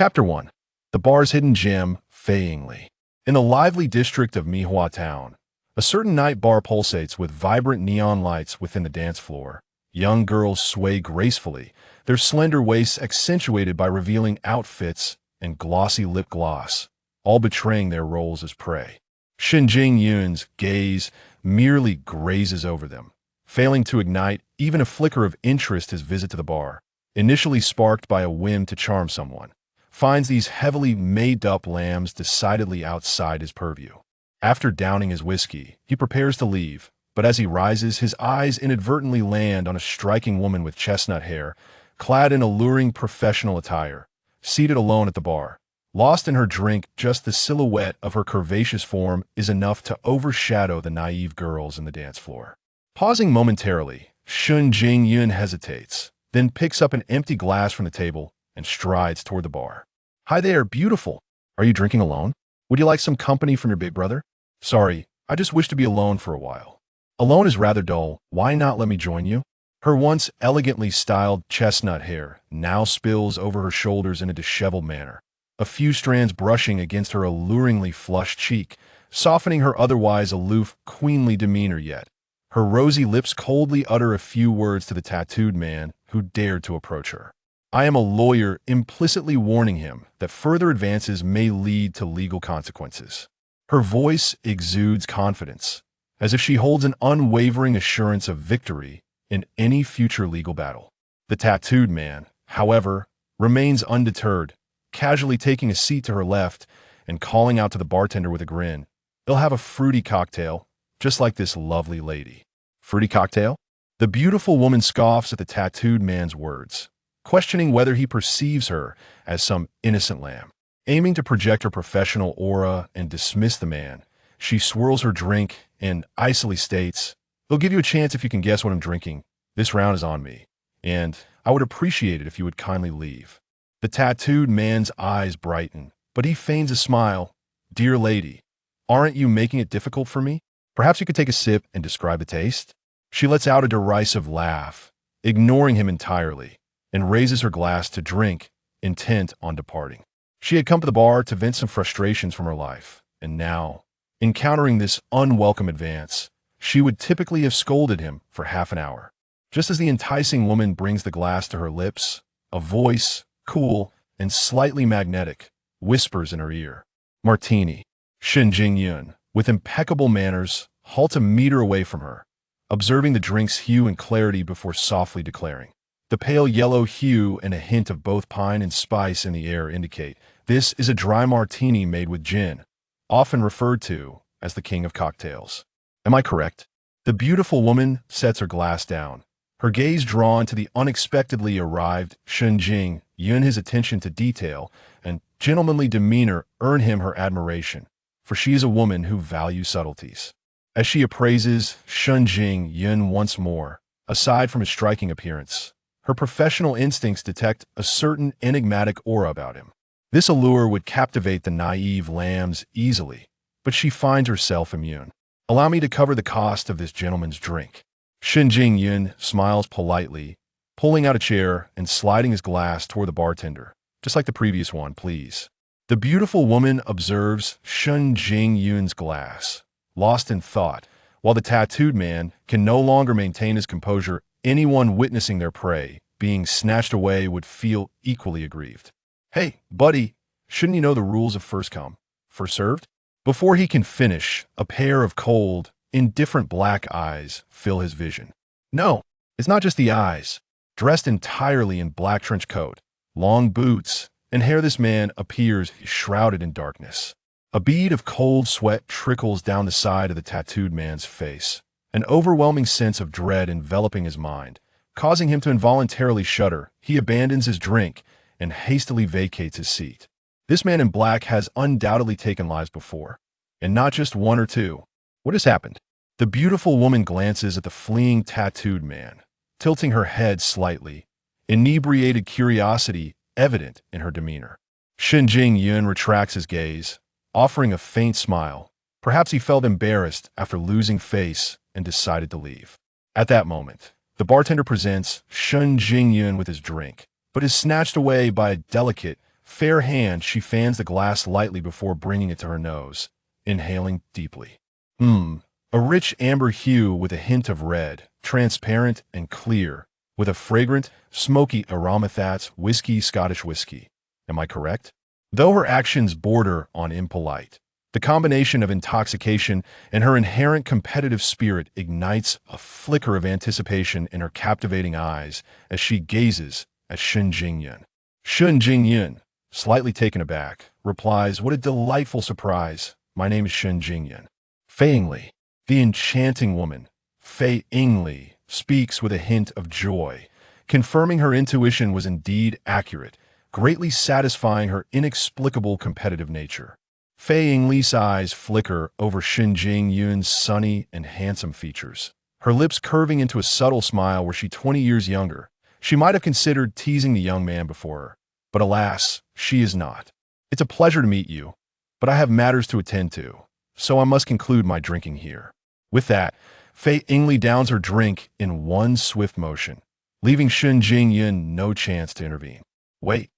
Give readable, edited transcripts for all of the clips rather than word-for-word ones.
Chapter 1. The bar's hidden gem, Feiyingli. In the lively district of Mihua Town, a certain night bar pulsates with vibrant neon lights within the dance floor. Young girls sway gracefully, their slender waists accentuated by revealing outfits and glossy lip gloss, all betraying their roles as prey. Shengu Yun's gaze merely grazes over them, failing to ignite even a flicker of interest. His visit to the bar, initially sparked by a whim to charm someone, finds these heavily made-up lambs decidedly outside his purview. After downing his whiskey, he prepares to leave, but as he rises, his eyes inadvertently land on a striking woman with chestnut hair, clad in alluring professional attire, seated alone at the bar. Lost in her drink, just the silhouette of her curvaceous form is enough to overshadow the naive girls in the dance floor. Pausing momentarily, Shengu Yun hesitates, then picks up an empty glass from the table and strides toward the bar. "Hi there, beautiful. Are you drinking alone? Would you like some company from your big brother?" "Sorry, I just wish to be alone for a while." "Alone is rather dull. Why not let me join you?" Her once elegantly styled chestnut hair now spills over her shoulders in a disheveled manner, a few strands brushing against her alluringly flushed cheek, softening her otherwise aloof, queenly demeanor. Yet her rosy lips coldly utter a few words to the tattooed man who dared to approach her. "I am a lawyer," implicitly warning him that further advances may lead to legal consequences. Her voice exudes confidence, as if she holds an unwavering assurance of victory in any future legal battle. The tattooed man, however, remains undeterred, casually taking a seat to her left and calling out to the bartender with a grin, "They'll have a fruity cocktail, just like this lovely lady." "Fruity cocktail?" The beautiful woman scoffs at the tattooed man's words, questioning whether he perceives her as some innocent lamb. Aiming to project her professional aura and dismiss the man, she swirls her drink and icily states, "They'll give you a chance if you can guess what I'm drinking. This round is on me, and I would appreciate it if you would kindly leave." The tattooed man's eyes brighten, but he feigns a smile. "Dear lady, aren't you making it difficult for me? Perhaps you could take a sip and describe the taste?" She lets out a derisive laugh, ignoring him entirely, and raises her glass to drink, intent on departing. She had come to the bar to vent some frustrations from her life, and now, encountering this unwelcome advance, she would typically have scolded him for half an hour. Just as the enticing woman brings the glass to her lips, a voice, cool and slightly magnetic, whispers in her ear, "Martini." Shengu Yun, with impeccable manners, halts a meter away from her, observing the drink's hue and clarity before softly declaring. The pale yellow hue and a hint of both pine and spice in the air indicate this is a dry martini made with gin, often referred to as the king of cocktails. Am I correct? The beautiful woman sets her glass down, her gaze drawn to the unexpectedly arrived Shengu Yun. His attention to detail and gentlemanly demeanor earn him her admiration, for she is a woman who values subtleties. As she appraises Shengu Yun once more, aside from his striking appearance, her professional instincts detect a certain enigmatic aura about him. This allure would captivate the naive lambs easily, but she finds herself immune. "Allow me to cover the cost of this gentleman's drink." Shengu Yun smiles politely, pulling out a chair and sliding his glass toward the bartender. "Just like the previous one, please." The beautiful woman observes Shengu Yun's glass, lost in thought, while the tattooed man can no longer maintain his composure. Anyone witnessing their prey being snatched away would feel equally aggrieved. "Hey, buddy, shouldn't you know the rules of first come, first served?" Before he can finish, a pair of cold, indifferent black eyes fill his vision. No, it's not just the eyes. Dressed entirely in black trench coat, long boots, and hair, this man appears shrouded in darkness. A bead of cold sweat trickles down the side of the tattooed man's face, an overwhelming sense of dread enveloping his mind, causing him to involuntarily shudder. He abandons his drink and hastily vacates his seat. This man in black has undoubtedly taken lives before, and not just one or two. What has happened? The beautiful woman glances at the fleeing tattooed man, tilting her head slightly, inebriated curiosity evident in her demeanor. Shengu Yun retracts his gaze, offering a faint smile. Perhaps he felt embarrassed after losing face and decided to leave. At that moment, the bartender presents Shengu Yun with his drink, but is snatched away by a delicate, Fair hand, she fans the glass lightly before bringing it to her nose, inhaling deeply. A rich amber hue with a hint of red, transparent and clear, with a fragrant, smoky aroma. That's whiskey, Scottish whiskey. Am I correct? Though her actions border on impolite, the combination of intoxication and her inherent competitive spirit ignites a flicker of anticipation in her captivating eyes as she gazes at Shengu Yun. Shengu Yun, slightly taken aback, replies, "What a delightful surprise. My name is Shengu Yun." Fei Yingli, the enchanting woman, Fei Yingli, speaks with a hint of joy, confirming her intuition was indeed accurate, greatly satisfying her inexplicable competitive nature. Fei Yingli's eyes flicker over Shengu Yun's sunny and handsome features, her lips curving into a subtle smile. Were she 20 years younger, she might have considered teasing the young man before her. But alas, she is not. "It's a pleasure to meet you, but I have matters to attend to, so I must conclude my drinking here." With that, Fei Yingli downs her drink in one swift motion, leaving Shengu Yun no chance to intervene. "Wait,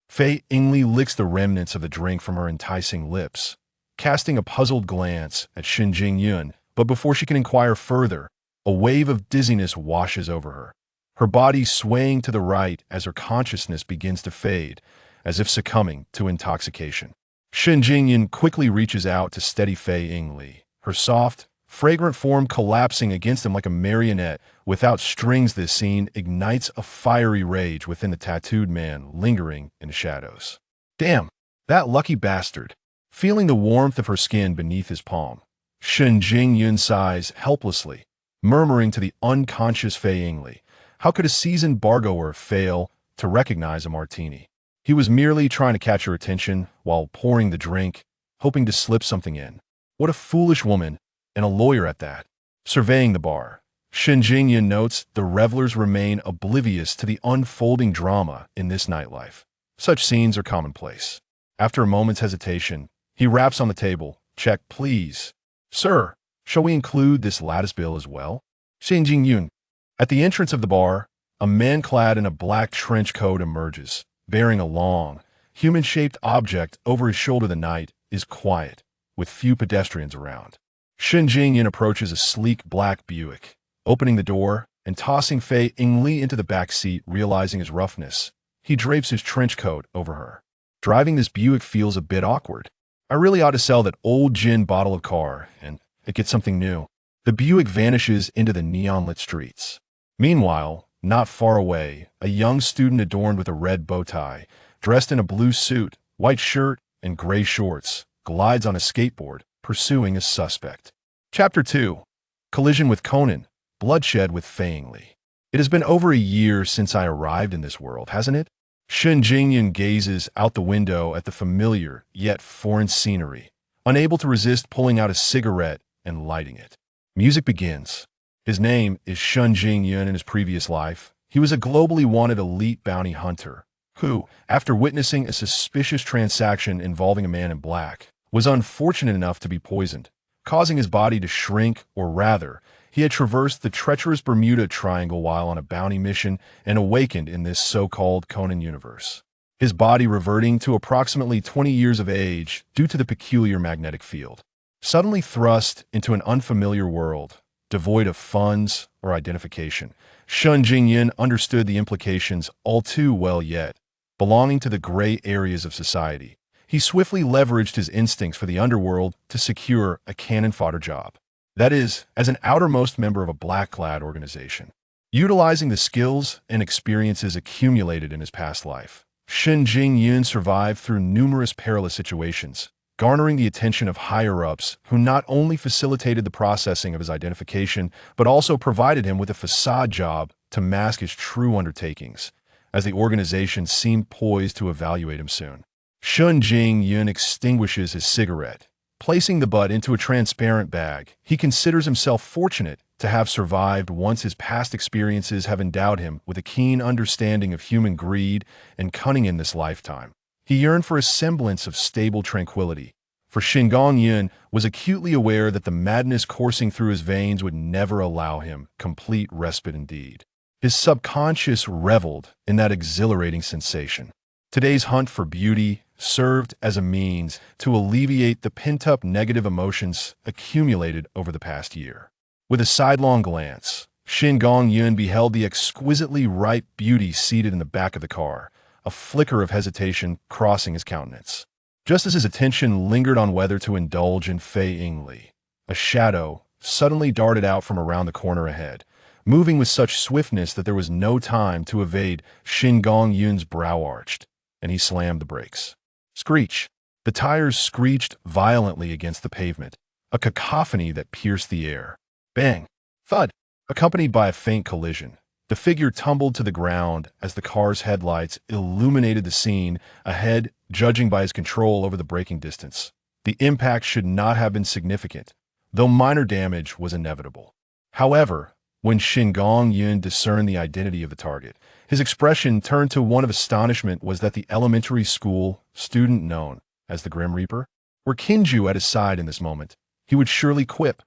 Fei Yingli licks the remnants of the drink from her enticing lips, casting a puzzled glance at Shengu Yun, but before she can inquire further, a wave of dizziness washes over her, her body swaying to the right as her consciousness begins to fade, as if succumbing to intoxication. Shengu Yun quickly reaches out to steady Fei Yingli, her soft, fragrant form collapsing against him like a marionette without strings. This scene ignites a fiery rage within the tattooed man lingering in the shadows. "Damn, that lucky bastard." Feeling the warmth of her skin beneath his palm, Shengu Yun sighs helplessly, murmuring to the unconscious Fei Yingli, how could a seasoned bargoer fail to recognize a martini? He was merely trying to catch her attention while pouring the drink, hoping to slip something in. What a foolish woman, and a lawyer at that. Surveying the bar, Shengu Yun notes the revelers remain oblivious to the unfolding drama in this nightlife. Such scenes are commonplace. After a moment's hesitation, he raps on the table, "Check, please." "Sir, shall we include this lattice bill as well?" Shengu Yun. At the entrance of the bar, a man clad in a black trench coat emerges, bearing a long, human-shaped object over his shoulder. The night is quiet, with few pedestrians around. Shengu Yun approaches a sleek black Buick, opening the door and tossing Fei Yingli into the back seat. Realizing his roughness, he drapes his trench coat over her. "Driving this Buick feels a bit awkward. I really ought to sell that old gin bottle of car and get something new." The Buick vanishes into the neon-lit streets. Meanwhile, not far away, a young student adorned with a red bow tie, dressed in a blue suit, white shirt, and gray shorts, glides on a skateboard, pursuing a suspect. Chapter 2. Collision with Conan. Bloodshed with Fei Yingli. It has been over a year since I arrived in this world, hasn't it? Shengu Yun gazes out the window at the familiar, yet foreign scenery, unable to resist pulling out a cigarette and lighting it. Music begins. His name is Shengu Yun. In his previous life, he was a globally wanted elite bounty hunter who, after witnessing a suspicious transaction involving a man in black, was unfortunate enough to be poisoned, causing his body to shrink, or rather, he had traversed the treacherous Bermuda Triangle while on a bounty mission and awakened in this so-called Conan universe, his body reverting to approximately 20 years of age due to the peculiar magnetic field. Suddenly thrust into an unfamiliar world, devoid of funds or identification, Shengu Yun understood the implications all too well. Yet, belonging to the gray areas of society, he swiftly leveraged his instincts for the underworld to secure a cannon fodder job. That is, as an outermost member of a black-clad organization. Utilizing the skills and experiences accumulated in his past life, Shengu Yun survived through numerous perilous situations, garnering the attention of higher-ups who not only facilitated the processing of his identification, but also provided him with a facade job to mask his true undertakings, as the organization seemed poised to evaluate him soon. Shengu Yun extinguishes his cigarette, placing the butt into a transparent bag. He considers himself fortunate to have survived once his past experiences have endowed him with a keen understanding of human greed and cunning in this lifetime. He yearned for a semblance of stable tranquility, for Shengu Yun was acutely aware that the madness coursing through his veins would never allow him complete respite indeed. His subconscious reveled in that exhilarating sensation. Today's hunt for beauty served as a means to alleviate the pent-up negative emotions accumulated over the past year. With a sidelong glance, Shengu Yun beheld the exquisitely ripe beauty seated in the back of the car, a flicker of hesitation crossing his countenance. Just as his attention lingered on whether to indulge in Fei Yingli, a shadow suddenly darted out from around the corner ahead, moving with such swiftness that there was no time to evade. Shengu Yun's brow arched, and he slammed the brakes. Screech! The tires screeched violently against the pavement, a cacophony that pierced the air. Bang! Thud! Accompanied by a faint collision, the figure tumbled to the ground as the car's headlights illuminated the scene ahead, judging by his control over the braking distance. The impact should not have been significant, though minor damage was inevitable. However, when Shengu Yun discerned the identity of the target, his expression turned to one of astonishment. Was that the elementary school student known as the Grim Reaper? Were Kinju at his side in this moment, he would surely quip,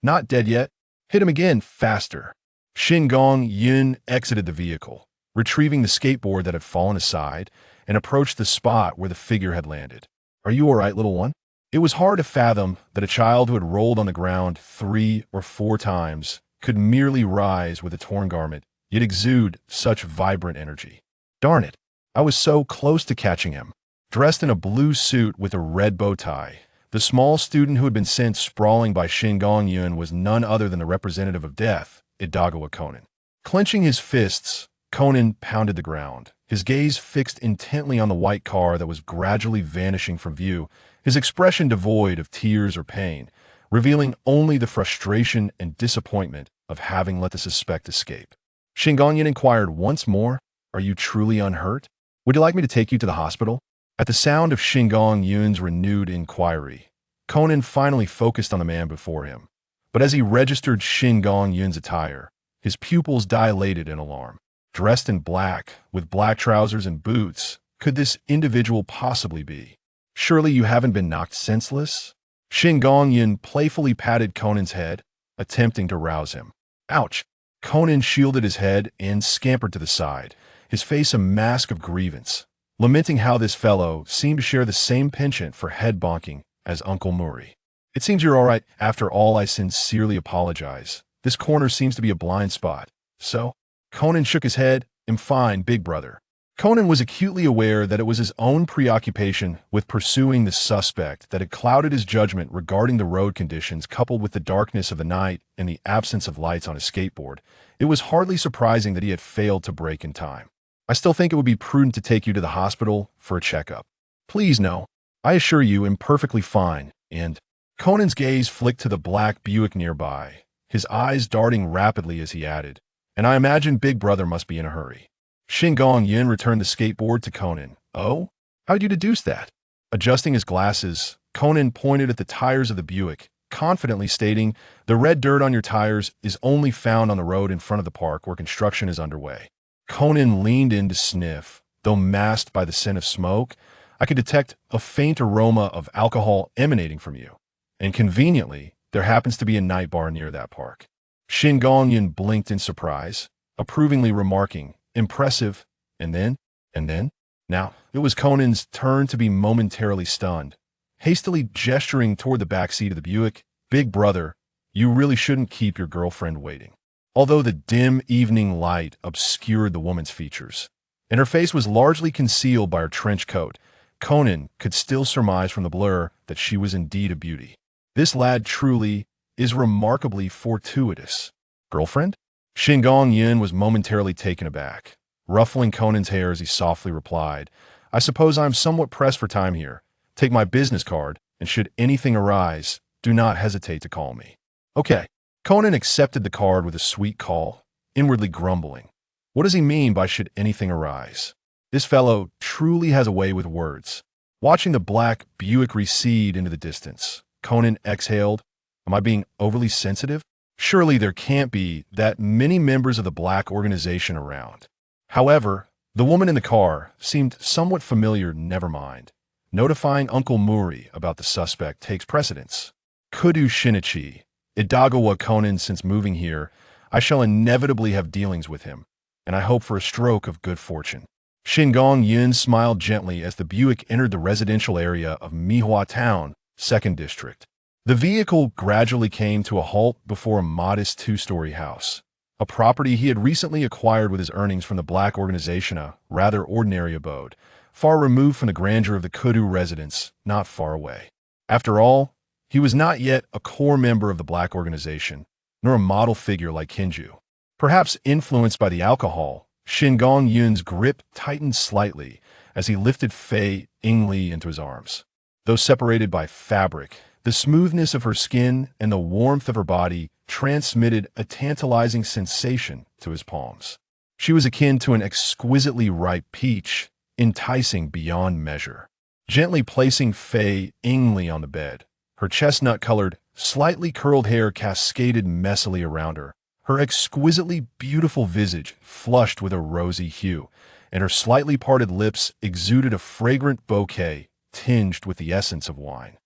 "Not dead yet. Hit him again, faster." Shengu Yun exited the vehicle, retrieving the skateboard that had fallen aside, and approached the spot where the figure had landed. "Are you all right, little one?" It was hard to fathom that a child who had rolled on the ground 3 or 4 times could merely rise with a torn garment, yet exude such vibrant energy. Darn it, I was so close to catching him. Dressed in a blue suit with a red bow tie, the small student who had been sent sprawling by Shengu Yun was none other than the representative of death, Conan. Clenching his fists, Conan pounded the ground, his gaze fixed intently on the white car that was gradually vanishing from view, his expression devoid of tears or pain, revealing only the frustration and disappointment of having let the suspect escape. Shengu Yun inquired once more, "Are you truly unhurt? Would you like me to take you to the hospital?" At the sound of Shengu Yun's renewed inquiry, Conan finally focused on the man before him. But as he registered Shengu Yun's attire, his pupils dilated in alarm. Dressed in black, with black trousers and boots, could this individual possibly be? "Surely you haven't been knocked senseless?" Shengu Yun playfully patted Conan's head, attempting to rouse him. "Ouch!" Conan shielded his head and scampered to the side, his face a mask of grievance, lamenting how this fellow seemed to share the same penchant for head-bonking as Uncle Murray. "It seems you're all right. After all, I sincerely apologize. This corner seems to be a blind spot." "So?" Conan shook his head. "I'm fine, big brother." Conan was acutely aware that it was his own preoccupation with pursuing the suspect that had clouded his judgment regarding the road conditions, coupled with the darkness of the night and the absence of lights on his skateboard. It was hardly surprising that he had failed to brake in time. "I still think it would be prudent to take you to the hospital for a checkup." "Please, no. I assure you I'm perfectly fine, and—" Conan's gaze flicked to the black Buick nearby, his eyes darting rapidly as he added, "And I imagine Big Brother must be in a hurry." Shengu Yun returned the skateboard to Conan. "Oh? How'd you deduce that?" Adjusting his glasses, Conan pointed at the tires of the Buick, confidently stating, "The red dirt on your tires is only found on the road in front of the park where construction is underway." Conan leaned in to sniff. Though masked by the scent of smoke, I could detect a faint aroma of alcohol emanating from you. And conveniently, there happens to be a night bar near that park. Shengu Yun blinked in surprise, approvingly remarking, "Impressive." And then? Now, it was Conan's turn to be momentarily stunned. Hastily gesturing toward the back seat of the Buick, "Big brother, you really shouldn't keep your girlfriend waiting." Although the dim evening light obscured the woman's features, and her face was largely concealed by her trench coat, Conan could still surmise from the blur that she was indeed a beauty. This lad truly is remarkably fortuitous. "Girlfriend?" Shengu Yun was momentarily taken aback, ruffling Conan's hair as he softly replied, "I suppose I am somewhat pressed for time here. Take my business card, and should anything arise, do not hesitate to call me." "Okay." Conan accepted the card with a sweet call, inwardly grumbling. What does he mean by "should anything arise"? This fellow truly has a way with words. Watching the black Buick recede into the distance, Conan exhaled. Am I being overly sensitive? Surely there can't be that many members of the black organization around. However, the woman in the car seemed somewhat familiar. Never mind. Notifying Uncle Murray about the suspect takes precedence. Kudu Shinichi, Idagawa Conan. Since moving here, I shall inevitably have dealings with him, and I hope for a stroke of good fortune. Shengu Yun smiled gently as the Buick entered the residential area of Mihua Town, 2nd District. The vehicle gradually came to a halt before a modest two-story house, a property he had recently acquired with his earnings from the black organization, a rather ordinary abode, far removed from the grandeur of the Kudu residence, not far away. After all, he was not yet a core member of the black organization, nor a model figure like Kinju. Perhaps influenced by the alcohol, Shengu Yun's grip tightened slightly as he lifted Fei Yingli into his arms. Though separated by fabric, the smoothness of her skin and the warmth of her body transmitted a tantalizing sensation to his palms. She was akin to an exquisitely ripe peach, enticing beyond measure. Gently placing Fei Yingli on the bed, her chestnut-colored, slightly curled hair cascaded messily around her, her exquisitely beautiful visage flushed with a rosy hue, and her slightly parted lips exuded a fragrant bouquet tinged with the essence of wine.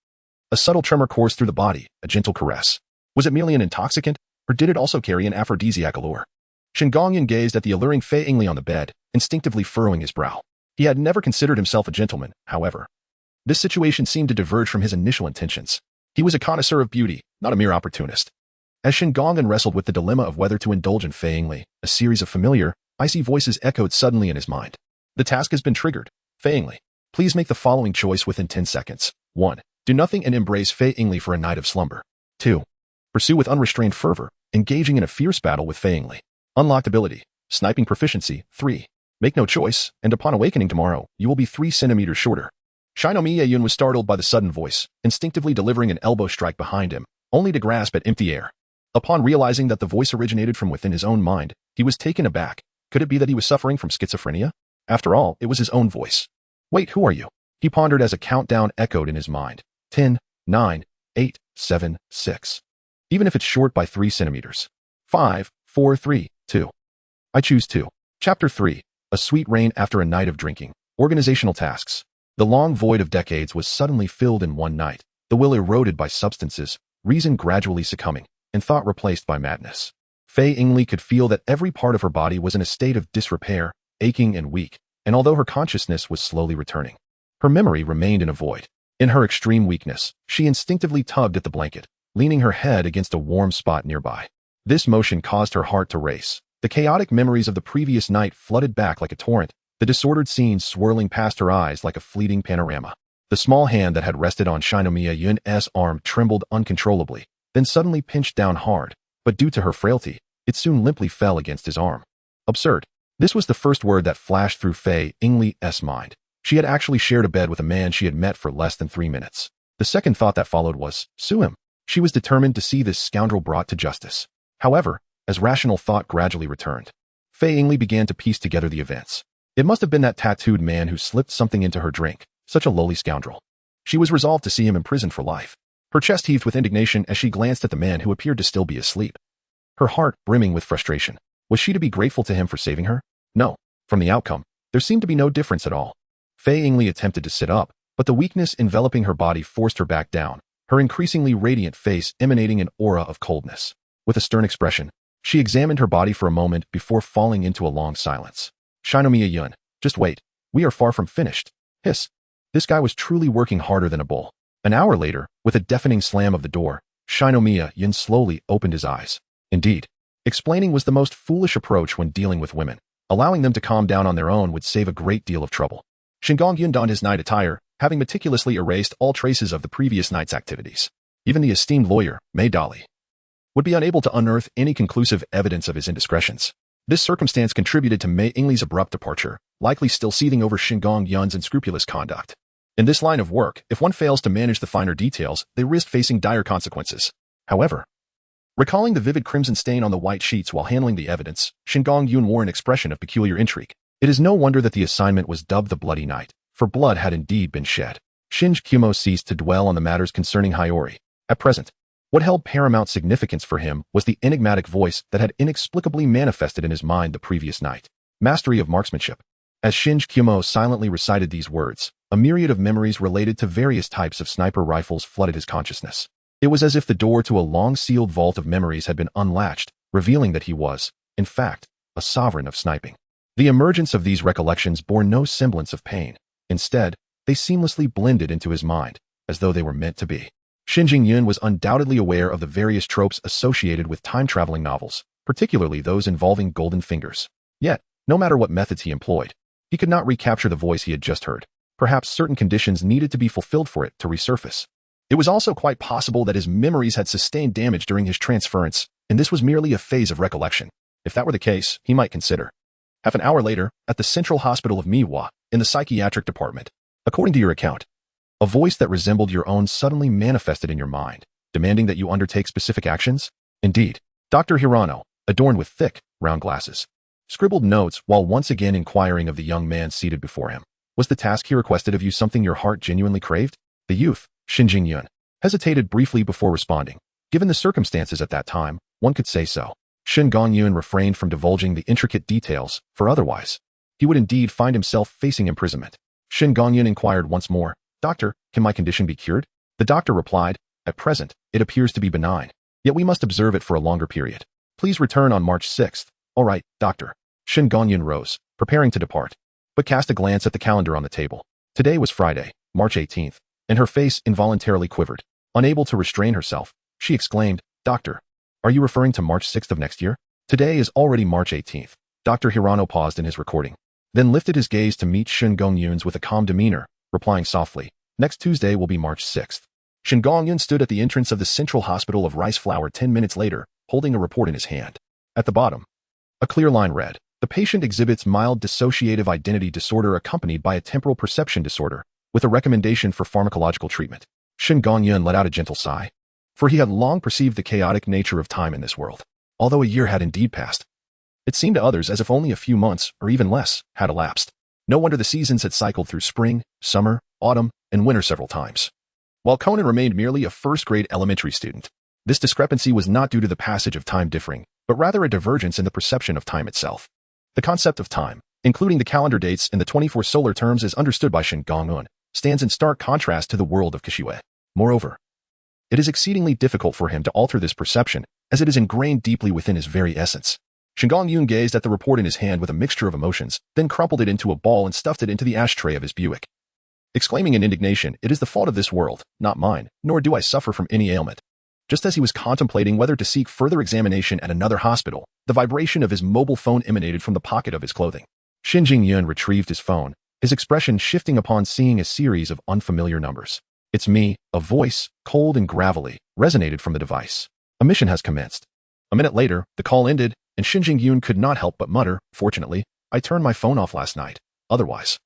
A subtle tremor coursed through the body, a gentle caress. Was it merely an intoxicant, or did it also carry an aphrodisiac allure? Shengu Yun gazed at the alluring Fei Yingli on the bed, instinctively furrowing his brow. He had never considered himself a gentleman, however. This situation seemed to diverge from his initial intentions. He was a connoisseur of beauty, not a mere opportunist. As Shengu Yun wrestled with the dilemma of whether to indulge in Fei Yingli, a series of familiar, icy voices echoed suddenly in his mind. The task has been triggered. Fei Yingli, please make the following choice within 10 seconds. 1. Do nothing and embrace Fei Yingli for a night of slumber. 2. Pursue with unrestrained fervor, engaging in a fierce battle with Fei Yingli. Unlocked ability, sniping proficiency. 3. Make no choice, and upon awakening tomorrow, you will be 3 centimeters shorter. Shengu Yun was startled by the sudden voice, instinctively delivering an elbow strike behind him, only to grasp at empty air. Upon realizing that the voice originated from within his own mind, he was taken aback. Could it be that he was suffering from schizophrenia? After all, it was his own voice. Wait, who are you? He pondered as a countdown echoed in his mind. 10, 9, 8, 7, 6. Even if it's short by 3 centimeters. 5, 4, 3, 2. I choose 2. Chapter 3. A sweet rain after a night of drinking. Organizational tasks. The long void of decades was suddenly filled in one night, the will eroded by substances, reason gradually succumbing, and thought replaced by madness. Fei Yingli could feel that every part of her body was in a state of disrepair, aching and weak, and although her consciousness was slowly returning, her memory remained in a void. In her extreme weakness, she instinctively tugged at the blanket, leaning her head against a warm spot nearby. This motion caused her heart to race. The chaotic memories of the previous night flooded back like a torrent, the disordered scenes swirling past her eyes like a fleeting panorama. The small hand that had rested on Shengu Yun's arm trembled uncontrollably, then suddenly pinched down hard, but due to her frailty, it soon limply fell against his arm. Absurd. This was the first word that flashed through Fei Yingli's mind. She had actually shared a bed with a man she had met for less than 3 minutes. The second thought that followed was, sue him. She was determined to see this scoundrel brought to justice. However, as rational thought gradually returned, Fei Yingli began to piece together the events. It must have been that tattooed man who slipped something into her drink, such a lowly scoundrel. She was resolved to see him imprisoned for life. Her chest heaved with indignation as she glanced at the man who appeared to still be asleep. Her heart brimming with frustration. Was she to be grateful to him for saving her? No. From the outcome, there seemed to be no difference at all. Fei Yingli attempted to sit up, but the weakness enveloping her body forced her back down, her increasingly radiant face emanating an aura of coldness. With a stern expression, she examined her body for a moment before falling into a long silence. Shengu Yun, just wait. We are far from finished. Hiss. This guy was truly working harder than a bull. An hour later, with a deafening slam of the door, Shengu Yun slowly opened his eyes. Indeed, explaining was the most foolish approach when dealing with women. Allowing them to calm down on their own would save a great deal of trouble. Shengu Yun donned his night attire, having meticulously erased all traces of the previous night's activities. Even the esteemed lawyer, May Dali, would be unable to unearth any conclusive evidence of his indiscretions. This circumstance contributed to Mei Yingli's abrupt departure, likely still seething over Shengu Yun's unscrupulous conduct. In this line of work, if one fails to manage the finer details, they risk facing dire consequences. However, recalling the vivid crimson stain on the white sheets while handling the evidence, Shengu Yun wore an expression of peculiar intrigue. It is no wonder that the assignment was dubbed the Bloody Night, for blood had indeed been shed. Shinji ceased to dwell on the matters concerning Hiyori. At present, what held paramount significance for him was the enigmatic voice that had inexplicably manifested in his mind the previous night. Mastery of marksmanship. As Shinji silently recited these words, a myriad of memories related to various types of sniper rifles flooded his consciousness. It was as if the door to a long-sealed vault of memories had been unlatched, revealing that he was, in fact, a sovereign of sniping. The emergence of these recollections bore no semblance of pain. Instead, they seamlessly blended into his mind, as though they were meant to be. Shengu Yun was undoubtedly aware of the various tropes associated with time-traveling novels, particularly those involving golden fingers. Yet, no matter what methods he employed, he could not recapture the voice he had just heard. Perhaps certain conditions needed to be fulfilled for it to resurface. It was also quite possible that his memories had sustained damage during his transference, and this was merely a phase of recollection. If that were the case, he might consider. Half an hour later, at the Central Hospital of Mihua, in the psychiatric department, according to your account, a voice that resembled your own suddenly manifested in your mind, demanding that you undertake specific actions? Indeed, Dr. Hirano, adorned with thick, round glasses, scribbled notes while once again inquiring of the young man seated before him. Was the task he requested of you something your heart genuinely craved? The youth, Shengu Yun, hesitated briefly before responding. Given the circumstances at that time, one could say so. Shengu Yun refrained from divulging the intricate details, for otherwise, he would indeed find himself facing imprisonment. Shengu Yun inquired once more, Doctor, can my condition be cured? The doctor replied, At present, it appears to be benign, yet we must observe it for a longer period. Please return on March 6th. All right, doctor. Shengu Yun rose, preparing to depart, but cast a glance at the calendar on the table. Today was Friday, March 18th, and her face involuntarily quivered. Unable to restrain herself, she exclaimed, Doctor, are you referring to March 6th of next year? Today is already March 18th. Dr. Hirano paused in his recording, then lifted his gaze to meet Shengu Yun's with a calm demeanor, replying softly, Next Tuesday will be March 6th. Shengu Yun stood at the entrance of the Central Hospital of Rice Flower 10 minutes later, holding a report in his hand. At the bottom, a clear line read, The patient exhibits mild dissociative identity disorder accompanied by a temporal perception disorder, with a recommendation for pharmacological treatment. Shengu Yun let out a gentle sigh, for he had long perceived the chaotic nature of time in this world. Although a year had indeed passed, it seemed to others as if only a few months, or even less, had elapsed. No wonder the seasons had cycled through spring, summer, autumn, and winter several times. While Conan remained merely a first-grade elementary student, this discrepancy was not due to the passage of time differing, but rather a divergence in the perception of time itself. The concept of time, including the calendar dates and the 24 solar terms as understood by Shengu Yun, stands in stark contrast to the world of Kexue. Moreover, it is exceedingly difficult for him to alter this perception, as it is ingrained deeply within his very essence. Shengu Yun gazed at the report in his hand with a mixture of emotions, then crumpled it into a ball and stuffed it into the ashtray of his Buick. Exclaiming in indignation, It is the fault of this world, not mine, nor do I suffer from any ailment. Just as he was contemplating whether to seek further examination at another hospital, the vibration of his mobile phone emanated from the pocket of his clothing. Shengu Yun retrieved his phone, his expression shifting upon seeing a series of unfamiliar numbers. It's me, a voice, cold and gravelly, resonated from the device. A mission has commenced. A minute later, the call ended, and Shengu Yun could not help but mutter, Fortunately, I turned my phone off last night. Otherwise,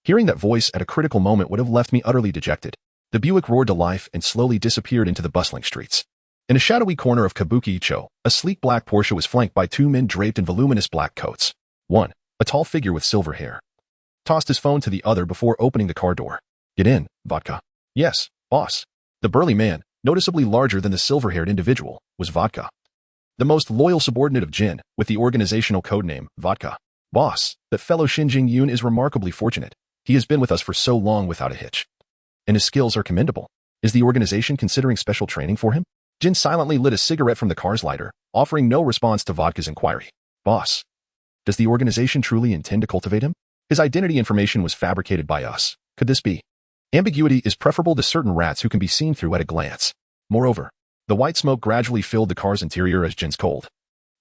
hearing that voice at a critical moment would have left me utterly dejected. The Buick roared to life and slowly disappeared into the bustling streets. In a shadowy corner of Kabuki-icho, a sleek black Porsche was flanked by two men draped in voluminous black coats. One, a tall figure with silver hair, tossed his phone to the other before opening the car door. Get in, Vodka. Yes, boss. The burly man, noticeably larger than the silver-haired individual, was Vodka, the most loyal subordinate of Jin, with the organizational codename, Vodka. Boss, that fellow Shengu Yun is remarkably fortunate. He has been with us for so long without a hitch, and his skills are commendable. Is the organization considering special training for him? Jin silently lit a cigarette from the car's lighter, offering no response to Vodka's inquiry. Boss, does the organization truly intend to cultivate him? His identity information was fabricated by us. Could this be? Ambiguity is preferable to certain rats who can be seen through at a glance. Moreover, the white smoke gradually filled the car's interior as Jin's cold,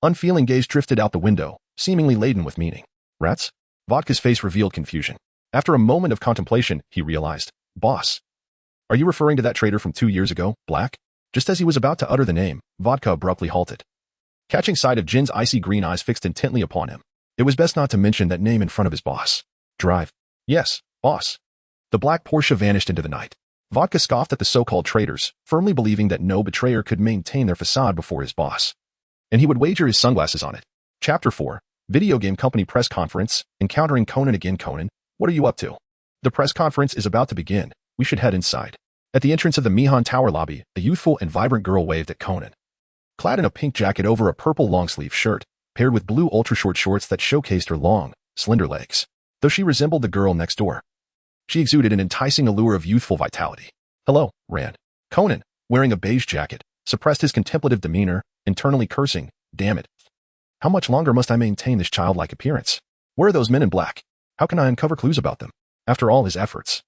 unfeeling gaze drifted out the window, seemingly laden with meaning. Rats? Vodka's face revealed confusion. After a moment of contemplation, he realized, Boss, are you referring to that traitor from 2 years ago, Black? Just as he was about to utter the name, Vodka abruptly halted. Catching sight of Jin's icy green eyes fixed intently upon him, it was best not to mention that name in front of his boss. Drive. Yes, boss. The black Porsche vanished into the night. Vodka scoffed at the so-called traitors, firmly believing that no betrayer could maintain their facade before his boss, and he would wager his sunglasses on it. Chapter 4, Video Game Company Press Conference, Encountering Conan again. Conan, what are you up to? The press conference is about to begin. We should head inside. At the entrance of the Mihan Tower lobby, a youthful and vibrant girl waved at Conan. Clad in a pink jacket over a purple long-sleeve shirt, paired with blue ultra-short shorts that showcased her long, slender legs. Though she resembled the girl next door, she exuded an enticing allure of youthful vitality. Hello, Rand. Conan, wearing a beige jacket, suppressed his contemplative demeanor, internally cursing, Damn it. How much longer must I maintain this childlike appearance? Where are those men in black? How can I uncover clues about them? After all his efforts,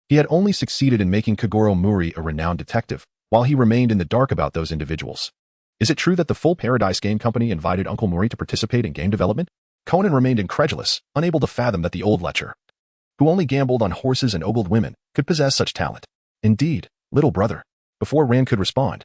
he had only succeeded in making Kogoro Mori a renowned detective, while he remained in the dark about those individuals. Is it true that the Full Paradise Game Company invited Uncle Mori to participate in game development? Conan remained incredulous, unable to fathom that the old lecher, who only gambled on horses and ogled women, could possess such talent. Indeed, little brother. Before Rand could respond,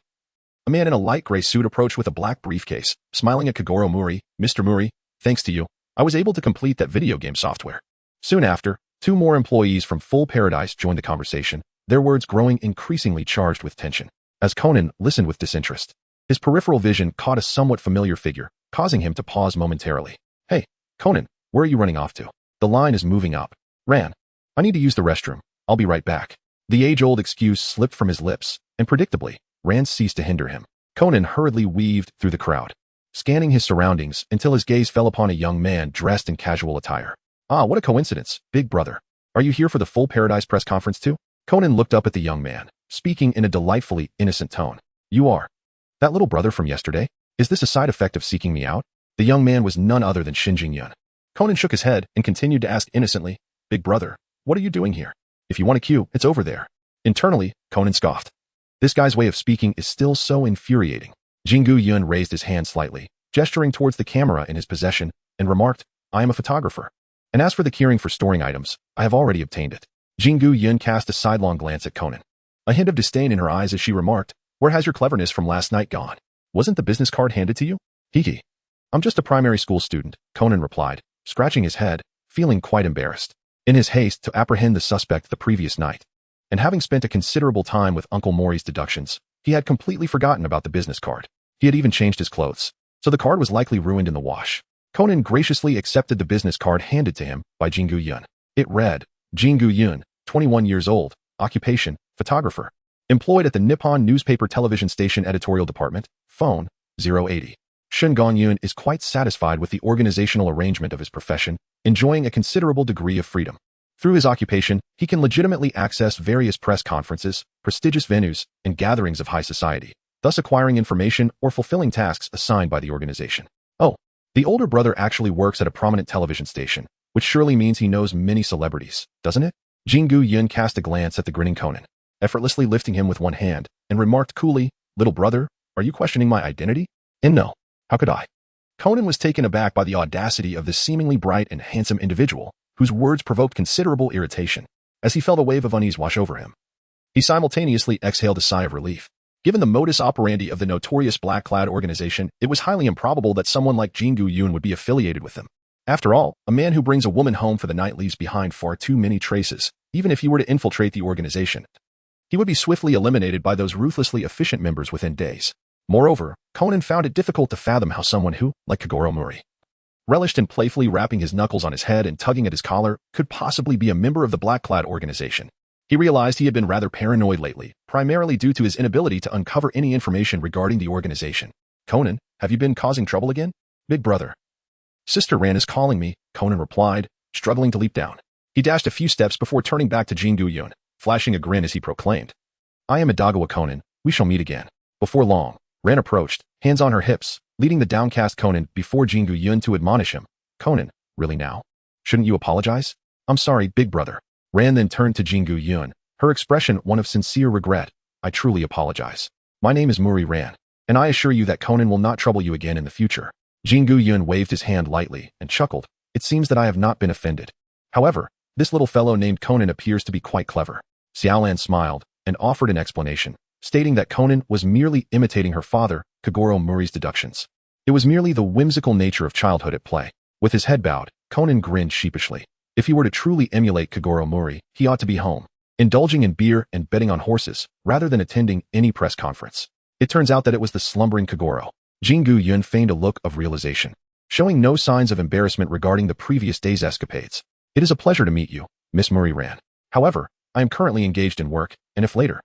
a man in a light gray suit approached with a black briefcase, smiling at Kogoro Mori. Mr. Mori, thanks to you, I was able to complete that video game software. Soon after, 2 more employees from Full Paradise joined the conversation, their words growing increasingly charged with tension. As Conan listened with disinterest, his peripheral vision caught a somewhat familiar figure, causing him to pause momentarily. Hey, Conan, where are you running off to? The line is moving up. Ran. I need to use the restroom. I'll be right back. The age-old excuse slipped from his lips, and predictably, Rand ceased to hinder him. Conan hurriedly weaved through the crowd, scanning his surroundings until his gaze fell upon a young man dressed in casual attire. Ah, what a coincidence, big brother. Are you here for the Full Paradise press conference too? Conan looked up at the young man, speaking in a delightfully innocent tone. You are that little brother from yesterday? Is this a side effect of seeking me out? The young man was none other than Shengu Yun. Conan shook his head and continued to ask innocently, Big brother, what are you doing here? If you want a cue, it's over there. Internally, Conan scoffed. This guy's way of speaking is still so infuriating. Shengu Yun raised his hand slightly, gesturing towards the camera in his possession, and remarked, I am a photographer. And as for the keyring for storing items, I have already obtained it. Shengu Yun cast a sidelong glance at Conan, a hint of disdain in her eyes as she remarked, Where has your cleverness from last night gone? Wasn't the business card handed to you? Hiki. I'm just a primary school student, Conan replied, scratching his head, feeling quite embarrassed. In his haste to apprehend the suspect the previous night, and having spent a considerable time with Uncle Mori's deductions, he had completely forgotten about the business card. He had even changed his clothes, so the card was likely ruined in the wash. Conan graciously accepted the business card handed to him by Shengu Yun. It read, Shengu Yun, 21 years old, occupation, photographer, employed at the Nippon Newspaper Television Station Editorial Department, phone, 080. Shengu Yun is quite satisfied with the organizational arrangement of his profession, enjoying a considerable degree of freedom. Through his occupation, he can legitimately access various press conferences, prestigious venues, and gatherings of high society, thus acquiring information or fulfilling tasks assigned by the organization. Oh, the older brother actually works at a prominent television station, which surely means he knows many celebrities, doesn't it? Shengu Yun cast a glance at the grinning Conan, effortlessly lifting him with one hand, and remarked coolly, Little brother, are you questioning my identity? And no. How could I? Conan was taken aback by the audacity of this seemingly bright and handsome individual, whose words provoked considerable irritation, as he felt a wave of unease wash over him. He simultaneously exhaled a sigh of relief. Given the modus operandi of the notorious black-clad organization, it was highly improbable that someone like Shengu Yun would be affiliated with them. After all, a man who brings a woman home for the night leaves behind far too many traces, even if he were to infiltrate the organization. He would be swiftly eliminated by those ruthlessly efficient members within days. Moreover, Conan found it difficult to fathom how someone who, like Kogoro Mori, relished in playfully rapping his knuckles on his head and tugging at his collar, could possibly be a member of the black-clad organization. He realized he had been rather paranoid lately, primarily due to his inability to uncover any information regarding the organization. Conan, have you been causing trouble again? Big brother. Sister Ran is calling me, Conan replied, struggling to leap down. He dashed a few steps before turning back to Shengu Yun, flashing a grin as he proclaimed, I am Idagawa Conan, we shall meet again. Before long, Ran approached, hands on her hips, leading the downcast Conan before Shengu Yun to admonish him. Conan, really now? Shouldn't you apologize? I'm sorry, big brother. Ran then turned to Shengu Yun, her expression one of sincere regret. I truly apologize. My name is Muri Ran, and I assure you that Conan will not trouble you again in the future. Shengu Yun waved his hand lightly and chuckled. It seems that I have not been offended. However, this little fellow named Conan appears to be quite clever. Xiaolan smiled and offered an explanation, stating that Conan was merely imitating her father, Kogoro Mori's deductions. It was merely the whimsical nature of childhood at play. With his head bowed, Conan grinned sheepishly. If he were to truly emulate Kogoro Mori, he ought to be home, indulging in beer and betting on horses, rather than attending any press conference. It turns out that it was the slumbering Kogoro. Shengu Yun feigned a look of realization, showing no signs of embarrassment regarding the previous day's escapades. It is a pleasure to meet you, Miss Muri Ran. However, I am currently engaged in work, and if later.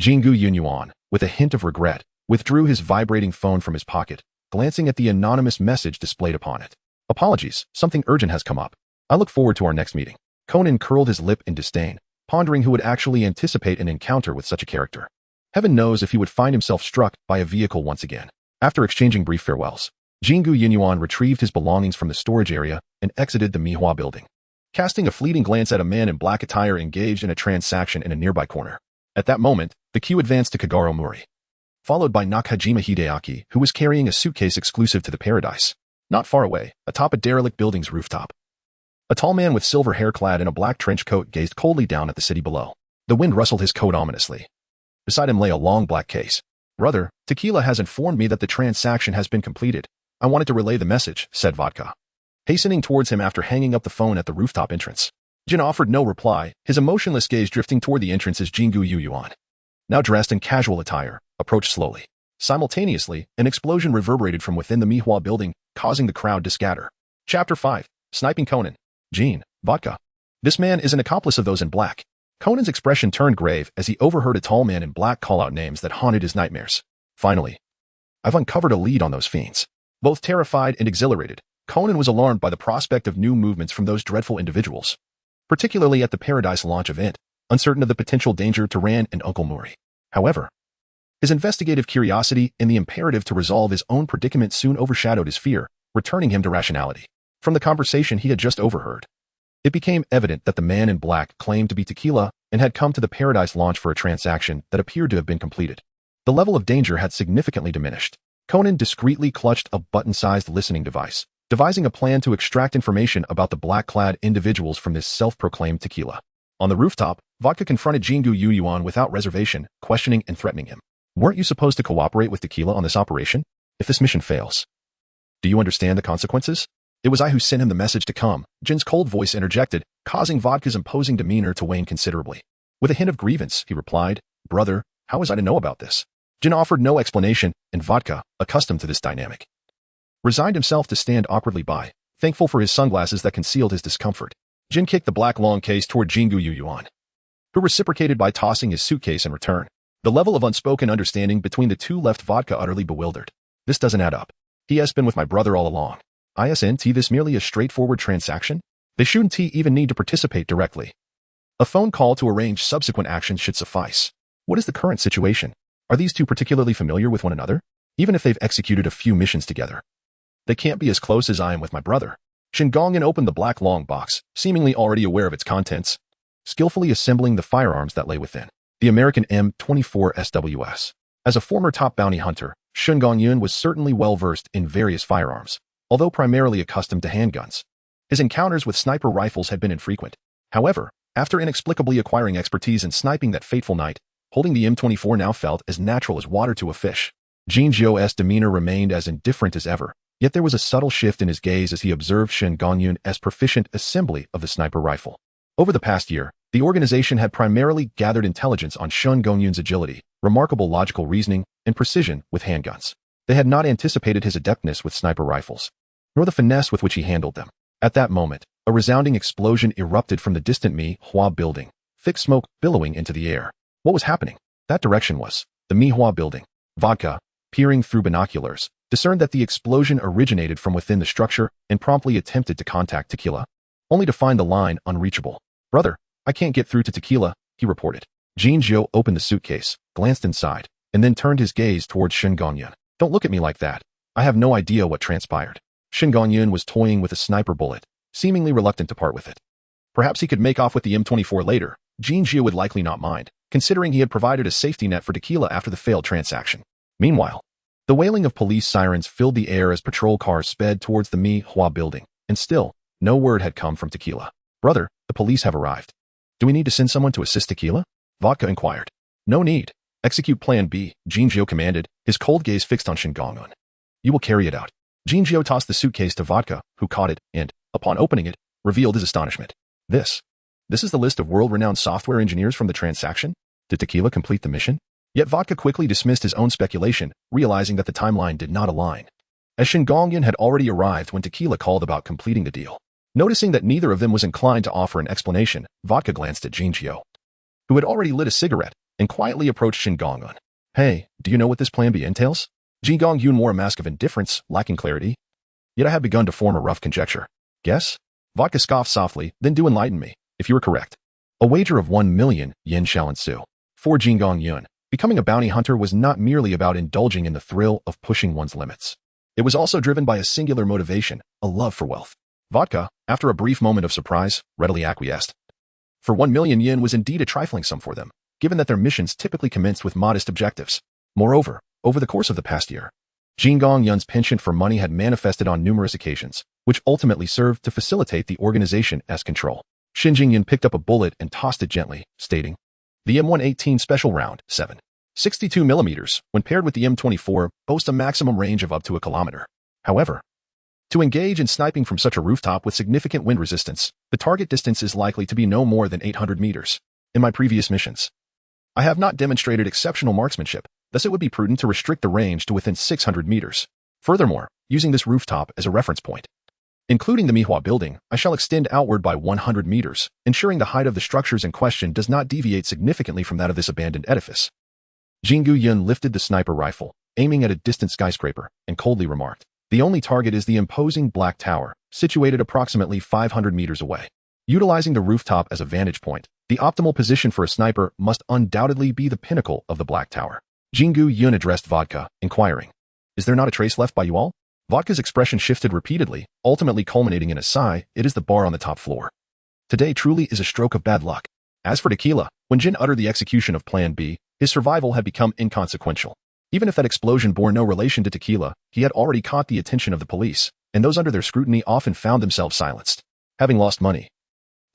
Shengu Yun Yuan, with a hint of regret, withdrew his vibrating phone from his pocket, glancing at the anonymous message displayed upon it. Apologies, something urgent has come up. I look forward to our next meeting. Conan curled his lip in disdain, pondering who would actually anticipate an encounter with such a character. Heaven knows if he would find himself struck by a vehicle once again. After exchanging brief farewells, Shengu Yun retrieved his belongings from the storage area and exited the Mihua building. Casting a fleeting glance at a man in black attire engaged in a transaction in a nearby corner. At that moment, the queue advanced to Kagaro Mori, followed by Nakajima Hideaki, who was carrying a suitcase exclusive to the Paradise. Not far away, atop a derelict building's rooftop, a tall man with silver hair clad in a black trench coat gazed coldly down at the city below. The wind rustled his coat ominously. Beside him lay a long black case. "Brother, Tequila has informed me that the transaction has been completed. I wanted to relay the message," said Vodka, hastening towards him after hanging up the phone at the rooftop entrance. Jin offered no reply, his emotionless gaze drifting toward the entrance as Shengu Yun, now dressed in casual attire, approached slowly. Simultaneously, an explosion reverberated from within the Mihua building, causing the crowd to scatter. Chapter 5. Sniping Conan. Jin, Vodka. This man is an accomplice of those in black. Conan's expression turned grave as he overheard a tall man in black call out names that haunted his nightmares. "Finally, I've uncovered a lead on those fiends." Both terrified and exhilarated, Conan was alarmed by the prospect of new movements from those dreadful individuals, particularly at the Paradise launch event, uncertain of the potential danger to Ran and Uncle Mori. However, his investigative curiosity and the imperative to resolve his own predicament soon overshadowed his fear, returning him to rationality. From the conversation he had just overheard, it became evident that the man in black claimed to be Tequila and had come to the Paradise launch for a transaction that appeared to have been completed. The level of danger had significantly diminished. Conan discreetly clutched a button-sized listening device, devising a plan to extract information about the black-clad individuals from this self-proclaimed Tequila. On the rooftop, Vodka confronted Shengu Yun without reservation, questioning and threatening him. "Weren't you supposed to cooperate with Tequila on this operation? If this mission fails, do you understand the consequences?" "It was I who sent him the message to come," Jin's cold voice interjected, causing Vodka's imposing demeanor to wane considerably. With a hint of grievance, he replied, "Brother, how was I to know about this?" Jin offered no explanation, and Vodka, accustomed to this dynamic, resigned himself to stand awkwardly by, thankful for his sunglasses that concealed his discomfort. Jin kicked the black long case toward Shengu Yun, who reciprocated by tossing his suitcase in return. The level of unspoken understanding between the two left Vodka utterly bewildered. "This doesn't add up. He has been with my brother all along. Isn't this merely a straightforward transaction? They shouldn't even need to participate directly. A phone call to arrange subsequent actions should suffice. What is the current situation? Are these two particularly familiar with one another? Even if they've executed a few missions together, they can't be as close as I am with my brother." Shengongyun opened the black long box, seemingly already aware of its contents, skillfully assembling the firearms that lay within. The American M24 SWS. As a former top bounty hunter, Shengongyun was certainly well-versed in various firearms, although primarily accustomed to handguns. His encounters with sniper rifles had been infrequent. However, after inexplicably acquiring expertise in sniping that fateful night, holding the M24 now felt as natural as water to a fish. Jin Zhou's demeanor remained as indifferent as ever, yet there was a subtle shift in his gaze as he observed Shengongyun's proficient assembly of the sniper rifle. Over the past year, the organization had primarily gathered intelligence on Shengongyun's agility, remarkable logical reasoning, and precision with handguns. They had not anticipated his adeptness with sniper rifles, nor the finesse with which he handled them. At that moment, a resounding explosion erupted from the distant Mihua building, thick smoke billowing into the air. What was happening? That direction was the Mihua building. Vodka, peering through binoculars, discerned that the explosion originated from within the structure and promptly attempted to contact Tequila, only to find the line unreachable. "Brother, I can't get through to Tequila," he reported. Jin Zhou opened the suitcase, glanced inside, and then turned his gaze towards Shengongyun. "Don't look at me like that. I have no idea what transpired." Shengongyun was toying with a sniper bullet, seemingly reluctant to part with it. Perhaps he could make off with the M24 later. Jin Zhou would likely not mind, considering he had provided a safety net for Tequila after the failed transaction. Meanwhile, the wailing of police sirens filled the air as patrol cars sped towards the Mihua building, and still, no word had come from Tequila. "Brother, the police have arrived. Do we need to send someone to assist Tequila?" Vodka inquired. "No need. Execute Plan B," Jin Zhou commanded, his cold gaze fixed on Shengongyun. "You will carry it out." Jin Zhou tossed the suitcase to Vodka, who caught it and, upon opening it, revealed his astonishment. This is the list of world-renowned software engineers from the transaction? Did Tequila complete the mission? Yet Vodka quickly dismissed his own speculation, realizing that the timeline did not align, as Shengongyun had already arrived when Tequila called about completing the deal. Noticing that neither of them was inclined to offer an explanation, Vodka glanced at Jin Zhou, who had already lit a cigarette, and quietly approached Shengongyun. "Hey, do you know what this Plan B entails?" Shengongyun wore a mask of indifference, lacking clarity. Yet I had begun to form a rough conjecture. "Guess?" Vodka scoffed softly, "Then do enlighten me, if you are correct." "A wager of 1 million yen shall ensue." For Shengongyun, becoming a bounty hunter was not merely about indulging in the thrill of pushing one's limits. It was also driven by a singular motivation, a love for wealth. Vodka, after a brief moment of surprise, readily acquiesced. For 1 million yen was indeed a trifling sum for them, given that their missions typically commenced with modest objectives. Moreover, over the course of the past year, Jingong Yun's penchant for money had manifested on numerous occasions, which ultimately served to facilitate the organization as control. Shengu Yun picked up a bullet and tossed it gently, stating, "The M118 Special Round, 7. 62 millimeters, when paired with the M24, boast a maximum range of up to a kilometer. However, to engage in sniping from such a rooftop with significant wind resistance, the target distance is likely to be no more than 800 meters. In my previous missions, I have not demonstrated exceptional marksmanship, thus it would be prudent to restrict the range to within 600 meters. Furthermore, using this rooftop as a reference point, including the Mihua building, I shall extend outward by 100 meters, ensuring the height of the structures in question does not deviate significantly from that of this abandoned edifice." Shengu Yun lifted the sniper rifle, aiming at a distant skyscraper, and coldly remarked, "The only target is the imposing black tower, situated approximately 500 meters away. Utilizing the rooftop as a vantage point, the optimal position for a sniper must undoubtedly be the pinnacle of the black tower." Shengu Yun addressed Vodka, inquiring, "Is there not a trace left by you all?" Vodka's expression shifted repeatedly, ultimately culminating in a sigh. "It is the bar on the top floor. Today truly is a stroke of bad luck." As for Tequila, when Jin uttered the execution of Plan B, his survival had become inconsequential. Even if that explosion bore no relation to Tequila, he had already caught the attention of the police, and those under their scrutiny often found themselves silenced. Having lost money,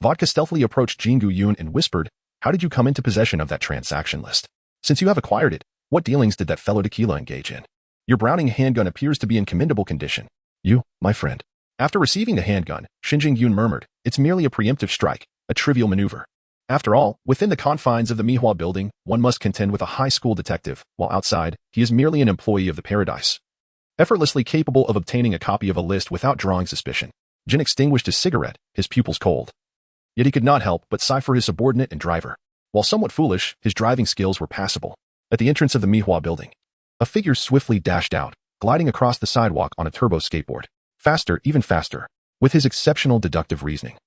Vodka stealthily approached Shengu Yun and whispered, "How did you come into possession of that transaction list? Since you have acquired it, what dealings did that fellow Tequila engage in? Your Browning handgun appears to be in commendable condition." "You, my friend." After receiving the handgun, Shengu Yun murmured, "It's merely a preemptive strike, a trivial maneuver. After all, within the confines of the Mihua building, one must contend with a high school detective, while outside, he is merely an employee of the Paradise, effortlessly capable of obtaining a copy of a list without drawing suspicion." Jin extinguished his cigarette, his pupils cold. Yet he could not help but sigh for his subordinate and driver. While somewhat foolish, his driving skills were passable. At the entrance of the Mihua building, a figure swiftly dashed out, gliding across the sidewalk on a turbo skateboard. Faster, even faster. With his exceptional deductive reasoning,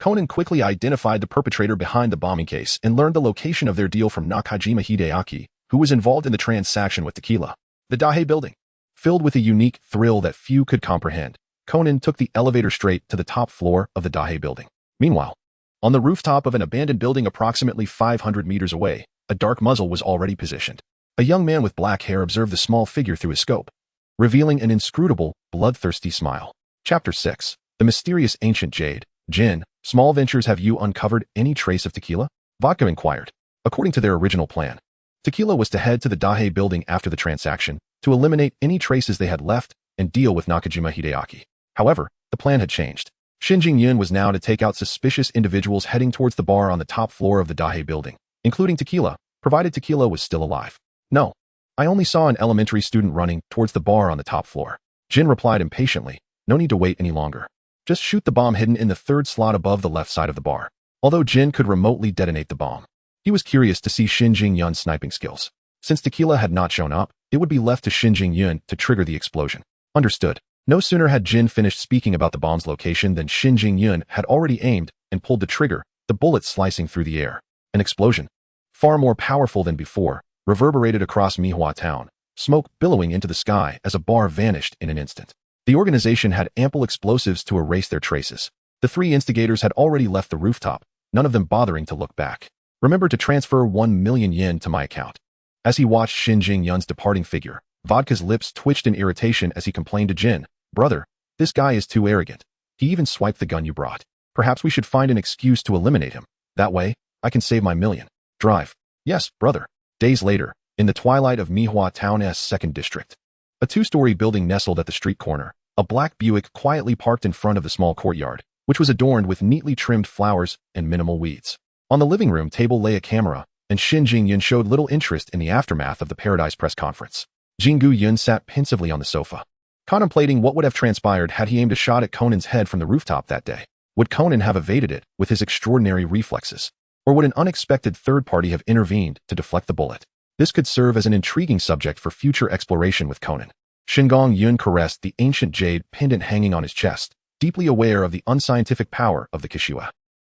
Conan quickly identified the perpetrator behind the bombing case and learned the location of their deal from Nakajima Hideaki, who was involved in the transaction with Tequila. The Daihe building. Filled with a unique thrill that few could comprehend, Conan took the elevator straight to the top floor of the Daihe building. Meanwhile, on the rooftop of an abandoned building approximately 500 meters away, a dark muzzle was already positioned. A young man with black hair observed the small figure through his scope, revealing an inscrutable, bloodthirsty smile. Chapter 6. The Mysterious Ancient Jade. Jin, small ventures, have you uncovered any trace of Tequila? Vodka inquired. According to their original plan, Tequila was to head to the Daihe building after the transaction, to eliminate any traces they had left and deal with Nakajima Hideaki. However, the plan had changed. Shengu Yun was now to take out suspicious individuals heading towards the bar on the top floor of the Daihe building, including Tequila, provided Tequila was still alive. "No. I only saw an elementary student running towards the bar on the top floor." Jin replied impatiently, "No need to wait any longer. Just shoot the bomb hidden in the third slot above the left side of the bar." Although Jin could remotely detonate the bomb, he was curious to see Shengu Yun's sniping skills. Since Tequila had not shown up, it would be left to Shengu Yun to trigger the explosion. Understood. No sooner had Jin finished speaking about the bomb's location than Shengu Yun had already aimed and pulled the trigger, the bullet slicing through the air. An explosion, far more powerful than before, reverberated across Mihua town, smoke billowing into the sky as a bar vanished in an instant. The organization had ample explosives to erase their traces. The three instigators had already left the rooftop, none of them bothering to look back. "Remember to transfer 1 million yen to my account." As he watched Shengu Yun's departing figure, Vodka's lips twitched in irritation as he complained to Jin, "Brother, this guy is too arrogant. He even swiped the gun you brought. Perhaps we should find an excuse to eliminate him. That way, I can save my million." "Drive." "Yes, brother." Days later, in the twilight of Mihua Town's 2nd district, a 2-story building nestled at the street corner, a black Buick quietly parked in front of the small courtyard, which was adorned with neatly trimmed flowers and minimal weeds. On the living room table lay a camera, and Shengu Yun showed little interest in the aftermath of the Paradise press conference. Shengu Yun sat pensively on the sofa, contemplating what would have transpired had he aimed a shot at Conan's head from the rooftop that day. Would Conan have evaded it with his extraordinary reflexes? Or would an unexpected third party have intervened to deflect the bullet? This could serve as an intriguing subject for future exploration with Conan. Shengu Yun caressed the ancient jade pendant hanging on his chest, deeply aware of the unscientific power of the Kexue.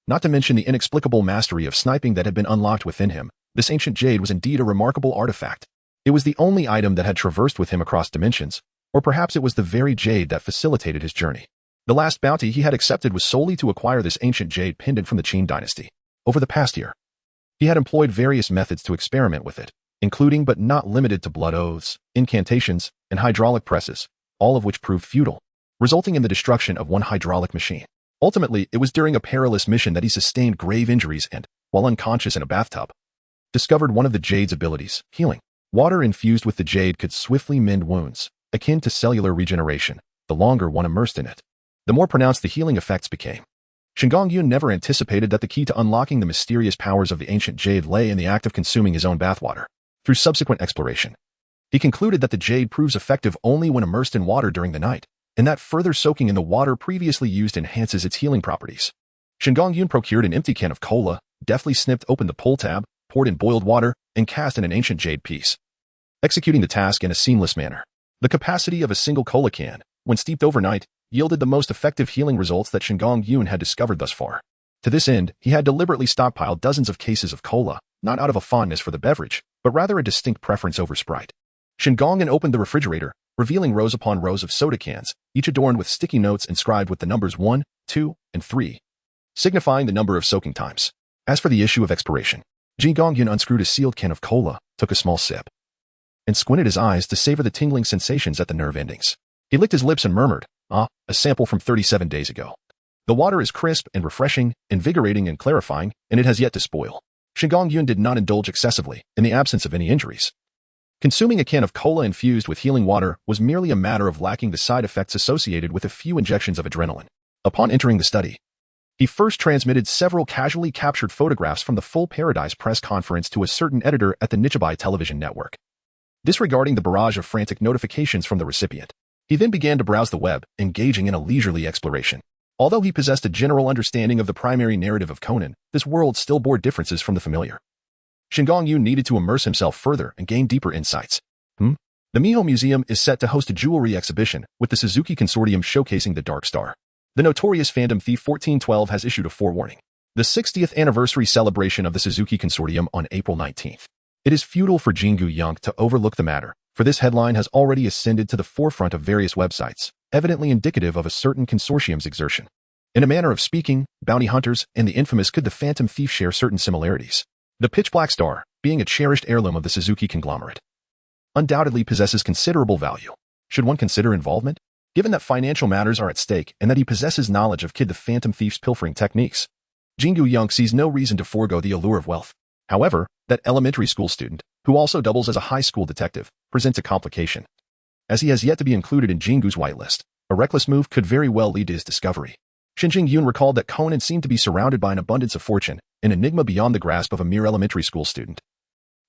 Not to mention the inexplicable mastery of sniping that had been unlocked within him, this ancient jade was indeed a remarkable artifact. It was the only item that had traversed with him across dimensions, Or perhaps it was the very jade that facilitated his journey. The last bounty he had accepted was solely to acquire this ancient jade pendant from the Qin dynasty. Over the past year, he had employed various methods to experiment with it, including but not limited to blood oaths, incantations, and hydraulic presses, all of which proved futile, resulting in the destruction of one hydraulic machine. Ultimately, it was during a perilous mission that he sustained grave injuries and, while unconscious in a bathtub, discovered one of the jade's abilities, healing. Water infused with the jade could swiftly mend wounds, akin to cellular regeneration, the longer one immersed in it. The more pronounced the healing effects became. Shengu Yun never anticipated that the key to unlocking the mysterious powers of the ancient jade lay in the act of consuming his own bathwater. Through subsequent exploration, he concluded that the jade proves effective only when immersed in water during the night, and that further soaking in the water previously used enhances its healing properties. Shengu Yun procured an empty can of cola, deftly snipped open the pull tab, poured in boiled water, and cast in an ancient jade piece, executing the task in a seamless manner. The capacity of a single cola can, when steeped overnight, yielded the most effective healing results that Shengu Yun had discovered thus far. To this end, he had deliberately stockpiled dozens of cases of cola, not out of a fondness for the beverage, but rather a distinct preference over Sprite. Shengu Yun opened the refrigerator, revealing rows upon rows of soda cans, each adorned with sticky notes inscribed with the numbers 1, 2, and 3, signifying the number of soaking times. As for the issue of expiration, Shengu Yun unscrewed a sealed can of cola, took a small sip, and squinted his eyes to savor the tingling sensations at the nerve endings. He licked his lips and murmured, "Ah, a sample from 37 days ago. The water is crisp and refreshing, invigorating and clarifying, and it has yet to spoil." Shengu Yun did not indulge excessively, in the absence of any injuries. Consuming a can of cola infused with healing water was merely a matter of lacking the side effects associated with a few injections of adrenaline. Upon entering the study, he first transmitted several casually captured photographs from the Full Paradise press conference to a certain editor at the Nichibai television network, disregarding the barrage of frantic notifications from the recipient. He then began to browse the web, engaging in a leisurely exploration. Although he possessed a general understanding of the primary narrative of Conan, this world still bore differences from the familiar. Shengu Yun needed to immerse himself further and gain deeper insights. The Miho Museum is set to host a jewelry exhibition, with the Suzuki Consortium showcasing the Dark Star. The notorious Phantom Thief 1412 has issued a forewarning. The 60th anniversary celebration of the Suzuki Consortium on April 19th. It is futile for Shengu Yun to overlook the matter, for this headline has already ascended to the forefront of various websites, evidently indicative of a certain consortium's exertion. In a manner of speaking, bounty hunters and the infamous Could the Phantom Thief share certain similarities. The pitch-black star, being a cherished heirloom of the Suzuki conglomerate, undoubtedly possesses considerable value. Should one consider involvement? Given that financial matters are at stake and that he possesses knowledge of Kid the Phantom Thief's pilfering techniques, Shengu Yun sees no reason to forego the allure of wealth. However, that elementary school student, who also doubles as a high school detective, presents a complication. As he has yet to be included in Jingu's whitelist, a reckless move could very well lead to his discovery. Shengu Yun recalled that Conan seemed to be surrounded by an abundance of fortune, an enigma beyond the grasp of a mere elementary school student.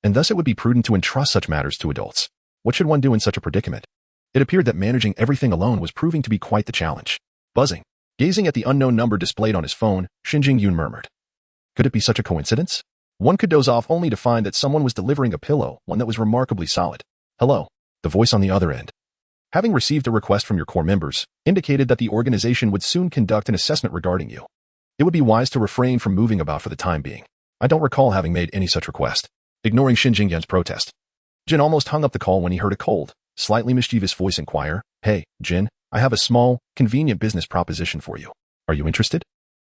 And thus it would be prudent to entrust such matters to adults. What should one do in such a predicament? It appeared that managing everything alone was proving to be quite the challenge. Buzzing. Gazing at the unknown number displayed on his phone, Shengu Yun murmured, "Could it be such a coincidence?" One could doze off only to find that someone was delivering a pillow, one that was remarkably solid. "Hello." The voice on the other end, having received a request from your core members, indicated that the organization would soon conduct an assessment regarding you. It would be wise to refrain from moving about for the time being. I don't recall having made any such request. Ignoring Shengu Yun's protest, Jin almost hung up the call when he heard a cold, slightly mischievous voice inquire, "Hey, Jin, I have a small, convenient business proposition for you. Are you interested?"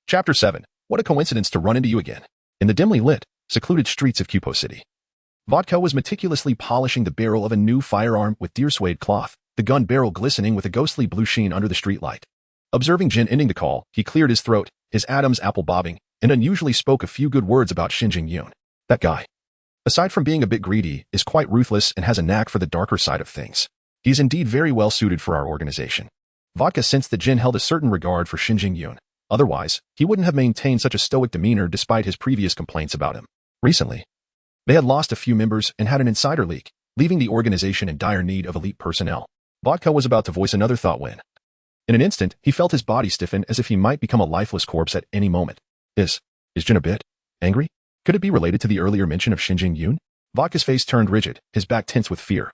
Chapter 7. What a coincidence to run into you again. In the dimly lit, secluded streets of Kupo City, Vodka was meticulously polishing the barrel of a new firearm with deer suede cloth, the gun barrel glistening with a ghostly blue sheen under the streetlight. Observing Jin ending the call, he cleared his throat, his Adam's apple bobbing, and unusually spoke a few good words about Shengu Yun. That guy, aside from being a bit greedy, is quite ruthless and has a knack for the darker side of things. He is indeed very well suited for our organization. Vodka sensed that Jin held a certain regard for Shengu Yun. Otherwise, he wouldn't have maintained such a stoic demeanor despite his previous complaints about him. Recently, they had lost a few members and had an insider leak, leaving the organization in dire need of elite personnel. Vodka was about to voice another thought when, in an instant, he felt his body stiffen as if he might become a lifeless corpse at any moment. Is Jin a bit angry? Could it be related to the earlier mention of Shengu Yun? Vodka's face turned rigid, his back tense with fear,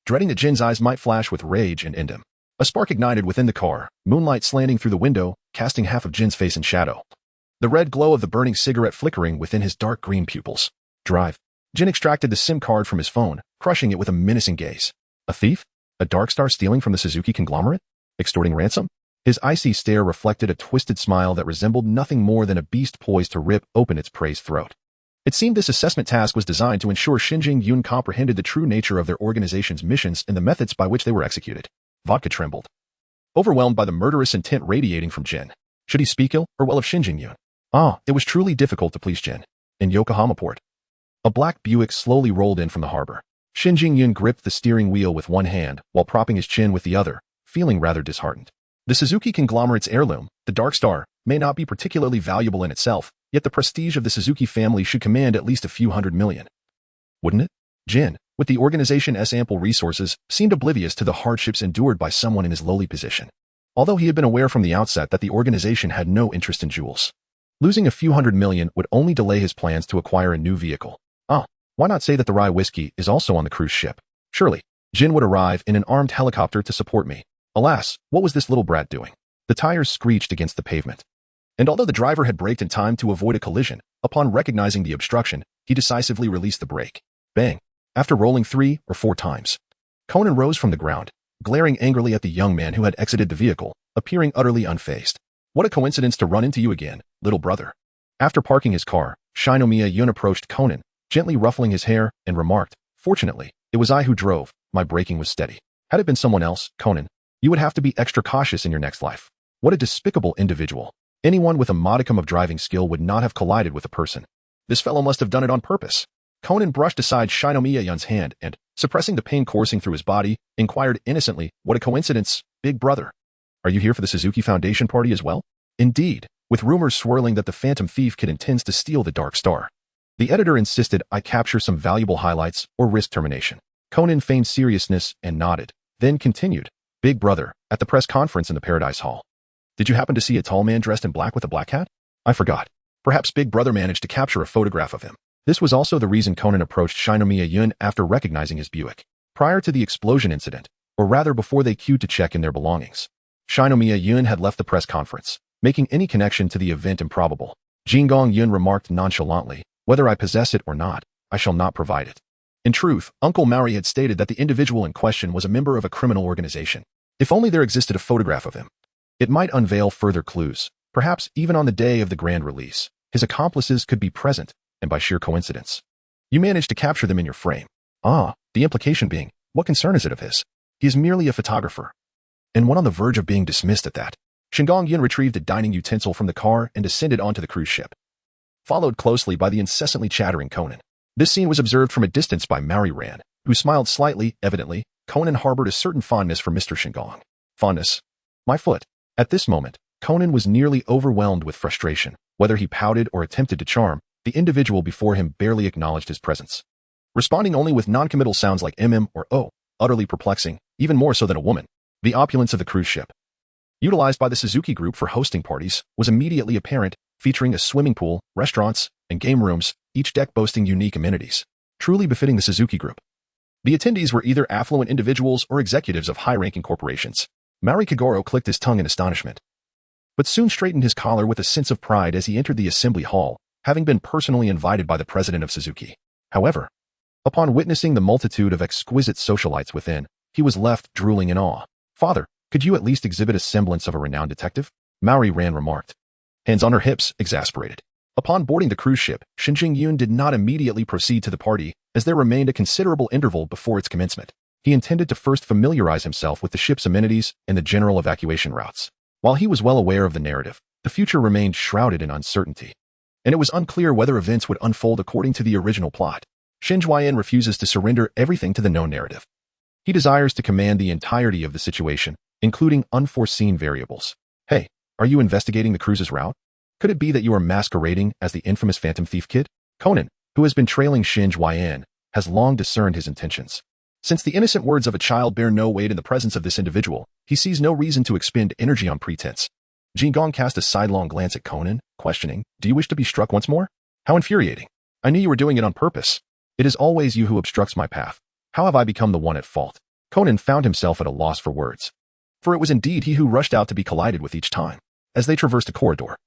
dreading that Jin's eyes might flash with rage and end him. A spark ignited within the car, moonlight slanting through the window, casting half of Jin's face in shadow. The red glow of the burning cigarette flickering within his dark green pupils. Drive. Jin extracted the SIM card from his phone, crushing it with a menacing gaze. A thief? A dark star stealing from the Suzuki conglomerate? Extorting ransom? His icy stare reflected a twisted smile that resembled nothing more than a beast poised to rip open its prey's throat. It seemed this assessment task was designed to ensure Shengu Yun comprehended the true nature of their organization's missions and the methods by which they were executed. Vodka trembled, overwhelmed by the murderous intent radiating from Jin. Should he speak ill or well of Shengu Yun? It was truly difficult to please Jin. In Yokohama port, a black Buick slowly rolled in from the harbor. Shengu Yun gripped the steering wheel with one hand while propping his chin with the other, feeling rather disheartened. The Suzuki conglomerate's heirloom, the Dark Star, may not be particularly valuable in itself, yet the prestige of the Suzuki family should command at least a few $100 million. Wouldn't it? Jin, with the organization's ample resources, seemed oblivious to the hardships endured by someone in his lowly position. Although he had been aware from the outset that the organization had no interest in jewels, losing a few $100 million would only delay his plans to acquire a new vehicle. Why not say that the rye whiskey is also on the cruise ship? Surely, Jin would arrive in an armed helicopter to support me. Alas, what was this little brat doing? The tires screeched against the pavement. And although the driver had braked in time to avoid a collision, upon recognizing the obstruction, he decisively released the brake. Bang! After rolling 3 or 4 times, Conan rose from the ground, glaring angrily at the young man who had exited the vehicle, appearing utterly unfazed. What a coincidence to run into you again, little brother. After parking his car, Shengu Yun approached Conan, gently ruffling his hair, and remarked, "Fortunately, it was I who drove. My braking was steady. Had it been someone else, Conan, you would have to be extra cautious in your next life." What a despicable individual. Anyone with a modicum of driving skill would not have collided with a person. This fellow must have done it on purpose. Conan brushed aside Shengu Yun's hand and, suppressing the pain coursing through his body, inquired innocently, "What a coincidence, big brother. Are you here for the Suzuki Foundation party as well?" Indeed, with rumors swirling that the Phantom Thief Kid intends to steal the Dark Star. The editor insisted I capture some valuable highlights or risk termination. Conan feigned seriousness and nodded, then continued, "Big brother, at the press conference in the Paradise Hall. Did you happen to see a tall man dressed in black with a black hat? I forgot. Perhaps Big Brother managed to capture a photograph of him." This was also the reason Conan approached Shengu Yun after recognizing his Buick. Prior to the explosion incident, or rather before they queued to check in their belongings, Shengu Yun had left the press conference, making any connection to the event improbable. Jingong Yun remarked nonchalantly, "Whether I possess it or not, I shall not provide it." In truth, Uncle Maori had stated that the individual in question was a member of a criminal organization. If only there existed a photograph of him. It might unveil further clues. Perhaps even on the day of the grand release, his accomplices could be present, and by sheer coincidence, you managed to capture them in your frame. The implication being, what concern is it of his? He is merely a photographer. And one on the verge of being dismissed at that. Shengu Yun retrieved a dining utensil from the car and descended onto the cruise ship, followed closely by the incessantly chattering Conan. This scene was observed from a distance by Maori Ran, who smiled slightly. Evidently, Conan harbored a certain fondness for Mr. Shengu. Fondness? My foot. At this moment, Conan was nearly overwhelmed with frustration. Whether he pouted or attempted to charm, the individual before him barely acknowledged his presence, responding only with non-committal sounds like or oh, utterly perplexing, even more so than a woman. The opulence of the cruise ship, utilized by the Suzuki Group for hosting parties, was immediately apparent, featuring a swimming pool, restaurants, and game rooms, each deck boasting unique amenities, truly befitting the Suzuki Group. The attendees were either affluent individuals or executives of high-ranking corporations. Maori Kagoro clicked his tongue in astonishment, but soon straightened his collar with a sense of pride as he entered the assembly hall, having been personally invited by the president of Suzuki. However, upon witnessing the multitude of exquisite socialites within, he was left drooling in awe. "Father, could you at least exhibit a semblance of a renowned detective?" Maori Ran remarked, hands on her hips, exasperated. Upon boarding the cruise ship, Shengu Yun did not immediately proceed to the party, as there remained a considerable interval before its commencement. He intended to first familiarize himself with the ship's amenities and the general evacuation routes. While he was well aware of the narrative, the future remained shrouded in uncertainty, and it was unclear whether events would unfold according to the original plot. Shengu Yun refuses to surrender everything to the known narrative. He desires to command the entirety of the situation, including unforeseen variables. "Hey, are you investigating the cruise's route? Could it be that you are masquerading as the infamous Phantom Thief Kid?" Conan, who has been trailing Shengu Yun, has long discerned his intentions. Since the innocent words of a child bear no weight in the presence of this individual, he sees no reason to expend energy on pretense. Jingong cast a sidelong glance at Conan, questioning, "Do you wish to be struck once more? How infuriating. I knew you were doing it on purpose. It is always you who obstructs my path. How have I become the one at fault?" Conan found himself at a loss for words, for it was indeed he who rushed out to be collided with each time. As they traversed a corridor,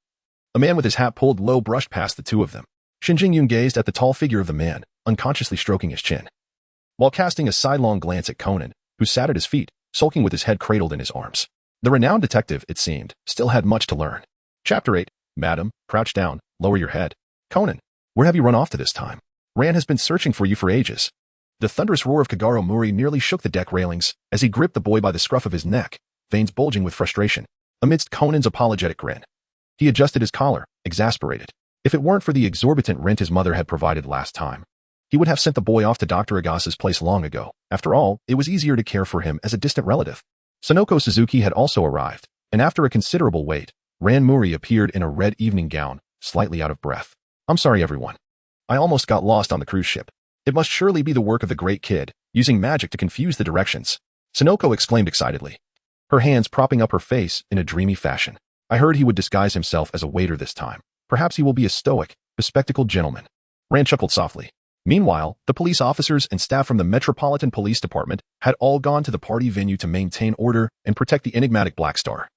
a man with his hat pulled low brushed past the two of them. Shengu Yun gazed at the tall figure of the man, unconsciously stroking his chin, while casting a sidelong glance at Conan, who sat at his feet, sulking with his head cradled in his arms. The renowned detective, it seemed, still had much to learn. Chapter 8. Madam, crouch down, lower your head. Conan, where have you run off to this time? Ran has been searching for you for ages. The thunderous roar of Kagaro Muri nearly shook the deck railings as he gripped the boy by the scruff of his neck, veins bulging with frustration, amidst Conan's apologetic grin. He adjusted his collar, exasperated. If it weren't for the exorbitant rent his mother had provided last time, he would have sent the boy off to Dr. Agasa's place long ago. After all, it was easier to care for him as a distant relative. Sonoko Suzuki had also arrived, and after a considerable wait, Ran Muri appeared in a red evening gown, slightly out of breath. I'm sorry, everyone. I almost got lost on the cruise ship. It must surely be the work of the great kid, using magic to confuse the directions. Sonoko exclaimed excitedly, her hands propping up her face in a dreamy fashion. I heard he would disguise himself as a waiter this time. Perhaps he will be a stoic, bespectacled gentleman. Ran chuckled softly. Meanwhile, the police officers and staff from the Metropolitan Police Department had all gone to the party venue to maintain order and protect the enigmatic Black Star,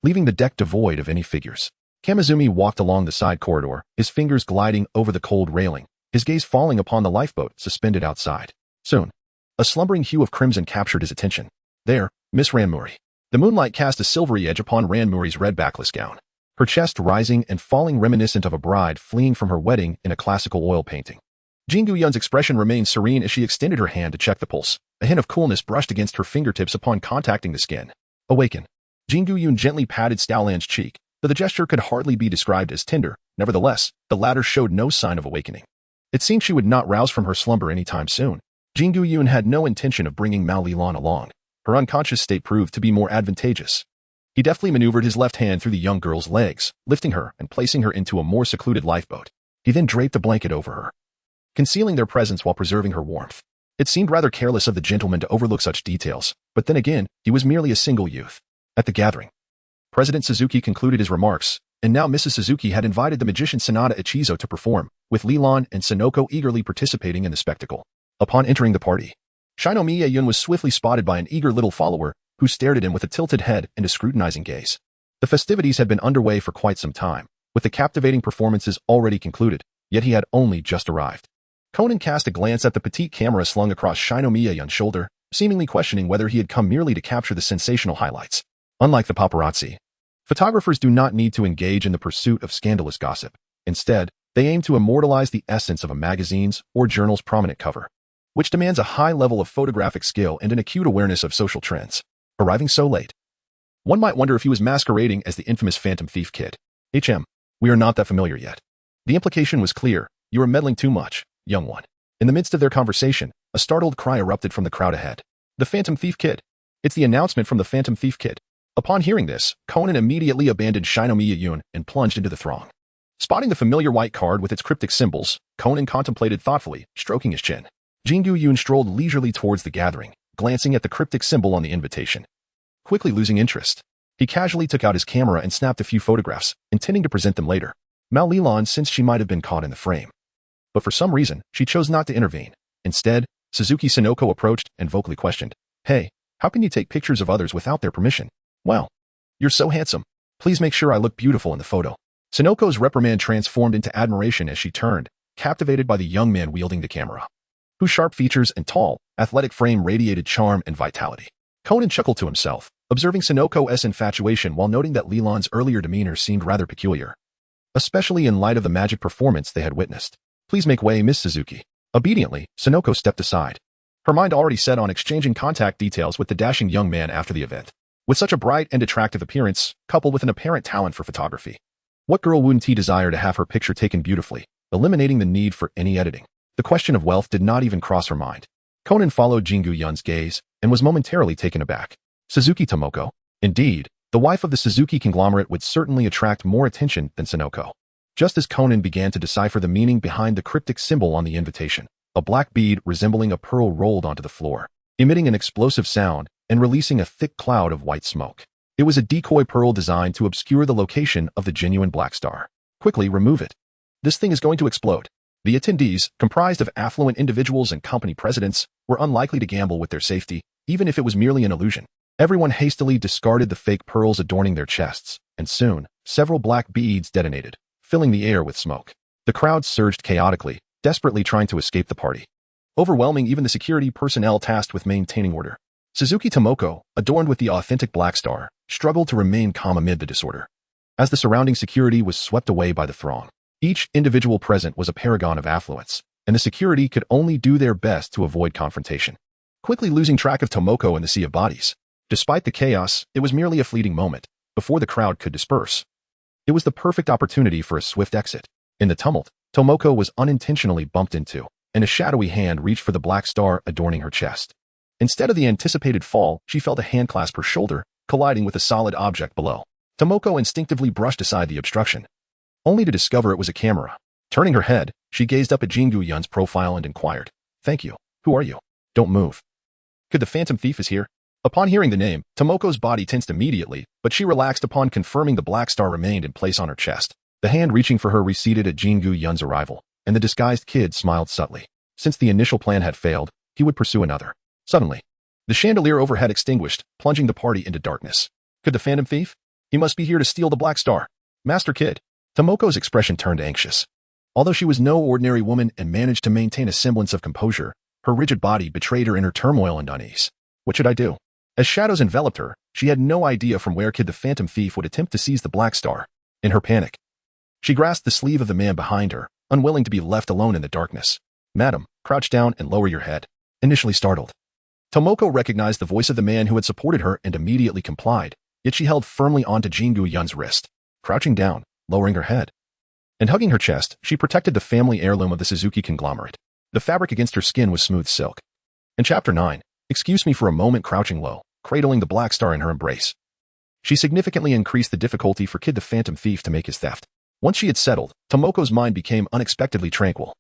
leaving the deck devoid of any figures. Kamizumi walked along the side corridor, his fingers gliding over the cold railing, his gaze falling upon the lifeboat suspended outside. Soon, a slumbering hue of crimson captured his attention. There, Miss Ran Muri. The moonlight cast a silvery edge upon Ran Muri's red backless gown, her chest rising and falling reminiscent of a bride fleeing from her wedding in a classical oil painting. Shengu Yun's expression remained serene as she extended her hand to check the pulse. A hint of coolness brushed against her fingertips upon contacting the skin. Awaken. Shengu Yun gently patted Staolan's cheek, though the gesture could hardly be described as tender. Nevertheless, the latter showed no sign of awakening. It seemed she would not rouse from her slumber any time soon. Shengu Yun had no intention of bringing Mao Lilan along. Her unconscious state proved to be more advantageous. He deftly maneuvered his left hand through the young girl's legs, lifting her and placing her into a more secluded lifeboat. He then draped a blanket over her, concealing their presence while preserving her warmth. It seemed rather careless of the gentleman to overlook such details, but then again, he was merely a single youth. At the gathering, President Suzuki concluded his remarks, and now Mrs. Suzuki had invited the magician Sanada Ichizo to perform, with Lilan and Sonoko eagerly participating in the spectacle. Upon entering the party, Shinomiya Yun was swiftly spotted by an eager little follower who stared at him with a tilted head and a scrutinizing gaze. The festivities had been underway for quite some time, with the captivating performances already concluded, yet he had only just arrived. Conan cast a glance at the petite camera slung across Shinomiya Yun's shoulder, seemingly questioning whether he had come merely to capture the sensational highlights. Unlike the paparazzi, photographers do not need to engage in the pursuit of scandalous gossip. Instead, they aim to immortalize the essence of a magazine's or journal's prominent cover, which demands a high level of photographic skill and an acute awareness of social trends. Arriving so late, one might wonder if he was masquerading as the infamous Phantom Thief Kid. We are not that familiar yet. The implication was clear. You are meddling too much, young one. In the midst of their conversation, a startled cry erupted from the crowd ahead. The Phantom Thief Kid. It's the announcement from the Phantom Thief Kid. Upon hearing this, Conan immediately abandoned Shinomiya Yun and plunged into the throng. Spotting the familiar white card with its cryptic symbols, Conan contemplated thoughtfully, stroking his chin. Shengu Yun strolled leisurely towards the gathering, glancing at the cryptic symbol on the invitation. Quickly losing interest, he casually took out his camera and snapped a few photographs, intending to present them later. Mao Lilan sensed she might have been caught in the frame, but for some reason, she chose not to intervene. Instead, Suzuki Sonoko approached and vocally questioned, "Hey, how can you take pictures of others without their permission?" "Well, you're so handsome. Please make sure I look beautiful in the photo." Sonoko's reprimand transformed into admiration as she turned, captivated by the young man wielding the camera, whose sharp features and tall, athletic frame radiated charm and vitality. Conan chuckled to himself, observing Sonoko's infatuation while noting that Lilan's earlier demeanor seemed rather peculiar, especially in light of the magic performance they had witnessed. "Please make way, Miss Suzuki." Obediently, Sonoko stepped aside, her mind already set on exchanging contact details with the dashing young man after the event. With such a bright and attractive appearance, coupled with an apparent talent for photography, what girl wouldn't desire to have her picture taken beautifully, eliminating the need for any editing? The question of wealth did not even cross her mind. Conan followed Shengu Yun's gaze and was momentarily taken aback. Suzuki Tomoko. Indeed, the wife of the Suzuki conglomerate would certainly attract more attention than Sonoko. Just as Conan began to decipher the meaning behind the cryptic symbol on the invitation, a black bead resembling a pearl rolled onto the floor, emitting an explosive sound and releasing a thick cloud of white smoke. It was a decoy pearl designed to obscure the location of the genuine Black Star. "Quickly remove it. This thing is going to explode." The attendees, comprised of affluent individuals and company presidents, were unlikely to gamble with their safety, even if it was merely an illusion. Everyone hastily discarded the fake pearls adorning their chests, and soon, several black beads detonated, filling the air with smoke. The crowd surged chaotically, desperately trying to escape the party, overwhelming even the security personnel tasked with maintaining order. Suzuki Tomoko, adorned with the authentic black star, struggled to remain calm amid the disorder. As the surrounding security was swept away by the throng, each individual present was a paragon of affluence, and the security could only do their best to avoid confrontation, quickly losing track of Tomoko in the sea of bodies. Despite the chaos, it was merely a fleeting moment, before the crowd could disperse. It was the perfect opportunity for a swift exit. In the tumult, Tomoko was unintentionally bumped into, and a shadowy hand reached for the black star adorning her chest. Instead of the anticipated fall, she felt a hand clasp her shoulder, colliding with a solid object below. Tomoko instinctively brushed aside the obstruction, only to discover it was a camera. Turning her head, she gazed up at Shengu Yun's profile and inquired, "Thank you. Who are you? Don't move." "Could the Phantom Thief is here?" Upon hearing the name, Tomoko's body tensed immediately, but she relaxed upon confirming the black star remained in place on her chest. The hand reaching for her receded at Shengu Yun's arrival, and the disguised kid smiled subtly. Since the initial plan had failed, he would pursue another. Suddenly, the chandelier overhead extinguished, plunging the party into darkness. "Could the Phantom Thief? He must be here to steal the black star." "Master Kid." Tomoko's expression turned anxious. Although she was no ordinary woman and managed to maintain a semblance of composure, her rigid body betrayed her inner turmoil and unease. What should I do? As shadows enveloped her, she had no idea from where Kid the Phantom Thief would attempt to seize the black star. In her panic, she grasped the sleeve of the man behind her, unwilling to be left alone in the darkness. "Madam, crouch down and lower your head." Initially startled, Tomoko recognized the voice of the man who had supported her and immediately complied, yet she held firmly onto Shengu Yun's wrist. Crouching down, lowering her head, and hugging her chest, she protected the family heirloom of the Suzuki conglomerate. The fabric against her skin was smooth silk. In Chapter 9, excuse me for a moment, crouching low, cradling the black star in her embrace, she significantly increased the difficulty for Kid the Phantom Thief to make his theft. Once she had settled, Tomoko's mind became unexpectedly tranquil.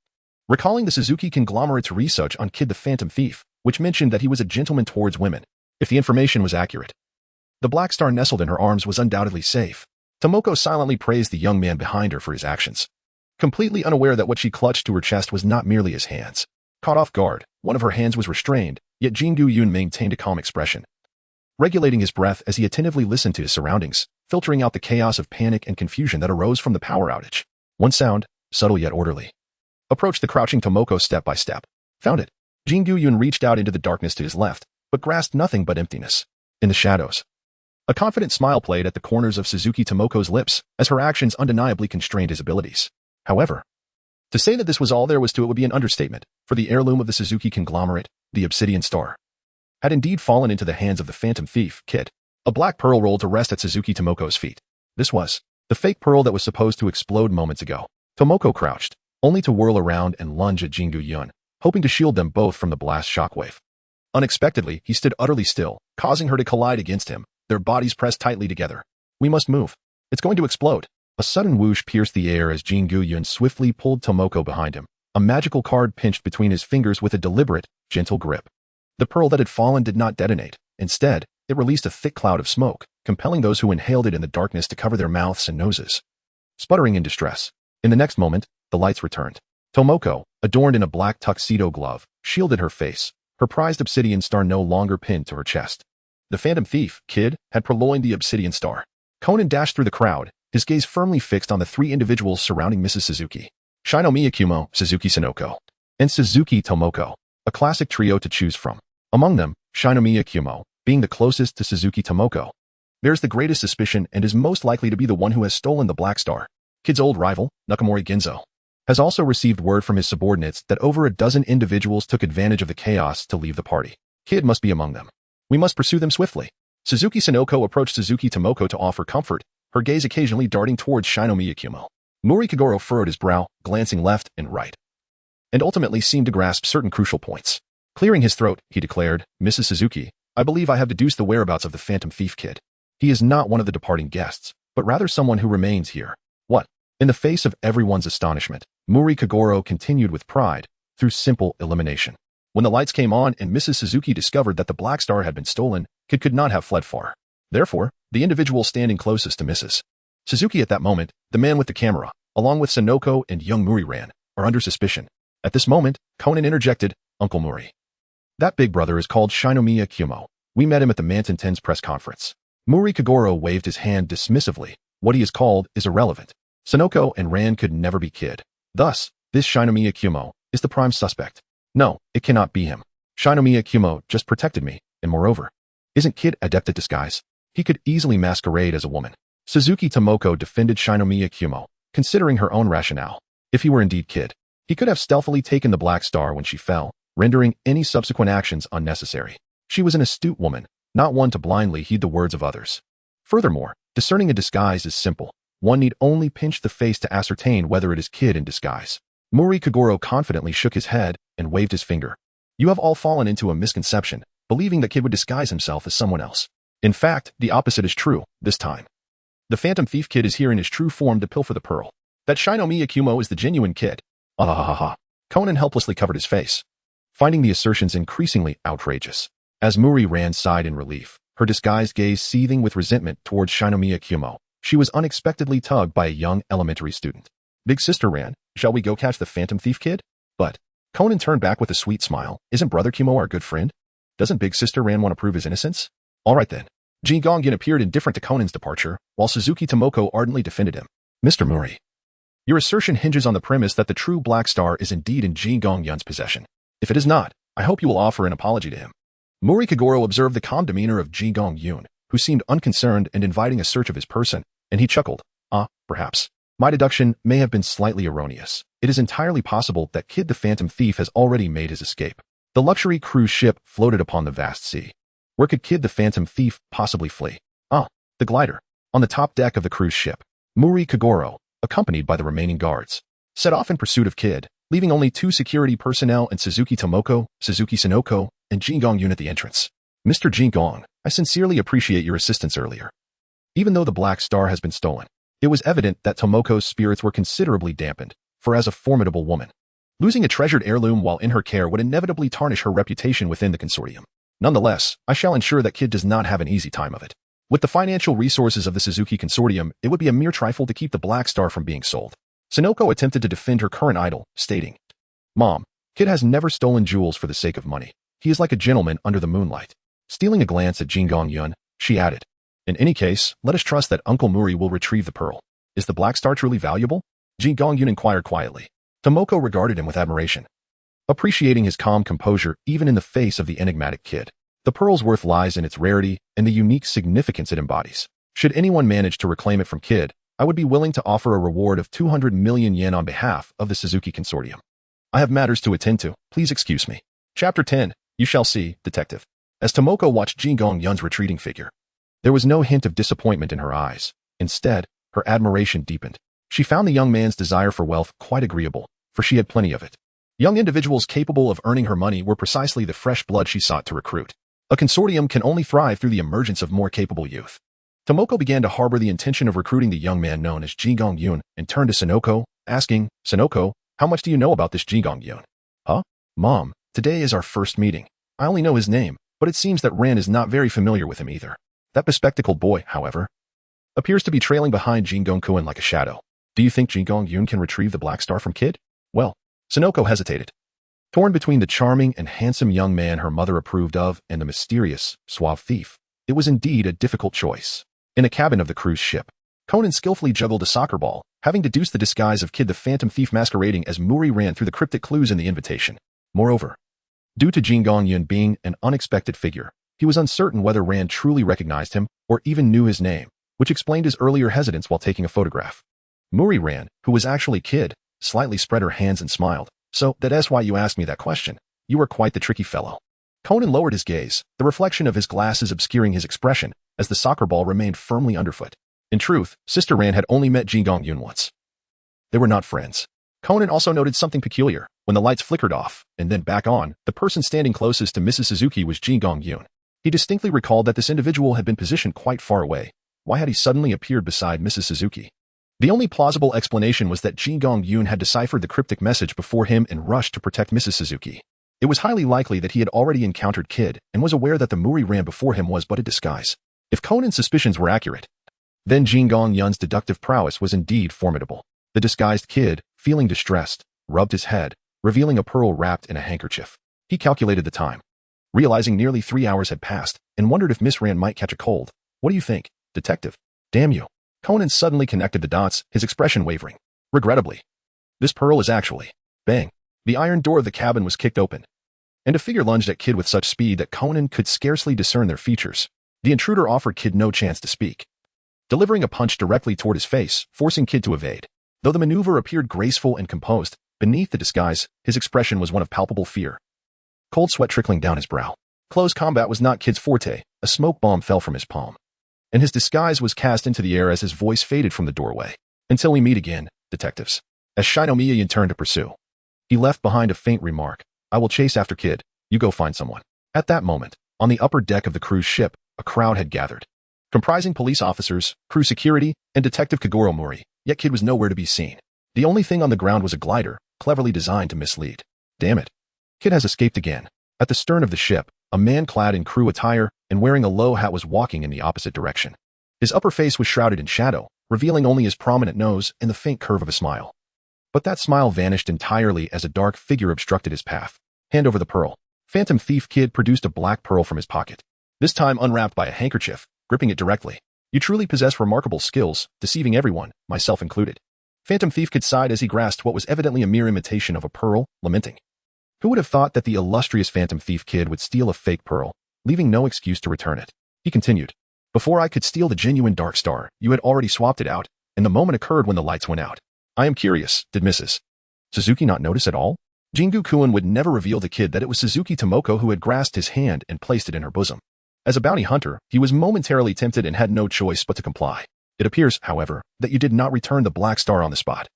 Recalling the Suzuki conglomerate's research on Kid the Phantom Thief, which mentioned that he was a gentleman towards women, if the information was accurate, the black star nestled in her arms was undoubtedly safe. Tomoko silently praised the young man behind her for his actions, completely unaware that what she clutched to her chest was not merely his hands. Caught off guard, one of her hands was restrained, yet Shengu Yun maintained a calm expression, regulating his breath as he attentively listened to his surroundings, filtering out the chaos of panic and confusion that arose from the power outage. One sound, subtle yet orderly, approached the crouching Tomoko step by step. Found it. Shengu Yun reached out into the darkness to his left, but grasped nothing but emptiness. In the shadows, a confident smile played at the corners of Suzuki Tomoko's lips, as her actions undeniably constrained his abilities. However, to say that this was all there was to it would be an understatement, for the heirloom of the Suzuki conglomerate, the Obsidian Star, had indeed fallen into the hands of the Phantom Thief, Kid. A black pearl rolled to rest at Suzuki Tomoko's feet. This was the fake pearl that was supposed to explode moments ago. Tomoko crouched, only to whirl around and lunge at Shengu Yun, hoping to shield them both from the blast shockwave. Unexpectedly, he stood utterly still, causing her to collide against him, their bodies pressed tightly together. "We must move. It's going to explode." A sudden whoosh pierced the air as Shengu Yun swiftly pulled Tomoko behind him. A magical card pinched between his fingers with a deliberate, gentle grip. The pearl that had fallen did not detonate. Instead, it released a thick cloud of smoke, compelling those who inhaled it in the darkness to cover their mouths and noses, sputtering in distress. In the next moment, the lights returned. Tomoko, adorned in a black tuxedo glove, shielded her face, her prized obsidian star no longer pinned to her chest. The Phantom Thief, Kid, had purloined the obsidian star. Conan dashed through the crowd, his gaze firmly fixed on the three individuals surrounding Mrs. Suzuki: Shino Miyakumo, Suzuki Sonoko, and Suzuki Tomoko, a classic trio to choose from. Among them, Shino Miyakumo, being the closest to Suzuki Tomoko, bears the greatest suspicion and is most likely to be the one who has stolen the black star. Kid's old rival, Nakamori Ginzo, has also received word from his subordinates that over a dozen individuals took advantage of the chaos to leave the party. Kid must be among them. We must pursue them swiftly. Suzuki Sonoko approached Suzuki Tomoko to offer comfort, her gaze occasionally darting towards Shino Miyakumo. Muri Kagoro furrowed his brow, glancing left and right, and ultimately seemed to grasp certain crucial points. Clearing his throat, he declared, "Mrs. Suzuki, I believe I have deduced the whereabouts of the Phantom Thief, Kid. He is not one of the departing guests, but rather someone who remains here." "What?" In the face of everyone's astonishment, Muri Kagoro continued with pride, through simple elimination. When the lights came on and Mrs. Suzuki discovered that the black star had been stolen, Kid could not have fled far. Therefore, the individual standing closest to Mrs. Suzuki at that moment, the man with the camera, along with Sonoko and young Muri ran, are under suspicion. At this moment, Conan interjected, "Uncle Muri. That big brother is called Shino Miyakumo. We met him at the Manton 10's press conference." Muri Kagoro waved his hand dismissively. "What he is called is irrelevant. Sonoko and Ran could never be Kid. Thus, this Shino Miyakumo is the prime suspect. No, it cannot be him. Shino Miyakumo just protected me, And moreover, isn't Kid adept at disguise? He could easily masquerade as a woman. Suzuki Tomoko defended Shinomiya Kumo, considering her own rationale. If he were indeed Kid, he could have stealthily taken the Black Star when she fell, rendering any subsequent actions unnecessary. She was an astute woman, not one to blindly heed the words of others. Furthermore, discerning a disguise is simple. One need only pinch the face to ascertain whether it is Kid in disguise. Muri Kagoro confidently shook his head and waved his finger. You have all fallen into a misconception, believing that Kid would disguise himself as someone else. In fact, the opposite is true, this time. The Phantom Thief Kid is here in his true form to pilfer the pearl. That Shinomiya Kumo is the genuine Kid. Ah ha ha ha. Conan helplessly covered his face, finding the assertions increasingly outrageous. As Muri Ran sighed in relief, her disguised gaze seething with resentment towards Shinomiya Kumo, she was unexpectedly tugged by a young elementary student. Big Sister Ran, shall we go catch the Phantom Thief Kid? But Conan turned back with a sweet smile. Isn't Brother Kumo our good friend? Doesn't Big Sister Ran want to prove his innocence? All right then. Ji Gongyun appeared indifferent to Conan's departure, while Suzuki Tomoko ardently defended him. Mr. Muri, your assertion hinges on the premise that the true Black Star is indeed in Ji Gongyun's possession. If it is not, I hope you will offer an apology to him. Muri Kagoro observed the calm demeanor of Ji Gongyun, who seemed unconcerned and inviting a search of his person, and he chuckled. Perhaps. My deduction may have been slightly erroneous. It is entirely possible that Kid the Phantom Thief has already made his escape. The luxury cruise ship floated upon the vast sea. Where could Kid the Phantom Thief possibly flee? The glider. On the top deck of the cruise ship, Muri Kagoro, accompanied by the remaining guards, set off in pursuit of Kid, leaving only 2 security personnel and Suzuki Tomoko, Suzuki Sonoko, and Ji Gongyun at the entrance. Mr. Ji Gong, I sincerely appreciate your assistance earlier. Even though the Black Star has been stolen, it was evident that Tomoko's spirits were considerably dampened, for as a formidable woman, losing a treasured heirloom while in her care would inevitably tarnish her reputation within the consortium. Nonetheless, I shall ensure that Kid does not have an easy time of it. With the financial resources of the Suzuki Consortium, it would be a mere trifle to keep the Black Star from being sold. Sonoko attempted to defend her current idol, stating, Mom, Kid has never stolen jewels for the sake of money. He is like a gentleman under the moonlight. Stealing a glance at Ji Gongyun, she added, In any case, let us trust that Uncle Muri will retrieve the pearl. Is the Black Star truly valuable? Ji Gongyun inquired quietly. Tomoko regarded him with admiration, appreciating his calm composure even in the face of the enigmatic Kid. The pearl's worth lies in its rarity and the unique significance it embodies. Should anyone manage to reclaim it from Kid, I would be willing to offer a reward of 200 million yen on behalf of the Suzuki Consortium. I have matters to attend to, please excuse me. Chapter 10, You Shall See, Detective. As Tomoko watched Ji Gongyun's retreating figure, there was no hint of disappointment in her eyes. Instead, her admiration deepened. She found the young man's desire for wealth quite agreeable, for she had plenty of it. Young individuals capable of earning her money were precisely the fresh blood she sought to recruit. A consortium can only thrive through the emergence of more capable youth. Tomoko began to harbor the intention of recruiting the young man known as Ji Gongyun and turned to Sonoko, asking, Sonoko, how much do you know about this Ji Gongyun? Mom, today is our first meeting. I only know his name, but it seems that Ran is not very familiar with him either. That bespectacled boy, however, appears to be trailing behind Ji Gongyun like a shadow. Do you think Ji Gongyun can retrieve the Black Star from Kid? Well, Sonoko hesitated. Torn between the charming and handsome young man her mother approved of and the mysterious, suave thief, it was indeed a difficult choice. In the cabin of the cruise ship, Conan skillfully juggled a soccer ball, having deduced the disguise of Kid the Phantom Thief masquerading as Muri ran through the cryptic clues in the invitation. Moreover, due to Ji Gongyun being an unexpected figure, he was uncertain whether Ran truly recognized him or even knew his name, which explained his earlier hesitance while taking a photograph. Muri Ran, who was actually Kid, slightly spread her hands and smiled. So, that's why you asked me that question. You are quite the tricky fellow. Conan lowered his gaze, the reflection of his glasses obscuring his expression, as the soccer ball remained firmly underfoot. In truth, Sister Ran had only met Ji Gongyun once. They were not friends. Conan also noted something peculiar. When the lights flickered off, and then back on, the person standing closest to Mrs. Suzuki was Ji Gongyun. He distinctly recalled that this individual had been positioned quite far away. Why had he suddenly appeared beside Mrs. Suzuki? The only plausible explanation was that Ji Gongyun had deciphered the cryptic message before him and rushed to protect Mrs. Suzuki. It was highly likely that he had already encountered Kid and was aware that the Muri ran before him was but a disguise. If Conan's suspicions were accurate, then Ji Gongyun's deductive prowess was indeed formidable. The disguised Kid, feeling distressed, rubbed his head, revealing a pearl wrapped in a handkerchief. He calculated the time, realizing nearly 3 hours had passed, and wondered if Miss Rand might catch a cold. What do you think, detective? Damn you. Conan suddenly connected the dots, his expression wavering. Regrettably, this pearl is actually... Bang. The iron door of the cabin was kicked open, and a figure lunged at Kid with such speed that Conan could scarcely discern their features. The intruder offered Kid no chance to speak, delivering a punch directly toward his face, forcing Kid to evade. Though the maneuver appeared graceful and composed, beneath the disguise, his expression was one of palpable fear, cold sweat trickling down his brow. Close combat was not Kid's forte. A smoke bomb fell from his palm, and his disguise was cast into the air as his voice faded from the doorway. Until we meet again, detectives. As Shengu Yun turned to pursue, he left behind a faint remark. I will chase after Kid. You go find someone. At that moment, on the upper deck of the cruise ship, a crowd had gathered, comprising police officers, crew security, and Detective Kagoro Mori, yet Kid was nowhere to be seen. The only thing on the ground was a glider, cleverly designed to mislead. Damn it. Kid has escaped again. At the stern of the ship, a man clad in crew attire and wearing a low hat was walking in the opposite direction. His upper face was shrouded in shadow, revealing only his prominent nose and the faint curve of a smile. But that smile vanished entirely as a dark figure obstructed his path. Hand over the pearl. Phantom Thief Kid produced a black pearl from his pocket, this time unwrapped by a handkerchief, gripping it directly. You truly possess remarkable skills, deceiving everyone, myself included. Phantom Thief Kid sighed as he grasped what was evidently a mere imitation of a pearl, lamenting. Who would have thought that the illustrious Phantom Thief Kid would steal a fake pearl, leaving no excuse to return it? He continued. Before I could steal the genuine Dark Star, you had already swapped it out, and the moment occurred when the lights went out. I am curious, did Mrs. Suzuki not notice at all? Jingu Kuin would never reveal to Kid that it was Suzuki Tomoko who had grasped his hand and placed it in her bosom. As a bounty hunter, he was momentarily tempted and had no choice but to comply. It appears, however, that you did not return the Black Star on the spot.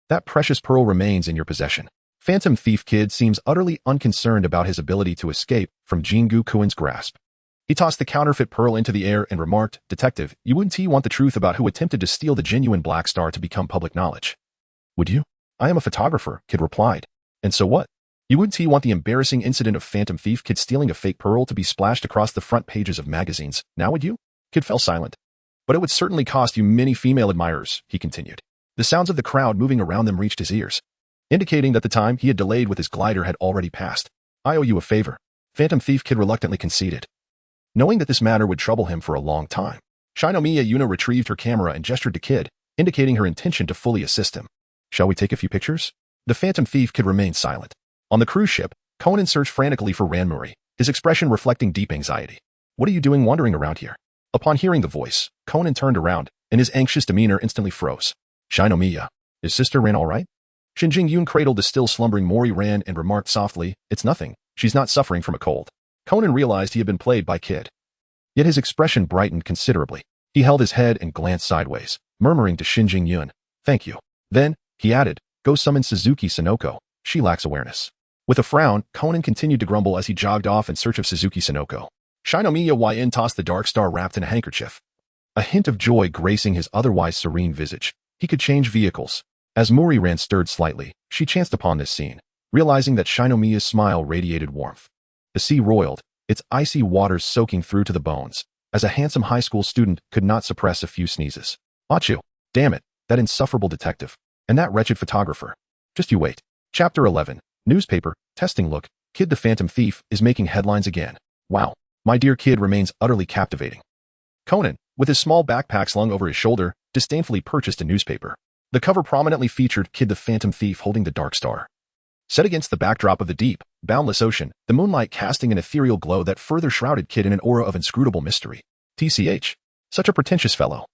That precious pearl remains in your possession. Phantom Thief Kid seems utterly unconcerned about his ability to escape from Jingu Kuin's grasp. He tossed the counterfeit pearl into the air and remarked, Detective, you wouldn't want the truth about who attempted to steal the genuine Black Star to become public knowledge. Would you? I am a photographer, Kid replied. And so what? You wouldn't want the embarrassing incident of Phantom Thief Kid stealing a fake pearl to be splashed across the front pages of magazines, now would you? Kid fell silent. But it would certainly cost you many female admirers, he continued. The sounds of the crowd moving around them reached his ears, indicating that the time he had delayed with his glider had already passed. I owe you a favor, Phantom Thief Kid reluctantly conceded, knowing that this matter would trouble him for a long time. Shengu Yun retrieved her camera and gestured to Kid, indicating her intention to fully assist him. Shall we take a few pictures? The Phantom Thief Kid remained silent. On the cruise ship, Conan searched frantically for Ranmuri, his expression reflecting deep anxiety. What are you doing wandering around here? Upon hearing the voice, Conan turned around, and his anxious demeanor instantly froze. Shinnomiya, is Sister Ran all right? Shinjing Yun cradled the still slumbering Mori Ran and remarked softly, It's nothing, she's not suffering from a cold. Conan realized he had been played by Kid. Yet his expression brightened considerably. He held his head and glanced sideways, murmuring to Shinjing Yun, Thank you. Then, he added, Go summon Suzuki Sonoko, she lacks awareness. With a frown, Conan continued to grumble as he jogged off in search of Suzuki Sonoko. Shinnomiya Yn tossed the Dark Star wrapped in a handkerchief, a hint of joy gracing his otherwise serene visage. He could change vehicles. As Mori Ran stirred slightly, she chanced upon this scene, realizing that Shinomiya's smile radiated warmth. The sea roiled, its icy waters soaking through to the bones, as a handsome high school student could not suppress a few sneezes. Achu, damn it, that insufferable detective, and that wretched photographer. Just you wait. Chapter 11. Newspaper, testing look, Kid the Phantom Thief is making headlines again. Wow, my dear Kid remains utterly captivating. Conan, with his small backpack slung over his shoulder, disdainfully purchased a newspaper. The cover prominently featured Kid the Phantom Thief holding the Dark Star. Set against the backdrop of the deep, boundless ocean, the moonlight casting an ethereal glow that further shrouded Kid in an aura of inscrutable mystery. TCH. Such a pretentious fellow.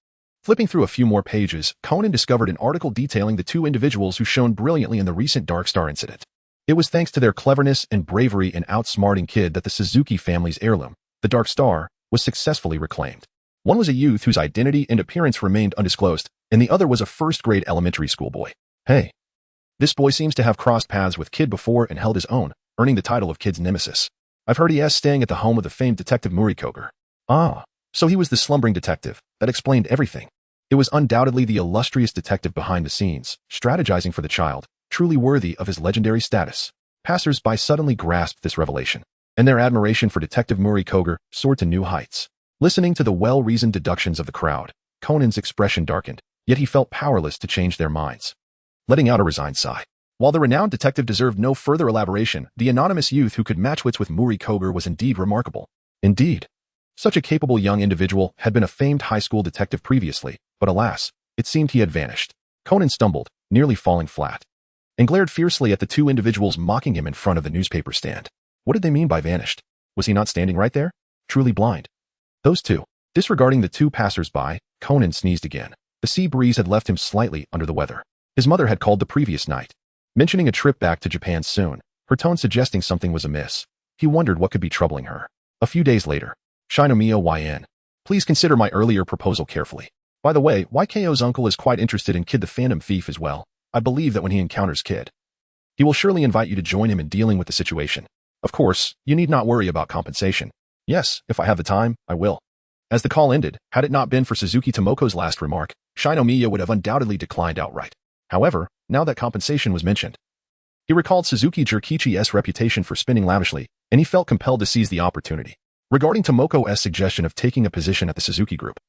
Flipping through a few more pages, Conan discovered an article detailing the two individuals who shone brilliantly in the recent Dark Star incident. It was thanks to their cleverness and bravery in outsmarting Kid that the Suzuki family's heirloom, the Dark Star, was successfully reclaimed. One was a youth whose identity and appearance remained undisclosed, and the other was a first-grade elementary school boy. Hey. This boy seems to have crossed paths with Kid before and held his own, earning the title of Kid's nemesis. I've heard he is staying at the home of the famed detective Murikoger. Ah, so he was the slumbering detective. That explained everything. It was undoubtedly the illustrious detective behind the scenes, strategizing for the child, truly worthy of his legendary status. Passers-by suddenly grasped this revelation, and their admiration for Detective Murikoger soared to new heights. Listening to the well-reasoned deductions of the crowd, Conan's expression darkened, yet he felt powerless to change their minds. Letting out a resigned sigh. While the renowned detective deserved no further elaboration, the anonymous youth who could match wits with Murikoger was indeed remarkable. Indeed. Such a capable young individual had been a famed high school detective previously, but alas, it seemed he had vanished. Conan stumbled, nearly falling flat, and glared fiercely at the two individuals mocking him in front of the newspaper stand. What did they mean by vanished? Was he not standing right there? Truly blind. Those two. Disregarding the two passers-by, Conan sneezed again. The sea breeze had left him slightly under the weather. His mother had called the previous night, mentioning a trip back to Japan soon, her tone suggesting something was amiss. He wondered what could be troubling her. A few days later. Shinomiya Yn. Please consider my earlier proposal carefully. By the way, YKO's uncle is quite interested in Kid the Phantom Thief as well. I believe that when he encounters Kid, he will surely invite you to join him in dealing with the situation. Of course, you need not worry about compensation. Yes, if I have the time, I will. As the call ended, had it not been for Suzuki Tomoko's last remark, Shinomiya would have undoubtedly declined outright. However, now that compensation was mentioned, he recalled Suzuki Jurikichi's reputation for spending lavishly, and he felt compelled to seize the opportunity. Regarding Tomoko's suggestion of taking a position at the Suzuki Group,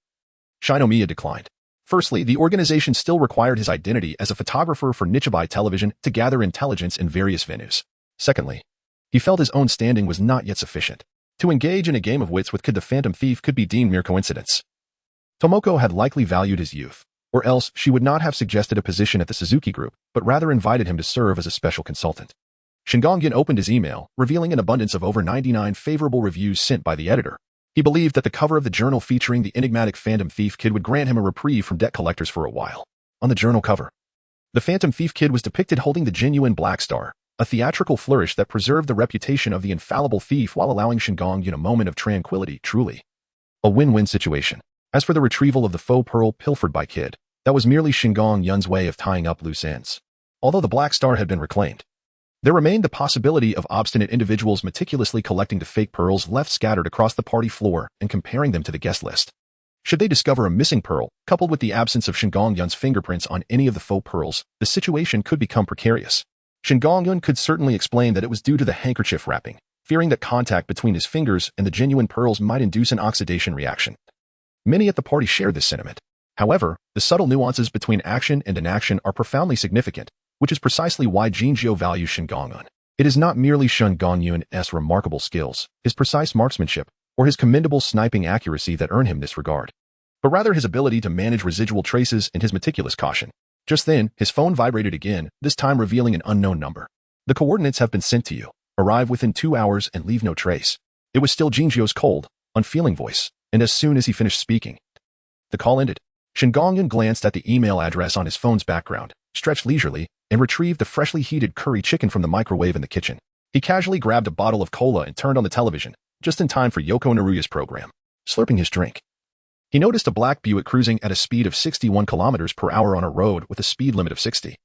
Shinomiya declined. Firstly, the organization still required his identity as a photographer for Nichibai Television to gather intelligence in various venues. Secondly, he felt his own standing was not yet sufficient. To engage in a game of wits with Kid the Phantom Thief could be deemed mere coincidence. Tomoko had likely valued his youth, or else she would not have suggested a position at the Suzuki Group, but rather invited him to serve as a special consultant. Shengu Yun opened his email, revealing an abundance of over 99 favorable reviews sent by the editor. He believed that the cover of the journal featuring the enigmatic Phantom Thief Kid would grant him a reprieve from debt collectors for a while. On the journal cover, the Phantom Thief Kid was depicted holding the genuine Black Star, a theatrical flourish that preserved the reputation of the infallible thief while allowing Shengu Yun a moment of tranquility. Truly a win-win situation. As for the retrieval of the faux pearl pilfered by Kid, that was merely Shengu Yun's way of tying up loose ends. Although the Black Star had been reclaimed, there remained the possibility of obstinate individuals meticulously collecting the fake pearls left scattered across the party floor and comparing them to the guest list. Should they discover a missing pearl, coupled with the absence of Shengu Yun's fingerprints on any of the faux pearls, the situation could become precarious. Shengu Yun could certainly explain that it was due to the handkerchief wrapping, fearing that contact between his fingers and the genuine pearls might induce an oxidation reaction. Many at the party shared this sentiment. However, the subtle nuances between action and inaction are profoundly significant, which is precisely why Jinjiu values Shengu Yun. It is not merely Shengu Yun's remarkable skills, his precise marksmanship, or his commendable sniping accuracy that earn him this regard, but rather his ability to manage residual traces and his meticulous caution. Just then, his phone vibrated again, this time revealing an unknown number. The coordinates have been sent to you. Arrive within 2 hours and leave no trace. It was still Jinjiu's cold, unfeeling voice, and as soon as he finished speaking, the call ended. Shengu Yun glanced at the email address on his phone's background, stretched leisurely, and retrieved the freshly heated curry chicken from the microwave in the kitchen. He casually grabbed a bottle of cola and turned on the television, just in time for Yoko Naruya's program. Slurping his drink, he noticed a black Buick cruising at a speed of 61 kilometers per hour on a road with a speed limit of 60.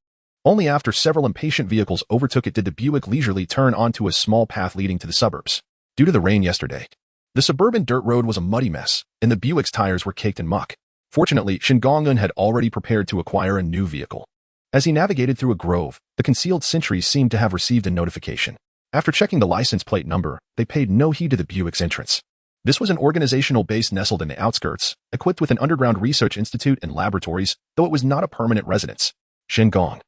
Only after several impatient vehicles overtook it did the Buick leisurely turn onto a small path leading to the suburbs. Due to the rain yesterday, the suburban dirt road was a muddy mess, and the Buick's tires were caked in muck. Fortunately, Shengu Yun had already prepared to acquire a new vehicle. As he navigated through a grove, the concealed sentries seemed to have received a notification. After checking the license plate number, they paid no heed to the Buick's entrance. This was an organizational base nestled in the outskirts, equipped with an underground research institute and laboratories, though it was not a permanent residence. Shengu,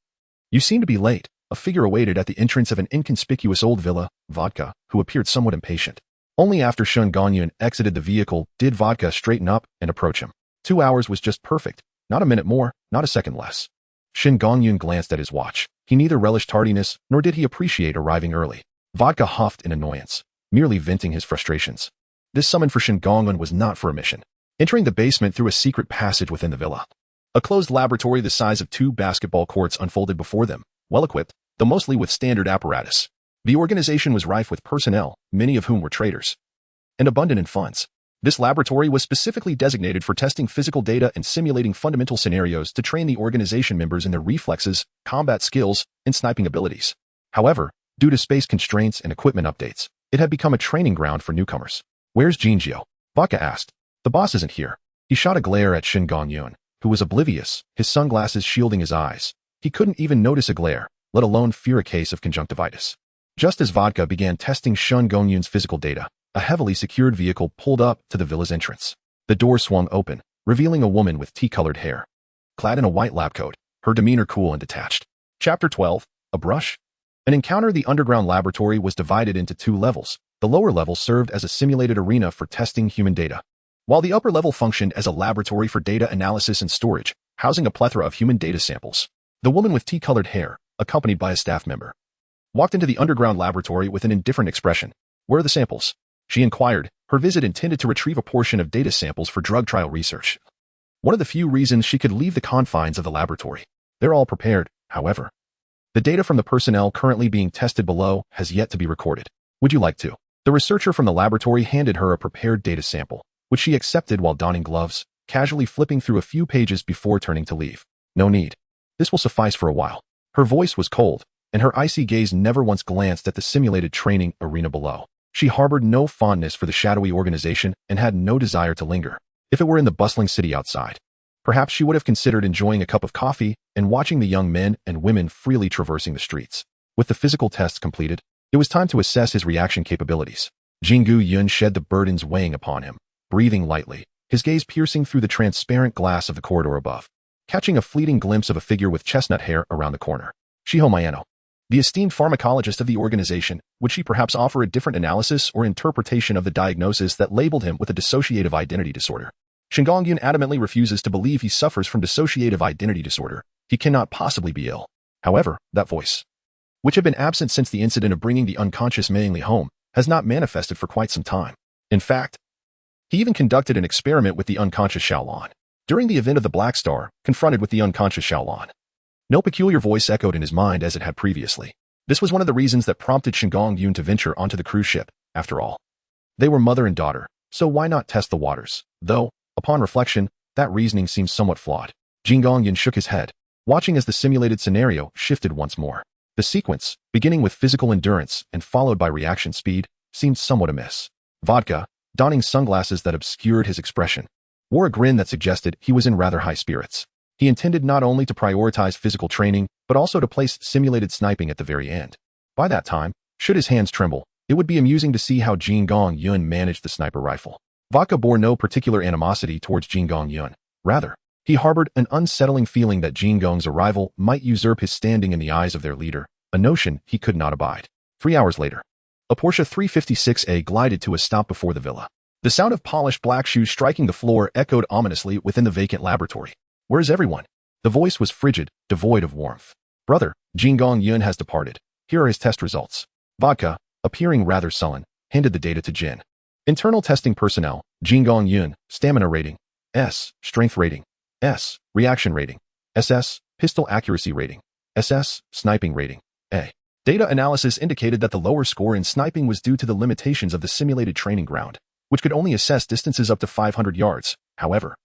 you seem to be late. A figure awaited at the entrance of an inconspicuous old villa, Vodka, who appeared somewhat impatient. Only after Shengu Yun exited the vehicle did Vodka straighten up and approach him. 2 hours was just perfect. Not a minute more, not a second less. Shengu Yun glanced at his watch. He neither relished tardiness, nor did he appreciate arriving early. Vodka huffed in annoyance, merely venting his frustrations. This summon for Shengu Yun was not for a mission. Entering the basement through a secret passage within the villa, a closed laboratory the size of 2 basketball courts unfolded before them, well-equipped, though mostly with standard apparatus. The organization was rife with personnel, many of whom were traders, and abundant in funds. This laboratory was specifically designated for testing physical data and simulating fundamental scenarios to train the organization members in their reflexes, combat skills, and sniping abilities. However, due to space constraints and equipment updates, it had become a training ground for newcomers. Where's Jinjiu? Vodka asked. The boss isn't here. He shot a glare at Shengu Yun, who was oblivious, his sunglasses shielding his eyes. He couldn't even notice a glare, let alone fear a case of conjunctivitis. Just as Vodka began testing Shengu Yun's physical data, a heavily secured vehicle pulled up to the villa's entrance. The door swung open, revealing a woman with tea-colored hair. Clad in a white lab coat, her demeanor cool and detached. Chapter 12, A Brush? An encounter. The underground laboratory was divided into 2 levels. The lower level served as a simulated arena for testing human data, while the upper level functioned as a laboratory for data analysis and storage, housing a plethora of human data samples. The woman with tea-colored hair, accompanied by a staff member, walked into the underground laboratory with an indifferent expression. "Where are the samples?" she inquired, her visit intended to retrieve a portion of data samples for drug trial research. One of the few reasons she could leave the confines of the laboratory. They're all prepared, however. The data from the personnel currently being tested below has yet to be recorded. Would you like to? The researcher from the laboratory handed her a prepared data sample, which she accepted while donning gloves, casually flipping through a few pages before turning to leave. "No need. This will suffice for a while." Her voice was cold, and her icy gaze never once glanced at the simulated training arena below. She harbored no fondness for the shadowy organization and had no desire to linger. If it were in the bustling city outside, perhaps she would have considered enjoying a cup of coffee and watching the young men and women freely traversing the streets. With the physical tests completed, it was time to assess his reaction capabilities. Shengu Yun shed the burdens weighing upon him, breathing lightly, his gaze piercing through the transparent glass of the corridor above, catching a fleeting glimpse of a figure with chestnut hair around the corner. Shiho Mayano, the esteemed pharmacologist of the organization, would she perhaps offer a different analysis or interpretation of the diagnosis that labeled him with a dissociative identity disorder? Shengu Yun adamantly refuses to believe he suffers from dissociative identity disorder. He cannot possibly be ill. However, that voice, which had been absent since the incident of bringing the unconscious Mei home, has not manifested for quite some time. In fact, he even conducted an experiment with the unconscious Xiaolan. During the event of the Black Star, confronted with the unconscious Xiaolan, no peculiar voice echoed in his mind as it had previously. This was one of the reasons that prompted Shengu Yun to venture onto the cruise ship. After all, they were mother and daughter, so why not test the waters? Though, upon reflection, that reasoning seems somewhat flawed. Shengu Yun shook his head, watching as the simulated scenario shifted once more. The sequence, beginning with physical endurance and followed by reaction speed, seemed somewhat amiss. Vodka, donning sunglasses that obscured his expression, wore a grin that suggested he was in rather high spirits. He intended not only to prioritize physical training, but also to place simulated sniping at the very end. By that time, should his hands tremble, it would be amusing to see how Shengu Yun managed the sniper rifle. Vodka bore no particular animosity towards Shengu Yun. Rather, he harbored an unsettling feeling that Shengu's arrival might usurp his standing in the eyes of their leader, a notion he could not abide. 3 hours later, a Porsche 356A glided to a stop before the villa. The sound of polished black shoes striking the floor echoed ominously within the vacant laboratory. "Where is everyone?" The voice was frigid, devoid of warmth. "Brother, Shengu Yun has departed. Here are his test results." Vodka, appearing rather sullen, handed the data to Jin. "Internal testing personnel, Shengu Yun, stamina rating, S, strength rating, S, reaction rating, SS, pistol accuracy rating, SS, sniping rating, A." Data analysis indicated that the lower score in sniping was due to the limitations of the simulated training ground, which could only assess distances up to 500 yards. However,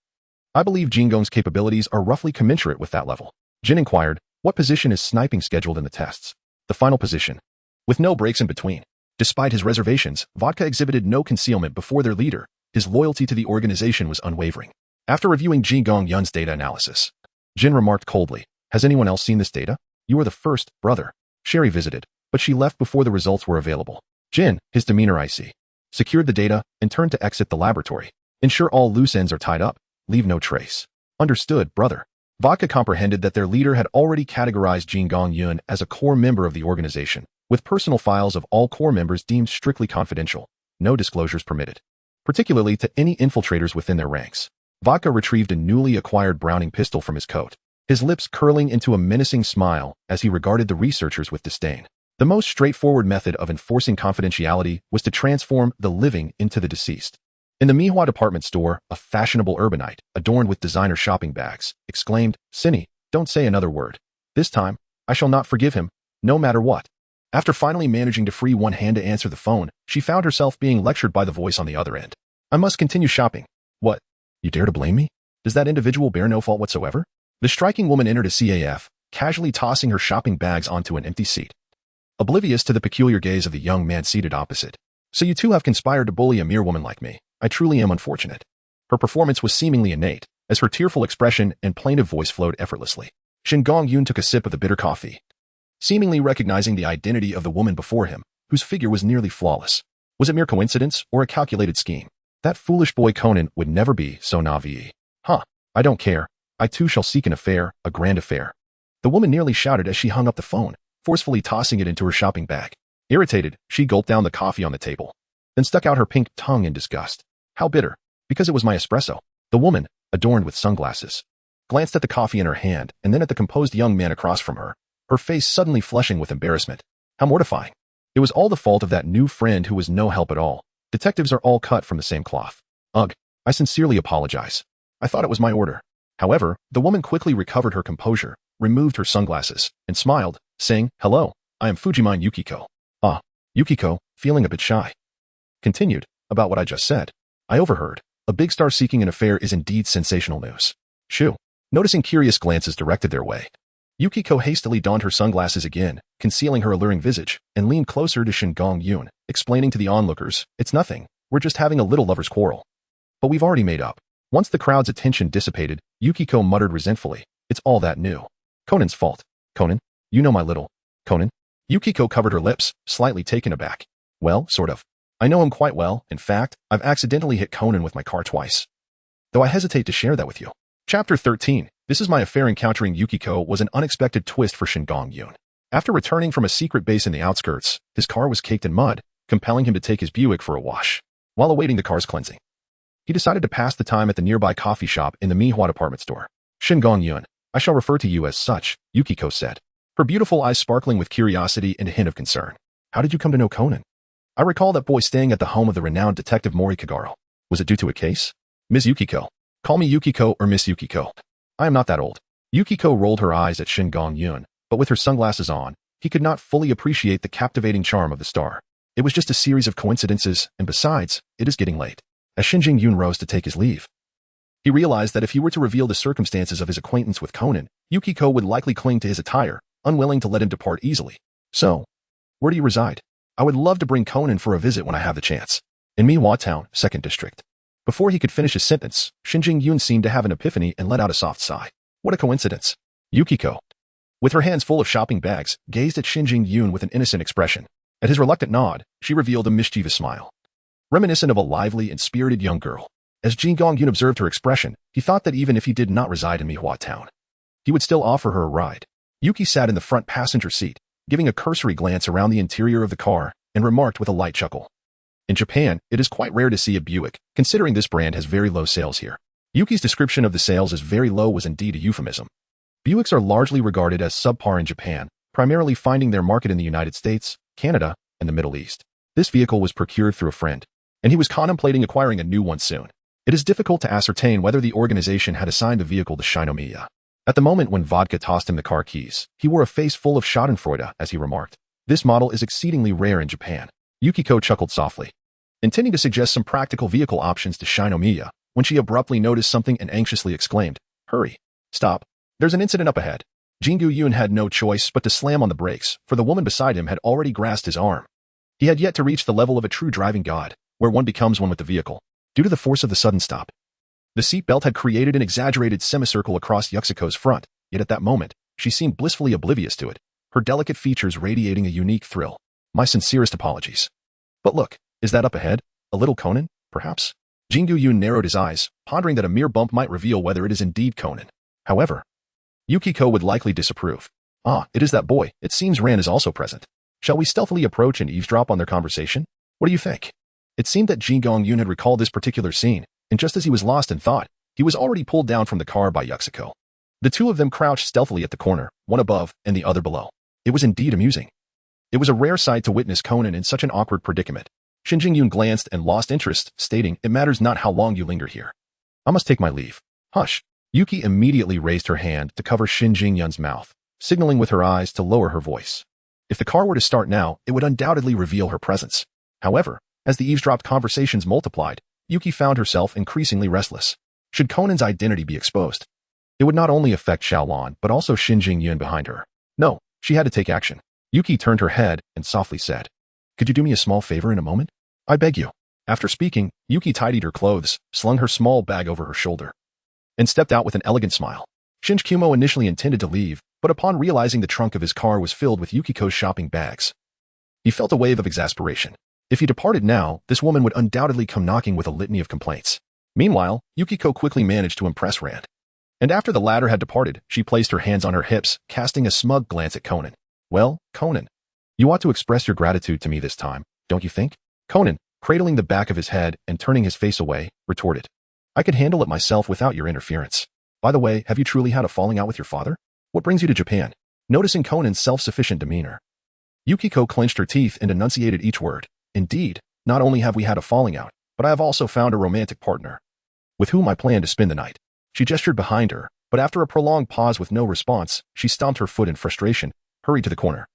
"I believe Shengu's capabilities are roughly commensurate with that level." Jin inquired, "What position is sniping scheduled in the tests?" "The final position, with no breaks in between." Despite his reservations, Vodka exhibited no concealment before their leader. His loyalty to the organization was unwavering. After reviewing Shengu Yun's data analysis, Jin remarked coldly, "Has anyone else seen this data? You are the first, brother." Sherry visited, but she left before the results were available. Jin, his demeanor icy, secured the data and turned to exit the laboratory. "Ensure all loose ends are tied up. Leave no trace." "Understood, brother." Vodka comprehended that their leader had already categorized Shengu Yun as a core member of the organization, with personal files of all core members deemed strictly confidential, no disclosures permitted, particularly to any infiltrators within their ranks. Vodka retrieved a newly acquired Browning pistol from his coat, his lips curling into a menacing smile as he regarded the researchers with disdain. The most straightforward method of enforcing confidentiality was to transform the living into the deceased. In the Mihua department store, a fashionable urbanite, adorned with designer shopping bags, exclaimed, "Cinny, don't say another word. This time, I shall not forgive him, no matter what." After finally managing to free one hand to answer the phone, she found herself being lectured by the voice on the other end. "I must continue shopping." "What? You dare to blame me? Does that individual bear no fault whatsoever?" The striking woman entered a CAF, casually tossing her shopping bags onto an empty seat, oblivious to the peculiar gaze of the young man seated opposite. "So you two have conspired to bully a mere woman like me. I truly am unfortunate." Her performance was seemingly innate, as her tearful expression and plaintive voice flowed effortlessly. Shengu Yun took a sip of the bitter coffee, seemingly recognizing the identity of the woman before him, whose figure was nearly flawless. Was it mere coincidence or a calculated scheme? That foolish boy Conan would never be so naive. "Huh, I don't care. I too shall seek an affair, a grand affair." The woman nearly shouted as she hung up the phone, forcefully tossing it into her shopping bag. Irritated, she gulped down the coffee on the table, then stuck out her pink tongue in disgust. "How bitter? Because it was my espresso." The woman, adorned with sunglasses, glanced at the coffee in her hand and then at the composed young man across from her, her face suddenly flushing with embarrassment. How mortifying. It was all the fault of that new friend who was no help at all. Detectives are all cut from the same cloth. Ugh, I sincerely apologize. I thought it was my order. However, the woman quickly recovered her composure, removed her sunglasses, and smiled, saying, "Hello, I am Fujimine Yukiko." Ah, Yukiko, feeling a bit shy. Continued, about what I just said. I overheard. A big star seeking an affair is indeed sensational news. Shoo. Noticing curious glances directed their way, Yukiko hastily donned her sunglasses again, concealing her alluring visage, and leaned closer to Shengu Yun, explaining to the onlookers, "It's nothing, we're just having a little lover's quarrel. But we've already made up." Once the crowd's attention dissipated, Yukiko muttered resentfully, "It's all that new. Conan's fault. Conan? You know my little Conan?" Yukiko covered her lips, slightly taken aback. "Well, sort of. I know him quite well. In fact, I've accidentally hit Conan with my car twice. Though I hesitate to share that with you." Chapter 13. This is my affair. Encountering Yukiko was an unexpected twist for Shengu Yun. After returning from a secret base in the outskirts, his car was caked in mud, compelling him to take his Buick for a wash. While awaiting the car's cleansing, he decided to pass the time at the nearby coffee shop in the Mihua department store. "Shengu Yun, I shall refer to you as such," Yukiko said, her beautiful eyes sparkling with curiosity and a hint of concern. "How did you come to know Conan?" "I recall that boy staying at the home of the renowned detective Mori Kagaro. Was it due to a case?" "Ms. Yukiko. Call me Yukiko or Miss Yukiko. I am not that old." Yukiko rolled her eyes at Shengu Yun, but with her sunglasses on, he could not fully appreciate the captivating charm of the star. It was just a series of coincidences, and besides, it is getting late. As Shengu Yun rose to take his leave, he realized that if he were to reveal the circumstances of his acquaintance with Conan, Yukiko would likely cling to his attire, unwilling to let him depart easily. "So, where do you reside? I would love to bring Conan for a visit when I have the chance." "In Mihua Town, 2nd District." Before he could finish his sentence, Shengu Yun seemed to have an epiphany and let out a soft sigh. What a coincidence. Yukiko, with her hands full of shopping bags, gazed at Shengu Yun with an innocent expression. At his reluctant nod, she revealed a mischievous smile, reminiscent of a lively and spirited young girl. As Shengu Yun observed her expression, he thought that even if he did not reside in Mihua Town, he would still offer her a ride. Yuki sat in the front passenger seat, giving a cursory glance around the interior of the car, and remarked with a light chuckle, "In Japan, it is quite rare to see a Buick, considering this brand has very low sales here." Yuki's description of the sales as very low was indeed a euphemism. Buicks are largely regarded as subpar in Japan, primarily finding their market in the United States, Canada, and the Middle East. This vehicle was procured through a friend, and he was contemplating acquiring a new one soon. It is difficult to ascertain whether the organization had assigned the vehicle to Shinomiya. At the moment when Vodka tossed him the car keys, he wore a face full of schadenfreude as he remarked, "This model is exceedingly rare in Japan." Yukiko chuckled softly, intending to suggest some practical vehicle options to Shinomiya, when she abruptly noticed something and anxiously exclaimed, "Hurry. Stop. There's an incident up ahead." Shengu Yun had no choice but to slam on the brakes, for the woman beside him had already grasped his arm. He had yet to reach the level of a true driving god, where one becomes one with the vehicle, due to the force of the sudden stop. The seatbelt had created an exaggerated semicircle across Yukiko's front, yet at that moment, she seemed blissfully oblivious to it, her delicate features radiating a unique thrill. "My sincerest apologies. But look, is that up ahead? A little Conan, perhaps?" Shengu Yun narrowed his eyes, pondering that a mere bump might reveal whether it is indeed Conan. However, Yukiko would likely disapprove. "Ah, it is that boy. It seems Ran is also present. Shall we stealthily approach and eavesdrop on their conversation? What do you think?" It seemed that Shengu Yun had recalled this particular scene, and just as he was lost in thought, he was already pulled down from the car by Yukiko. The two of them crouched stealthily at the corner, one above and the other below. It was indeed amusing. It was a rare sight to witness Conan in such an awkward predicament. Shengu Yun glanced and lost interest, stating, "It matters not how long you linger here. I must take my leave." "Hush." Yuki immediately raised her hand to cover Shengu Yun's mouth, signaling with her eyes to lower her voice. If the car were to start now, it would undoubtedly reveal her presence. However, as the eavesdropped conversations multiplied, Yuki found herself increasingly restless. Should Conan's identity be exposed, it would not only affect Xiaolan but also Shengu Yun behind her. No, she had to take action. Yuki turned her head and softly said, "Could you do me a small favor in a moment? I beg you." After speaking, Yuki tidied her clothes, slung her small bag over her shoulder, and stepped out with an elegant smile. Shinjukumo initially intended to leave, but upon realizing the trunk of his car was filled with Yukiko's shopping bags, he felt a wave of exasperation. If he departed now, this woman would undoubtedly come knocking with a litany of complaints. Meanwhile, Yukiko quickly managed to impress Rand. And after the latter had departed, she placed her hands on her hips, casting a smug glance at Conan. "Well, Conan, you ought to express your gratitude to me this time, don't you think?" Conan, cradling the back of his head and turning his face away, retorted, "I could handle it myself without your interference. By the way, have you truly had a falling out with your father? What brings you to Japan?" Noticing Conan's self-sufficient demeanor, Yukiko clenched her teeth and enunciated each word. Indeed, not only have we had a falling out, but I have also found a romantic partner, with whom I plan to spend the night. She gestured behind her, but after a prolonged pause with no response, she stomped her foot in frustration, hurried to the corner,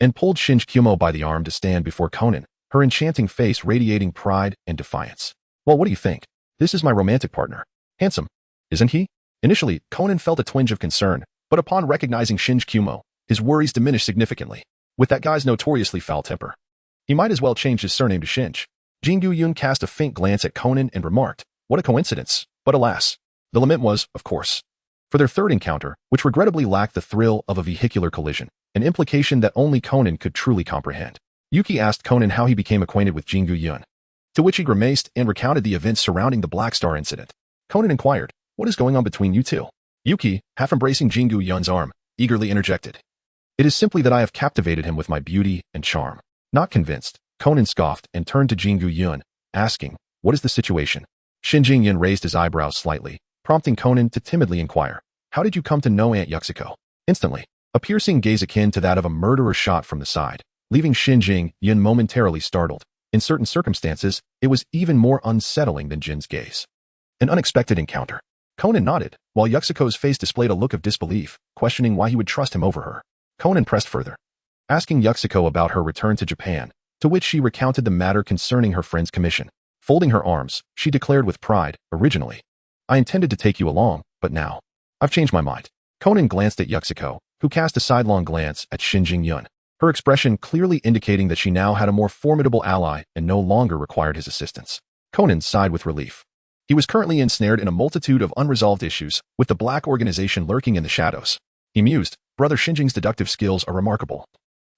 and pulled Shinji Yun by the arm to stand before Conan, her enchanting face radiating pride and defiance. Well, what do you think? This is my romantic partner. Handsome, isn't he? Initially, Conan felt a twinge of concern, but upon recognizing Shinji Yun, his worries diminished significantly. With that guy's notoriously foul temper, he might as well change his surname to Shinji. Shengu Yun cast a faint glance at Conan and remarked, "What a coincidence." But alas, the lament was, of course, for their third encounter, which regrettably lacked the thrill of a vehicular collision, an implication that only Conan could truly comprehend. Yuki asked Conan how he became acquainted with Shengu Yun, to which he grimaced and recounted the events surrounding the Black Star incident. Conan inquired, "What is going on between you two?" Yuki, half embracing Shengu Yun's arm, eagerly interjected, "It is simply that I have captivated him with my beauty and charm." Not convinced, Conan scoffed and turned to Shengu Yun, asking, "What is the situation?" Shinji Yun raised his eyebrows slightly, prompting Conan to timidly inquire, "How did you come to know Aunt Yukiko?" Instantly, a piercing gaze akin to that of a murderer shot from the side, leaving Shinji Yun momentarily startled. In certain circumstances, it was even more unsettling than Jin's gaze. An unexpected encounter. Conan nodded, while Yukiko's face displayed a look of disbelief, questioning why he would trust him over her. Conan pressed further, asking Yukiko about her return to Japan, to which she recounted the matter concerning her friend's commission. Folding her arms, she declared with pride, "Originally, I intended to take you along, but now, I've changed my mind." Conan glanced at Yukiko, who cast a sidelong glance at Shinji Yun, her expression clearly indicating that she now had a more formidable ally and no longer required his assistance. Conan sighed with relief. He was currently ensnared in a multitude of unresolved issues, with the Black Organization lurking in the shadows. He mused, "Brother Shinji's deductive skills are remarkable,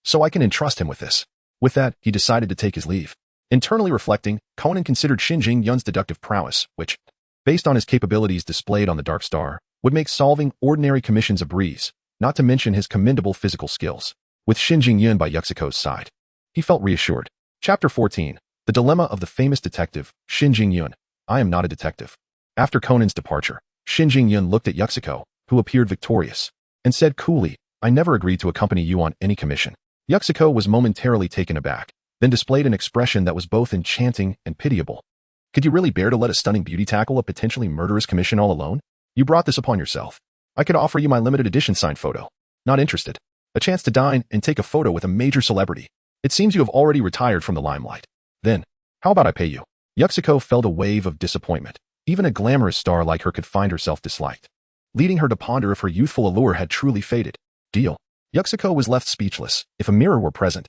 so I can entrust him with this." With that, he decided to take his leave. Internally reflecting, Conan considered Shinji Yun's deductive prowess, which, based on his capabilities displayed on the Dark Star, would make solving ordinary commissions a breeze, not to mention his commendable physical skills. With Shinji Yun by Yukiko's side, he felt reassured. Chapter 14. The Dilemma of the Famous Detective, Shinji Yun. I am not a detective. After Conan's departure, Shinji Yun looked at Yukiko, who appeared victorious, and said coolly, "I never agreed to accompany you on any commission." Yukiko was momentarily taken aback, then displayed an expression that was both enchanting and pitiable. "Could you really bear to let a stunning beauty tackle a potentially murderous commission all alone? You brought this upon yourself. I could offer you my limited edition signed photo. Not interested. A chance to dine and take a photo with a major celebrity. It seems you have already retired from the limelight. Then, how about I pay you?" Yukiko felt a wave of disappointment. Even a glamorous star like her could find herself disliked, leading her to ponder if her youthful allure had truly faded. Deal. Yukiko was left speechless. If a mirror were present,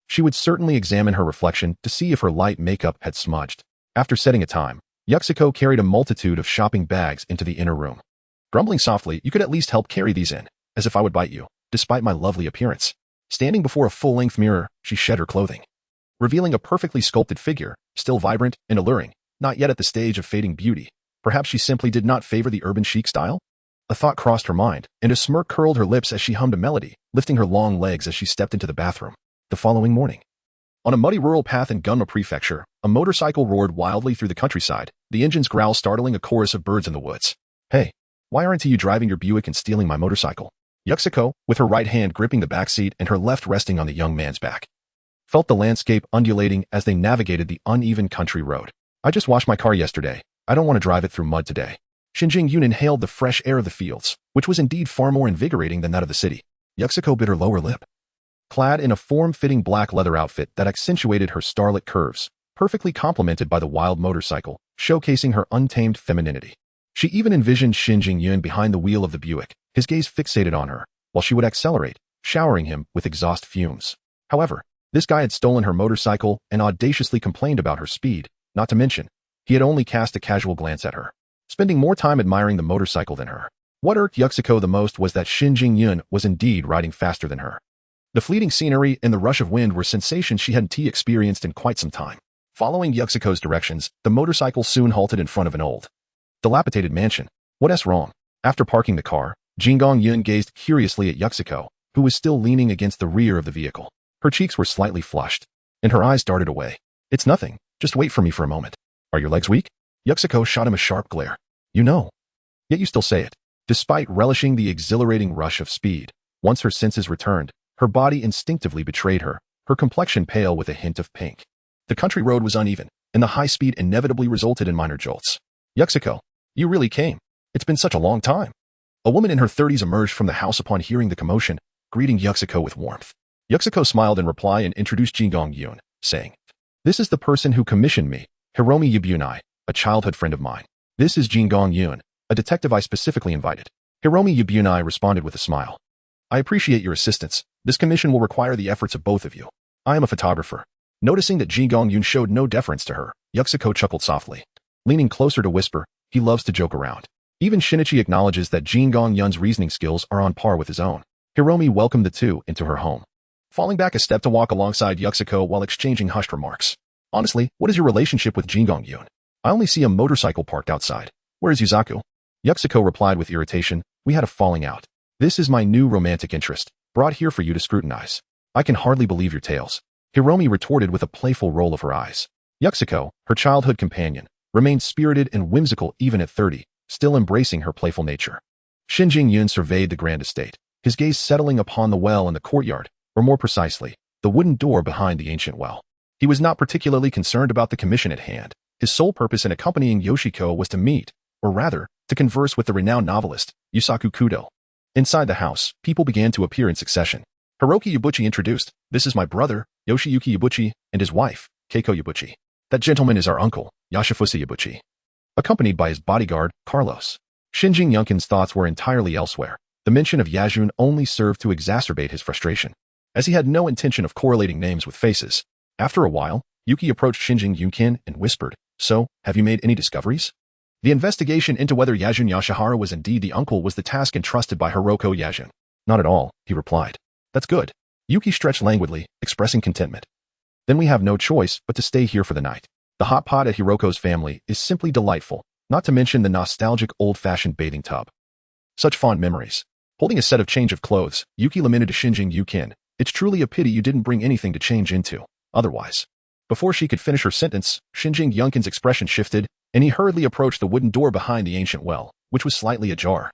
she would certainly examine her reflection to see if her light makeup had smudged. After setting a time, Yukiko carried a multitude of shopping bags into the inner room. Grumbling softly, "You could at least help carry these in, as if I would bite you, despite my lovely appearance." Standing before a full-length mirror, she shed her clothing, revealing a perfectly sculpted figure, still vibrant and alluring, not yet at the stage of fading beauty. Perhaps she simply did not favor the urban chic style? A thought crossed her mind, and a smirk curled her lips as she hummed a melody, lifting her long legs as she stepped into the bathroom. The following morning, on a muddy rural path in Gunma Prefecture, a motorcycle roared wildly through the countryside, the engine's growl startling a chorus of birds in the woods. "Hey, why aren't you driving your Buick and stealing my motorcycle?" Yukiko, with her right hand gripping the back seat and her left resting on the young man's back, felt the landscape undulating as they navigated the uneven country road. "I just washed my car yesterday. I don't want to drive it through mud today." Shinji Yun inhaled the fresh air of the fields, which was indeed far more invigorating than that of the city. Yukiko bit her lower lip. Clad in a form-fitting black leather outfit that accentuated her starlit curves, perfectly complemented by the wild motorcycle, showcasing her untamed femininity. She even envisioned Shinji Yun behind the wheel of the Buick, his gaze fixated on her, while she would accelerate, showering him with exhaust fumes. However, this guy had stolen her motorcycle and audaciously complained about her speed, not to mention, he had only cast a casual glance at her, spending more time admiring the motorcycle than her. What irked Yukiko the most was that Shinji Yun was indeed riding faster than her. The fleeting scenery and the rush of wind were sensations she hadn't experienced in quite some time. Following Yukiko's directions, the motorcycle soon halted in front of an old, dilapidated mansion. What's wrong? After parking the car, Shinji Yun gazed curiously at Yukiko, who was still leaning against the rear of the vehicle. Her cheeks were slightly flushed, and her eyes darted away. "It's nothing. Just wait for me for a moment." "Are your legs weak?" Yukiko shot him a sharp glare. "You know. Yet you still say it." Despite relishing the exhilarating rush of speed, once her senses returned, Her body instinctively betrayed her, her complexion pale with a hint of pink. The country road was uneven, and the high speed inevitably resulted in minor jolts. Yukiko, you really came. It's been such a long time. A woman in her 30s emerged from the house upon hearing the commotion, greeting Yukiko with warmth. Yukiko smiled in reply and introduced Qin Yun, saying, "This is the person who commissioned me, Hiromi Yubunai, a childhood friend of mine. This is Qin Yun, a detective I specifically invited." Hiromi Yubunai responded with a smile. "I appreciate your assistance. This commission will require the efforts of both of you. I am a photographer." Noticing that Qin Yun showed no deference to her, Yukiko chuckled softly. Leaning closer to whisper, "He loves to joke around." Even Shinichi acknowledges that Qin Yun's reasoning skills are on par with his own. Hiromi welcomed the two into her home, falling back a step to walk alongside Yukiko while exchanging hushed remarks. "Honestly, what is your relationship with Qin Yun? I only see a motorcycle parked outside. Where is Yuzaku?" Yukiko replied with irritation, "We had a falling out. This is my new romantic interest, brought here for you to scrutinize." "I can hardly believe your tales," Hiromi retorted with a playful roll of her eyes. Yukiko, her childhood companion, remained spirited and whimsical even at 30, still embracing her playful nature. Qin Yun surveyed the grand estate, his gaze settling upon the well in the courtyard, or more precisely, the wooden door behind the ancient well. He was not particularly concerned about the commission at hand. His sole purpose in accompanying Yoshiko was to meet, or rather, to converse with the renowned novelist, Yusaku Kudo. Inside the house, people began to appear in succession. Hiroki Yabuchi introduced, "This is my brother, Yoshiyuki Yabuchi, and his wife, Keiko Yabuchi. That gentleman is our uncle, Yashifusa Yabuchi," accompanied by his bodyguard, Carlos. Qin Yunkin's thoughts were entirely elsewhere. The mention of Yajun only served to exacerbate his frustration, as he had no intention of correlating names with faces. After a while, Yuki approached Qin Yunkin and whispered, "So, have you made any discoveries?" The investigation into whether Yajun Yashihara was indeed the uncle was the task entrusted by Hiroko Yajun. "Not at all," he replied. "That's good." Yuki stretched languidly, expressing contentment. "Then we have no choice but to stay here for the night. The hot pot at Hiroko's family is simply delightful, not to mention the nostalgic old-fashioned bathing tub. Such fond memories." Holding a set of change of clothes, Yuki lamented to Qin Yunkin, "It's truly a pity you didn't bring anything to change into, otherwise." Before she could finish her sentence, Qin Yunkin's expression shifted, and he hurriedly approached the wooden door behind the ancient well, which was slightly ajar,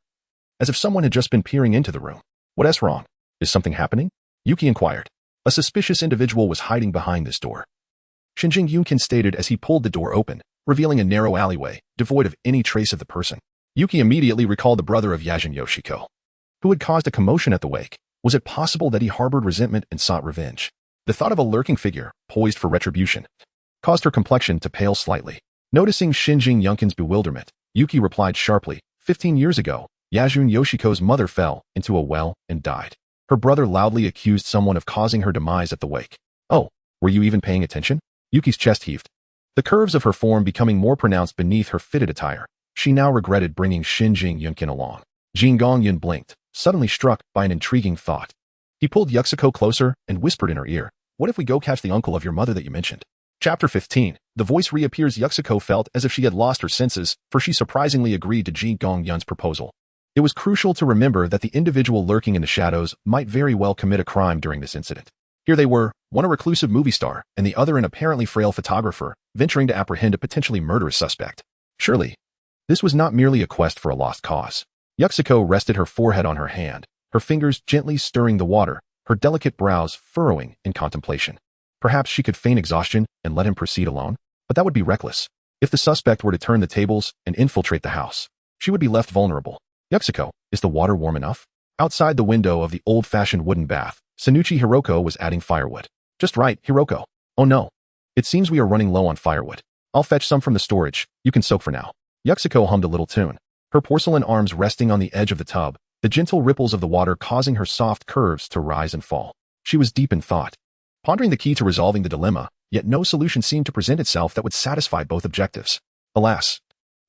as if someone had just been peering into the room. "What's wrong? Is something happening?" Yuki inquired. A suspicious individual was hiding behind this door, Qin Yunkin stated as he pulled the door open, revealing a narrow alleyway, devoid of any trace of the person. Yuki immediately recalled the brother of Yajun Yoshiko, who had caused a commotion at the wake. Was it possible that he harbored resentment and sought revenge? The thought of a lurking figure, poised for retribution, caused her complexion to pale slightly. Noticing Qin Yunkin's bewilderment, Yuki replied sharply, 15 years ago, Yajun Yoshiko's mother fell into a well and died. Her brother loudly accused someone of causing her demise at the wake. Oh, were you even paying attention? Yuki's chest heaved, the curves of her form becoming more pronounced beneath her fitted attire. She now regretted bringing Qin Yunkin along. Qin Yun blinked, suddenly struck by an intriguing thought. He pulled Yukiko closer and whispered in her ear, "What if we go catch the uncle of your mother that you mentioned?" Chapter 15. The voice reappears. Yukiko felt as if she had lost her senses, for she surprisingly agreed to Qin Yun's proposal. It was crucial to remember that the individual lurking in the shadows might very well commit a crime during this incident. Here they were, one a reclusive movie star, and the other an apparently frail photographer, venturing to apprehend a potentially murderous suspect. Surely, this was not merely a quest for a lost cause. Yukiko rested her forehead on her hand, her fingers gently stirring the water, her delicate brows furrowing in contemplation. Perhaps she could feign exhaustion and let him proceed alone, but that would be reckless. If the suspect were to turn the tables and infiltrate the house, she would be left vulnerable. Yukiko, is the water warm enough? Outside the window of the old-fashioned wooden bath, Sanuchi Hiroko was adding firewood. Just right, Hiroko. Oh no. It seems we are running low on firewood. I'll fetch some from the storage. You can soak for now. Yukiko hummed a little tune, her porcelain arms resting on the edge of the tub, the gentle ripples of the water causing her soft curves to rise and fall. She was deep in thought, pondering the key to resolving the dilemma, yet no solution seemed to present itself that would satisfy both objectives. Alas,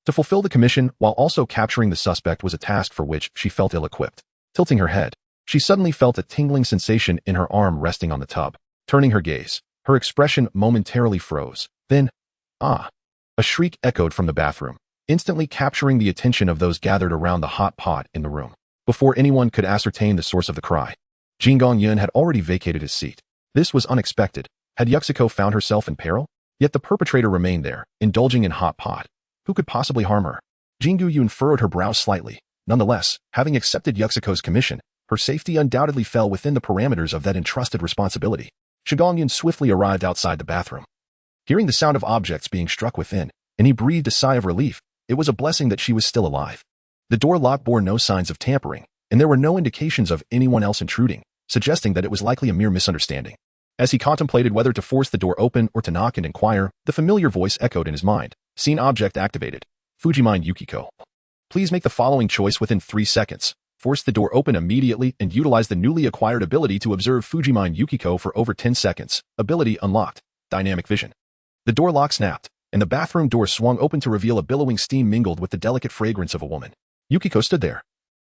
to fulfill the commission while also capturing the suspect was a task for which she felt ill-equipped. Tilting her head, she suddenly felt a tingling sensation in her arm resting on the tub. Turning her gaze, her expression momentarily froze. Then, ah! A shriek echoed from the bathroom, instantly capturing the attention of those gathered around the hot pot in the room. Before anyone could ascertain the source of the cry, Qin Yun had already vacated his seat. This was unexpected. Had Yukiko found herself in peril? Yet the perpetrator remained there, indulging in hot pot. Who could possibly harm her? Shengu Yun furrowed her brows slightly. Nonetheless, having accepted Yukiko's commission, Her safety undoubtedly fell within the parameters of that entrusted responsibility. Shengu Yun swiftly arrived outside the bathroom. Hearing the sound of objects being struck within, and he breathed a sigh of relief, it was a blessing that she was still alive. The door lock bore no signs of tampering, and there were no indications of anyone else intruding, suggesting that it was likely a mere misunderstanding. As he contemplated whether to force the door open or to knock and inquire, the familiar voice echoed in his mind. Scene object activated. Fujimine Yukiko. Please make the following choice within 3 seconds. Force the door open immediately and utilize the newly acquired ability to observe Fujimine Yukiko for over 10 seconds. Ability unlocked. Dynamic vision. The door lock snapped, and the bathroom door swung open to reveal a billowing steam mingled with the delicate fragrance of a woman. Yukiko stood there.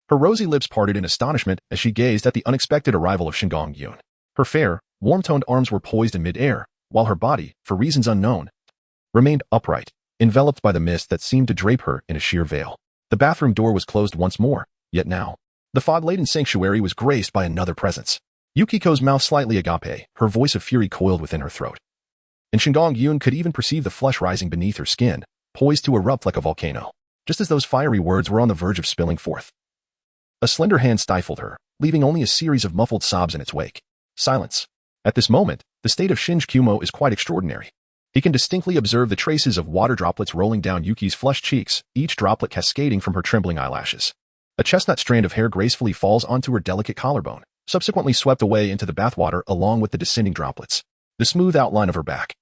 Her rosy lips parted in astonishment as she gazed at the unexpected arrival of Shengu Yun. Her fair, warm-toned arms were poised in mid-air, while her body, for reasons unknown, remained upright, enveloped by the mist that seemed to drape her in a sheer veil. The bathroom door was closed once more, yet now, the fog-laden sanctuary was graced by another presence. Yukiko's mouth slightly agape, her voice of fury coiled within her throat. And Shengu Yun could even perceive the flush rising beneath her skin, poised to erupt like a volcano, just as those fiery words were on the verge of spilling forth. A slender hand stifled her, leaving only a series of muffled sobs in its wake. Silence. At this moment, the state of Shinji Kumo is quite extraordinary. He can distinctly observe the traces of water droplets rolling down Yuki's flushed cheeks, each droplet cascading from her trembling eyelashes. A chestnut strand of hair gracefully falls onto her delicate collarbone, subsequently swept away into the bathwater along with the descending droplets. The smooth outline of her back,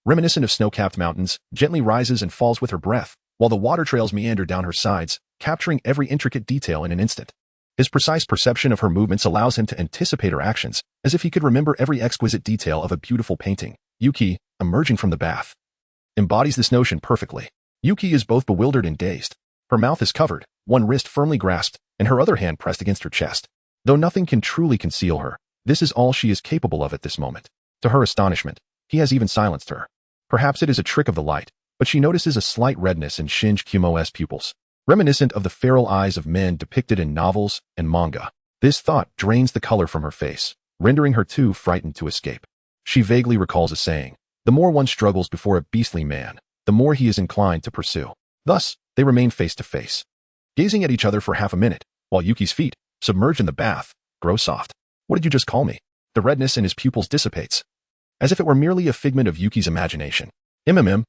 reminiscent of snow-capped mountains, gently rises and falls with her breath, while the water trails meander down her sides, capturing every intricate detail in an instant. His precise perception of her movements allows him to anticipate her actions, as if he could remember every exquisite detail of a beautiful painting. Yuki, emerging from the bath, embodies this notion perfectly. Yuki is both bewildered and dazed. Her mouth is covered, one wrist firmly grasped, and her other hand pressed against her chest. Though nothing can truly conceal her, this is all she is capable of at this moment. To her astonishment, he has even silenced her. Perhaps it is a trick of the light, but she notices a slight redness in Shinji Kumo's pupils, reminiscent of the feral eyes of men depicted in novels and manga. This thought drains the color from her face, rendering her too frightened to escape. She vaguely recalls a saying, the more one struggles before a beastly man, the more he is inclined to pursue. Thus, they remain face to face, gazing at each other for half a minute, while Yuki's feet, submerged in the bath, grow soft. What did you just call me? The redness in his pupils dissipates, as if it were merely a figment of Yuki's imagination. MMM.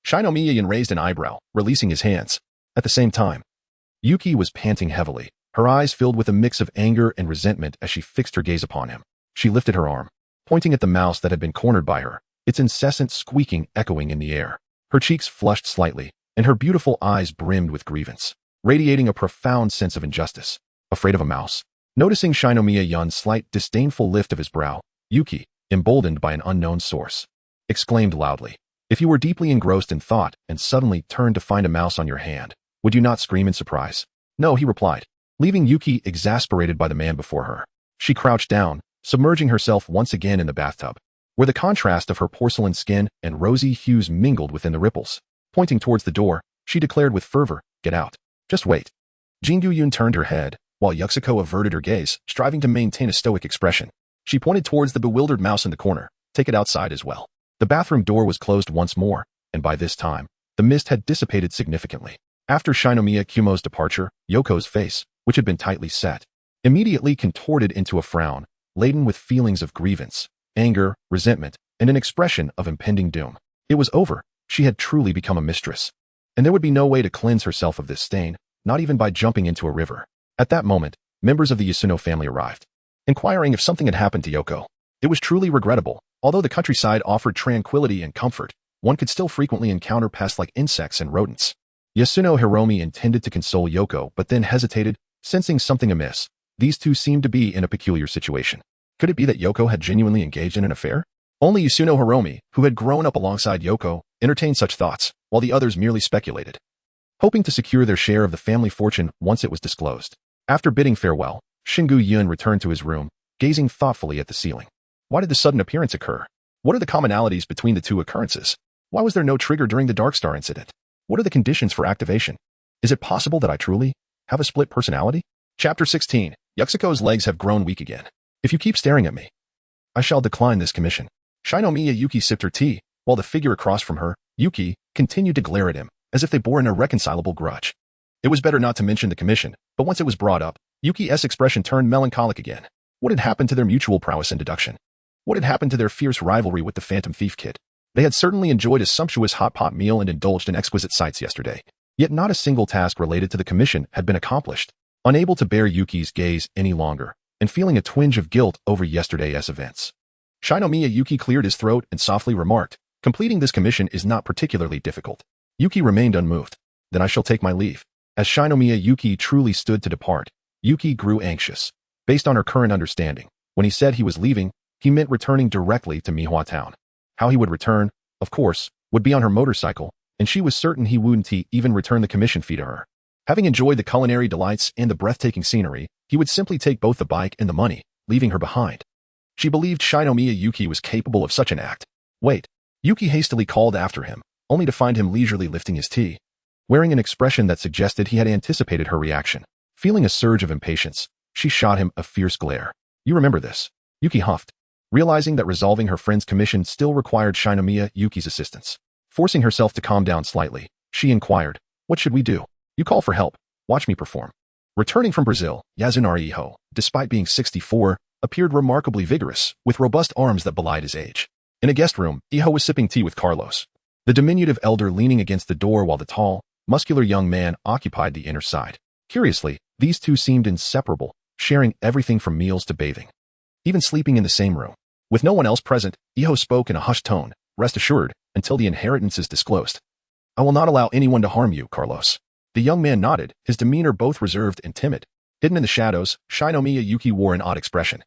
Shinomiya Yun raised an eyebrow, releasing his hands. At the same time, Yuki was panting heavily, her eyes filled with a mix of anger and resentment as she fixed her gaze upon him. She lifted her arm, pointing at the mouse that had been cornered by her, its incessant squeaking echoing in the air. Her cheeks flushed slightly, and her beautiful eyes brimmed with grievance, radiating a profound sense of injustice. Afraid of a mouse? Noticing Shinomiya Yun's slight, disdainful lift of his brow, Yuki, emboldened by an unknown source, exclaimed loudly, if you were deeply engrossed in thought and suddenly turned to find a mouse on your hand, would you not scream in surprise? No, he replied, leaving Yuki exasperated by the man before her. She crouched down, submerging herself once again in the bathtub, where the contrast of her porcelain skin and rosy hues mingled within the ripples. Pointing towards the door, she declared with fervor, get out. Just wait. Shengu Yun turned her head, while Yukiko averted her gaze, striving to maintain a stoic expression. She pointed towards the bewildered mouse in the corner. Take it outside as well. The bathroom door was closed once more, and by this time, the mist had dissipated significantly. After Shinomiya Kumo's departure, Yoko's face, which had been tightly set, immediately contorted into a frown, laden with feelings of grievance, anger, resentment, and an expression of impending doom. It was over. She had truly become a mistress, and there would be no way to cleanse herself of this stain, not even by jumping into a river. At that moment, members of the Yasuno family arrived, inquiring if something had happened to Yoko. It was truly regrettable. Although the countryside offered tranquility and comfort, one could still frequently encounter pests like insects and rodents. Yasuno Hiromi intended to console Yoko but then hesitated, sensing something amiss. These two seemed to be in a peculiar situation. Could it be that Yoko had genuinely engaged in an affair? Only Yasuno Hiromi, who had grown up alongside Yoko, entertained such thoughts, while the others merely speculated, hoping to secure their share of the family fortune once it was disclosed. After bidding farewell, Shengu Yun returned to his room, gazing thoughtfully at the ceiling. Why did the sudden appearance occur? What are the commonalities between the two occurrences? Why was there no trigger during the Dark Star incident? What are the conditions for activation? Is it possible that I truly have a split personality? Chapter 16. Yukiko's legs have grown weak again. If you keep staring at me, I shall decline this commission. Shinomiya Yuki sipped her tea, while the figure across from her, Yuki, continued to glare at him, as if they bore an irreconcilable grudge. It was better not to mention the commission, but once it was brought up, Yuki's expression turned melancholic again. What had happened to their mutual prowess in deduction? What had happened to their fierce rivalry with the Phantom Thief Kid? They had certainly enjoyed a sumptuous hot pot meal and indulged in exquisite sights yesterday. Yet not a single task related to the commission had been accomplished. Unable to bear Yuki's gaze any longer, and feeling a twinge of guilt over yesterday's events, Shinomiya Yuki cleared his throat and softly remarked, "Completing this commission is not particularly difficult." Yuki remained unmoved. "Then I shall take my leave." As Shinomiya Yuki truly stood to depart, Yuki grew anxious. Based on her current understanding, when he said he was leaving, he meant returning directly to Mihua Town. How he would return, of course, would be on her motorcycle, and she was certain he wouldn't even return the commission fee to her. Having enjoyed the culinary delights and the breathtaking scenery, he would simply take both the bike and the money, leaving her behind. She believed Shinomiya Yuki was capable of such an act. "Wait." Yuki hastily called after him, only to find him leisurely lifting his tea, wearing an expression that suggested he had anticipated her reaction. Feeling a surge of impatience, she shot him a fierce glare. "You remember this?" Yuki huffed, realizing that resolving her friend's commission still required Shinomiya Yuki's assistance. Forcing herself to calm down slightly, she inquired, "What should we do?" "You call for help. Watch me perform." Returning from Brazil, Yasunari Iho, despite being 64, appeared remarkably vigorous, with robust arms that belied his age. In a guest room, Iho was sipping tea with Carlos, the diminutive elder leaning against the door while the tall, muscular young man occupied the inner side. Curiously, these two seemed inseparable, sharing everything from meals to bathing, even sleeping in the same room. With no one else present, Iho spoke in a hushed tone, "Rest assured, until the inheritance is disclosed, I will not allow anyone to harm you, Carlos." The young man nodded, his demeanor both reserved and timid. Hidden in the shadows, Shinomiya Yuki wore an odd expression.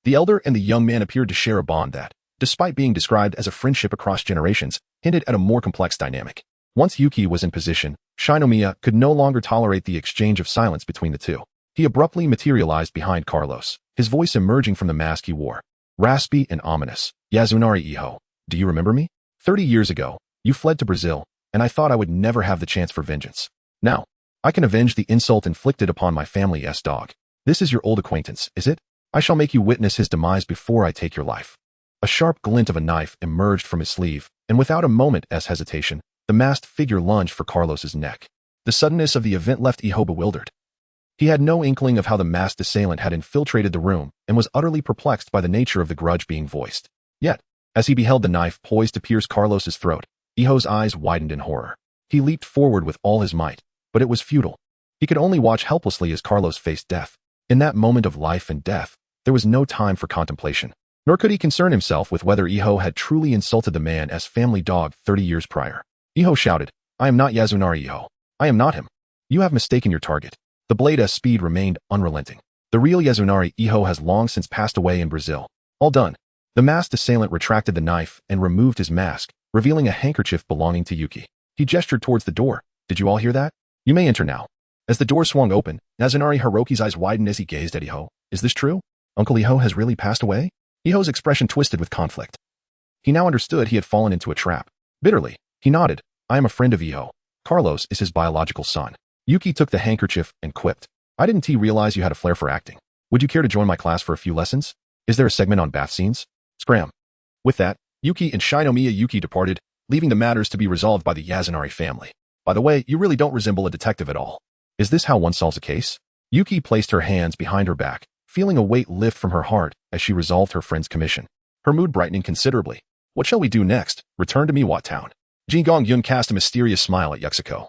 The elder and the young man appeared to share a bond that, despite being described as a friendship across generations, hinted at a more complex dynamic. Once Yuki was in position, Shinomiya could no longer tolerate the exchange of silence between the two. He abruptly materialized behind Carlos, his voice emerging from the mask he wore. Raspy and ominous. "Yasunari Iho, do you remember me? 30 years ago, you fled to Brazil, and I thought I would never have the chance for vengeance. Now, I can avenge the insult inflicted upon my family's dog. This is your old acquaintance, is it? I shall make you witness his demise before I take your life." A sharp glint of a knife emerged from his sleeve, and without a moment's hesitation, the masked figure lunged for Carlos's neck. The suddenness of the event left Iho bewildered. He had no inkling of how the masked assailant had infiltrated the room and was utterly perplexed by the nature of the grudge being voiced. Yet, as he beheld the knife poised to pierce Carlos's throat, Iho's eyes widened in horror. He leaped forward with all his might, but it was futile. He could only watch helplessly as Carlos faced death. In that moment of life and death, there was no time for contemplation. Nor could he concern himself with whether Iho had truly insulted the man as family dog 30 years prior. Iho shouted, "I am not Yasunari Iho. I am not him. You have mistaken your target." The blade's speed remained unrelenting. "The real Yasunari Iho has long since passed away in Brazil." All done. The masked assailant retracted the knife and removed his mask, revealing a handkerchief belonging to Yuki. He gestured towards the door. "Did you all hear that? You may enter now." As the door swung open, Yasunari Hiroki's eyes widened as he gazed at Iho. "Is this true? Uncle Iho has really passed away?" Iho's expression twisted with conflict. He now understood he had fallen into a trap. Bitterly, he nodded. "I am a friend of Iho. Carlos is his biological son." Yuki took the handkerchief and quipped, "I didn't realize you had a flair for acting. Would you care to join my class for a few lessons? Is there a segment on bath scenes?" Scram. With that, Yuki and Shinomiya Yuki departed, leaving the matters to be resolved by the Yasunari family. "By the way, you really don't resemble a detective at all. Is this how one solves a case?" Yuki placed her hands behind her back, feeling a weight lift from her heart as she resolved her friend's commission. Her mood brightening considerably. "What shall we do next? Return to Mihua Town?" Qin Yun cast a mysterious smile at Yuxiko,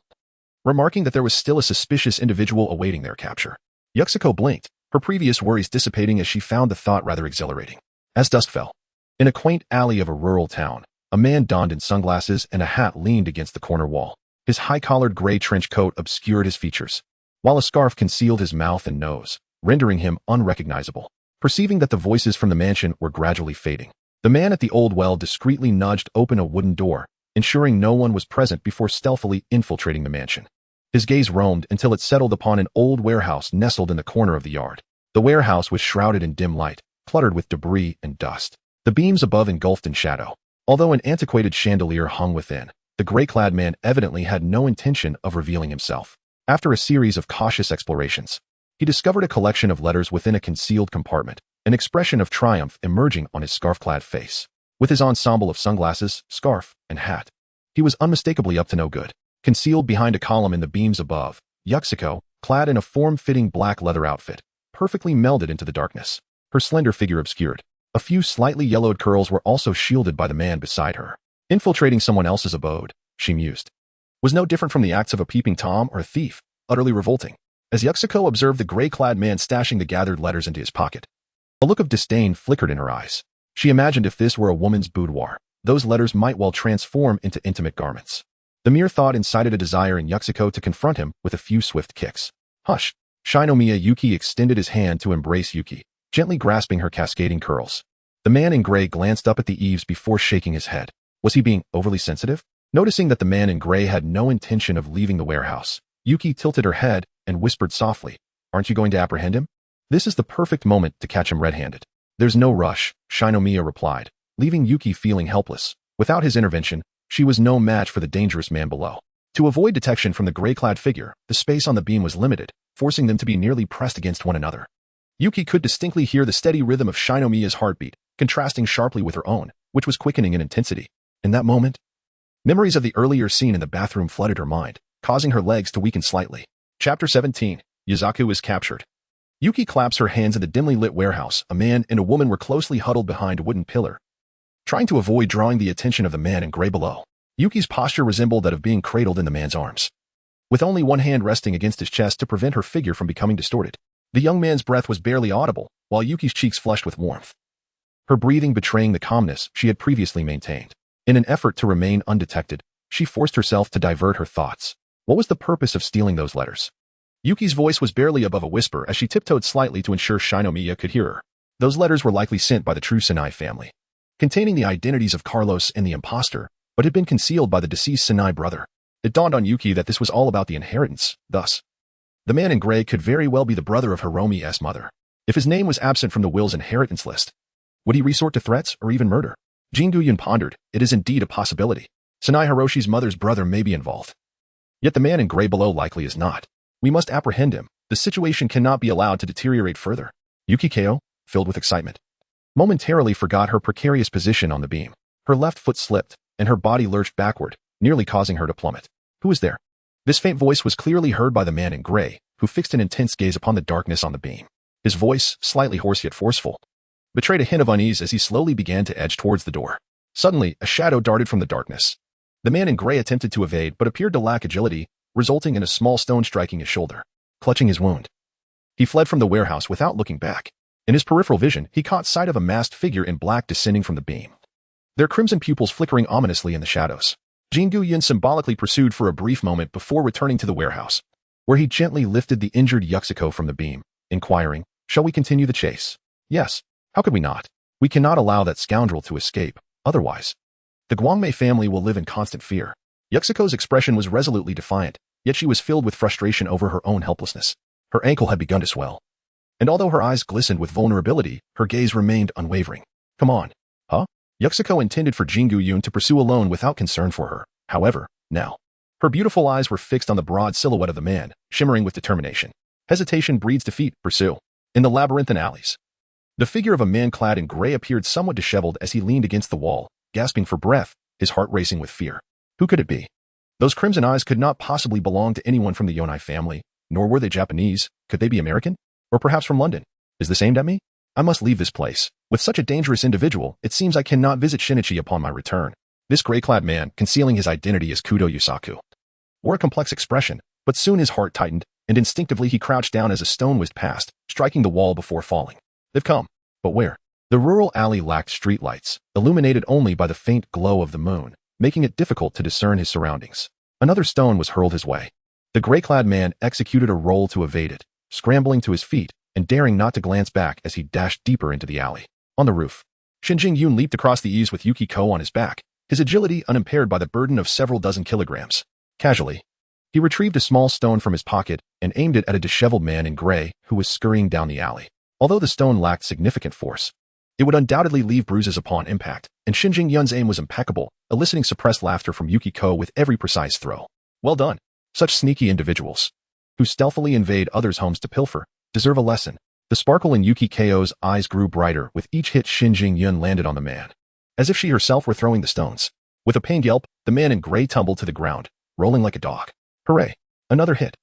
remarking that there was still a suspicious individual awaiting their capture. Yuxiko blinked, her previous worries dissipating as she found the thought rather exhilarating. As dusk fell, in a quaint alley of a rural town, a man donned in sunglasses and a hat leaned against the corner wall. His high-collared gray trench coat obscured his features, while a scarf concealed his mouth and nose, rendering him unrecognizable. Perceiving that the voices from the mansion were gradually fading, the man at the old well discreetly nudged open a wooden door, ensuring no one was present before stealthily infiltrating the mansion. His gaze roamed until it settled upon an old warehouse nestled in the corner of the yard. The warehouse was shrouded in dim light, cluttered with debris and dust. The beams above engulfed in shadow. Although an antiquated chandelier hung within, the gray-clad man evidently had no intention of revealing himself. After a series of cautious explorations, he discovered a collection of letters within a concealed compartment, an expression of triumph emerging on his scarf-clad face. With his ensemble of sunglasses, scarf, and hat, he was unmistakably up to no good. Concealed behind a column in the beams above, Yuxiko, clad in a form-fitting black leather outfit, perfectly melded into the darkness, her slender figure obscured. A few slightly yellowed curls were also shielded by the man beside her. Infiltrating someone else's abode, she mused, was no different from the acts of a peeping Tom or a thief, utterly revolting. As Yukiko observed the gray-clad man stashing the gathered letters into his pocket, a look of disdain flickered in her eyes. She imagined if this were a woman's boudoir, those letters might well transform into intimate garments. The mere thought incited a desire in Yukiko to confront him with a few swift kicks. Hush! Shinomiya. Yuki extended his hand to embrace Yuki, gently grasping her cascading curls. The man in gray glanced up at the eaves before shaking his head. Was he being overly sensitive? Noticing that the man in gray had no intention of leaving the warehouse, Yuki tilted her head and whispered softly, "Aren't you going to apprehend him? This is the perfect moment to catch him red-handed." "There's no rush," Shinomiya replied, leaving Yuki feeling helpless. Without his intervention, she was no match for the dangerous man below. To avoid detection from the gray-clad figure, the space on the beam was limited, forcing them to be nearly pressed against one another. Yuki could distinctly hear the steady rhythm of Shinomiya's heartbeat, contrasting sharply with her own, which was quickening in intensity. In that moment, memories of the earlier scene in the bathroom flooded her mind, causing her legs to weaken slightly. Chapter 17. Yuzaku is captured. Yuki claps her hands in the dimly lit warehouse. A man and a woman were closely huddled behind a wooden pillar, trying to avoid drawing the attention of the man in gray below. Yuki's posture resembled that of being cradled in the man's arms, with only one hand resting against his chest to prevent her figure from becoming distorted. The young man's breath was barely audible, while Yuki's cheeks flushed with warmth, her breathing betraying the calmness she had previously maintained. In an effort to remain undetected, she forced herself to divert her thoughts. What was the purpose of stealing those letters? Yuki's voice was barely above a whisper as she tiptoed slightly to ensure Shinomiya could hear her. Those letters were likely sent by the true Senai family, containing the identities of Carlos and the imposter, but had been concealed by the deceased Senai brother. It dawned on Yuki that this was all about the inheritance. Thus, the man in gray could very well be the brother of Hiromi's mother. If his name was absent from the will's inheritance list, would he resort to threats or even murder? Shengu Yun pondered. It is indeed a possibility. Senai Hiroshi's mother's brother may be involved. Yet the man in gray below likely is not. We must apprehend him. The situation cannot be allowed to deteriorate further. Yukiko, filled with excitement, momentarily forgot her precarious position on the beam. Her left foot slipped, and her body lurched backward, nearly causing her to plummet. Who is there? This faint voice was clearly heard by the man in gray, who fixed an intense gaze upon the darkness on the beam. His voice, slightly hoarse yet forceful, betrayed a hint of unease as he slowly began to edge towards the door. Suddenly, a shadow darted from the darkness. The man in gray attempted to evade but appeared to lack agility, resulting in a small stone striking his shoulder, clutching his wound. He fled from the warehouse without looking back. In his peripheral vision, he caught sight of a masked figure in black descending from the beam, their crimson pupils flickering ominously in the shadows. Shengu Yun symbolically pursued for a brief moment before returning to the warehouse, where he gently lifted the injured Yukiko from the beam, inquiring, "Shall we continue the chase?" "Yes. How could we not? We cannot allow that scoundrel to escape, otherwise the Guangmei family will live in constant fear." Yukiko's expression was resolutely defiant, yet she was filled with frustration over her own helplessness. Her ankle had begun to swell, and although her eyes glistened with vulnerability, her gaze remained unwavering. "Come on." "Huh?" Yukiko intended for Shengu Yun to pursue alone without concern for her. However, now, her beautiful eyes were fixed on the broad silhouette of the man, shimmering with determination. Hesitation breeds defeat. Pursue. In the labyrinthine alleys, the figure of a man clad in gray appeared somewhat disheveled as he leaned against the wall, gasping for breath, his heart racing with fear. Who could it be? Those crimson eyes could not possibly belong to anyone from the Yonai family, nor were they Japanese. Could they be American? Or perhaps from London? Is this aimed at me? I must leave this place. With such a dangerous individual, it seems I cannot visit Shinichi upon my return. This gray-clad man, concealing his identity as Kudo Yusaku, wore a complex expression, but soon his heart tightened, and instinctively he crouched down as a stone whizzed past, striking the wall before falling. They've come. But where? The rural alley lacked streetlights, illuminated only by the faint glow of the moon, making it difficult to discern his surroundings. Another stone was hurled his way. The gray-clad man executed a roll to evade it, scrambling to his feet and daring not to glance back as he dashed deeper into the alley. On the roof, Shengu Yun leaped across the eaves with Yukiko on his back, his agility unimpaired by the burden of several dozen kilograms. Casually, he retrieved a small stone from his pocket and aimed it at a disheveled man in gray who was scurrying down the alley. Although the stone lacked significant force, it would undoubtedly leave bruises upon impact, and Shengu Yun's aim was impeccable, eliciting suppressed laughter from Yukiko with every precise throw. Well done. Such sneaky individuals, who stealthily invade others' homes to pilfer, deserve a lesson. The sparkle in Yukiko's eyes grew brighter with each hit Shengu Yun landed on the man, as if she herself were throwing the stones. With a pained yelp, the man in gray tumbled to the ground, rolling like a dog. Hooray! Another hit.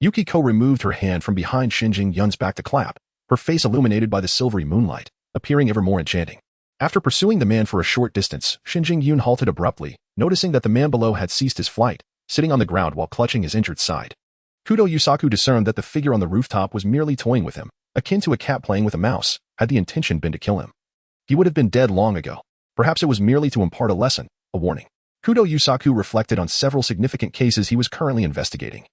Yukiko removed her hand from behind Shengu Yun's back to clap, her face illuminated by the silvery moonlight, appearing ever more enchanting. After pursuing the man for a short distance, Shengu Yun halted abruptly, noticing that the man below had ceased his flight, sitting on the ground while clutching his injured side. Kudo Yusaku discerned that the figure on the rooftop was merely toying with him, akin to a cat playing with a mouse, had the intention been to kill him. He would have been dead long ago. Perhaps it was merely to impart a lesson, a warning. Kudo Yusaku reflected on several significant cases he was currently investigating.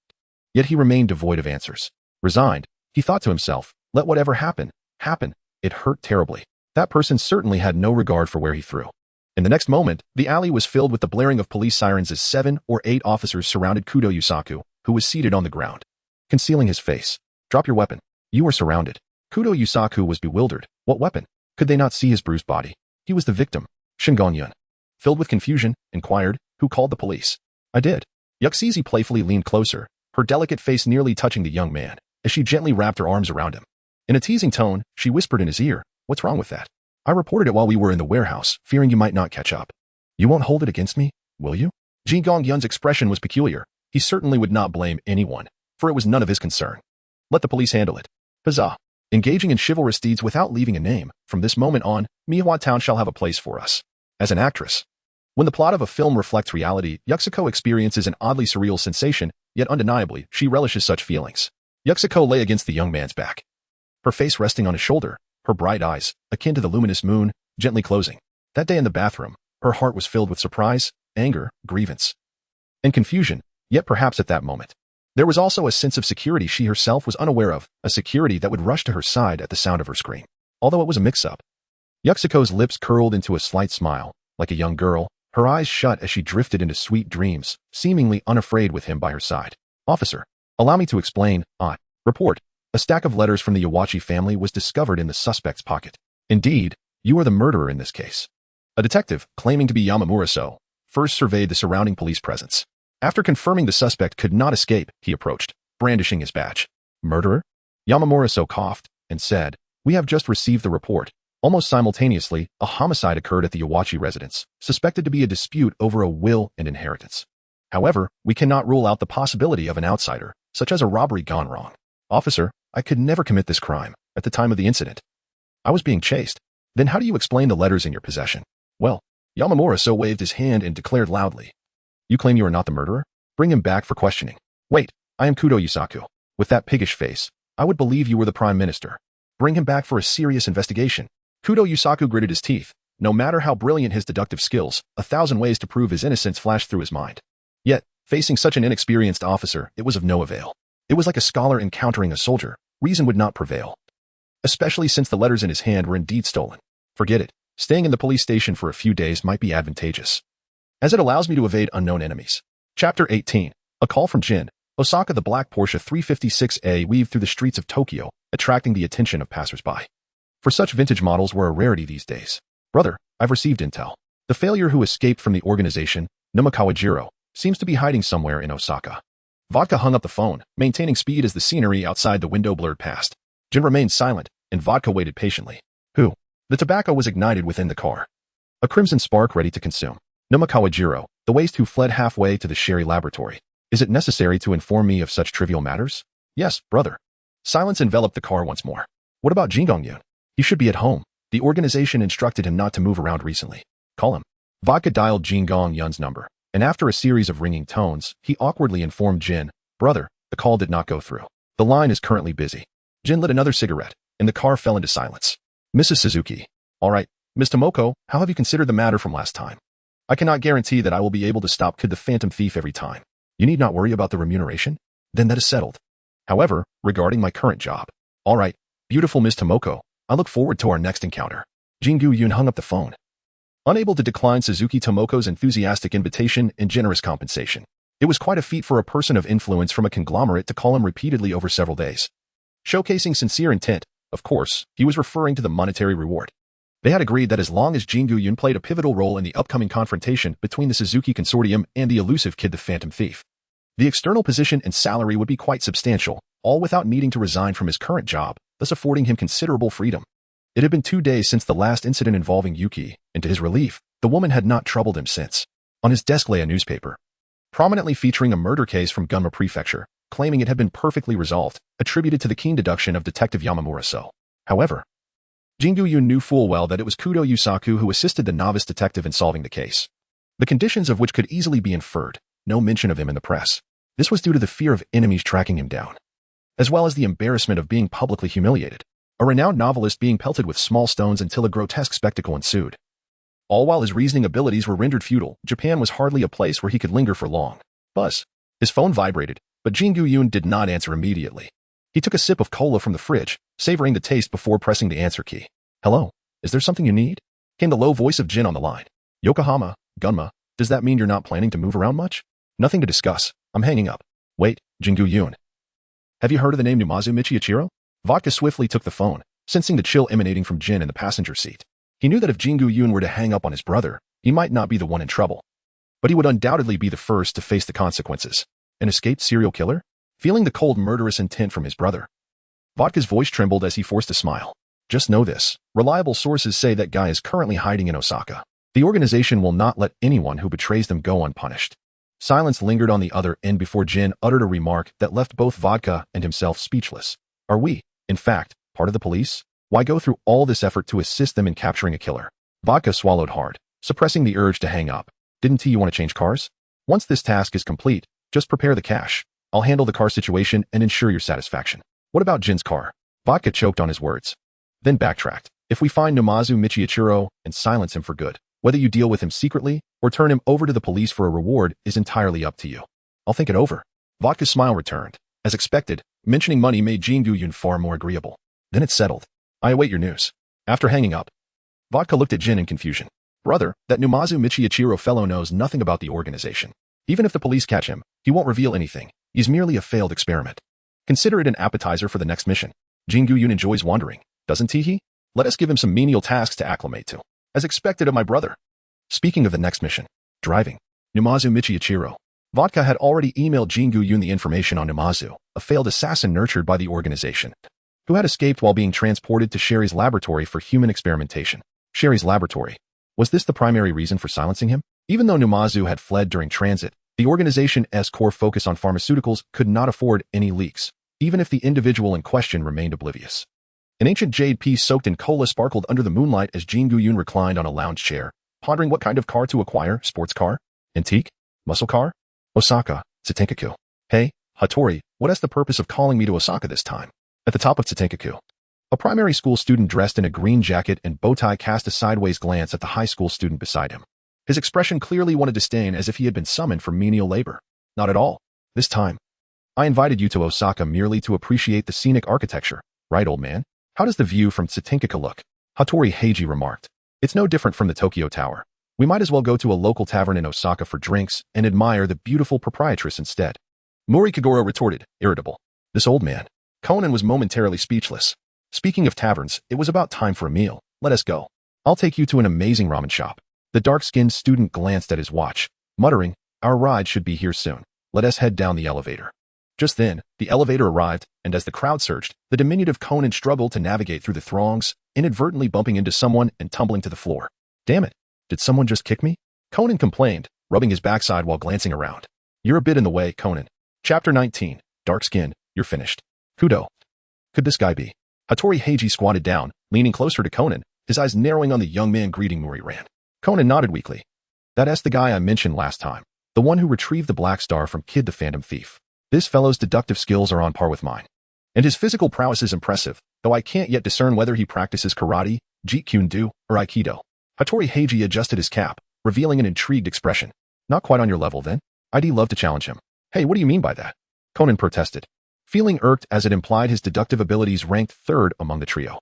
Yet he remained devoid of answers. Resigned, he thought to himself, let whatever happen, happen. It hurt terribly. That person certainly had no regard for where he threw. In the next moment, the alley was filled with the blaring of police sirens as 7 or 8 officers surrounded Kudo Yusaku, who was seated on the ground, concealing his face. Drop your weapon. You are surrounded. Kudo Yusaku was bewildered. What weapon? Could they not see his bruised body? He was the victim. Shengu Yun, filled with confusion, inquired, who called the police? I did. Yuxizi playfully leaned closer, her delicate face nearly touching the young man, as she gently wrapped her arms around him. In a teasing tone, she whispered in his ear, what's wrong with that? I reported it while we were in the warehouse, fearing you might not catch up. You won't hold it against me, will you? Shengu Yun's expression was peculiar. He certainly would not blame anyone, for it was none of his concern. Let the police handle it. Huzzah! Engaging in chivalrous deeds without leaving a name, from this moment on, Mihua Town shall have a place for us. As an actress. When the plot of a film reflects reality, Yuxiko experiences an oddly surreal sensation, yet undeniably, she relishes such feelings. Yuxiko lay against the young man's back, her face resting on his shoulder, her bright eyes, akin to the luminous moon, gently closing. That day in the bathroom, her heart was filled with surprise, anger, grievance, and confusion, yet perhaps at that moment, there was also a sense of security she herself was unaware of, a security that would rush to her side at the sound of her scream. Although it was a mix-up. Yuxiko's lips curled into a slight smile, like a young girl, her eyes shut as she drifted into sweet dreams, seemingly unafraid with him by her side. Officer, allow me to explain. Report. A stack of letters from the Yawachi family was discovered in the suspect's pocket. Indeed, you are the murderer in this case. A detective, claiming to be Yamamura-so, first surveyed the surrounding police presence. After confirming the suspect could not escape, he approached, brandishing his badge. Murderer? Yamamura-so coughed and said, we have just received the report. Almost simultaneously, a homicide occurred at the Yawachi residence, suspected to be a dispute over a will and inheritance. However, we cannot rule out the possibility of an outsider, such as a robbery gone wrong. Officer, I could never commit this crime. At the time of the incident, I was being chased. Then how do you explain the letters in your possession? Well, Yamamura-so waved his hand and declared loudly. You claim you are not the murderer? Bring him back for questioning. Wait, I am Kudo Yusaku. With that piggish face, I would believe you were the prime minister. Bring him back for a serious investigation. Kudo Yusaku gritted his teeth. No matter how brilliant his deductive skills, 1,000 ways to prove his innocence flashed through his mind. Yet, facing such an inexperienced officer, it was of no avail. It was like a scholar encountering a soldier. Reason would not prevail. Especially since the letters in his hand were indeed stolen. Forget it. Staying in the police station for a few days might be advantageous, as it allows me to evade unknown enemies. Chapter 18. A call from Jin. Osaka. The black Porsche 356A weaved through the streets of Tokyo, attracting the attention of passers-by. For such vintage models were a rarity these days. Brother, I've received intel. The failure who escaped from the organization, Kawajiro, seems to be hiding somewhere in Osaka. Vodka hung up the phone, maintaining speed as the scenery outside the window blurred past. Jin remained silent, and Vodka waited patiently. Who? The tobacco was ignited within the car. A crimson spark ready to consume. Kawajiro, the waste who fled halfway to the Sherry laboratory. Is it necessary to inform me of such trivial matters? Yes, brother. Silence enveloped the car once more. What about Shengu Yun? He should be at home. The organization instructed him not to move around recently. Call him. Vodka dialed Shengu Yun's number, and after a series of ringing tones, he awkwardly informed Jin, brother, the call did not go through. The line is currently busy. Jin lit another cigarette, and the car fell into silence. Mrs. Suzuki. All right, Ms. Tomoko, how have you considered the matter from last time? I cannot guarantee that I will be able to stop Kid the Phantom Thief every time. You need not worry about the remuneration. Then that is settled. However, regarding my current job. All right, beautiful Ms. Tomoko, I look forward to our next encounter. Shengu Yun hung up the phone, unable to decline Suzuki Tomoko's enthusiastic invitation and generous compensation. It was quite a feat for a person of influence from a conglomerate to call him repeatedly over several days. Showcasing sincere intent, of course, he was referring to the monetary reward. They had agreed that as long as Shengu Yun played a pivotal role in the upcoming confrontation between the Suzuki Consortium and the elusive Kid the Phantom Thief, the external position and salary would be quite substantial, all without needing to resign from his current job, thus affording him considerable freedom. It had been 2 days since the last incident involving Yuki, and to his relief, the woman had not troubled him since. On his desk lay a newspaper, prominently featuring a murder case from Gunma Prefecture, claiming it had been perfectly resolved, attributed to the keen deduction of Detective Yamamura So. However, Shengu Yun knew full well that it was Kudo Yusaku who assisted the novice detective in solving the case. The conditions of which could easily be inferred, no mention of him in the press. This was due to the fear of enemies tracking him down, as well as the embarrassment of being publicly humiliated. A renowned novelist being pelted with small stones until a grotesque spectacle ensued. All while his reasoning abilities were rendered futile, Japan was hardly a place where he could linger for long. Buzz. His phone vibrated, but Shengu Yun did not answer immediately. He took a sip of cola from the fridge, savoring the taste before pressing the answer key. Hello, is there something you need? Came the low voice of Jin on the line. Yokohama, Gunma, does that mean you're not planning to move around much? Nothing to discuss. I'm hanging up. Wait, Shengu Yun. Have you heard of the name Numazu Michiachiro? Vodka swiftly took the phone, sensing the chill emanating from Jin in the passenger seat. He knew that if Shengu Yun were to hang up on his brother, he might not be the one in trouble. But he would undoubtedly be the first to face the consequences. An escaped serial killer? Feeling the cold murderous intent from his brother. Vodka's voice trembled as he forced a smile. Just know this. Reliable sources say that guy is currently hiding in Osaka. The organization will not let anyone who betrays them go unpunished. Silence lingered on the other end before Jin uttered a remark that left both Vodka and himself speechless. Are we, in fact, part of the police? Why go through all this effort to assist them in capturing a killer? Vodka swallowed hard, suppressing the urge to hang up. Didn't you want to change cars? Once this task is complete, just prepare the cash. I'll handle the car situation and ensure your satisfaction. What about Jin's car? Vodka choked on his words. Then backtracked. If we find Numazu Michiachiro and silence him for good, whether you deal with him secretly or turn him over to the police for a reward is entirely up to you. I'll think it over. Vodka's smile returned. As expected, mentioning money made Shengu Yun far more agreeable. Then it's settled. I await your news. After hanging up, Vodka looked at Jin in confusion. Brother, that Numazu Michiachiro fellow knows nothing about the organization. Even if the police catch him, he won't reveal anything. He's merely a failed experiment. Consider it an appetizer for the next mission. Shengu Yun enjoys wandering, doesn't he? Let us give him some menial tasks to acclimate to, as expected of my brother. Speaking of the next mission, driving. Numazu Michiachiro. Vodka had already emailed Shengu Yun the information on Numazu, a failed assassin nurtured by the organization, who had escaped while being transported to Sherry's laboratory for human experimentation. Sherry's laboratory. Was this the primary reason for silencing him? Even though Numazu had fled during transit, the organization's core focus on pharmaceuticals could not afford any leaks, even if the individual in question remained oblivious. An ancient jade piece soaked in cola sparkled under the moonlight as Shengu Yun reclined on a lounge chair, pondering what kind of car to acquire. Sports car? Antique? Muscle car? Osaka, Tsutenkaku. Hey, Hattori, what is the purpose of calling me to Osaka this time? At the top of Tsutenkaku, a primary school student dressed in a green jacket and bow tie cast a sideways glance at the high school student beside him. His expression clearly wanted disdain, as if he had been summoned for menial labor. Not at all. This time, I invited you to Osaka merely to appreciate the scenic architecture. Right, old man? How does the view from Tsutenkaku look? Hattori Heiji remarked. It's no different from the Tokyo Tower. We might as well go to a local tavern in Osaka for drinks and admire the beautiful proprietress instead. Mori Kagoro retorted, irritable. This old man. Conan was momentarily speechless. Speaking of taverns, it was about time for a meal. Let us go. I'll take you to an amazing ramen shop. The dark-skinned student glanced at his watch, muttering, our ride should be here soon. Let us head down the elevator. Just then, the elevator arrived, and as the crowd surged, the diminutive Conan struggled to navigate through the throngs, inadvertently bumping into someone and tumbling to the floor. Damn it. Did someone just kick me? Conan complained, rubbing his backside while glancing around. You're a bit in the way, Conan. Chapter 19. Dark skin, you're finished. Kudo. Could this guy be? Hattori Heiji squatted down, leaning closer to Conan, his eyes narrowing on the young man greeting Mori Rand. Conan nodded weakly. That's the guy I mentioned last time. The one who retrieved the Black Star from Kid the Phantom Thief. This fellow's deductive skills are on par with mine. And his physical prowess is impressive, though I can't yet discern whether he practices karate, jeet kune do, or aikido. Hattori Heiji adjusted his cap, revealing an intrigued expression. Not quite on your level, then? I'd love to challenge him. Hey, what do you mean by that? Conan protested, feeling irked as it implied his deductive abilities ranked third among the trio.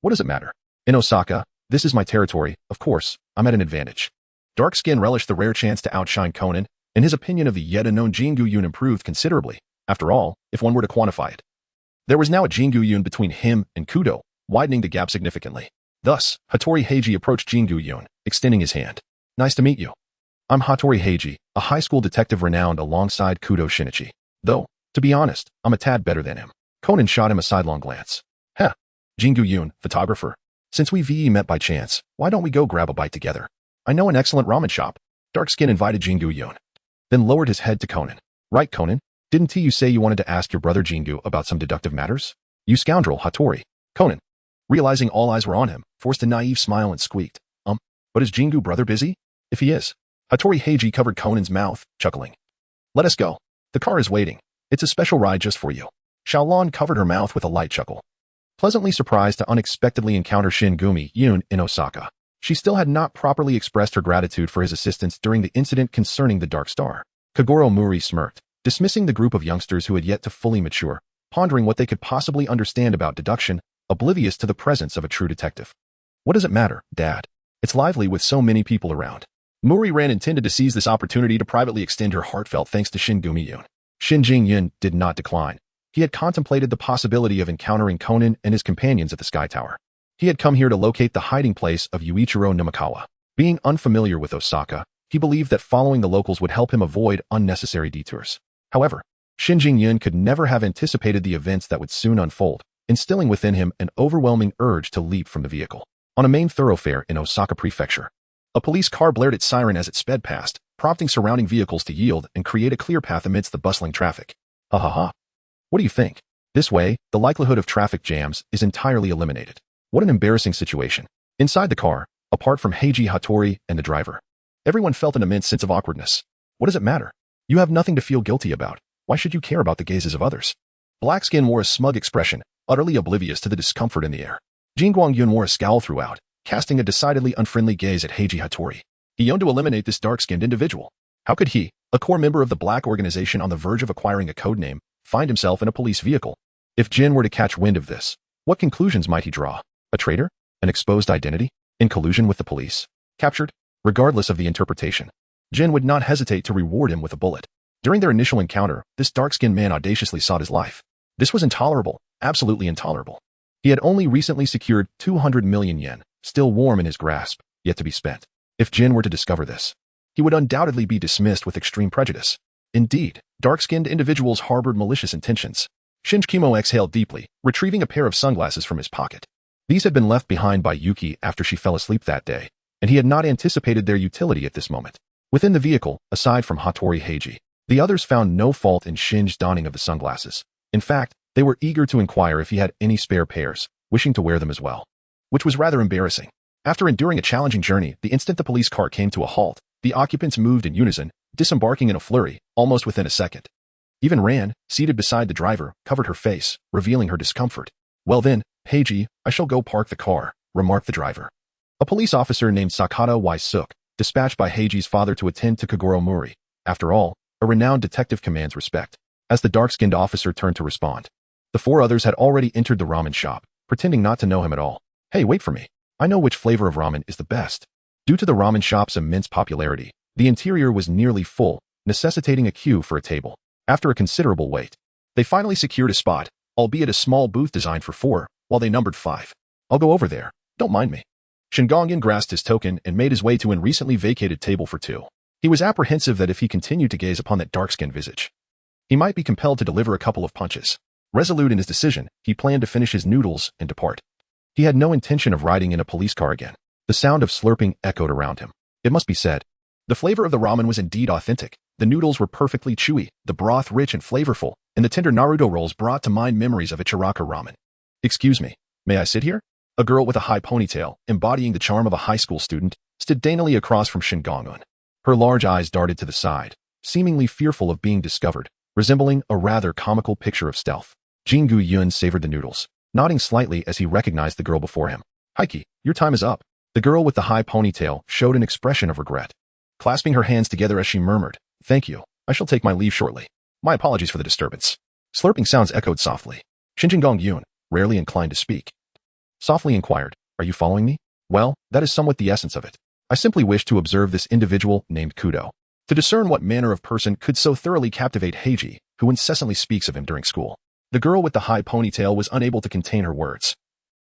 What does it matter? In Osaka, this is my territory, of course, I'm at an advantage. Dark Skin relished the rare chance to outshine Conan, and his opinion of the yet unknown Shengu Yun improved considerably. After all, if one were to quantify it, there was now a Shengu Yun between him and Kudo, widening the gap significantly. Thus, Hattori Heiji approached Shengu Yun, extending his hand. Nice to meet you. I'm Hattori Heiji, a high school detective renowned alongside Kudo Shinichi. Though, to be honest, I'm a tad better than him. Conan shot him a sidelong glance. Shengu Yun, photographer. Since we met by chance, why don't we go grab a bite together? I know an excellent ramen shop. Dark Skin invited Shengu Yun, then lowered his head to Conan. Right, Conan? Didn't you say you wanted to ask your brother Jingu about some deductive matters? You scoundrel, Hattori. Conan, realizing all eyes were on him, forced a naive smile and squeaked, but is Jingu brother busy? If he is. Hattori Heiji covered Conan's mouth, chuckling. Let us go. The car is waiting. It's a special ride just for you. Xiaolon covered her mouth with a light chuckle. Pleasantly surprised to unexpectedly encounter Shengu Yun in Osaka, she still had not properly expressed her gratitude for his assistance during the incident concerning the Dark Star. Kogoro Muri smirked, dismissing the group of youngsters who had yet to fully mature, pondering what they could possibly understand about deduction, oblivious to the presence of a true detective. What does it matter, Dad? It's lively with so many people around. Muri ran intended to seize this opportunity to privately extend her heartfelt thanks to Shengu Yun. Shinjing Yun did not decline. He had contemplated the possibility of encountering Conan and his companions at the Sky Tower. He had come here to locate the hiding place of Yuichiro Namikawa. Being unfamiliar with Osaka, he believed that following the locals would help him avoid unnecessary detours. However, Shinjing Yun could never have anticipated the events that would soon unfold, instilling within him an overwhelming urge to leap from the vehicle. On a main thoroughfare in Osaka Prefecture, a police car blared its siren as it sped past, prompting surrounding vehicles to yield and create a clear path amidst the bustling traffic. Ha ha ha. What do you think? This way, the likelihood of traffic jams is entirely eliminated. What an embarrassing situation. Inside the car, apart from Heiji Hattori and the driver, everyone felt an immense sense of awkwardness. What does it matter? You have nothing to feel guilty about. Why should you care about the gazes of others? Blackskin wore a smug expression, utterly oblivious to the discomfort in the air. Jingguang Yun wore a scowl throughout, casting a decidedly unfriendly gaze at Heiji Hattori. He yearned to eliminate this dark-skinned individual. How could he, a core member of the black organization on the verge of acquiring a codename, find himself in a police vehicle? If Jin were to catch wind of this, what conclusions might he draw? A traitor? An exposed identity? In collusion with the police? Captured? Regardless of the interpretation, Jin would not hesitate to reward him with a bullet. During their initial encounter, this dark-skinned man audaciously sought his life. This was intolerable, absolutely intolerable. He had only recently secured 200 million yen, still warm in his grasp, yet to be spent. If Jin were to discover this, he would undoubtedly be dismissed with extreme prejudice. Indeed, dark-skinned individuals harbored malicious intentions. Shinji exhaled deeply, retrieving a pair of sunglasses from his pocket. These had been left behind by Yuki after she fell asleep that day, and he had not anticipated their utility at this moment. Within the vehicle, aside from Hattori Heiji, the others found no fault in Shin's donning of the sunglasses. In fact, they were eager to inquire if he had any spare pairs, wishing to wear them as well. Which was rather embarrassing. After enduring a challenging journey, the instant the police car came to a halt, the occupants moved in unison, disembarking in a flurry, almost within a second. Even Ran, seated beside the driver, covered her face, revealing her discomfort. Well then, Heiji, I shall go park the car, remarked the driver. A police officer named Sakata Suk, dispatched by Heiji's father to attend to Kogoro Muri. After all, a renowned detective commands respect. As the dark-skinned officer turned to respond, the four others had already entered the ramen shop, pretending not to know him at all. Hey, wait for me. I know which flavor of ramen is the best. Due to the ramen shop's immense popularity, the interior was nearly full, necessitating a queue for a table. After a considerable wait, they finally secured a spot, albeit a small booth designed for 4, while they numbered 5. I'll go over there. Don't mind me. Shingongyun grasped his token and made his way to a recently vacated table for 2. He was apprehensive that if he continued to gaze upon that dark-skinned visage, he might be compelled to deliver a couple of punches. Resolute in his decision, he planned to finish his noodles and depart. He had no intention of riding in a police car again. The sound of slurping echoed around him. It must be said, the flavor of the ramen was indeed authentic. The noodles were perfectly chewy, the broth rich and flavorful, and the tender Naruto rolls brought to mind memories of Ichiraka ramen. Excuse me, may I sit here? A girl with a high ponytail, embodying the charm of a high school student, stood daintily across from Shingongyun. Her large eyes darted to the side, seemingly fearful of being discovered, resembling a rather comical picture of stealth. Shengu Yun savored the noodles, nodding slightly as he recognized the girl before him. Heiki, your time is up. The girl with the high ponytail showed an expression of regret, clasping her hands together as she murmured, Thank you, I shall take my leave shortly. My apologies for the disturbance. Slurping sounds echoed softly. Shinjing Yun, rarely inclined to speak, softly inquired, Are you following me? Well, that is somewhat the essence of it. I simply wish to observe this individual named Kudo, to discern what manner of person could so thoroughly captivate Heiji, who incessantly speaks of him during school. The girl with the high ponytail was unable to contain her words.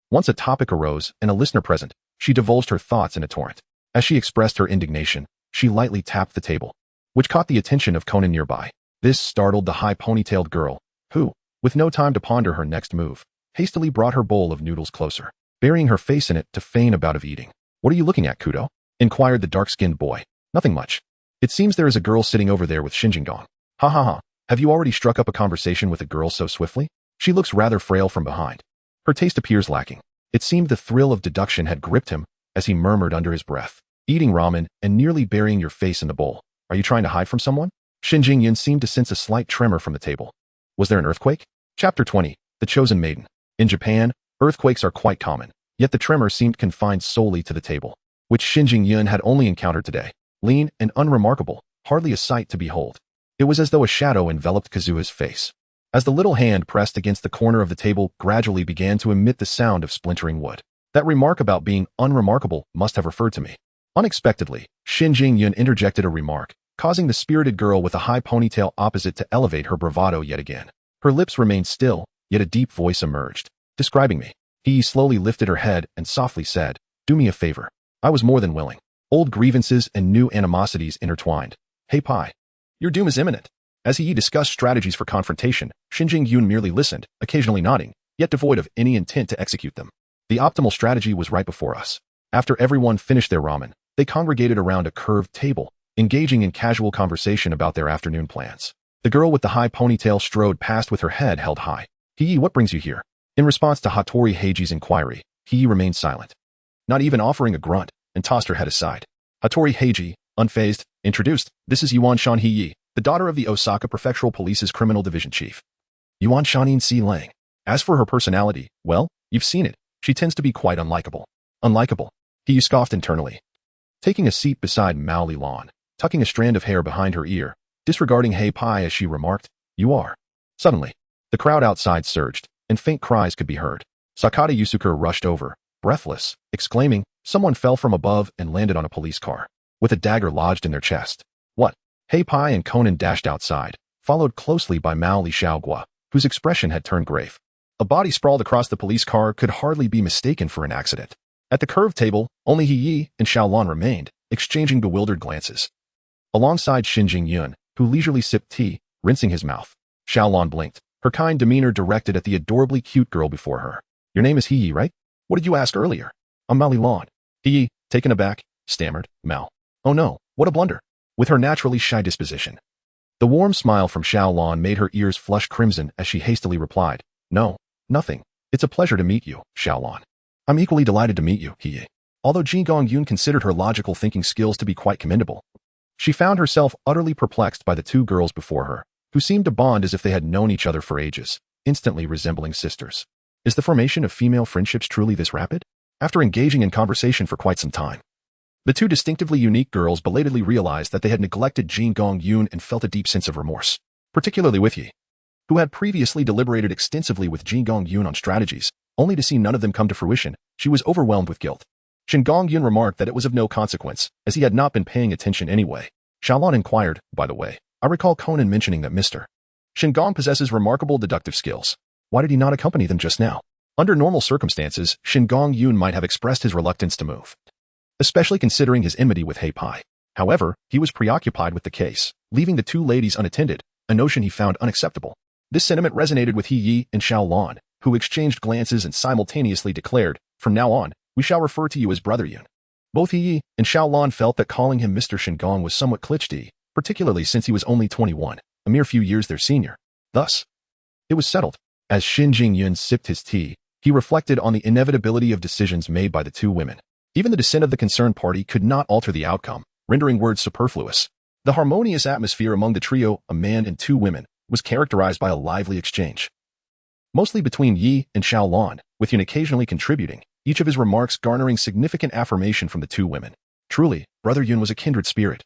Once a topic arose and a listener present, she divulged her thoughts in a torrent. As she expressed her indignation, she lightly tapped the table, which caught the attention of Conan nearby. This startled the high ponytailed girl, who, with no time to ponder her next move, hastily brought her bowl of noodles closer, burying her face in it to feign a bout of eating. What are you looking at, Kudo? Inquired the dark-skinned boy. Nothing much. It seems there is a girl sitting over there with Shinjingang. Ha ha ha. Have you already struck up a conversation with a girl so swiftly? She looks rather frail from behind. Her taste appears lacking. It seemed the thrill of deduction had gripped him as he murmured under his breath. Eating ramen and nearly burying your face in the bowl. Are you trying to hide from someone? Shengu Yun seemed to sense a slight tremor from the table. Was there an earthquake? Chapter 20. The Chosen Maiden. In Japan, earthquakes are quite common, yet the tremor seemed confined solely to the table, which Shengu Yun had only encountered today. Lean and unremarkable, hardly a sight to behold. It was as though a shadow enveloped Kazuha's face. As the little hand pressed against the corner of the table gradually began to emit the sound of splintering wood. That remark about being unremarkable must have referred to me. Unexpectedly, Shengu Yun interjected a remark, causing the spirited girl with a high ponytail opposite to elevate her bravado yet again. Her lips remained still, yet a deep voice emerged, describing me. He slowly lifted her head and softly said, "Do me a favor." I was more than willing. Old grievances and new animosities intertwined. Hey Pai. Your doom is imminent. As he discussed strategies for confrontation, Shengu Yun merely listened, occasionally nodding, yet devoid of any intent to execute them. The optimal strategy was right before us. After everyone finished their ramen, they congregated around a curved table, engaging in casual conversation about their afternoon plans. The girl with the high ponytail strode past with her head held high. Hee, what brings you here? In response to Hattori Heiji's inquiry, Hee remained silent, not even offering a grunt, and tossed her head aside. Hattori Heiji, unfazed, introduced, "This is Yuan Shan Hee, the daughter of the Osaka Prefectural Police's Criminal Division Chief. Yuan Shanin Si Lang. As for her personality, well, you've seen it. She tends to be quite unlikable." Unlikable? He scoffed internally. Taking a seat beside Mao Lilan, tucking a strand of hair behind her ear, disregarding Hei Pai as she remarked, "You are." Suddenly, the crowd outside surged, and faint cries could be heard. Sakata Yusuke rushed over, breathless, exclaiming, someone fell from above and landed on a police car, with a dagger lodged in their chest. What? Hei Pai and Conan dashed outside, followed closely by Mao Li Xiaogua, whose expression had turned grave. A body sprawled across the police car could hardly be mistaken for an accident. At the curved table, only He and Xiaolan remained, exchanging bewildered glances. Alongside Shengu Yun, who leisurely sipped tea, rinsing his mouth. Xiaolan blinked, her kind demeanor directed at the adorably cute girl before her. Your name is He, right? What did you ask earlier? I'm Mao Lilan. He, taken aback, stammered, Mao. Oh no, what a blunder. With her naturally shy disposition. The warm smile from Xiaolan made her ears flush crimson as she hastily replied, No, nothing. It's a pleasure to meet you, Xiaolan. I'm equally delighted to meet you, He. Although Jingong Yun considered her logical thinking skills to be quite commendable, she found herself utterly perplexed by the two girls before her, who seemed to bond as if they had known each other for ages, instantly resembling sisters. Is the formation of female friendships truly this rapid? After engaging in conversation for quite some time, the two distinctively unique girls belatedly realized that they had neglected Jingong Yun and felt a deep sense of remorse, particularly with He, who had previously deliberated extensively with Jingong Yun on strategies, only to see none of them come to fruition. She was overwhelmed with guilt. Shengu Yun remarked that it was of no consequence, as he had not been paying attention anyway. Xiaolan inquired, by the way, I recall Conan mentioning that Mr. Shengu possesses remarkable deductive skills. Why did he not accompany them just now? Under normal circumstances, Shengu Yun might have expressed his reluctance to move, especially considering his enmity with Hei Pai. However, he was preoccupied with the case, leaving the two ladies unattended, a notion he found unacceptable. This sentiment resonated with He and Xiaolan, who exchanged glances and simultaneously declared, from now on, we shall refer to you as Brother Yun. Both He and Xiaolan felt that calling him Mr. Shengu was somewhat cliché, particularly since he was only 21, a mere few years their senior. Thus, it was settled. As Shengu Yun sipped his tea, he reflected on the inevitability of decisions made by the two women. Even the dissent of the concerned party could not alter the outcome, rendering words superfluous. The harmonious atmosphere among the trio, a man and two women, was characterized by a lively exchange, mostly between Yi and Xiaolan, with Yun occasionally contributing, each of his remarks garnering significant affirmation from the two women. Truly, Brother Yun was a kindred spirit,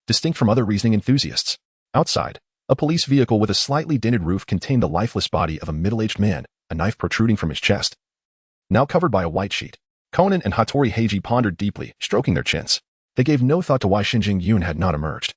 distinct from other reasoning enthusiasts. Outside, a police vehicle with a slightly dented roof contained the lifeless body of a middle-aged man, a knife protruding from his chest, now covered by a white sheet. Conan and Hattori Heiji pondered deeply, stroking their chins. They gave no thought to why Shengu Yun had not emerged.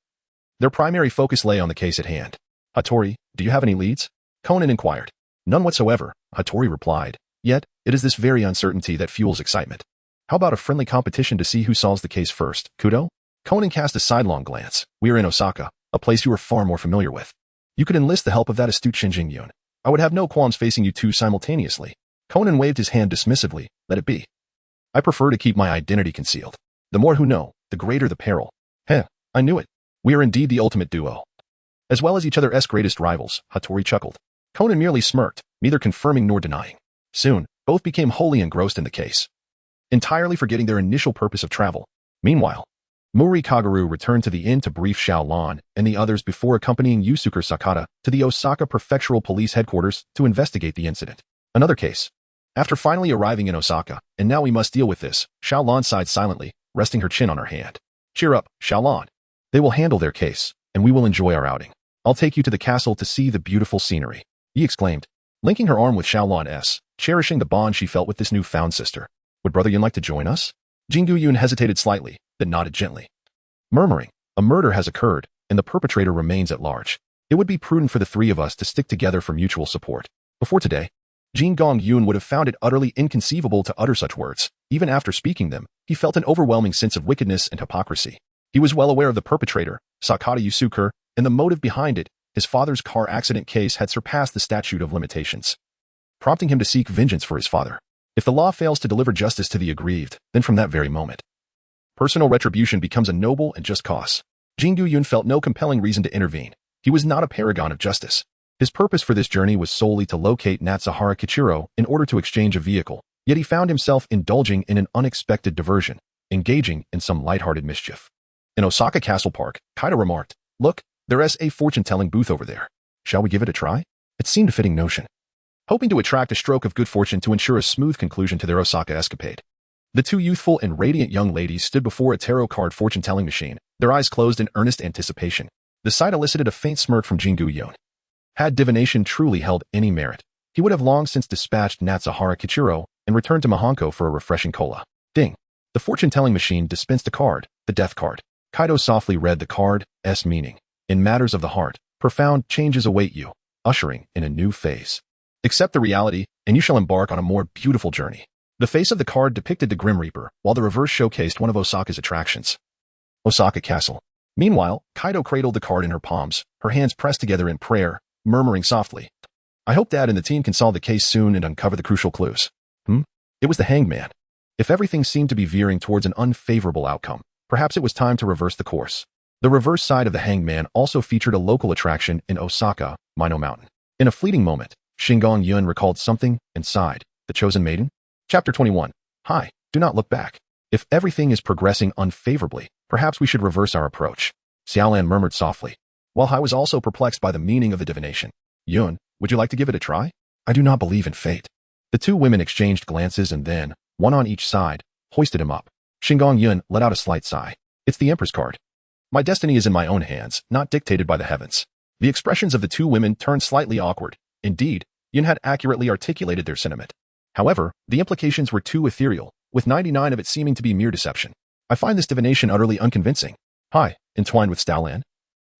Their primary focus lay on the case at hand. Hattori, do you have any leads? Conan inquired. None whatsoever, Hattori replied. Yet, it is this very uncertainty that fuels excitement. How about a friendly competition to see who solves the case first, Kudo? Conan cast a sidelong glance. We are in Osaka, a place you are far more familiar with. You could enlist the help of that astute Shengu Yun. I would have no qualms facing you two simultaneously. Conan waved his hand dismissively. Let it be. I prefer to keep my identity concealed. The more who know, the greater the peril. Heh, I knew it. We are indeed the ultimate duo. as well as each other's greatest rivals, Hattori chuckled. Conan merely smirked, neither confirming nor denying. Soon, both became wholly engrossed in the case, entirely forgetting their initial purpose of travel. Meanwhile, Mori Kaguru returned to the inn to brief Xiaolan and the others before accompanying Yusuke Sakata to the Osaka Prefectural Police Headquarters to investigate the incident. Another case. After finally arriving in Osaka, and now we must deal with this, Xiaolan sighed silently, resting her chin on her hand. Cheer up, Xiaolan. They will handle their case, and we will enjoy our outing. I'll take you to the castle to see the beautiful scenery, Yi exclaimed, linking her arm with Xiaolan's, cherishing the bond she felt with this newfound sister. Would Brother Yun like to join us? Shengu Yun hesitated slightly, then nodded gently, murmuring, a murder has occurred, and the perpetrator remains at large. It would be prudent for the three of us to stick together for mutual support. Before today, Shengu Yun would have found it utterly inconceivable to utter such words. Even after speaking them, he felt an overwhelming sense of wickedness and hypocrisy. He was well aware of the perpetrator, Sakata Yusuke, and the motive behind it. His father's car accident case had surpassed the statute of limitations, prompting him to seek vengeance for his father. If the law fails to deliver justice to the aggrieved, then from that very moment, personal retribution becomes a noble and just cause. Shengu Yun felt no compelling reason to intervene. He was not a paragon of justice. His purpose for this journey was solely to locate Natsuhara Kichiro in order to exchange a vehicle, yet he found himself indulging in an unexpected diversion, engaging in some lighthearted mischief. In Osaka Castle Park, Kaido remarked, "Look, there's a fortune-telling booth over there. Shall we give it a try?" It seemed a fitting notion, hoping to attract a stroke of good fortune to ensure a smooth conclusion to their Osaka escapade. The two youthful and radiant young ladies stood before a tarot card fortune-telling machine, their eyes closed in earnest anticipation. The sight elicited a faint smirk from Shengu Yun. Had divination truly held any merit, he would have long since dispatched Natsuhara Kichiro and returned to Mahanko for a refreshing cola. Ding! The fortune-telling machine dispensed a card, the death card. Kaido softly read the card's meaning. In matters of the heart, profound changes await you, ushering in a new phase. Accept the reality, and you shall embark on a more beautiful journey. The face of the card depicted the Grim Reaper, while the reverse showcased one of Osaka's attractions, Osaka Castle. Meanwhile, Kaido cradled the card in her palms, her hands pressed together in prayer, murmuring softly, "I hope Dad and the team can solve the case soon and uncover the crucial clues." It was the hangman. If everything seemed to be veering towards an unfavorable outcome, perhaps it was time to reverse the course. The reverse side of the hangman also featured a local attraction in Osaka, Mino Mountain. In a fleeting moment, Shengu Yun recalled something and sighed. The Chosen Maiden? Chapter 21. Hi, do not look back. If everything is progressing unfavorably, perhaps we should reverse our approach. Xiaolan murmured softly, while Hai was also perplexed by the meaning of the divination. Yun, would you like to give it a try? I do not believe in fate. The two women exchanged glances and then, one on each side, hoisted him up. Shengu Yun let out a slight sigh. It's the Emperor's card. My destiny is in my own hands, not dictated by the heavens. The expressions of the two women turned slightly awkward. Indeed, Yun had accurately articulated their sentiment. However, the implications were too ethereal, with 99 of it seeming to be mere deception. I find this divination utterly unconvincing. Hai, entwined with Xiaolan,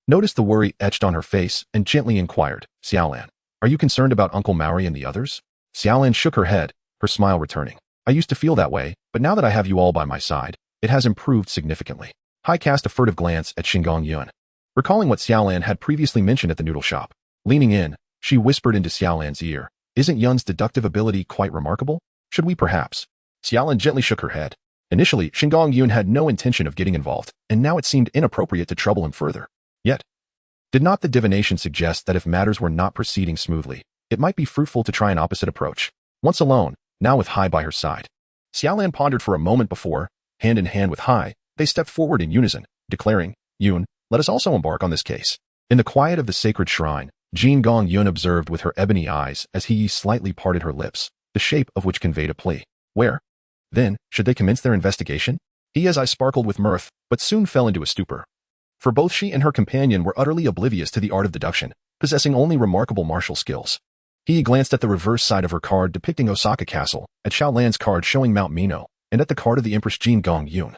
noticed the worry etched on her face and gently inquired, Xiaolan, are you concerned about Uncle Maori and the others? Xiaolan shook her head, her smile returning. I used to feel that way, but now that I have you all by my side, it has improved significantly. Hai cast a furtive glance at Shengu Yun, recalling what Xiaolan had previously mentioned at the noodle shop. Leaning in, she whispered into Xiaolan's ear, isn't Yun's deductive ability quite remarkable? Should we perhaps? Xiaolan gently shook her head. Initially, Shengu Yun had no intention of getting involved, and now it seemed inappropriate to trouble him further. Yet, did not the divination suggest that if matters were not proceeding smoothly, it might be fruitful to try an opposite approach? Once alone, now with Hai by her side, Xiaolan pondered for a moment before, hand in hand with Hai, they stepped forward in unison, declaring, Yun, let us also embark on this case. In the quiet of the sacred shrine, Shengu Yun observed with her ebony eyes as he slightly parted her lips, the shape of which conveyed a plea. Where? Then, should they commence their investigation? His eyes sparkled with mirth, but soon fell into a stupor. For both she and her companion were utterly oblivious to the art of deduction, possessing only remarkable martial skills. He glanced at the reverse side of her card depicting Osaka Castle, at Xiaolan's card showing Mount Mino, and at the card of the Empress Shengu Yun,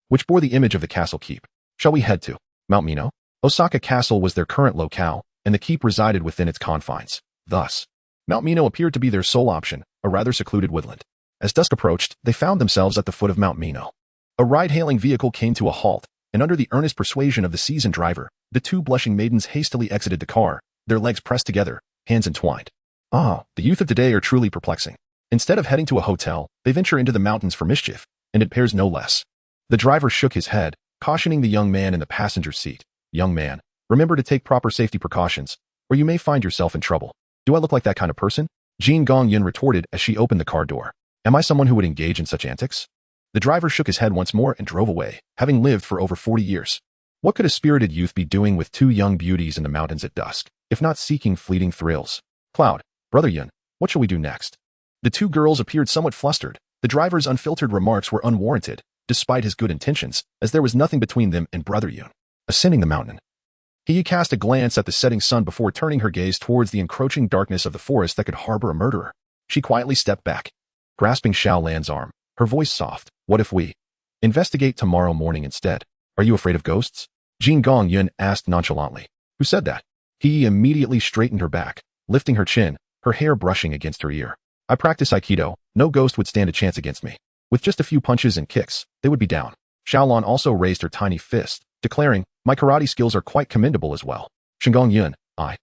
which bore the image of the castle keep. Shall we head to Mount Mino? Osaka Castle was their current locale, and the keep resided within its confines. Thus, Mount Mino appeared to be their sole option, a rather secluded woodland. As dusk approached, they found themselves at the foot of Mount Mino. A ride-hailing vehicle came to a halt, and under the earnest persuasion of the seasoned driver, the two blushing maidens hastily exited the car, their legs pressed together, hands entwined. Ah, the youth of today are truly perplexing. Instead of heading to a hotel, they venture into the mountains for mischief, and it pairs no less. The driver shook his head, cautioning the young man in the passenger seat. Young man, Remember to take proper safety precautions, or you may find yourself in trouble. Do I look like that kind of person? Jin Gongyun retorted as she opened the car door. Am I someone who would engage in such antics? The driver shook his head once more and drove away, having lived for over 40 years. What could a spirited youth be doing with two young beauties in the mountains at dusk, if not seeking fleeting thrills? Cloud, Brother Yun, what shall we do next? The two girls appeared somewhat flustered. The driver's unfiltered remarks were unwarranted, despite his good intentions, as there was nothing between them and Brother Yun. Ascending the mountain. He cast a glance at the setting sun before turning her gaze towards the encroaching darkness of the forest that could harbor a murderer. She quietly stepped back, grasping Xiao Lan's arm, her voice soft. What if we investigate tomorrow morning instead? Are you afraid of ghosts? Jin Gongyun asked nonchalantly. Who said that? He immediately straightened her back, lifting her chin, her hair brushing against her ear. I practice Aikido. No ghost would stand a chance against me. With just a few punches and kicks, they would be down. Xiaolan also raised her tiny fist, declaring, my karate skills are quite commendable as well. Shengu Yun, I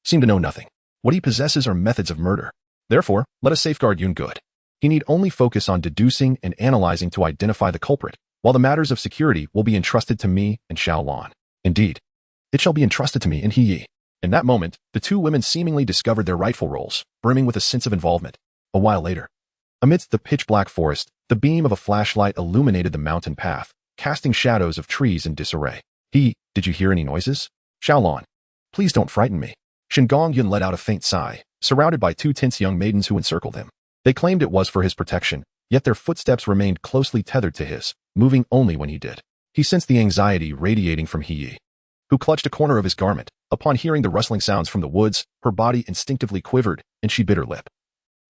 seem to know nothing. What he possesses are methods of murder. Therefore, let us safeguard Yun good. He need only focus on deducing and analyzing to identify the culprit, while the matters of security will be entrusted to me and Xiaolan. Indeed, it shall be entrusted to me and He. In that moment, the two women seemingly discovered their rightful roles, brimming with a sense of involvement. A while later, amidst the pitch-black forest, the beam of a flashlight illuminated the mountain path, casting shadows of trees in disarray. Did you hear any noises? Xiaolan, please don't frighten me. Shen Gongyun let out a faint sigh, surrounded by two tense young maidens who encircled him. They claimed it was for his protection, yet their footsteps remained closely tethered to his, moving only when he did. He sensed the anxiety radiating from He, who clutched a corner of his garment. Upon hearing the rustling sounds from the woods, her body instinctively quivered, and she bit her lip.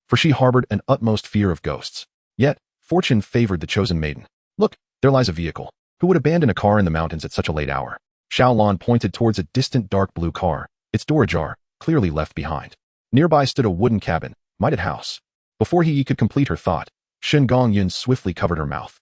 For she harbored an utmost fear of ghosts. Yet, fortune favored the chosen maiden. Look, there lies a vehicle. Who would abandon a car in the mountains at such a late hour? Xiaolan pointed towards a distant dark blue car, its door ajar, clearly left behind. Nearby stood a wooden cabin, might house. Before He could complete her thought, Shen Gongyun swiftly covered her mouth,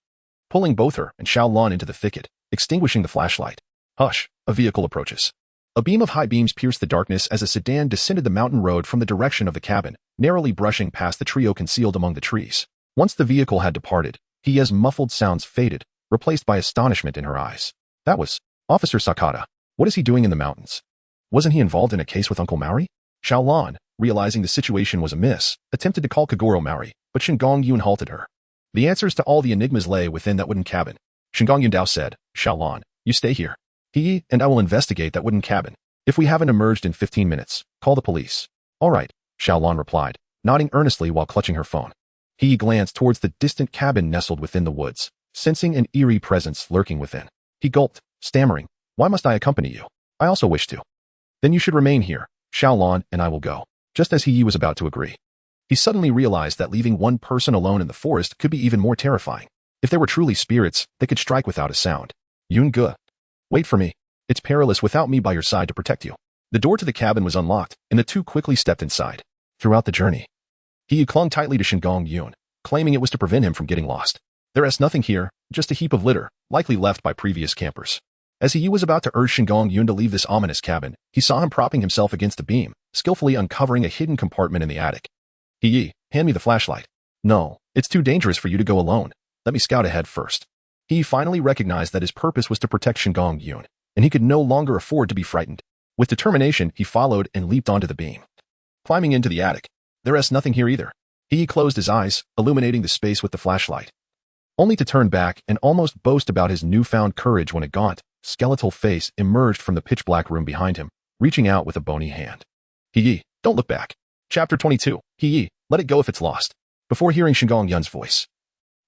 pulling both her and Xiaolan into the thicket, extinguishing the flashlight. Hush, a vehicle approaches. A beam of high beams pierced the darkness as a sedan descended the mountain road from the direction of the cabin, narrowly brushing past the trio concealed among the trees. Once the vehicle had departed, Hi's muffled sounds faded, replaced by astonishment in her eyes. That was Officer Sakata. What is he doing in the mountains? Wasn't he involved in a case with Uncle Maori? Xiaolan, realizing the situation was amiss, attempted to call Kagoro Maori, but Shen Gongyun halted her. The answers to all the enigmas lay within that wooden cabin. Shen Gongyun Dao said, Xiaolan, you stay here. He and I will investigate that wooden cabin. If we haven't emerged in 15 minutes, call the police. All right, Xiaolan replied, nodding earnestly while clutching her phone. He glanced towards the distant cabin nestled within the woods, sensing an eerie presence lurking within. He gulped, stammering, why must I accompany you? I also wish to. Then you should remain here. Xiaolan and I will go. Just as He was about to agree, he suddenly realized that leaving one person alone in the forest could be even more terrifying. If there were truly spirits, they could strike without a sound. Yun Ge, wait for me. It's perilous without me by your side to protect you. The door to the cabin was unlocked, and the two quickly stepped inside. Throughout the journey, He clung tightly to Shen Gongyun, claiming it was to prevent him from getting lost. There is nothing here, just a heap of litter, likely left by previous campers. As He was about to urge Shen Gongyun to leave this ominous cabin, he saw him propping himself against the beam, skillfully uncovering a hidden compartment in the attic. He, hand me the flashlight. No, it's too dangerous for you to go alone. Let me scout ahead first. He finally recognized that his purpose was to protect Shen Gongyun, and he could no longer afford to be frightened. With determination, he followed and leaped onto the beam. Climbing into the attic, there is nothing here either. He closed his eyes, illuminating the space with the flashlight, only to turn back and almost boast about his newfound courage when a gaunt, skeletal face emerged from the pitch-black room behind him, reaching out with a bony hand. He, don't look back. Chapter 22. He, let it go if it's lost. Before hearing Shen Gongyun's voice,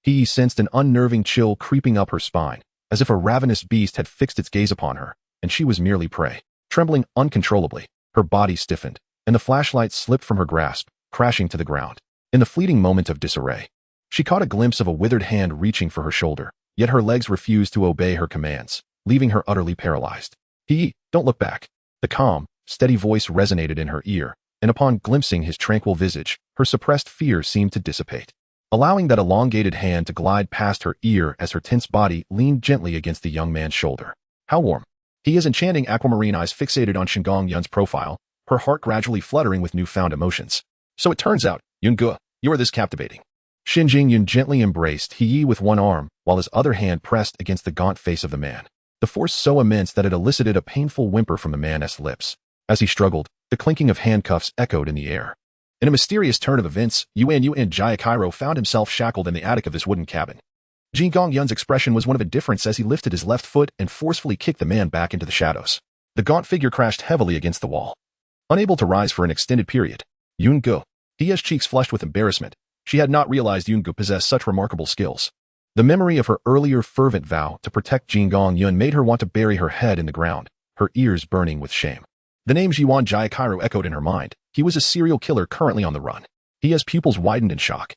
He sensed an unnerving chill creeping up her spine, as if a ravenous beast had fixed its gaze upon her, and she was merely prey. Trembling uncontrollably, her body stiffened, and the flashlight slipped from her grasp, crashing to the ground. In the fleeting moment of disarray, she caught a glimpse of a withered hand reaching for her shoulder, yet her legs refused to obey her commands, leaving her utterly paralyzed. He, don't look back. The calm, steady voice resonated in her ear, and upon glimpsing his tranquil visage, her suppressed fear seemed to dissipate, allowing that elongated hand to glide past her ear as her tense body leaned gently against the young man's shoulder. How warm. His enchanting aquamarine eyes fixated on Shen Gongyun's profile, her heart gradually fluttering with newfound emotions. So it turns out, Yun Ge, you are this captivating. Shen Jingyun gently embraced He with one arm, while his other hand pressed against the gaunt face of the man. the force so immense that it elicited a painful whimper from the man's lips. As he struggled, the clinking of handcuffs echoed in the air. In a mysterious turn of events, Yuan Jayakairo found himself shackled in the attic of this wooden cabin. Jin Gongyun's expression was one of indifference as he lifted his left foot and forcefully kicked the man back into the shadows. The gaunt figure crashed heavily against the wall. Unable to rise for an extended period, Yun-gu, Hiya's cheeks flushed with embarrassment. She had not realized Yun-gu possessed such remarkable skills. The memory of her earlier fervent vow to protect Jin Gongyun made her want to bury her head in the ground, her ears burning with shame. The name Yuan Jayakairo echoed in her mind. He was a serial killer currently on the run. Hiya's pupils widened in shock.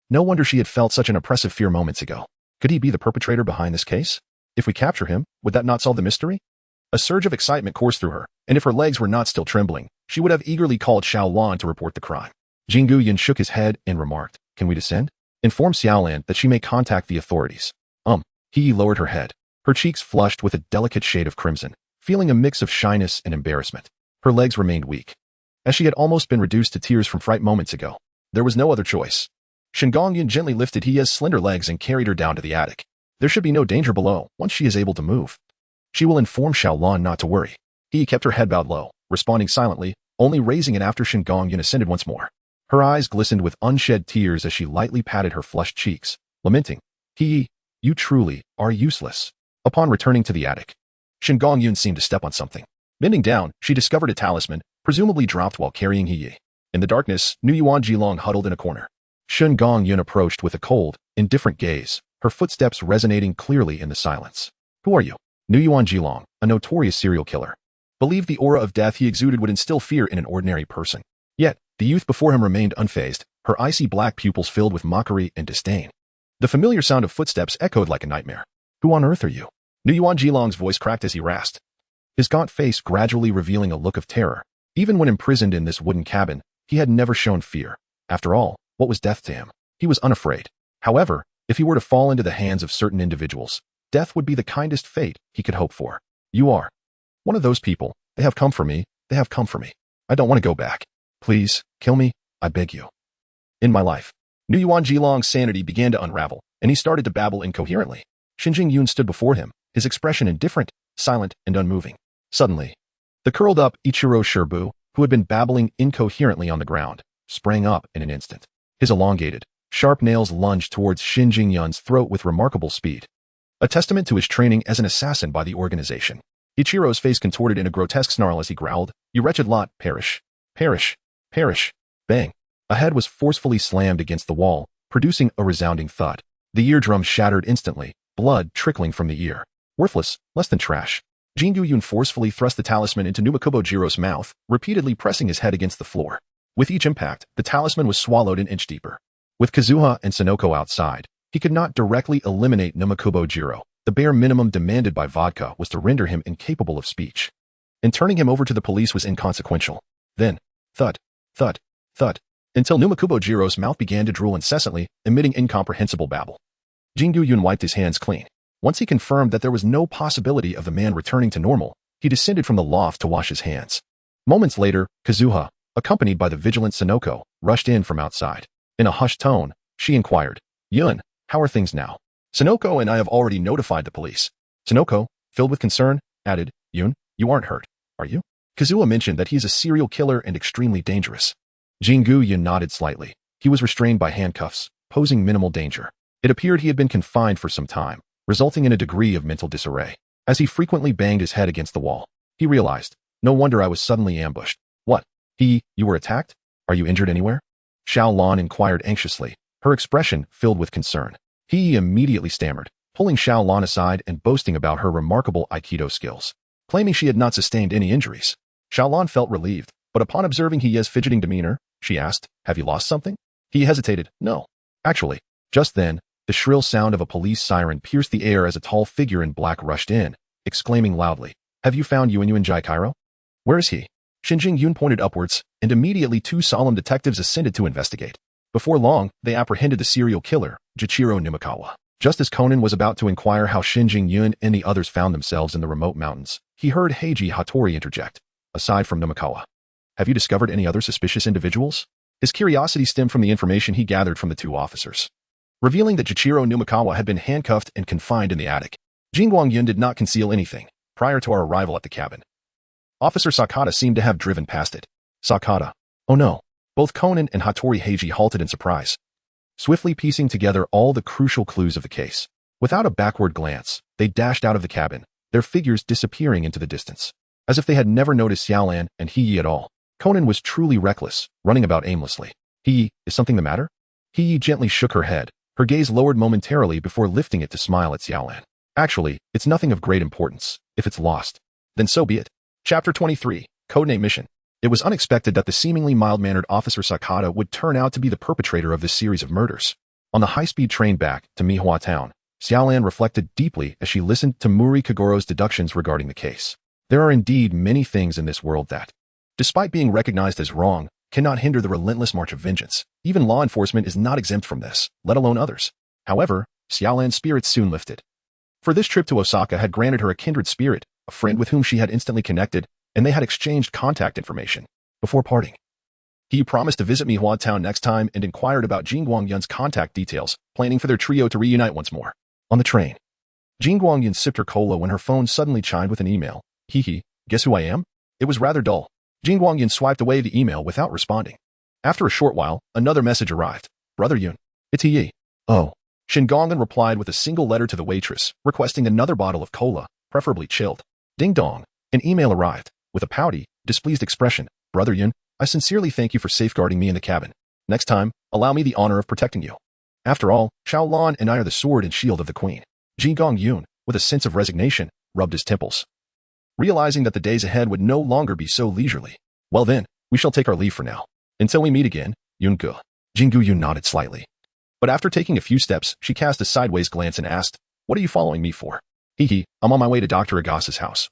No wonder she had felt such an oppressive fear moments ago. Could he be the perpetrator behind this case? If we capture him, would that not solve the mystery? A surge of excitement coursed through her, and if her legs were not still trembling, she would have eagerly called Xiaolan to report the crime. Shengu Yun shook his head and remarked, "Can we descend? Inform Xiaolan that she may contact the authorities." He lowered her head. Her cheeks flushed with a delicate shade of crimson, feeling a mix of shyness and embarrassment. Her legs remained weak, as she had almost been reduced to tears from fright moments ago. There was no other choice. Shen Gongyun gently lifted Hiya's slender legs and carried her down to the attic. There should be no danger below once she is able to move. She will inform Xiaolan not to worry. He kept her head bowed low, responding silently, only raising it after Shen Gongyun ascended once more. Her eyes glistened with unshed tears as she lightly patted her flushed cheeks, lamenting, "You truly are useless." Upon returning to the attic, Shen Gongyun seemed to step on something. Bending down, she discovered a talisman, presumably dropped while carrying Hiyi. In the darkness, Nu Yuan Jilong huddled in a corner. Shen Gongyun approached with a cold, indifferent gaze, her footsteps resonating clearly in the silence. "Who are you?" Nu Yuan Jilong, a notorious serial killer. Believed the aura of death he exuded would instill fear in an ordinary person. Yet, the youth before him remained unfazed, her icy black pupils filled with mockery and disdain. The familiar sound of footsteps echoed like a nightmare. "Who on earth are you?" Nu Yuan Jilong's voice cracked as he rasped, his gaunt face gradually revealing a look of terror. Even when imprisoned in this wooden cabin, he had never shown fear. After all, what was death to him? He was unafraid. However, if he were to fall into the hands of certain individuals, death would be the kindest fate he could hope for. "You are one of those people. They have come for me. They have come for me. I don't want to go back. Please, kill me, I beg you." In my life. Nu Yuan Jilong's sanity began to unravel, and he started to babble incoherently. Shenjing Yun stood before him, his expression indifferent, silent, and unmoving. Suddenly, the curled-up Ichiro Sherbu, who had been babbling incoherently on the ground, sprang up in an instant. His elongated, sharp nails lunged towards Shenjing Yun's throat with remarkable speed, a testament to his training as an assassin by the organization. Ichiro's face contorted in a grotesque snarl as he growled, "You wretched lot, perish. Perish. Perish." Bang. A head was forcefully slammed against the wall, producing a resounding thud. The eardrum shattered instantly, blood trickling from the ear. Worthless, less than trash. Shengu Yun forcefully thrust the talisman into Numakubo Jiro's mouth, repeatedly pressing his head against the floor. With each impact, the talisman was swallowed an inch deeper. With Kazuha and Sonoko outside, he could not directly eliminate Numakubo Jiro. The bare minimum demanded by vodka was to render him incapable of speech. And turning him over to the police was inconsequential. Then, thud, thud, thud, until Numakubo Jiro's mouth began to drool incessantly, emitting incomprehensible babble. Shengu Yun wiped his hands clean. Once he confirmed that there was no possibility of the man returning to normal, he descended from the loft to wash his hands. Moments later, Kazuha, accompanied by the vigilant Sonoko, rushed in from outside. In a hushed tone, she inquired, "Yun, how are things now?" "Sonoko and I have already notified the police." Sonoko, filled with concern, added, "Yun, you aren't hurt, are you?" Kazuha mentioned that he is a serial killer and extremely dangerous. Shengu Yun nodded slightly. He was restrained by handcuffs, posing minimal danger. It appeared he had been confined for some time, resulting in a degree of mental disarray. As he frequently banged his head against the wall, he realized, "No wonder I was suddenly ambushed." "What? You were attacked? Are you injured anywhere?" Xiaolan inquired anxiously, her expression filled with concern. He immediately stammered, pulling Xiaolan aside and boasting about her remarkable Aikido skills, claiming she had not sustained any injuries. Xiaolan felt relieved, but upon observing Hiye's fidgeting demeanor, she asked, "Have you lost something?" He hesitated, "No." Actually, just then, the shrill sound of a police siren pierced the air as a tall figure in black rushed in, exclaiming loudly, "Have you found Yuan Jayakairo? Where is he?" Shenjing Yun pointed upwards, and immediately two solemn detectives ascended to investigate. Before long, they apprehended the serial killer, Jichiro Numikawa. Just as Conan was about to inquire how Shenjing Yun and the others found themselves in the remote mountains, he heard Heiji Hattori interject, "Aside from Numikawa, have you discovered any other suspicious individuals?" His curiosity stemmed from the information he gathered from the two officers, revealing that Jichiro Numikawa had been handcuffed and confined in the attic. Jing Yun did not conceal anything prior to our arrival at the cabin. Officer Sakata seemed to have driven past it. Sakata. Oh no. Both Conan and Hattori Heiji halted in surprise, swiftly piecing together all the crucial clues of the case. Without a backward glance, they dashed out of the cabin, their figures disappearing into the distance, as if they had never noticed Xiaolan and Heyi at all. Conan was truly reckless, running about aimlessly. Heyi, is something the matter? Heyi gently shook her head, her gaze lowered momentarily before lifting it to smile at Xiaolan. Actually, it's nothing of great importance. If it's lost, then so be it. Chapter 23, Codename Mission. It was unexpected that the seemingly mild-mannered Officer Sakata would turn out to be the perpetrator of this series of murders. On the high-speed train back to Mihua Town, Xiaolan reflected deeply as she listened to Muri Kagoro's deductions regarding the case. There are indeed many things in this world that, despite being recognized as wrong, cannot hinder the relentless march of vengeance. Even law enforcement is not exempt from this, let alone others. However, Xiaolan's spirits soon lifted. For this trip to Osaka had granted her a kindred spirit, a friend with whom she had instantly connected, and they had exchanged contact information. Before parting, he promised to visit Mihua Town next time and inquired about Jing Yun's contact details, planning for their trio to reunite once more. On the train, Jing Yun sipped her cola when her phone suddenly chimed with an email. Hee, guess who I am? It was rather dull. Jing Yun swiped away the email without responding. After a short while, another message arrived. Brother Yun. It's Hee. Oh. Shengu replied with a single letter to the waitress, requesting another bottle of cola, preferably chilled. Ding dong. An email arrived, with a pouty, displeased expression. Brother Yun, I sincerely thank you for safeguarding me in the cabin. Next time, allow me the honor of protecting you. After all, Xiaolan and I are the sword and shield of the queen. Jing Yun, with a sense of resignation, rubbed his temples, realizing that the days ahead would no longer be so leisurely. Well then, we shall take our leave for now. Until we meet again, Yun-gu. Jingu Yun nodded slightly. But after taking a few steps, she cast a sideways glance and asked, what are you following me for? Hee, I'm on my way to Dr. Agasa's house.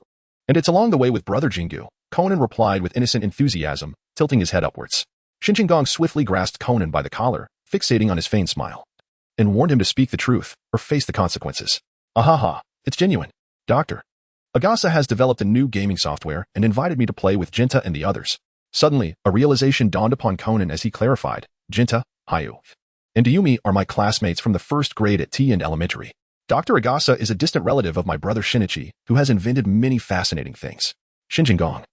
And it's along the way with Brother Jingu, Conan replied with innocent enthusiasm, tilting his head upwards. Shinjinggong swiftly grasped Conan by the collar, fixating on his feigned smile, and warned him to speak the truth, or face the consequences. Ahaha, it's genuine. Doctor Agasa has developed a new gaming software and invited me to play with Jinta and the others. Suddenly, a realization dawned upon Conan as he clarified, Jinta, Hayu, and Ayumi are my classmates from the first grade at T and Elementary. Dr. Agasa is a distant relative of my brother Shinichi, who has invented many fascinating things. Shinjinggong.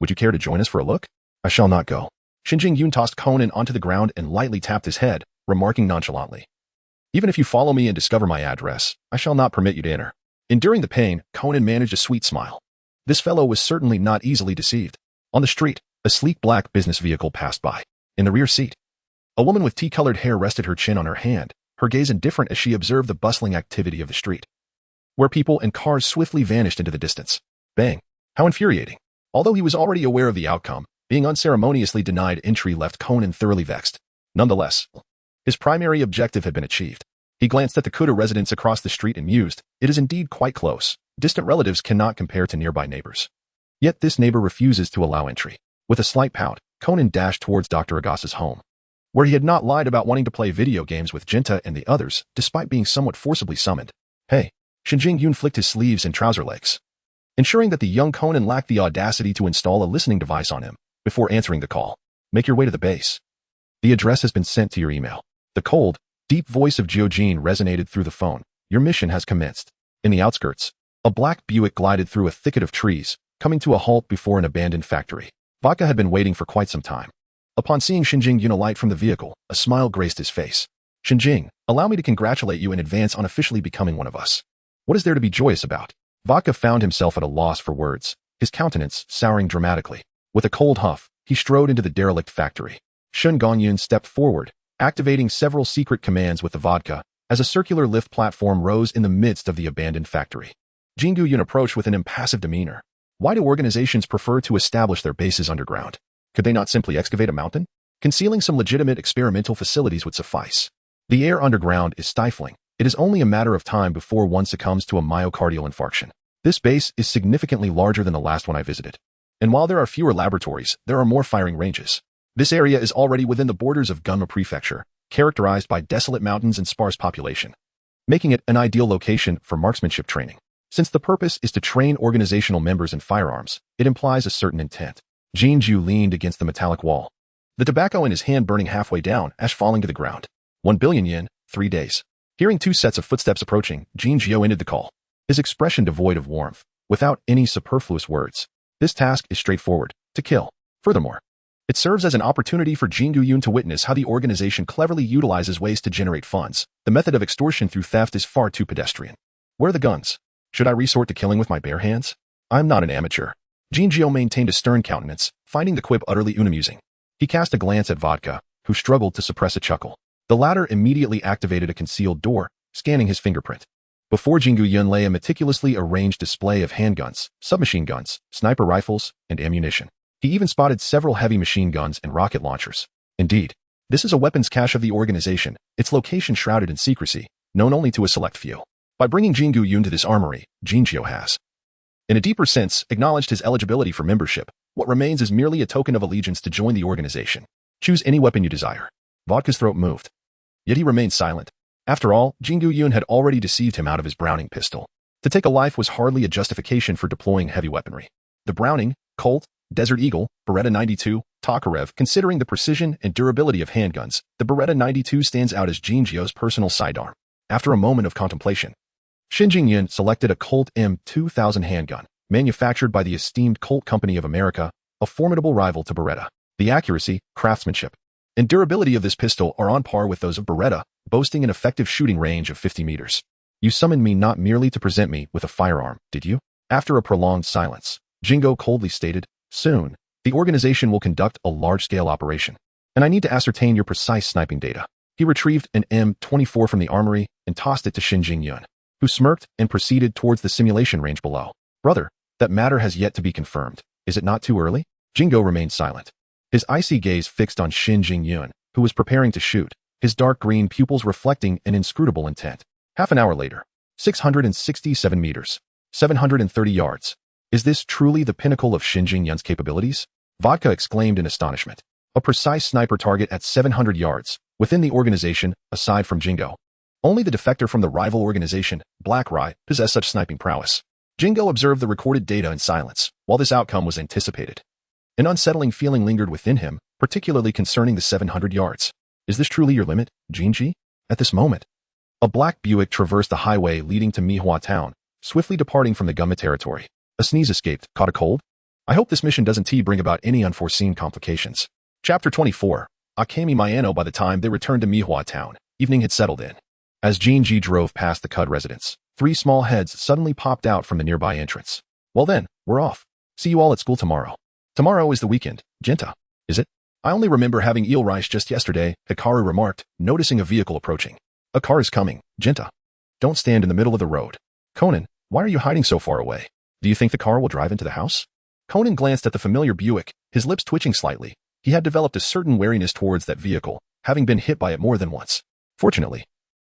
Would you care to join us for a look? I shall not go. Shinjing Yun tossed Conan onto the ground and lightly tapped his head, remarking nonchalantly. Even if you follow me and discover my address, I shall not permit you to enter. Enduring the pain, Conan managed a sweet smile. This fellow was certainly not easily deceived. On the street, a sleek black business vehicle passed by. In the rear seat, a woman with tea-colored hair rested her chin on her hand, her gaze indifferent as she observed the bustling activity of the street, where people and cars swiftly vanished into the distance. Bang! How infuriating. Although he was already aware of the outcome, being unceremoniously denied entry left Conan thoroughly vexed. Nonetheless, his primary objective had been achieved. He glanced at the Kuda residence across the street and mused, it is indeed quite close. Distant relatives cannot compare to nearby neighbors. Yet this neighbor refuses to allow entry. With a slight pout, Conan dashed towards Dr. Agasa's home, where he had not lied about wanting to play video games with Jinta and the others, despite being somewhat forcibly summoned. Hey, Shinjing Yun flicked his sleeves and trouser legs, ensuring that the young Conan lacked the audacity to install a listening device on him before answering the call. Make your way to the base. The address has been sent to your email. The cold, deep voice of Jiojin resonated through the phone. Your mission has commenced. In the outskirts, a black Buick glided through a thicket of trees, coming to a halt before an abandoned factory. Vodka had been waiting for quite some time. Upon seeing Shinjing Yun alight from the vehicle, a smile graced his face. Shinjing, allow me to congratulate you in advance on officially becoming one of us. What is there to be joyous about? Vodka found himself at a loss for words, his countenance souring dramatically. With a cold huff, he strode into the derelict factory. Shengu Yun stepped forward, activating several secret commands with the vodka, as a circular lift platform rose in the midst of the abandoned factory. Jingu Yun approached with an impassive demeanor. Why do organizations prefer to establish their bases underground? Could they not simply excavate a mountain? Concealing some legitimate experimental facilities would suffice. The air underground is stifling. It is only a matter of time before one succumbs to a myocardial infarction. This base is significantly larger than the last one I visited. And while there are fewer laboratories, there are more firing ranges. This area is already within the borders of Gunma Prefecture, characterized by desolate mountains and sparse population, making it an ideal location for marksmanship training. Since the purpose is to train organizational members in firearms, it implies a certain intent. Jinju leaned against the metallic wall, the tobacco in his hand burning halfway down, ash falling to the ground. 1 billion yen, 3 days. Hearing 2 sets of footsteps approaching, Jinju ended the call. his expression devoid of warmth, without any superfluous words. This task is straightforward: to kill. Furthermore, it serves as an opportunity for Shengu Yun to witness how the organization cleverly utilizes ways to generate funds. The method of extortion through theft is far too pedestrian. Where are the guns? Should I resort to killing with my bare hands? I'm not an amateur. Jinjio maintained a stern countenance, finding the quip utterly unamusing. He cast a glance at Vodka, who struggled to suppress a chuckle. The latter immediately activated a concealed door, scanning his fingerprint. Before Shengu Yun lay a meticulously arranged display of handguns, submachine guns, sniper rifles, and ammunition. He even spotted several heavy machine guns and rocket launchers. Indeed, this is a weapons cache of the organization, its location shrouded in secrecy, known only to a select few. By bringing Shengu Yun to this armory, Jinjio has, in a deeper sense, acknowledged his eligibility for membership. What remains is merely a token of allegiance to join the organization. Choose any weapon you desire. Vodka's throat moved. Yet he remained silent. After all, Shengu Yun had already deceived him out of his Browning pistol. To take a life was hardly a justification for deploying heavy weaponry. The Browning, Colt, Desert Eagle, Beretta 92, Tokarev. Considering the precision and durability of handguns, the Beretta 92 stands out as Jinjio's personal sidearm. After a moment of contemplation, Shengu Yun selected a Colt M2000 handgun, manufactured by the esteemed Colt Company of America, a formidable rival to Beretta. The accuracy, craftsmanship, and durability of this pistol are on par with those of Beretta, boasting an effective shooting range of 50 meters. You summoned me not merely to present me with a firearm, did you? After a prolonged silence, Jingo coldly stated, soon, the organization will conduct a large-scale operation, and I need to ascertain your precise sniping data. He retrieved an M24 from the armory and tossed it to Shengu Yun, who smirked and proceeded towards the simulation range below. Brother, that matter has yet to be confirmed. Is it not too early? Jingo remained silent. His icy gaze fixed on Shengu Yun, who was preparing to shoot, his dark green pupils reflecting an inscrutable intent. Half an hour later, 667 meters, 730 yards. Is this truly the pinnacle of Shengu Yun's capabilities? Vodka exclaimed in astonishment. A precise sniper target at 700 yards, within the organization, aside from Jingo. Only the defector from the rival organization, Black Rye, possessed such sniping prowess. Jingo observed the recorded data in silence, while this outcome was anticipated. An unsettling feeling lingered within him, particularly concerning the 700 yards. Is this truly your limit, Jinji? At this moment, a black Buick traversed the highway leading to Mihua Town, swiftly departing from the Gumma territory. A sneeze escaped. Caught a cold? I hope this mission doesn't bring about any unforeseen complications. Chapter 24. Akemi Mayano. By the time they returned to Mihua Town, evening had settled in. As Jinji drove past the Cud residence, 3 small heads suddenly popped out from the nearby entrance. Well then, we're off. See you all at school tomorrow. Tomorrow is the weekend, Jinta. Is it? I only remember having eel rice just yesterday, Hikaru remarked, noticing a vehicle approaching. A car is coming, Jinta. Don't stand in the middle of the road. Conan, why are you hiding so far away? Do you think the car will drive into the house? Conan glanced at the familiar Buick, his lips twitching slightly. He had developed a certain wariness towards that vehicle, having been hit by it more than once. Fortunately,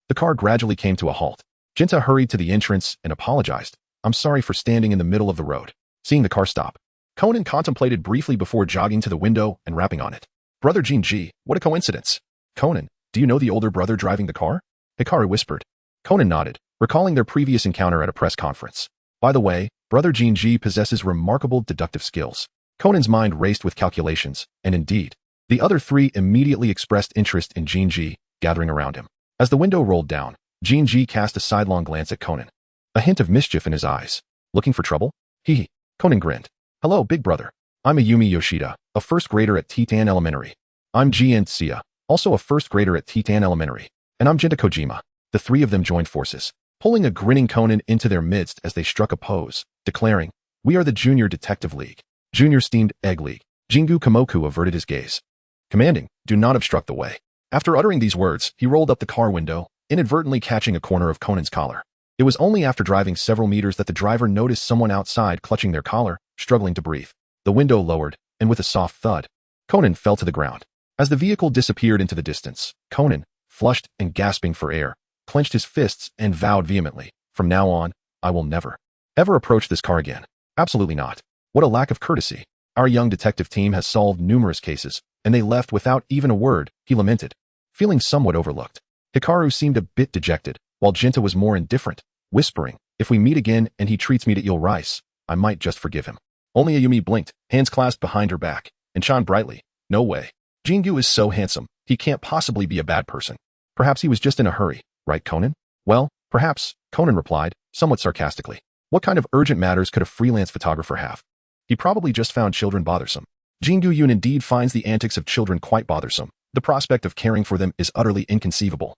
the car gradually came to a halt. Jinta hurried to the entrance and apologized. I'm sorry for standing in the middle of the road. Seeing the car stop, Conan contemplated briefly before jogging to the window and rapping on it. Brother Jinji, what a coincidence. Conan, do you know the older brother driving the car? Hikaru whispered. Conan nodded, recalling their previous encounter at a press conference. By the way, Brother Jinji possesses remarkable deductive skills. Conan's mind raced with calculations, and indeed, the other 3 immediately expressed interest in Jinji, gathering around him. As the window rolled down, Jinji cast a sidelong glance at Conan. A hint of mischief in his eyes. Looking for trouble? Hee. Conan grinned. Hello, big brother. I'm Ayumi Yoshida, a first grader at Titan Elementary. I'm Jin Sia, also a first grader at Titan Elementary. And I'm Jinta Kojima. The 3 of them joined forces, pulling a grinning Conan into their midst as they struck a pose, declaring, we are the Junior Detective League. Junior Steamed Egg League. Jingu Kamoku averted his gaze. Commanding, do not obstruct the way. After uttering these words, he rolled up the car window, inadvertently catching a corner of Conan's collar. It was only after driving several meters that the driver noticed someone outside clutching their collar, struggling to breathe. The window lowered, and with a soft thud, Conan fell to the ground. As the vehicle disappeared into the distance, Conan, flushed and gasping for air, clenched his fists and vowed vehemently, from now on, I will never, ever approach this car again. Absolutely not. What a lack of courtesy. Our young detective team has solved numerous cases, and they left without even a word, he lamented, feeling somewhat overlooked. Hikaru seemed a bit dejected, while Jinta was more indifferent, whispering, if we meet again and he treats me to eel rice, I might just forgive him. Only Ayumi blinked, hands clasped behind her back, and shone brightly. No way. Jingu is so handsome, he can't possibly be a bad person. Perhaps he was just in a hurry, right, Conan? Well, perhaps, Conan replied, somewhat sarcastically. What kind of urgent matters could a freelance photographer have? He probably just found children bothersome. Shengu Yun indeed finds the antics of children quite bothersome. The prospect of caring for them is utterly inconceivable.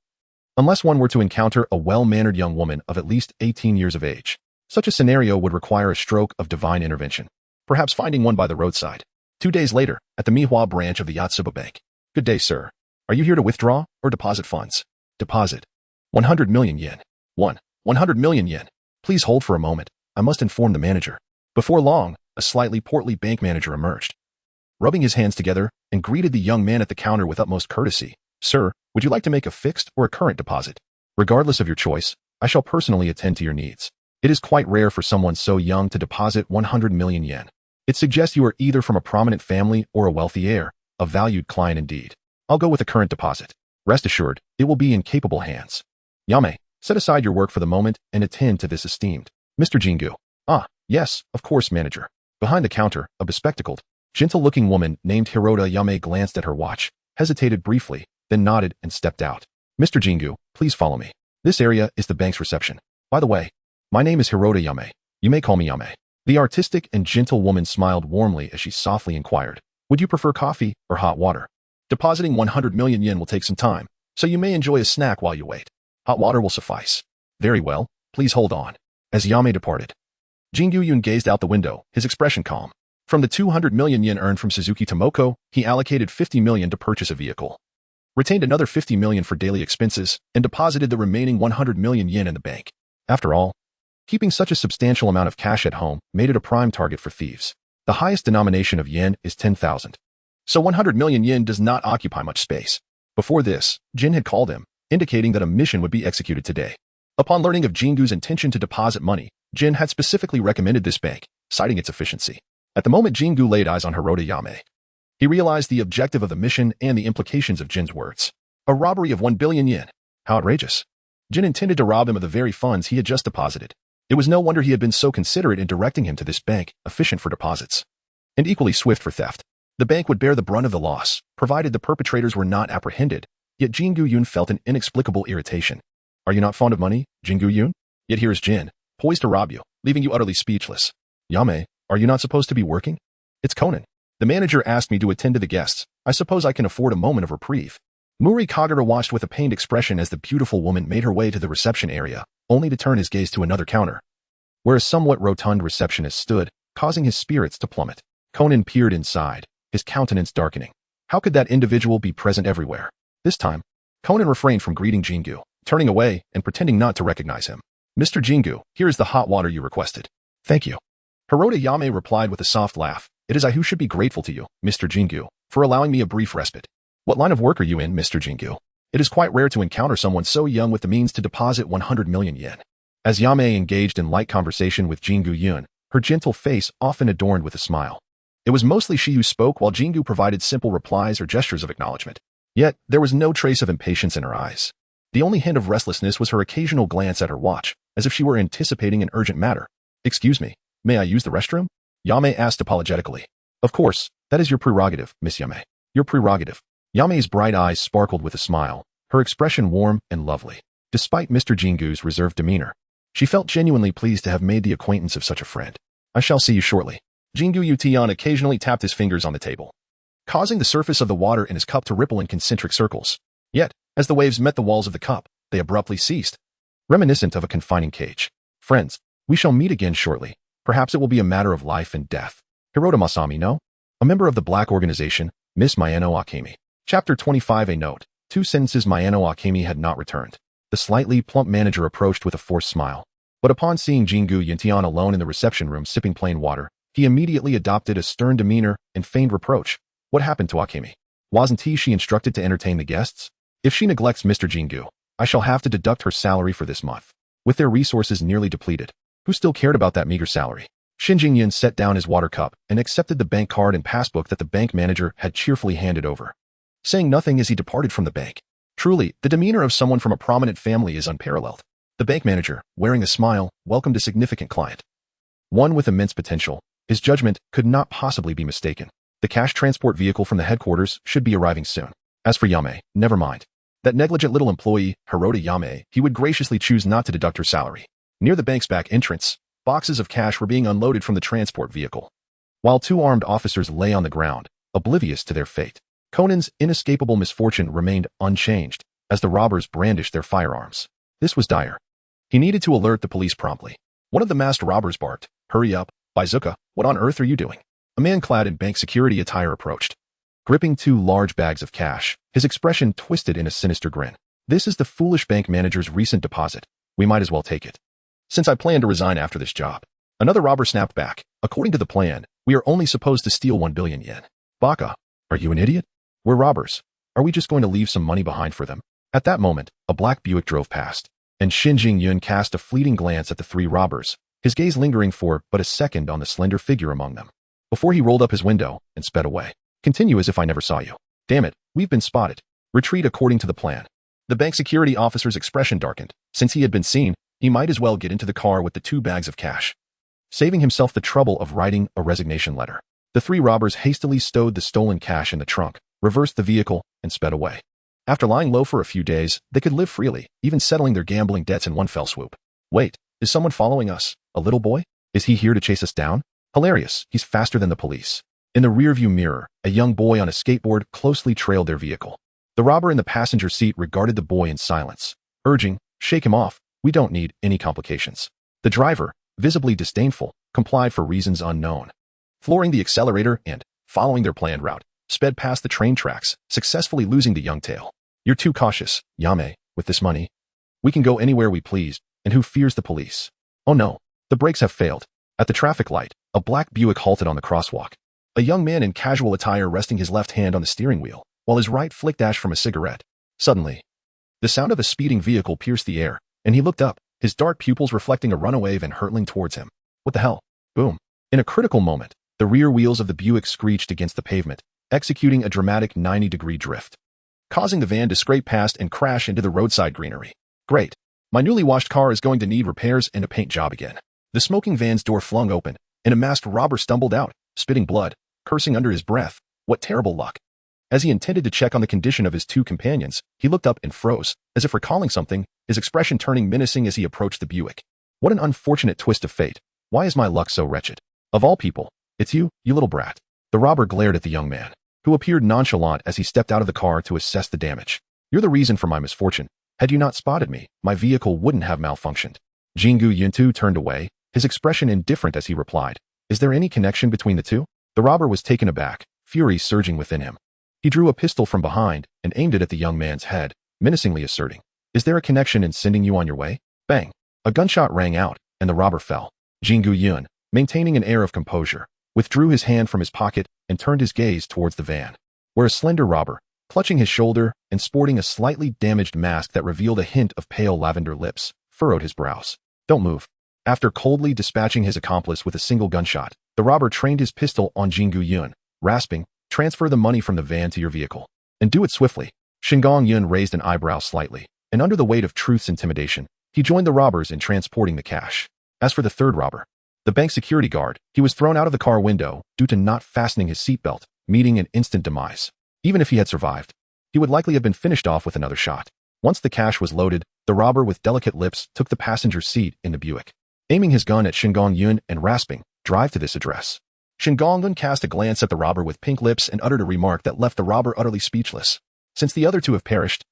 Unless one were to encounter a well-mannered young woman of at least 18 years of age. Such a scenario would require a stroke of divine intervention. Perhaps finding one by the roadside. 2 days later, at the Mihua branch of the Yotsuba Bank. Good day, sir. Are you here to withdraw or deposit funds? Deposit. 100 million yen. 100 million yen. Please hold for a moment. I must inform the manager. Before long, a slightly portly bank manager emerged, rubbing his hands together, and greeted the young man at the counter with utmost courtesy. Sir, would you like to make a fixed or a current deposit? Regardless of your choice, I shall personally attend to your needs. It is quite rare for someone so young to deposit 100 million yen. It suggests you are either from a prominent family or a wealthy heir, a valued client indeed. I'll go with a current deposit. Rest assured, it will be in capable hands. Yame, set aside your work for the moment and attend to this esteemed Mr. Shengu. Ah, yes, of course, manager. Behind the counter, a bespectacled, gentle-looking woman named Hirota Yame glanced at her watch, hesitated briefly, then nodded and stepped out. Mr. Shengu, please follow me. This area is the bank's reception. By the way, my name is Hirota Yame. You may call me Yame. The artistic and gentle woman smiled warmly as she softly inquired, would you prefer coffee or hot water? Depositing 100 million yen will take some time, so you may enjoy a snack while you wait. Hot water will suffice. Very well, please hold on. As Yame departed, Shengu Yun gazed out the window, his expression calm. From the 200 million yen earned from Suzuki Tomoko, he allocated 50 million to purchase a vehicle, retained another 50 million for daily expenses, and deposited the remaining 100 million yen in the bank. After all, keeping such a substantial amount of cash at home made it a prime target for thieves. The highest denomination of yen is 10,000. So 100 million yen does not occupy much space. Before this, Jin had called him, indicating that a mission would be executed today. Upon learning of Jingu's intention to deposit money, Jin had specifically recommended this bank, citing its efficiency. At the moment Shengu laid eyes on Hirota Yame, he realized the objective of the mission and the implications of Jin's words. A robbery of 1 billion yen. How outrageous. Jin intended to rob him of the very funds he had just deposited. It was no wonder he had been so considerate in directing him to this bank, efficient for deposits, and equally swift for theft. The bank would bear the brunt of the loss, provided the perpetrators were not apprehended, yet Shengu Yun felt an inexplicable irritation. Are you not fond of money, Shengu Yun? Yet here is Jin, poised to rob you, leaving you utterly speechless. Yame, are you not supposed to be working? It's Conan. The manager asked me to attend to the guests. I suppose I can afford a moment of reprieve. Muri Kagura watched with a pained expression as the beautiful woman made her way to the reception area, only to turn his gaze to another counter, where a somewhat rotund receptionist stood, causing his spirits to plummet. Conan peered inside, his countenance darkening. How could that individual be present everywhere? This time, Conan refrained from greeting Shengu, turning away and pretending not to recognize him. Mr. Shengu, here is the hot water you requested. Thank you. Hirota Yame replied with a soft laugh. It is I who should be grateful to you, Mr. Shengu, for allowing me a brief respite. What line of work are you in, Mr. Shengu? It is quite rare to encounter someone so young with the means to deposit 100 million yen. As Yame engaged in light conversation with Shengu Yun, her gentle face often adorned with a smile. It was mostly she who spoke while Shengu provided simple replies or gestures of acknowledgement. Yet, there was no trace of impatience in her eyes. The only hint of restlessness was her occasional glance at her watch, as if she were anticipating an urgent matter. Excuse me, may I use the restroom? Yame asked apologetically. Of course, that is your prerogative, Miss Yame. Your prerogative. Yame's bright eyes sparkled with a smile, her expression warm and lovely. Despite Mr. Shengu's reserved demeanor, she felt genuinely pleased to have made the acquaintance of such a friend. I shall see you shortly. Shengu Yutian occasionally tapped his fingers on the table, causing the surface of the water in his cup to ripple in concentric circles. Yet, as the waves met the walls of the cup, they abruptly ceased, reminiscent of a confining cage. Friends, we shall meet again shortly. Perhaps it will be a matter of life and death. Hirota Masami, no? A member of the black organization, Miss Mayano Akemi. Chapter 25. A note. 2 sentences. Mayano Akemi had not returned. The slightly plump manager approached with a forced smile. But upon seeing Shengu Yuntian alone in the reception room sipping plain water, he immediately adopted a stern demeanor and feigned reproach. What happened to Akemi? Wasn't she instructed to entertain the guests? If she neglects Mr. Shengu, I shall have to deduct her salary for this month. With their resources nearly depleted, who still cared about that meager salary? Shin Jingyan set down his water cup and accepted the bank card and passbook that the bank manager had cheerfully handed over, saying nothing as he departed from the bank. Truly, the demeanor of someone from a prominent family is unparalleled. The bank manager, wearing a smile, welcomed a significant client, one with immense potential. His judgment could not possibly be mistaken. The cash transport vehicle from the headquarters should be arriving soon. As for Yame, never mind. That negligent little employee, Hirota Yame, he would graciously choose not to deduct her salary. Near the bank's back entrance, boxes of cash were being unloaded from the transport vehicle, while two armed officers lay on the ground, oblivious to their fate. Conan's inescapable misfortune remained unchanged as the robbers brandished their firearms. This was dire. He needed to alert the police promptly. One of the masked robbers barked, "Hurry up, Bazooka, what on earth are you doing?" A man clad in bank security attire approached, gripping two large bags of cash, his expression twisted in a sinister grin. "This is the foolish bank manager's recent deposit. We might as well take it, since I plan to resign after this job." Another robber snapped back. "According to the plan, we are only supposed to steal 1 billion yen. Baka, are you an idiot? We're robbers. Are we just going to leave some money behind for them?" At that moment, a black Buick drove past, and Shengu Yun cast a fleeting glance at the three robbers, his gaze lingering for but a second on the slender figure among them, before he rolled up his window and sped away. "Continue as if I never saw you. Damn it, we've been spotted. Retreat according to the plan." The bank security officer's expression darkened. Since he had been seen, he might as well get into the car with the 2 bags of cash, saving himself the trouble of writing a resignation letter. The 3 robbers hastily stowed the stolen cash in the trunk, reversed the vehicle, and sped away. After lying low for a few days, they could live freely, even settling their gambling debts in one fell swoop. "Wait, is someone following us? A little boy? Is he here to chase us down? Hilarious, he's faster than the police." In the rearview mirror, a young boy on a skateboard closely trailed their vehicle. The robber in the passenger seat regarded the boy in silence, urging, "Shake him off, we don't need any complications." The driver, visibly disdainful, complied for reasons unknown. Flooring the accelerator and, following their planned route, sped past the train tracks, successfully losing the young tail. "You're too cautious, Yame, with this money. We can go anywhere we please, and who fears the police?" Oh no, the brakes have failed. At the traffic light, a black Buick halted on the crosswalk. A young man in casual attire resting his left hand on the steering wheel, while his right flicked ash from a cigarette. Suddenly, the sound of a speeding vehicle pierced the air, and he looked up, his dark pupils reflecting a runaway van hurtling towards him. What the hell? Boom. In a critical moment, the rear wheels of the Buick screeched against the pavement, executing a dramatic 90-degree drift, causing the van to scrape past and crash into the roadside greenery. "Great. My newly washed car is going to need repairs and a paint job again." The smoking van's door flung open, and a masked robber stumbled out, spitting blood, cursing under his breath. What terrible luck. As he intended to check on the condition of his 2 companions, he looked up and froze, as if recalling something, his expression turning menacing as he approached the Buick. "What an unfortunate twist of fate. Why is my luck so wretched? Of all people, it's you, you little brat." The robber glared at the young man, who appeared nonchalant as he stepped out of the car to assess the damage. "You're the reason for my misfortune. Had you not spotted me, my vehicle wouldn't have malfunctioned." Shengu Yun turned away, his expression indifferent as he replied, "Is there any connection between the two?" The robber was taken aback, fury surging within him. He drew a pistol from behind and aimed it at the young man's head, menacingly asserting, "Is there a connection in sending you on your way?" Bang! A gunshot rang out, and the robber fell. Shengu Yun, maintaining an air of composure, withdrew his hand from his pocket and turned his gaze towards the van, where a slender robber, clutching his shoulder and sporting a slightly damaged mask that revealed a hint of pale lavender lips, furrowed his brows. "Don't move." After coldly dispatching his accomplice with a single gunshot, the robber trained his pistol on Shengu Yun, rasping, "Transfer the money from the van to your vehicle. And do it swiftly." Shengu Yun raised an eyebrow slightly, and under the weight of truth's intimidation, he joined the robbers in transporting the cash. As for the third robber, the bank security guard, he was thrown out of the car window due to not fastening his seatbelt, meeting an instant demise. Even if he had survived, he would likely have been finished off with another shot. Once the cash was loaded, the robber with delicate lips took the passenger seat in the Buick, aiming his gun at Shengu Yun and rasping, "Drive to this address." Shengu Yun cast a glance at the robber with pink lips and uttered a remark that left the robber utterly speechless. "Since the other 2 have perished,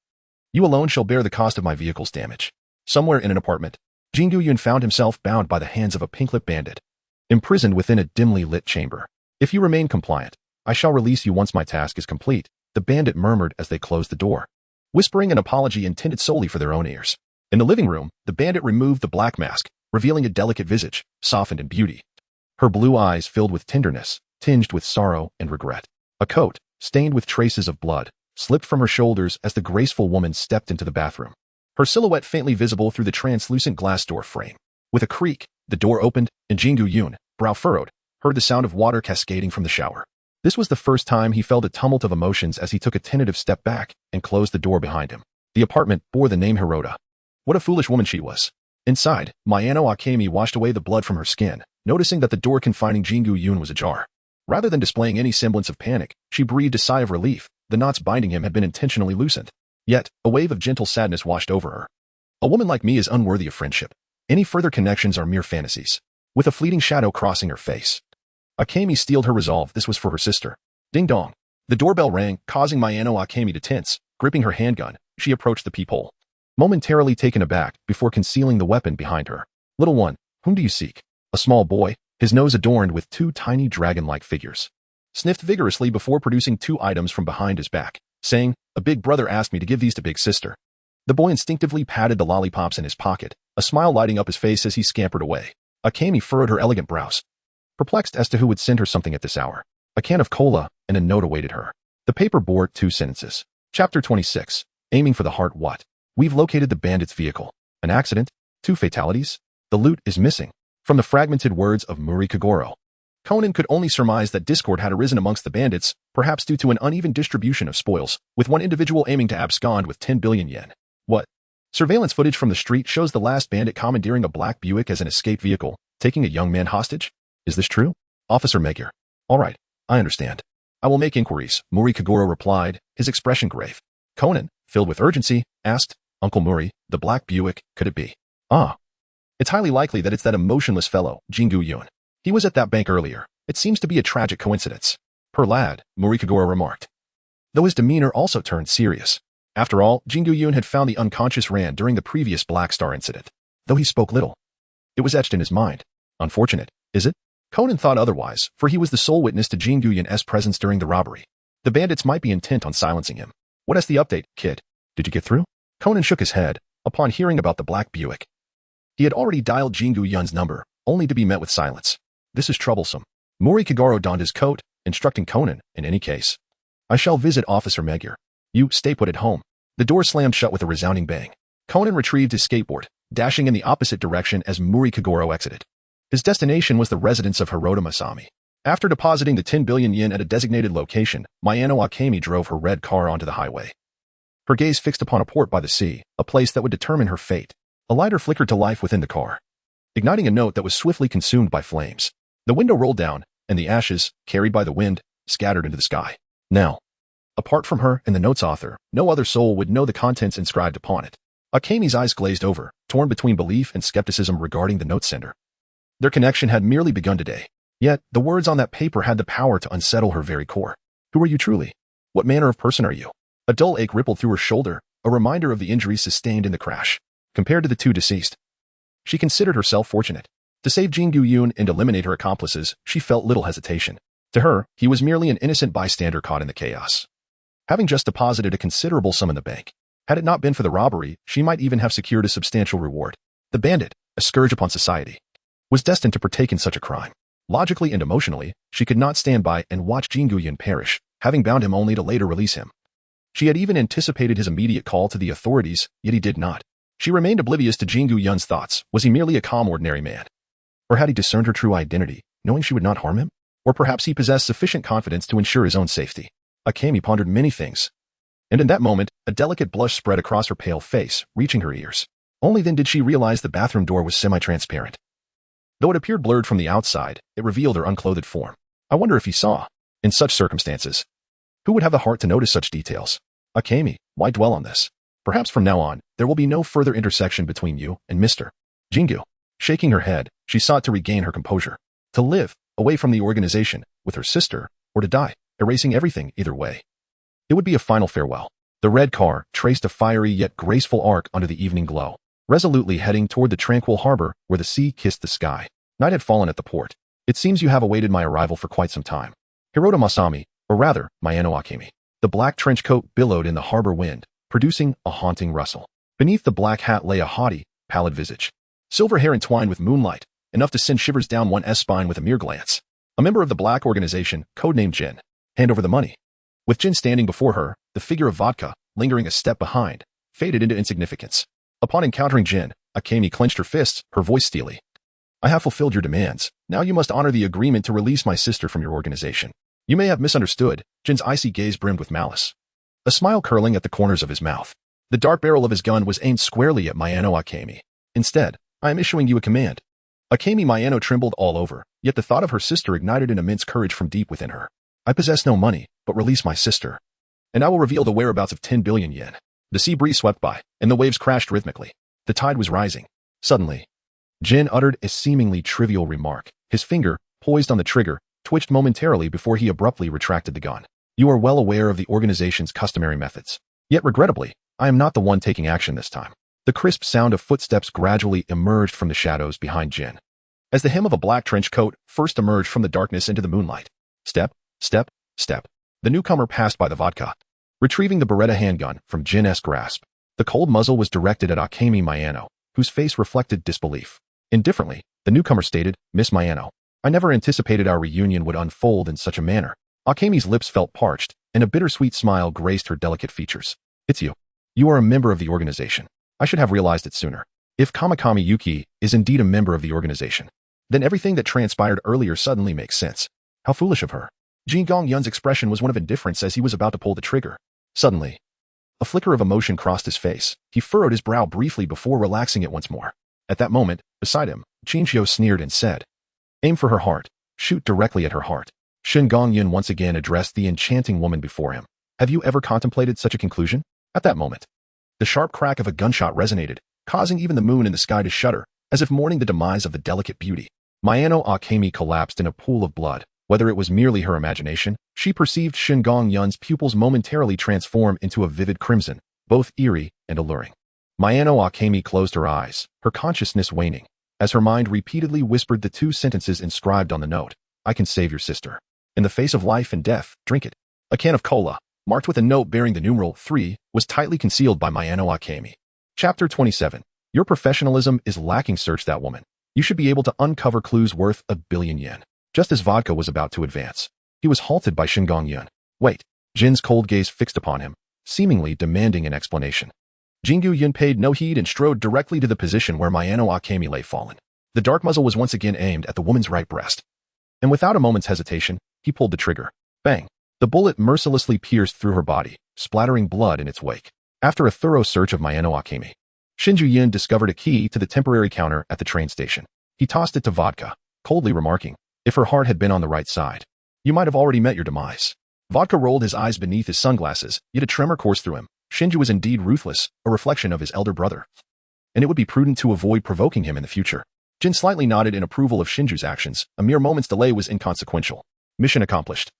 you alone shall bear the cost of my vehicle's damage." Somewhere in an apartment, Shengu Yun found himself bound by the hands of a pink-lipped bandit, imprisoned within a dimly lit chamber. "If you remain compliant, I shall release you once my task is complete," the bandit murmured as they closed the door, whispering an apology intended solely for their own ears. In the living room, the bandit removed the black mask, revealing a delicate visage, softened in beauty. Her blue eyes filled with tenderness, tinged with sorrow and regret. A coat, stained with traces of blood, slipped from her shoulders as the graceful woman stepped into the bathroom, her silhouette faintly visible through the translucent glass door frame. With a creak, the door opened, and Shengu Yun, brow furrowed, heard the sound of water cascading from the shower. This was the first time he felt a tumult of emotions as he took a tentative step back and closed the door behind him. The apartment bore the name Hirota. What a foolish woman she was. Inside, Mayano Akemi washed away the blood from her skin, noticing that the door confining Shengu Yun was ajar. Rather than displaying any semblance of panic, she breathed a sigh of relief. The knots binding him had been intentionally loosened. Yet, a wave of gentle sadness washed over her. "A woman like me is unworthy of friendship. Any further connections are mere fantasies. With a fleeting shadow crossing her face, Akemi steeled her resolve. This was for her sister. Ding dong. The doorbell rang, causing Mayano Akemi to tense. Gripping her handgun, she approached the peephole, momentarily taken aback before concealing the weapon behind her. Little one, whom do you seek? A small boy, his nose adorned with two tiny dragon-like figures, sniffed vigorously before producing two items from behind his back, saying, "A big brother asked me to give these to big sister." The boy instinctively patted the lollipops in his pocket, a smile lighting up his face as he scampered away. Akemi furrowed her elegant brows, perplexed as to who would send her something at this hour. A can of cola and a note awaited her. The paper bore 2 sentences. Chapter 26. Aiming for the heart. What? We've located the bandit's vehicle. An accident? 2 fatalities? The loot is missing. From the fragmented words of Muri Kagoro, Conan could only surmise that discord had arisen amongst the bandits, perhaps due to an uneven distribution of spoils, with one individual aiming to abscond with 10 billion yen. What? Surveillance footage from the street shows the last bandit commandeering a black Buick as an escape vehicle, taking a young man hostage? Is this true? Officer Magyar. All right, I understand. I will make inquiries, Muri Kagoro replied, his expression grave. Conan, filled with urgency, asked, Uncle Muri, the black Buick, could it be? Ah. It's highly likely that it's that emotionless fellow, Shengu Yun. He was at that bank earlier. It seems to be a tragic coincidence. Poor lad, Muri Kagoro remarked, though his demeanor also turned serious. After all, Shengu Yun had found the unconscious Rand during the previous Black Star incident. Though he spoke little, it was etched in his mind. Unfortunate, is it? Conan thought otherwise, for he was the sole witness to Shengu Yun's presence during the robbery. The bandits might be intent on silencing him. What is the update, kid? Did you get through? Conan shook his head, upon hearing about the black Buick. He had already dialed Shengu Yun's number, only to be met with silence. This is troublesome. Muri Kagoro donned his coat, instructing Conan, in any case. I shall visit Officer Magyar. You stay put at home. The door slammed shut with a resounding bang. Conan retrieved his skateboard, dashing in the opposite direction as Muri Kagoro exited. His destination was the residence of Hirota Masami. After depositing the 10 billion yen at a designated location, Mayano Akemi drove her red car onto the highway. Her gaze fixed upon a port by the sea, a place that would determine her fate. A lighter flickered to life within the car, igniting a note that was swiftly consumed by flames. The window rolled down, and the ashes, carried by the wind, scattered into the sky. Now, apart from her and the note's author, no other soul would know the contents inscribed upon it. Akemi's eyes glazed over, torn between belief and skepticism regarding the note sender. Their connection had merely begun today. Yet, the words on that paper had the power to unsettle her very core. Who are you truly? What manner of person are you? A dull ache rippled through her shoulder, a reminder of the injuries sustained in the crash. Compared to the 2 deceased, she considered herself fortunate. To save Shengu Yun and eliminate her accomplices, she felt little hesitation. To her, he was merely an innocent bystander caught in the chaos. Having just deposited a considerable sum in the bank, had it not been for the robbery, she might even have secured a substantial reward. The bandit, a scourge upon society, was destined to partake in such a crime. Logically and emotionally, she could not stand by and watch Shengu Yun perish, having bound him only to later release him. She had even anticipated his immediate call to the authorities, yet he did not. She remained oblivious to Shengu Yun's thoughts. Was he merely a calm, ordinary man? Or had he discerned her true identity, knowing she would not harm him? Or perhaps he possessed sufficient confidence to ensure his own safety? Akemi pondered many things. And in that moment, a delicate blush spread across her pale face, reaching her ears. Only then did she realize the bathroom door was semi-transparent. Though it appeared blurred from the outside, it revealed her unclothed form. I wonder if he saw. In such circumstances, who would have the heart to notice such details? Akemi, why dwell on this? Perhaps from now on, there will be no further intersection between you and Mr. Shengu. Shaking her head, she sought to regain her composure. To live, away from the organization, with her sister, or to die, erasing everything either way. It would be a final farewell. The red car traced a fiery yet graceful arc under the evening glow, resolutely heading toward the tranquil harbor where the sea kissed the sky. Night had fallen at the port. It seems you have awaited my arrival for quite some time. Hirota Masami, or rather, Mayano Akemi. The black trench coat billowed in the harbor wind, producing a haunting rustle. Beneath the black hat lay a haughty, pallid visage. Silver hair entwined with moonlight, enough to send shivers down one's spine with a mere glance. A member of the black organization, codenamed Jin. Hand over the money. With Jin standing before her, the figure of Vodka, lingering a step behind, faded into insignificance. Upon encountering Jin, Akemi clenched her fists, her voice steely. I have fulfilled your demands. Now you must honor the agreement to release my sister from your organization. You may have misunderstood. Jin's icy gaze brimmed with malice, a smile curling at the corners of his mouth. The dark barrel of his gun was aimed squarely at Mayano Akemi. Instead, I am issuing you a command. Akemi Mayano trembled all over, yet the thought of her sister ignited an immense courage from deep within her. I possess no money, but release my sister, and I will reveal the whereabouts of 10 billion yen. The sea breeze swept by, and the waves crashed rhythmically. The tide was rising. Suddenly, Jin uttered a seemingly trivial remark. His finger, poised on the trigger, twitched momentarily before he abruptly retracted the gun. You are well aware of the organization's customary methods. Yet regrettably, I am not the one taking action this time. The crisp sound of footsteps gradually emerged from the shadows behind Jin, as the hem of a black trench coat first emerged from the darkness into the moonlight. Step, step, step. The newcomer passed by the vodka, retrieving the Beretta handgun from Jin's grasp. The cold muzzle was directed at Akemi Mayano, whose face reflected disbelief. Indifferently, the newcomer stated, Miss Mayano, I never anticipated our reunion would unfold in such a manner. Akemi's lips felt parched, and a bittersweet smile graced her delicate features. It's you. You are a member of the organization. I should have realized it sooner. If Kamakami Yuki is indeed a member of the organization, then everything that transpired earlier suddenly makes sense. How foolish of her. Qin Yun's expression was one of indifference as he was about to pull the trigger. Suddenly, a flicker of emotion crossed his face. He furrowed his brow briefly before relaxing it once more. At that moment, beside him, Qinxiu sneered and said, Aim for her heart. Shoot directly at her heart. Shengu Yun once again addressed the enchanting woman before him. Have you ever contemplated such a conclusion? At that moment, the sharp crack of a gunshot resonated, causing even the moon in the sky to shudder, as if mourning the demise of the delicate beauty. Mayano Akemi collapsed in a pool of blood. Whether it was merely her imagination, she perceived Shengu Yun's pupils momentarily transform into a vivid crimson, both eerie and alluring. Mayano Akemi closed her eyes, her consciousness waning, as her mind repeatedly whispered the two sentences inscribed on the note. I can save your sister. In the face of life and death, drink it. A can of cola, marked with a note bearing the numeral 3, was tightly concealed by Mayano Akemi. Chapter 27. Your professionalism is lacking. Search that woman. You should be able to uncover clues worth 1 billion yen. Just as Vodka was about to advance, he was halted by Shengu Yun. Wait. Jin's cold gaze fixed upon him, seemingly demanding an explanation. Shengu Yun paid no heed and strode directly to the position where Mayano Akemi lay fallen. The dark muzzle was once again aimed at the woman's right breast. And without a moment's hesitation, he pulled the trigger. Bang! The bullet mercilessly pierced through her body, splattering blood in its wake. After a thorough search of Mayano Akemi, Shengu Yun discovered a key to the temporary counter at the train station. He tossed it to Vodka, coldly remarking, if her heart had been on the right side, you might have already met your demise. Vodka rolled his eyes beneath his sunglasses, yet a tremor coursed through him. Shenju was indeed ruthless, a reflection of his elder brother. And it would be prudent to avoid provoking him in the future. Jin slightly nodded in approval of Shinju's actions. A mere moment's delay was inconsequential. Mission accomplished.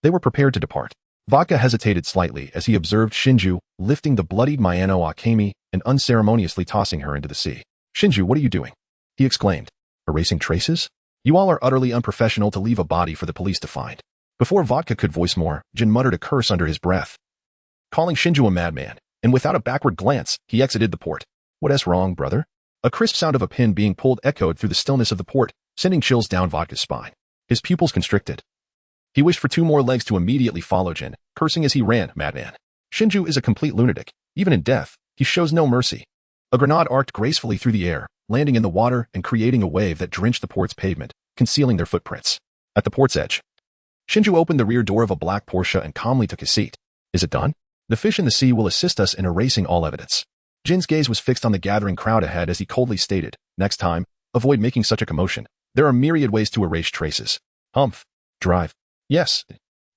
They were prepared to depart. Vodka hesitated slightly as he observed Shinju lifting the bloodied Mayano Akemi and unceremoniously tossing her into the sea. Shinju, what are you doing? He exclaimed. Erasing traces? You all are utterly unprofessional to leave a body for the police to find. Before Vodka could voice more, Jin muttered a curse under his breath, calling Shinju a madman, and without a backward glance, he exited the port. What's wrong, brother? A crisp sound of a pin being pulled echoed through the stillness of the port, sending chills down Vodka's spine. His pupils constricted. He wished for 2 more legs to immediately follow Jin, cursing as he ran, madman. Shinju is a complete lunatic. Even in death, he shows no mercy. A grenade arced gracefully through the air, landing in the water and creating a wave that drenched the port's pavement, concealing their footprints. At the port's edge, Shinju opened the rear door of a black Porsche and calmly took his seat. Is it done? The fish in the sea will assist us in erasing all evidence. Jin's gaze was fixed on the gathering crowd ahead as he coldly stated, next time, avoid making such a commotion. There are myriad ways to erase traces. Humph. Drive. Yes.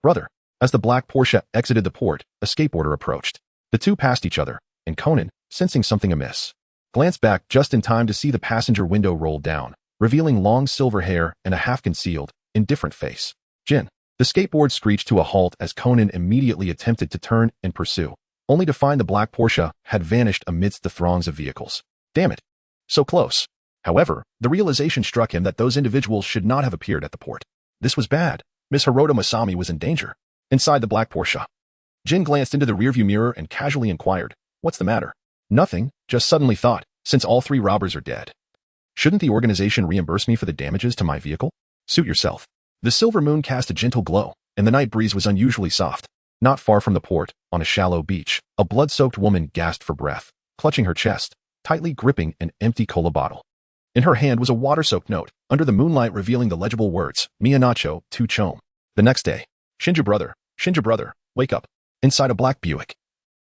Brother. As the black Porsche exited the port, a skateboarder approached. The two passed each other, and Conan, sensing something amiss, glanced back just in time to see the passenger window roll down, revealing long silver hair and a half-concealed, indifferent face. Jin. The skateboard screeched to a halt as Conan immediately attempted to turn and pursue, only to find the black Porsche had vanished amidst the throngs of vehicles. Damn it. So close. However, the realization struck him that those individuals should not have appeared at the port. This was bad. Miss Hiroto Masami was in danger. Inside the black Porsche, Jin glanced into the rearview mirror and casually inquired, what's the matter? Nothing, just suddenly thought, since all 3 robbers are dead, shouldn't the organization reimburse me for the damages to my vehicle? Suit yourself. The silver moon cast a gentle glow, and the night breeze was unusually soft. Not far from the port, on a shallow beach, a blood-soaked woman gasped for breath, clutching her chest, tightly gripping an empty cola bottle. In her hand was a water-soaked note, under the moonlight revealing the legible words, Miyanacho, to Chome. The next day, Shinju brother, wake up. Inside a black Buick,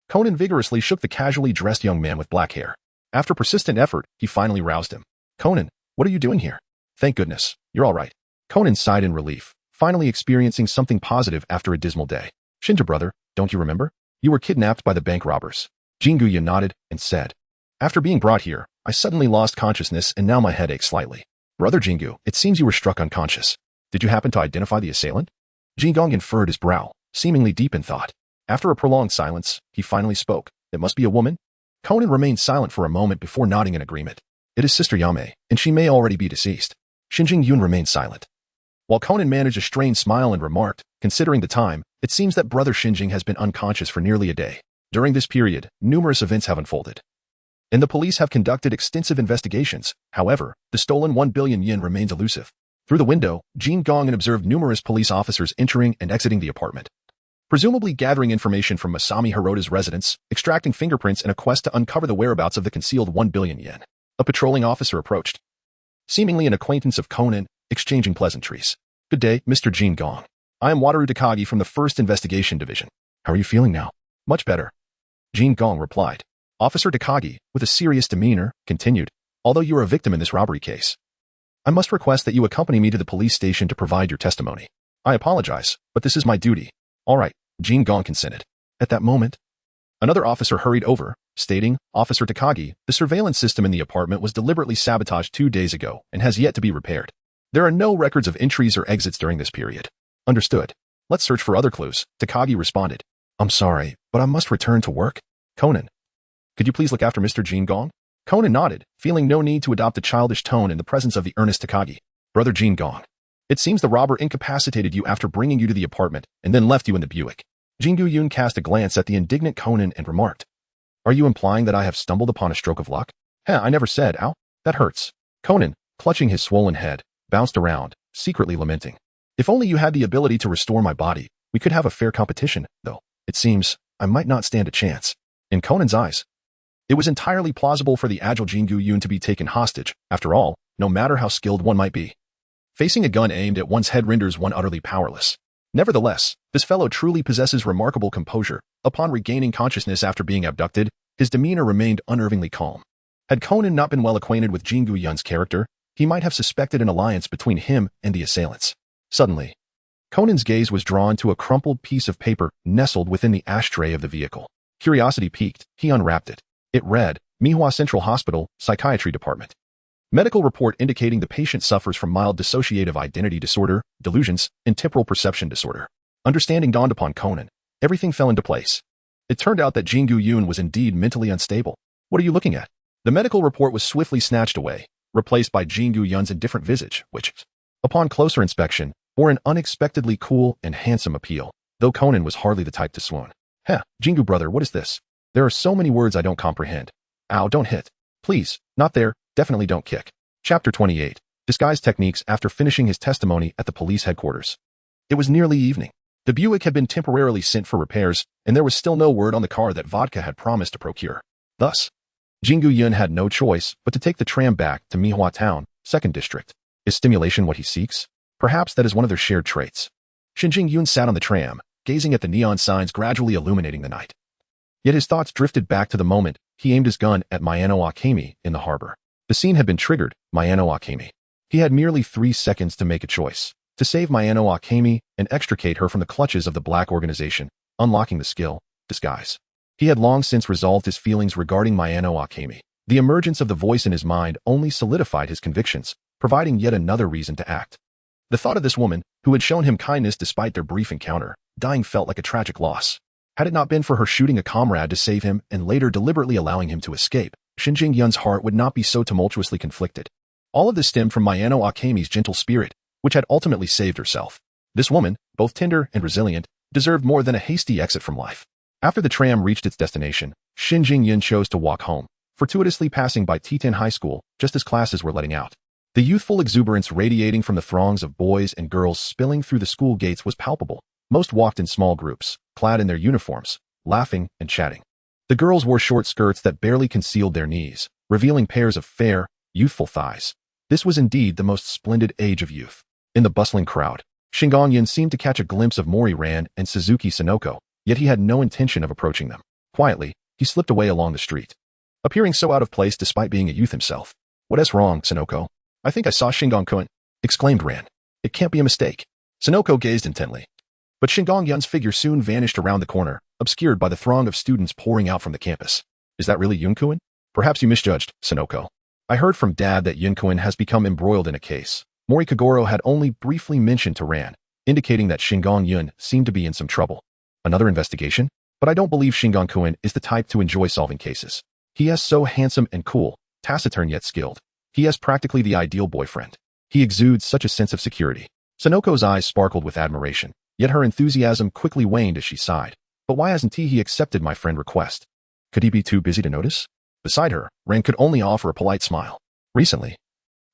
Conan vigorously shook the casually dressed young man with black hair. After persistent effort, he finally roused him. Conan, what are you doing here? Thank goodness, you're all right. Conan sighed in relief, finally experiencing something positive after a dismal day. Shinju brother, don't you remember? You were kidnapped by the bank robbers. Shengu Yun nodded and said, after being brought here, I suddenly lost consciousness and now my head aches slightly. Brother Jingu, it seems you were struck unconscious. Did you happen to identify the assailant? Jingong furrowed his brow, seemingly deep in thought. After a prolonged silence, he finally spoke. It must be a woman? Conan remained silent for a moment before nodding in agreement. It is Sister Yame, and she may already be deceased. Shengu Yun remained silent. While Conan managed a strained smile and remarked, considering the time, it seems that Brother Shinjing has been unconscious for nearly a day. During this period, numerous events have unfolded. And the police have conducted extensive investigations. However, the stolen 1 billion yen remains elusive. Through the window, Jin Gong observed numerous police officers entering and exiting the apartment, presumably gathering information from Masami Hirota's residence, extracting fingerprints in a quest to uncover the whereabouts of the concealed 1 billion yen. A patrolling officer approached, seemingly an acquaintance of Conan, exchanging pleasantries. Good day, Mr. Jin Gong. I am Wataru Takagi from the 1st Investigation Division. How are you feeling now? Much better. Jin Gong replied. Officer Takagi, with a serious demeanor, continued, although you are a victim in this robbery case, I must request that you accompany me to the police station to provide your testimony. I apologize, but this is my duty. All right, Jin Gong consented. At that moment, another officer hurried over, stating, Officer Takagi, the surveillance system in the apartment was deliberately sabotaged 2 days ago and has yet to be repaired. There are no records of entries or exits during this period. Understood. Let's search for other clues, Takagi responded. I'm sorry, but I must return to work. Conan, could you please look after Mr. Jin Gong? Conan nodded, feeling no need to adopt a childish tone in the presence of the earnest Takagi. Brother Jin Gong, it seems the robber incapacitated you after bringing you to the apartment and then left you in the Buick. Shengu Yun cast a glance at the indignant Conan and remarked, Are you implying that I have stumbled upon a stroke of luck? I never said, ow, that hurts. Conan, clutching his swollen head, bounced around, secretly lamenting. If only you had the ability to restore my body, we could have a fair competition, though. It seems I might not stand a chance. In Conan's eyes, it was entirely plausible for the agile Shengu Yun to be taken hostage. After all, no matter how skilled one might be, facing a gun aimed at one's head renders one utterly powerless. Nevertheless, this fellow truly possesses remarkable composure. Upon regaining consciousness after being abducted, his demeanor remained unnervingly calm. Had Conan not been well acquainted with Shengu Yun's character, he might have suspected an alliance between him and the assailants. Suddenly, Conan's gaze was drawn to a crumpled piece of paper nestled within the ashtray of the vehicle. Curiosity piqued, he unwrapped it. It read, Mihua Central Hospital, Psychiatry Department. Medical report indicating the patient suffers from mild dissociative identity disorder, delusions, and temporal perception disorder. Understanding dawned upon Conan. Everything fell into place. It turned out that Shengu Yun was indeed mentally unstable. What are you looking at? The medical report was swiftly snatched away, replaced by Shengu Yun's indifferent visage, which, upon closer inspection, bore an unexpectedly cool and handsome appeal, though Conan was hardly the type to swoon. Shengu brother, what is this? There are so many words I don't comprehend. Ow, don't hit. Please, not there, definitely don't kick. Chapter 28. Disguise Techniques. After finishing his testimony at the police headquarters, it was nearly evening. The Buick had been temporarily sent for repairs, and there was still no word on the car that Vodka had promised to procure. Thus, Shengu Yun had no choice but to take the tram back to Mihua Town, 2nd District. Is stimulation what he seeks? Perhaps that is one of their shared traits. Shengu Yun sat on the tram, gazing at the neon signs gradually illuminating the night. Yet his thoughts drifted back to the moment he aimed his gun at Mayano Akemi in the harbor. The scene had been triggered, Mayano Akemi. He had merely 3 seconds to make a choice. To save Mayano Akemi and extricate her from the clutches of the black organization, unlocking the skill, disguise. He had long since resolved his feelings regarding Mayano Akemi. The emergence of the voice in his mind only solidified his convictions, providing yet another reason to act. The thought of this woman, who had shown him kindness despite their brief encounter, dying felt like a tragic loss. Had it not been for her shooting a comrade to save him and later deliberately allowing him to escape, Shengu Yun's heart would not be so tumultuously conflicted. All of this stemmed from Mayano Akemi's gentle spirit, which had ultimately saved herself. This woman, both tender and resilient, deserved more than a hasty exit from life. After the tram reached its destination, Shengu Yun chose to walk home, fortuitously passing by T10 High School just as classes were letting out. The youthful exuberance radiating from the throngs of boys and girls spilling through the school gates was palpable. Most walked in small groups, clad in their uniforms, laughing and chatting. The girls wore short skirts that barely concealed their knees, revealing pairs of fair, youthful thighs. This was indeed the most splendid age of youth. In the bustling crowd, Shengu Yun seemed to catch a glimpse of Mori Ran and Suzuki Sonoko, yet he had no intention of approaching them. Quietly, he slipped away along the street, appearing so out of place despite being a youth himself. What is wrong, Sonoko? I think I saw Shengu-kun, exclaimed Ran. It can't be a mistake. Sonoko gazed intently. But Shengu Yun's figure soon vanished around the corner, obscured by the throng of students pouring out from the campus. Is that really Yun-kun? Perhaps you misjudged, Sonoko. I heard from Dad that Yun has become embroiled in a case. Mori Kagoro had only briefly mentioned to Ran, indicating that Shengu Yun seemed to be in some trouble. Another investigation? But I don't believe Shengu is the type to enjoy solving cases. He is so handsome and cool, taciturn yet skilled. He is practically the ideal boyfriend. He exudes such a sense of security. Sonoko's eyes sparkled with admiration, yet her enthusiasm quickly waned as she sighed. But why hasn't he accepted my friend's request? Could he be too busy to notice? Beside her, Ran could only offer a polite smile. Recently,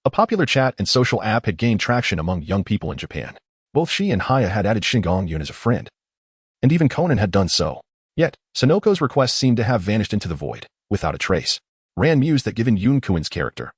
a popular chat and social app had gained traction among young people in Japan. Both she and Haya had added Shengu Yun as a friend. And even Conan had done so. Yet, Sonoko's request seemed to have vanished into the void, without a trace. Ran mused that given Yun-kun's character,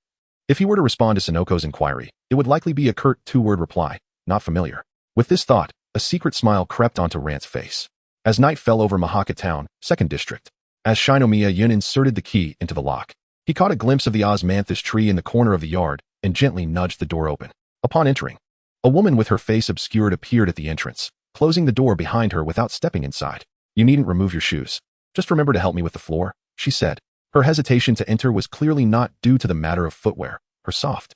if he were to respond to Sonoko's inquiry, it would likely be a curt two-word reply, not familiar. With this thought, a secret smile crept onto Ran's face. As night fell over Mahaka Town, 2nd District, as Shinomiya Yun inserted the key into the lock, he caught a glimpse of the osmanthus tree in the corner of the yard and gently nudged the door open. Upon entering, a woman with her face obscured appeared at the entrance, closing the door behind her without stepping inside. You needn't remove your shoes. Just remember to help me with the floor, she said. Her hesitation to enter was clearly not due to the matter of footwear. Her soft,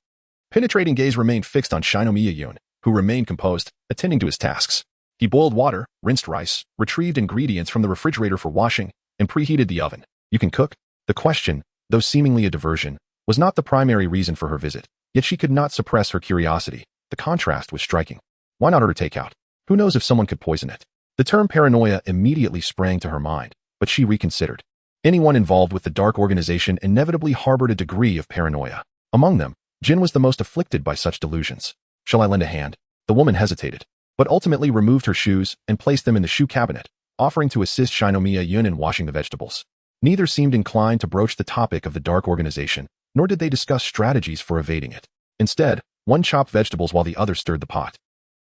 penetrating gaze remained fixed on Shinomiya Yun, who remained composed, attending to his tasks. He boiled water, rinsed rice, retrieved ingredients from the refrigerator for washing, and preheated the oven. You can cook? The question, though seemingly a diversion, was not the primary reason for her visit, yet she could not suppress her curiosity. The contrast was striking. Why not order takeout? Who knows if someone could poison it? The term paranoia immediately sprang to her mind, but she reconsidered. Anyone involved with the dark organization inevitably harbored a degree of paranoia. Among them, Jin was the most afflicted by such delusions. Shall I lend a hand? The woman hesitated, but ultimately removed her shoes and placed them in the shoe cabinet, offering to assist Shinomiya Yun in washing the vegetables. Neither seemed inclined to broach the topic of the dark organization, nor did they discuss strategies for evading it. Instead, one chopped vegetables while the other stirred the pot.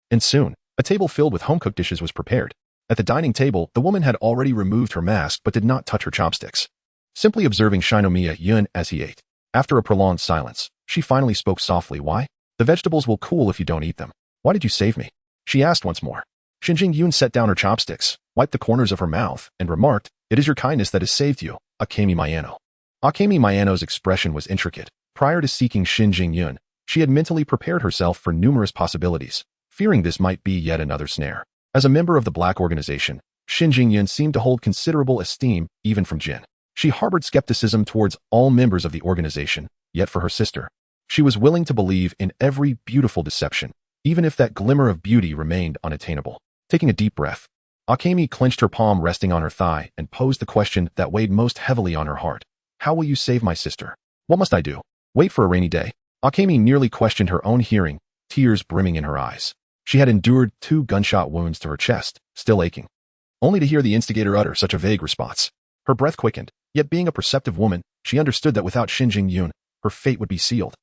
And soon, a table filled with home-cooked dishes was prepared. At the dining table, the woman had already removed her mask but did not touch her chopsticks. Simply observing Shinomiya Yun as he ate. After a prolonged silence, she finally spoke softly. Why? The vegetables will cool if you don't eat them. Why did you save me? She asked once more. Shengu Yun set down her chopsticks, wiped the corners of her mouth, and remarked, It is your kindness that has saved you, Akemi Mayano. Akemi Mayano's expression was intricate. Prior to seeking Shengu Yun, she had mentally prepared herself for numerous possibilities, fearing this might be yet another snare. As a member of the Black Organization, Shengu Yun seemed to hold considerable esteem, even from Jin. She harbored skepticism towards all members of the organization, yet for her sister, she was willing to believe in every beautiful deception, even if that glimmer of beauty remained unattainable. Taking a deep breath, Akemi clenched her palm resting on her thigh and posed the question that weighed most heavily on her heart. How will you save my sister? What must I do? Wait for a rainy day? Akemi nearly questioned her own hearing, tears brimming in her eyes. She had endured 2 gunshot wounds to her chest, still aching, only to hear the instigator utter such a vague response. Her breath quickened, yet being a perceptive woman, she understood that without Shengu Yun, her fate would be sealed,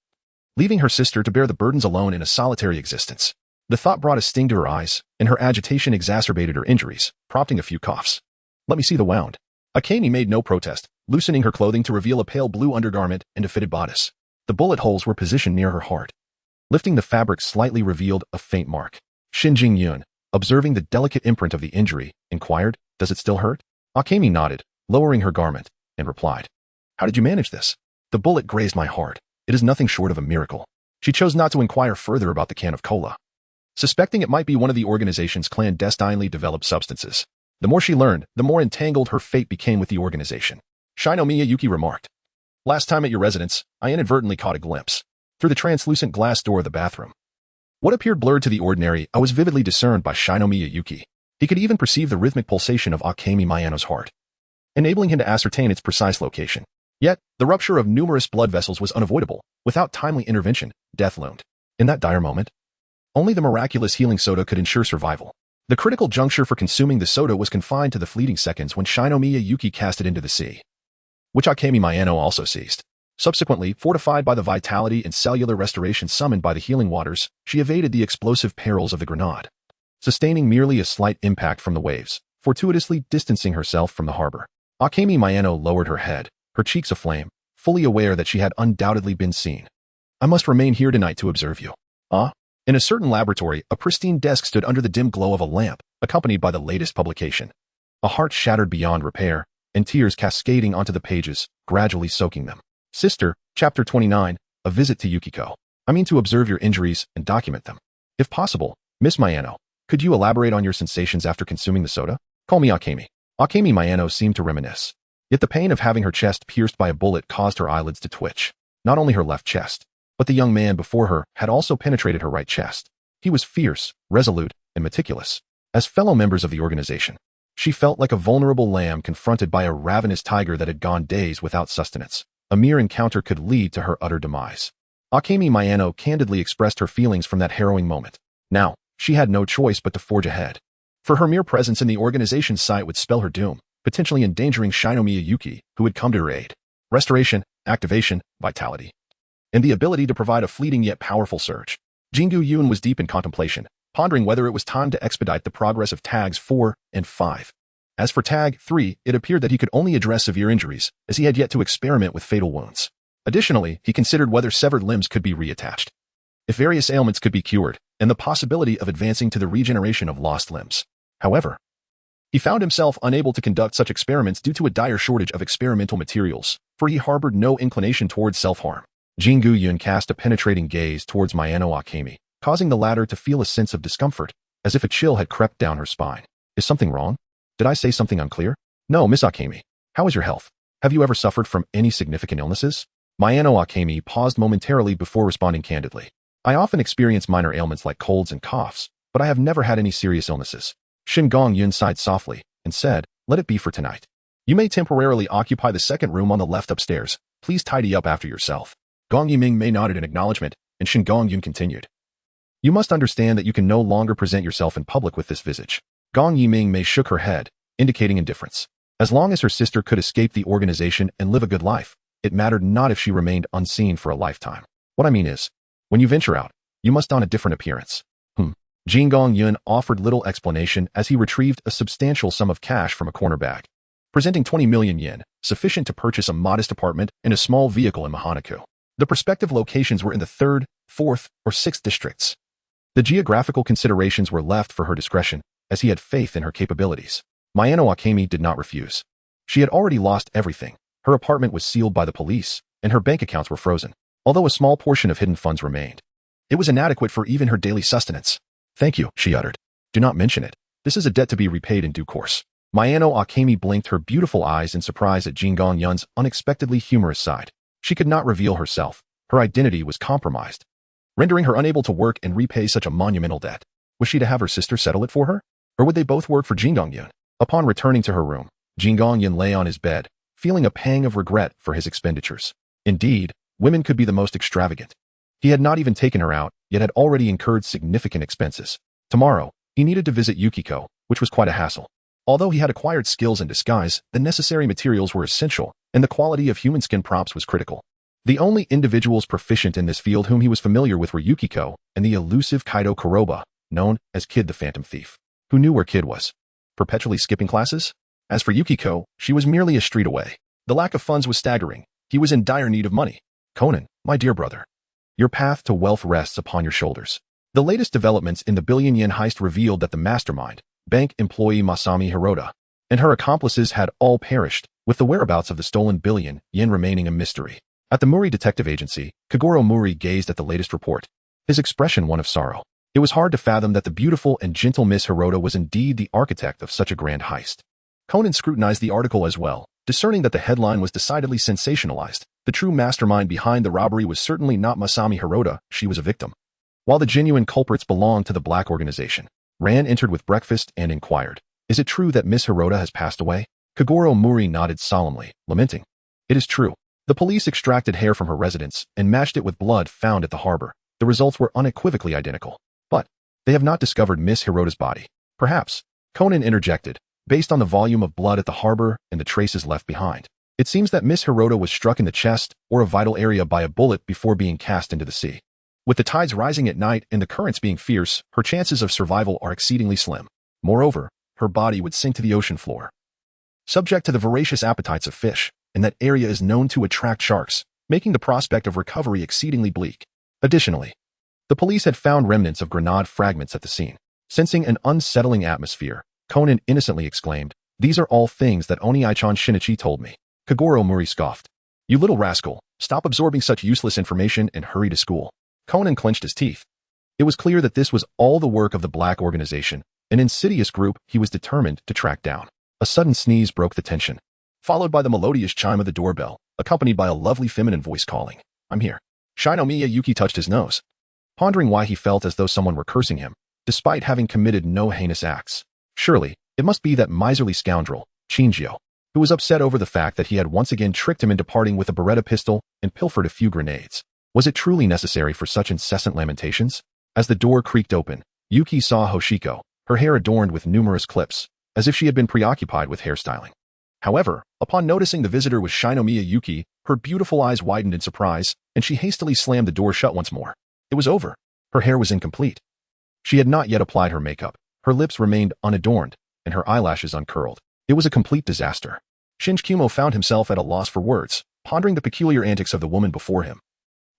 leaving her sister to bear the burdens alone in a solitary existence. The thought brought a sting to her eyes, and her agitation exacerbated her injuries, prompting a few coughs. Let me see the wound. Akemi made no protest, loosening her clothing to reveal a pale blue undergarment and a fitted bodice. The bullet holes were positioned near her heart. Lifting the fabric slightly revealed a faint mark. Shengu Yun, observing the delicate imprint of the injury, inquired, Does it still hurt? Akemi nodded, lowering her garment, and replied, How did you manage this? The bullet grazed my heart. It is nothing short of a miracle. She chose not to inquire further about the can of cola, suspecting it might be one of the organization's clandestinely developed substances. The more she learned, the more entangled her fate became with the organization. Shinomiya Yuki remarked, Last time at your residence, I inadvertently caught a glimpse, through the translucent glass door of the bathroom. What appeared blurred to the ordinary, I was vividly discerned by Shinomiya Yuki. He could even perceive the rhythmic pulsation of Akemi Mayano's heart, enabling him to ascertain its precise location. Yet, the rupture of numerous blood vessels was unavoidable. Without timely intervention, death loomed. In that dire moment, only the miraculous healing soda could ensure survival. The critical juncture for consuming the soda was confined to the fleeting seconds when Shinomiya Yuki cast it into the sea, which Akemi Mayano also seized. Subsequently, fortified by the vitality and cellular restoration summoned by the healing waters, she evaded the explosive perils of the grenade, sustaining merely a slight impact from the waves, fortuitously distancing herself from the harbor. Akemi Mayano lowered her head, her cheeks aflame, fully aware that she had undoubtedly been seen. I must remain here tonight to observe you. In a certain laboratory, a pristine desk stood under the dim glow of a lamp, accompanied by the latest publication. A heart shattered beyond repair, and tears cascading onto the pages, gradually soaking them. Sister, Chapter 29, A Visit to Yukiko. I mean to observe your injuries and document them. If possible, Miss Mayano, could you elaborate on your sensations after consuming the soda? Call me Akemi. Akemi Mayano seemed to reminisce. Yet the pain of having her chest pierced by a bullet caused her eyelids to twitch. Not only her left chest, but the young man before her had also penetrated her right chest. He was fierce, resolute, and meticulous. As fellow members of the organization, she felt like a vulnerable lamb confronted by a ravenous tiger that had gone days without sustenance. A mere encounter could lead to her utter demise. Akemi Mayano candidly expressed her feelings from that harrowing moment. Now, she had no choice but to forge ahead. For her mere presence in the organization's site would spell her doom, potentially endangering Shinomiya Yuki, who had come to her aid. Restoration, activation, vitality, and the ability to provide a fleeting yet powerful surge. Shengu Yun was deep in contemplation, pondering whether it was time to expedite the progress of tags 4 and 5. As for tag 3, it appeared that he could only address severe injuries, as he had yet to experiment with fatal wounds. Additionally, he considered whether severed limbs could be reattached, if various ailments could be cured, and the possibility of advancing to the regeneration of lost limbs. However, he found himself unable to conduct such experiments due to a dire shortage of experimental materials, for he harbored no inclination towards self-harm. Shengu Yun cast a penetrating gaze towards Mayano Akemi, causing the latter to feel a sense of discomfort, as if a chill had crept down her spine. Is something wrong? Did I say something unclear? No, Miss Akemi. How is your health? Have you ever suffered from any significant illnesses? Mayano Akemi paused momentarily before responding candidly. I often experience minor ailments like colds and coughs, but I have never had any serious illnesses. Shengu Yun sighed softly and said, let it be for tonight. You may temporarily occupy the second room on the left upstairs. Please tidy up after yourself. Gong Yiming Mei nodded in acknowledgement, and Shengu Yun continued. You must understand that you can no longer present yourself in public with this visage. Gong Yiming Mei shook her head, indicating indifference. As long as her sister could escape the organization and live a good life, it mattered not if she remained unseen for a lifetime. What I mean is, when you venture out, you must don a different appearance. Shengu Yun offered little explanation as he retrieved a substantial sum of cash from a corner bag, presenting 20 million yen, sufficient to purchase a modest apartment and a small vehicle in Mahanaku. The prospective locations were in the 3rd, 4th, or 6th districts. The geographical considerations were left for her discretion, as he had faith in her capabilities. Mayano Akemi did not refuse. She had already lost everything. Her apartment was sealed by the police, and her bank accounts were frozen, although a small portion of hidden funds remained. It was inadequate for even her daily sustenance. Thank you, she uttered. Do not mention it. This is a debt to be repaid in due course. Mayano Akemi blinked her beautiful eyes in surprise at Shengu Yun's unexpectedly humorous side. She could not reveal herself. Her identity was compromised, rendering her unable to work and repay such a monumental debt. Was she to have her sister settle it for her? Or would they both work for Shengu Yun? Upon returning to her room, Shengu Yun lay on his bed, feeling a pang of regret for his expenditures. Indeed, women could be the most extravagant. He had not even taken her out, yet had already incurred significant expenses. Tomorrow, he needed to visit Yukiko, which was quite a hassle. Although he had acquired skills in disguise, the necessary materials were essential, and the quality of human skin props was critical. The only individuals proficient in this field whom he was familiar with were Yukiko and the elusive Kaido Kuroba, known as Kid the Phantom Thief. Who knew where Kid was? Perpetually skipping classes? As for Yukiko, she was merely a street away. The lack of funds was staggering. He was in dire need of money. Conan, my dear brother, your path to wealth rests upon your shoulders. The latest developments in the billion-yen heist revealed that the mastermind, bank employee Masami Hirota, and her accomplices had all perished, with the whereabouts of the stolen billion-yen remaining a mystery. At the Muri Detective Agency, Kagoro Muri gazed at the latest report, his expression one of sorrow. It was hard to fathom that the beautiful and gentle Miss Hirota was indeed the architect of such a grand heist. Conan scrutinized the article as well, discerning that the headline was decidedly sensationalized. The true mastermind behind the robbery was certainly not Masami Hirota, she was a victim. While the genuine culprits belonged to the black organization. Ran entered with breakfast and inquired, is it true that Miss Hirota has passed away? Kagoro Muri nodded solemnly, lamenting. It is true. The police extracted hair from her residence and matched it with blood found at the harbor. The results were unequivocally identical. But they have not discovered Miss Hirota's body. Perhaps, Conan interjected, based on the volume of blood at the harbor and the traces left behind. It seems that Miss Hirota was struck in the chest or a vital area by a bullet before being cast into the sea. With the tides rising at night and the currents being fierce, her chances of survival are exceedingly slim. Moreover, her body would sink to the ocean floor, subject to the voracious appetites of fish, and that area is known to attract sharks, making the prospect of recovery exceedingly bleak. Additionally, the police had found remnants of grenade fragments at the scene. Sensing an unsettling atmosphere, Conan innocently exclaimed, These are all things that Oni-chan Shinichi told me. Kagoro Mori scoffed. You little rascal, stop absorbing such useless information and hurry to school. Conan clenched his teeth. It was clear that this was all the work of the Black Organization, an insidious group he was determined to track down. A sudden sneeze broke the tension, followed by the melodious chime of the doorbell, accompanied by a lovely feminine voice calling, I'm here. Shinomiya Yuki touched his nose, pondering why he felt as though someone were cursing him, despite having committed no heinous acts. Surely, it must be that miserly scoundrel, Chinjio, who was upset over the fact that he had once again tricked him into parting with a Beretta pistol and pilfered a few grenades. Was it truly necessary for such incessant lamentations? As the door creaked open, Yuki saw Hoshiko, her hair adorned with numerous clips, as if she had been preoccupied with hairstyling. However, upon noticing the visitor was Shinomiya Yuki, her beautiful eyes widened in surprise, and she hastily slammed the door shut once more. It was over. Her hair was incomplete. She had not yet applied her makeup. Her lips remained unadorned, and her eyelashes uncurled. It was a complete disaster. Shinji found himself at a loss for words, pondering the peculiar antics of the woman before him,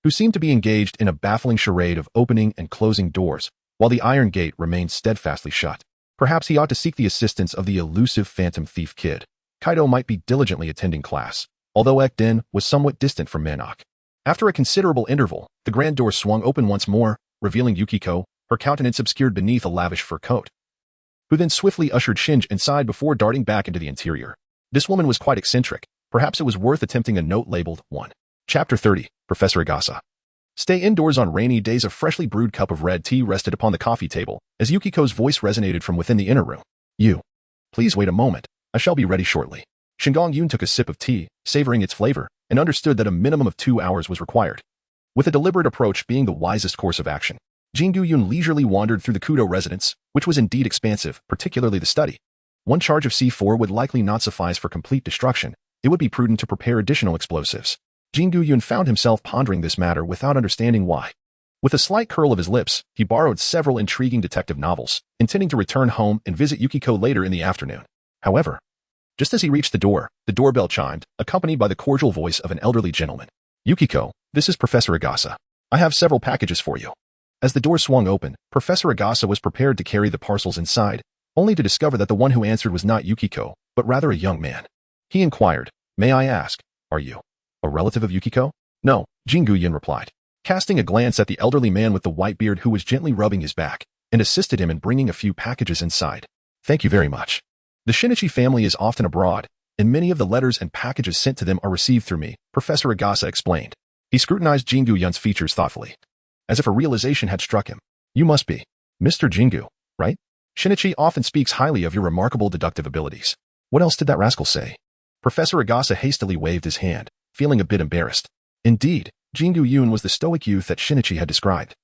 who seemed to be engaged in a baffling charade of opening and closing doors, while the iron gate remained steadfastly shut. Perhaps he ought to seek the assistance of the elusive phantom thief kid. Kaido might be diligently attending class, although Ekden was somewhat distant from Manok. After a considerable interval, the grand door swung open once more, revealing Yukiko, her countenance obscured beneath a lavish fur coat, who then swiftly ushered Shinji inside before darting back into the interior. This woman was quite eccentric. Perhaps it was worth attempting a note labeled 1. Chapter 30, Professor Igasa. Stay indoors on rainy days. A freshly brewed cup of red tea rested upon the coffee table, as Yukiko's voice resonated from within the inner room. Please wait a moment. I shall be ready shortly. Shengu Yun took a sip of tea, savoring its flavor, and understood that a minimum of 2 hours was required. With a deliberate approach being the wisest course of action, Shengu Yun leisurely wandered through the Kudo residence, which was indeed expansive, particularly the study. One charge of C4 would likely not suffice for complete destruction. It would be prudent to prepare additional explosives. Shengu Yun found himself pondering this matter without understanding why. With a slight curl of his lips, he borrowed several intriguing detective novels, intending to return home and visit Yukiko later in the afternoon. However, just as he reached the door, the doorbell chimed, accompanied by the cordial voice of an elderly gentleman. Yukiko, this is Professor Igasa. I have several packages for you. As the door swung open, Professor Igasa was prepared to carry the parcels inside, only to discover that the one who answered was not Yukiko, but rather a young man. He inquired, May I ask, are you a relative of Yukiko? No, Shengu Yun replied, casting a glance at the elderly man with the white beard who was gently rubbing his back, and assisted him in bringing a few packages inside. Thank you very much. The Shinichi family is often abroad, and many of the letters and packages sent to them are received through me, Professor Igasa explained. He scrutinized Shengu Yun's features thoughtfully, as if a realization had struck him. You must be Mr. Shengu, right? Shinichi often speaks highly of your remarkable deductive abilities. What else did that rascal say? Professor Igasa hastily waved his hand, feeling a bit embarrassed. Indeed, Shengu Yun was the stoic youth that Shinichi had described.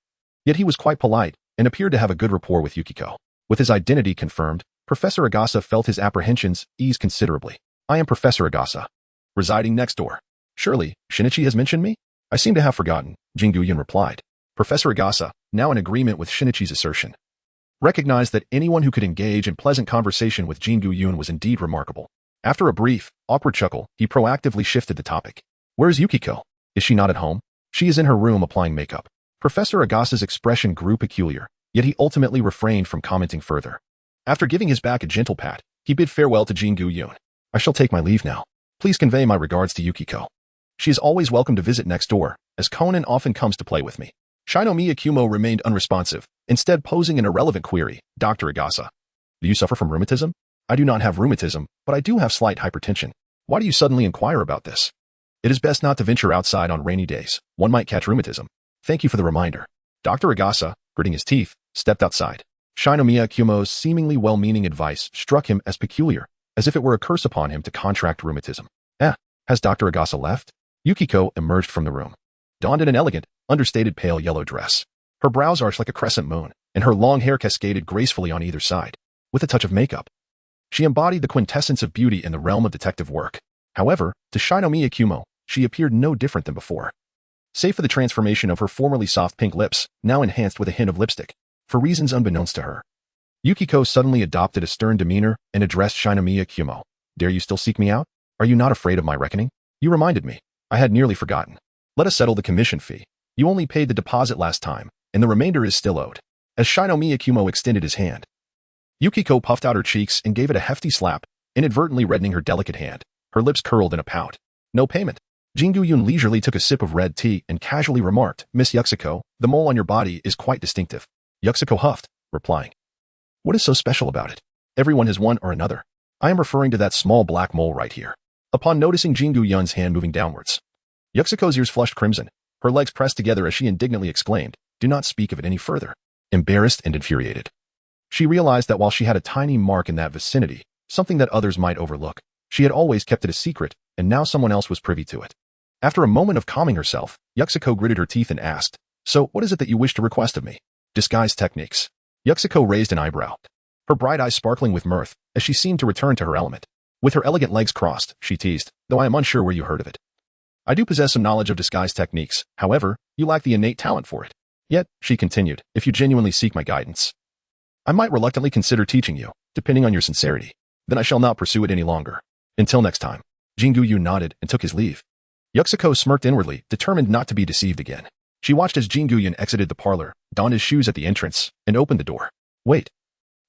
Yet he was quite polite, and appeared to have a good rapport with Yukiko. With his identity confirmed, Professor Igasa felt his apprehensions ease considerably. I am Professor Igasa, residing next door. Surely, Shinichi has mentioned me? I seem to have forgotten, Shengu Yun replied. Professor Igasa, now in agreement with Shinichi's assertion, recognized that anyone who could engage in pleasant conversation with Shengu Yun was indeed remarkable. After a brief, awkward chuckle, he proactively shifted the topic. Where is Yukiko? Is she not at home? She is in her room applying makeup. Professor Igasa's expression grew peculiar, yet he ultimately refrained from commenting further. After giving his back a gentle pat, he bid farewell to Shengu Yun. I shall take my leave now. Please convey my regards to Yukiko. She is always welcome to visit next door, as Conan often comes to play with me. Shinomiya Kumo remained unresponsive, instead posing an irrelevant query. Dr. Igasa, do you suffer from rheumatism? I do not have rheumatism, but I do have slight hypertension. Why do you suddenly inquire about this? It is best not to venture outside on rainy days. One might catch rheumatism. Thank you for the reminder. Dr. Igasa, gritting his teeth, stepped outside. Shinomiya Kumo's seemingly well-meaning advice struck him as peculiar, as if it were a curse upon him to contract rheumatism. Has Dr. Igasa left? Yukiko emerged from the room, donned in an elegant, understated pale yellow dress. Her brows arched like a crescent moon, and her long hair cascaded gracefully on either side, with a touch of makeup. She embodied the quintessence of beauty in the realm of detective work. However, to Shinomiya Kumo, she appeared no different than before, save for the transformation of her formerly soft pink lips, now enhanced with a hint of lipstick, for reasons unbeknownst to her. Yukiko suddenly adopted a stern demeanor and addressed Shinomiya Kumo. Dare you still seek me out? Are you not afraid of my reckoning? You reminded me. I had nearly forgotten. Let us settle the commission fee. You only paid the deposit last time, and the remainder is still owed. As Shinomiya Kumo extended his hand, Yukiko puffed out her cheeks and gave it a hefty slap, inadvertently reddening her delicate hand. Her lips curled in a pout. No payment. Shengu Yun leisurely took a sip of red tea and casually remarked, Miss Yuxiko, the mole on your body is quite distinctive. Yuxiko huffed, replying, what is so special about it? Everyone has one or another. I am referring to that small black mole right here. Upon noticing Shengu Yun's hand moving downwards, Yuxiko's ears flushed crimson. Her legs pressed together as she indignantly exclaimed, do not speak of it any further. Embarrassed and infuriated, she realized that while she had a tiny mark in that vicinity, something that others might overlook, she had always kept it a secret, and now someone else was privy to it. After a moment of calming herself, Yuxiko gritted her teeth and asked, so what is it that you wish to request of me? Disguise techniques. Yuxiko raised an eyebrow, her bright eyes sparkling with mirth, as she seemed to return to her element. With her elegant legs crossed, she teased, though I am unsure where you heard of it. I do possess some knowledge of disguise techniques, however, you lack the innate talent for it. Yet, she continued, if you genuinely seek my guidance, I might reluctantly consider teaching you, depending on your sincerity. Then I shall not pursue it any longer. Until next time. Shengu Yun nodded and took his leave. Yuxiko smirked inwardly, determined not to be deceived again. She watched as Shengu Yun exited the parlor, donned his shoes at the entrance, and opened the door. Wait.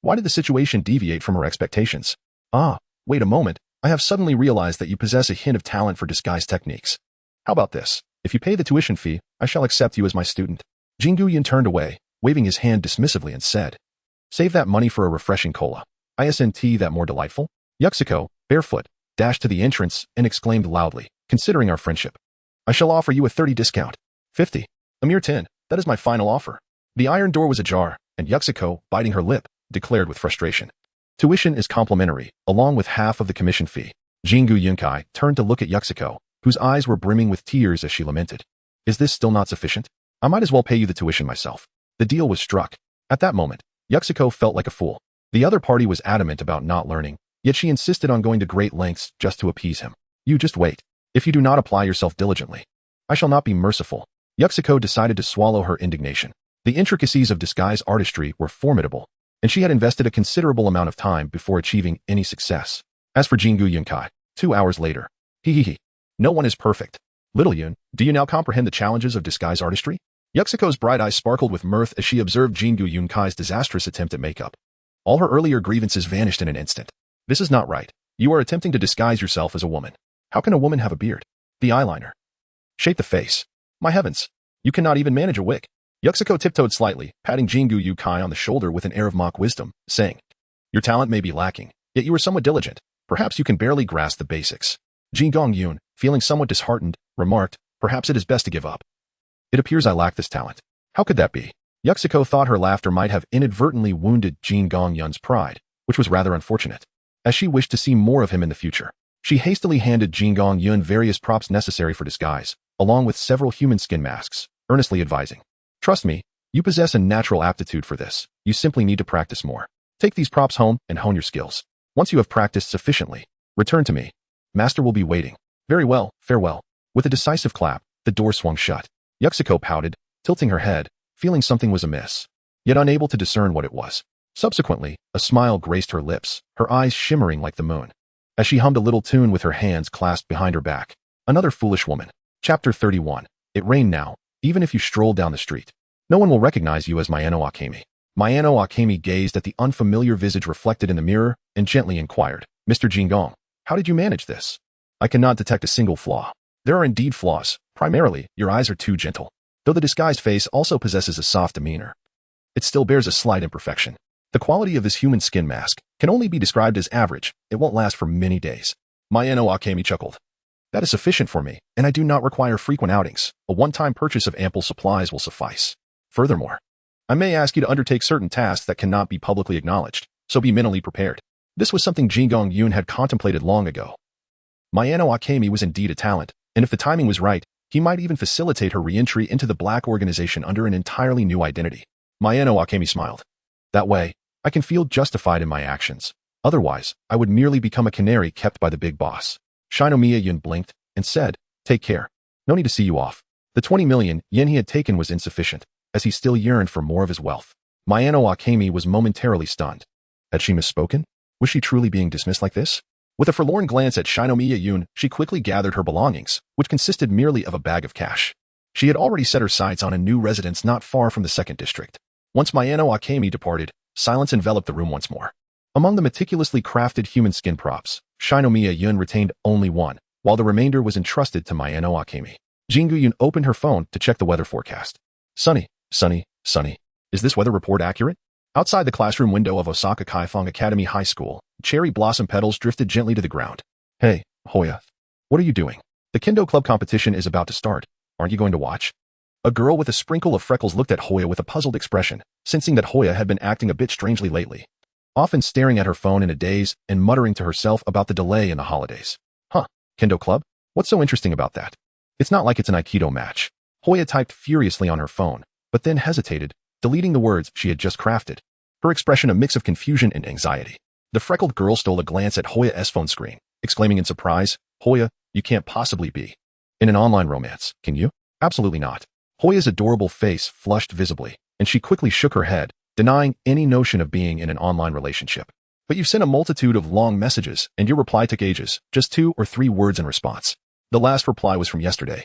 Why did the situation deviate from her expectations? Ah, wait a moment. I have suddenly realized that you possess a hint of talent for disguise techniques. How about this? If you pay the tuition fee, I shall accept you as my student. Shengu Yun turned away, waving his hand dismissively and said, save that money for a refreshing cola. Isn't that more delightful? Yuxiko, barefoot, dashed to the entrance and exclaimed loudly, considering our friendship, I shall offer you a 30 discount. 50. A mere 10. That is my final offer. The iron door was ajar, and Yuxiko, biting her lip, declared with frustration, tuition is complimentary, along with half of the commission fee. Shengu Yunkai turned to look at Yuxiko, whose eyes were brimming with tears as she lamented, is this still not sufficient? I might as well pay you the tuition myself. The deal was struck. At that moment, Yuxiko felt like a fool. The other party was adamant about not learning, yet she insisted on going to great lengths just to appease him. You just wait. If you do not apply yourself diligently, I shall not be merciful. Yuxiko decided to swallow her indignation. The intricacies of disguise artistry were formidable, and she had invested a considerable amount of time before achieving any success. As for Shengu Yunkai, 2 hours later, no one is perfect. Little Yun, do you now comprehend the challenges of disguise artistry? Yuxiko's bright eyes sparkled with mirth as she observed Shengu Yunkai's disastrous attempt at makeup. All her earlier grievances vanished in an instant. This is not right. You are attempting to disguise yourself as a woman. How can a woman have a beard? The eyeliner. Shape the face. My heavens. You cannot even manage a wig. Yuxiko tiptoed slightly, patting Shengu Yukai on the shoulder with an air of mock wisdom, saying, your talent may be lacking, yet you are somewhat diligent. Perhaps you can barely grasp the basics. Shengu Yun, feeling somewhat disheartened, remarked, perhaps it is best to give up. It appears I lack this talent. How could that be? Yuxiko thought her laughter might have inadvertently wounded Shengu Yun's pride, which was rather unfortunate. As she wished to see more of him in the future, she hastily handed Shengu Yun various props necessary for disguise, along with several human skin masks, earnestly advising, trust me, you possess a natural aptitude for this. You simply need to practice more. Take these props home and hone your skills. Once you have practiced sufficiently, return to me. Master will be waiting. Very well, farewell. With a decisive clap, the door swung shut. Yuxiko pouted, tilting her head, feeling something was amiss, yet unable to discern what it was. Subsequently, a smile graced her lips, her eyes shimmering like the moon, as she hummed a little tune with her hands clasped behind her back. Another foolish woman. Chapter 31. It rained now, even if you stroll down the street. No one will recognize you as Mayano Akemi. Mayano Akemi gazed at the unfamiliar visage reflected in the mirror and gently inquired, Mr. Shengu, how did you manage this? I cannot detect a single flaw. There are indeed flaws. Primarily, your eyes are too gentle. Though the disguised face also possesses a soft demeanor, it still bears a slight imperfection. The quality of this human skin mask can only be described as average. It won't last for many days. Mayano Akemi chuckled. That is sufficient for me, and I do not require frequent outings. A one-time purchase of ample supplies will suffice. Furthermore, I may ask you to undertake certain tasks that cannot be publicly acknowledged, so be mentally prepared. This was something Shengu Yun had contemplated long ago. Mayano Akemi was indeed a talent, and if the timing was right, he might even facilitate her re-entry into the black organization under an entirely new identity. Mayano Akemi smiled. That way, I can feel justified in my actions. Otherwise, I would merely become a canary kept by the big boss. Shinomiya Yun blinked and said, take care. No need to see you off. The 20 million yen he had taken was insufficient, as he still yearned for more of his wealth. Mayano Akemi was momentarily stunned. Had she misspoken? Was she truly being dismissed like this? With a forlorn glance at Shinomiya Yun, she quickly gathered her belongings, which consisted merely of a bag of cash. She had already set her sights on a new residence not far from the second district. Once Mayano Akemi departed, silence enveloped the room once more. Among the meticulously crafted human skin props, Shengu Yun retained only one, while the remainder was entrusted to Mayano Akemi. Shengu Yun opened her phone to check the weather forecast. Sunny, sunny, sunny. Is this weather report accurate? Outside the classroom window of Osaka Kaifeng Academy High School, cherry blossom petals drifted gently to the ground. Hey, Hoya. What are you doing? The Kendo Club competition is about to start. Aren't you going to watch? A girl with a sprinkle of freckles looked at Hoya with a puzzled expression, sensing that Hoya had been acting a bit strangely lately, often staring at her phone in a daze and muttering to herself about the delay in the holidays. Huh, Kendo Club? What's so interesting about that? It's not like it's an Aikido match. Hoya typed furiously on her phone, but then hesitated, deleting the words she had just crafted, her expression a mix of confusion and anxiety. The freckled girl stole a glance at Hoya's phone screen, exclaiming in surprise, Hoya, you can't possibly be in an online romance, can you? Absolutely not. Hoya's adorable face flushed visibly, and she quickly shook her head, denying any notion of being in an online relationship. But you've sent a multitude of long messages, and your reply took ages, just 2 or 3 words in response. The last reply was from yesterday.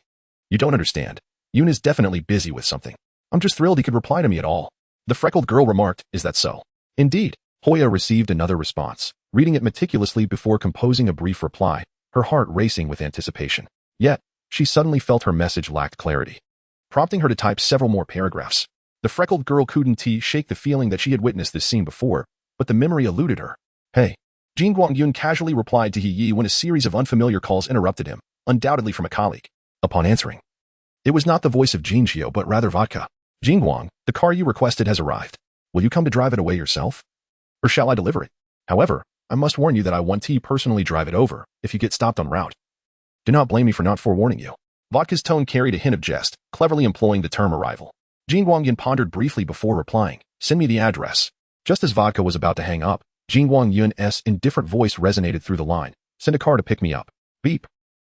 You don't understand. Yun is definitely busy with something. I'm just thrilled he could reply to me at all. The freckled girl remarked, is that so? Indeed. Hoya received another response, reading it meticulously before composing a brief reply, her heart racing with anticipation. Yet, she suddenly felt her message lacked clarity, prompting her to type several more paragraphs. The freckled girl couldn't shake the feeling that she had witnessed this scene before, but the memory eluded her. Hey. Jin Yun casually replied to He Yi when a series of unfamiliar calls interrupted him, undoubtedly from a colleague. Upon answering, it was not the voice of Jinjiu but rather Vodka. Jingguang, the car you requested has arrived. Will you come to drive it away yourself? Or shall I deliver it? However, I must warn you that I want to personally drive it over if you get stopped en route. Do not blame me for not forewarning you. Vodka's tone carried a hint of jest, cleverly employing the term arrival. Jingguang Yun pondered briefly before replying, send me the address. Just as Vodka was about to hang up, Jingguang Yun's indifferent voice resonated through the line. Send a car to pick me up. Beep.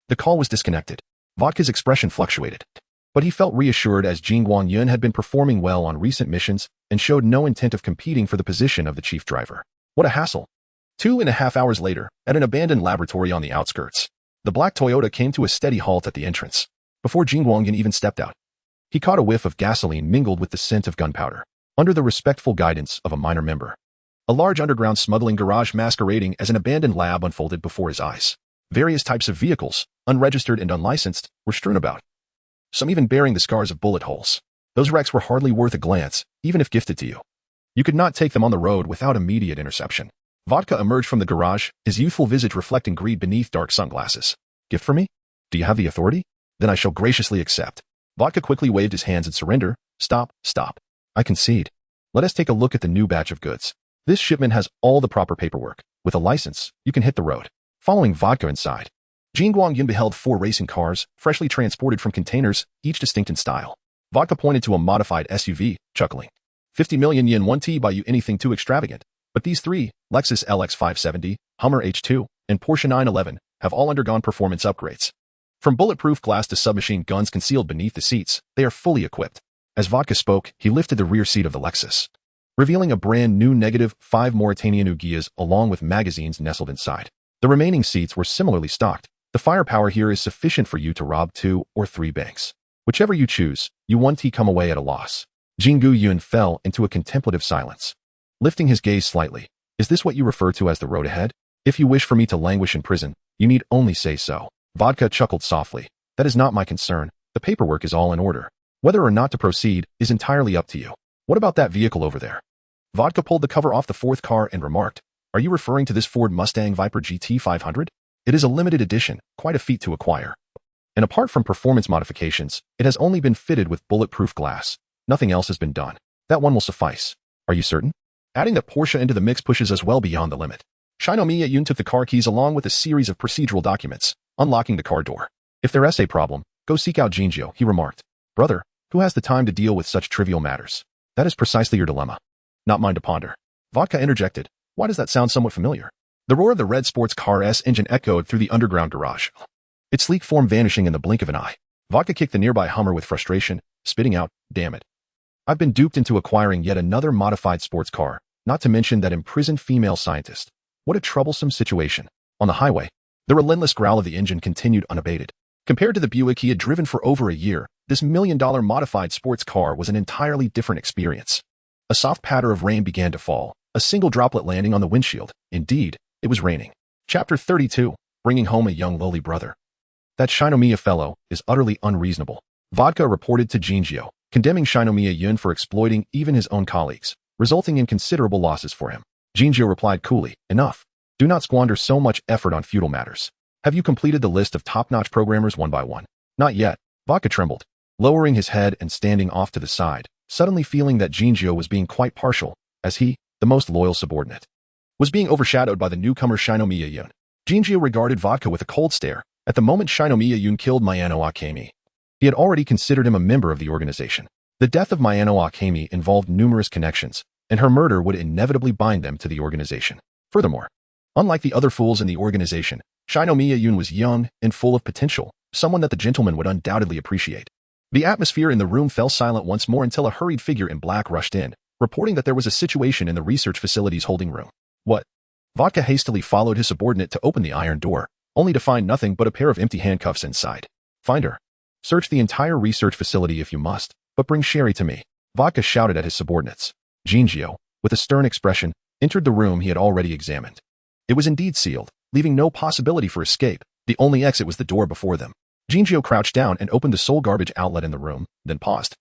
The call was disconnected. Vodka's expression fluctuated, but he felt reassured as Jingguang Yun had been performing well on recent missions and showed no intent of competing for the position of the chief driver. What a hassle. 2.5 hours later, at an abandoned laboratory on the outskirts, the black Toyota came to a steady halt at the entrance. Before Jingguang Yun even stepped out, he caught a whiff of gasoline mingled with the scent of gunpowder, under the respectful guidance of a minor member. A large underground smuggling garage masquerading as an abandoned lab unfolded before his eyes. Various types of vehicles, unregistered and unlicensed, were strewn about, some even bearing the scars of bullet holes. Those wrecks were hardly worth a glance, even if gifted to you. You could not take them on the road without immediate interception. Vodka emerged from the garage, his youthful visage reflecting greed beneath dark sunglasses. Gift for me? Do you have the authority? Then I shall graciously accept. Vodka quickly waved his hands in surrender. Stop, stop. I concede. Let us take a look at the new batch of goods. This shipment has all the proper paperwork. With a license, you can hit the road. Following Vodka inside, Jingguang Yun beheld 4 racing cars, freshly transported from containers, each distinct in style. Vodka pointed to a modified SUV, chuckling. 50 million yen won't buy you anything too extravagant. But these 3, Lexus LX 570, Hummer H2, and Porsche 911, have all undergone performance upgrades. From bulletproof glass to submachine guns concealed beneath the seats, they are fully equipped. As Vodka spoke, he lifted the rear seat of the Lexus, revealing a brand new -5 Mauritanian Uguias along with magazines nestled inside. The remaining seats were similarly stocked. The firepower here is sufficient for you to rob 2 or 3 banks. Whichever you choose, you won't come away at a loss. Shengu Yun fell into a contemplative silence, lifting his gaze slightly. Is this what you refer to as the road ahead? If you wish for me to languish in prison, you need only say so. Vodka chuckled softly. That is not my concern. The paperwork is all in order. Whether or not to proceed is entirely up to you. What about that vehicle over there? Vodka pulled the cover off the 4th car and remarked, are you referring to this Ford Mustang Viper GT 500? It is a limited edition, quite a feat to acquire. And apart from performance modifications, it has only been fitted with bulletproof glass. Nothing else has been done. That one will suffice. Are you certain? Adding that Porsche into the mix pushes us well beyond the limit. Shengu Yun took the car keys along with a series of procedural documents, unlocking the car door. If there's a problem, go seek out Jinjiu, he remarked. Brother, who has the time to deal with such trivial matters? That is precisely your dilemma. Not mine to ponder. Vodka interjected. Why does that sound somewhat familiar? The roar of the red sports car's engine echoed through the underground garage, its sleek form vanishing in the blink of an eye. Vodka kicked the nearby Hummer with frustration, spitting out, damn it. I've been duped into acquiring yet another modified sports car, not to mention that imprisoned female scientist. What a troublesome situation. On the highway, the relentless growl of the engine continued unabated. Compared to the Buick he had driven for over a year, this $1 million modified sports car was an entirely different experience. A soft patter of rain began to fall, a single droplet landing on the windshield. Indeed, it was raining. Chapter 32, Bringing Home a Young Lowly Brother. That Shinomiya fellow is utterly unreasonable. Vodka reported to Jinjiu, condemning Shinomiya Yun for exploiting even his own colleagues, resulting in considerable losses for him. Jinjiu replied coolly, enough. Do not squander so much effort on futile matters. Have you completed the list of top-notch programmers one by one? Not yet. Vodka trembled, lowering his head and standing off to the side, suddenly feeling that Jinjiu was being quite partial, as he, the most loyal subordinate, was being overshadowed by the newcomer Shinomiya Yun. Jinjiu regarded Vodka with a cold stare. At the moment Shinomiya Yun killed Mayano Akemi, he had already considered him a member of the organization. The death of Mayano Akemi involved numerous connections, and her murder would inevitably bind them to the organization. Furthermore, unlike the other fools in the organization, Shinomiya Yun was young and full of potential, someone that the gentleman would undoubtedly appreciate. The atmosphere in the room fell silent once more until a hurried figure in black rushed in, reporting that there was a situation in the research facility's holding room. What? Vodka hastily followed his subordinate to open the iron door, only to find nothing but a pair of empty handcuffs inside. Find her. Search the entire research facility if you must, but bring Sherry to me. Vodka shouted at his subordinates. Jinjiu, with a stern expression, entered the room he had already examined. It was indeed sealed, leaving no possibility for escape. The only exit was the door before them. Jinjiu crouched down and opened the sole garbage outlet in the room, then paused,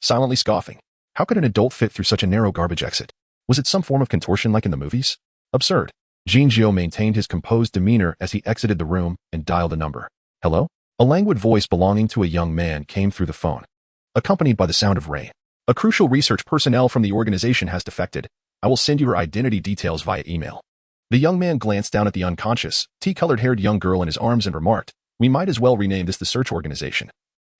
silently scoffing. How could an adult fit through such a narrow garbage exit? Was it some form of contortion like in the movies? Absurd. Jinjiu maintained his composed demeanor as he exited the room and dialed a number. Hello? A languid voice belonging to a young man came through the phone, accompanied by the sound of rain. A crucial research personnel from the organization has defected. I will send you your identity details via email. The young man glanced down at the unconscious, tea-colored haired young girl in his arms and remarked, we might as well rename this the search organization.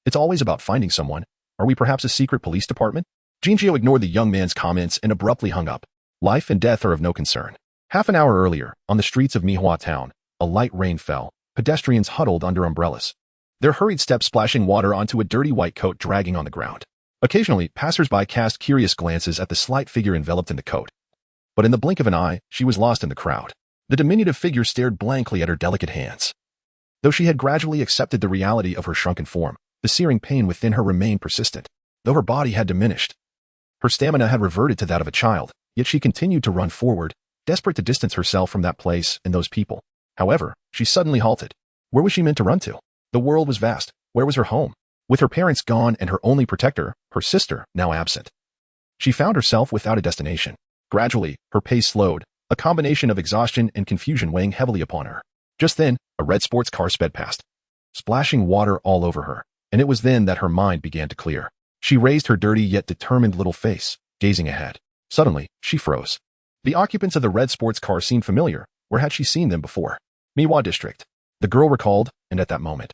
It's always about finding someone. Are we perhaps a secret police department? Jinjiu ignored the young man's comments and abruptly hung up. Life and death are of no concern. Half an hour earlier, on the streets of Mihua Town, a light rain fell. Pedestrians huddled under umbrellas, their hurried steps splashing water onto a dirty white coat dragging on the ground. Occasionally, passers-by cast curious glances at the slight figure enveloped in the coat. But in the blink of an eye, she was lost in the crowd. The diminutive figure stared blankly at her delicate hands. Though she had gradually accepted the reality of her shrunken form, the searing pain within her remained persistent. Though her body had diminished, her stamina had reverted to that of a child, yet she continued to run forward, desperate to distance herself from that place and those people. However, she suddenly halted. Where was she meant to run to? The world was vast. Where was her home? With her parents gone and her only protector, her sister, now absent, she found herself without a destination. Gradually, her pace slowed, a combination of exhaustion and confusion weighing heavily upon her. Just then, a red sports car sped past, splashing water all over her, and it was then that her mind began to clear. She raised her dirty yet determined little face, gazing ahead. Suddenly, she froze. The occupants of the red sports car seemed familiar. Where had she seen them before? Miwa District. The girl recalled, and at that moment,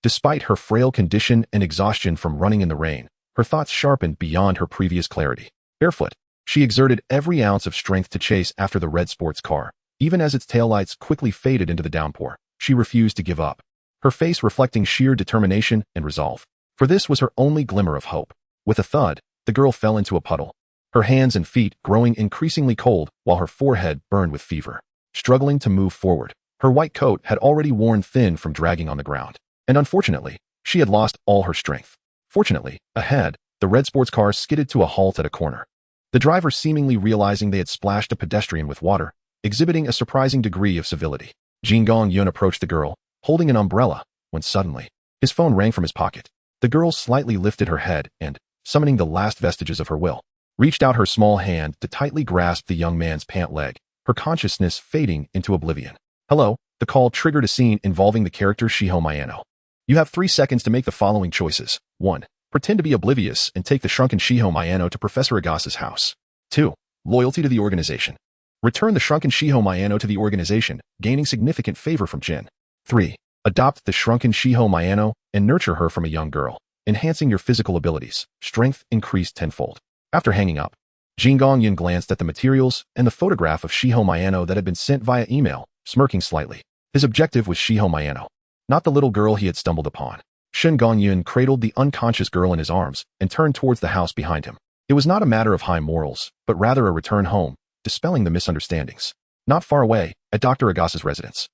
despite her frail condition and exhaustion from running in the rain, her thoughts sharpened beyond her previous clarity. Barefoot, she exerted every ounce of strength to chase after the red sports car. Even as its taillights quickly faded into the downpour, she refused to give up, her face reflecting sheer determination and resolve. For this was her only glimmer of hope. With a thud, the girl fell into a puddle, her hands and feet growing increasingly cold while her forehead burned with fever. Struggling to move forward, her white coat had already worn thin from dragging on the ground, and unfortunately, she had lost all her strength. Fortunately, ahead, the red sports car skidded to a halt at a corner. The driver, seemingly realizing they had splashed a pedestrian with water, exhibiting a surprising degree of civility. Qin Yun approached the girl, holding an umbrella, when suddenly, his phone rang from his pocket. The girl slightly lifted her head and, summoning the last vestiges of her will, reached out her small hand to tightly grasp the young man's pant leg, her consciousness fading into oblivion. Hello, the call triggered a scene involving the character Shiho Mayano. You have 3 seconds to make the following choices. 1. Pretend to be oblivious and take the shrunken Shiho Mayano to Professor Agasa's house. 2. Loyalty to the organization. Return the shrunken Shiho Mayano to the organization, gaining significant favor from Jin. 3. Adopt the shrunken Shiho Mayano and nurture her from a young girl, enhancing your physical abilities, strength increased tenfold. After hanging up, Qin Yun glanced at the materials and the photograph of Shiho Mayano that had been sent via email, smirking slightly. His objective was Shiho Mayano, not the little girl he had stumbled upon. Shengu Yun cradled the unconscious girl in his arms and turned towards the house behind him. It was not a matter of high morals, but rather a return home, dispelling the misunderstandings. Not far away, at Dr. Agasa's residence,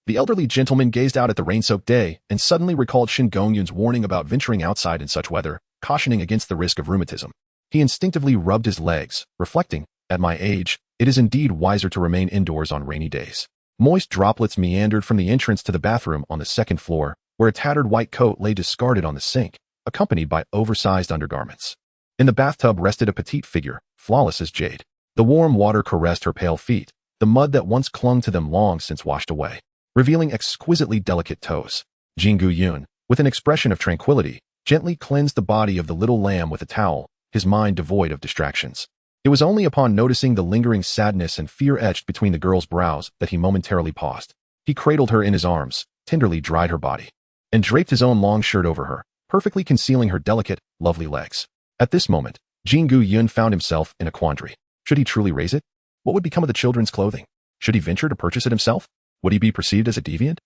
the elderly gentleman gazed out at the rain-soaked day and suddenly recalled Shengu Yun's warning about venturing outside in such weather, cautioning against the risk of rheumatism. He instinctively rubbed his legs, reflecting, at my age, It is indeed wiser to remain indoors on rainy days. Moist droplets meandered from the entrance to the bathroom on the second floor, where a tattered white coat lay discarded on the sink, accompanied by oversized undergarments. In the bathtub rested a petite figure, flawless as jade. The warm water caressed her pale feet, the mud that once clung to them long since washed away, revealing exquisitely delicate toes. Shengu Yun, with an expression of tranquility, gently cleansed the body of the little lamb with a towel, his mind devoid of distractions. It was only upon noticing the lingering sadness and fear etched between the girl's brows that he momentarily paused. He cradled her in his arms, tenderly dried her body, and draped his own long shirt over her, perfectly concealing her delicate, lovely legs. At this moment, Shengu Yun found himself in a quandary. Should he truly raise it? What would become of the children's clothing? Should he venture to purchase it himself? Would he be perceived as a deviant?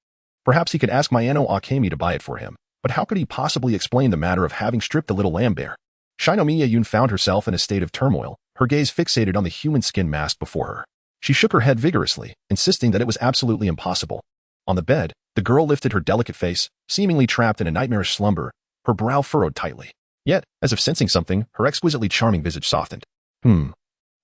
Perhaps he could ask Mayano Akemi to buy it for him, but how could he possibly explain the matter of having stripped the little lamb bare? Shengu Yun found herself in a state of turmoil, her gaze fixated on the human skin mask before her. She shook her head vigorously, insisting that it was absolutely impossible. On the bed, the girl lifted her delicate face, seemingly trapped in a nightmarish slumber, her brow furrowed tightly. Yet, as if sensing something, her exquisitely charming visage softened.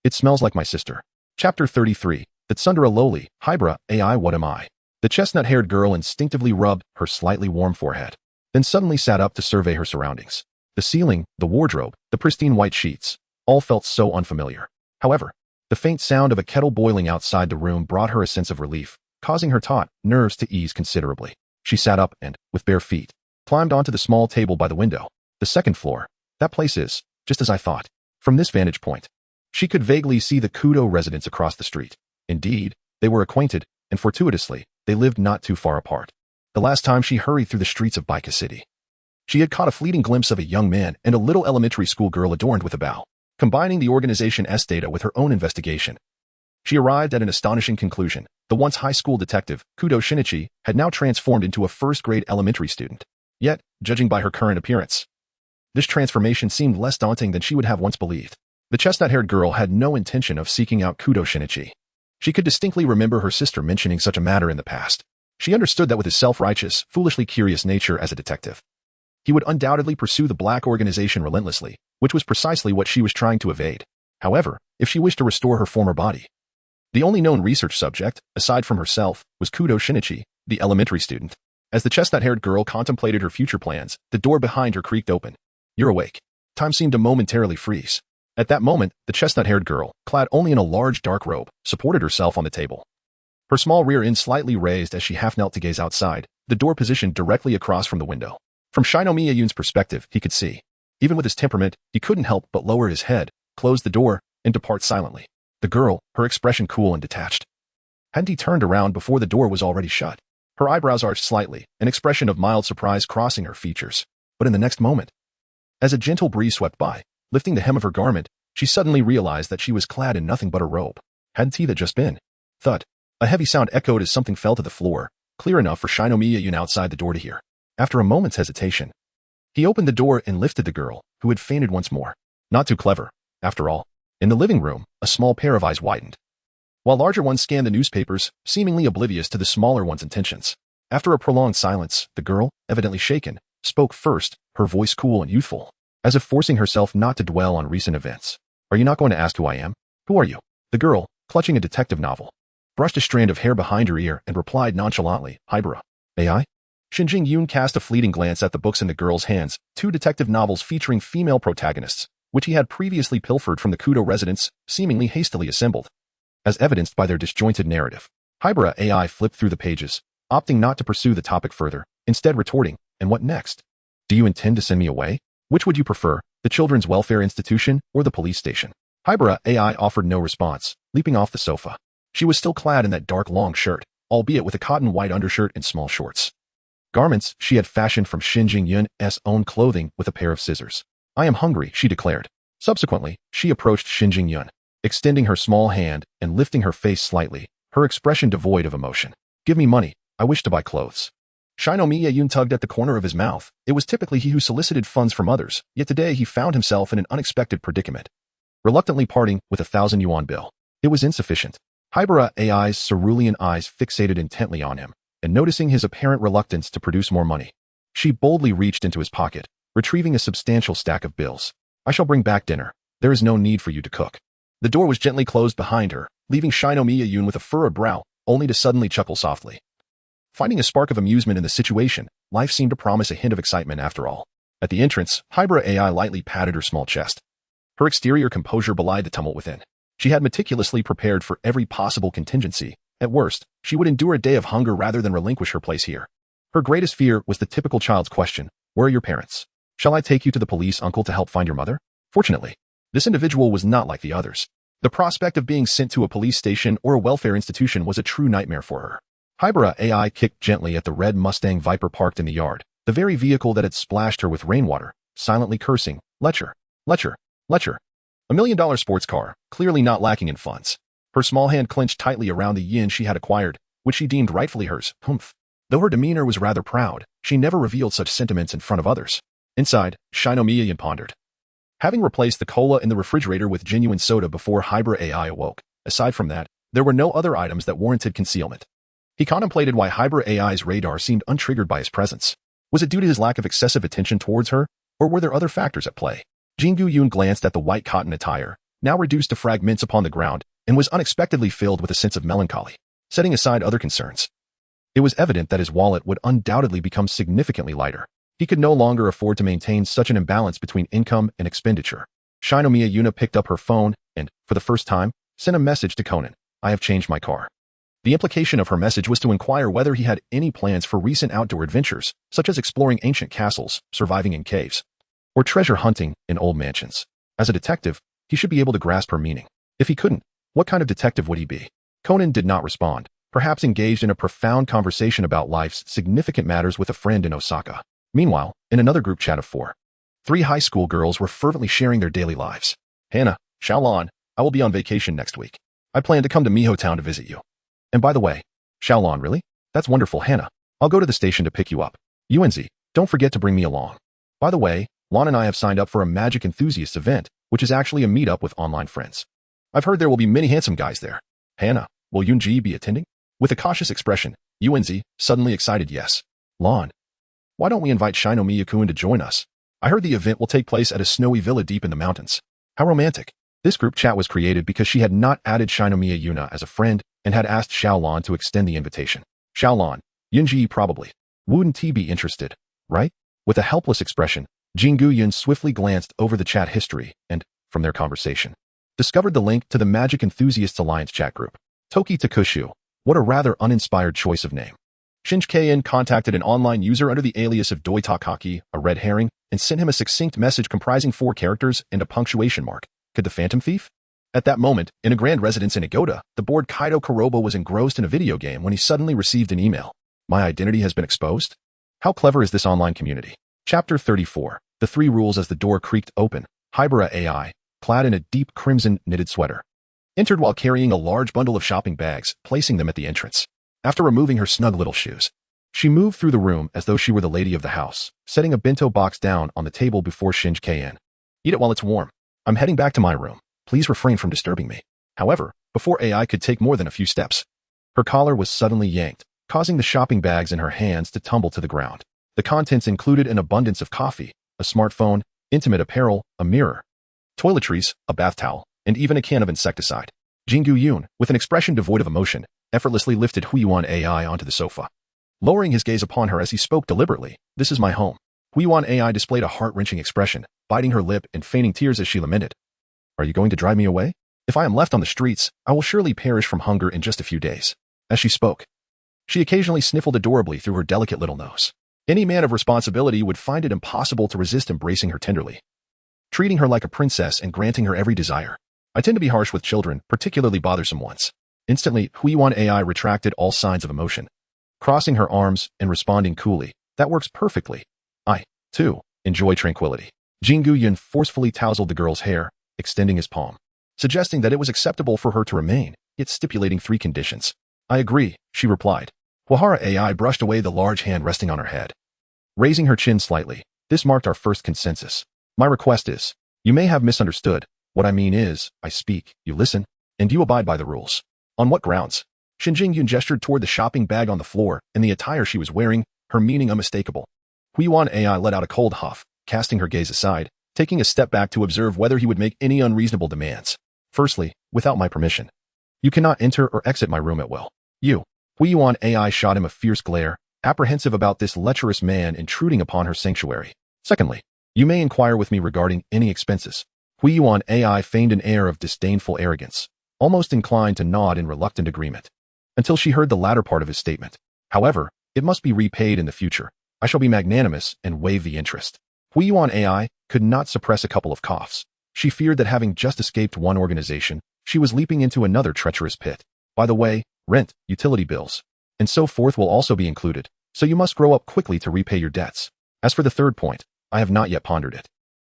It smells like my sister. Chapter 33, the Tsundere Loli, Hybra, AI What Am I? The chestnut-haired girl instinctively rubbed her slightly warm forehead, then suddenly sat up to survey her surroundings. The ceiling, the wardrobe, the pristine white sheets, all felt so unfamiliar. However, the faint sound of a kettle boiling outside the room brought her a sense of relief, causing her taut nerves to ease considerably. She sat up and, with bare feet, climbed onto the small table by the window. The second floor. That place is, just as I thought. From this vantage point, she could vaguely see the Kudo residence across the street. Indeed, they were acquainted, and fortuitously, they lived not too far apart. The last time she hurried through the streets of Baika City, she had caught a fleeting glimpse of a young man and a little elementary school girl adorned with a bow. Combining the organization's data with her own investigation, she arrived at an astonishing conclusion. The once high school detective, Kudo Shinichi, had now transformed into a first-grade elementary student. Yet, judging by her current appearance, this transformation seemed less daunting than she would have once believed. The chestnut-haired girl had no intention of seeking out Kudo Shinichi. She could distinctly remember her sister mentioning such a matter in the past. She understood that with his self-righteous, foolishly curious nature as a detective, he would undoubtedly pursue the black organization relentlessly, which was precisely what she was trying to evade. However, if she wished to restore her former body, the only known research subject, aside from herself, was Kudo Shinichi, the elementary student. As the chestnut-haired girl contemplated her future plans, the door behind her creaked open. You're awake. Time seemed to momentarily freeze. At that moment, the chestnut-haired girl, clad only in a large dark robe, supported herself on the table. Her small rear end slightly raised as she half knelt to gaze outside, the door positioned directly across from the window. From Shengu Yun's perspective, he could see. Even with his temperament, he couldn't help but lower his head, close the door, and depart silently. The girl, her expression cool and detached. Hadn't he turned around before the door was already shut? Her eyebrows arched slightly, an expression of mild surprise crossing her features. But in the next moment, as a gentle breeze swept by, lifting the hem of her garment, she suddenly realized that she was clad in nothing but a robe. Hadn't he that just been? Thud. A heavy sound echoed as something fell to the floor, clear enough for Shengu Yun outside the door to hear. After a moment's hesitation, he opened the door and lifted the girl, who had fainted once more. Not too clever, after all. In the living room, a small pair of eyes widened, while larger ones scanned the newspapers, seemingly oblivious to the smaller one's intentions. After a prolonged silence, the girl, evidently shaken, spoke first, her voice cool and youthful, as if forcing herself not to dwell on recent events. Are you not going to ask who I am? Who are you? The girl, clutching a detective novel, brushed a strand of hair behind her ear and replied nonchalantly, Hybra. AI? Shengu Yun cast a fleeting glance at the books in the girl's hands, two detective novels featuring female protagonists, which he had previously pilfered from the Kudo residence, seemingly hastily assembled, as evidenced by their disjointed narrative. Hybra AI flipped through the pages, opting not to pursue the topic further, instead retorting, and what next? Do you intend to send me away? Which would you prefer, the children's welfare institution or the police station? Hybra AI offered no response, leaping off the sofa. She was still clad in that dark long shirt, albeit with a cotton white undershirt and small shorts. Garments she had fashioned from Shengu Yun's own clothing with a pair of scissors. I am hungry, she declared. Subsequently, she approached Shengu Yun, extending her small hand and lifting her face slightly, her expression devoid of emotion. Give me money, I wish to buy clothes. Shengu Yun tugged at the corner of his mouth. It was typically he who solicited funds from others, yet today he found himself in an unexpected predicament. Reluctantly parting with a 1,000 yuan bill. It was insufficient. Hybra AI's cerulean eyes fixated intently on him, and noticing his apparent reluctance to produce more money, she boldly reached into his pocket, retrieving a substantial stack of bills. I shall bring back dinner. There is no need for you to cook. The door was gently closed behind her, leaving Shengu Yun with a furrowed brow, only to suddenly chuckle softly. Finding a spark of amusement in the situation, life seemed to promise a hint of excitement after all. At the entrance, Hybrid AI lightly patted her small chest. Her exterior composure belied the tumult within. She had meticulously prepared for every possible contingency. At worst, she would endure a day of hunger rather than relinquish her place here. Her greatest fear was the typical child's question, "Where are your parents? Shall I take you to the police, uncle, to help find your mother?" Fortunately, this individual was not like the others. The prospect of being sent to a police station or a welfare institution was a true nightmare for her. Hybrid AI kicked gently at the red Mustang Viper parked in the yard, the very vehicle that had splashed her with rainwater, silently cursing, "Letcher, Letcher, Letcher." $1 million sports car, clearly not lacking in funds. Her small hand clenched tightly around the yin she had acquired, which she deemed rightfully hers. Humph. Though her demeanor was rather proud, she never revealed such sentiments in front of others. Inside, Shengu Yun pondered. Having replaced the cola in the refrigerator with genuine soda before Hybrid AI awoke, aside from that, there were no other items that warranted concealment. He contemplated why Hybrid AI's radar seemed untriggered by his presence. Was it due to his lack of excessive attention towards her, or were there other factors at play? Shengu Yun glanced at the white cotton attire, now reduced to fragments upon the ground, and was unexpectedly filled with a sense of melancholy. Setting aside other concerns, it was evident that his wallet would undoubtedly become significantly lighter. He could no longer afford to maintain such an imbalance between income and expenditure. Shengu Yun picked up her phone and, for the first time, sent a message to Conan. "I have changed my car." The implication of her message was to inquire whether he had any plans for recent outdoor adventures, such as exploring ancient castles, surviving in caves, or treasure hunting in old mansions. As a detective, he should be able to grasp her meaning. If he couldn't, what kind of detective would he be? Conan did not respond, perhaps engaged in a profound conversation about life's significant matters with a friend in Osaka. Meanwhile, in another group chat of 4, 3 high school girls were fervently sharing their daily lives. "Hannah, Xiaolon, I will be on vacation next week. I plan to come to Miho Town to visit you. And by the way, Xiaolon, really? That's wonderful, Hannah. I'll go to the station to pick you up. Yunzi, don't forget to bring me along. By the way, Lon and I have signed up for a magic enthusiasts event, which is actually a meetup with online friends. I've heard there will be many handsome guys there. Hannah, will Yunji be attending?" With a cautious expression, Yunzi suddenly excited yes. "Lon, why don't we invite Shengu Yun to join us? I heard the event will take place at a snowy villa deep in the mountains. How romantic." This group chat was created because she had not added Shengu Yun as a friend and had asked Xiaolon to extend the invitation. "Xiaolon, Yunji probably. Wouldn't he be interested, right?" With a helpless expression, Shengu Yun swiftly glanced over the chat history and, from their conversation, discovered the link to the Magic Enthusiasts Alliance chat group. Toki Takushu, what a rather uninspired choice of name. Shinji Yun contacted an online user under the alias of Doi Takaki, a red herring, and sent him a succinct message comprising 4 characters and a punctuation mark. Could the Phantom Thief? At that moment, in a grand residence in Igoda, the bored Kaido Kuroba was engrossed in a video game when he suddenly received an email. "My identity has been exposed? How clever is this online community?" Chapter 34. The 3 rules. As the door creaked open, Hybrid AI, clad in a deep crimson knitted sweater, entered while carrying a large bundle of shopping bags, placing them at the entrance. After removing her snug little shoes, she moved through the room as though she were the lady of the house, setting a bento box down on the table before Shinji Yun. "Eat it while it's warm. I'm heading back to my room. Please refrain from disturbing me." However, before AI could take more than a few steps, her collar was suddenly yanked, causing the shopping bags in her hands to tumble to the ground. The contents included an abundance of coffee, a smartphone, intimate apparel, a mirror, toiletries, a bath towel, and even a can of insecticide. Shengu Yun, with an expression devoid of emotion, effortlessly lifted Huiyuan AI onto the sofa. Lowering his gaze upon her as he spoke deliberately, "This is my home." Huiyuan AI displayed a heart-wrenching expression, biting her lip and feigning tears as she lamented. "Are you going to drive me away? If I am left on the streets, I will surely perish from hunger in just a few days." As she spoke, she occasionally sniffled adorably through her delicate little nose. Any man of responsibility would find it impossible to resist embracing her tenderly, treating her like a princess and granting her every desire. "I tend to be harsh with children, particularly bothersome ones." Instantly, Huiyuan AI retracted all signs of emotion, crossing her arms and responding coolly, "That works perfectly. I, too, enjoy tranquility." Shengu Yun forcefully tousled the girl's hair, extending his palm, suggesting that it was acceptable for her to remain, yet stipulating 3 conditions. "I agree," she replied. Wahara AI brushed away the large hand resting on her head, raising her chin slightly. "This marked our first consensus. My request is, you may have misunderstood. What I mean is, I speak, you listen, and you abide by the rules." "On what grounds?" Shinji Yun gestured toward the shopping bag on the floor and the attire she was wearing, her meaning unmistakable. Huiyuan AI let out a cold huff, casting her gaze aside, taking a step back to observe whether he would make any unreasonable demands. "Firstly, without my permission." You cannot enter or exit my room at will. You. Hui Yuan AI shot him a fierce glare, apprehensive about this lecherous man intruding upon her sanctuary. Secondly, you may inquire with me regarding any expenses. Hui Yuan AI feigned an air of disdainful arrogance, almost inclined to nod in reluctant agreement, until she heard the latter part of his statement. However, it must be repaid in the future. I shall be magnanimous and waive the interest. Hui Yuan AI could not suppress a couple of coughs. She feared that having just escaped one organization, she was leaping into another treacherous pit. By the way, rent, utility bills, and so forth will also be included, so you must grow up quickly to repay your debts. As for the third point, I have not yet pondered it.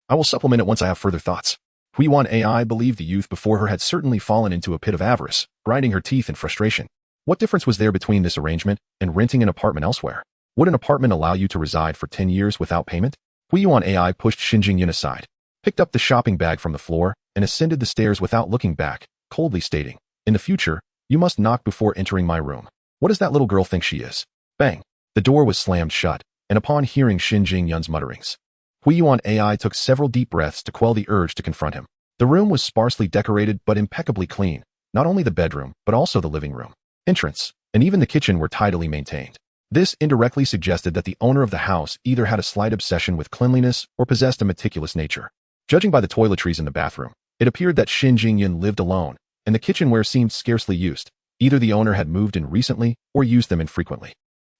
I will supplement it once I have further thoughts. Hui Yuan AI believed the youth before her had certainly fallen into a pit of avarice, grinding her teeth in frustration. What difference was there between this arrangement and renting an apartment elsewhere? Would an apartment allow you to reside for 10 years without payment? Hui Yuan AI pushed Shengu Yun aside, picked up the shopping bag from the floor, and ascended the stairs without looking back, coldly stating, "In the future, you must knock before entering my room. What does that little girl think she is?" Bang! The door was slammed shut, and upon hearing Shengu Yun's mutterings, Hui Yuan AI took several deep breaths to quell the urge to confront him. The room was sparsely decorated but impeccably clean. Not only the bedroom, but also the living room, entrance, and even the kitchen were tidily maintained. This indirectly suggested that the owner of the house either had a slight obsession with cleanliness or possessed a meticulous nature. Judging by the toiletries in the bathroom, it appeared that Shengu Yun lived alone, and the kitchenware seemed scarcely used. Either the owner had moved in recently or used them infrequently.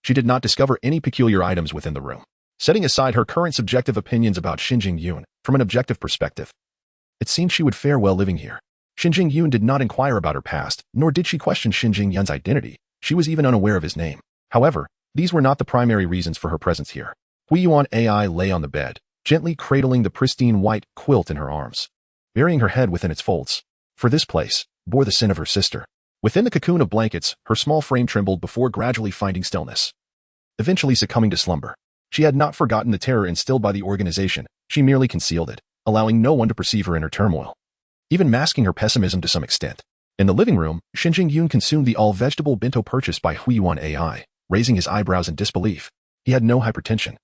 She did not discover any peculiar items within the room. Setting aside her current subjective opinions about Shengu Yun, from an objective perspective, it seemed she would fare well living here. Shengu Yun did not inquire about her past, nor did she question Shengu Yun's identity. She was even unaware of his name. However, these were not the primary reasons for her presence here. Hui Yuan AI lay on the bed, gently cradling the pristine white quilt in her arms, burying her head within its folds. For this place bore the sin of her sister. Within the cocoon of blankets, her small frame trembled before gradually finding stillness, eventually succumbing to slumber. She had not forgotten the terror instilled by the organization. She merely concealed it, allowing no one to perceive her inner turmoil, even masking her pessimism to some extent. In the living room, Shengu Yun consumed the all-vegetable bento purchased by Hui Yuan AI, raising his eyebrows in disbelief. He had no hypertension.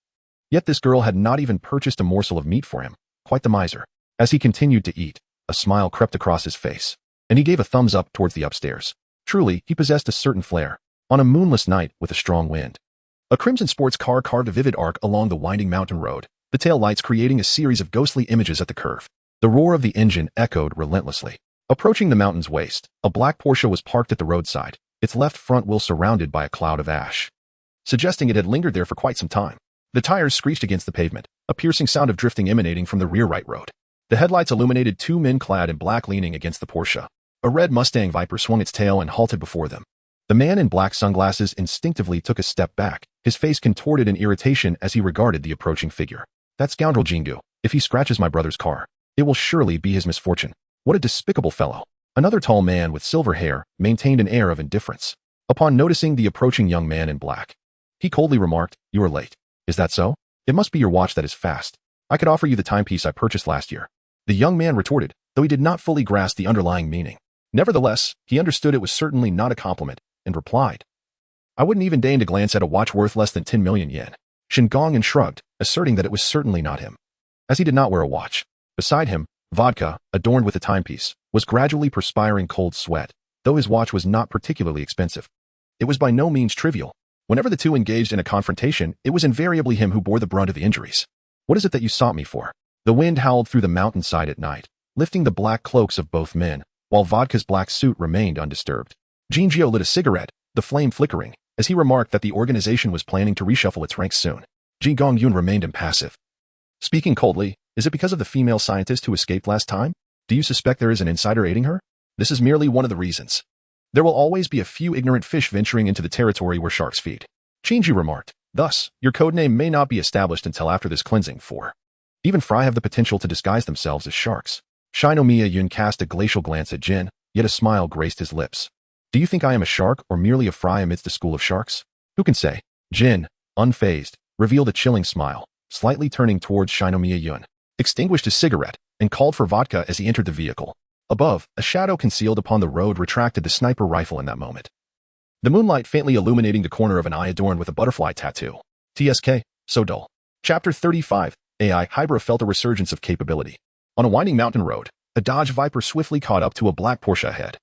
Yet this girl had not even purchased a morsel of meat for him. Quite the miser. As he continued to eat, a smile crept across his face, and he gave a thumbs up towards the upstairs. Truly, he possessed a certain flair. On a moonless night with a strong wind, a crimson sports car carved a vivid arc along the winding mountain road, the tail lights creating a series of ghostly images at the curve. The roar of the engine echoed relentlessly. Approaching the mountain's waist, a black Porsche was parked at the roadside, its left front wheel surrounded by a cloud of ash, suggesting it had lingered there for quite some time. The tires screeched against the pavement, a piercing sound of drifting emanating from the rear right road. The headlights illuminated two men clad in black leaning against the Porsche. A red Mustang Viper swung its tail and halted before them. The man in black sunglasses instinctively took a step back, his face contorted in irritation as he regarded the approaching figure. That scoundrel Jingu, if he scratches my brother's car, it will surely be his misfortune. What a despicable fellow. Another tall man with silver hair maintained an air of indifference. Upon noticing the approaching young man in black, he coldly remarked, "You are late." "Is that so? It must be your watch that is fast. I could offer you the timepiece I purchased last year." The young man retorted, though he did not fully grasp the underlying meaning. Nevertheless, he understood it was certainly not a compliment, and replied, "I wouldn't even deign to glance at a watch worth less than 10 million yen. Shengu Yun shrugged, asserting that it was certainly not him, as he did not wear a watch. Beside him, Vodka, adorned with a timepiece, was gradually perspiring cold sweat, though his watch was not particularly expensive. It was by no means trivial. Whenever the two engaged in a confrontation, it was invariably him who bore the brunt of the injuries. "What is it that you sought me for?" The wind howled through the mountainside at night, lifting the black cloaks of both men, while Vodka's black suit remained undisturbed. Jinju lit a cigarette, the flame flickering, as he remarked that the organization was planning to reshuffle its ranks soon. Shengu Yun remained impassive. Speaking coldly, "Is it because of the female scientist who escaped last time? Do you suspect there is an insider aiding her?" "This is merely one of the reasons. There will always be a few ignorant fish venturing into the territory where sharks feed," Jinju remarked. "Thus, your codename may not be established until after this cleansing, for even fry have the potential to disguise themselves as sharks." Shengu Yun cast a glacial glance at Jin, yet a smile graced his lips. "Do you think I am a shark or merely a fry amidst a school of sharks? Who can say?" Jin, unfazed, revealed a chilling smile, slightly turning towards Shengu Yun, extinguished his cigarette, and called for vodka as he entered the vehicle. Above, a shadow concealed upon the road retracted the sniper rifle in that moment, the moonlight faintly illuminating the corner of an eye adorned with a butterfly tattoo. TSK, so dull. Chapter 35, AI Hybra felt a resurgence of capability. On a winding mountain road, a Dodge Viper swiftly caught up to a black Porsche ahead.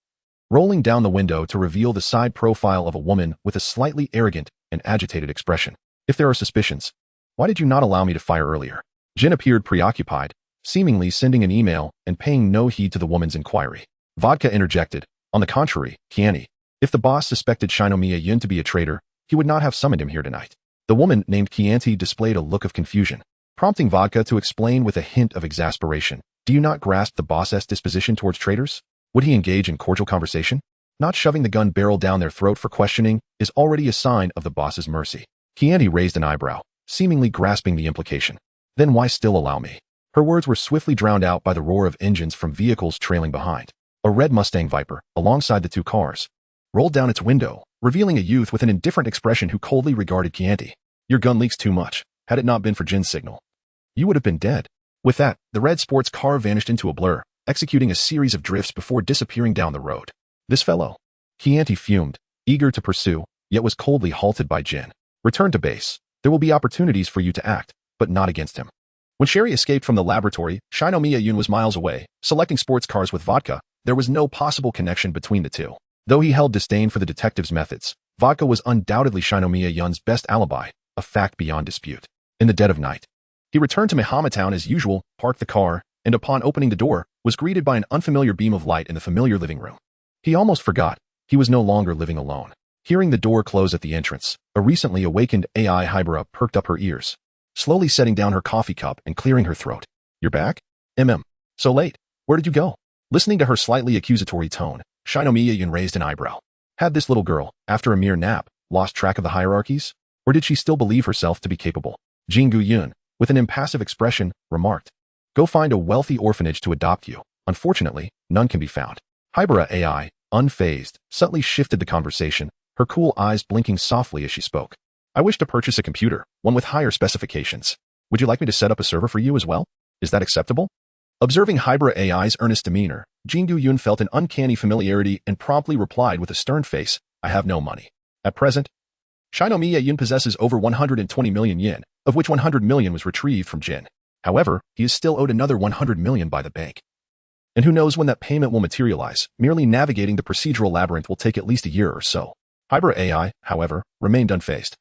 rolling down the window to reveal the side profile of a woman with a slightly arrogant and agitated expression. If there are suspicions, why did you not allow me to fire earlier? Jin appeared preoccupied, seemingly sending an email and paying no heed to the woman's inquiry. Vodka interjected. On the contrary, Kiani, if the boss suspected Shinomiya Yun to be a traitor, he would not have summoned him here tonight. The woman named Kianti displayed a look of confusion, prompting Vodka to explain with a hint of exasperation. Do you not grasp the boss's disposition towards traitors? Would he engage in cordial conversation? Not shoving the gun barrel down their throat for questioning is already a sign of the boss's mercy. Kianti raised an eyebrow, seemingly grasping the implication. Then why still allow me? Her words were swiftly drowned out by the roar of engines from vehicles trailing behind. A red Mustang Viper, alongside the two cars, rolled down its window, revealing a youth with an indifferent expression who coldly regarded Kianti. Your gun leaks too much. Had it not been for Jin's signal, you would have been dead. With that, the red sports car vanished into a blur, executing a series of drifts before disappearing down the road. This fellow. Kianti fumed, eager to pursue, yet was coldly halted by Jin. Return to base. There will be opportunities for you to act, but not against him. When Sherry escaped from the laboratory, Shinomiya Yun was miles away, selecting sports cars with Vodka. There was no possible connection between the two. Though he held disdain for the detective's methods, Vodka was undoubtedly Shinomiya Yun's best alibi, a fact beyond dispute. In the dead of night, he returned to Mihamatown as usual, parked the car, and upon opening the door, was greeted by an unfamiliar beam of light in the familiar living room. He almost forgot he was no longer living alone. Hearing the door close at the entrance, a recently awakened AI Hybera perked up her ears, slowly setting down her coffee cup and clearing her throat. You're back? So late. Where did you go? Listening to her slightly accusatory tone, Shinomiya Yun raised an eyebrow. Had this little girl, after a mere nap, lost track of the hierarchies? Or did she still believe herself to be capable? Shengu Yun, with an impassive expression, remarked. Go find a wealthy orphanage to adopt you. Unfortunately, none can be found. Hybera AI, unfazed, subtly shifted the conversation, her cool eyes blinking softly as she spoke. I wish to purchase a computer, one with higher specifications. Would you like me to set up a server for you as well? Is that acceptable? Observing Hybera AI's earnest demeanor, Shengu Yun felt an uncanny familiarity and promptly replied with a stern face, I have no money. At present, Shinomiya Yun possesses over 120 million yen, of which 100 million was retrieved from Jin. However, he is still owed another 100 million by the bank. And who knows when that payment will materialize? Merely navigating the procedural labyrinth will take at least a year or so. Hybera AI, however, remained unfazed.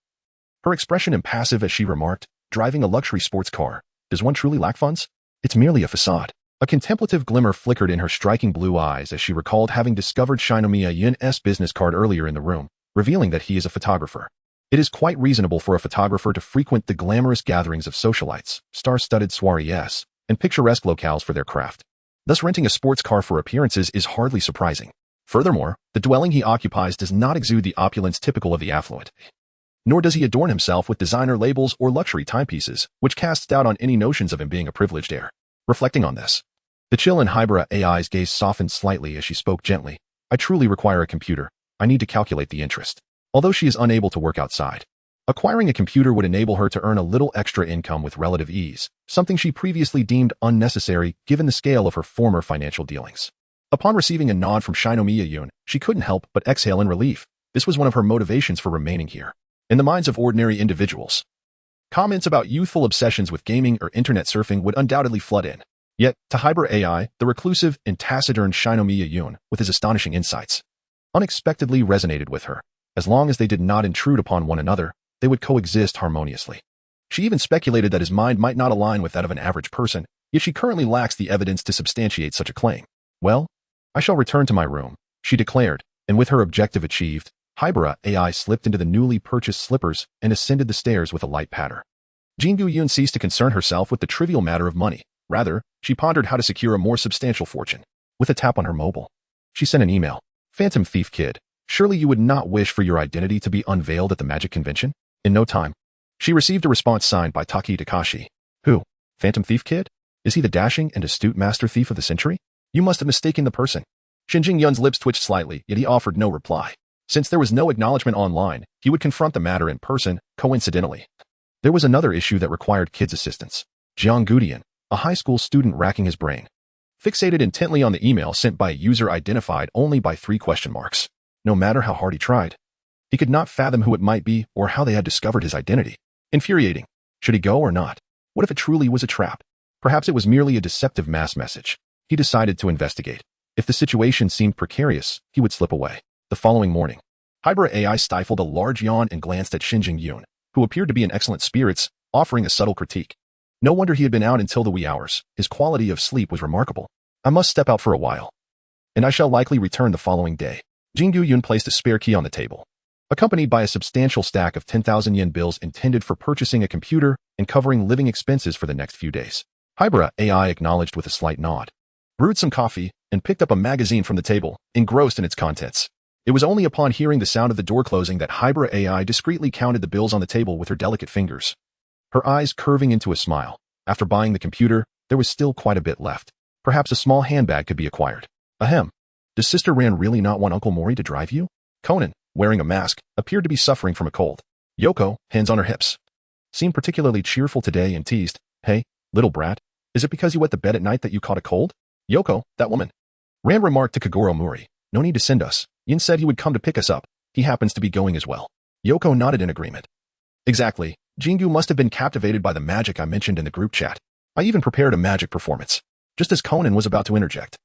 Her expression impassive as she remarked, driving a luxury sports car. Does one truly lack funds? It's merely a facade. A contemplative glimmer flickered in her striking blue eyes as she recalled having discovered Shinomiya Yun's business card earlier in the room, revealing that he is a photographer. It is quite reasonable for a photographer to frequent the glamorous gatherings of socialites, star-studded soirees, and picturesque locales for their craft. Thus renting a sports car for appearances is hardly surprising. Furthermore, the dwelling he occupies does not exude the opulence typical of the affluent. Nor does he adorn himself with designer labels or luxury timepieces, which casts doubt on any notions of him being a privileged heir. Reflecting on this, the chill in Hybera AI's gaze softened slightly as she spoke gently. I truly require a computer. I need to calculate the interest. Although she is unable to work outside, acquiring a computer would enable her to earn a little extra income with relative ease, something she previously deemed unnecessary given the scale of her former financial dealings. Upon receiving a nod from Shinomiya Yun, she couldn't help but exhale in relief. This was one of her motivations for remaining here. In the minds of ordinary individuals, comments about youthful obsessions with gaming or internet surfing would undoubtedly flood in. Yet, to Hybera AI, the reclusive and taciturn Shinomiya Yun, with his astonishing insights, unexpectedly resonated with her. As long as they did not intrude upon one another, they would coexist harmoniously. She even speculated that his mind might not align with that of an average person, yet she currently lacks the evidence to substantiate such a claim. Well, I shall return to my room, she declared, and with her objective achieved, Hybera AI slipped into the newly purchased slippers and ascended the stairs with a light patter. Shengu Yun ceased to concern herself with the trivial matter of money. Rather, she pondered how to secure a more substantial fortune. With a tap on her mobile, she sent an email. Phantom Thief Kid, surely you would not wish for your identity to be unveiled at the magic convention? In no time, she received a response signed by Taki Takashi. Who? Phantom Thief Kid? Is he the dashing and astute master thief of the century? You must have mistaken the person. Shinjing Yun's lips twitched slightly, yet he offered no reply. Since there was no acknowledgement online, he would confront the matter in person, coincidentally. There was another issue that required Kid's assistance. Jiang Gudian, a high school student racking his brain, fixated intently on the email sent by a user identified only by 3 question marks. No matter how hard he tried, he could not fathom who it might be or how they had discovered his identity. Infuriating. Should he go or not? What if it truly was a trap? Perhaps it was merely a deceptive mass message. He decided to investigate. If the situation seemed precarious, he would slip away. The following morning, Hybrid AI stifled a large yawn and glanced at Shengu Yun, who appeared to be in excellent spirits, offering a subtle critique. No wonder he had been out until the wee hours. His quality of sleep was remarkable. I must step out for a while, and I shall likely return the following day. Shengu Yun placed a spare key on the table, accompanied by a substantial stack of 10,000 yen bills intended for purchasing a computer and covering living expenses for the next few days. Hybrid AI acknowledged with a slight nod, brewed some coffee, and picked up a magazine from the table, engrossed in its contents. It was only upon hearing the sound of the door closing that Hybrid AI discreetly counted the bills on the table with her delicate fingers, her eyes curving into a smile. After buying the computer, there was still quite a bit left. Perhaps a small handbag could be acquired. Ahem. Does Sister Ran really not want Uncle Mori to drive you? Conan, wearing a mask, appeared to be suffering from a cold. Yoko, hands on her hips, seemed particularly cheerful today and teased, "Hey, little brat, is it because you wet the bed at night that you caught a cold?" Yoko, that woman. Ran remarked to Kagoro Mori, "No need to send us. Yin said he would come to pick us up. He happens to be going as well." Yoko nodded in agreement. Exactly. Jingu must have been captivated by the magic I mentioned in the group chat. I even prepared a magic performance, just as Conan was about to interject.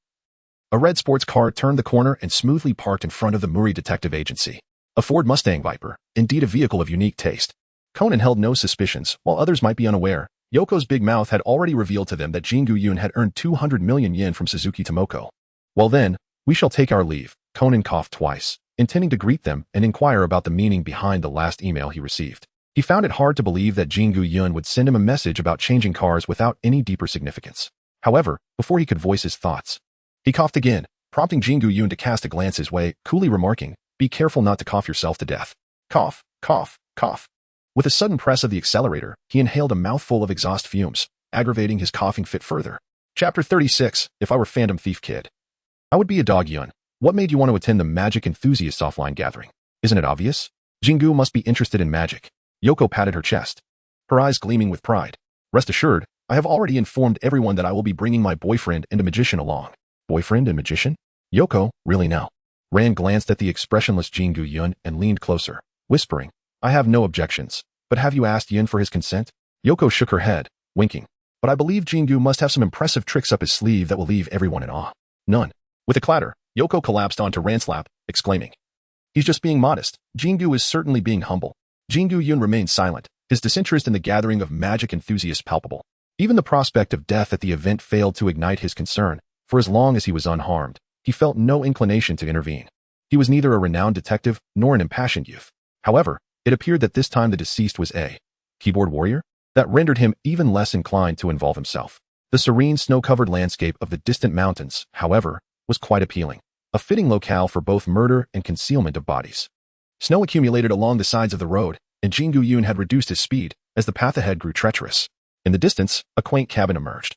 A red sports car turned the corner and smoothly parked in front of the Muri Detective Agency. A Ford Mustang Viper, indeed a vehicle of unique taste. Conan held no suspicions, while others might be unaware. Yoko's big mouth had already revealed to them that Shengu Yun had earned 200 million yen from Suzuki Tomoko. Well then, we shall take our leave. Conan coughed twice, intending to greet them and inquire about the meaning behind the last email he received. He found it hard to believe that Shengu Yun would send him a message about changing cars without any deeper significance. However, before he could voice his thoughts, he coughed again, prompting Shengu Yun to cast a glance his way, coolly remarking, "Be careful not to cough yourself to death." Cough, cough, cough. With a sudden press of the accelerator, he inhaled a mouthful of exhaust fumes, aggravating his coughing fit further. Chapter 36, If I Were Phantom Thief Kid. I would be a dog, Yun. What made you want to attend the Magic Enthusiasts offline gathering? Isn't it obvious? Jingu must be interested in magic. Yoko patted her chest, her eyes gleaming with pride. Rest assured, I have already informed everyone that I will be bringing my boyfriend and a magician along. Boyfriend and magician? Yoko, really now? Ran glanced at the expressionless Shengu Yun and leaned closer, whispering, "I have no objections, but have you asked Yin for his consent?" Yoko shook her head, winking. "But I believe Shengu must have some impressive tricks up his sleeve that will leave everyone in awe." "None." With a clatter, Yoko collapsed onto Ran's lap, exclaiming, "He's just being modest. Shengu is certainly being humble." Shengu Yun remained silent, his disinterest in the gathering of magic enthusiasts palpable. Even the prospect of death at the event failed to ignite his concern. For as long as he was unharmed, he felt no inclination to intervene. He was neither a renowned detective nor an impassioned youth. However, it appeared that this time the deceased was a keyboard warrior that rendered him even less inclined to involve himself. The serene snow-covered landscape of the distant mountains, however, was quite appealing, a fitting locale for both murder and concealment of bodies. Snow accumulated along the sides of the road, and Shengu Yun had reduced his speed as the path ahead grew treacherous. In the distance, a quaint cabin emerged,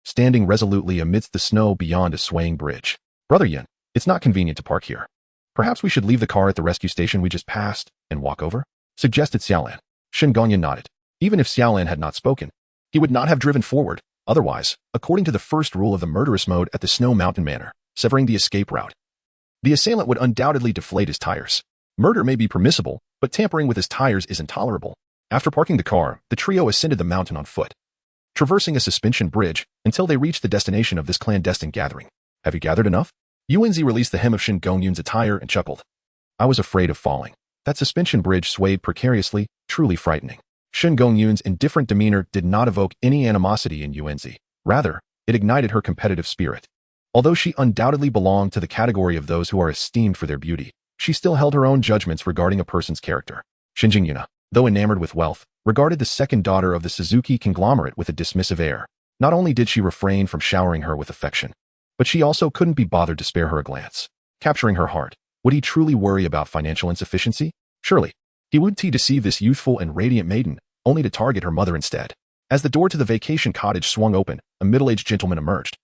standing resolutely amidst the snow beyond a swaying bridge. "Brother Yin, it's not convenient to park here. Perhaps we should leave the car at the rescue station we just passed and walk over?" suggested Xiaolan. Shengonyan nodded. Even if Xiaolan had not spoken, he would not have driven forward. Otherwise, according to the first rule of the murderous mode at the Snow Mountain Manor, severing the escape route, the assailant would undoubtedly deflate his tires. Murder may be permissible, but tampering with his tires is intolerable. After parking the car, the trio ascended the mountain on foot, traversing a suspension bridge until they reached the destination of this clandestine gathering. "Have you gathered enough?" Yuanzi released the hem of Shin Gongyun's attire and chuckled. "I was afraid of falling." That suspension bridge swayed precariously, truly frightening. Shin Gongyun's indifferent demeanor did not evoke any animosity in Yuanzi. Rather, it ignited her competitive spirit. Although she undoubtedly belonged to the category of those who are esteemed for their beauty, she still held her own judgments regarding a person's character. Shinjing Yuna, though enamored with wealth, regarded the second daughter of the Suzuki conglomerate with a dismissive air. Not only did she refrain from showering her with affection, but she also couldn't be bothered to spare her a glance. Capturing her heart, would he truly worry about financial insufficiency? Surely, he would deceive this youthful and radiant maiden, only to target her mother instead. As the door to the vacation cottage swung open, a middle-aged gentleman emerged,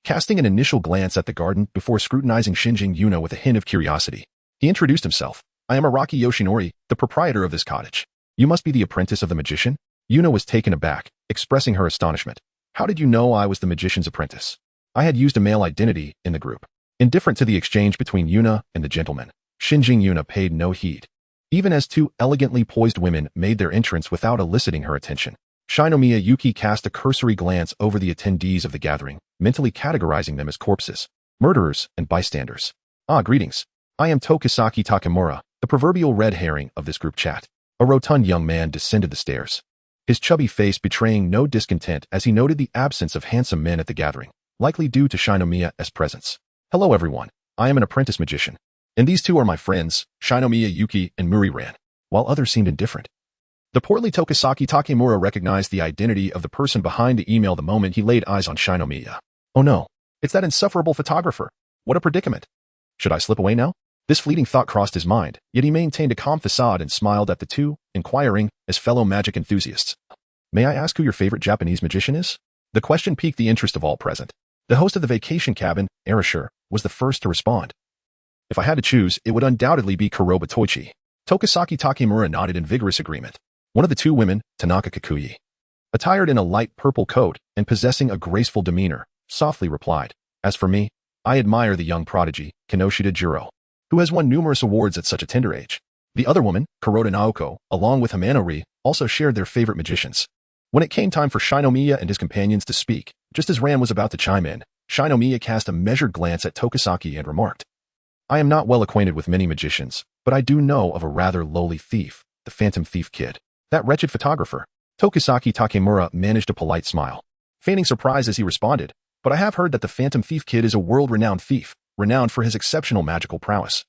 casting an initial glance at the garden before scrutinizing Shinjing Yuna with a hint of curiosity. He introduced himself. "I am Araki Yoshinori, the proprietor of this cottage. You must be the apprentice of the magician?" Yuna was taken aback, expressing her astonishment. "How did you know I was the magician's apprentice?" I had used a male identity in the group. Indifferent to the exchange between Yuna and the gentleman, Shinjing Yuna paid no heed, even as two elegantly poised women made their entrance without eliciting her attention. Shinomiya Yuki cast a cursory glance over the attendees of the gathering, mentally categorizing them as corpses. murderers, and bystanders. Ah, greetings. I am Kisaki Takemura, the proverbial red herring of this group chat. A rotund young man descended the stairs, his chubby face betraying no discontent as he noted the absence of handsome men at the gathering, likely due to Shinomiya's presence. Hello everyone, I am an apprentice magician, and these two are my friends, Shinomiya Yuki and Muriran, while others seemed indifferent. The portly Kisaki Takemura recognized the identity of the person behind the email the moment he laid eyes on Shinomiya. Oh no, it's that insufferable photographer. What a predicament. Should I slip away now? This fleeting thought crossed his mind, yet he maintained a calm facade and smiled at the two, inquiring, as fellow magic enthusiasts. May I ask who your favorite Japanese magician is? The question piqued the interest of all present. The host of the vacation cabin, Erasure, was the first to respond. If I had to choose, it would undoubtedly be Kuroba Toichi. Kisaki Takemura nodded in vigorous agreement. One of the two women, Tanaka Kexue, attired in a light purple coat and possessing a graceful demeanor, softly replied, As for me, I admire the young prodigy, Kinoshita Jiro, who has won numerous awards at such a tender age. The other woman, Kuroda Naoko, along with Hamano-ri, also shared their favorite magicians. When it came time for Shinomiya and his companions to speak, just as Ran was about to chime in, Shinomiya cast a measured glance at Kisaki and remarked, I am not well acquainted with many magicians, but I do know of a rather lowly thief, the Phantom Thief Kid. That wretched photographer. Kisaki Takemura managed a polite smile, feigning surprise as he responded, but I have heard that the Phantom Thief Kid is a world-renowned thief, renowned for his exceptional magical prowess,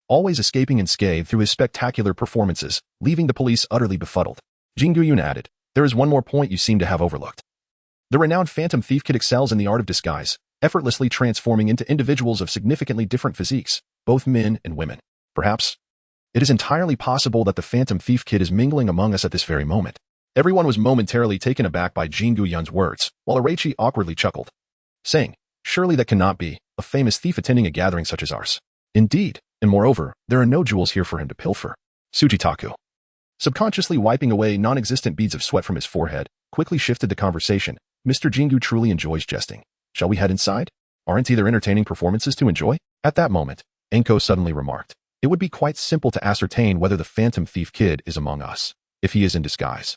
always escaping unscathed through his spectacular performances, leaving the police utterly befuddled. Shengu Yun added, There is one more point you seem to have overlooked. The renowned Phantom Thief Kid excels in the art of disguise, effortlessly transforming into individuals of significantly different physiques, both men and women. Perhaps it is entirely possible that the Phantom Thief Kid is mingling among us at this very moment. Everyone was momentarily taken aback by Shengu Yun's words, while Arachi awkwardly chuckled, saying, Surely that cannot be a famous thief attending a gathering such as ours. Indeed, and moreover, there are no jewels here for him to pilfer. Tsujitaku, subconsciously wiping away non-existent beads of sweat from his forehead, quickly shifted the conversation. Mr. Shengu truly enjoys jesting. Shall we head inside? Aren't there entertaining performances to enjoy? At that moment, Enko suddenly remarked, It would be quite simple to ascertain whether the Phantom Thief Kid is among us, if he is in disguise.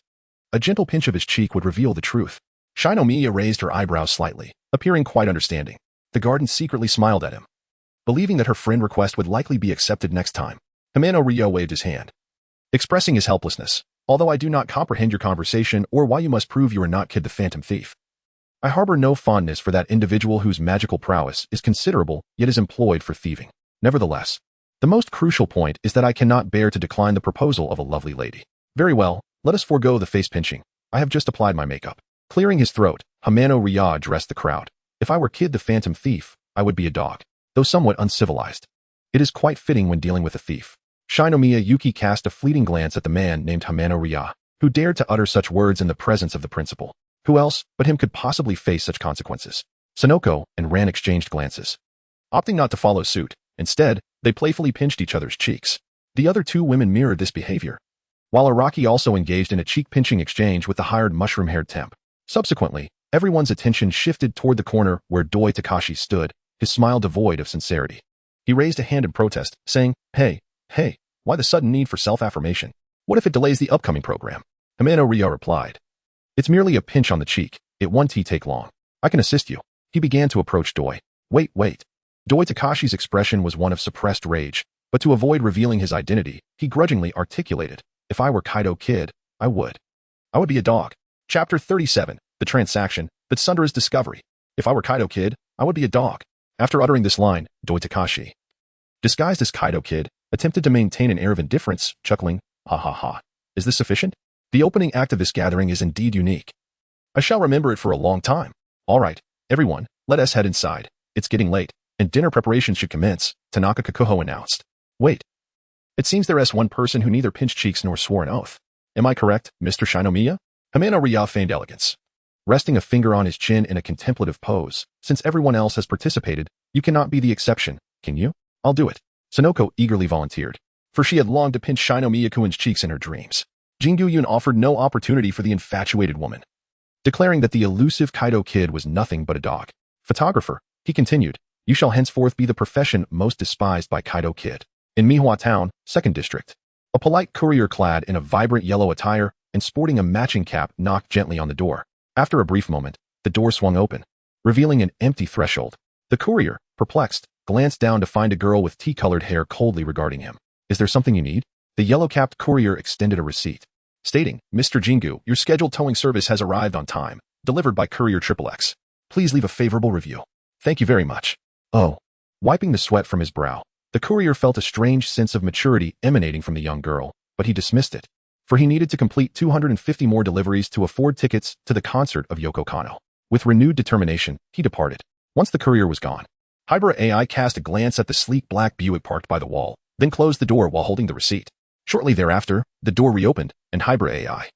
A gentle pinch of his cheek would reveal the truth. Shinomiya raised her eyebrows slightly, appearing quite understanding. The garden secretly smiled at him, believing that her friend's request would likely be accepted next time. Hamano-ri waved his hand, expressing his helplessness. Although I do not comprehend your conversation or why you must prove you are not Kid the Phantom Thief, I harbor no fondness for that individual whose magical prowess is considerable yet is employed for thieving. Nevertheless, the most crucial point is that I cannot bear to decline the proposal of a lovely lady. Very well, let us forego the face pinching. I have just applied my makeup. Clearing his throat, Hamano-ri addressed the crowd. If I were Kid the Phantom Thief, I would be a dog, though somewhat uncivilized. It is quite fitting when dealing with a thief. Shinomiya Yuki cast a fleeting glance at the man named Hamano-ri, who dared to utter such words in the presence of the principal. Who else but him could possibly face such consequences? Sonoko and Ran exchanged glances, opting not to follow suit. Instead, they playfully pinched each other's cheeks. The other two women mirrored this behavior, while Araki also engaged in a cheek-pinching exchange with the hired mushroom-haired temp. Subsequently, everyone's attention shifted toward the corner where Doi Takashi stood, his smile devoid of sincerity. He raised a hand in protest, saying, Hey, why the sudden need for self-affirmation? What if it delays the upcoming program? Hamano-ri replied, It's merely a pinch on the cheek. It won't take long. I can assist you. He began to approach Doi. Wait. Doi Takashi's expression was one of suppressed rage, but to avoid revealing his identity, he grudgingly articulated, If I were Kaido Kid, I would be a dog. Chapter 37, The Transaction, but Sundara's Discovery. If I were Kaido Kid, I would be a dog. After uttering this line, Doi Takashi, disguised as Kaido Kid, attempted to maintain an air of indifference, chuckling, Ha. Is this sufficient? The opening act of this gathering is indeed unique. I shall remember it for a long time. All right, everyone, let us head inside. It's getting late, and dinner preparations should commence, Tanaka Kakuho announced. Wait. It seems there is one person who neither pinched cheeks nor swore an oath. Am I correct, Mr. Shinomiya? Hamano-ri feigned elegance, resting a finger on his chin in a contemplative pose. Since everyone else has participated, you cannot be the exception, can you? I'll do it. Sonoko eagerly volunteered, for she had longed to pinch Shinomiya-kun's cheeks in her dreams. Shengu Yun offered no opportunity for the infatuated woman, declaring that the elusive Kaido Kid was nothing but a dog. Photographer, he continued, you shall henceforth be the profession most despised by Kaido Kid. In Mihua Town, 2nd District, a polite courier clad in a vibrant yellow attire and sporting a matching cap knocked gently on the door. After a brief moment, the door swung open, revealing an empty threshold. The courier, perplexed, glanced down to find a girl with tea-colored hair coldly regarding him. Is there something you need? The yellow-capped courier extended a receipt, stating, Mr. Jingu, your scheduled towing service has arrived on time, delivered by Courier XXX. Please leave a favorable review. Thank you very much. Oh. Wiping the sweat from his brow, the courier felt a strange sense of maturity emanating from the young girl, but he dismissed it, for he needed to complete 250 more deliveries to afford tickets to the concert of Yoko Kanno. With renewed determination, he departed. Once the courier was gone, Hybrid AI cast a glance at the sleek black Buick parked by the wall, then closed the door while holding the receipt. Shortly thereafter, the door reopened, and Hybrid AI,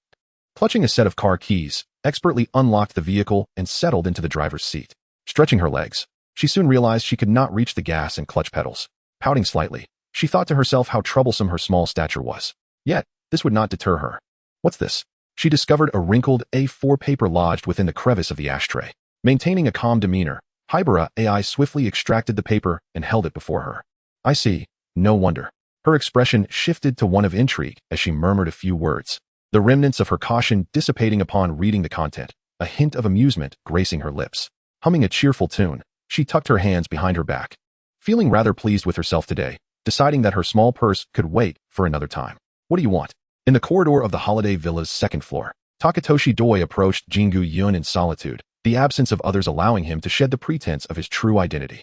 clutching a set of car keys, expertly unlocked the vehicle and settled into the driver's seat. Stretching her legs, she soon realized she could not reach the gas and clutch pedals. Pouting slightly, she thought to herself how troublesome her small stature was. Yet, this would not deter her. What's this? She discovered a wrinkled A4 paper lodged within the crevice of the ashtray. Maintaining a calm demeanor, Hybrid AI swiftly extracted the paper and held it before her. I see. No wonder. Her expression shifted to one of intrigue as she murmured a few words, the remnants of her caution dissipating upon reading the content, a hint of amusement gracing her lips. Humming a cheerful tune, she tucked her hands behind her back, feeling rather pleased with herself today, deciding that her small purse could wait for another time. What do you want? In the corridor of the holiday villa's second floor, Takatoshi Doi approached Shengu Yun in solitude, the absence of others allowing him to shed the pretense of his true identity.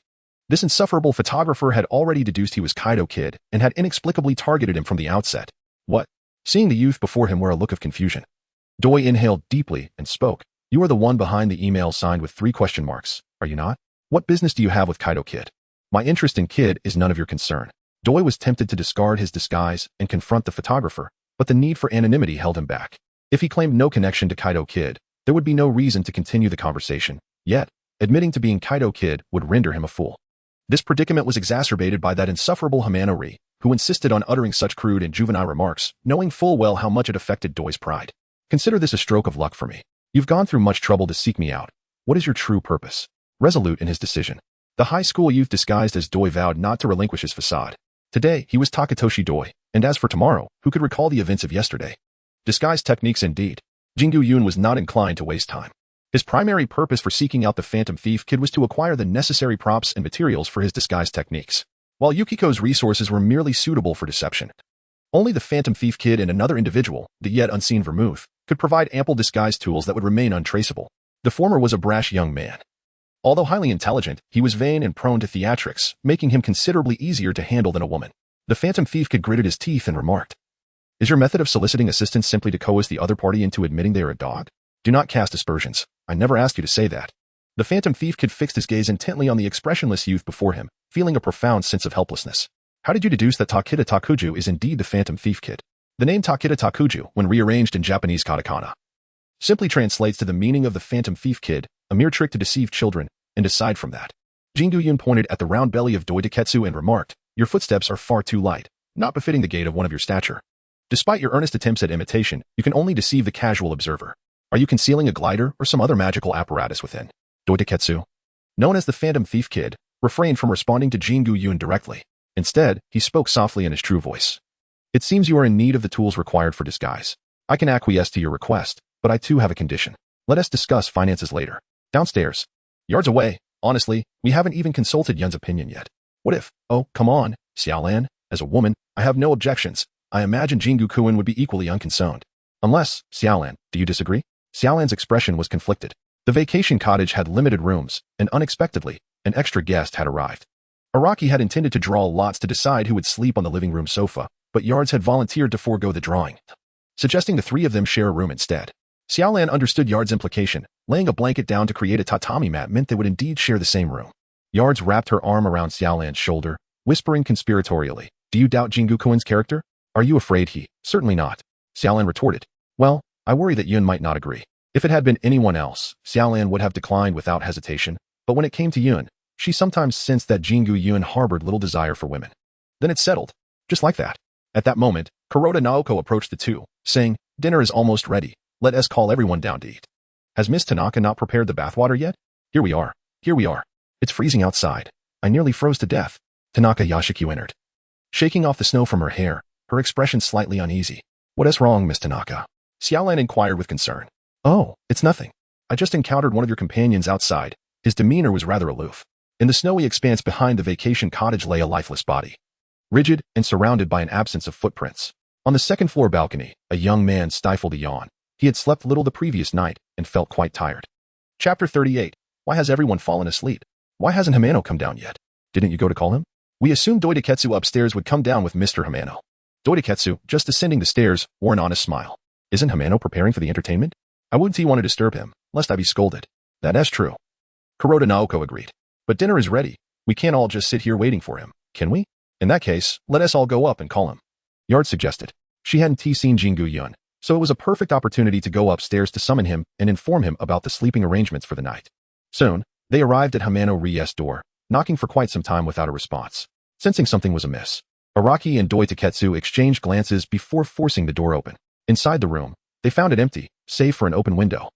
This insufferable photographer had already deduced he was Kaido Kid and had inexplicably targeted him from the outset. What? Seeing the youth before him wore a look of confusion. Doi inhaled deeply and spoke. You are the one behind the email signed with 3 question marks, are you not? What business do you have with Kaido Kid? My interest in Kid is none of your concern. Doi was tempted to discard his disguise and confront the photographer, but the need for anonymity held him back. If he claimed no connection to Kaido Kid, there would be no reason to continue the conversation. Yet, admitting to being Kaido Kid would render him a fool. This predicament was exacerbated by that insufferable Hamano-ri, who insisted on uttering such crude and juvenile remarks, knowing full well how much it affected Doi's pride. Consider this a stroke of luck for me. You've gone through much trouble to seek me out. What is your true purpose? Resolute in his decision, the high school youth disguised as Doi vowed not to relinquish his facade. Today, he was Takatoshi Doi, and as for tomorrow, who could recall the events of yesterday? Disguise techniques indeed. Shengu Yun was not inclined to waste time. His primary purpose for seeking out the Phantom Thief Kid was to acquire the necessary props and materials for his disguise techniques, while Yukiko's resources were merely suitable for deception. Only the Phantom Thief Kid and another individual, the yet unseen Vermouth, could provide ample disguise tools that would remain untraceable. The former was a brash young man. Although highly intelligent, he was vain and prone to theatrics, making him considerably easier to handle than a woman. The Phantom Thief Kid gritted his teeth and remarked, Is your method of soliciting assistance simply to coerce the other party into admitting they are a dog? Do not cast aspersions. I never asked you to say that. The Phantom Thief Kid fixed his gaze intently on the expressionless youth before him, feeling a profound sense of helplessness. How did you deduce that Takeda Takuju is indeed the Phantom Thief Kid? The name Takeda Takuju, when rearranged in Japanese katakana, simply translates to the meaning of the Phantom Thief Kid, a mere trick to deceive children, and aside from that. Shengu Yun pointed at the round belly of Doi Kexue and remarked, Your footsteps are far too light, not befitting the gait of one of your stature. Despite your earnest attempts at imitation, you can only deceive the casual observer. Are you concealing a glider or some other magical apparatus within? Doi Kexue, known as the Phantom Thief Kid, refrained from responding to Shengu Yun directly. Instead, he spoke softly in his true voice. It seems you are in need of the tools required for disguise. I can acquiesce to your request, but I too have a condition. Let us discuss finances later. Downstairs. Yards away. Honestly, we haven't even consulted Yun's opinion yet. What if? Oh, come on, Xiaolan. As a woman, I have no objections. I imagine Jingu Kuin would be equally unconcerned. Unless, Xiaolan, do you disagree? Xiaolan's expression was conflicted. The vacation cottage had limited rooms, and unexpectedly, an extra guest had arrived. Araki had intended to draw lots to decide who would sleep on the living room sofa, but Yards had volunteered to forego the drawing, suggesting the 3 of them share a room instead. Xiaolan understood Yards' implication. Laying a blanket down to create a tatami mat meant they would indeed share the same room. Yards wrapped her arm around Xiaolan's shoulder, whispering conspiratorially, Do you doubt Jingu Kuin's character? Are you afraid he? Certainly not. Xiaolan retorted. Well, I worry that Yun might not agree. If it had been anyone else, Xiaolan would have declined without hesitation, but when it came to Yun, she sometimes sensed that Jingu Yun harbored little desire for women. Then it settled. Just like that. At that moment, Kuroda Naoko approached the two, saying, Dinner is almost ready. Let us call everyone down to eat. Has Miss Tanaka not prepared the bathwater yet? Here we are. Here we are. It's freezing outside. I nearly froze to death. Tanaka Yashikyu entered, shaking off the snow from her hair, her expression slightly uneasy. What is wrong, Miss Tanaka? Xiaolan inquired with concern. Oh, it's nothing. I just encountered one of your companions outside. His demeanor was rather aloof. In the snowy expanse behind the vacation cottage lay a lifeless body, rigid and surrounded by an absence of footprints. On the second-floor balcony, a young man stifled a yawn. He had slept little the previous night and felt quite tired. Chapter 38. Why has everyone fallen asleep? Why hasn't Hamano come down yet? Didn't you go to call him? We assumed Kexue upstairs would come down with Mr. Hamano. Kexue, just descending the stairs, wore an honest smile. Isn't Hamano preparing for the entertainment? I wouldn't want to disturb him, lest I be scolded. That is true. Kuroda Naoko agreed. But dinner is ready. We can't all just sit here waiting for him, can we? In that case, let us all go up and call him. Yard suggested. She hadn't seen Shengu Yun, so it was a perfect opportunity to go upstairs to summon him and inform him about the sleeping arrangements for the night. Soon, they arrived at Hamano Rie's door, knocking for quite some time without a response. Sensing something was amiss, Araki and Kexue exchanged glances before forcing the door open. Inside the room, they found it empty, save for an open window.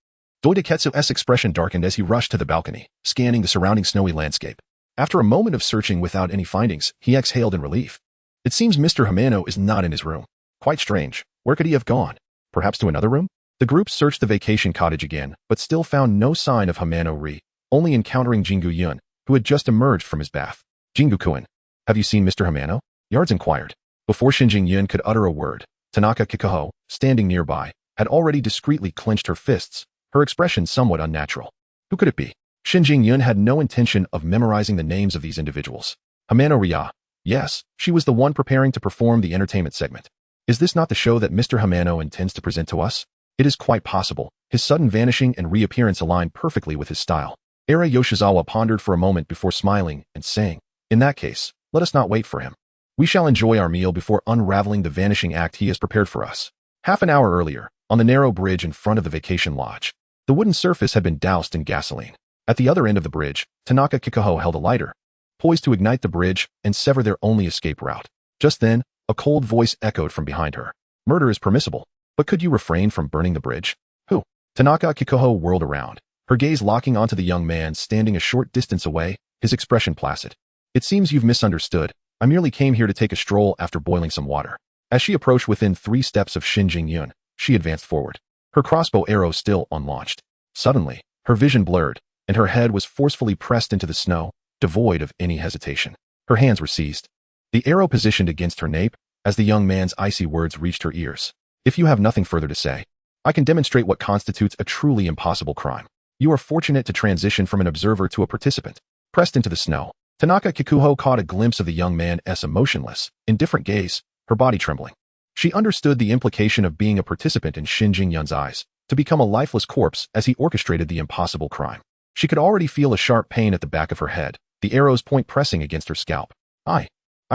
Ketsue's expression darkened as he rushed to the balcony, scanning the surrounding snowy landscape. After a moment of searching without any findings, he exhaled in relief. It seems Mr. Hamano is not in his room. Quite strange. Where could he have gone? Perhaps to another room? The group searched the vacation cottage again, but still found no sign of Hamano Rie, only encountering Shengu Yun, who had just emerged from his bath. Jingu-kun, have you seen Mr. Hamano? Yards inquired. Before Shengu Yun could utter a word, Tanaka Kikuho, standing nearby, had already discreetly clenched her fists, her expression somewhat unnatural. Who could it be? Shengu Yun had no intention of memorizing the names of these individuals. Hamano Rie. Yes, she was the one preparing to perform the entertainment segment. Is this not the show that Mr. Hamano intends to present to us? It is quite possible. His sudden vanishing and reappearance aligned perfectly with his style. Era Yoshizawa pondered for a moment before smiling and saying, in that case, let us not wait for him. We shall enjoy our meal before unraveling the vanishing act he has prepared for us. Half an hour earlier, on the narrow bridge in front of the vacation lodge, the wooden surface had been doused in gasoline. At the other end of the bridge, Tanaka Kikuho held a lighter, poised to ignite the bridge and sever their only escape route. Just then, a cold voice echoed from behind her. Murder is permissible, but could you refrain from burning the bridge? Who? Tanaka Kikuho whirled around, her gaze locking onto the young man standing a short distance away, his expression placid. It seems you've misunderstood. I merely came here to take a stroll after boiling some water. As she approached within 3 steps of Shengu Yun, she advanced forward, her crossbow arrow still unlaunched. Suddenly, her vision blurred, and her head was forcefully pressed into the snow, devoid of any hesitation. Her hands were seized, the arrow positioned against her nape, as the young man's icy words reached her ears. If you have nothing further to say, I can demonstrate what constitutes a truly impossible crime. You are fortunate to transition from an observer to a participant. Pressed into the snow, Tanaka Kikuho caught a glimpse of the young man's emotionless, indifferent gaze, her body trembling. She understood the implication of being a participant in Shengu Yun's eyes, to become a lifeless corpse as he orchestrated the impossible crime. She could already feel a sharp pain at the back of her head, the arrow's point pressing against her scalp. I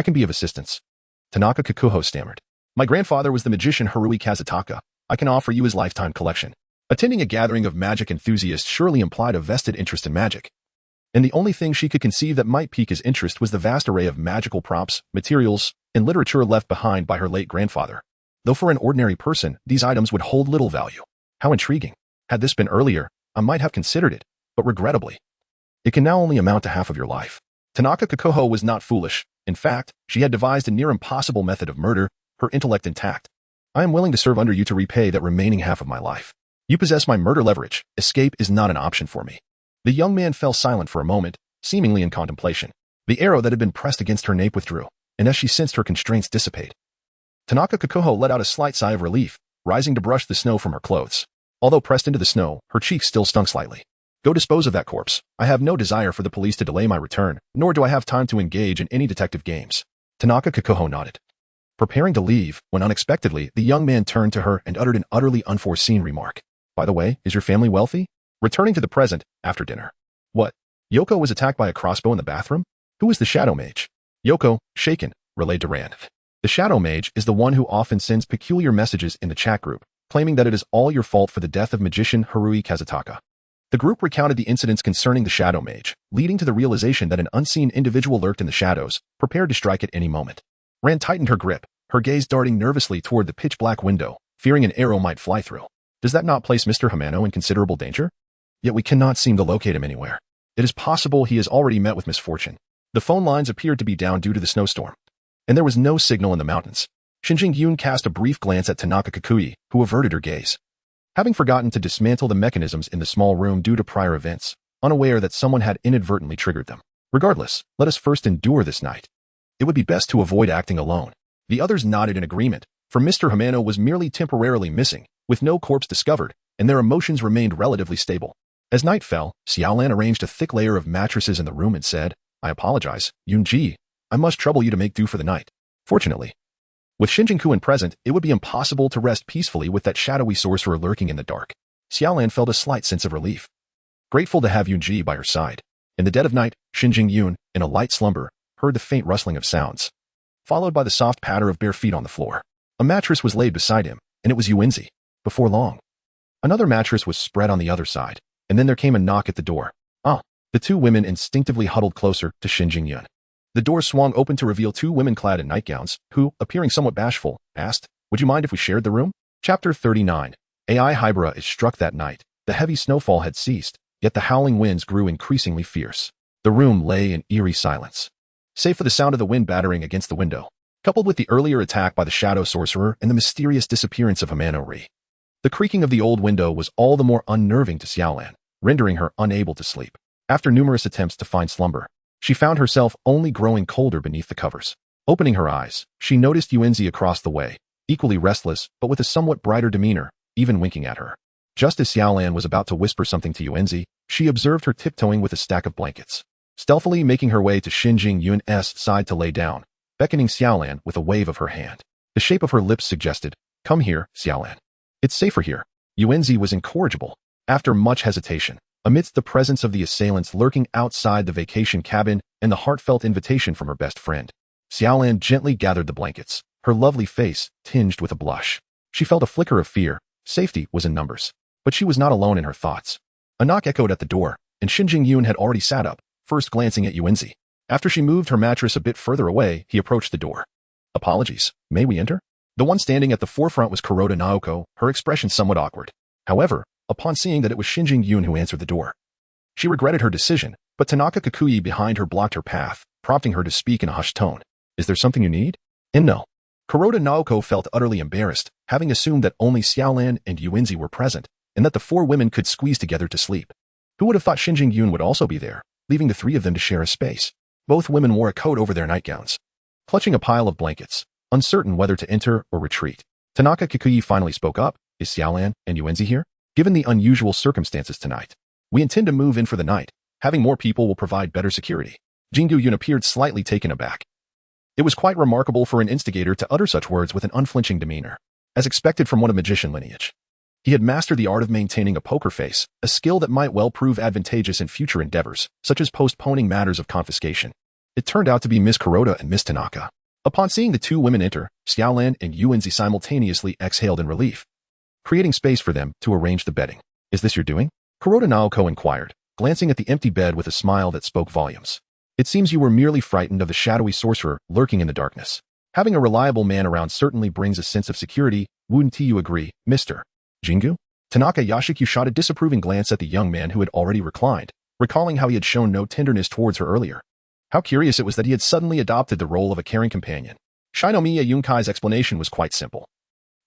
can be of assistance. Tanaka Kikuho stammered. My grandfather was the magician Haruhi Kazutaka. I can offer you his lifetime collection. Attending a gathering of magic enthusiasts surely implied a vested interest in magic. And the only thing she could conceive that might pique his interest was the vast array of magical props, materials, and literature left behind by her late grandfather. Though for an ordinary person, these items would hold little value. How intriguing. Had this been earlier, I might have considered it, but regrettably, it can now only amount to half of your life. Tanaka Kikuho was not foolish. In fact, she had devised a near impossible method of murder, her intellect intact. I am willing to serve under you to repay that remaining half of my life. You possess my murder leverage. Escape is not an option for me. The young man fell silent for a moment, seemingly in contemplation. The arrow that had been pressed against her nape withdrew, and as she sensed her constraints dissipate, Tanaka Kikuho let out a slight sigh of relief, rising to brush the snow from her clothes. Although pressed into the snow, her cheeks still stung slightly. Go dispose of that corpse. I have no desire for the police to delay my return, nor do I have time to engage in any detective games. Tanaka Kikuho nodded, preparing to leave, when unexpectedly, the young man turned to her and uttered an utterly unforeseen remark. By the way, is your family wealthy? Returning to the present, after dinner. What? Yoko was attacked by a crossbow in the bathroom? Who is the shadow mage? Yoko, shaken, relayed to Rand. The shadow mage is the one who often sends peculiar messages in the chat group, claiming that it is all your fault for the death of magician Haruhi Kazutaka. The group recounted the incidents concerning the shadow mage, leading to the realization that an unseen individual lurked in the shadows, prepared to strike at any moment. Rand tightened her grip, her gaze darting nervously toward the pitch-black window, fearing an arrow might fly through. Does that not place Mr. Hamano in considerable danger? Yet we cannot seem to locate him anywhere. It is possible he has already met with misfortune. The phone lines appeared to be down due to the snowstorm, and there was no signal in the mountains. Shengu Yun cast a brief glance at Tanaka Kikuho, who averted her gaze. Having forgotten to dismantle the mechanisms in the small room due to prior events, unaware that someone had inadvertently triggered them, Regardless, let us first endure this night. It would be best to avoid acting alone. The others nodded in agreement, for Mr. Hamano was merely temporarily missing, with no corpse discovered, and their emotions remained relatively stable. As night fell, Xiaolan arranged a thick layer of mattresses in the room and said, I apologize, Yunji. I must trouble you to make do for the night. Fortunately, with Shinjin-kun present, it would be impossible to rest peacefully with that shadowy sorcerer lurking in the dark. Xiaolan felt a slight sense of relief. Grateful to have Yunji by her side. In the dead of night, Shinjin Yun, in a light slumber, heard the faint rustling of sounds, followed by the soft patter of bare feet on the floor. A mattress was laid beside him, and it was Yuenzi. Before long, another mattress was spread on the other side, and then there came a knock at the door. The two women instinctively huddled closer to Shinjin Yun. The door swung open to reveal two women clad in nightgowns, who, appearing somewhat bashful, asked, Would you mind if we shared the room? Chapter 39. Ai Hybera is struck that night. The heavy snowfall had ceased, yet the howling winds grew increasingly fierce. The room lay in eerie silence, save for the sound of the wind battering against the window, coupled with the earlier attack by the shadow sorcerer and the mysterious disappearance of Hamano-ri. The creaking of the old window was all the more unnerving to Xiaolan, rendering her unable to sleep. After numerous attempts to find slumber, she found herself only growing colder beneath the covers. Opening her eyes, she noticed Yuenzi across the way, equally restless but with a somewhat brighter demeanor, even winking at her. Just as Xiaolan was about to whisper something to Yuenzi, she observed her tiptoeing with a stack of blankets, stealthily making her way to Shinjin Yun's side to lay down, beckoning Xiaolan with a wave of her hand. The shape of her lips suggested, Come here, Xiaolan. It's safer here. Yuenzi was incorrigible. After much hesitation, amidst the presence of the assailants lurking outside the vacation cabin and the heartfelt invitation from her best friend, Xiaolan gently gathered the blankets, her lovely face tinged with a blush. She felt a flicker of fear. Safety was in numbers. But she was not alone in her thoughts. A knock echoed at the door, and Shinjin Yun had already sat up, first glancing at Yuenzi. After she moved her mattress a bit further away, he approached the door. Apologies, may we enter? The one standing at the forefront was Kuroda Naoko, her expression somewhat awkward. However, upon seeing that it was Shinjin Yun who answered the door, she regretted her decision, but Tanaka Kikuyi behind her blocked her path, prompting her to speak in a hushed tone. Is there something you need? And no. Kuroda Naoko felt utterly embarrassed, having assumed that only Xiaolan and Yuenzi were present, and that the four women could squeeze together to sleep. Who would have thought Shinjin Yun would also be there, leaving the three of them to share a space? Both women wore a coat over their nightgowns, clutching a pile of blankets, uncertain whether to enter or retreat. Tanaka Kikuyi finally spoke up. Is Xiaolan and Yuenzi here? Given the unusual circumstances tonight, we intend to move in for the night. Having more people will provide better security. Shengu Yun appeared slightly taken aback. It was quite remarkable for an instigator to utter such words with an unflinching demeanor, as expected from one of magician lineage. He had mastered the art of maintaining a poker face, a skill that might well prove advantageous in future endeavors, such as postponing matters of confiscation. It turned out to be Miss Kuroda and Miss Tanaka. Upon seeing the two women enter, Xiaolan and Yuenzi simultaneously exhaled in relief, creating space for them to arrange the bedding. Is this your doing? Kuroda Naoko inquired, glancing at the empty bed with a smile that spoke volumes. It seems you were merely frightened of the shadowy sorcerer lurking in the darkness. Having a reliable man around certainly brings a sense of security. Wouldn't you agree, Mr. Shengu? Tanaka Yashiku shot a disapproving glance at the young man who had already reclined, recalling how he had shown no tenderness towards her earlier. How curious it was that he had suddenly adopted the role of a caring companion. Shinomiya Yunkai's explanation was quite simple.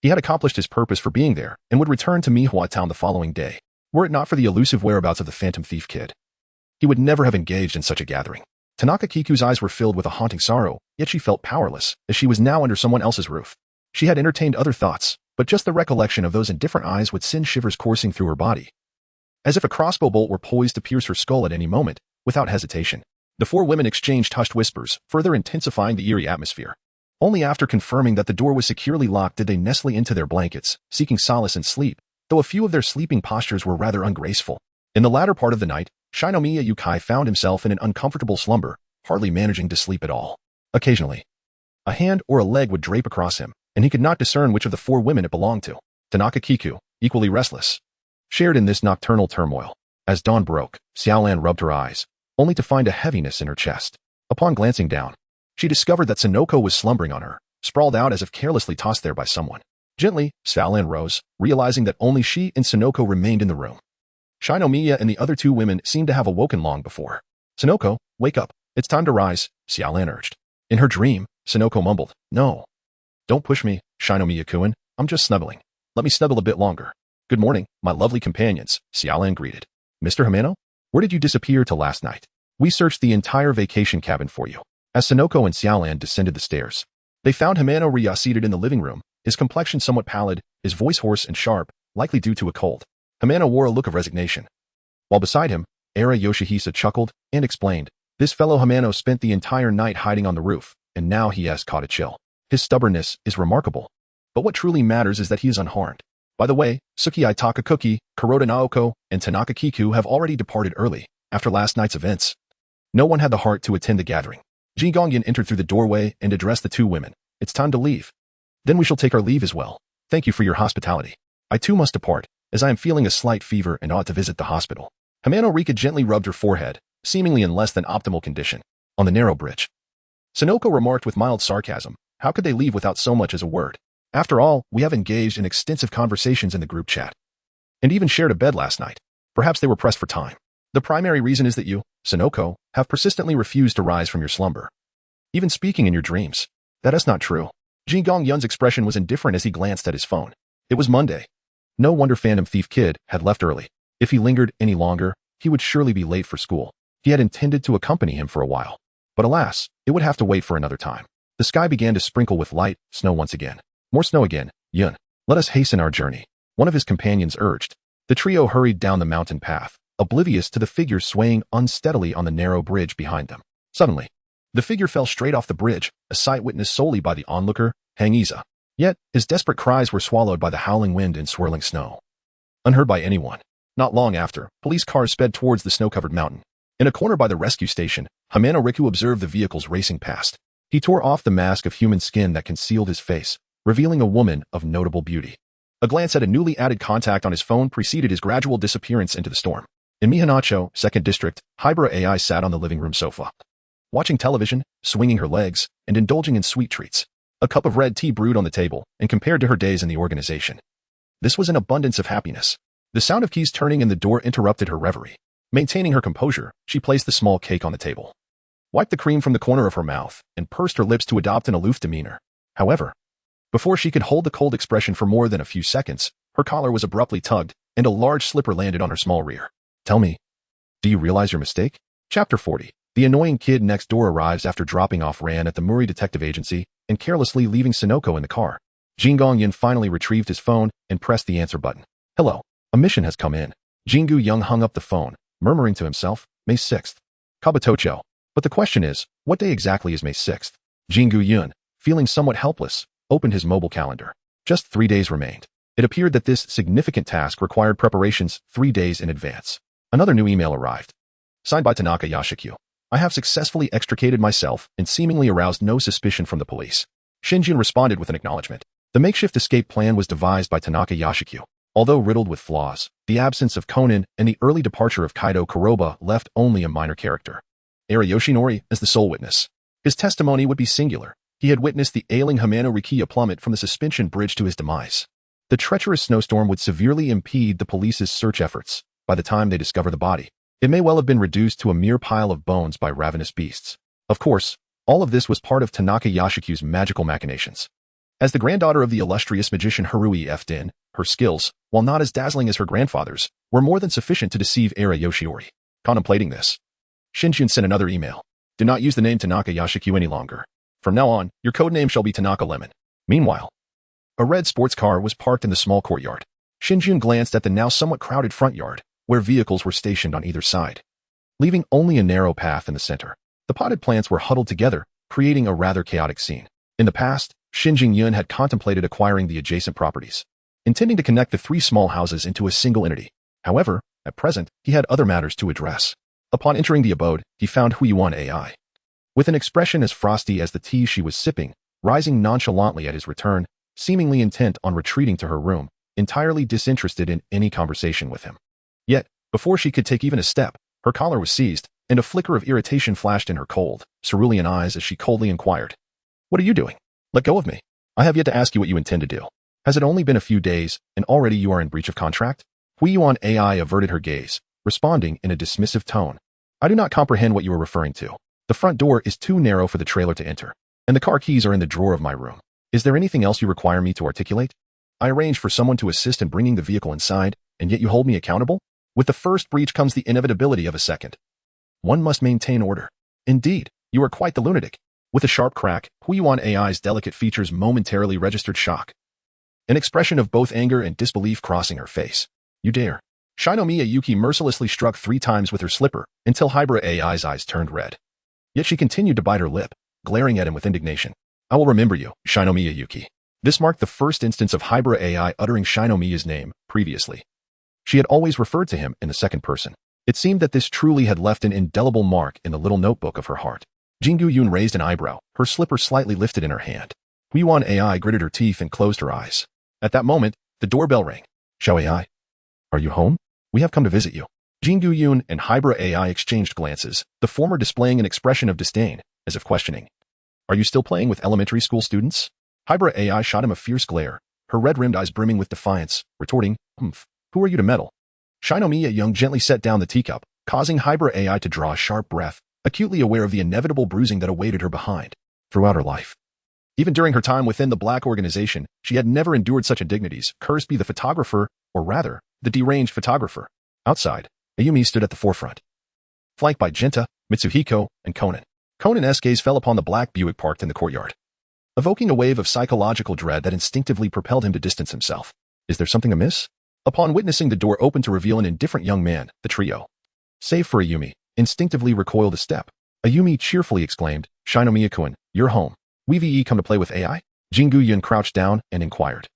He had accomplished his purpose for being there and would return to Mihua Town the following day. Were it not for the elusive whereabouts of the phantom thief kid, he would never have engaged in such a gathering. Tanaka Kiku's eyes were filled with a haunting sorrow, yet she felt powerless, as she was now under someone else's roof. She had entertained other thoughts, but just the recollection of those indifferent eyes would send shivers coursing through her body, as if a crossbow bolt were poised to pierce her skull at any moment. Without hesitation, the four women exchanged hushed whispers, further intensifying the eerie atmosphere. Only after confirming that the door was securely locked did they nestle into their blankets, seeking solace in sleep, though a few of their sleeping postures were rather ungraceful. In the latter part of the night, Shinomiya Yukai found himself in an uncomfortable slumber, hardly managing to sleep at all. Occasionally, a hand or a leg would drape across him, and he could not discern which of the four women it belonged to. Tanaka Kiku, equally restless, shared in this nocturnal turmoil. As dawn broke, Xiaolan rubbed her eyes, only to find a heaviness in her chest. Upon glancing down, she discovered that Sonoko was slumbering on her, sprawled out as if carelessly tossed there by someone. Gently, Xiaolan rose, realizing that only she and Sonoko remained in the room. Shinomiya and the other two women seemed to have awoken long before. Sonoko, wake up. It's time to rise, Xiaolan urged. In her dream, Sonoko mumbled, No. Don't push me, Shinomiya-kun. I'm just snuggling. Let me snuggle a bit longer. Good morning, my lovely companions, Xiaolan greeted. Mr. Hamano? Where did you disappear till last night? We searched the entire vacation cabin for you. As Sonoko and Xiaolan descended the stairs, they found Himano Rya seated in the living room, his complexion somewhat pallid, his voice hoarse and sharp, likely due to a cold. Himano wore a look of resignation. While beside him, Era Yoshihisa chuckled and explained, "This fellow Himano spent the entire night hiding on the roof, and now he has caught a chill. His stubbornness is remarkable. But what truly matters is that he is unharmed. By the way, Tsukii Takakuki, Kuroda Naoko, and Tanaka Kiku have already departed early, after last night's events." No one had the heart to attend the gathering. Ji Gongyan entered through the doorway and addressed the two women. "It's time to leave. Then we shall take our leave as well. Thank you for your hospitality. I too must depart, as I am feeling a slight fever and ought to visit the hospital." Himano Rika gently rubbed her forehead, seemingly in less than optimal condition, on the narrow bridge. Sonoko remarked with mild sarcasm, "How could they leave without so much as a word? After all, we have engaged in extensive conversations in the group chat, and even shared a bed last night. Perhaps they were pressed for time. The primary reason is that you, Sonoko, have persistently refused to rise from your slumber, even speaking in your dreams." "That is not true." Ji Gong-yun's expression was indifferent as he glanced at his phone. It was Monday. No wonder Phantom Thief Kid had left early. If he lingered any longer, he would surely be late for school. He had intended to accompany him for a while. But alas, it would have to wait for another time. The sky began to sprinkle with light snow once again. "More snow again, Yun. Let us hasten our journey," one of his companions urged. The trio hurried down the mountain path, oblivious to the figure swaying unsteadily on the narrow bridge behind them. Suddenly, the figure fell straight off the bridge, a sight witnessed solely by the onlooker, Hangiza. Yet, his desperate cries were swallowed by the howling wind and swirling snow. Unheard by anyone. Not long after, police cars sped towards the snow-covered mountain. In a corner by the rescue station, Hamano Riku observed the vehicles racing past. He tore off the mask of human skin that concealed his face, revealing a woman of notable beauty. A glance at a newly added contact on his phone preceded his gradual disappearance into the storm. In Mihanacho, 2nd District, Hybra AI sat on the living room sofa, watching television, swinging her legs, and indulging in sweet treats. A cup of red tea brewed on the table, and compared to her days in the organization, this was an abundance of happiness. The sound of keys turning in the door interrupted her reverie. Maintaining her composure, she placed the small cake on the table, wiped the cream from the corner of her mouth, and pursed her lips to adopt an aloof demeanor. However, before she could hold the cold expression for more than a few seconds, her collar was abruptly tugged, and a large slipper landed on her small rear. "Tell me, do you realize your mistake?" Chapter 40. The annoying kid next door arrives after dropping off Ran at the Murray Detective Agency and carelessly leaving Sonoko in the car. Jin Gongyan finally retrieved his phone and pressed the answer button. "Hello, a mission has come in." Jingu Young hung up the phone, murmuring to himself, "May 6th. Kabutocho. But the question is, what day exactly is May 6th? Jingu Yun, feeling somewhat helpless, opened his mobile calendar. Just 3 days remained. It appeared that this significant task required preparations 3 days in advance. Another new email arrived. Signed by Tanaka Yashikyu. "I have successfully extricated myself and seemingly aroused no suspicion from the police." Shinjun responded with an acknowledgement. The makeshift escape plan was devised by Tanaka Yashikyu. Although riddled with flaws, the absence of Conan and the early departure of Kaido Kuroba left only a minor character, Era Yoshinori, as the sole witness. His testimony would be singular. He had witnessed the ailing Hamano Rikiya plummet from the suspension bridge to his demise. The treacherous snowstorm would severely impede the police's search efforts. By the time they discover the body, it may well have been reduced to a mere pile of bones by ravenous beasts. Of course, all of this was part of Tanaka Yashikyu's magical machinations. As the granddaughter of the illustrious magician Harui F. Din, her skills, while not as dazzling as her grandfather's, were more than sufficient to deceive Era Yoshiori. Contemplating this, Shinjun sent another email. "Do not use the name Tanaka Yashikyu any longer. From now on, your codename shall be Tanaka Lemon." Meanwhile, a red sports car was parked in the small courtyard. Shinjun glanced at the now somewhat crowded front yard, where vehicles were stationed on either side, leaving only a narrow path in the center. The potted plants were huddled together, creating a rather chaotic scene. In the past, Shinjin Yun had contemplated acquiring the adjacent properties, intending to connect the 3 small houses into a single entity. However, at present, he had other matters to address. Upon entering the abode, he found Huiyuan AI, with an expression as frosty as the tea she was sipping, rising nonchalantly at his return, seemingly intent on retreating to her room, entirely disinterested in any conversation with him. Yet, before she could take even a step, her collar was seized, and a flicker of irritation flashed in her cold, cerulean eyes as she coldly inquired, "What are you doing? Let go of me. I have yet to ask you what you intend to do. Has it only been a few days, and already you are in breach of contract?" Huiyuan AI averted her gaze, responding in a dismissive tone. "I do not comprehend what you are referring to. The front door is too narrow for the trailer to enter, and the car keys are in the drawer of my room. Is there anything else you require me to articulate? I arranged for someone to assist in bringing the vehicle inside, and yet you hold me accountable? With the first breach comes the inevitability of a second." One must maintain order. Indeed, you are quite the lunatic. With a sharp crack, Huiyuan AI's delicate features momentarily registered shock. An expression of both anger and disbelief crossing her face. You dare. Shinomiya Yuki mercilessly struck 3 times with her slipper until Hybrid AI's eyes turned red. Yet she continued to bite her lip, glaring at him with indignation. I will remember you, Shinomiya Yuki. This marked the first instance of Hybrid AI uttering Shinomiya's name previously. She had always referred to him in the second person. It seemed that this truly had left an indelible mark in the little notebook of her heart. Shengu Yun raised an eyebrow, her slipper slightly lifted in her hand. Huiyuan AI gritted her teeth and closed her eyes. At that moment, the doorbell rang. Xiao AI, are you home? We have come to visit you. Shengu Yun and Hybrid AI exchanged glances, the former displaying an expression of disdain, as if questioning. Are you still playing with elementary school students? Hybrid AI shot him a fierce glare, her red-rimmed eyes brimming with defiance, retorting, who are you to meddle? Shinomiya Young gently set down the teacup, causing Hybrid AI to draw a sharp breath, acutely aware of the inevitable bruising that awaited her behind. Throughout her life. Even during her time within the Black organization, she had never endured such indignities, cursed be the photographer, or rather, the deranged photographer. Outside, Ayumi stood at the forefront. Flanked by Jinta, Mitsuhiko, and Conan. Conan's gaze fell upon the black Buick parked in the courtyard, evoking a wave of psychological dread that instinctively propelled him to distance himself. Is there something amiss? Upon witnessing the door open to reveal an indifferent young man, the trio, save for Ayumi, instinctively recoiled a step. Ayumi cheerfully exclaimed, Shinomiya-kun, you're home. We've come to play with AI? Shengu Yun crouched down and inquired.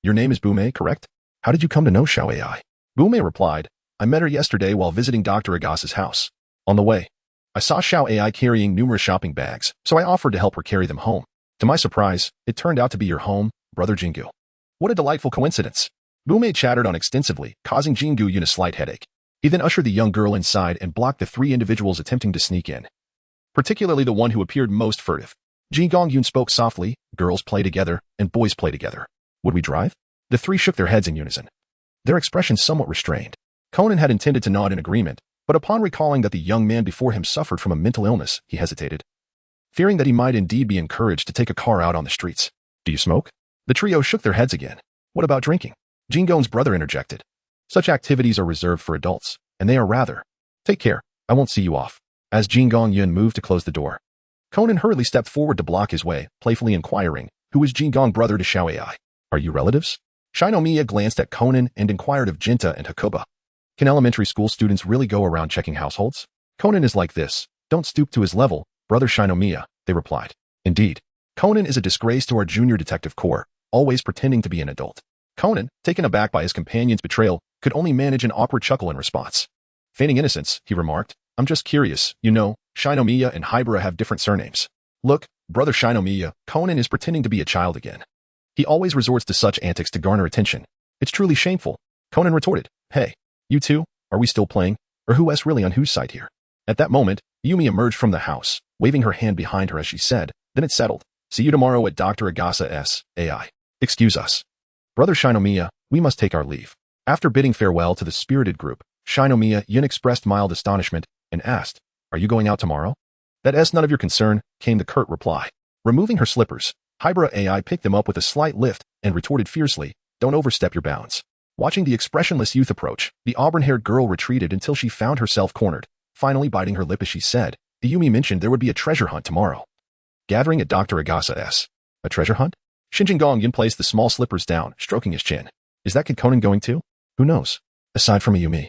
Your name is Bume, correct? How did you come to know Xiao AI? Bume replied, I met her yesterday while visiting Dr. Agasa's house. On the way, I saw Xiao AI carrying numerous shopping bags, so I offered to help her carry them home. To my surprise, it turned out to be your home, Brother Shengu. What a delightful coincidence. Bume chattered on extensively, causing Shengu Yun a slight headache. He then ushered the young girl inside and blocked the 3 individuals attempting to sneak in, particularly the one who appeared most furtive. Shengu Yun spoke softly, girls play together, and boys play together. Would we drive? The 3 shook their heads in unison, their expressions somewhat restrained. Conan had intended to nod in agreement, but upon recalling that the young man before him suffered from a mental illness, he hesitated, fearing that he might indeed be encouraged to take a car out on the streets. Do you smoke? The trio shook their heads again. What about drinking? Jingon's brother interjected. Such activities are reserved for adults, and they are rather. Take care, I won't see you off. As Shengu Yun moved to close the door, Conan hurriedly stepped forward to block his way, playfully inquiring, who is Shengu's brother to Xiao AI? Are you relatives? Shinomiya glanced at Conan and inquired of Jinta and Hakuba. Can elementary school students really go around checking households? Conan is like this. Don't stoop to his level, Brother Shinomiya, they replied. Indeed, Conan is a disgrace to our junior detective corps, always pretending to be an adult. Conan, taken aback by his companion's betrayal, could only manage an awkward chuckle in response. Feigning innocence, he remarked, I'm just curious, you know, Shinomiya and Hybrid have different surnames. Look, Brother Shinomiya, Conan is pretending to be a child again. He always resorts to such antics to garner attention. It's truly shameful. Conan retorted, Hey, you two, are we still playing? Or who's really on whose side here? At that moment, Yumi emerged from the house, waving her hand behind her as she said, then it settled. See you tomorrow at Dr. Agasa's AI. Excuse us. Brother Shinomiya, we must take our leave. After bidding farewell to the spirited group, Shinomiya Yun expressed mild astonishment and asked, Are you going out tomorrow? That's none of your concern, came the curt reply. Removing her slippers, Hybrid AI picked them up with a slight lift and retorted fiercely, Don't overstep your bounds. Watching the expressionless youth approach, the auburn-haired girl retreated until she found herself cornered, finally biting her lip as she said, Yumi mentioned there would be a treasure hunt tomorrow. Gathering at Dr. Agasa's. A treasure hunt? Shengu Yun placed the small slippers down, stroking his chin. Is that kid Conan going too? Who knows? Aside from Ayumi,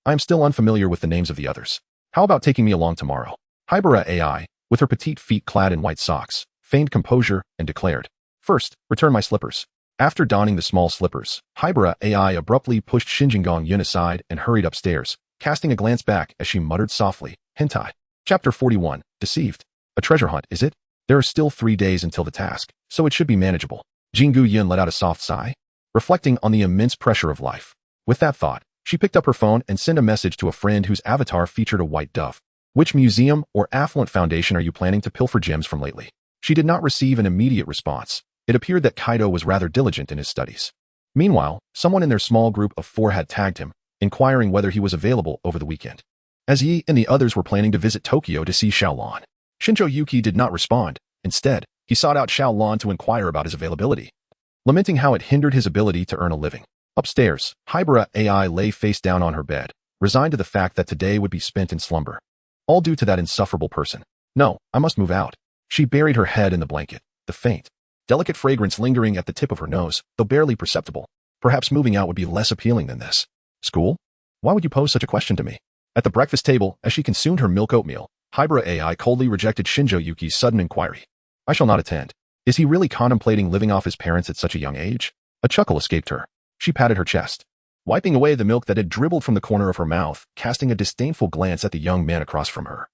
I am still unfamiliar with the names of the others. How about taking me along tomorrow? Hybrid AI, with her petite feet clad in white socks, feigned composure and declared, First, return my slippers. After donning the small slippers, Hybrid AI abruptly pushed Shengu Yun aside and hurried upstairs, casting a glance back as she muttered softly, Hentai. Chapter 41, Deceived. A treasure hunt, is it? There are still 3 days until the task, so it should be manageable. Shengu Yun let out a soft sigh, reflecting on the immense pressure of life. With that thought, she picked up her phone and sent a message to a friend whose avatar featured a white dove. Which museum or affluent foundation are you planning to pilfer gems from lately? She did not receive an immediate response. It appeared that Kaido was rather diligent in his studies. Meanwhile, someone in their small group of 4 had tagged him, inquiring whether he was available over the weekend, as he and the others were planning to visit Tokyo to see Xiaolon. Shinjo Yuki did not respond. Instead, he sought out Xiaolon to inquire about his availability, lamenting how it hindered his ability to earn a living. Upstairs, Hybrid AI lay face down on her bed, resigned to the fact that today would be spent in slumber. All due to that insufferable person. No, I must move out. She buried her head in the blanket, the faint, delicate fragrance lingering at the tip of her nose, though barely perceptible. Perhaps moving out would be less appealing than this. School? Why would you pose such a question to me? At the breakfast table, as she consumed her milk oatmeal, Hybrid AI coldly rejected Shinjo Yuki's sudden inquiry. I shall not attend. Is he really contemplating living off his parents at such a young age? A chuckle escaped her. She patted her chest, wiping away the milk that had dribbled from the corner of her mouth, casting a disdainful glance at the young man across from her,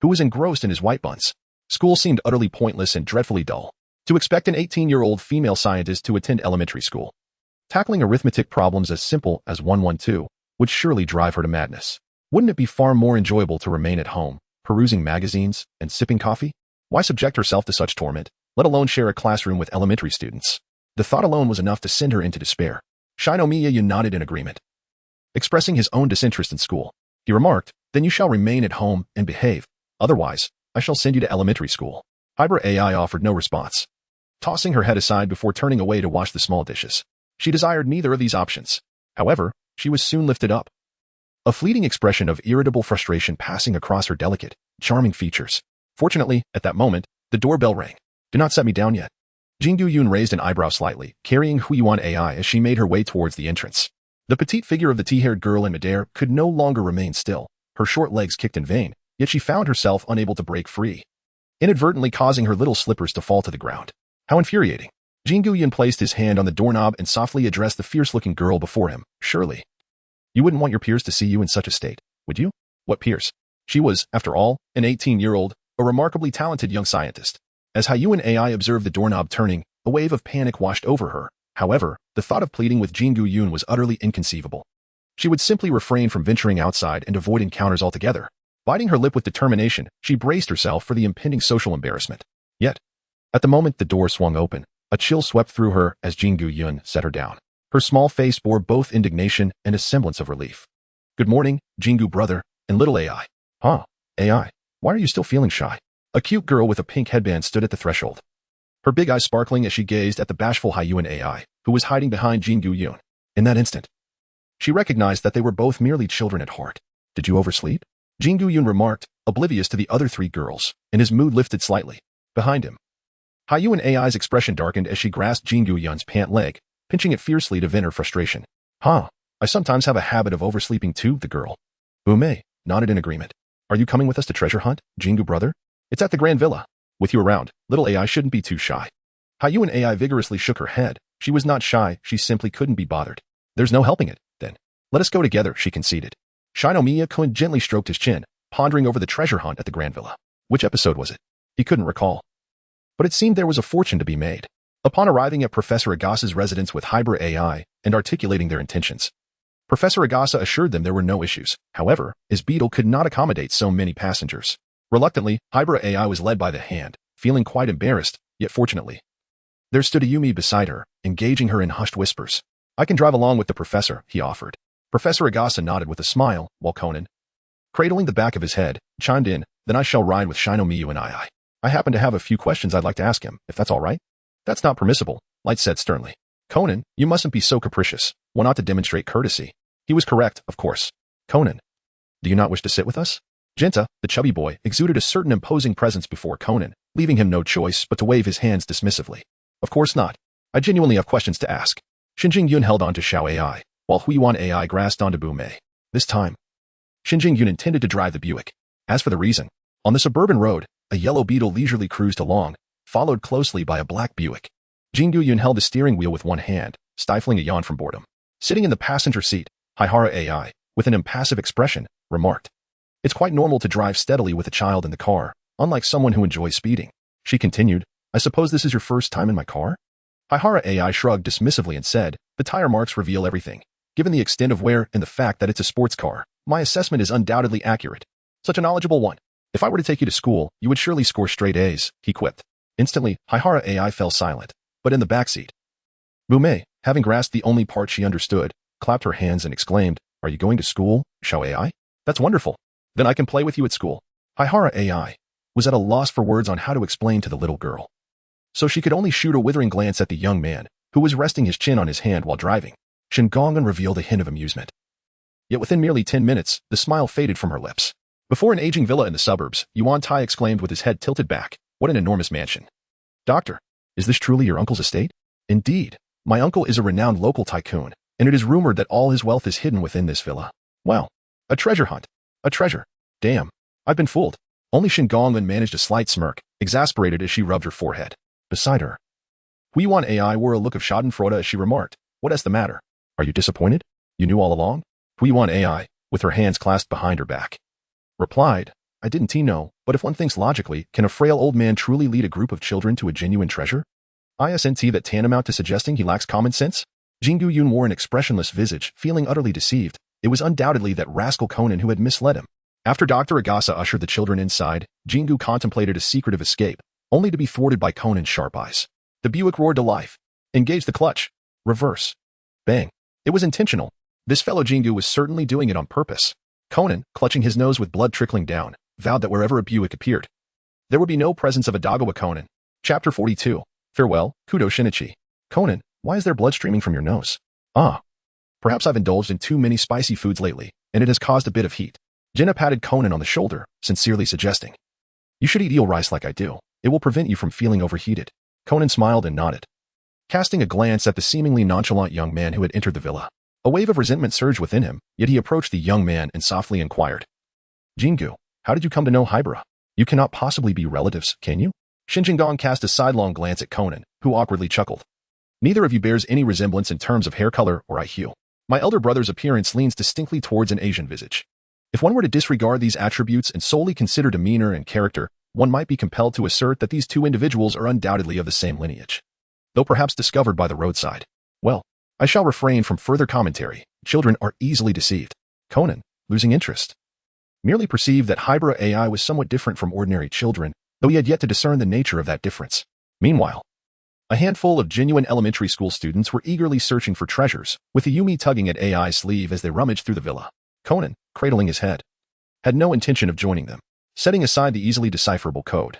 who was engrossed in his white buns. School seemed utterly pointless and dreadfully dull. To expect an 18-year-old female scientist to attend elementary school, tackling arithmetic problems as simple as 112, would surely drive her to madness. Wouldn't it be far more enjoyable to remain at home, perusing magazines and sipping coffee? Why subject herself to such torment, let alone share a classroom with elementary students? The thought alone was enough to send her into despair. Shinomiya Yun nodded in agreement. Expressing his own disinterest in school, he remarked, then you shall remain at home and behave. Otherwise, I shall send you to elementary school. Hybrid AI offered no response, tossing her head aside before turning away to wash the small dishes. She desired neither of these options. However, she was soon lifted up, a fleeting expression of irritable frustration passing across her delicate, charming features. Fortunately, at that moment, the doorbell rang. Do not set me down yet. Shengu Yun raised an eyebrow slightly, carrying Huiyuan AI as she made her way towards the entrance. The petite figure of the tea-haired girl in midair could no longer remain still. Her short legs kicked in vain, yet she found herself unable to break free, inadvertently causing her little slippers to fall to the ground. How infuriating. Shengu Yun placed his hand on the doorknob and softly addressed the fierce-looking girl before him. Surely, you wouldn't want your peers to see you in such a state, would you? What peers? She was, after all, an 18-year-old, a remarkably talented young scientist. As Huiyuan AI observed the doorknob turning, a wave of panic washed over her. However, the thought of pleading with Shengu Yun was utterly inconceivable. She would simply refrain from venturing outside and avoid encounters altogether. Biting her lip with determination, she braced herself for the impending social embarrassment. Yet, at the moment the door swung open, a chill swept through her as Shengu Yun set her down. Her small face bore both indignation and a semblance of relief. Good morning, Shengu brother, and little AI. Huh, AI, why are you still feeling shy? A cute girl with a pink headband stood at the threshold, her big eyes sparkling as she gazed at the bashful Huiyuan AI, who was hiding behind Shengu Yun. In that instant, she recognized that they were both merely children at heart. Did you oversleep? Shengu Yun remarked, oblivious to the other three girls, and his mood lifted slightly. Behind him, Huiyuan AI's expression darkened as she grasped Shengu Yun's pant leg, pinching it fiercely to vent her frustration. Huh, I sometimes have a habit of oversleeping too, the girl. Bume nodded in agreement. Are you coming with us to treasure hunt, Shengu brother? It's at the Grand Villa. With you around, little AI shouldn't be too shy. Huiyuan AI vigorously shook her head. She was not shy, she simply couldn't be bothered. There's no helping it, then. Let us go together, she conceded. Shinomiya Kun gently stroked his chin, pondering over the treasure hunt at the Grand Villa. Which episode was it? He couldn't recall. But it seemed there was a fortune to be made. Upon arriving at Professor Agasa's residence with Hybrid AI and articulating their intentions, Professor Agasa assured them there were no issues. However, his beetle could not accommodate so many passengers. Reluctantly, Hybrid AI was led by the hand, feeling quite embarrassed, yet fortunately, there stood a Yumi beside her, engaging her in hushed whispers. I can drive along with the professor, he offered. Professor Agasa nodded with a smile, while Conan, cradling the back of his head, chimed in, then I shall ride with Shinomiya and I. I happen to have a few questions I'd like to ask him, if that's all right. That's not permissible, Light said sternly. Conan, you mustn't be so capricious. One ought to demonstrate courtesy. He was correct, of course. Conan, do you not wish to sit with us? Genta, the chubby boy, exuded a certain imposing presence before Conan, leaving him no choice but to wave his hands dismissively. Of course not. I genuinely have questions to ask. Shengu Yun held on to Xiao AI, while Huiyuan AI grasped onto Bume. This time, Shengu Yun intended to drive the Buick. As for the reason, on the suburban road, a yellow Beetle leisurely cruised along, followed closely by a black Buick. Shengu Yun held the steering wheel with one hand, stifling a yawn from boredom. Sitting in the passenger seat, Haihara AI, with an impassive expression, remarked, It's quite normal to drive steadily with a child in the car, unlike someone who enjoys speeding. She continued, I suppose this is your first time in my car? Haihara AI shrugged dismissively and said, the tire marks reveal everything. Given the extent of wear and the fact that it's a sports car, my assessment is undoubtedly accurate. Such a knowledgeable one. If I were to take you to school, you would surely score straight A's, he quipped. Instantly, Haihara AI fell silent, but in the backseat, Bume, having grasped the only part she understood, clapped her hands and exclaimed, Are you going to school, Xiao AI? That's wonderful. Then I can play with you at school. Haihara AI was at a loss for words on how to explain to the little girl, so she could only shoot a withering glance at the young man, who was resting his chin on his hand while driving. Shengongan revealed a hint of amusement. Yet within merely 10 minutes, the smile faded from her lips. Before an aging villa in the suburbs, Yuan Tai exclaimed with his head tilted back, "What an enormous mansion." "Doctor, is this truly your uncle's estate?" "Indeed. My uncle is a renowned local tycoon, and it is rumored that all his wealth is hidden within this villa." "Well, a treasure hunt. A treasure. Damn. I've been fooled." Only Shengu Yun managed a slight smirk, exasperated as she rubbed her forehead. Beside her, Yuan Ai wore a look of schadenfreude as she remarked, "What is the matter? Are you disappointed? You knew all along?" Yuan Ai, with her hands clasped behind her back, replied, "I didn't know, but if one thinks logically, can a frail old man truly lead a group of children to a genuine treasure? Isn't that tantamount to suggesting he lacks common sense?" Shengu Yun wore an expressionless visage, feeling utterly deceived. It was undoubtedly that rascal Conan who had misled him. After Dr. Agasa ushered the children inside, Shengu contemplated a secretive escape, only to be thwarted by Conan's sharp eyes. The Buick roared to life. "Engage the clutch. Reverse." Bang. It was intentional. This fellow Shengu was certainly doing it on purpose. Conan, clutching his nose with blood trickling down, vowed that wherever a Buick appeared, there would be no presence of a Dagawa Conan. Chapter 42. Farewell, Kudo Shinichi. "Conan, why is there blood streaming from your nose?" "Ah. Perhaps I've indulged in too many spicy foods lately, and it has caused a bit of heat." Jenna patted Conan on the shoulder, sincerely suggesting, "You should eat eel rice like I do. It will prevent you from feeling overheated." Conan smiled and nodded, casting a glance at the seemingly nonchalant young man who had entered the villa. A wave of resentment surged within him, yet he approached the young man and softly inquired, "Shengu, how did you come to know Hibara? You cannot possibly be relatives, can you?" Shinjingang cast a sidelong glance at Conan, who awkwardly chuckled. "Neither of you bears any resemblance in terms of hair color or eye hue. My elder brother's appearance leans distinctly towards an Asian visage. If one were to disregard these attributes and solely consider demeanor and character, one might be compelled to assert that these two individuals are undoubtedly of the same lineage, though perhaps discovered by the roadside. Well, I shall refrain from further commentary. Children are easily deceived." Conan, losing interest, merely perceived that Hibara Ai was somewhat different from ordinary children, though he had yet to discern the nature of that difference. Meanwhile, a handful of genuine elementary school students were eagerly searching for treasures, with Ayumi tugging at Ai's sleeve as they rummaged through the villa. Conan, cradling his head, had no intention of joining them, setting aside the easily decipherable code.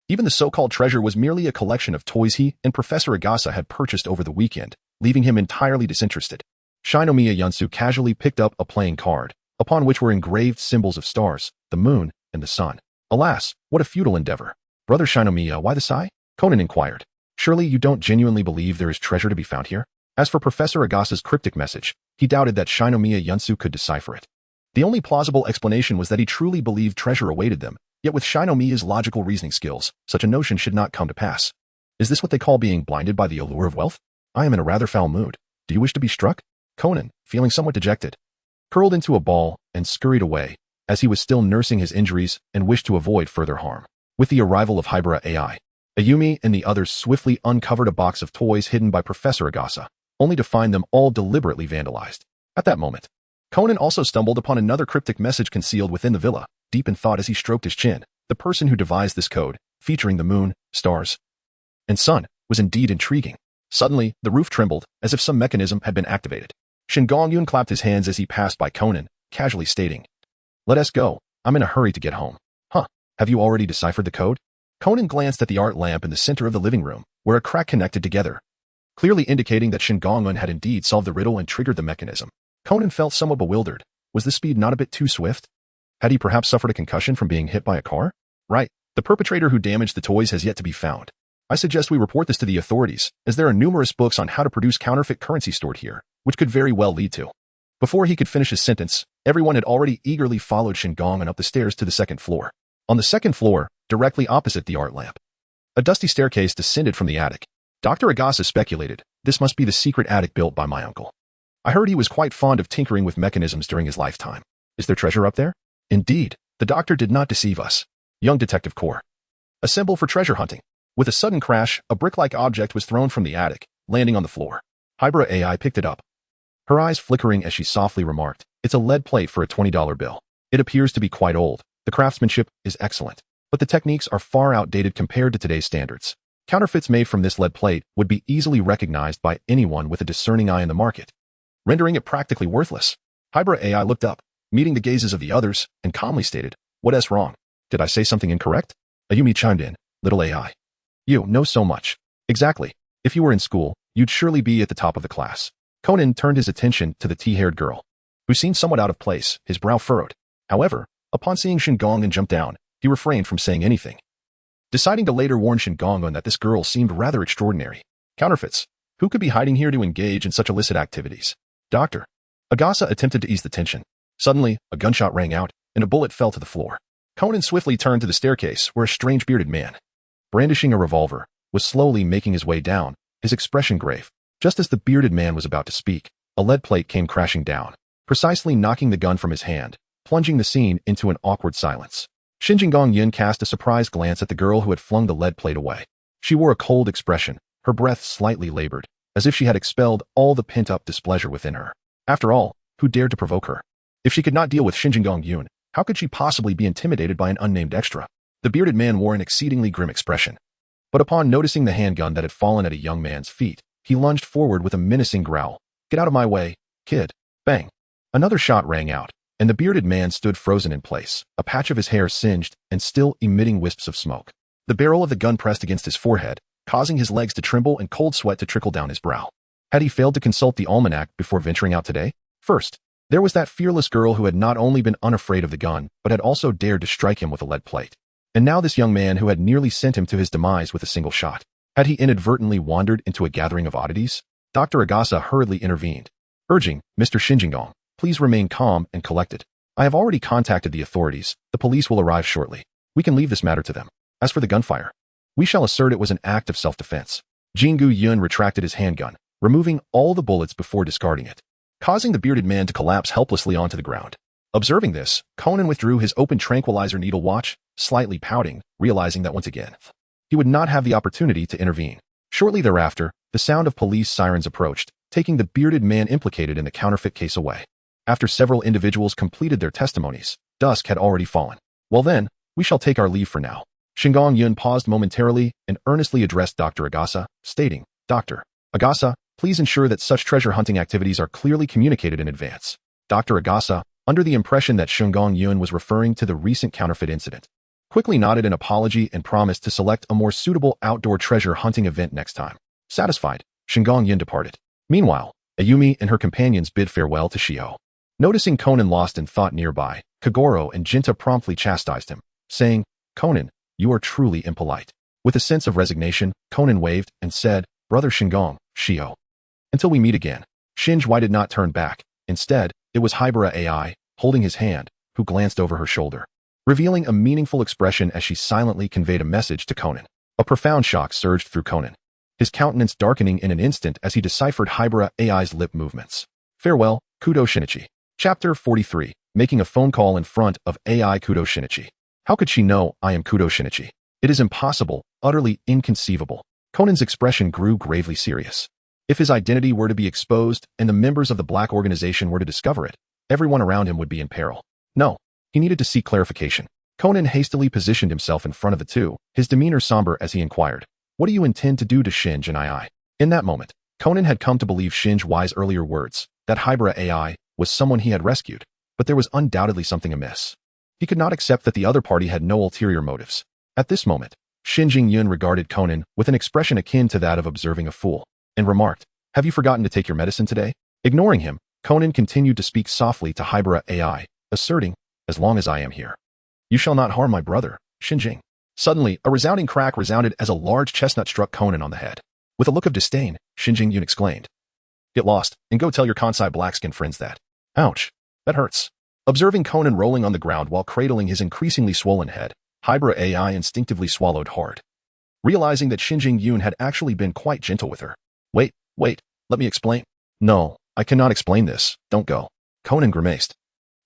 Even the so-called treasure was merely a collection of toys he and Professor Agasa had purchased over the weekend, leaving him entirely disinterested. Shinomiya Yunsu casually picked up a playing card, upon which were engraved symbols of stars, the moon, and the sun. Alas, what a futile endeavor. "Brother Shinomiya, why the sigh?" Conan inquired. "Surely you don't genuinely believe there is treasure to be found here?" As for Professor Agasa's cryptic message, he doubted that Shinomiya Yunsu could decipher it. The only plausible explanation was that he truly believed treasure awaited them, yet with Shinomiya's logical reasoning skills, such a notion should not come to pass. "Is this what they call being blinded by the allure of wealth? I am in a rather foul mood. Do you wish to be struck?" Conan, feeling somewhat dejected, curled into a ball and scurried away, as he was still nursing his injuries and wished to avoid further harm. With the arrival of Hibara Ai, Ayumi and the others swiftly uncovered a box of toys hidden by Professor Agasa, only to find them all deliberately vandalized. At that moment, Conan also stumbled upon another cryptic message concealed within the villa, deep in thought as he stroked his chin. The person who devised this code, featuring the moon, stars, and sun, was indeed intriguing. Suddenly, the roof trembled, as if some mechanism had been activated. Shengu Yun clapped his hands as he passed by Conan, casually stating, "Let us go. I'm in a hurry to get home." "Huh, have you already deciphered the code?" Conan glanced at the art lamp in the center of the living room, where a crack connected together, clearly indicating that Shengu Yun had indeed solved the riddle and triggered the mechanism. Conan felt somewhat bewildered. Was the speed not a bit too swift? Had he perhaps suffered a concussion from being hit by a car? Right, the perpetrator who damaged the toys has yet to be found. I suggest we report this to the authorities, as there are numerous books on how to produce counterfeit currency stored here, which could very well lead to. Before he could finish his sentence, everyone had already eagerly followed Shengu Yun up the stairs to the second floor. On the second floor, directly opposite the art lamp, a dusty staircase descended from the attic. Dr. Agasa speculated, "This must be the secret attic built by my uncle. I heard he was quite fond of tinkering with mechanisms during his lifetime. Is there treasure up there?" Indeed, the doctor did not deceive us. Young Detective Corps. Assemble for treasure hunting. With a sudden crash, a brick-like object was thrown from the attic, landing on the floor. Hibara Ai picked it up, her eyes flickering as she softly remarked, "It's a lead plate for a $20 bill. It appears to be quite old. The craftsmanship is excellent, but the techniques are far outdated compared to today's standards. Counterfeits made from this lead plate would be easily recognized by anyone with a discerning eye in the market, rendering it practically worthless." Hibara Ai looked up, meeting the gazes of the others, and calmly stated, "What's wrong? Did I say something incorrect?" Ayumi chimed in, "Little Ai. You know so much. Exactly. If you were in school, you'd surely be at the top of the class." Conan turned his attention to the tea-haired girl, who seemed somewhat out of place, his brow furrowed. However, Upon seeing Shengongyun jump down, he refrained from saying anything, deciding to later warn Shengongyun that this girl seemed rather extraordinary. Counterfeits. Who could be hiding here to engage in such illicit activities? Doctor. Agasa attempted to ease the tension. Suddenly, a gunshot rang out, and a bullet fell to the floor. Conan swiftly turned to the staircase where a strange bearded man, brandishing a revolver, was slowly making his way down, his expression grave. Just as the bearded man was about to speak, a lead plate came crashing down, precisely knocking the gun from his hand, plunging the scene into an awkward silence. Shengu Yun cast a surprised glance at the girl who had flung the lead plate away. She wore a cold expression, her breath slightly labored, as if she had expelled all the pent-up displeasure within her. After all, who dared to provoke her? If she could not deal with Shengu Yun, how could she possibly be intimidated by an unnamed extra? The bearded man wore an exceedingly grim expression. But upon noticing the handgun that had fallen at a young man's feet, he lunged forward with a menacing growl. Get out of my way, kid. Bang. Another shot rang out, and the bearded man stood frozen in place, a patch of his hair singed and still emitting wisps of smoke. The barrel of the gun pressed against his forehead, causing his legs to tremble and cold sweat to trickle down his brow. Had he failed to consult the almanac before venturing out today? First, there was that fearless girl who had not only been unafraid of the gun, but had also dared to strike him with a lead plate. And now this young man who had nearly sent him to his demise with a single shot. Had he inadvertently wandered into a gathering of oddities? Dr. Agasa hurriedly intervened, urging, Mr. Shengu, please remain calm and collected. I have already contacted the authorities. The police will arrive shortly. We can leave this matter to them. As for the gunfire, we shall assert it was an act of self-defense. Shengu Yun retracted his handgun, removing all the bullets before discarding it, causing the bearded man to collapse helplessly onto the ground. Observing this, Conan withdrew his open tranquilizer needle watch, slightly pouting, realizing that once again, he would not have the opportunity to intervene. Shortly thereafter, the sound of police sirens approached, taking the bearded man implicated in the counterfeit case away. After several individuals completed their testimonies, dusk had already fallen. Well then, we shall take our leave for now. Shengu Yun paused momentarily and earnestly addressed Dr. Agasa, stating, Dr. Agasa, please ensure that such treasure hunting activities are clearly communicated in advance. Dr. Agasa, under the impression that Shengu Yun was referring to the recent counterfeit incident, quickly nodded an apology and promised to select a more suitable outdoor treasure hunting event next time. Satisfied, Shengu Yun departed. Meanwhile, Ayumi and her companions bid farewell to Shio. Noticing Conan lost in thought nearby, Kagoro and Jinta promptly chastised him, saying, Conan, you are truly impolite. With a sense of resignation, Conan waved and said, Brother Shengu, Shio. Until we meet again. Shinjwai did not turn back. Instead, it was Hybera AI, holding his hand, who glanced over her shoulder, revealing a meaningful expression as she silently conveyed a message to Conan. A profound shock surged through Conan, his countenance darkening in an instant as he deciphered Hybera AI's lip movements. Farewell, Kudo Shinichi. Chapter 43. Making a phone call in front of AI Kudo Shinichi. How could she know I am Kudo Shinichi? It is impossible, utterly inconceivable. Conan's expression grew gravely serious. If his identity were to be exposed and the members of the black organization were to discover it, everyone around him would be in peril. No, he needed to seek clarification. Conan hastily positioned himself in front of the two, his demeanor somber as he inquired, What do you intend to do to Shinj and II? In that moment, Conan had come to believe Shinjwai's earlier words, that Hybera AI was someone he had rescued, but there was undoubtedly something amiss. He could not accept that the other party had no ulterior motives. At this moment, Shengu Yun regarded Conan with an expression akin to that of observing a fool, and remarked, Have you forgotten to take your medicine today? Ignoring him, Conan continued to speak softly to Hybera AI, asserting, As long as I am here, you shall not harm my brother, Shinjing. Suddenly, a resounding crack resounded as a large chestnut struck Conan on the head. With a look of disdain, Shinjing Yun exclaimed, Get lost, and go tell your Kansai blackskin friends that. Ouch. That hurts. Observing Conan rolling on the ground while cradling his increasingly swollen head, Hybera AI instinctively swallowed hard, realizing that Shinjing Yun had actually been quite gentle with her. Wait, let me explain. No, I cannot explain this. Don't go. Conan grimaced,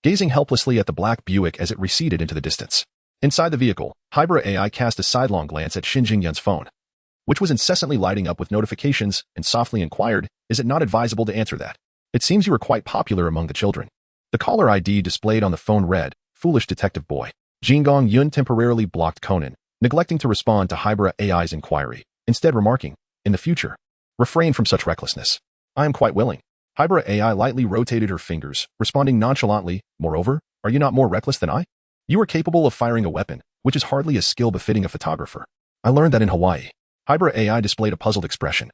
gazing helplessly at the black Buick as it receded into the distance. Inside the vehicle, Hybera AI cast a sidelong glance at Shinjing Yun's phone, which was incessantly lighting up with notifications, and softly inquired, Is it not advisable to answer that? It seems you are quite popular among the children. The caller ID displayed on the phone read, Foolish detective boy. Shengu Yun temporarily blocked Conan, neglecting to respond to Hybera AI's inquiry, instead remarking, In the future, refrain from such recklessness. I am quite willing. Hybera AI lightly rotated her fingers, responding nonchalantly, Moreover, are you not more reckless than I? You are capable of firing a weapon, which is hardly a skill befitting a photographer. I learned that in Hawaii. Hybera AI displayed a puzzled expression,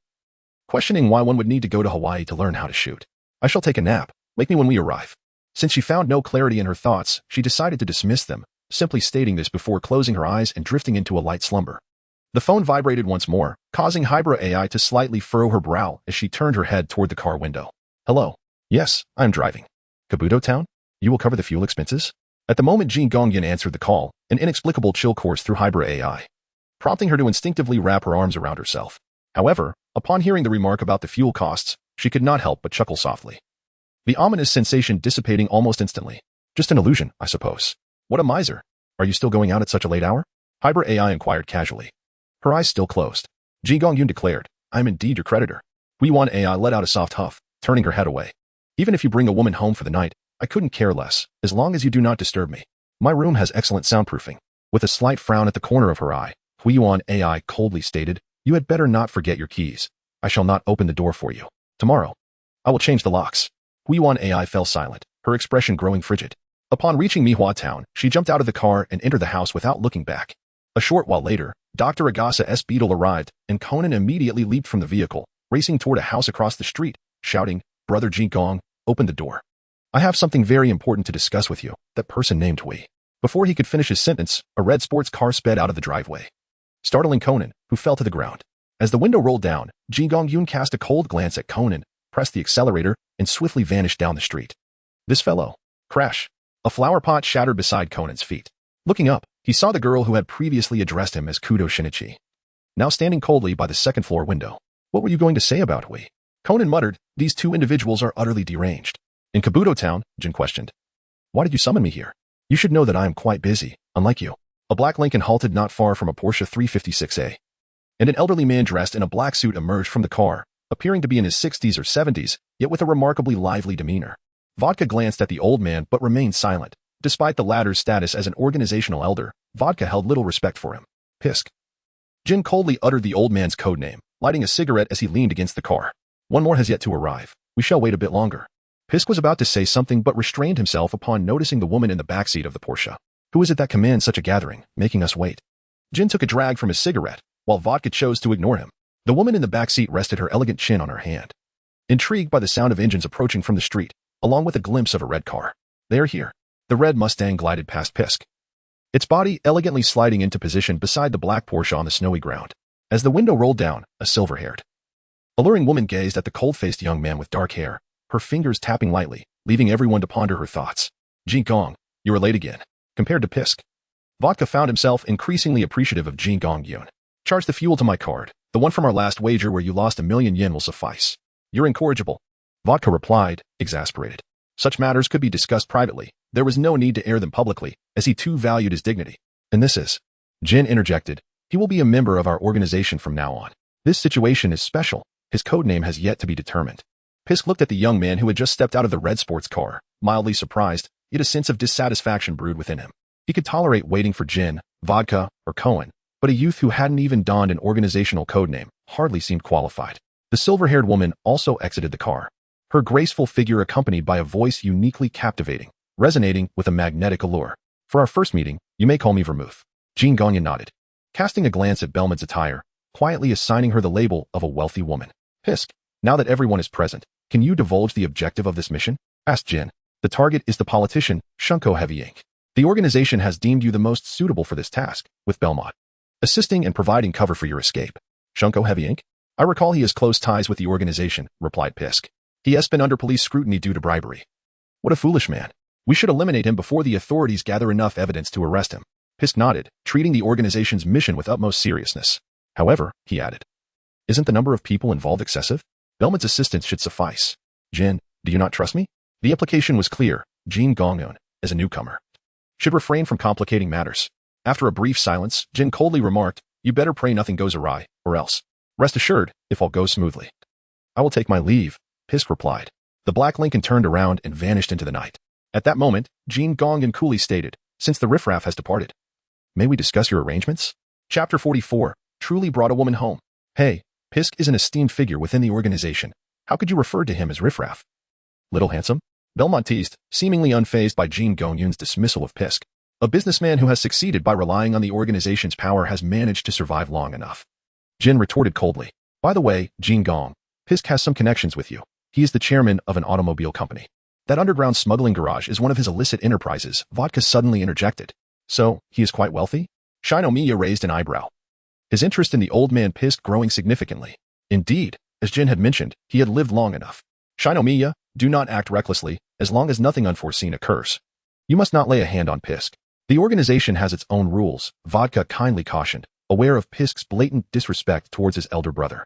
questioning why one would need to go to Hawaii to learn how to shoot. I shall take a nap. Wake me when we arrive. Since she found no clarity in her thoughts, she decided to dismiss them, simply stating this before closing her eyes and drifting into a light slumber. The phone vibrated once more, causing Hybrid AI to slightly furrow her brow as she turned her head toward the car window. Hello. Yes, I'm driving. Kabuto Town? You will cover the fuel expenses? At the moment Jin Gongyun answered the call, an inexplicable chill coursed through Hybrid AI, prompting her to instinctively wrap her arms around herself. However, upon hearing the remark about the fuel costs, she could not help but chuckle softly. The ominous sensation dissipating almost instantly. Just an illusion, I suppose. What a miser. Are you still going out at such a late hour? Hybrid AI inquired casually. Her eyes still closed. Jin Gongyun declared, I'm indeed your creditor. Wan AI let out a soft huff, turning her head away. Even if you bring a woman home for the night, I couldn't care less, as long as you do not disturb me. My room has excellent soundproofing. With a slight frown at the corner of her eye, Wan AI coldly stated, You had better not forget your keys. I shall not open the door for you. Tomorrow. I will change the locks. Wan AI fell silent, her expression growing frigid. Upon reaching Mihua Town, she jumped out of the car and entered the house without looking back. A short while later, Dr. Agasa's beetle arrived, and Conan immediately leaped from the vehicle, racing toward a house across the street, shouting, Brother Jingong, open the door. I have something very important to discuss with you, that person named Hui. Before he could finish his sentence, a red sports car sped out of the driveway, startling Conan, who fell to the ground. As the window rolled down, Jingong Yun cast a cold glance at Conan, pressed the accelerator, and swiftly vanished down the street. This fellow. Crash. A flower pot shattered beside Conan's feet. Looking up, he saw the girl who had previously addressed him as Kudo Shinichi, now standing coldly by the second-floor window. What were you going to say about Hui? Conan muttered, These two individuals are utterly deranged. In Kabuto Town, Jin questioned. Why did you summon me here? You should know that I am quite busy, unlike you. A black Lincoln halted not far from a Porsche 356A, and an elderly man dressed in a black suit emerged from the car, appearing to be in his 60s or 70s, yet with a remarkably lively demeanor. Vodka glanced at the old man but remained silent. Despite the latter's status as an organizational elder, Vodka held little respect for him. Pisk. Jin coldly uttered the old man's codename, lighting a cigarette as he leaned against the car. One more has yet to arrive. We shall wait a bit longer. Pisk was about to say something but restrained himself upon noticing the woman in the backseat of the Porsche. Who is it that commands such a gathering, making us wait? Jin took a drag from his cigarette, while Vodka chose to ignore him. The woman in the backseat rested her elegant chin on her hand, intrigued by the sound of engines approaching from the street, along with a glimpse of a red car. They are here. The red Mustang glided past Pisk, its body elegantly sliding into position beside the black Porsche on the snowy ground. As the window rolled down, a silver-haired, alluring woman gazed at the cold-faced young man with dark hair, her fingers tapping lightly, leaving everyone to ponder her thoughts. Jin Gong, you are late again. Compared to Pisk, Vodka found himself increasingly appreciative of Jin Gong Yun. Charge the fuel to my card. The one from our last wager where you lost 1,000,000 yen will suffice. You're incorrigible. Vodka replied, exasperated. Such matters could be discussed privately. There was no need to air them publicly, as he too valued his dignity. And this is... Jin interjected. He will be a member of our organization from now on. This situation is special. His codename has yet to be determined. Pisk looked at the young man who had just stepped out of the red sports car, mildly surprised, yet a sense of dissatisfaction brewed within him. He could tolerate waiting for Jin, Vodka, or Cohen, but a youth who hadn't even donned an organizational codename hardly seemed qualified. The silver-haired woman also exited the car, her graceful figure accompanied by a voice uniquely captivating, resonating with a magnetic allure. For our first meeting, you may call me Vermouth. Jin Gongyan nodded, casting a glance at Belmont's attire, quietly assigning her the label of a wealthy woman. Pisk, now that everyone is present, can you divulge the objective of this mission? Asked Jin. The target is the politician, Shunko Heavy Inc. The organization has deemed you the most suitable for this task, with Belmont assisting and providing cover for your escape. Shunko Heavy Inc.? I recall he has close ties with the organization, replied Pisk. He has been under police scrutiny due to bribery. What a foolish man. We should eliminate him before the authorities gather enough evidence to arrest him. Pisk nodded, treating the organization's mission with utmost seriousness. However, he added, isn't the number of people involved excessive? Belmont's assistance should suffice. Jin, do you not trust me? The implication was clear. Jin Gongyeon, as a newcomer, should refrain from complicating matters. After a brief silence, Jin coldly remarked, you better pray nothing goes awry, or else. Rest assured, if all goes smoothly. I will take my leave, Pisk replied. The black Lincoln turned around and vanished into the night. At that moment, Jin Gongyeon coolly stated, since the riffraff has departed, may we discuss your arrangements? Chapter 44, Truly Brought a Woman Home. Hey, Pisk is an esteemed figure within the organization. How could you refer to him as riffraff? Little handsome? Belmont teased, seemingly unfazed by Jin Gongyeon's dismissal of Pisk. A businessman who has succeeded by relying on the organization's power has managed to survive long enough. Jin retorted coldly. By the way, Jin Gong, Pisk has some connections with you. He is the chairman of an automobile company That underground smuggling garage is one of his illicit enterprises, Vodka suddenly interjected. So, he is quite wealthy? Shinomiya raised an eyebrow. His interest in the old man pissed growing significantly. Indeed, as Jin had mentioned, he had lived long enough. Shinomiya, do not act recklessly, as long as nothing unforeseen occurs. You must not lay a hand on Pisk. The organization has its own rules, Vodka kindly cautioned, aware of Pisk's blatant disrespect towards his elder brother.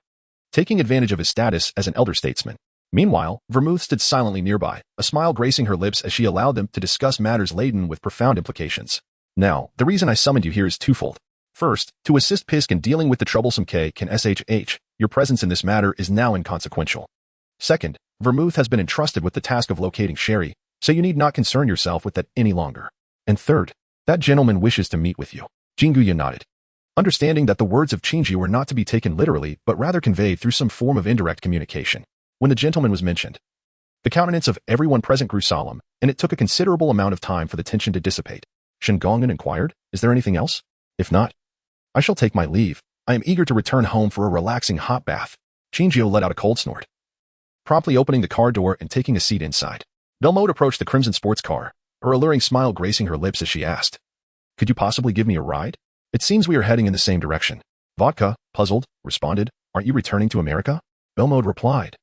Taking advantage of his status as an elder statesman. Meanwhile, Vermouth stood silently nearby, a smile gracing her lips as she allowed them to discuss matters laden with profound implications. Now, the reason I summoned you here is twofold. First, to assist Pisk in dealing with the troublesome K-Shh, your presence in this matter is now inconsequential. Second, Vermouth has been entrusted with the task of locating Sherry, so you need not concern yourself with that any longer. And third, that gentleman wishes to meet with you. Shengu Yun nodded. Understanding that the words of Qinji were not to be taken literally but rather conveyed through some form of indirect communication. When the gentleman was mentioned, the countenance of everyone present grew solemn, and it took a considerable amount of time for the tension to dissipate. Shengu Yun inquired, is there anything else? If not, I shall take my leave. I am eager to return home for a relaxing hot bath. Qinji let out a cold snort, promptly opening the car door and taking a seat inside. Belmode approached the crimson sports car, her alluring smile gracing her lips as she asked, could you possibly give me a ride? It seems we are heading in the same direction. Vodka, puzzled, responded, aren't you returning to America? Belmode replied,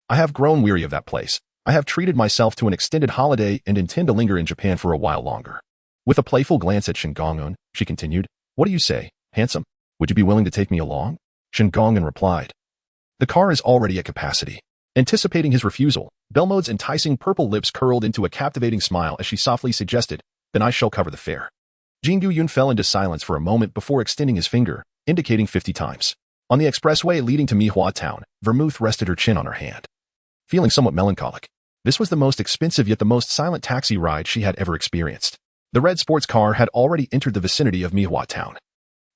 I have grown weary of that place. I have treated myself to an extended holiday and intend to linger in Japan for a while longer. With a playful glance at Shengu Yun, she continued, what do you say, handsome? Would you be willing to take me along? Shengu Yun replied, the car is already at capacity. Anticipating his refusal, Belmode's enticing purple lips curled into a captivating smile as she softly suggested, then I shall cover the fare. Shengu Yun fell into silence for a moment before extending his finger, indicating 50 times. On the expressway leading to Mihua Town, Vermouth rested her chin on her hand, feeling somewhat melancholic. This was the most expensive yet the most silent taxi ride she had ever experienced. The red sports car had already entered the vicinity of Mihua Town.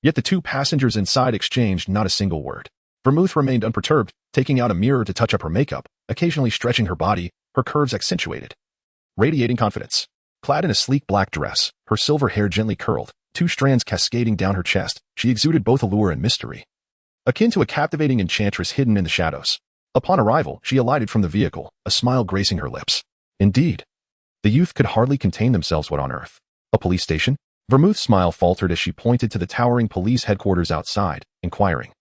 Yet the two passengers inside exchanged not a single word. Vermouth remained unperturbed, taking out a mirror to touch up her makeup, occasionally stretching her body, her curves accentuated, radiating confidence. Clad in a sleek black dress, her silver hair gently curled, two strands cascading down her chest, she exuded both allure and mystery, akin to a captivating enchantress hidden in the shadows. Upon arrival, she alighted from the vehicle, a smile gracing her lips. Indeed, the youth could hardly contain themselves. What on earth? A police station? Vermouth's smile faltered as she pointed to the towering police headquarters outside, inquiring,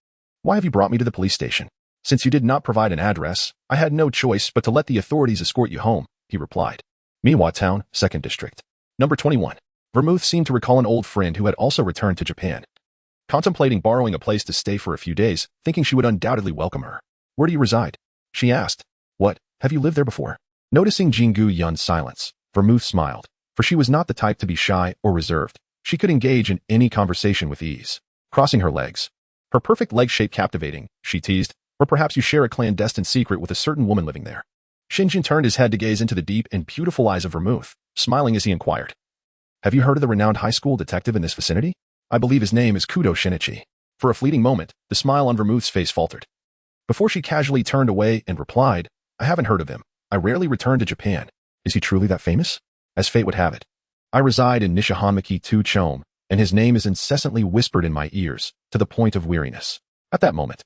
why have you brought me to the police station? Since you did not provide an address, I had no choice but to let the authorities escort you home, he replied. Mihua Town, 2nd District. Number 21. Vermouth seemed to recall an old friend who had also returned to Japan. Contemplating borrowing a place to stay for a few days, thinking she would undoubtedly welcome her. Where do you reside? She asked. What, have you lived there before? Noticing Shengu Yun's silence, Vermouth smiled, for she was not the type to be shy or reserved. She could engage in any conversation with ease. Crossing her legs, her perfect leg shape captivating, she teased, or perhaps you share a clandestine secret with a certain woman living there. Shinjin turned his head to gaze into the deep and beautiful eyes of Vermouth, smiling as he inquired, have you heard of the renowned high school detective in this vicinity? I believe his name is Kudo Shinichi. For a fleeting moment, the smile on Vermouth's face faltered, before she casually turned away and replied, I haven't heard of him. I rarely return to Japan. Is he truly that famous? As fate would have it, I reside in Nishihanmaki 2 Chome, and his name is incessantly whispered in my ears, to the point of weariness. At that moment,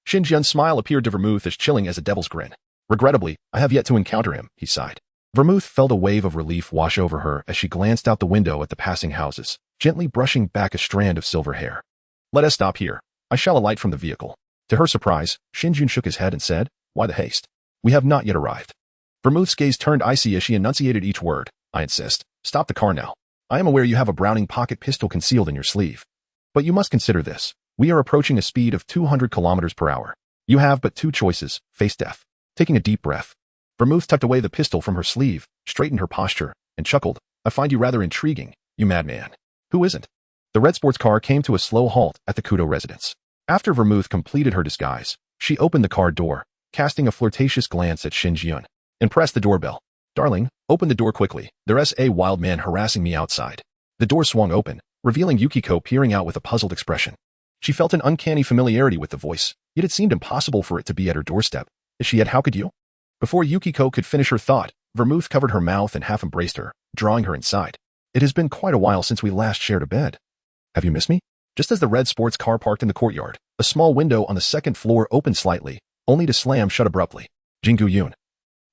Shinjian's smile appeared to Vermouth as chilling as a devil's grin. Regrettably, I have yet to encounter him, he sighed. Vermouth felt a wave of relief wash over her as she glanced out the window at the passing houses, gently brushing back a strand of silver hair. Let us stop here. I shall alight from the vehicle. To her surprise, Shinjun shook his head and said, why the haste? We have not yet arrived. Vermouth's gaze turned icy as she enunciated each word. I insist. Stop the car now. I am aware you have a Browning pocket pistol concealed in your sleeve. But you must consider this. We are approaching a speed of 200 kilometers per hour. You have but two choices, face death. Taking a deep breath, Vermouth tucked away the pistol from her sleeve, straightened her posture, and chuckled. I find you rather intriguing, you madman. Who isn't? The red sports car came to a slow halt at the Kudo residence. After Vermouth completed her disguise, she opened the car door, casting a flirtatious glance at Shinjian, and pressed the doorbell. Darling, open the door quickly. There's a wild man harassing me outside. The door swung open, revealing Yukiko peering out with a puzzled expression. She felt an uncanny familiarity with the voice, yet it seemed impossible for it to be at her doorstep. Is she at How could you? Before Yukiko could finish her thought, Vermouth covered her mouth and half embraced her, drawing her inside. It has been quite a while since we last shared a bed. Have you missed me? Just as the red sports car parked in the courtyard, a small window on the second floor opened slightly, only to slam shut abruptly. Shengu Yun.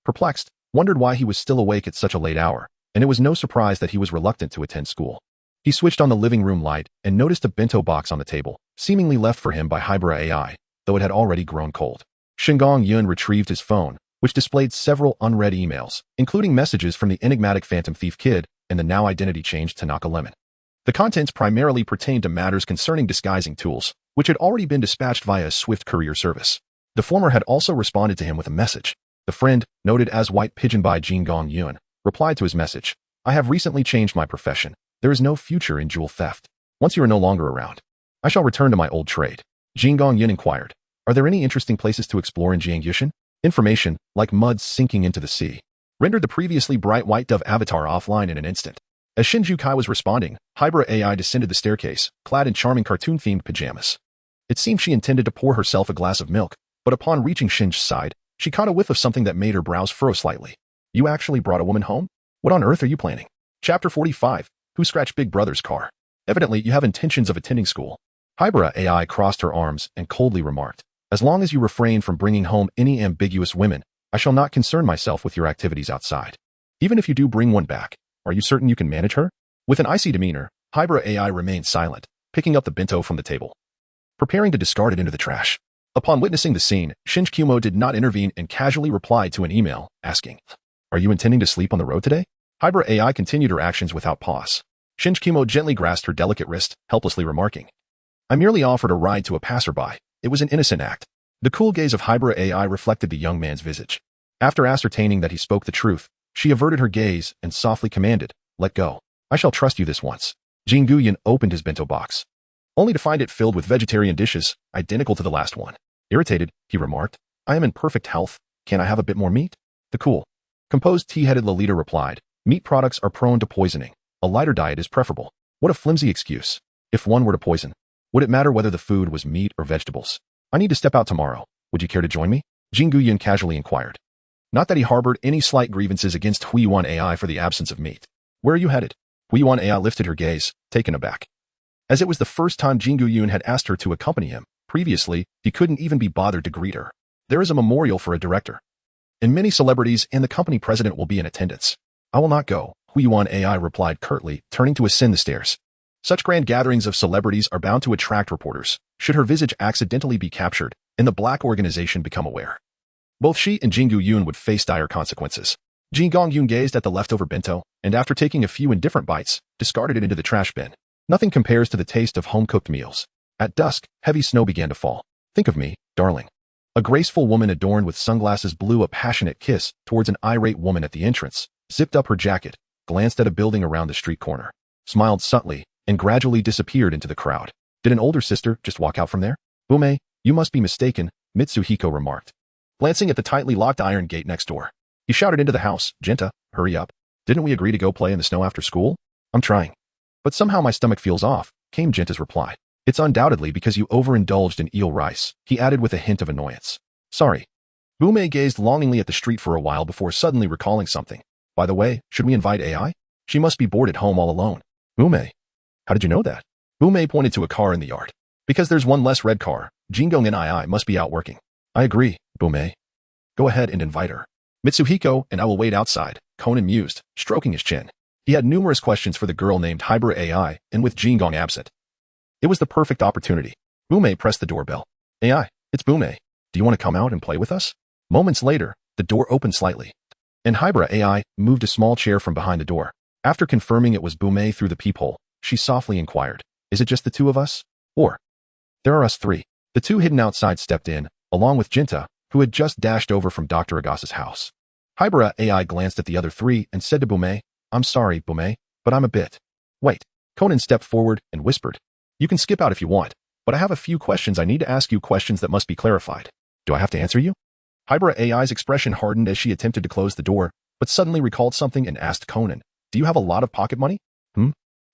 Perplexed, wondered why he was still awake at such a late hour, and it was no surprise that he was reluctant to attend school. He switched on the living room light and noticed a bento box on the table, seemingly left for him by Hybera AI, though it had already grown cold. Shengu Yun retrieved his phone, which displayed several unread emails, including messages from the enigmatic Phantom Thief Kid and the now identity-changed Tanaka Lemon. The contents primarily pertained to matters concerning disguising tools, which had already been dispatched via a swift courier service. The former had also responded to him with a message. The friend, noted as White Pigeon by Shengu Yun, replied to his message. I have recently changed my profession. There is no future in jewel theft. Once you are no longer around, I shall return to my old trade. Shengu Yun inquired. Are there any interesting places to explore in Jiangyushan? Information, like mud sinking into the sea, rendered the previously bright white dove avatar offline in an instant. As Shinju Kai was responding, Hybera AI descended the staircase, clad in charming cartoon-themed pajamas. It seemed she intended to pour herself a glass of milk, but upon reaching Shinju's side, she caught a whiff of something that made her brows furrow slightly. You actually brought a woman home? What on earth are you planning? Chapter 45. Who scratched Big Brother's car? Evidently, you have intentions of attending school. Hybera AI crossed her arms and coldly remarked. As long as you refrain from bringing home any ambiguous women, I shall not concern myself with your activities outside. Even if you do bring one back, are you certain you can manage her? With an icy demeanor, Hybera AI remained silent, picking up the bento from the table, preparing to discard it into the trash. Upon witnessing the scene, Shinji did not intervene and casually replied to an email, asking, Are you intending to sleep on the road today? Hybera AI continued her actions without pause. Shinji gently grasped her delicate wrist, helplessly remarking, I merely offered a ride to a passerby. It was an innocent act. The cool gaze of Hybera AI reflected the young man's visage. After ascertaining that he spoke the truth, she averted her gaze and softly commanded, Let go. I shall trust you this once. Shengu Yun opened his bento box, only to find it filled with vegetarian dishes, identical to the last one. Irritated, he remarked, I am in perfect health. Can I have a bit more meat? The cool, composed tea-headed Lolita replied, Meat products are prone to poisoning. A lighter diet is preferable. What a flimsy excuse. If one were to poison, would it matter whether the food was meat or vegetables? I need to step out tomorrow. Would you care to join me? Shengu Yun casually inquired. Not that he harbored any slight grievances against Huiyuan AI for the absence of meat. Where are you headed? Huiyuan AI lifted her gaze, taken aback. As it was the first time Shengu Yun had asked her to accompany him, previously, he couldn't even be bothered to greet her. There is a memorial for a director, and many celebrities and the company president will be in attendance. I will not go, Huiyuan AI replied curtly, turning to ascend the stairs. Such grand gatherings of celebrities are bound to attract reporters, should her visage accidentally be captured and the black organization become aware. Both she and Shengu Yun would face dire consequences. Shengu Yun gazed at the leftover bento, and after taking a few indifferent bites, discarded it into the trash bin. Nothing compares to the taste of home-cooked meals. At dusk, heavy snow began to fall. Think of me, darling. A graceful woman adorned with sunglasses blew a passionate kiss towards an irate woman at the entrance, zipped up her jacket, glanced at a building around the street corner, smiled subtly, and gradually disappeared into the crowd. Did an older sister just walk out from there? Bume, you must be mistaken, Mitsuhiko remarked, glancing at the tightly locked iron gate next door. He shouted into the house, Genta, hurry up. Didn't we agree to go play in the snow after school? I'm trying. But somehow my stomach feels off, came Genta's reply. It's undoubtedly because you overindulged in eel rice, he added with a hint of annoyance. Sorry. Bume gazed longingly at the street for a while before suddenly recalling something. By the way, should we invite AI? She must be bored at home all alone. Bume. How did you know that? Bume pointed to a car in the yard. Because there's one less red car, Shengu and AI must be out working. I agree, Bume. Go ahead and invite her. Mitsuhiko and I will wait outside, Conan mused, stroking his chin. He had numerous questions for the girl named Hybera AI, and with Shengu absent, it was the perfect opportunity. Bume pressed the doorbell. AI, it's Bume. Do you want to come out and play with us? Moments later, the door opened slightly, and Hybera AI moved a small chair from behind the door. After confirming it was Bume through the peephole, she softly inquired, Is it just the two of us? Or, there are us three. The two hidden outside stepped in, along with Genta, who had just dashed over from Dr. Agasa's house. Hybera AI glanced at the other three and said to Bume, I'm sorry, Bume, but I'm a bit. Wait. Conan stepped forward and whispered, You can skip out if you want, but I have a few questions. I need to ask you questions that must be clarified. Do I have to answer you? Hybera AI's expression hardened as she attempted to close the door, but suddenly recalled something and asked Conan, Do you have a lot of pocket money?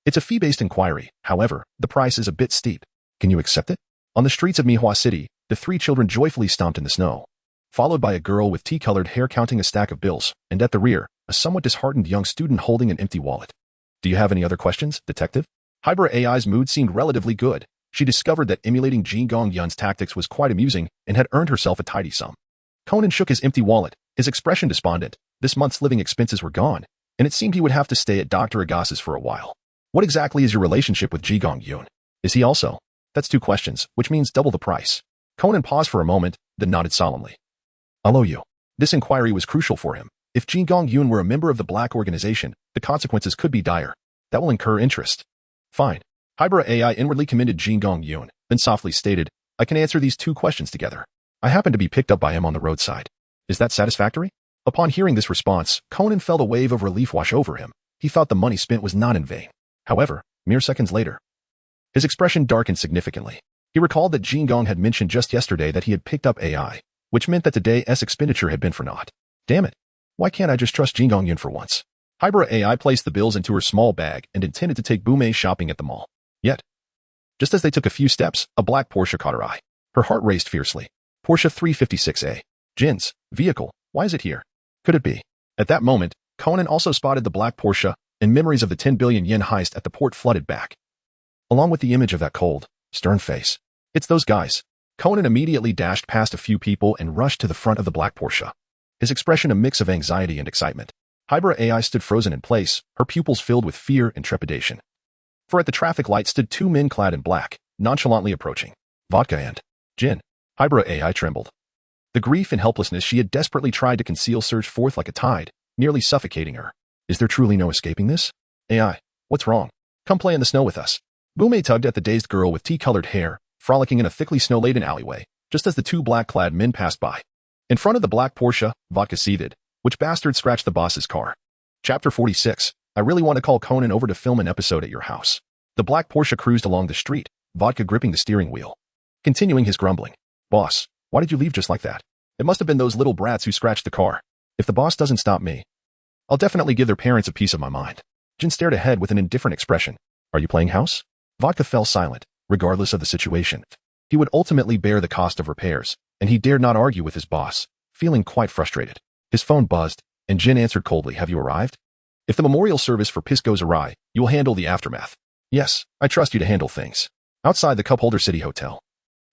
It's a fee-based inquiry. However, the price is a bit steep. Can you accept it? On the streets of Mihua City, the three children joyfully stomped in the snow, followed by a girl with tea-colored hair counting a stack of bills, and at the rear, a somewhat disheartened young student holding an empty wallet. Do you have any other questions, detective? Hybera AI's mood seemed relatively good. She discovered that emulating Shengu Yun's tactics was quite amusing and had earned herself a tidy sum. Conan shook his empty wallet, his expression despondent, This month's living expenses were gone, and it seemed he would have to stay at Dr. Agasa's for a while. What exactly is your relationship with Qin Yun? Is he also? That's 2 questions, which means double the price. Conan paused for a moment, then nodded solemnly. I'll owe you. This inquiry was crucial for him. If Qin Yun were a member of the Black Organization, the consequences could be dire. That will incur interest. Fine. Hybrid AI inwardly commended Qin Yun, then softly stated, I can answer these 2 questions together. I happened to be picked up by him on the roadside. Is that satisfactory? Upon hearing this response, Conan felt a wave of relief wash over him. He thought the money spent was not in vain. However, mere seconds later, his expression darkened significantly. He recalled that Qin had mentioned just yesterday that he had picked up AI, which meant that today's expenditure had been for naught. Damn it. Why can't I just trust Qin Yun for once? Hybrid AI placed the bills into her small bag and intended to take Bume shopping at the mall. Yet, just as they took a few steps, a black Porsche caught her eye. Her heart raced fiercely. Porsche 356A. Jin's vehicle. Why is it here? Could it be? At that moment, Conan also spotted the black Porsche, and memories of the 10 billion yen heist at the port flooded back, along with the image of that cold, stern face. It's those guys. Conan immediately dashed past a few people and rushed to the front of the black Porsche, his expression a mix of anxiety and excitement. Hybrid AI stood frozen in place, her pupils filled with fear and trepidation. For at the traffic light stood 2 men clad in black, nonchalantly approaching. Vodka and gin. Hybrid AI trembled. The grief and helplessness she had desperately tried to conceal surged forth like a tide, nearly suffocating her. Is there truly no escaping this? AI, what's wrong? Come play in the snow with us. Bume tugged at the dazed girl with tea-colored hair, frolicking in a thickly snow-laden alleyway, just as the 2 black-clad men passed by. In front of the black Porsche, Vodka seethed. Which bastard scratched the boss's car? Chapter 46. I really want to call Conan over to film an episode at your house. The black Porsche cruised along the street, Vodka gripping the steering wheel. Continuing his grumbling. Boss, why did you leave just like that? It must have been those little brats who scratched the car. If the boss doesn't stop me, I'll definitely give their parents a piece of my mind. Jin stared ahead with an indifferent expression. Are you playing house? Vodka fell silent, regardless of the situation. He would ultimately bear the cost of repairs, and he dared not argue with his boss, feeling quite frustrated. His phone buzzed, and Jin answered coldly, have you arrived? If the memorial service for Piss goes awry, you will handle the aftermath. Yes, I trust you to handle things. Outside the Cupholder City Hotel,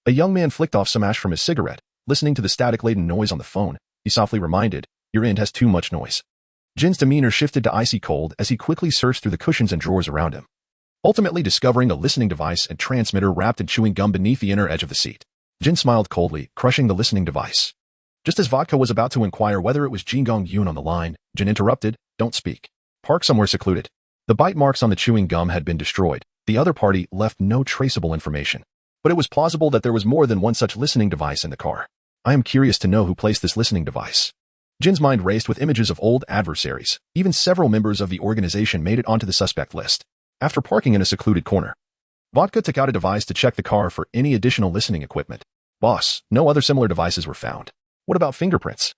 a young man flicked off some ash from his cigarette, listening to the static-laden noise on the phone. He softly reminded, your end has too much noise. Jin's demeanor shifted to icy cold as he quickly searched through the cushions and drawers around him, ultimately discovering a listening device and transmitter wrapped in chewing gum beneath the inner edge of the seat. Jin smiled coldly, crushing the listening device. Just as Vodka was about to inquire whether it was Qin Yun on the line, Jin interrupted, don't speak. Park somewhere secluded. The bite marks on the chewing gum had been destroyed. The other party left no traceable information. But it was plausible that there was more than one such listening device in the car. I am curious to know who placed this listening device. Jin's mind raced with images of old adversaries. Even several members of the organization made it onto the suspect list. After parking in a secluded corner, Vodka took out a device to check the car for any additional listening equipment. Boss, no other similar devices were found. What about fingerprints?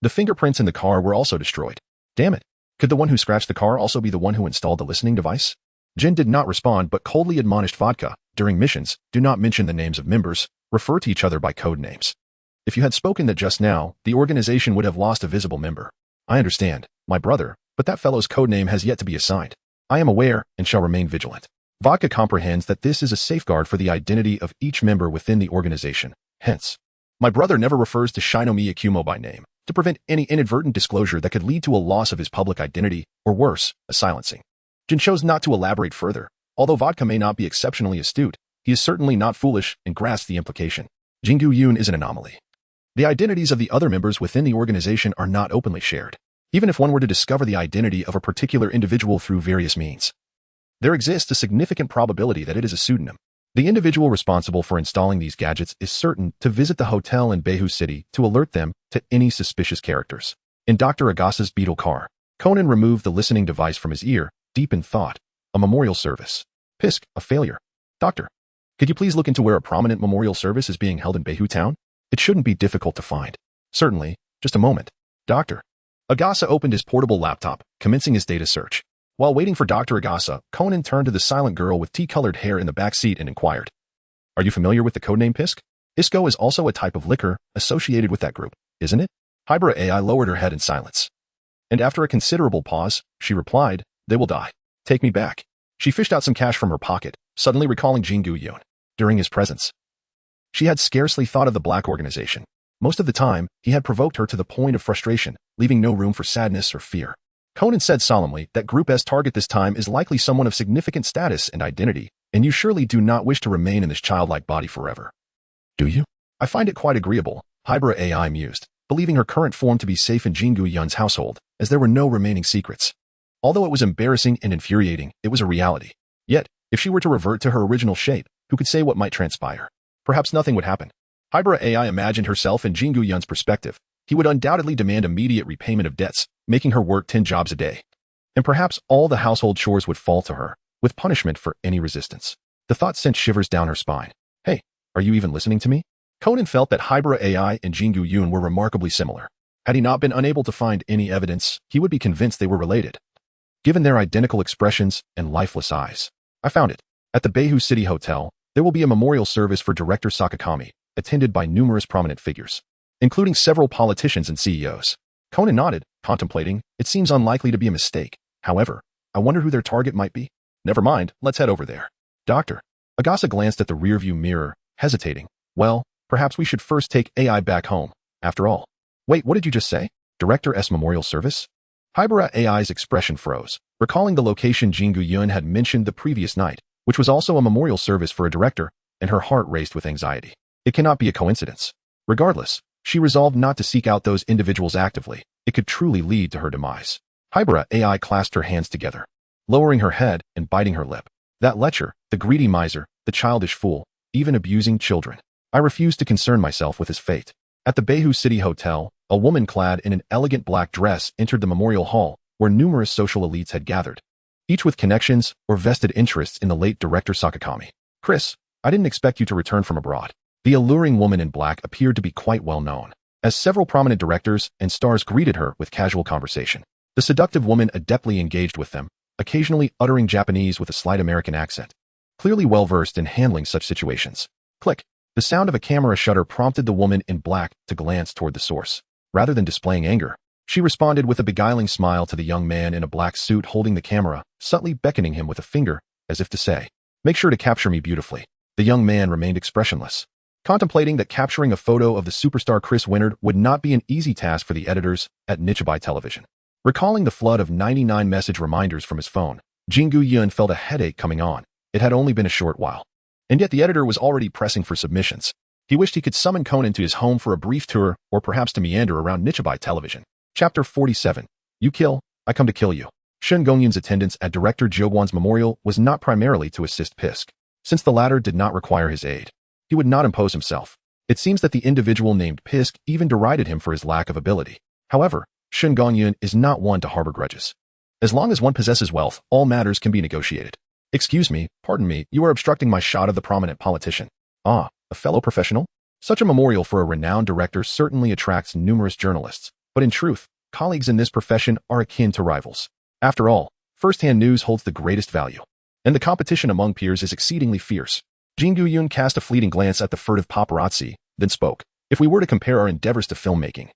The fingerprints in the car were also destroyed. Damn it. Could the one who scratched the car also be the one who installed the listening device? Jin did not respond but coldly admonished Vodka, during missions, do not mention the names of members, refer to each other by code names. If you had spoken that just now, the organization would have lost a visible member. I understand, my brother, but that fellow's code name has yet to be assigned. I am aware and shall remain vigilant. Vodka comprehends that this is a safeguard for the identity of each member within the organization. Hence, my brother never refers to Shinomi Akumo by name, to prevent any inadvertent disclosure that could lead to a loss of his public identity, or worse, a silencing. Jin chose not to elaborate further. Although Vodka may not be exceptionally astute, he is certainly not foolish and grasps the implication. Shengu Yun is an anomaly. The identities of the other members within the organization are not openly shared. Even if one were to discover the identity of a particular individual through various means, there exists a significant probability that it is a pseudonym. The individual responsible for installing these gadgets is certain to visit the hotel in Behu City to alert them to any suspicious characters. In Dr. Agasa's beetle car, Conan removed the listening device from his ear, deep in thought. A memorial service. Pisk, a failure. Doctor, could you please look into where a prominent memorial service is being held in Behu Town? It shouldn't be difficult to find. Certainly, just a moment. Doctor. Agasa opened his portable laptop, commencing his data search. While waiting for Dr. Agasa, Conan turned to the silent girl with tea-colored hair in the back seat and inquired, are you familiar with the codename Pisk? Isco is also a type of liquor associated with that group, isn't it? Hybrid AI lowered her head in silence. And after a considerable pause, she replied, they will die. Take me back. She fished out some cash from her pocket, suddenly recalling Shengu Yun. During his presence, she had scarcely thought of the Black Organization, Most of the time, he had provoked her to the point of frustration, leaving no room for sadness or fear. Conan said solemnly that Group S target this time is likely someone of significant status and identity, and you surely do not wish to remain in this childlike body forever. Do you? I find it quite agreeable, Hybrid AI mused, believing her current form to be safe in Shengu Yun's household, as there were no remaining secrets. Although it was embarrassing and infuriating, it was a reality. Yet, if she were to revert to her original shape, who could say what might transpire? Perhaps nothing would happen. Hybrid AI imagined herself in Shengu Yun's perspective. He would undoubtedly demand immediate repayment of debts, making her work 10 jobs a day. And perhaps all the household chores would fall to her, with punishment for any resistance. The thought sent shivers down her spine. Hey, are you even listening to me? Conan felt that Hybrid AI and Shengu Yun were remarkably similar. Had he not been unable to find any evidence, he would be convinced they were related. Given their identical expressions and lifeless eyes. I found it. At the Beihou City Hotel, there will be a memorial service for Director Sakakami, attended by numerous prominent figures, including several politicians and CEOs. Conan nodded, contemplating. It seems unlikely to be a mistake. However, I wonder who their target might be. Never mind, let's head over there. Doctor. Agasa glanced at the rearview mirror, hesitating. Well, perhaps we should first take AI back home, after all. Wait, what did you just say? Director S Memorial Service? Hybrid AI's expression froze, recalling the location Shengu Yun had mentioned the previous night, which was also a memorial service for a director, and her heart raced with anxiety. It cannot be a coincidence. Regardless, she resolved not to seek out those individuals actively. It could truly lead to her demise. Hybrid AI clasped her hands together, lowering her head and biting her lip. That lecher, the greedy miser, the childish fool, even abusing children. I refuse to concern myself with his fate. At the Beihou City Hotel, a woman clad in an elegant black dress entered the memorial hall, where numerous social elites had gathered, each with connections or vested interests in the late Director Sakakami. Chris, I didn't expect you to return from abroad. The alluring woman in black appeared to be quite well known, as several prominent directors and stars greeted her with casual conversation. The seductive woman adeptly engaged with them, occasionally uttering Japanese with a slight American accent, clearly well-versed in handling such situations. Click. The sound of a camera shutter prompted the woman in black to glance toward the source. Rather than displaying anger, she responded with a beguiling smile to the young man in a black suit holding the camera, subtly beckoning him with a finger, as if to say, "Make sure to capture me beautifully." The young man remained expressionless, contemplating that capturing a photo of the superstar Chris Winard would not be an easy task for the editors at Nichibai Television. Recalling the flood of 99 message reminders from his phone, Shengu Yun felt a headache coming on. It had only been a short while. And yet the editor was already pressing for submissions. He wished he could summon Conan to his home for a brief tour, or perhaps to meander around Nichibai Television. Chapter 47. You kill, I come to kill you. Shengu Yun's attendance at Director Jiuguan's memorial was not primarily to assist Pisk, since the latter did not require his aid. He would not impose himself. It seems that the individual named Pisk even derided him for his lack of ability. However, Shengu Yun is not one to harbor grudges. As long as one possesses wealth, all matters can be negotiated. Excuse me, pardon me, you are obstructing my shot of the prominent politician. Ah, a fellow professional? Such a memorial for a renowned director certainly attracts numerous journalists, but in truth, colleagues in this profession are akin to rivals. After all, first-hand news holds the greatest value, and the competition among peers is exceedingly fierce. Shengu Yun cast a fleeting glance at the furtive paparazzi, then spoke. If we were to compare our endeavors to filmmaking,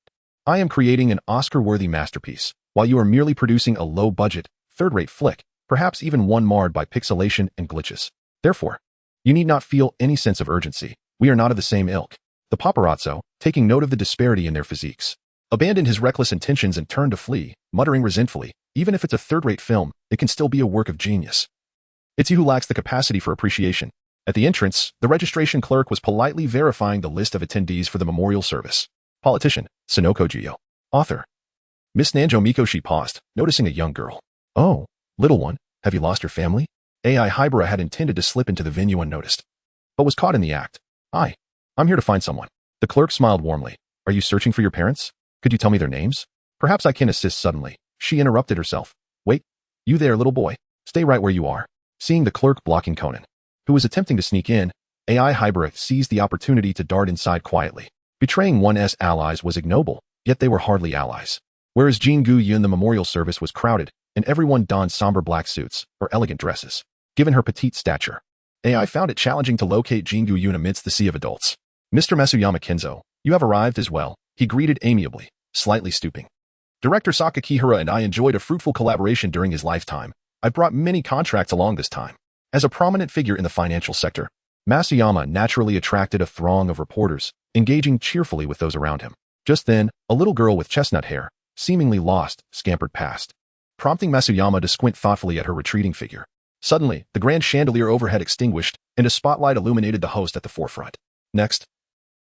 I am creating an Oscar-worthy masterpiece, while you are merely producing a low-budget, third-rate flick, perhaps even one marred by pixelation and glitches. Therefore, you need not feel any sense of urgency. We are not of the same ilk. The paparazzo, taking note of the disparity in their physiques, abandoned his reckless intentions and turned to flee, muttering resentfully, even if it's a third-rate film, it can still be a work of genius. It's you who lacks the capacity for appreciation. At the entrance, the registration clerk was politely verifying the list of attendees for the memorial service. Politician, Sonoko Jiyo. Author. Miss Nanjo Mikoshi paused, noticing a young girl. Oh, little one, have you lost your family? AI Hybrid had intended to slip into the venue unnoticed, but was caught in the act. Hi, I'm here to find someone. The clerk smiled warmly. Are you searching for your parents? Could you tell me their names? Perhaps I can assist suddenly. She interrupted herself. Wait, you there, little boy. Stay right where you are. Seeing the clerk blocking Conan, who was attempting to sneak in, AI Hybrid seized the opportunity to dart inside quietly. Betraying one's allies was ignoble, yet they were hardly allies. Whereas Shengu Yun, the memorial service was crowded, and everyone donned somber black suits or elegant dresses. Given her petite stature, AI found it challenging to locate Shengu Yun amidst the sea of adults. Mr. Masuyama Kenzo, you have arrived as well, he greeted amiably, slightly stooping. Director Sakakihira and I enjoyed a fruitful collaboration during his lifetime. I've brought many contracts along this time. As a prominent figure in the financial sector, Masuyama naturally attracted a throng of reporters, engaging cheerfully with those around him. Just then, a little girl with chestnut hair, seemingly lost, scampered past, prompting Masuyama to squint thoughtfully at her retreating figure. Suddenly, the grand chandelier overhead extinguished, and a spotlight illuminated the host at the forefront. Next,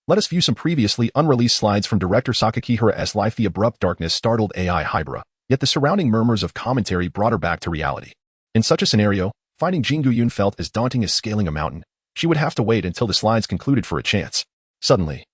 let us view some previously unreleased slides from director Sakakihira's life. The abrupt darkness startled AI Hybra, yet the surrounding murmurs of commentary brought her back to reality. In such a scenario, finding Shengu Yun felt as daunting as scaling a mountain. She would have to wait until the slides concluded for a chance. Suddenly,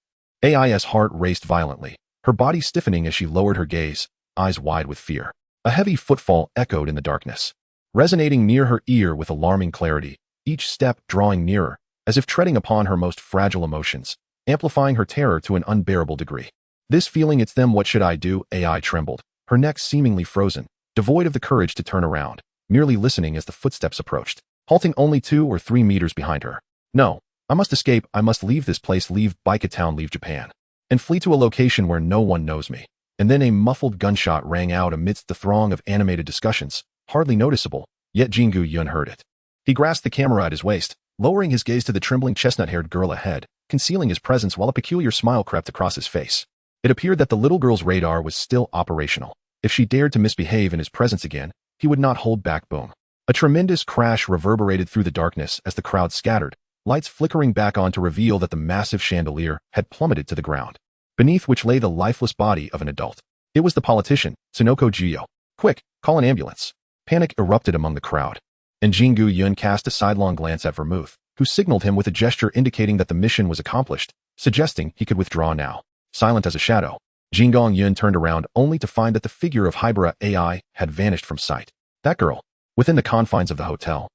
AI's heart raced violently, her body stiffening as she lowered her gaze, eyes wide with fear. A heavy footfall echoed in the darkness, resonating near her ear with alarming clarity, each step drawing nearer, as if treading upon her most fragile emotions, amplifying her terror to an unbearable degree. This feeling, it's them, what should I do? AI trembled, her neck seemingly frozen, devoid of the courage to turn around, merely listening as the footsteps approached, halting only 2 or 3 meters behind her. No, I must escape, I must leave this place, leave Baikatown, leave Japan, and flee to a location where no one knows me. And then a muffled gunshot rang out amidst the throng of animated discussions, hardly noticeable, yet Shengu Yun heard it. He grasped the camera at his waist, lowering his gaze to the trembling chestnut-haired girl ahead, concealing his presence while a peculiar smile crept across his face. It appeared that the little girl's radar was still operational. If she dared to misbehave in his presence again, he would not hold back. Boom. A tremendous crash reverberated through the darkness as the crowd scattered, lights flickering back on to reveal that the massive chandelier had plummeted to the ground, beneath which lay the lifeless body of an adult. It was the politician, Tsunoko Gio. Quick, call an ambulance. Panic erupted among the crowd, and Shengu Yun cast a sidelong glance at Vermouth, who signaled him with a gesture indicating that the mission was accomplished, suggesting he could withdraw now. Silent as a shadow, Shengu Yun turned around only to find that the figure of Hybra AI had vanished from sight. That girl, within the confines of the hotel.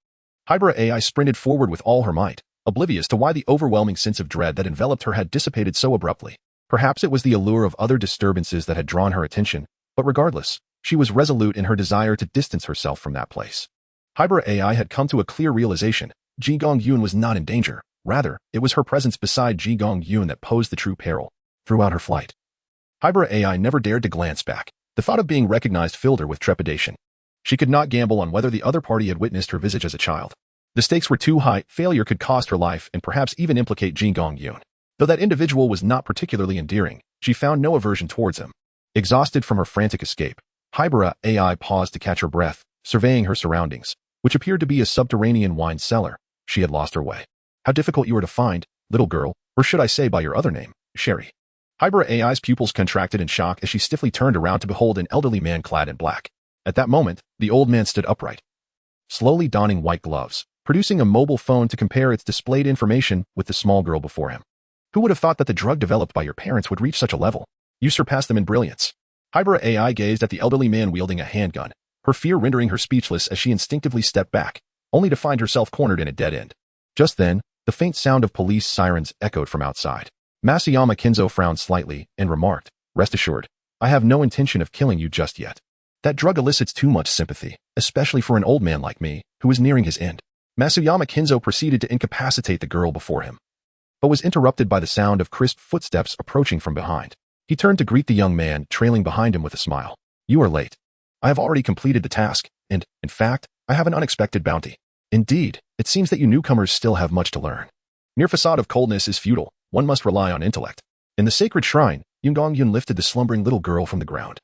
Hybra AI sprinted forward with all her might, oblivious to why the overwhelming sense of dread that enveloped her had dissipated so abruptly. Perhaps it was the allure of other disturbances that had drawn her attention, but regardless, she was resolute in her desire to distance herself from that place. Hybra AI had come to a clear realization. Shengu Yun was not in danger. Rather, it was her presence beside Shengu Yun that posed the true peril. Throughout her flight, Hybra AI never dared to glance back. The thought of being recognized filled her with trepidation. She could not gamble on whether the other party had witnessed her visage as a child. The stakes were too high. Failure could cost her life and perhaps even implicate Shengu Yun. Though that individual was not particularly endearing, she found no aversion towards him. Exhausted from her frantic escape, Hybra AI paused to catch her breath, surveying her surroundings, which appeared to be a subterranean wine cellar. She had lost her way. How difficult you are to find, little girl, or should I say by your other name, Sherry. Hybra AI's pupils contracted in shock as she stiffly turned around to behold an elderly man clad in black. At that moment, the old man stood upright, slowly donning white gloves, producing a mobile phone to compare its displayed information with the small girl before him. Who would have thought that the drug developed by your parents would reach such a level? You surpass them in brilliance. Hybra AI gazed at the elderly man wielding a handgun, her fear rendering her speechless as she instinctively stepped back, only to find herself cornered in a dead end. Just then, the faint sound of police sirens echoed from outside. Masuyama Kinzo frowned slightly and remarked, "Rest assured, I have no intention of killing you just yet. That drug elicits too much sympathy, especially for an old man like me, who is nearing his end." Masuyama Kinzo proceeded to incapacitate the girl before him, but was interrupted by the sound of crisp footsteps approaching from behind. He turned to greet the young man, trailing behind him with a smile. "You are late. I have already completed the task, and, in fact, I have an unexpected bounty." "Indeed, it seems that you newcomers still have much to learn. Mere facade of coldness is futile. One must rely on intellect." In the sacred shrine, Shengu Yun lifted the slumbering little girl from the ground,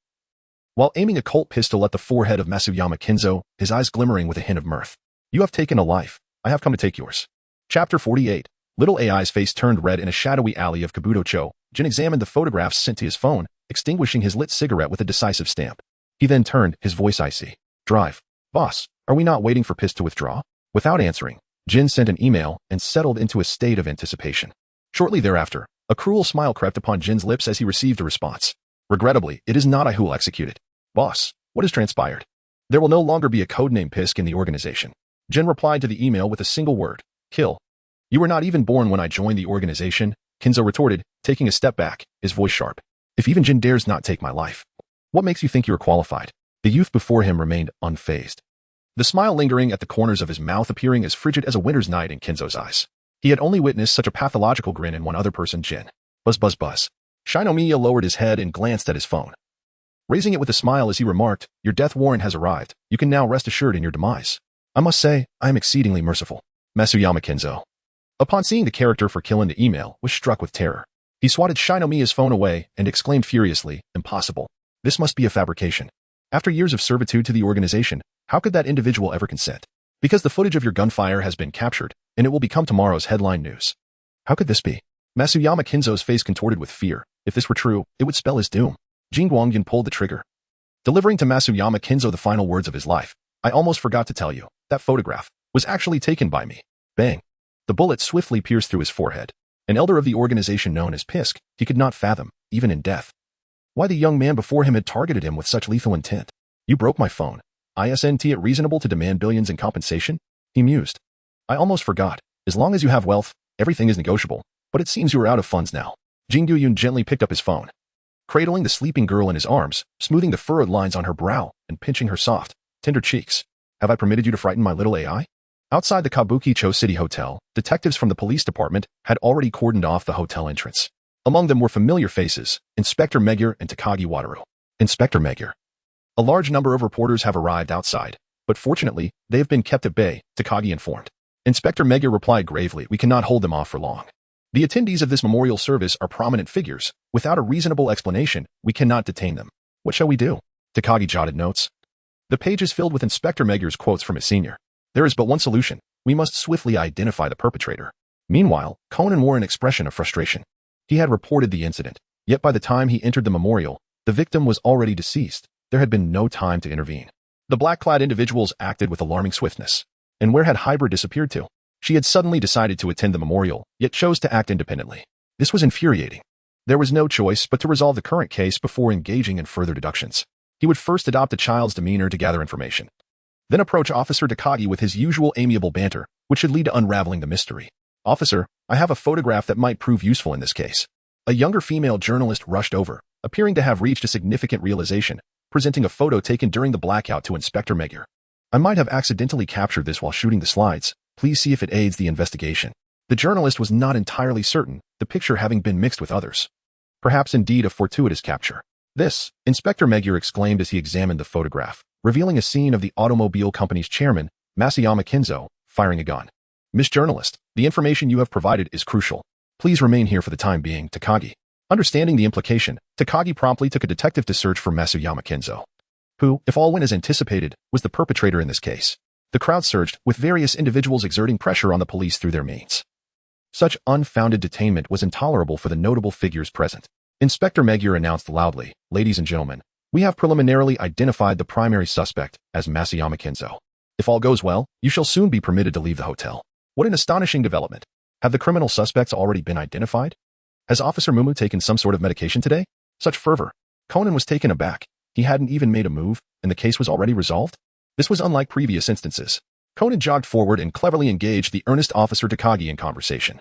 while aiming a Colt pistol at the forehead of Masuyama Kinzo, his eyes glimmering with a hint of mirth. "You have taken a life. I have come to take yours." Chapter 48. Little AI's face turned red in a shadowy alley of Kabuto-cho. Jin examined the photographs sent to his phone, extinguishing his lit cigarette with a decisive stamp. He then turned, his voice icy. "Drive. Boss, are we not waiting for Piss to withdraw?" Without answering, Jin sent an email and settled into a state of anticipation. Shortly thereafter, a cruel smile crept upon Jin's lips as he received a response. "Regrettably, it is not I who will execute it. Boss, what has transpired? There will no longer be a codename Pisk in the organization." Jin replied to the email with a single word: "Kill." "You were not even born when I joined the organization," Kinzo retorted, taking a step back, his voice sharp. "If even Jin dares not take my life, what makes you think you are qualified?" The youth before him remained unfazed, the smile lingering at the corners of his mouth, appearing as frigid as a winter's night in Kinzo's eyes. He had only witnessed such a pathological grin in one other person, Jin. Buzz buzz buzz. Shinomiya lowered his head and glanced at his phone, raising it with a smile as he remarked, "Your death warrant has arrived. You can now rest assured in your demise." "I must say, I am exceedingly merciful." Masuyama Kinzo. Upon seeing the character for Kill in the email, was struck with terror. He swatted Shinomiya's phone away and exclaimed furiously, "Impossible. This must be a fabrication. After years of servitude to the organization, how could that individual ever consent? Because the footage of your gunfire has been captured, and it will become tomorrow's headline news." How could this be? Masuyama Kinzo's face contorted with fear. If this were true, it would spell his doom. Jin Guangyun pulled the trigger, delivering to Masuyama Kinzo the final words of his life. "I almost forgot to tell you, that photograph was actually taken by me." Bang. The bullet swiftly pierced through his forehead. An elder of the organization known as Pisk, he could not fathom, even in death, why the young man before him had targeted him with such lethal intent. "You broke my phone. Isn't it reasonable to demand billions in compensation?" he mused. "I almost forgot. As long as you have wealth, everything is negotiable. But it seems you are out of funds now." Shengu Yun gently picked up his phone, cradling the sleeping girl in his arms, smoothing the furrowed lines on her brow, and pinching her soft, tender cheeks. "Have I permitted you to frighten my little AI?" Outside the Kabukicho City Hotel, detectives from the police department had already cordoned off the hotel entrance. Among them were familiar faces, Inspector Megure and Takagi Wataru. Inspector Megure. "A large number of reporters have arrived outside, but fortunately, they have been kept at bay," Takagi informed. Inspector Megure replied gravely, "We cannot hold them off for long. The attendees of this memorial service are prominent figures. Without a reasonable explanation, we cannot detain them. What shall we do?" Takagi jotted notes. The page is filled with Inspector Megure's quotes from his senior. "There is but one solution. We must swiftly identify the perpetrator." Meanwhile, Conan wore an expression of frustration. He had reported the incident, yet by the time he entered the memorial, the victim was already deceased. There had been no time to intervene. The black-clad individuals acted with alarming swiftness. And where had Hybrid disappeared to? She had suddenly decided to attend the memorial, yet chose to act independently. This was infuriating. There was no choice but to resolve the current case before engaging in further deductions. He would first adopt the child's demeanor to gather information, then approach Officer Takagi with his usual amiable banter, which should lead to unraveling the mystery. "Officer, I have a photograph that might prove useful in this case." A younger female journalist rushed over, appearing to have reached a significant realization, presenting a photo taken during the blackout to Inspector Megure. "I might have accidentally captured this while shooting the slides. Please see if it aids the investigation." The journalist was not entirely certain, the picture having been mixed with others. Perhaps indeed a fortuitous capture. "This," Inspector Megure exclaimed as he examined the photograph, revealing a scene of the automobile company's chairman, Masuyama Kinzo, firing a gun. "Miss Journalist, the information you have provided is crucial. Please remain here for the time being, Takagi." Understanding the implication, Takagi promptly took a detective to search for Masuyama Kinzo, who, if all went as anticipated, was the perpetrator in this case. The crowd surged, with various individuals exerting pressure on the police through their means. Such unfounded detainment was intolerable for the notable figures present. Inspector Megure announced loudly, "Ladies and gentlemen, we have preliminarily identified the primary suspect as Masuyama Kinzo. If all goes well, you shall soon be permitted to leave the hotel." What an astonishing development. Have the criminal suspects already been identified? Has Officer Mumu taken some sort of medication today? Such fervor. Conan was taken aback. He hadn't even made a move, and the case was already resolved? This was unlike previous instances. Conan jogged forward and cleverly engaged the earnest Officer Takagi in conversation.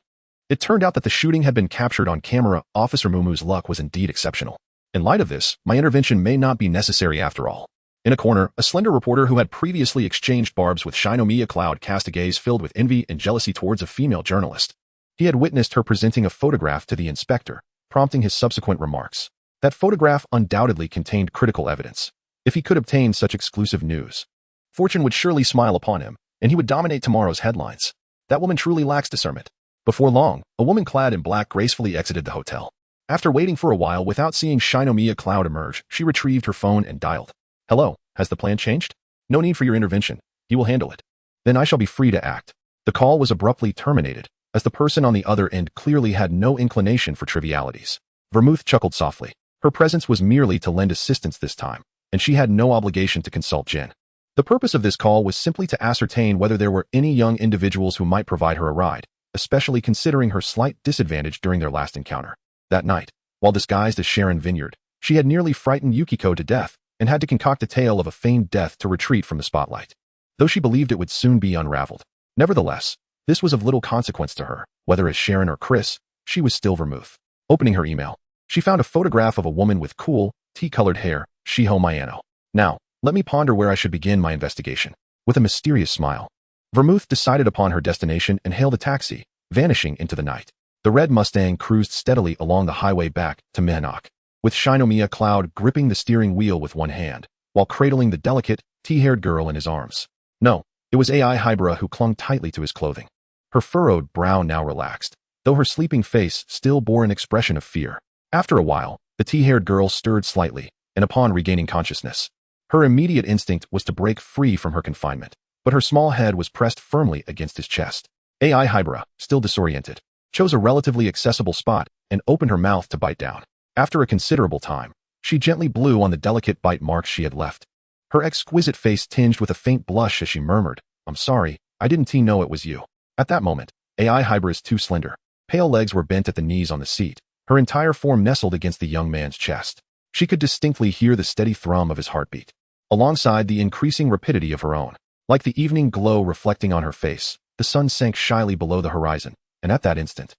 It turned out that the shooting had been captured on camera. Officer Mumu's luck was indeed exceptional. In light of this, my intervention may not be necessary after all. In a corner, a slender reporter who had previously exchanged barbs with Shinomiya Cloud cast a gaze filled with envy and jealousy towards a female journalist. He had witnessed her presenting a photograph to the inspector, prompting his subsequent remarks. That photograph undoubtedly contained critical evidence. If he could obtain such exclusive news, fortune would surely smile upon him, and he would dominate tomorrow's headlines. That woman truly lacks discernment. Before long, a woman clad in black gracefully exited the hotel. After waiting for a while without seeing Shinomiya Cloud emerge, she retrieved her phone and dialed. "Hello, has the plan changed? No need for your intervention. He will handle it. Then I shall be free to act." The call was abruptly terminated, as the person on the other end clearly had no inclination for trivialities. Vermouth chuckled softly. Her presence was merely to lend assistance this time, and she had no obligation to consult Jin. The purpose of this call was simply to ascertain whether there were any young individuals who might provide her a ride, especially considering her slight disadvantage during their last encounter. That night, while disguised as Sharon Vineyard, she had nearly frightened Yukiko to death and had to concoct a tale of a feigned death to retreat from the spotlight. Though she believed it would soon be unraveled. Nevertheless, this was of little consequence to her. Whether as Sharon or Chris, she was still Vermouth. Opening her email, she found a photograph of a woman with cool, tea-colored hair, Shiho Mayano. "Now, let me ponder where I should begin my investigation." With a mysterious smile, Vermouth decided upon her destination and hailed a taxi, vanishing into the night. The red Mustang cruised steadily along the highway back to Mihanock, with Shinomiya Cloud gripping the steering wheel with one hand, while cradling the delicate, tea-haired girl in his arms. No, it was AI Hybra who clung tightly to his clothing. Her furrowed brow now relaxed, though her sleeping face still bore an expression of fear. After a while, the tea-haired girl stirred slightly, and upon regaining consciousness, her immediate instinct was to break free from her confinement, but her small head was pressed firmly against his chest. AI Hybra, still disoriented, chose a relatively accessible spot and opened her mouth to bite down. After a considerable time, she gently blew on the delicate bite marks she had left. Her exquisite face tinged with a faint blush as she murmured, "I'm sorry, I didn't know it was you." At that moment, AI Hybra's too slender, pale legs were bent at the knees on the seat, her entire form nestled against the young man's chest. She could distinctly hear the steady thrum of his heartbeat, alongside the increasing rapidity of her own. Like the evening glow reflecting on her face, the sun sank shyly below the horizon, and at that instant,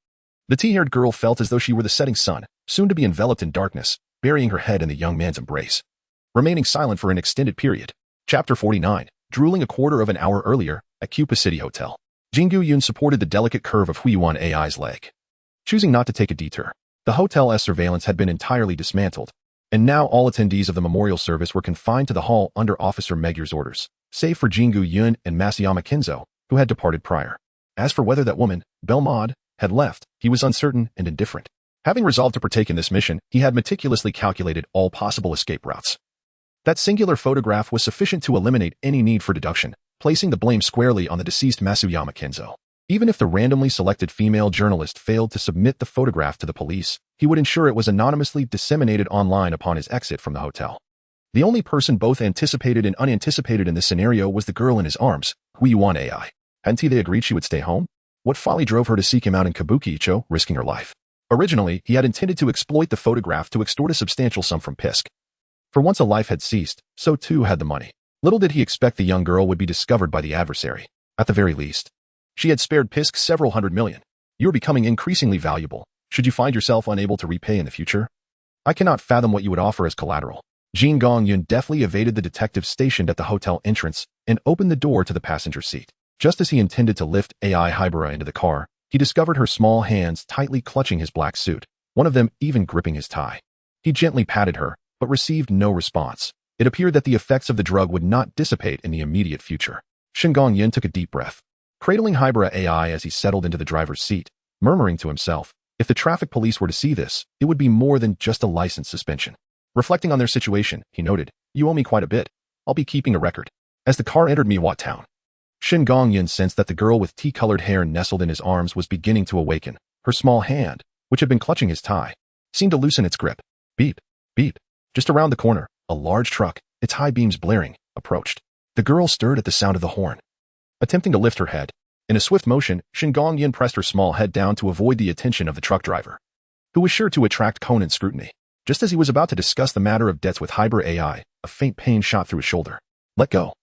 the tea-haired girl felt as though she were the setting sun, soon to be enveloped in darkness, burying her head in the young man's embrace. Remaining silent for an extended period. Chapter 49. Drooling a quarter of an hour earlier, at Cupa City Hotel. Shengu Yun supported the delicate curve of Huiyuan AI's leg. Choosing not to take a detour, the hotel's surveillance had been entirely dismantled, and now all attendees of the memorial service were confined to the hall under Officer Megur's orders, save for Shengu Yun and Masayama Kinzo, who had departed prior. As for whether that woman, Belmod, had left, he was uncertain and indifferent. Having resolved to partake in this mission, he had meticulously calculated all possible escape routes. That singular photograph was sufficient to eliminate any need for deduction, placing the blame squarely on the deceased Masayama Kinzo. Even if the randomly selected female journalist failed to submit the photograph to the police, he would ensure it was anonymously disseminated online upon his exit from the hotel. The only person both anticipated and unanticipated in this scenario was the girl in his arms, Huiyuan AI. Hadn't they agreed she would stay home? What folly drove her to seek him out in Kabuki-icho, risking her life? Originally, he had intended to exploit the photograph to extort a substantial sum from Pisk. For once a life had ceased, so too had the money. Little did he expect the young girl would be discovered by the adversary. At the very least, she had spared Pisk several hundred million. You are becoming increasingly valuable. Should you find yourself unable to repay in the future? I cannot fathom what you would offer as collateral. Shengu Yun deftly evaded the detective stationed at the hotel entrance and opened the door to the passenger seat. Just as he intended to lift AI Hybra into the car, he discovered her small hands tightly clutching his black suit, one of them even gripping his tie. He gently patted her, but received no response. It appeared that the effects of the drug would not dissipate in the immediate future. Shengu Yun took a deep breath, cradling Hybra AI as he settled into the driver's seat, murmuring to himself, if the traffic police were to see this, it would be more than just a license suspension. Reflecting on their situation, he noted, "You owe me quite a bit. I'll be keeping a record." As the car entered Miwa Town, Shengu Yun sensed that the girl with tea-colored hair nestled in his arms was beginning to awaken. Her small hand, which had been clutching his tie, seemed to loosen its grip. Beep, beep. Just around the corner, a large truck, its high beams blaring, approached. The girl stirred at the sound of the horn. Attempting to lift her head, in a swift motion, Shengu Yun pressed her small head down to avoid the attention of the truck driver, who was sure to attract Conan's scrutiny. Just as he was about to discuss the matter of debts with Hybra AI, a faint pain shot through his shoulder. "Let go,"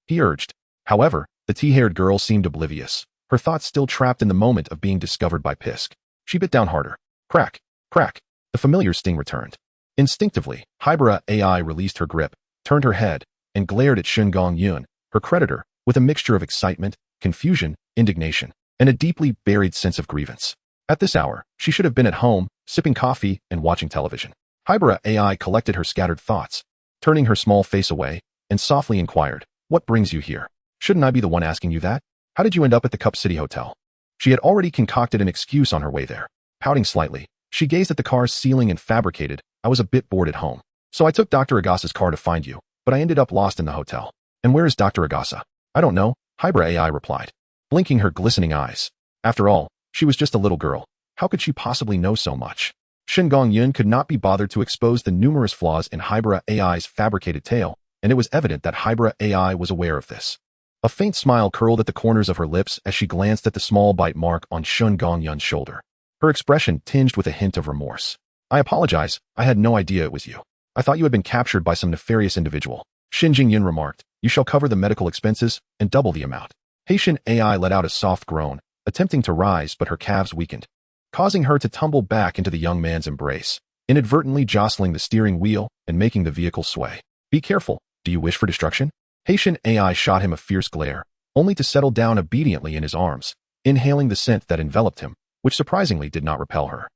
he urged. However, the tea-haired girl seemed oblivious, her thoughts still trapped in the moment of being discovered by Pisk. She bit down harder. Crack, crack. The familiar sting returned. Instinctively, Hybra AI released her grip, turned her head, and glared at Shengu Yun, her creditor, with a mixture of excitement, confusion, indignation, and a deeply buried sense of grievance. At this hour, she should have been at home, sipping coffee and watching television. Hybra AI collected her scattered thoughts, turning her small face away, and softly inquired, "What brings you here? Shouldn't I be the one asking you that? How did you end up at the Cup City Hotel?" She had already concocted an excuse on her way there. Pouting slightly, she gazed at the car's ceiling and fabricated, "I was a bit bored at home. So I took Dr. Agasa's car to find you, but I ended up lost in the hotel." "And where is Dr. Agasa?" "I don't know," Hybra AI replied, blinking her glistening eyes. After all, she was just a little girl. How could she possibly know so much? Shengu Yun could not be bothered to expose the numerous flaws in Hybra AI's fabricated tale, and it was evident that Hybra AI was aware of this. A faint smile curled at the corners of her lips as she glanced at the small bite mark on Shengu Yun's shoulder. Her expression tinged with a hint of remorse. "I apologize, I had no idea it was you. I thought you had been captured by some nefarious individual." Shengu Yun remarked, "You shall cover the medical expenses and double the amount." Haitian AI let out a soft groan, attempting to rise, but her calves weakened, causing her to tumble back into the young man's embrace, inadvertently jostling the steering wheel and making the vehicle sway. "Be careful, do you wish for destruction?" Haitian AI shot him a fierce glare, only to settle down obediently in his arms, inhaling the scent that enveloped him, which surprisingly did not repel her.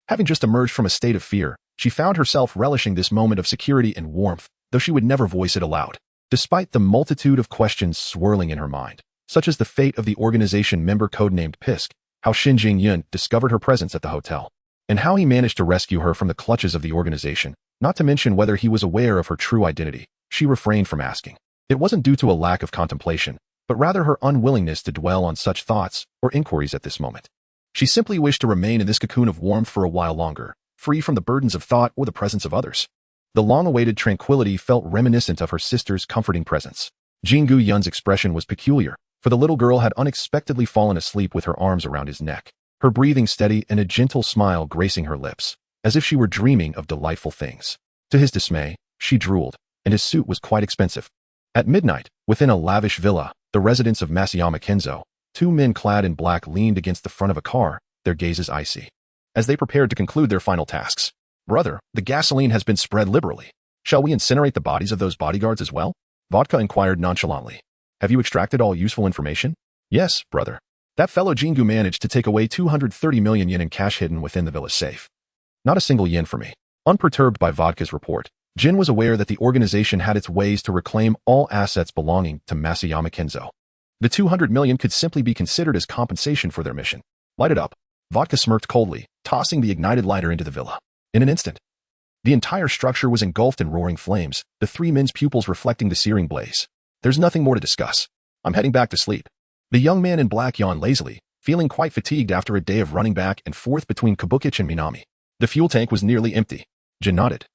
Having just emerged from a state of fear, she found herself relishing this moment of security and warmth, though she would never voice it aloud. Despite the multitude of questions swirling in her mind, such as the fate of the organization member codenamed Pisk, how Shengu Yun discovered her presence at the hotel, and how he managed to rescue her from the clutches of the organization, not to mention whether he was aware of her true identity. She refrained from asking. It wasn't due to a lack of contemplation, but rather her unwillingness to dwell on such thoughts or inquiries at this moment. She simply wished to remain in this cocoon of warmth for a while longer, free from the burdens of thought or the presence of others. The long-awaited tranquility felt reminiscent of her sister's comforting presence. Shengu Yun's expression was peculiar, for the little girl had unexpectedly fallen asleep with her arms around his neck, her breathing steady and a gentle smile gracing her lips, as if she were dreaming of delightful things. To his dismay, she drooled, and his suit was quite expensive. At midnight, within a lavish villa, the residence of Masayama Kenzo, two men clad in black leaned against the front of a car, their gazes icy, as they prepared to conclude their final tasks. "Brother, the gasoline has been spread liberally. Shall we incinerate the bodies of those bodyguards as well?" Vodka inquired nonchalantly. "Have you extracted all useful information?" "Yes, brother. That fellow Jingu managed to take away 230 million yen in cash hidden within the villa's safe. Not a single yen for me." Unperturbed by Vodka's report, Jin was aware that the organization had its ways to reclaim all assets belonging to Masayama Kenzo. The 200 million could simply be considered as compensation for their mission. "Light it up." Vodka smirked coldly, tossing the ignited lighter into the villa. In an instant, the entire structure was engulfed in roaring flames, the three men's pupils reflecting the searing blaze. "There's nothing more to discuss. I'm heading back to sleep." The young man in black yawned lazily, feeling quite fatigued after a day of running back and forth between Kabukicho and Minami. The fuel tank was nearly empty. Jin nodded,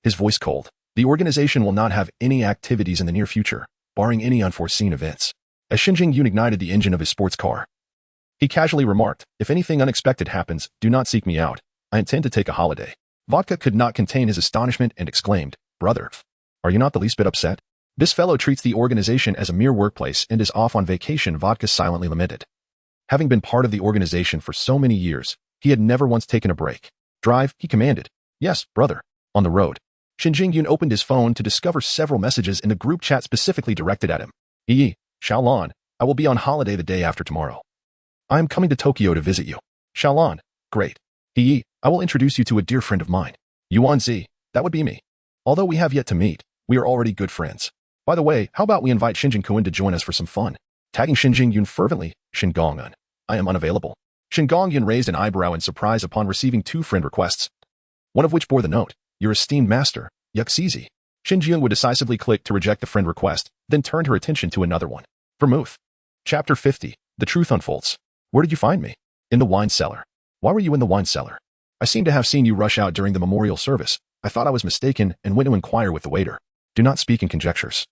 his voice cold. "The organization will not have any activities in the near future, barring any unforeseen events." As Shengu Yun ignited the engine of his sports car, he casually remarked, "If anything unexpected happens, do not seek me out. I intend to take a holiday." Vodka could not contain his astonishment and exclaimed, "Brother, are you not the least bit upset? This fellow treats the organization as a mere workplace and is off on vacation." Vodka silently lamented. Having been part of the organization for so many years, he had never once taken a break. "Drive," he commanded. "Yes, brother." On the road, Shengu Yun opened his phone to discover several messages in the group chat specifically directed at him. "Yi, Xiaolan, I will be on holiday the day after tomorrow. I am coming to Tokyo to visit you." "Xiaolan, great." "Yi, I will introduce you to a dear friend of mine." "Yuan Zi, that would be me. Although we have yet to meet, we are already good friends. By the way, how about we invite Shinjin Kun to join us for some fun?" Tagging Shengu Yun fervently, Shengu Yun, "I am unavailable." Shengu Yun raised an eyebrow in surprise upon receiving two friend requests, one of which bore the note, "Your esteemed master, Yuxizi." Shengu Yun would decisively click to reject the friend request, then turned her attention to another one. Vermouth. Chapter 50. The truth unfolds. "Where did you find me?" "In the wine cellar." "Why were you in the wine cellar?" "I seem to have seen you rush out during the memorial service. I thought I was mistaken and went to inquire with the waiter." "Do not speak in conjectures.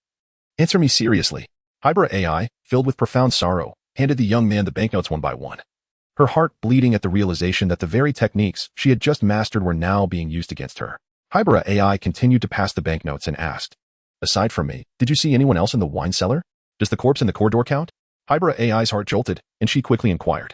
Answer me seriously." Hybra AI, filled with profound sorrow, handed the young man the banknotes one by one, her heart bleeding at the realization that the very techniques she had just mastered were now being used against her. Hybra AI continued to pass the banknotes and asked, "Aside from me, did you see anyone else in the wine cellar? Does the corpse in the corridor count?" Hybra AI's heart jolted, and she quickly inquired,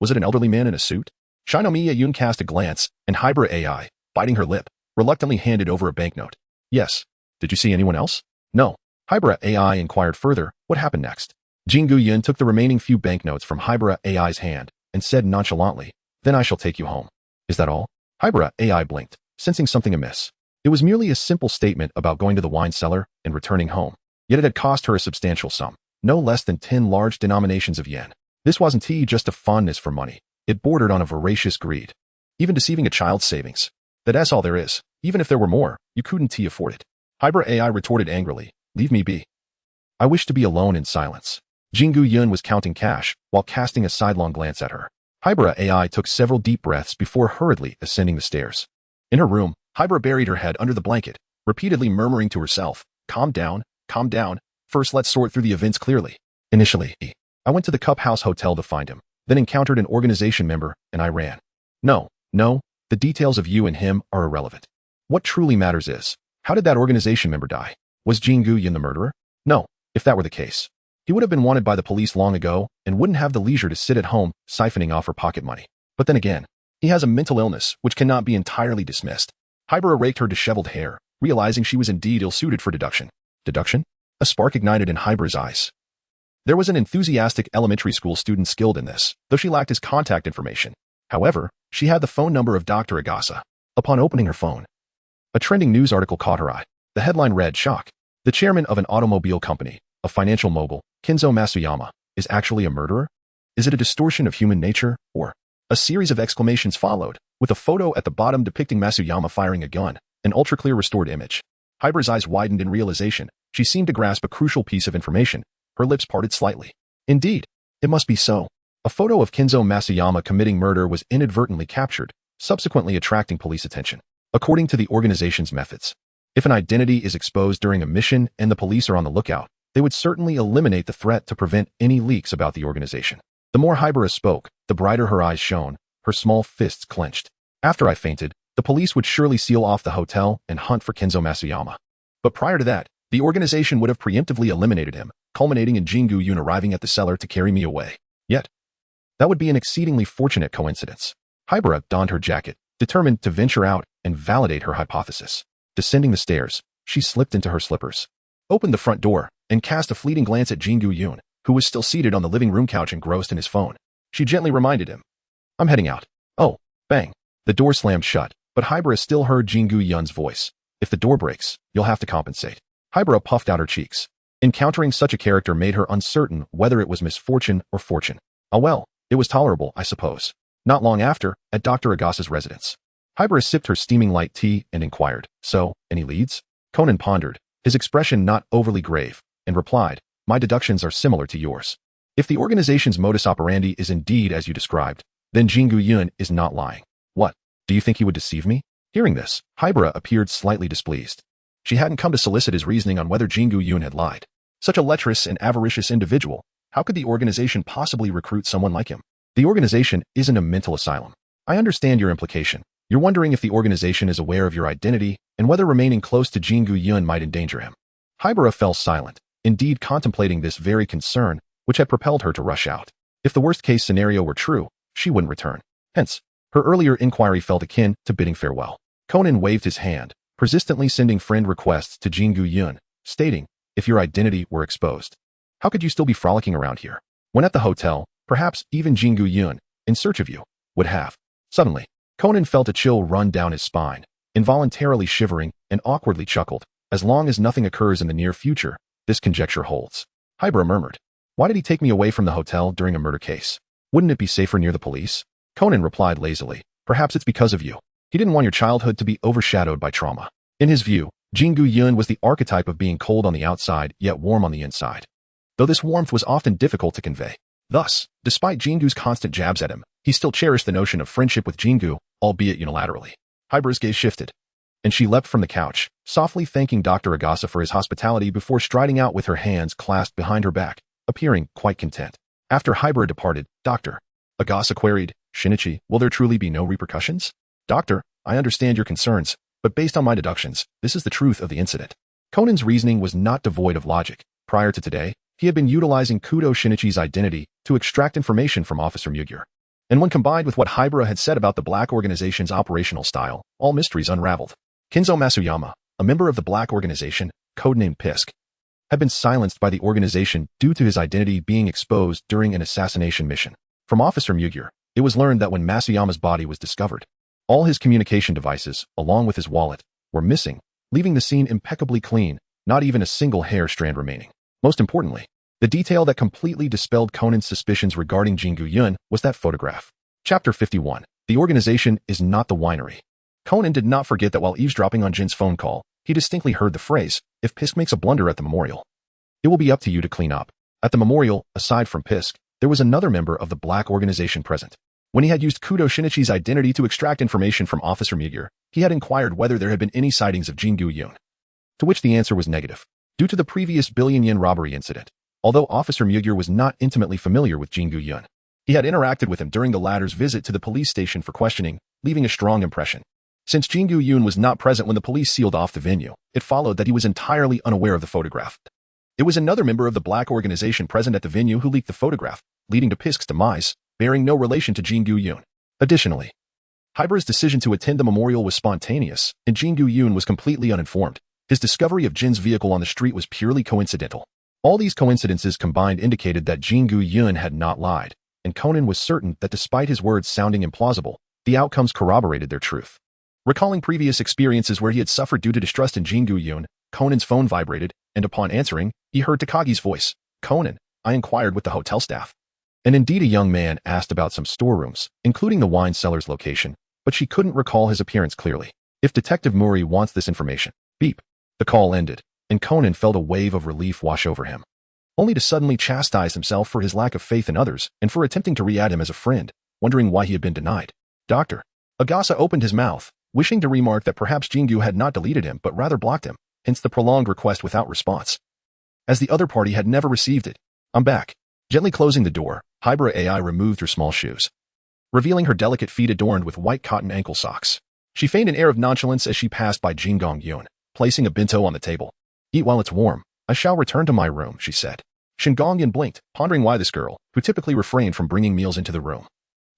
"Was it an elderly man in a suit?" Shinomiya Yun cast a glance, and Hybra AI, biting her lip, reluctantly handed over a banknote. "Yes. Did you see anyone else?" "No." Hybra AI inquired further, "What happened next?" Shengu Yun took the remaining few banknotes from Hybra AI's hand and said nonchalantly, "Then I shall take you home." "Is that all?" Hybra AI blinked, sensing something amiss. It was merely a simple statement about going to the wine cellar and returning home, yet it had cost her a substantial sum, no less than 10 large denominations of yen. This wasn't just a fondness for money. It bordered on a voracious greed, even deceiving a child's savings. "That's all there is. Even if there were more, you couldn't afford it." Hybra AI retorted angrily, "Leave me be. I wish to be alone in silence." Shengu Yun was counting cash while casting a sidelong glance at her. Hybra AI took several deep breaths before hurriedly ascending the stairs. In her room, Hybra buried her head under the blanket, repeatedly murmuring to herself, calm down, calm down. First let's sort through the events clearly. Initially, I went to the Cup House Hotel to find him, then encountered an organization member, and I ran. No, the details of you and him are irrelevant. What truly matters is, how did that organization member die? Was Shengu Yun the murderer? No, if that were the case, he would have been wanted by the police long ago and wouldn't have the leisure to sit at home siphoning off her pocket money. But then again, he has a mental illness which cannot be entirely dismissed. Hybra raked her disheveled hair, realizing she was indeed ill-suited for deduction. Deduction? A spark ignited in Hybra's eyes. There was an enthusiastic elementary school student skilled in this, though she lacked his contact information. However, she had the phone number of Dr. Agasa. Upon opening her phone, a trending news article caught her eye. The headline read, "Shock. The chairman of an automobile company, a financial mogul, Kenzo Masuyama, is actually a murderer? Is it a distortion of human nature, or? A series of exclamations followed, with a photo at the bottom depicting Masuyama firing a gun, an ultra-clear restored image. Hybera's eyes widened in realization. She seemed to grasp a crucial piece of information. Her lips parted slightly. Indeed, it must be so. A photo of Kinzo Masuyama committing murder was inadvertently captured, subsequently attracting police attention. According to the organization's methods, if an identity is exposed during a mission and the police are on the lookout, they would certainly eliminate the threat to prevent any leaks about the organization. The more Hybera spoke, the brighter her eyes shone, her small fists clenched. After I fainted, the police would surely seal off the hotel and hunt for Kinzo Masuyama. But prior to that, the organization would have preemptively eliminated him, culminating in Shengu Yun arriving at the cellar to carry me away. Yet, that would be an exceedingly fortunate coincidence. Hybera donned her jacket, determined to venture out and validate her hypothesis. Descending the stairs, she slipped into her slippers, opened the front door, and cast a fleeting glance at Shengu Yun, who was still seated on the living room couch engrossed in his phone. She gently reminded him, "I'm heading out." Oh, bang. The door slammed shut, but Hybera still heard Shengu Yun's voice. "If the door breaks, you'll have to compensate." Hybera puffed out her cheeks. Encountering such a character made her uncertain whether it was misfortune or fortune. Oh well, it was tolerable, I suppose. Not long after, at Dr. Agasa's residence, Hybera sipped her steaming light tea and inquired, "So, any leads?" Conan pondered, his expression not overly grave, and replied, "My deductions are similar to yours. If the organization's modus operandi is indeed as you described, then Shengu Yun is not lying. What? Do you think he would deceive me?" Hearing this, Hybera appeared slightly displeased. She hadn't come to solicit his reasoning on whether Shengu Yun had lied. Such a lecherous and avaricious individual, how could the organization possibly recruit someone like him? The organization isn't a mental asylum. I understand your implication. You're wondering if the organization is aware of your identity and whether remaining close to Shengu Yun might endanger him. Hybera fell silent, indeed contemplating this very concern, which had propelled her to rush out. If the worst-case scenario were true, she wouldn't return. Hence, her earlier inquiry felt akin to bidding farewell. Conan waved his hand, persistently sending friend requests to Shengu Yun, stating, "If your identity were exposed, how could you still be frolicking around here?" When at the hotel, perhaps even Shengu Yun, in search of you, would have. Suddenly, Conan felt a chill run down his spine, involuntarily shivering, and awkwardly chuckled. As long as nothing occurs in the near future, this conjecture holds. Hybera murmured, "Why did he take me away from the hotel during a murder case? Wouldn't it be safer near the police?" Conan replied lazily, "Perhaps it's because of you. He didn't want your childhood to be overshadowed by trauma." In his view, Shengu Yun was the archetype of being cold on the outside, yet warm on the inside, though this warmth was often difficult to convey. Thus, despite Jingu's constant jabs at him, he still cherished the notion of friendship with Shengu, albeit unilaterally. Hybera's gaze shifted, and she leapt from the couch, softly thanking Dr. Agasa for his hospitality before striding out with her hands clasped behind her back, appearing quite content. After Hybera departed, Dr. Agasa queried, "Shinichi, will there truly be no repercussions?" "Doctor, I understand your concerns, but based on my deductions, this is the truth of the incident." Conan's reasoning was not devoid of logic. Prior to today, he had been utilizing Kudo Shinichi's identity to extract information from Officer Mugure. And when combined with what Hybera had said about the Black Organization's operational style, all mysteries unraveled. Kinzo Masuyama, a member of the Black Organization, codenamed Pisk, had been silenced by the organization due to his identity being exposed during an assassination mission. From Officer Mugure, it was learned that when Masuyama's body was discovered, all his communication devices, along with his wallet, were missing, leaving the scene impeccably clean, not even a single hair strand remaining. Most importantly, the detail that completely dispelled Conan's suspicions regarding Shengu Yun was that photograph. Chapter 51. The organization is not the winery. Conan did not forget that while eavesdropping on Jin's phone call, he distinctly heard the phrase, "If Pisk makes a blunder at the memorial, it will be up to you to clean up." At the memorial, aside from Pisk, there was another member of the Black Organization present. When he had used Kudo Shinichi's identity to extract information from Officer Mugure, he had inquired whether there had been any sightings of Shengu Yun, to which the answer was negative, due to the previous billion-yen robbery incident. Although Officer Mugure was not intimately familiar with Shengu Yun, he had interacted with him during the latter's visit to the police station for questioning, leaving a strong impression. Since Shengu Yun was not present when the police sealed off the venue, it followed that he was entirely unaware of the photograph. It was another member of the Black Organization present at the venue who leaked the photograph, leading to Pisk's demise, bearing no relation to Shengu Yun. Additionally, Hybera's decision to attend the memorial was spontaneous, and Shengu Yun was completely uninformed. His discovery of Jin's vehicle on the street was purely coincidental. All these coincidences combined indicated that Shengu Yun had not lied, and Conan was certain that despite his words sounding implausible, the outcomes corroborated their truth. Recalling previous experiences where he had suffered due to distrust in Shengu Yun, Conan's phone vibrated, and upon answering, he heard Takagi's voice. "Conan, I inquired with the hotel staff. And indeed a young man asked about some storerooms, including the wine cellar's location, but she couldn't recall his appearance clearly. If Detective Murray wants this information, beep. The call ended, and Conan felt a wave of relief wash over him, only to suddenly chastise himself for his lack of faith in others and for attempting to re-add him as a friend, wondering why he had been denied. Doctor. Agasa opened his mouth, wishing to remark that perhaps Jingu had not deleted him but rather blocked him, hence the prolonged request without response. As the other party had never received it. I'm back. Gently closing the door, Hybrid AI removed her small shoes, revealing her delicate feet adorned with white cotton ankle socks. She feigned an air of nonchalance as she passed by Shengu Yun, placing a bento on the table. Eat while it's warm. I shall return to my room, she said. Shengu Yun blinked, pondering why this girl, who typically refrained from bringing meals into the room,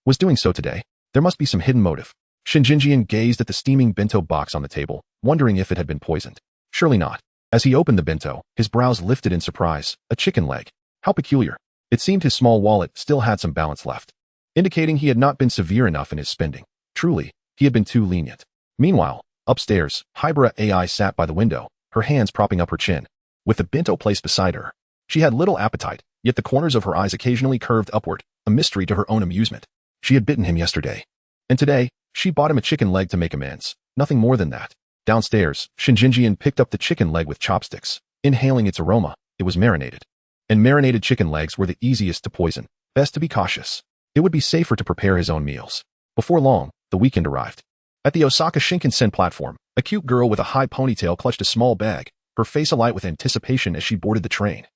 was doing so today. There must be some hidden motive. Shinjinjian gazed at the steaming bento box on the table, wondering if it had been poisoned. Surely not. As he opened the bento, his brows lifted in surprise. A chicken leg. How peculiar. It seemed his small wallet still had some balance left, indicating he had not been severe enough in his spending. Truly, he had been too lenient. Meanwhile, upstairs, Hybrid AI sat by the window, her hands propping up her chin, with the bento placed beside her. She had little appetite, yet the corners of her eyes occasionally curved upward, a mystery to her own amusement. She had bitten him yesterday, and today, she bought him a chicken leg to make amends. Nothing more than that. Downstairs, Shinjinjian picked up the chicken leg with chopsticks, inhaling its aroma. It was marinated. And marinated chicken legs were the easiest to poison. Best to be cautious. It would be safer to prepare his own meals. Before long, the weekend arrived. At the Osaka Shinkansen platform, a cute girl with a high ponytail clutched a small bag, her face alight with anticipation as she boarded the train,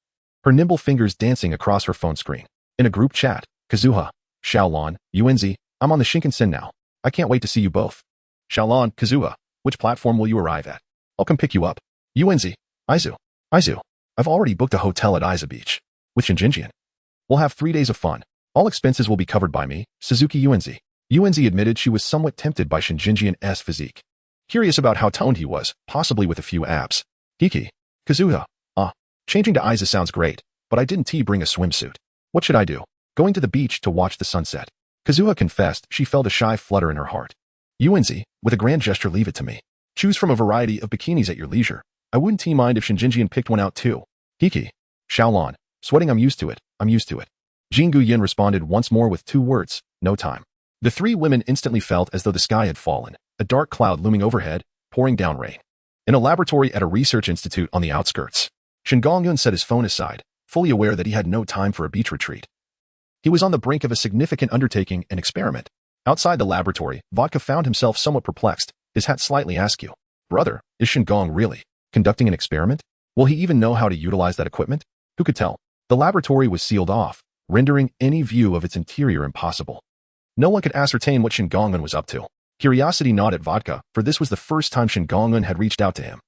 her nimble fingers dancing across her phone screen. In a group chat, Kazuha, Xiaolon, Yuenzi, I'm on the Shinkansen now. I can't wait to see you both. Xiaolon, Kazuha, which platform will you arrive at? I'll come pick you up. Yuenzi, Aizu. I've already booked a hotel at Aizu Beach. With Shinjinjian. We'll have 3 days of fun. All expenses will be covered by me, Suzuki Yuenzi. Yuenzi admitted she was somewhat tempted by Shinjinjian's physique. Curious about how toned he was, possibly with a few abs. Hiki. Kazuha. Changing to Aizu sounds great, but I didn't bring a swimsuit. What should I do? Going to the beach to watch the sunset. Kazuha confessed she felt a shy flutter in her heart. Yuenzi, with a grand gesture, leave it to me. Choose from a variety of bikinis at your leisure. I wouldn't mind if Shinjinjian picked one out too. Hiki. Xiaolon. Sweating, I'm used to it. Jingu Yun responded once more with 2 words. No time. The 3 women instantly felt as though the sky had fallen, a dark cloud looming overhead, pouring down rain. In a laboratory at a research institute on the outskirts, Shengu Yun set his phone aside, fully aware that he had no time for a beach retreat. He was on the brink of a significant undertaking, an experiment. Outside the laboratory, Vodka found himself somewhat perplexed, his hat slightly askew. Brother, is Shengu really conducting an experiment? Will he even know how to utilize that equipment? Who could tell? The laboratory was sealed off, rendering any view of its interior impossible. No one could ascertain what Shengu Yun was up to. Curiosity gnawed at Vodka, for this was the first time Shengu Yun had reached out to him,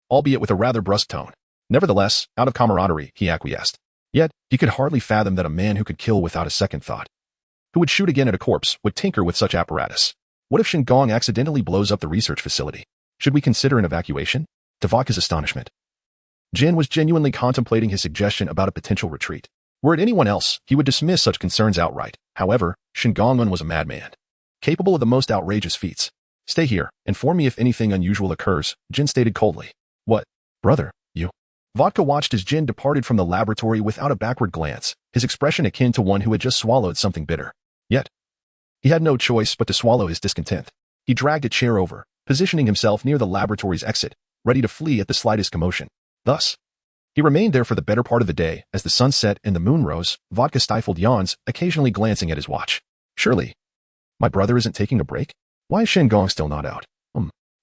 albeit with a rather brusque tone. Nevertheless, out of camaraderie, he acquiesced. Yet, he could hardly fathom that a man who could kill without a second thought, who would shoot again at a corpse, would tinker with such apparatus. What if Shengu Yun accidentally blows up the research facility? Should we consider an evacuation? To Vodka's astonishment, Jin was genuinely contemplating his suggestion about a potential retreat. Were it anyone else, he would dismiss such concerns outright. However, Shengu Yun was a madman, capable of the most outrageous feats. Stay here, inform me if anything unusual occurs, Jin stated coldly. What? Brother, you? Vodka watched as Jin departed from the laboratory without a backward glance, his expression akin to one who had just swallowed something bitter. Yet, he had no choice but to swallow his discontent. He dragged a chair over, positioning himself near the laboratory's exit, ready to flee at the slightest commotion. Thus, he remained there for the better part of the day. As the sun set and the moon rose, Vodka stifled yawns, occasionally glancing at his watch. Surely, my brother isn't taking a break? Why is Shengu still not out?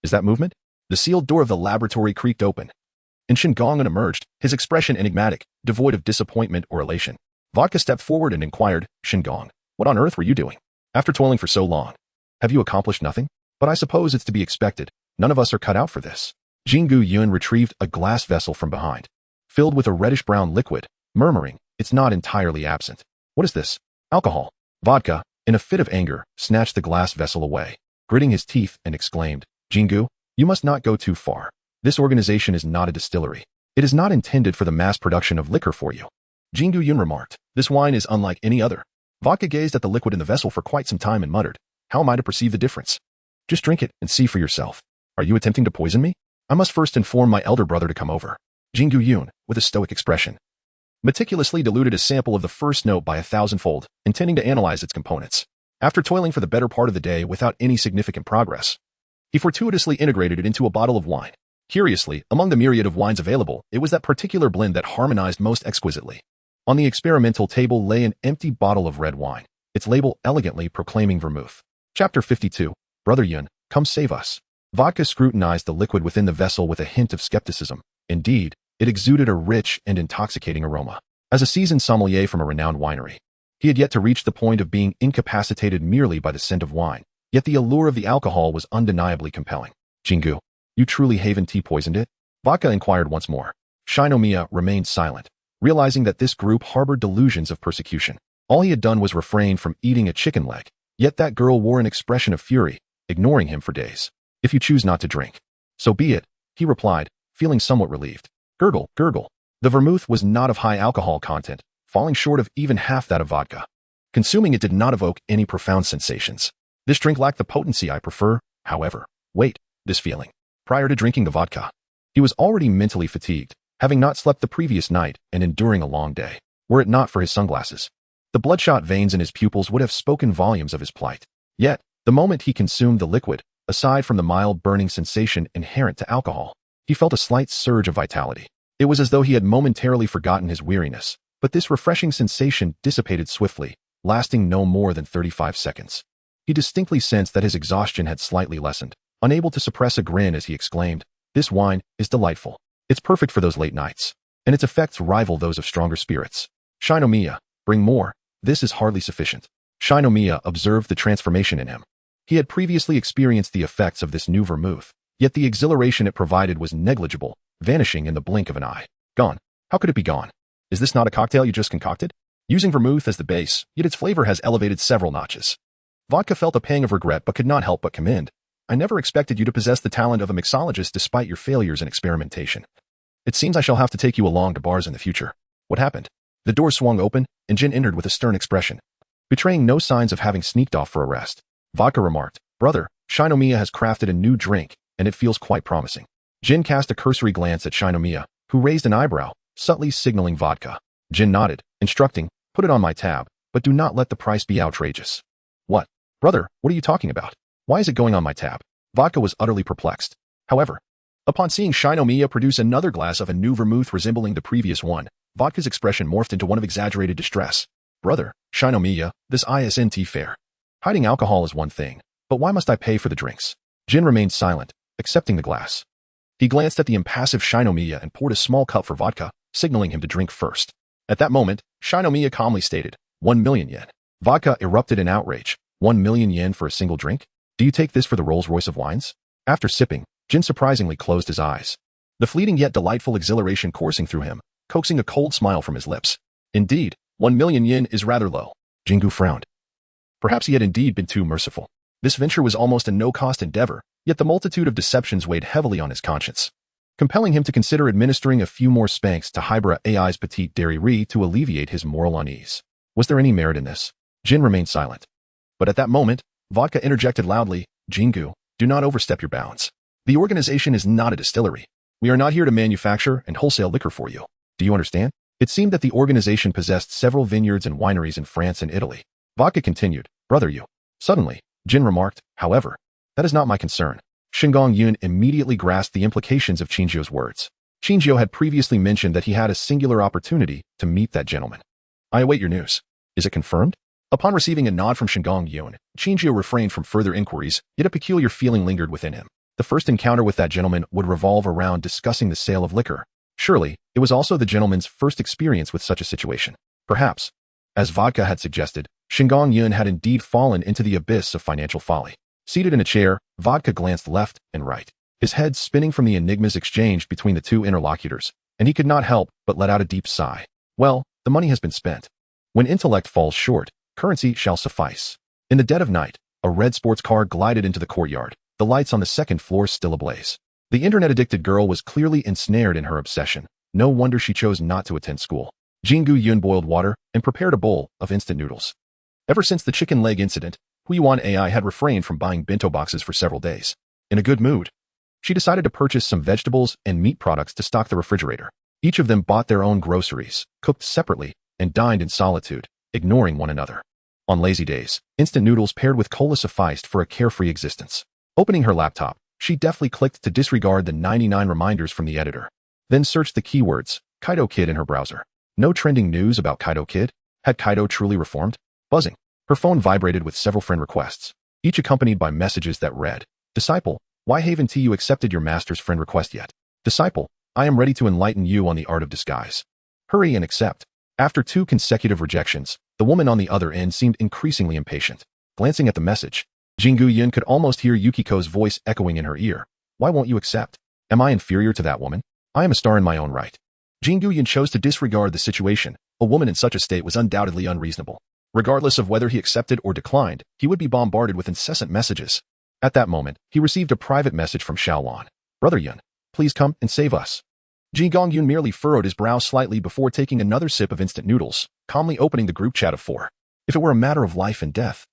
Is that movement? The sealed door of the laboratory creaked open, and Shengu Yun emerged, his expression enigmatic, devoid of disappointment or elation. Vodka stepped forward and inquired, Shengu, what on earth were you doing? After toiling for so long, have you accomplished nothing? But I suppose it's to be expected. None of us are cut out for this. Jingu Yun retrieved a glass vessel from behind, filled with a reddish-brown liquid, murmuring, it's not entirely absent. What is this? Alcohol. Vodka, in a fit of anger, snatched the glass vessel away, gritting his teeth and exclaimed, Jingu, you must not go too far. This organization is not a distillery. It is not intended for the mass production of liquor for you. Jingu Yun remarked, this wine is unlike any other. Vodka gazed at the liquid in the vessel for quite some time and muttered, how am I to perceive the difference? Just drink it and see for yourself. Are you attempting to poison me? I must first inform my elder brother to come over. Jingu Yun, with a stoic expression, meticulously diluted a sample of the first note by 1,000-fold, intending to analyze its components. After toiling for the better part of the day without any significant progress, he fortuitously integrated it into a bottle of wine. Curiously, among the myriad of wines available, it was that particular blend that harmonized most exquisitely. On the experimental table lay an empty bottle of red wine, its label elegantly proclaiming vermouth. Chapter 52. Brother Yun, come save us. Vodka scrutinized the liquid within the vessel with a hint of skepticism. Indeed, it exuded a rich and intoxicating aroma. As a seasoned sommelier from a renowned winery, he had yet to reach the point of being incapacitated merely by the scent of wine, yet the allure of the alcohol was undeniably compelling. Jingu, you truly haven tea poisoned it? Vodka inquired once more. Shinomiya remained silent, realizing that this group harbored delusions of persecution. All he had done was refrain from eating a chicken leg, yet that girl wore an expression of fury, ignoring him for days. If you choose not to drink, so be it, he replied, feeling somewhat relieved. Gurgle, gurgle. The vermouth was not of high alcohol content, falling short of even half that of vodka. Consuming it did not evoke any profound sensations. This drink lacked the potency I prefer, however. Wait, this feeling. Prior to drinking the vodka, he was already mentally fatigued, having not slept the previous night and enduring a long day. Were it not for his sunglasses, the bloodshot veins in his pupils would have spoken volumes of his plight. Yet, the moment he consumed the liquid, aside from the mild burning sensation inherent to alcohol, he felt a slight surge of vitality. It was as though he had momentarily forgotten his weariness, but this refreshing sensation dissipated swiftly, lasting no more than 35 seconds. He distinctly sensed that his exhaustion had slightly lessened, unable to suppress a grin as he exclaimed, "This wine is delightful. It's perfect for those late nights, and its effects rival those of stronger spirits. Shinomiya, bring more. This is hardly sufficient." Shinomiya observed the transformation in him. He had previously experienced the effects of this new vermouth, yet the exhilaration it provided was negligible, vanishing in the blink of an eye. Gone. How could it be gone? Is this not a cocktail you just concocted? Using vermouth as the base, yet its flavor has elevated several notches. Vodka felt a pang of regret but could not help but commend. I never expected you to possess the talent of a mixologist despite your failures in experimentation. It seems I shall have to take you along to bars in the future. What happened? The door swung open, and Jin entered with a stern expression, betraying no signs of having sneaked off for a rest. Vodka remarked, "Brother, Shinomiya has crafted a new drink, and it feels quite promising." Jin cast a cursory glance at Shinomiya, who raised an eyebrow, subtly signaling vodka. Jin nodded, instructing, "Put it on my tab, but do not let the price be outrageous." "What? Brother, what are you talking about? Why is it going on my tab?" Vodka was utterly perplexed. However, upon seeing Shinomiya produce another glass of a new vermouth resembling the previous one, Vodka's expression morphed into one of exaggerated distress. "Brother, Shinomiya, this isn't fair. Hiding alcohol is one thing, but why must I pay for the drinks?" Jin remained silent, accepting the glass. He glanced at the impassive Shinomiya and poured a small cup for Vodka, signaling him to drink first. At that moment, Shinomiya calmly stated, 1 million yen. Vodka erupted in outrage. 1 million yen for a single drink? Do you take this for the Rolls-Royce of wines? After sipping, Jin surprisingly closed his eyes, the fleeting yet delightful exhilaration coursing through him, coaxing a cold smile from his lips. Indeed, 1 million yen is rather low. Jingu frowned. Perhaps he had indeed been too merciful. This venture was almost a no-cost endeavor, yet the multitude of deceptions weighed heavily on his conscience, compelling him to consider administering a few more spanks to Hybra AI's petite dairy to alleviate his moral unease. Was there any merit in this? Jin remained silent. But at that moment, Vodka interjected loudly, "Jingu, do not overstep your bounds. The organization is not a distillery. We are not here to manufacture and wholesale liquor for you. Do you understand?" It seemed that the organization possessed several vineyards and wineries in France and Italy. Vodka continued, "Brother you." Suddenly, Jin remarked, "However, that is not my concern." Shengu Yun immediately grasped the implications of Qinzhou's words. Qinzhou had previously mentioned that he had a singular opportunity to meet that gentleman. "I await your news. Is it confirmed?" Upon receiving a nod from Shengu Yun, Qinzhou refrained from further inquiries, yet a peculiar feeling lingered within him. The first encounter with that gentleman would revolve around discussing the sale of liquor. Surely, it was also the gentleman's first experience with such a situation. Perhaps, as Vodka had suggested, Shengu Yun had indeed fallen into the abyss of financial folly. Seated in a chair, Vodka glanced left and right, his head spinning from the enigmas exchanged between the two interlocutors, and he could not help but let out a deep sigh. Well, the money has been spent. When intellect falls short, currency shall suffice. In the dead of night, a red sports car glided into the courtyard, the lights on the second floor still ablaze. The internet-addicted girl was clearly ensnared in her obsession. No wonder she chose not to attend school. Jingu Yun boiled water and prepared a bowl of instant noodles. Ever since the chicken leg incident, Huiyuan AI had refrained from buying bento boxes for several days. In a good mood, she decided to purchase some vegetables and meat products to stock the refrigerator. Each of them bought their own groceries, cooked separately, and dined in solitude, ignoring one another. On lazy days, instant noodles paired with cola sufficed for a carefree existence. Opening her laptop, she deftly clicked to disregard the 99 reminders from the editor. Then searched the keywords, Kaido Kid in her browser. No trending news about Kaido Kid? Had Kaido truly reformed? Buzzing. Her phone vibrated with several friend requests, each accompanied by messages that read, Disciple, why haven't you accepted your master's friend request yet? Disciple, I am ready to enlighten you on the art of disguise. Hurry and accept. After 2 consecutive rejections, the woman on the other end seemed increasingly impatient. Glancing at the message, Shengu Yun could almost hear Yukiko's voice echoing in her ear. Why won't you accept? Am I inferior to that woman? I am a star in my own right. Shengu Yun chose to disregard the situation. A woman in such a state was undoubtedly unreasonable. Regardless of whether he accepted or declined, he would be bombarded with incessant messages. At that moment, he received a private message from Xiaolan. Brother Yun, please come and save us. Shengu Yun merely furrowed his brow slightly before taking another sip of instant noodles, calmly opening the group chat of 4. If it were a matter of life and death,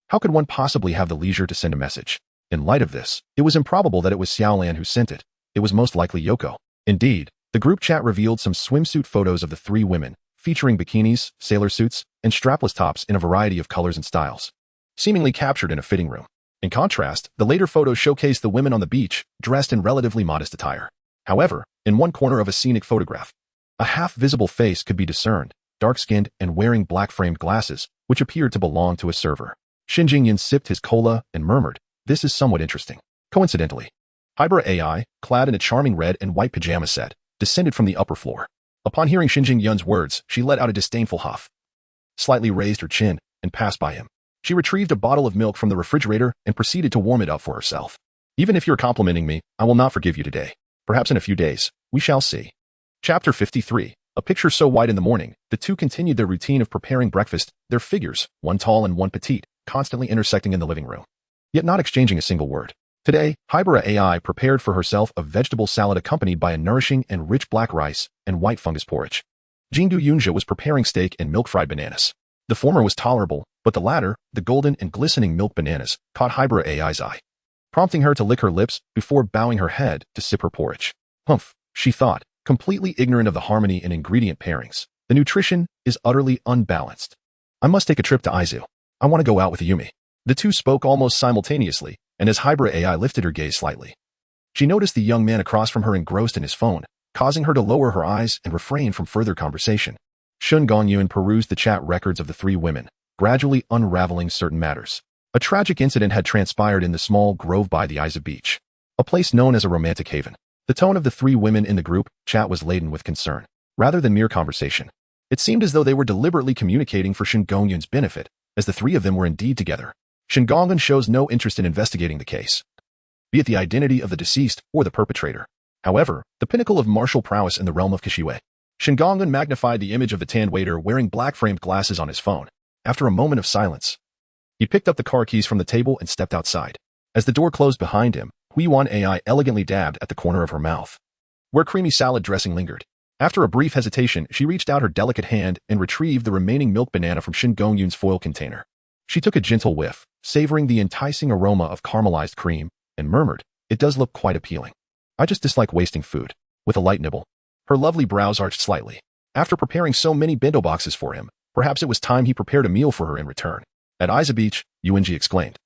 how could one possibly have the leisure to send a message? In light of this, it was improbable that it was Xiaolan who sent it. It was most likely Yoko. Indeed, the group chat revealed some swimsuit photos of the 3 women, featuring bikinis, sailor suits, and strapless tops in a variety of colors and styles, seemingly captured in a fitting room. In contrast, the later photos showcased the women on the beach, dressed in relatively modest attire. However, in one corner of a scenic photograph, a half-visible face could be discerned, dark-skinned and wearing black-framed glasses, which appeared to belong to a server. Shengu Yun sipped his cola and murmured, this is somewhat interesting. Coincidentally, Hybrid AI, clad in a charming red and white pajama set, descended from the upper floor. Upon hearing Shengu Yun's words, she let out a disdainful huff, slightly raised her chin, and passed by him. She retrieved a bottle of milk from the refrigerator and proceeded to warm it up for herself. Even if you're complimenting me, I will not forgive you today. Perhaps in a few days, we shall see. Chapter 53. A picture so white in the morning, the two continued their routine of preparing breakfast, their figures, one tall and one petite, constantly intersecting in the living room, yet not exchanging a single word. Today, Hybrid AI prepared for herself a vegetable salad accompanied by a nourishing and rich black rice and white fungus porridge. Shengu Yun was preparing steak and milk-fried bananas. The former was tolerable, but the latter, the golden and glistening milk bananas, caught Hybrid AI's eye, prompting her to lick her lips before bowing her head to sip her porridge. Humph, she thought, completely ignorant of the harmony in ingredient pairings. The nutrition is utterly unbalanced. I must take a trip to Izu. I want to go out with Yumi. The two spoke almost simultaneously, and as Hybrid AI lifted her gaze slightly, she noticed the young man across from her engrossed in his phone, causing her to lower her eyes and refrain from further conversation. Shengu Yun perused the chat records of the 3 women, gradually unraveling certain matters. A tragic incident had transpired in the small grove by the Izu beach, a place known as a romantic haven. The tone of the 3 women in the group chat was laden with concern, rather than mere conversation. It seemed as though they were deliberately communicating for Shengu Yun's benefit, as the 3 of them were indeed together. Shengu Yun shows no interest in investigating the case, be it the identity of the deceased or the perpetrator. However, the pinnacle of martial prowess in the realm of Kexue, Shengu Yun magnified the image of the tanned waiter wearing black-framed glasses on his phone. After a moment of silence, he picked up the car keys from the table and stepped outside. As the door closed behind him, Huiwan AI elegantly dabbed at the corner of her mouth, where creamy salad dressing lingered. After a brief hesitation, she reached out her delicate hand and retrieved the remaining milk banana from Shengu Yun's foil container. She took a gentle whiff, savoring the enticing aroma of caramelized cream, and murmured, "It does look quite appealing. I just dislike wasting food." With a light nibble, her lovely brows arched slightly. After preparing so many bento boxes for him, perhaps it was time he prepared a meal for her in return. At Izu Beach, Yuanji exclaimed,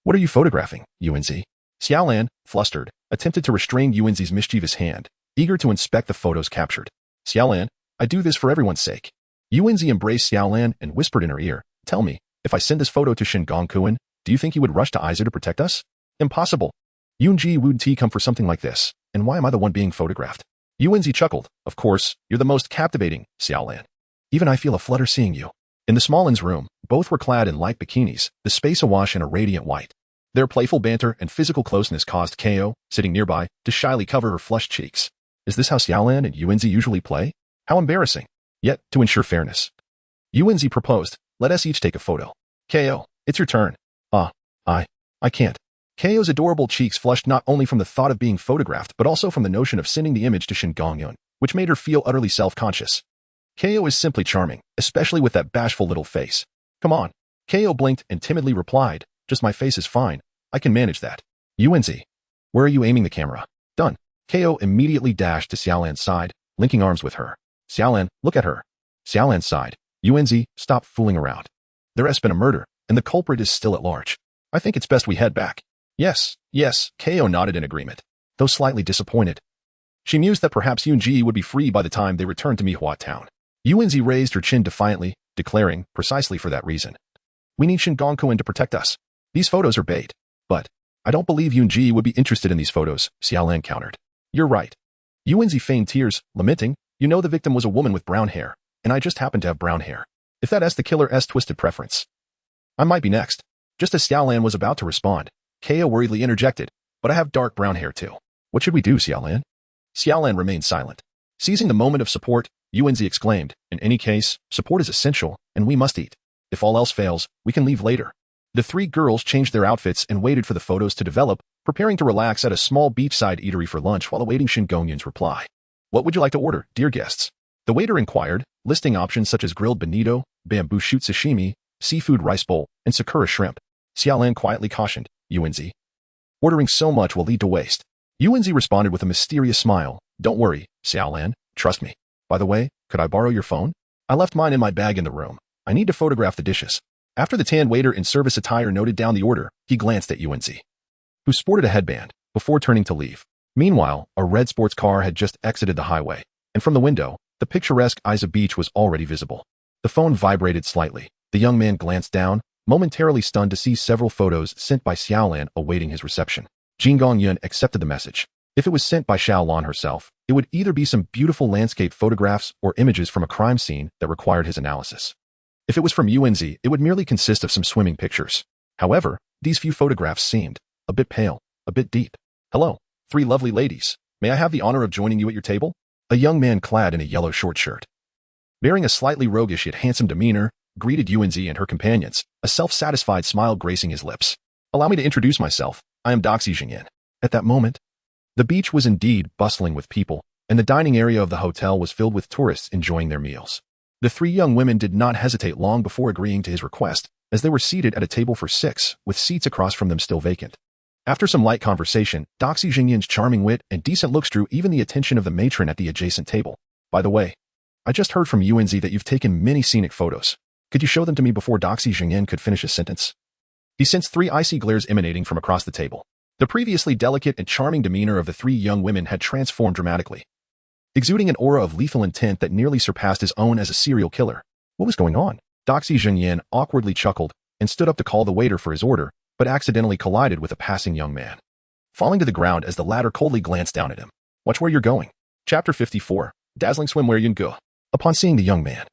"What are you photographing, Yuanzi?" Xiaolan, flustered, attempted to restrain Yuanzi's mischievous hand, eager to inspect the photos captured. "Xiaolan, I do this for everyone's sake." Yuanzi embraced Xiaolan and whispered in her ear, "Tell me, if I send this photo to Shengu Yun, do you think he would rush to Izu to protect us?" "Impossible. Yunji wouldn't he come for something like this, and why am I the one being photographed?" Yuanzi chuckled. "Of course, you're the most captivating, Xiaolan. Even I feel a flutter seeing you." In the Smallins' room, both were clad in light bikinis, the space awash in a radiant white. Their playful banter and physical closeness caused Ko, sitting nearby, to shyly cover her flushed cheeks. Is this how Xiaolan and Yuanzi usually play? How embarrassing. Yet, to ensure fairness, Yuanzi proposed, "Let us each take a photo." Ko, it's your turn. I can't. Ko's adorable cheeks flushed not only from the thought of being photographed but also from the notion of sending the image to Shengu Yun, which made her feel utterly self-conscious. Ko is simply charming, especially with that bashful little face. Come on. Ko blinked and timidly replied, "Just my face is fine. I can manage that." Yuanzi, where are you aiming the camera? Done. Ko immediately dashed to Xiaolan's side, linking arms with her. Xiaolan, look at her. Xiaolan sighed. Yunzi, stop fooling around. There has been a murder, and the culprit is still at large. I think it's best we head back. Yes, Ko nodded in agreement, though slightly disappointed. She mused that perhaps Yunji would be free by the time they returned to Mihua Town. Yunzi raised her chin defiantly, declaring, precisely for that reason. We need Shengu Yun to protect us. These photos are bait. But I don't believe Yunji would be interested in these photos, Xiaolan countered. You're right. Yunzi feigned tears, lamenting, you know the victim was a woman with brown hair, and I just happen to have brown hair. If that is the killer's twisted preference. I might be next. Just as Xiaolan was about to respond, Ko worriedly interjected, but I have dark brown hair too. What should we do, Xiaolan? Xiaolan remained silent. Seizing the moment of support, Yunzi exclaimed, in any case, support is essential, and we must eat. If all else fails, we can leave later. The three girls changed their outfits and waited for the photos to develop, preparing to relax at a small beachside eatery for lunch while awaiting Shengu Yun's reply. What would you like to order, dear guests? The waiter inquired, listing options such as grilled bonito, bamboo shoot sashimi, seafood rice bowl, and sakura shrimp. Xiaolan quietly cautioned, Yunzi. Ordering so much will lead to waste. Yunzi responded with a mysterious smile. Don't worry, Xiaolan, trust me. By the way, could I borrow your phone? I left mine in my bag in the room. I need to photograph the dishes. After the tan waiter in service attire noted down the order, he glanced at Yunzi, who sported a headband, before turning to leave. Meanwhile, a red sports car had just exited the highway, and from the window, the picturesque Isa Beach was already visible. The phone vibrated slightly. The young man glanced down, momentarily stunned to see several photos sent by Xiaolan awaiting his reception. Shengu Yun accepted the message. If it was sent by Xiaolan herself, it would either be some beautiful landscape photographs or images from a crime scene that required his analysis. If it was from Yunzi, it would merely consist of some swimming pictures. However, these few photographs seemed a bit pale, a bit deep. Hello, three lovely ladies. May I have the honor of joining you at your table? A young man clad in a yellow short shirt, bearing a slightly roguish yet handsome demeanor, greeted Yunzi and her companions, a self-satisfied smile gracing his lips. Allow me to introduce myself. I am Doxy Jingyan. At that moment, the beach was indeed bustling with people, and the dining area of the hotel was filled with tourists enjoying their meals. The three young women did not hesitate long before agreeing to his request, as they were seated at a table for six, with seats across from them still vacant. After some light conversation, Doxy Jingyan's charming wit and decent looks drew even the attention of the matron at the adjacent table. By the way, I just heard from Yunzi that you've taken many scenic photos. Could you show them to me before Doxy Jingyan could finish his sentence? He sensed three icy glares emanating from across the table. The previously delicate and charming demeanor of the three young women had transformed dramatically, exuding an aura of lethal intent that nearly surpassed his own as a serial killer. What was going on? Doxy Jingyan awkwardly chuckled and stood up to call the waiter for his order, but accidentally collided with a passing young man, falling to the ground as the latter coldly glanced down at him. Watch where you're going. Chapter 54. Dazzling Swimwear Yungu. Upon seeing the young man,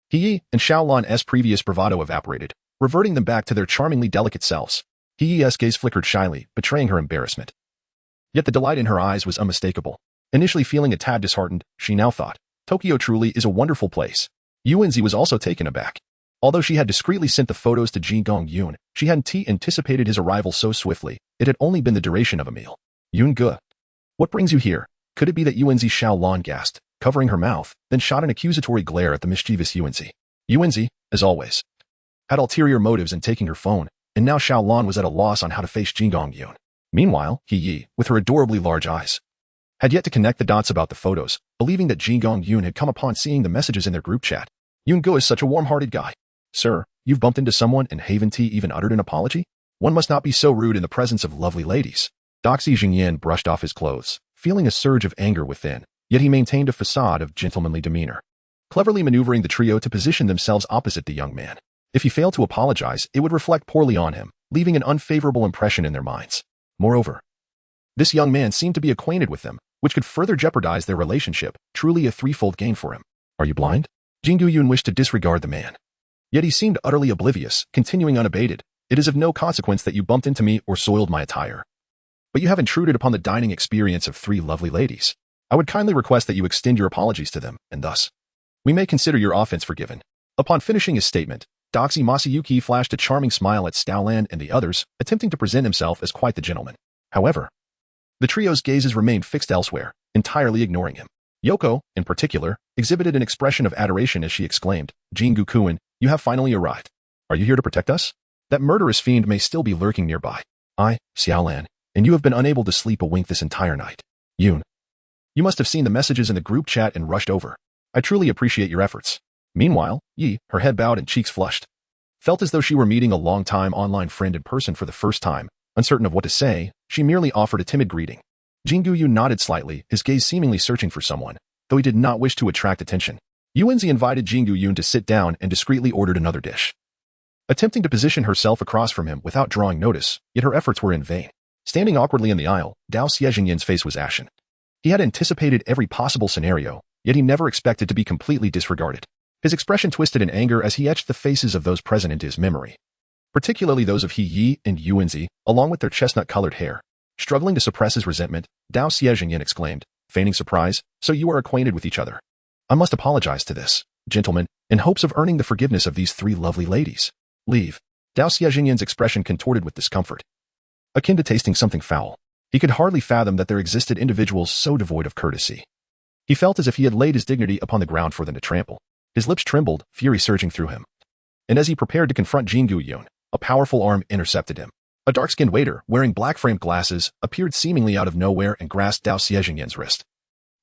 He and Xiaolan's previous bravado evaporated, reverting them back to their charmingly delicate selves. He's gaze flickered shyly, betraying her embarrassment. Yet the delight in her eyes was unmistakable. Initially feeling a tad disheartened, she now thought, Tokyo truly is a wonderful place. Yunzi was also taken aback. Although she had discreetly sent the photos to Shengu Yun, she hadn't anticipated his arrival so swiftly. It had only been the duration of a meal. Yungu, what brings you here? Could it be that Yunzi? Xiaolan gasped, covering her mouth, then shot an accusatory glare at the mischievous Yunzi. Yunzi, as always, had ulterior motives in taking her phone, and now Xiaolan was at a loss on how to face Shengu Yun. Meanwhile, He, with her adorably large eyes, had yet to connect the dots about the photos, believing that Shengu Yun had come upon seeing the messages in their group chat. Yungu is such a warm-hearted guy. Sir, you've bumped into someone and haven't even uttered an apology? One must not be so rude in the presence of lovely ladies. Doxy Jingyan brushed off his clothes, feeling a surge of anger within, yet he maintained a facade of gentlemanly demeanor, cleverly maneuvering the trio to position themselves opposite the young man. If he failed to apologize, it would reflect poorly on him, leaving an unfavorable impression in their minds. Moreover, this young man seemed to be acquainted with them, which could further jeopardize their relationship, truly a threefold gain for him. Are you blind? Shengu Yun wished to disregard the man. Yet he seemed utterly oblivious, continuing unabated. It is of no consequence that you bumped into me or soiled my attire. But you have intruded upon the dining experience of three lovely ladies. I would kindly request that you extend your apologies to them, and thus, we may consider your offense forgiven. Upon finishing his statement, Doxy Masayuki flashed a charming smile at Xiaolan and the others, attempting to present himself as quite the gentleman. However, the trio's gazes remained fixed elsewhere, entirely ignoring him. Yoko, in particular, exhibited an expression of adoration as she exclaimed, Shengu Yun, you have finally arrived. Are you here to protect us? That murderous fiend may still be lurking nearby. Xiaolan, and you have been unable to sleep a wink this entire night. Yun. You must have seen the messages in the group chat and rushed over. I truly appreciate your efforts. Meanwhile, Yi, her head bowed and cheeks flushed, felt as though she were meeting a long-time online friend in person for the first time. Uncertain of what to say, she merely offered a timid greeting. Shengu Yun nodded slightly, his gaze seemingly searching for someone, though he did not wish to attract attention. Yuanzi invited Shengu Yun to sit down and discreetly ordered another dish. Attempting to position herself across from him without drawing notice, yet her efforts were in vain. Standing awkwardly in the aisle, Dao Xiejinyan's face was ashen. He had anticipated every possible scenario, yet he never expected to be completely disregarded. His expression twisted in anger as he etched the faces of those present into his memory, particularly those of He Yi and Yuanzi, along with their chestnut-colored hair. Struggling to suppress his resentment, Dao Xiejinyan exclaimed, feigning surprise, "So you are acquainted with each other? I must apologize to this, gentlemen, in hopes of earning the forgiveness of these three lovely ladies. Leave." Dao Xiejinyan's expression contorted with discomfort, akin to tasting something foul. He could hardly fathom that there existed individuals so devoid of courtesy. He felt as if he had laid his dignity upon the ground for them to trample. His lips trembled, fury surging through him. And as he prepared to confront Shengu Yun, a powerful arm intercepted him. A dark-skinned waiter, wearing black-framed glasses, appeared seemingly out of nowhere and grasped Dao Xiejinyan's wrist.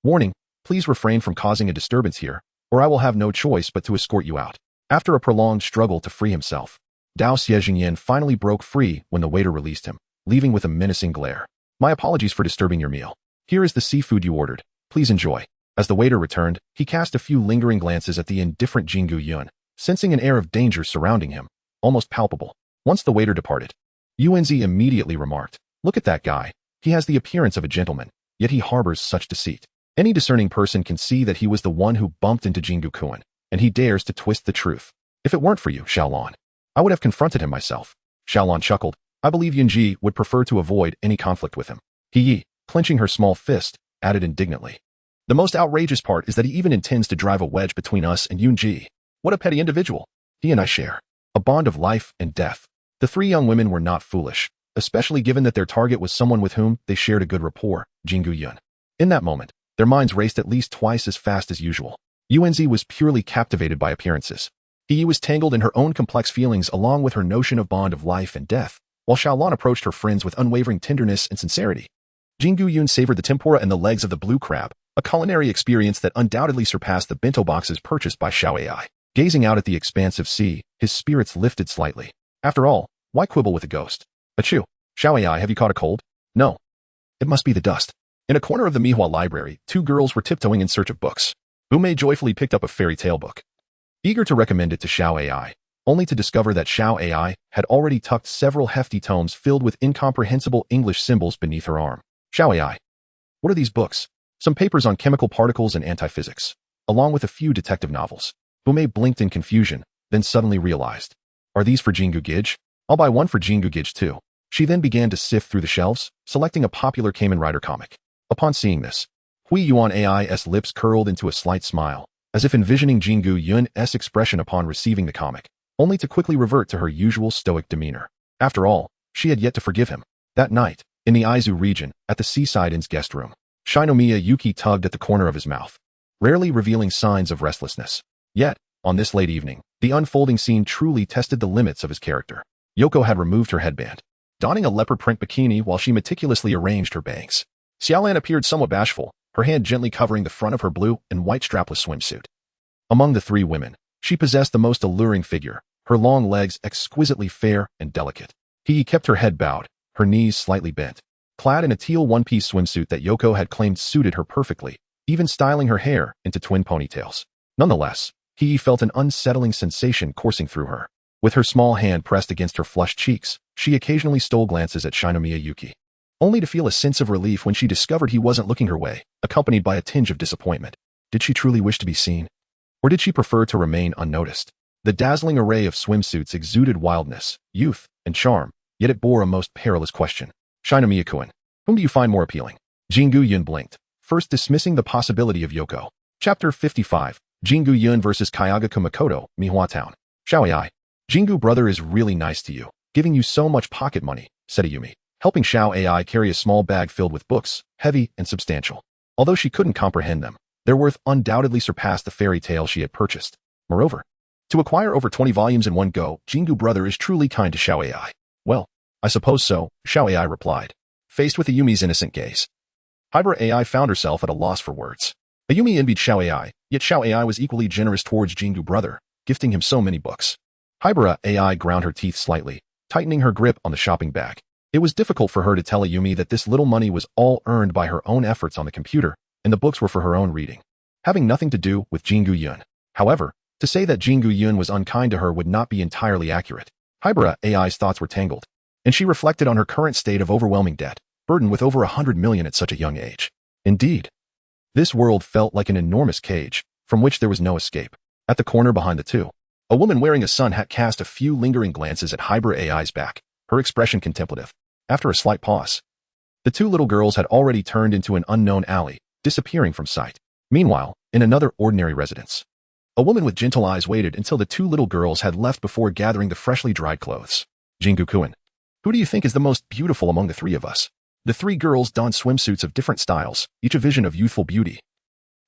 "Warning, please refrain from causing a disturbance here, or I will have no choice but to escort you out." After a prolonged struggle to free himself, Dao Xiejinyan finally broke free when the waiter released him, leaving with a menacing glare. "My apologies for disturbing your meal. Here is the seafood you ordered. Please enjoy." As the waiter returned, he cast a few lingering glances at the indifferent Shengu Yun, sensing an air of danger surrounding him, almost palpable. Once the waiter departed, Yuanzi immediately remarked, "Look at that guy. He has the appearance of a gentleman, yet he harbors such deceit. Any discerning person can see that he was the one who bumped into Shengu Yun, and he dares to twist the truth. If it weren't for you, Xiaolon, I would have confronted him myself." Xiaolon chuckled. "I believe Yunji would prefer to avoid any conflict with him." He Yi, clenching her small fist, added indignantly, "The most outrageous part is that he even intends to drive a wedge between us and Yunji. What a petty individual. He and I share a bond of life and death." The three young women were not foolish, especially given that their target was someone with whom they shared a good rapport, Shengu Yun. In that moment, their minds raced at least twice as fast as usual. Yuanzi was purely captivated by appearances. He was tangled in her own complex feelings along with her notion of bond of life and death, while Xiaolon approached her friends with unwavering tenderness and sincerity. Shengu Yun savored the tempura and the legs of the blue crab, a culinary experience that undoubtedly surpassed the bento boxes purchased by Xiao Ai. Gazing out at the expansive sea, his spirits lifted slightly. After all, why quibble with a ghost? Achoo! Xiao Ai, have you caught a cold? No. It must be the dust. In a corner of the Mihua library, two girls were tiptoeing in search of books. Umei joyfully picked up a fairy tale book, eager to recommend it to Xiao Ai, only to discover that Xiao Ai had already tucked several hefty tomes filled with incomprehensible English symbols beneath her arm. "Xiao Ai, what are these books?" "Some papers on chemical particles and antiphysics, along with a few detective novels." Umei blinked in confusion, then suddenly realized. "Are these for Shengu Gij? I'll buy one for Shengu Gij too." She then began to sift through the shelves, selecting a popular Kamen Rider comic. Upon seeing this, Hui Yuan Ai's lips curled into a slight smile, as if envisioning Shengu Yun's expression upon receiving the comic, only to quickly revert to her usual stoic demeanor. After all, she had yet to forgive him. That night, in the Aizu region, at the Seaside Inn's guest room, Shinomiya Yuki tugged at the corner of his mouth, rarely revealing signs of restlessness. Yet, on this late evening, the unfolding scene truly tested the limits of his character. Yoko had removed her headband, donning a leopard print bikini while she meticulously arranged her bangs. Xiaolan appeared somewhat bashful, her hand gently covering the front of her blue and white strapless swimsuit. Among the three women, she possessed the most alluring figure, her long legs exquisitely fair and delicate. He kept her head bowed, her knees slightly bent, clad in a teal one-piece swimsuit that Yoko had claimed suited her perfectly, even styling her hair into twin ponytails. Nonetheless, he felt an unsettling sensation coursing through her. With her small hand pressed against her flushed cheeks, she occasionally stole glances at Shinomiya Yuki, only to feel a sense of relief when she discovered he wasn't looking her way, accompanied by a tinge of disappointment. Did she truly wish to be seen? Or did she prefer to remain unnoticed? The dazzling array of swimsuits exuded wildness, youth, and charm, yet it bore a most perilous question. Shinomiya-kun, whom do you find more appealing? Shengu Yun blinked, first dismissing the possibility of Yoko. Chapter 55, Shengu Yun vs. Kayagaku Makoto, Mihua Town. Xiao Shengu brother is really nice to you, giving you so much pocket money, said Ayumi, helping Xiao Ai carry a small bag filled with books, heavy and substantial. Although she couldn't comprehend them, their worth undoubtedly surpassed the fairy tale she had purchased. Moreover, to acquire over 20 volumes in one go, Shengu brother is truly kind to Xiao Ai. Well, I suppose so, Xiao Ai replied, faced with Ayumi's innocent gaze. Hybrid AI found herself at a loss for words. Ayumi envied Xiao AI, yet Xiao AI was equally generous towards Jingu brother, gifting him so many books. Hybrid AI ground her teeth slightly, tightening her grip on the shopping bag. It was difficult for her to tell Ayumi that this little money was all earned by her own efforts on the computer, and the books were for her own reading, having nothing to do with Shengu Yun. However, to say that Shengu Yun was unkind to her would not be entirely accurate. Hybrid AI's thoughts were tangled, and she reflected on her current state of overwhelming debt, burdened with over 100 million at such a young age. Indeed, this world felt like an enormous cage, from which there was no escape. At the corner behind the two, a woman wearing a sun hat cast a few lingering glances at Hybrid AI's back, her expression contemplative. After a slight pause, the two little girls had already turned into an unknown alley, disappearing from sight. Meanwhile, in another ordinary residence, a woman with gentle eyes waited until the two little girls had left before gathering the freshly dried clothes. Jingu-kun, who do you think is the most beautiful among the three of us? The three girls donned swimsuits of different styles, each a vision of youthful beauty.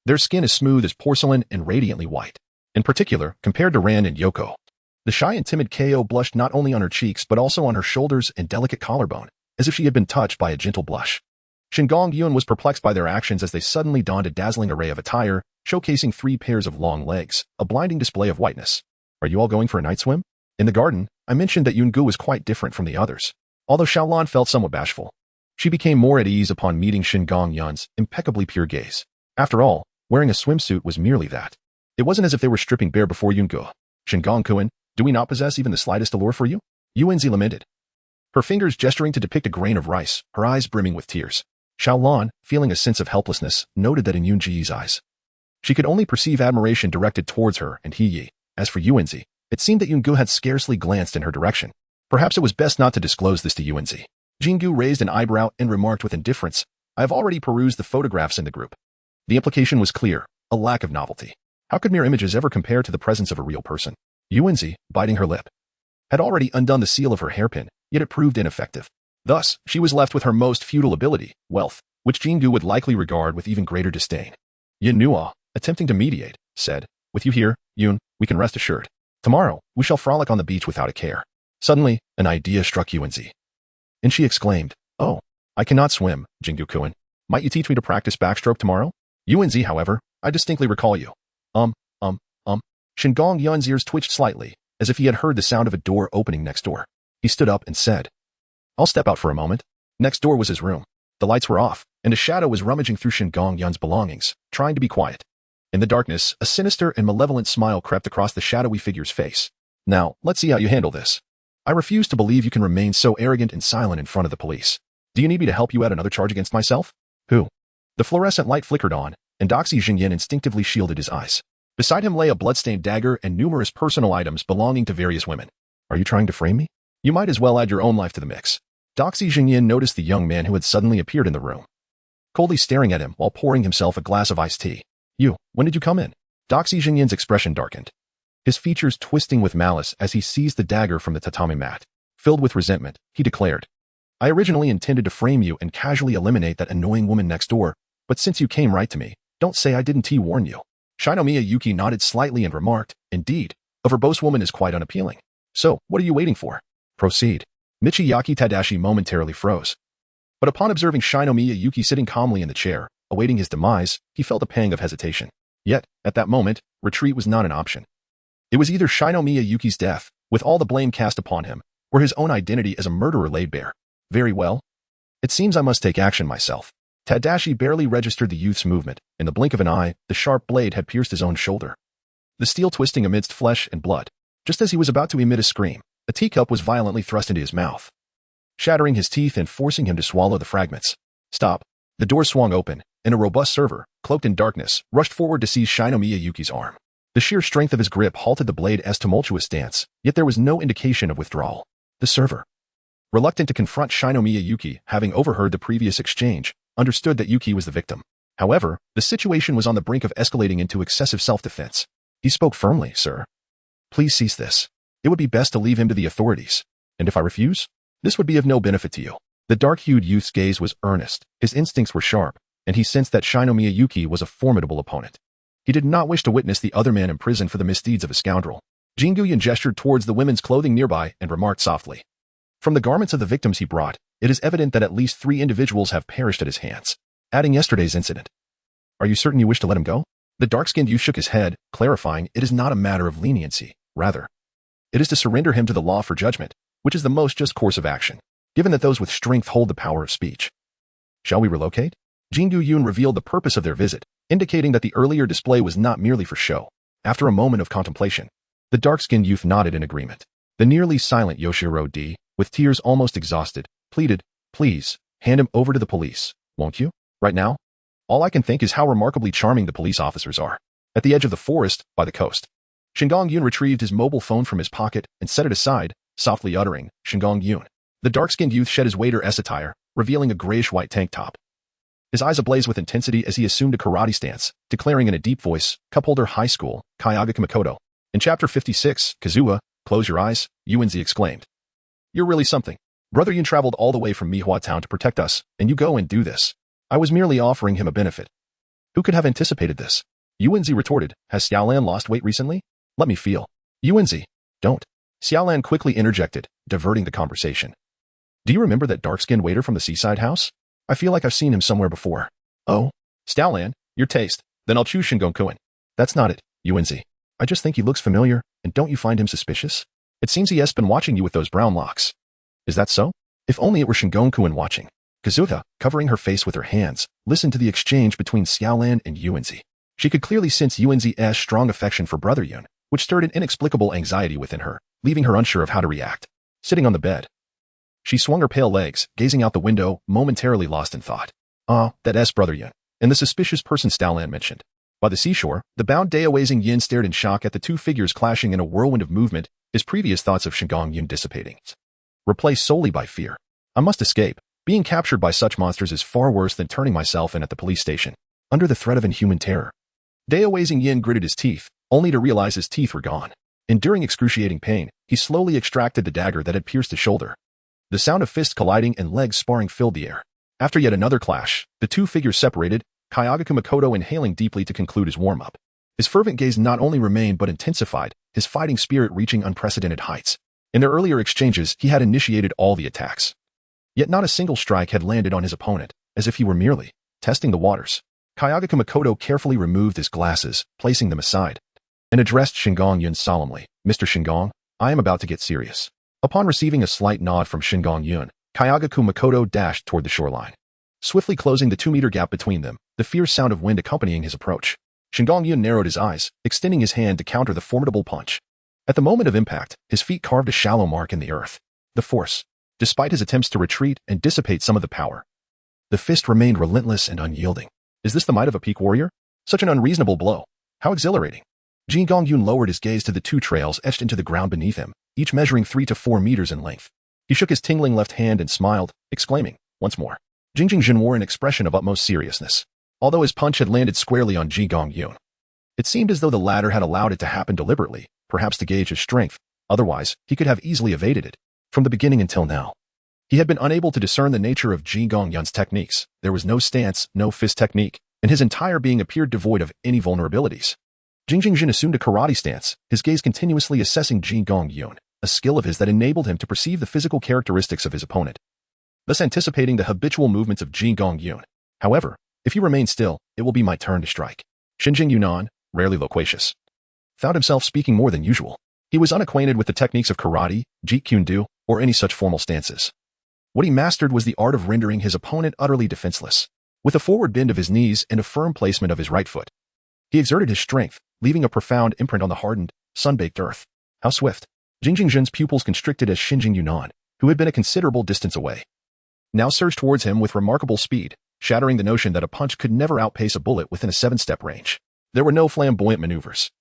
Their skin is smooth as porcelain and radiantly white. In particular, compared to Rand and Yoko, the shy and timid Ko blushed not only on her cheeks but also on her shoulders and delicate collarbone, as if she had been touched by a gentle blush. Shengu Yun was perplexed by their actions as they suddenly donned a dazzling array of attire, showcasing 3 pairs of long legs, a blinding display of whiteness. Are you all going for a night swim? In the garden, I mentioned that Yungu was quite different from the others. Although Xiaolan felt somewhat bashful, she became more at ease upon meeting Shengu Yun's impeccably pure gaze. After all, wearing a swimsuit was merely that. It wasn't as if they were stripping bare before Yungu. Shengu-kun, do we not possess even the slightest allure for you? Yuanzi lamented, her fingers gesturing to depict a grain of rice, her eyes brimming with tears. Xiaolan, feeling a sense of helplessness, noted that in Yunji's eyes, she could only perceive admiration directed towards her and Yi. As for Yuanzi, it seemed that Yungu had scarcely glanced in her direction. Perhaps it was best not to disclose this to Yuanzi. Jingu raised an eyebrow and remarked with indifference, I have already perused the photographs in the group. The implication was clear, a lack of novelty. How could mere images ever compare to the presence of a real person? Yuanzi, biting her lip, had already undone the seal of her hairpin, yet it proved ineffective. Thus, she was left with her most futile ability, wealth, which Jingu would likely regard with even greater disdain. Yin Nua, attempting to mediate, said, with you here, Yun, we can rest assured. Tomorrow, we shall frolic on the beach without a care. Suddenly, an idea struck Yuanzi, and she exclaimed, oh, I cannot swim, Jingu-kun. Might you teach me to practice backstroke tomorrow? Yuanzi, however, I distinctly recall you. Shengu Yun's ears twitched slightly, as if he had heard the sound of a door opening next door. He stood up and said, I'll step out for a moment. Next door was his room. The lights were off, and a shadow was rummaging through Shengu Yun's belongings, trying to be quiet. In the darkness, a sinister and malevolent smile crept across the shadowy figure's face. Now, let's see how you handle this. I refuse to believe you can remain so arrogant and silent in front of the police. Do you need me to help you add another charge against myself? Who? The fluorescent light flickered on, and Doxy Jingyin instinctively shielded his eyes. Beside him lay a bloodstained dagger and numerous personal items belonging to various women. Are you trying to frame me? You might as well add your own life to the mix. Doxy Jingyin noticed the young man who had suddenly appeared in the room, coldly staring at him while pouring himself a glass of iced tea. You, when did you come in? Doxy Jingyin's expression darkened, his features twisting with malice as he seized the dagger from the tatami mat. Filled with resentment, he declared, I originally intended to frame you and casually eliminate that annoying woman next door, but since you came right to me, don't say I didn't warn you. Shinomiya Yuki nodded slightly and remarked, indeed, a verbose woman is quite unappealing. So, what are you waiting for? Proceed. Michiyaki Tadashi momentarily froze. But upon observing Shinomiya Yuki sitting calmly in the chair, awaiting his demise, he felt a pang of hesitation. Yet, at that moment, retreat was not an option. It was either Shinomiya Yuki's death, with all the blame cast upon him, or his own identity as a murderer laid bare. Very well. It seems I must take action myself. Tadashi barely registered the youth's movement. In the blink of an eye, the sharp blade had pierced his own shoulder, the steel twisting amidst flesh and blood. Just as he was about to emit a scream, a teacup was violently thrust into his mouth, shattering his teeth and forcing him to swallow the fragments. Stop. The door swung open, and a robust server, cloaked in darkness, rushed forward to seize Shinomiya Yuki's arm. The sheer strength of his grip halted the blade's tumultuous dance, yet there was no indication of withdrawal. The server, reluctant to confront Shinomiya Yuki, having overheard the previous exchange, understood that Yuki was the victim. However, the situation was on the brink of escalating into excessive self-defense. He spoke firmly, sir. Please cease this. It would be best to leave him to the authorities. And if I refuse, this would be of no benefit to you. The dark-hued youth's gaze was earnest, his instincts were sharp, and he sensed that Shinomiya Yuki was a formidable opponent. He did not wish to witness the other man imprisoned for the misdeeds of a scoundrel. Jingu Yun gestured towards the women's clothing nearby and remarked softly, from the garments of the victims he brought, it is evident that at least 3 individuals have perished at his hands. adding yesterday's incident. Are you certain you wish to let him go? The dark-skinned youth shook his head, clarifying it is not a matter of leniency. Rather, it is to surrender him to the law for judgment, which is the most just course of action, given that those with strength hold the power of speech. Shall we relocate? Shengu Yun revealed the purpose of their visit, indicating that the earlier display was not merely for show. After a moment of contemplation, the dark-skinned youth nodded in agreement. The nearly silent Yoshiro D, with tears almost exhausted, pleaded, "Please, hand him over to the police, won't you? Right now? All I can think is how remarkably charming the police officers are." At the edge of the forest, by the coast, Shengu Yun retrieved his mobile phone from his pocket and set it aside, softly uttering, "Shengu Yun." The dark-skinned youth shed his waiter-esque attire, revealing a grayish-white tank top. His eyes ablaze with intensity as he assumed a karate stance, declaring in a deep voice, "Cupholder High School, Kayagaki Makoto." In Chapter 56, Kazua, "Close your eyes," Yuanzi exclaimed. "You're really something. Brother Yun traveled all the way from Mihua Town to protect us, and you go and do this." I was merely offering him a benefit. Who could have anticipated this? Yuanzi retorted, "Has Xiaolan lost weight recently? Let me feel." Yuanzi, "Don't." Xiaolan quickly interjected, diverting the conversation. "Do you remember that dark-skinned waiter from the seaside house? I feel like I've seen him somewhere before." "Oh, Xiaolan, your taste. Then I'll choose Shengu Yun." "That's not it, Yuanzi. I just think he looks familiar, and don't you find him suspicious? It seems he has been watching you with those brown locks." "Is that so? If only it were Shengu Yun watching." Kazuha, covering her face with her hands, listened to the exchange between Xiaolan and Yuanzi. She could clearly sense Yuanzi's strong affection for Brother Yun, which stirred an inexplicable anxiety within her, leaving her unsure of how to react. Sitting on the bed, she swung her pale legs, gazing out the window, momentarily lost in thought. That Brother Yun, and the suspicious person Xiaolan mentioned. By the seashore, the bound Daoazing Yin stared in shock at the two figures clashing in a whirlwind of movement, his previous thoughts of Shengu Yun dissipating. Replaced solely by fear. "I must escape. Being captured by such monsters is far worse than turning myself in at the police station, under the threat of inhuman terror." Daoazing Yin gritted his teeth, only to realize his teeth were gone. Enduring excruciating pain, he slowly extracted the dagger that had pierced his shoulder. The sound of fists colliding and legs sparring filled the air. After yet another clash, the two figures separated, Kayagaki Makoto inhaling deeply to conclude his warm-up. His fervent gaze not only remained but intensified, his fighting spirit reaching unprecedented heights. In their earlier exchanges, he had initiated all the attacks. Yet not a single strike had landed on his opponent, as if he were merely testing the waters. Kayagaki Makoto carefully removed his glasses, placing them aside, and addressed Shengu Yun solemnly, "Mr. Shengu, I am about to get serious." Upon receiving a slight nod from Shengu Yun, Kayagaki Makoto dashed toward the shoreline. Swiftly closing the 2-meter gap between them, the fierce sound of wind accompanying his approach. Shengu Yun narrowed his eyes, extending his hand to counter the formidable punch. At the moment of impact, his feet carved a shallow mark in the earth. The force, despite his attempts to retreat and dissipate some of the power, the fist remained relentless and unyielding. Is this the might of a peak warrior? Such an unreasonable blow. How exhilarating. Shengu Yun lowered his gaze to the two trails etched into the ground beneath him, each measuring 3 to 4 meters in length. He shook his tingling left hand and smiled, exclaiming, once more. Jin wore an expression of utmost seriousness. Although his punch had landed squarely on Shengu Yun, it seemed as though the latter had allowed it to happen deliberately, perhaps to gauge his strength. Otherwise, he could have easily evaded it. From the beginning until now, he had been unable to discern the nature of Shengu Yun's techniques. There was no stance, no fist technique, and his entire being appeared devoid of any vulnerabilities. Jin assumed a karate stance, his gaze continuously assessing Shengu Yun, a skill of his that enabled him to perceive the physical characteristics of his opponent, thus anticipating the habitual movements of Shengu Yun. However, if you remain still, it will be my turn to strike. Shinjing Yunan, rarely loquacious, found himself speaking more than usual. He was unacquainted with the techniques of karate, jeet kune do, or any such formal stances. What he mastered was the art of rendering his opponent utterly defenseless. With a forward bend of his knees and a firm placement of his right foot, he exerted his strength, leaving a profound imprint on the hardened, sun-baked earth. How swift! Jin's pupils constricted as Shinjing Yunan, who had been a considerable distance away, now surged towards him with remarkable speed, shattering the notion that a punch could never outpace a bullet within a 7-step range. There were no flamboyant maneuvers.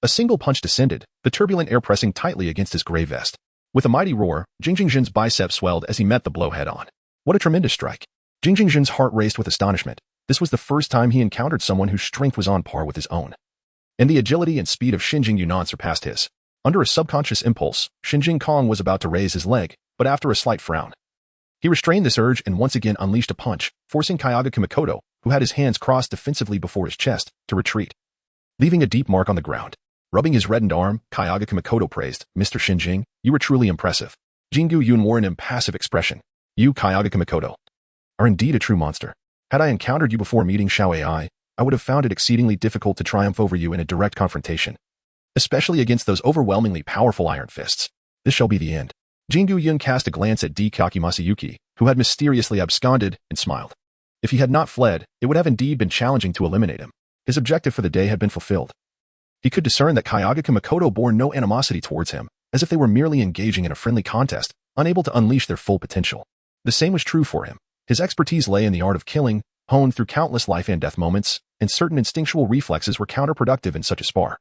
A single punch descended, the turbulent air pressing tightly against his gray vest. With a mighty roar, Jin's biceps swelled as he met the blow head-on. What a tremendous strike! Jin's heart raced with astonishment. This was the first time he encountered someone whose strength was on par with his own, and the agility and speed of Shinjing Yunan surpassed his. Under a subconscious impulse, Shinjing Kong was about to raise his leg, but after a slight frown, he restrained this urge and once again unleashed a punch, forcing Kayagaki Makoto, who had his hands crossed defensively before his chest, to retreat, leaving a deep mark on the ground. Rubbing his reddened arm, Kayagaki Makoto praised, "Mr. Shinjing, you were truly impressive." Shengu Yun wore an impassive expression. "You, Kayagaki Makoto, are indeed a true monster." Had I encountered you before meeting Xiao Ai, I would have found it exceedingly difficult to triumph over you in a direct confrontation, especially against those overwhelmingly powerful iron fists. This shall be the end. Shengu Yun cast a glance at Kisaki Masayuki, who had mysteriously absconded, and smiled. If he had not fled, it would have indeed been challenging to eliminate him. His objective for the day had been fulfilled. He could discern that Kayagaka Makoto bore no animosity towards him, as if they were merely engaging in a friendly contest, unable to unleash their full potential. The same was true for him. His expertise lay in the art of killing, honed through countless life and death moments, and certain instinctual reflexes were counterproductive in such a spar.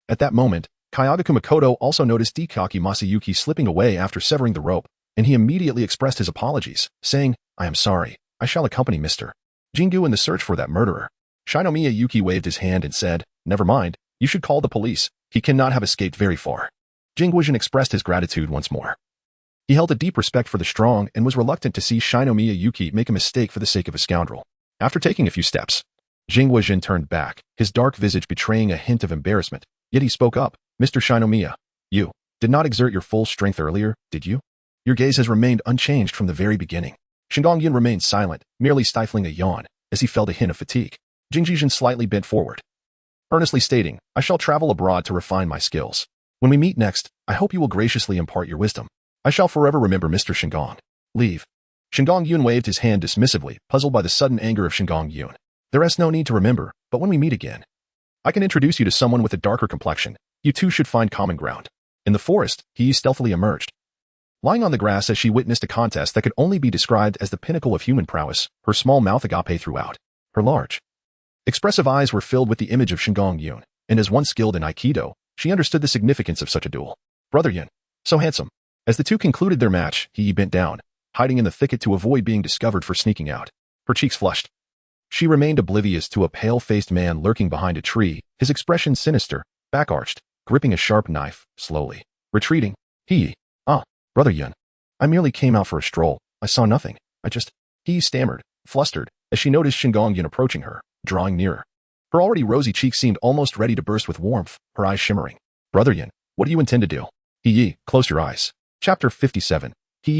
At that moment, Kayagaka Makoto also noticed Kisaki Masayuki slipping away after severing the rope, and he immediately expressed his apologies, saying, "I am sorry. I shall accompany Mr. Shengu in the search for that murderer." Shinomiya Yuki waved his hand and said, "Never mind. You should call the police. He cannot have escaped very far." Jingguizhen expressed his gratitude once more. He held a deep respect for the strong and was reluctant to see Shinomiya Yuki make a mistake for the sake of a scoundrel. After taking a few steps, Jingguizhen turned back, his dark visage betraying a hint of embarrassment. Yet he spoke up, "Mr. Shinomiya, you did not exert your full strength earlier, did you? Your gaze has remained unchanged from the very beginning." Shengu Yun remained silent, merely stifling a yawn, as he felt a hint of fatigue. Jingguizhen slightly bent forward, earnestly stating, "I shall travel abroad to refine my skills. When we meet next, I hope you will graciously impart your wisdom. I shall forever remember Mr. Shengu. Leave." Shengu Yun waved his hand dismissively, puzzled by the sudden anger of Shengu Yun. "There is no need to remember, but when we meet again, I can introduce you to someone with a darker complexion. You two should find common ground." In the forest, he stealthily emerged. Lying on the grass as she witnessed a contest that could only be described as the pinnacle of human prowess, her small mouth agape throughout. Her large, expressive eyes were filled with the image of Shengu Yun, and as one skilled in Aikido, she understood the significance of such a duel. "Brother Yun, so handsome." As the two concluded their match, he bent down, hiding in the thicket to avoid being discovered for sneaking out. Her cheeks flushed. She remained oblivious to a pale-faced man lurking behind a tree, his expression sinister, back-arched, gripping a sharp knife, slowly retreating. Brother Yun, I merely came out for a stroll. I saw nothing. He stammered, flustered, as she noticed Shengu Yun approaching her, drawing nearer. Her already rosy cheeks seemed almost ready to burst with warmth, her eyes shimmering. "Brother Yun, what do you intend to do?" Close your eyes. Chapter 57.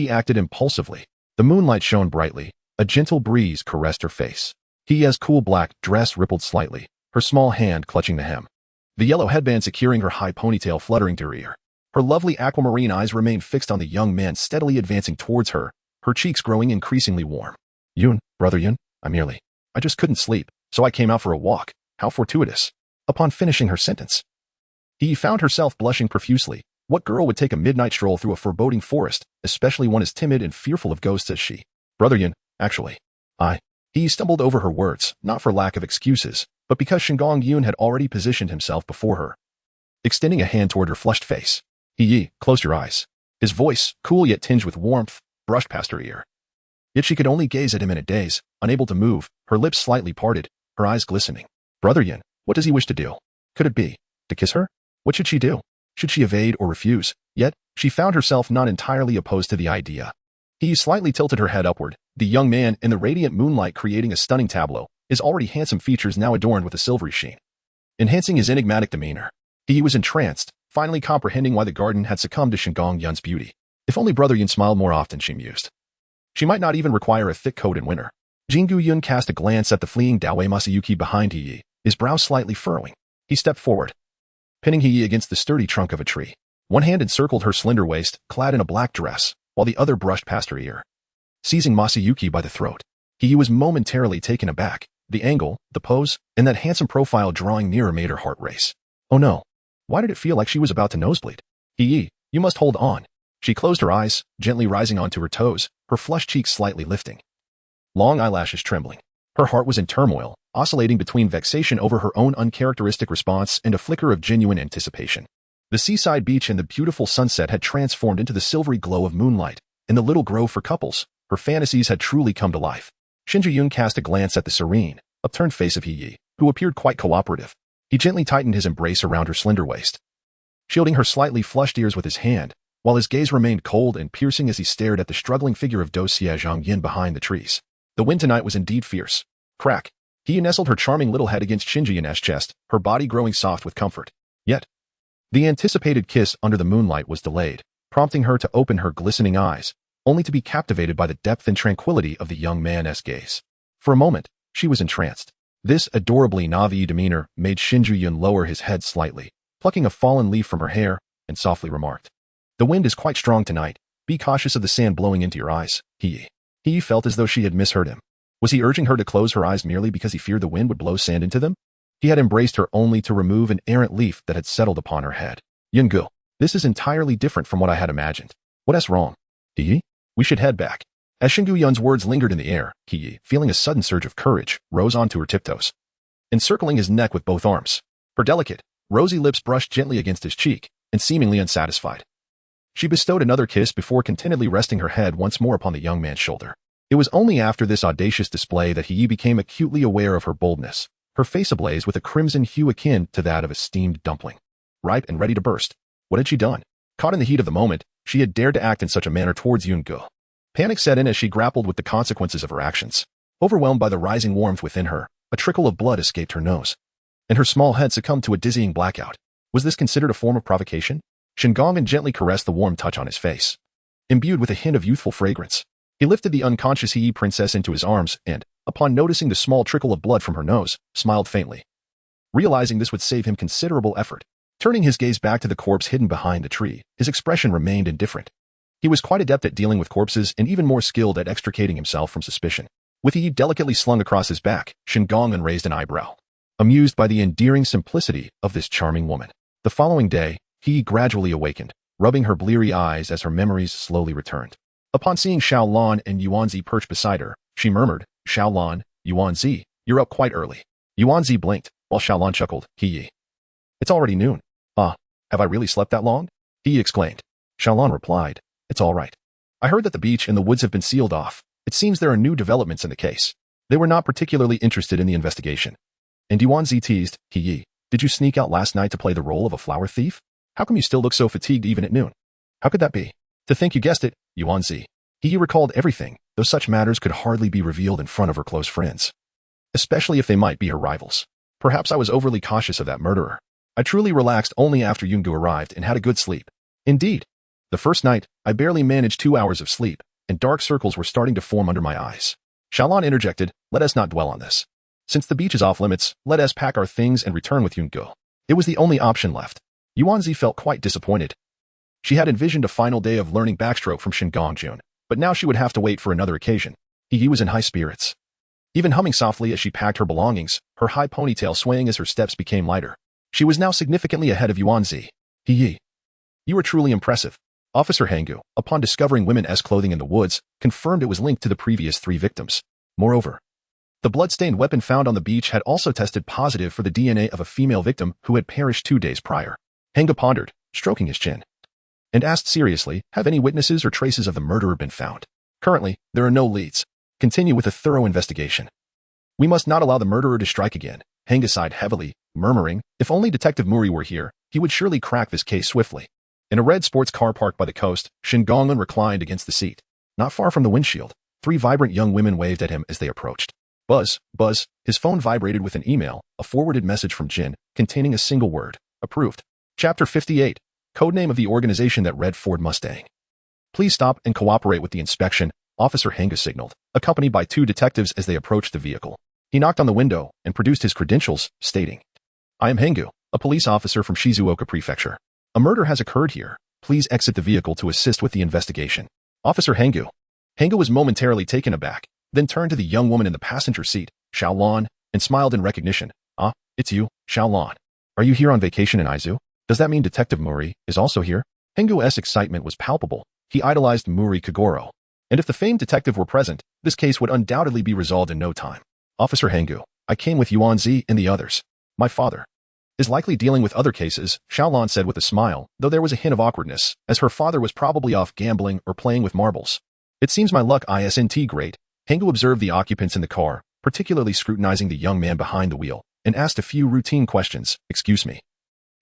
Acted impulsively. The moonlight shone brightly. A gentle breeze caressed her face. Hiye's cool black dress rippled slightly, her small hand clutching the hem. The yellow headband securing her high ponytail fluttering to her ear. Her lovely aquamarine eyes remained fixed on the young man steadily advancing towards her, her cheeks growing increasingly warm. Brother Yun, I just couldn't sleep, so I came out for a walk. How fortuitous." Upon finishing her sentence, he found herself blushing profusely. What girl would take a midnight stroll through a foreboding forest, especially one as timid and fearful of ghosts as she? "Brother Yun, He stumbled over her words, not for lack of excuses, but because Shengu Yun had already positioned himself before her, extending a hand toward her flushed face. Close your eyes." His voice, cool yet tinged with warmth, brushed past her ear. Yet she could only gaze at him in a daze, unable to move, her lips slightly parted, her eyes glistening. "Brother Yun, what does he wish to do? Could it be to kiss her? What should she do? Should she evade or refuse?" Yet, she found herself not entirely opposed to the idea. He slightly tilted her head upward, the young man in the radiant moonlight creating a stunning tableau, his already handsome features now adorned with a silvery sheen, enhancing his enigmatic demeanor. He was entranced, finally comprehending why the garden had succumbed to Shengu Yun's beauty. If only Brother Yun smiled more often, she mused. She might not even require a thick coat in winter. Shengu Yun cast a glance at the fleeing Dao Masayuki behind Hiye, his brow slightly furrowing. He stepped forward, pinning Hiye against the sturdy trunk of a tree. One hand encircled her slender waist, clad in a black dress, while the other brushed past her ear, seizing Masayuki by the throat. Hiye was momentarily taken aback. The angle, the pose, and that handsome profile drawing nearer made her heart race. Oh no. Why did it feel like she was about to nosebleed? "Hiye, you must hold on." She closed her eyes, gently rising onto her toes, her flushed cheeks slightly lifting, long eyelashes trembling. Her heart was in turmoil, oscillating between vexation over her own uncharacteristic response and a flicker of genuine anticipation. The seaside beach and the beautiful sunset had transformed into the silvery glow of moonlight. In the little grove for couples, her fantasies had truly come to life. Shengu Yun cast a glance at the serene, upturned face of Hiye, who appeared quite cooperative. He gently tightened his embrace around her slender waist, shielding her slightly flushed ears with his hand, while his gaze remained cold and piercing as he stared at the struggling figure of Xie Zhongyin behind the trees. The wind tonight was indeed fierce. Crack. He nestled her charming little head against Shengu Yun's chest, her body growing soft with comfort. Yet, the anticipated kiss under the moonlight was delayed, prompting her to open her glistening eyes, only to be captivated by the depth and tranquility of the young man's gaze. For a moment, She was entranced. This adorably naive demeanor made Shengu Yun lower his head slightly, plucking a fallen leaf from her hair, and softly remarked, "The wind is quite strong tonight. Be cautious of the sand blowing into your eyes." He felt as though she had misheard him. Was he urging her to close her eyes merely because he feared the wind would blow sand into them? He had embraced her only to remove an errant leaf that had settled upon her head. "Yungu, this is entirely different from what I had imagined. What's wrong? We should head back." As Shengu Yun's words lingered in the air, feeling a sudden surge of courage, rose onto her tiptoes, encircling his neck with both arms. Her delicate, rosy lips brushed gently against his cheek, and seemingly unsatisfied, she bestowed another kiss before contentedly resting her head once more upon the young man's shoulder. It was only after this audacious display that he became acutely aware of her boldness, her face ablaze with a crimson hue akin to that of a steamed dumpling, ripe and ready to burst. What had she done? Caught in the heat of the moment, she had dared to act in such a manner towards Yungu. Panic set in as she grappled with the consequences of her actions. Overwhelmed by the rising warmth within her, a trickle of blood escaped her nose, and her small head succumbed to a dizzying blackout. Was this considered a form of provocation? Shengongan gently caressed the warm touch on his face, imbued with a hint of youthful fragrance. He lifted the unconscious He princess into his arms and, upon noticing the small trickle of blood from her nose, smiled faintly. Realizing this would save him considerable effort, turning his gaze back to the corpse hidden behind the tree, his expression remained indifferent. He was quite adept at dealing with corpses and even more skilled at extricating himself from suspicion. With He delicately slung across his back, Shengongan raised an eyebrow, amused by the endearing simplicity of this charming woman. The following day, He gradually awakened, rubbing her bleary eyes as her memories slowly returned. Upon seeing Xiaolan and Yuanzi perched beside her, she murmured, "Xiaolan, Yuanzi, you're up quite early." Yuanzi blinked, while Xiaolan chuckled, "It's already noon." "Ah, have I really slept that long?" he exclaimed. Xiaolan replied, "It's all right. I heard that the beach and the woods have been sealed off. It seems there are new developments in the case." They were not particularly interested in the investigation. And Yuanzi teased, "Did you sneak out last night to play the role of a flower thief? How come you still look so fatigued even at noon?" "How could that be?" "To think you guessed it, Yuanzi." He recalled everything, though such matters could hardly be revealed in front of her close friends, especially if they might be her rivals. "Perhaps I was overly cautious of that murderer. I truly relaxed only after Yungu arrived and had a good sleep. Indeed, the first night, I barely managed 2 hours of sleep, and dark circles were starting to form under my eyes." Xiaolan interjected, "Let us not dwell on this. Since the beach is off limits, let us pack our things and return with Yungu." It was the only option left. Yuanzi felt quite disappointed. She had envisioned a final day of learning backstroke from Shengongjun, but now she would have to wait for another occasion. He was in high spirits, even humming softly as she packed her belongings, her high ponytail swaying as her steps became lighter. She was now significantly ahead of Yuanzi. "You were truly impressive." Officer Hengu, upon discovering women's clothing in the woods, confirmed it was linked to the previous 3 victims. Moreover, the blood-stained weapon found on the beach had also tested positive for the DNA of a female victim who had perished 2 days prior. Hengu pondered, stroking his chin, and asked seriously, "Have any witnesses or traces of the murderer been found?" "Currently, there are no leads. Continue with a thorough investigation. We must not allow the murderer to strike again." Hengu sighed heavily, murmuring, "If only Detective Muri were here, he would surely crack this case swiftly." In a red sports car parked by the coast, Shengongan reclined against the seat. Not far from the windshield, 3 vibrant young women waved at him as they approached. Buzz, buzz, his phone vibrated with an email, a forwarded message from Jin, containing a single word, "Approved." Chapter 58, Codename of the organization that read Ford Mustang. "Please stop and cooperate with the inspection," Officer Hengu signaled, accompanied by 2 detectives as they approached the vehicle. He knocked on the window and produced his credentials, stating, "I am Hengu, a police officer from Shizuoka Prefecture. A murder has occurred here. Please exit the vehicle to assist with the investigation." "Officer Hengu." Hengu was momentarily taken aback, then turned to the young woman in the passenger seat, Xiaolan, and smiled in recognition. "Ah, it's you, Xiaolan. Are you here on vacation in Aizu? Does that mean Detective Muri is also here?" Hengu's excitement was palpable. He idolized Muri Kagoro, and if the famed detective were present, this case would undoubtedly be resolved in no time. "Officer Hengu, I came with Yuanzi and the others. My father is likely dealing with other cases," Xiaolan said with a smile, though there was a hint of awkwardness, as her father was probably off gambling or playing with marbles. "It seems my luck isn't great." Hengu observed the occupants in the car, particularly scrutinizing the young man behind the wheel, and asked a few routine questions. "Excuse me.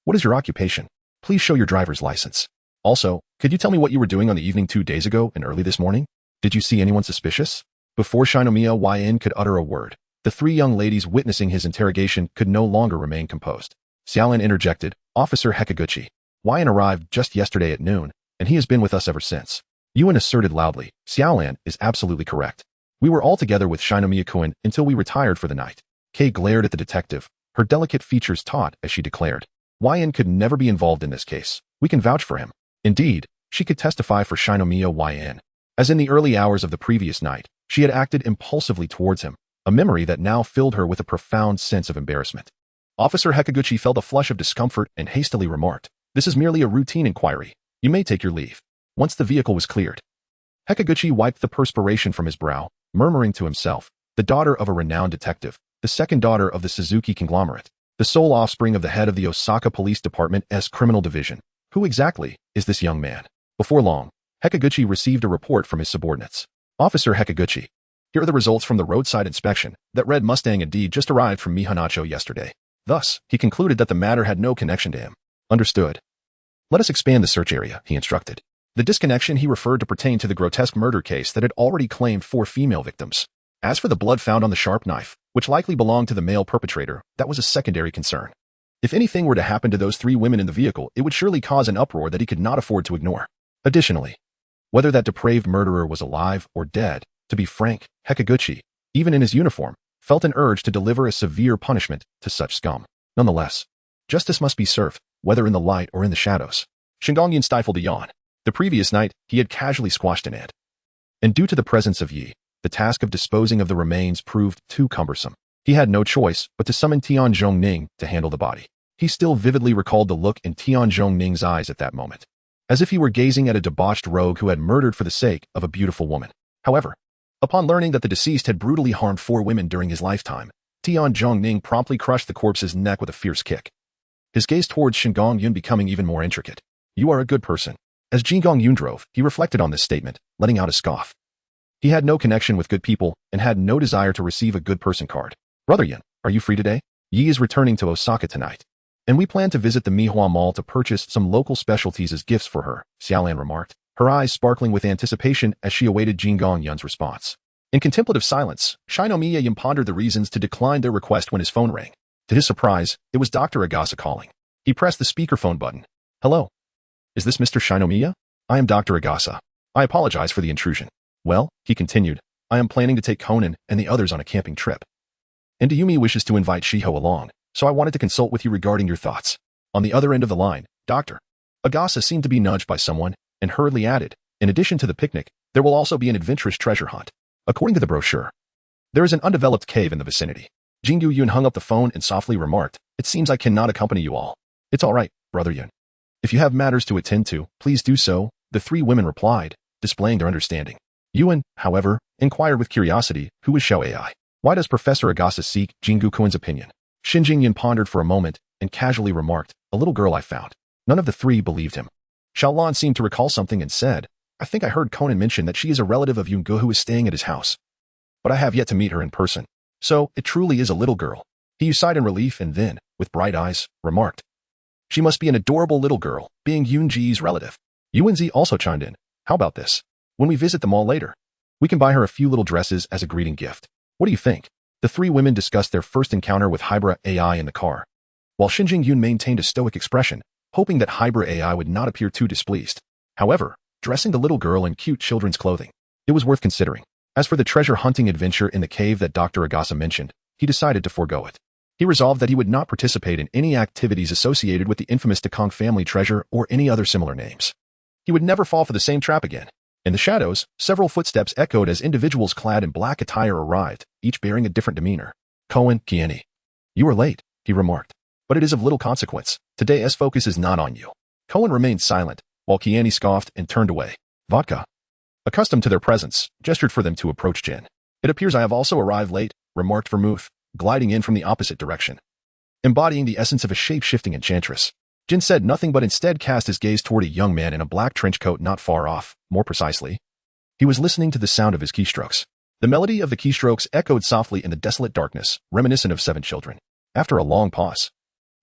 What is your occupation? Please show your driver's license. Also, could you tell me what you were doing on the evening 2 days ago and early this morning? Did you see anyone suspicious?" Before Shinomiya Yin could utter a word, the 3 young ladies witnessing his interrogation could no longer remain composed. Xiaolan interjected, "Officer Hekaguchi. Yin arrived just yesterday at noon, and he has been with us ever since." Yun asserted loudly, "Xiaolan is absolutely correct. We were all together with Shinomiya-kun until we retired for the night. Kay glared at the detective, her delicate features taut as she declared. Yin could never be involved in this case. We can vouch for him. Indeed, she could testify for Shinomiya Yin. As in the early hours of the previous night, she had acted impulsively towards him, a memory that now filled her with a profound sense of embarrassment. Officer Hekaguchi felt a flush of discomfort and hastily remarked, "This is merely a routine inquiry. You may take your leave." Once the vehicle was cleared, Hekaguchi wiped the perspiration from his brow, murmuring to himself, the daughter of a renowned detective, the second daughter of the Suzuki conglomerate, the sole offspring of the head of the Osaka Police Department's criminal division. Who exactly is this young man? Before long, Hekaguchi received a report from his subordinates. Officer Hekaguchi, here are the results from the roadside inspection. That red Mustang indeed just arrived from Mihanacho yesterday. Thus, he concluded that the matter had no connection to him. Understood. Let us expand the search area, he instructed. The disconnection he referred to pertained to the grotesque murder case that had already claimed 4 female victims. As for the blood found on the sharp knife, which likely belonged to the male perpetrator, that was a secondary concern. If anything were to happen to those 3 women in the vehicle, it would surely cause an uproar that he could not afford to ignore. Additionally, whether that depraved murderer was alive or dead, to be frank, Hekaguchi, even in his uniform, felt an urge to deliver a severe punishment to such scum. Nonetheless, justice must be served, whether in the light or in the shadows. Shengu Yun stifled a yawn. The previous night, he had casually squashed an ant. And due to the presence of Yi, the task of disposing of the remains proved too cumbersome. He had no choice but to summon Tian Zhongning to handle the body. He still vividly recalled the look in Tian Zhongning's eyes at that moment, as if he were gazing at a debauched rogue who had murdered for the sake of a beautiful woman. However, upon learning that the deceased had brutally harmed 4 women during his lifetime, Tian Zhongning promptly crushed the corpse's neck with a fierce kick. His gaze towards Shengu Yun becoming even more intricate. You are a good person. As Shengu Yun drove, he reflected on this statement, letting out a scoff. He had no connection with good people and had no desire to receive a good person card. Brother Yun, are you free today? Yi is returning to Osaka tonight, and we plan to visit the Mihua Mall to purchase some local specialties as gifts for her, Xiaolan remarked, her eyes sparkling with anticipation as she awaited Shengu Yun's response. In contemplative silence, Shinomiya Yun pondered the reasons to decline their request when his phone rang. To his surprise, it was Dr. Agasa calling. He pressed the speakerphone button. Hello. Is this Mr. Shinomiya? I am Dr. Agasa. I apologize for the intrusion. Well, he continued, I am planning to take Conan and the others on a camping trip. And Ayumi wishes to invite Shiho along, so I wanted to consult with you regarding your thoughts. On the other end of the line, Dr. Agasa seemed to be nudged by someone and hurriedly added, in addition to the picnic, there will also be an adventurous treasure hunt. According to the brochure, there is an undeveloped cave in the vicinity. Shengu Yun hung up the phone and softly remarked, it seems I cannot accompany you all. It's all right, Brother Yun. If you have matters to attend to, please do so, the 3 women replied, displaying their understanding. Yun, however, inquired with curiosity, who is Xiao Ai? Why does Professor Agasa seek Shengu-kun's opinion? Shinjing Yun pondered for a moment and casually remarked, a little girl I found. None of the 3 believed him. Xiaolan seemed to recall something and said, I think I heard Conan mention that she is a relative of Yungu who is staying at his house. But I have yet to meet her in person. So, it truly is a little girl. He sighed in relief and then, with bright eyes, remarked, she must be an adorable little girl, being Yunji's relative. Yuanzi also chimed in, how about this? When we visit the mall later, we can buy her a few little dresses as a greeting gift. What do you think? The 3 women discussed their first encounter with Hybra AI in the car, while Shinjing Yun maintained a stoic expression, hoping that Hybra AI would not appear too displeased. However, dressing the little girl in cute children's clothing, it was worth considering. As for the treasure hunting adventure in the cave that Dr. Agasa mentioned, he decided to forego it. He resolved that he would not participate in any activities associated with the infamous Dekong family treasure or any other similar names. He would never fall for the same trap again. In the shadows, several footsteps echoed as individuals clad in black attire arrived, each bearing a different demeanor. Cohen, Kieni. You are late, he remarked. But it is of little consequence. Today's focus is not on you. Cohen remained silent, while Kieni scoffed and turned away. Vodka, accustomed to their presence, gestured for them to approach Jin. It appears I have also arrived late, remarked Vermouth, gliding in from the opposite direction. Embodying the essence of a shape-shifting enchantress, Jin said nothing but instead cast his gaze toward a young man in a black trench coat not far off. More precisely, he was listening to the sound of his keystrokes. The melody of the keystrokes echoed softly in the desolate darkness, reminiscent of 7 children. After a long pause,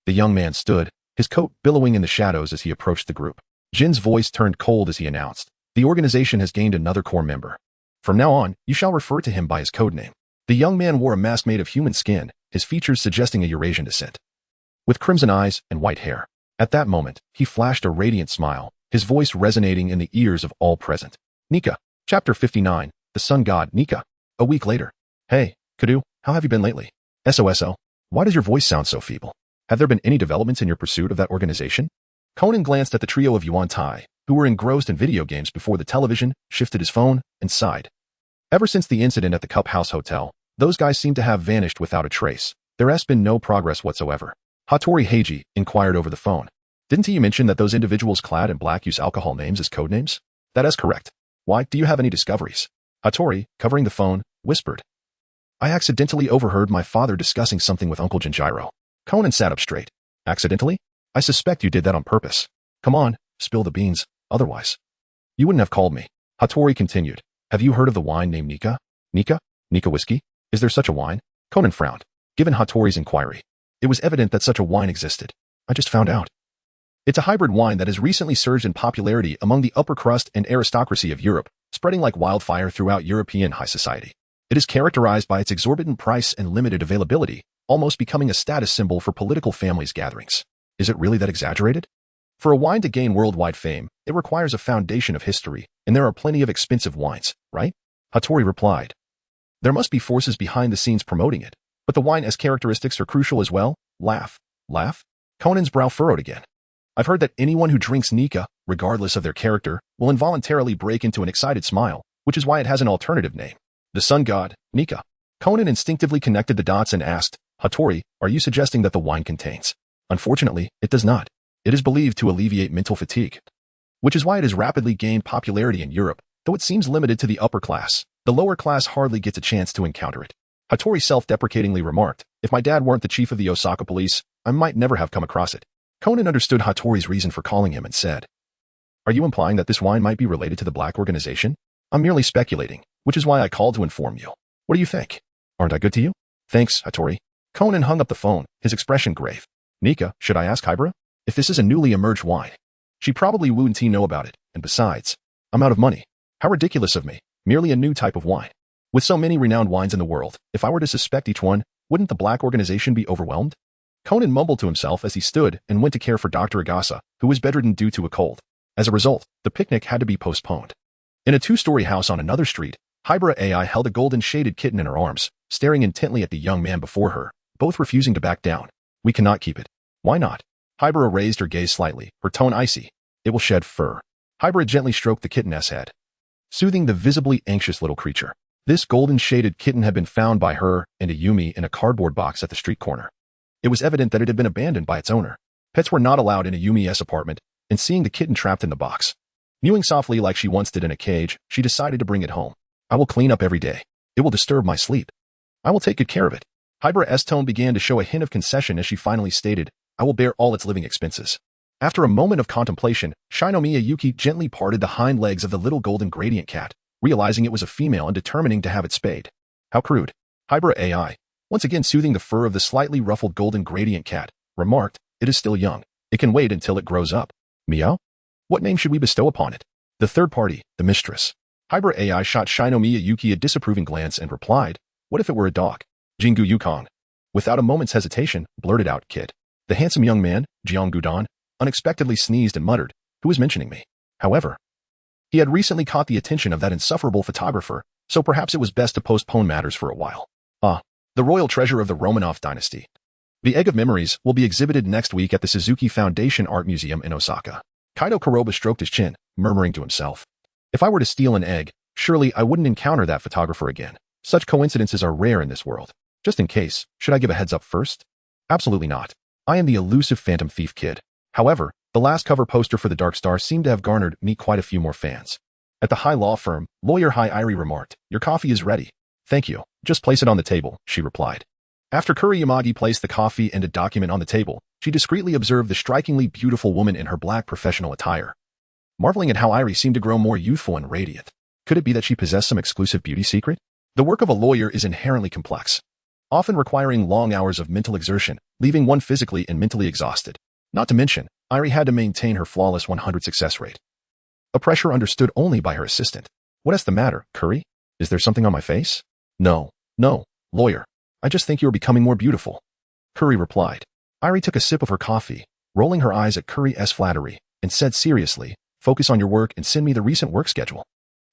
the young man stood, his coat billowing in the shadows as he approached the group. Jin's voice turned cold as he announced, the organization has gained another core member. From now on, you shall refer to him by his codename. The young man wore a mask made of human skin, his features suggesting a Eurasian descent. With crimson eyes and white hair. At that moment, he flashed a radiant smile, his voice resonating in the ears of all present. Nika. Chapter 59. The Sun God, Nika. A week later. Hey, Kadu, how have you been lately? SOSO. Why does your voice sound so feeble? Have there been any developments in your pursuit of that organization? Conan glanced at the trio of Yuan Tai, who were engrossed in video games before the television, shifted his phone, and sighed. Ever since the incident at the Cup House Hotel, those guys seem to have vanished without a trace. There has been no progress whatsoever. Hattori Heiji inquired over the phone. Didn't he mention that those individuals clad in black use alcohol names as codenames? That is correct. Why, do you have any discoveries? Hattori, covering the phone, whispered. I accidentally overheard my father discussing something with Uncle Jinjiro. Conan sat up straight. Accidentally? I suspect you did that on purpose. Come on, spill the beans, otherwise. You wouldn't have called me. Hattori continued. Have you heard of the wine named Nika? Nika? Nika whiskey? Is there such a wine? Conan frowned. Given Hattori's inquiry, it was evident that such a wine existed. I just found out. It's a hybrid wine that has recently surged in popularity among the upper crust and aristocracy of Europe, spreading like wildfire throughout European high society. It is characterized by its exorbitant price and limited availability, almost becoming a status symbol for political families' gatherings. Is it really that exaggerated? For a wine to gain worldwide fame, it requires a foundation of history, and there are plenty of expensive wines, right? Hattori replied. There must be forces behind the scenes promoting it, but the wine as characteristics are crucial as well. Laugh. Conan's brow furrowed again. I've heard that anyone who drinks Nika, regardless of their character, will involuntarily break into an excited smile, which is why it has an alternative name. The sun god, Nika. Conan instinctively connected the dots and asked, Hattori, are you suggesting that the wine contains? Unfortunately, it does not. It is believed to alleviate mental fatigue, which is why it has rapidly gained popularity in Europe, though it seems limited to the upper class. The lower class hardly gets a chance to encounter it. Hattori self-deprecatingly remarked, if my dad weren't the chief of the Osaka police, I might never have come across it. Conan understood Hattori's reason for calling him and said, Are you implying that this wine might be related to the black organization? I'm merely speculating, which is why I called to inform you. What do you think? Aren't I good to you? Thanks, Hattori. Conan hung up the phone, his expression grave. Nika, should I ask Hybra? If this is a newly emerged wine, she probably wouldn't know about it, and besides, I'm out of money. How ridiculous of me, merely a new type of wine. With so many renowned wines in the world, if I were to suspect each one, wouldn't the black organization be overwhelmed? Conan mumbled to himself as he stood and went to care for Dr. Agasa, who was bedridden due to a cold. As a result, the picnic had to be postponed. In a two-story house on another street, Hybra AI held a golden-shaded kitten in her arms, staring intently at the young man before her, both refusing to back down. We cannot keep it. Why not? Hybra raised her gaze slightly, her tone icy. It will shed fur. Hybra gently stroked the kitten's head, soothing the visibly anxious little creature. This golden-shaded kitten had been found by her and Ayumi in a cardboard box at the street corner. It was evident that it had been abandoned by its owner. Pets were not allowed in Ayumi's apartment, and seeing the kitten trapped in the box, mewing softly like she once did in a cage, she decided to bring it home. I will clean up every day. It will disturb my sleep. I will take good care of it. Hybra's tone began to show a hint of concession as she finally stated, I will bear all its living expenses. After a moment of contemplation, Shinomiya Yuki gently parted the hind legs of the little golden gradient cat, realizing it was a female and determining to have it spayed. How crude. Hybra AI, once again soothing the fur of the slightly ruffled golden gradient cat, remarked, it is still young. It can wait until it grows up. Meow? What name should we bestow upon it? The third party, the mistress. Hybra AI shot Shinomiya Yuki a disapproving glance and replied, what if it were a dog? Jingu Yukong. Without a moment's hesitation, blurted out, kid. The handsome young man, Jiang Gudan, unexpectedly sneezed and muttered, who is mentioning me? However, he had recently caught the attention of that insufferable photographer, so perhaps it was best to postpone matters for a while. The royal treasure of the Romanov dynasty. The Egg of Memories will be exhibited next week at the Suzuki Foundation Art Museum in Osaka. Kaido Kuroba stroked his chin, murmuring to himself. If I were to steal an egg, surely I wouldn't encounter that photographer again. Such coincidences are rare in this world. Just in case, should I give a heads up first? Absolutely not. I am the elusive Phantom Thief Kid. However, the last cover poster for the Dark Star seemed to have garnered me quite a few more fans. At the high law firm, lawyer Hai Irie remarked, your coffee is ready. Thank you. Just place it on the table, she replied. After Kuri Yamagi placed the coffee and a document on the table, she discreetly observed the strikingly beautiful woman in her black professional attire, marveling at how Irie seemed to grow more youthful and radiant. Could it be that she possessed some exclusive beauty secret? The work of a lawyer is inherently complex, often requiring long hours of mental exertion, leaving one physically and mentally exhausted. Not to mention, Irie had to maintain her flawless 100 success rate, a pressure understood only by her assistant. What is the matter, Kuri? Is there something on my face? No, lawyer. I just think you are becoming more beautiful. Kuri replied. Irie took a sip of her coffee, rolling her eyes at Kuri's flattery, and said seriously, focus on your work and send me the recent work schedule.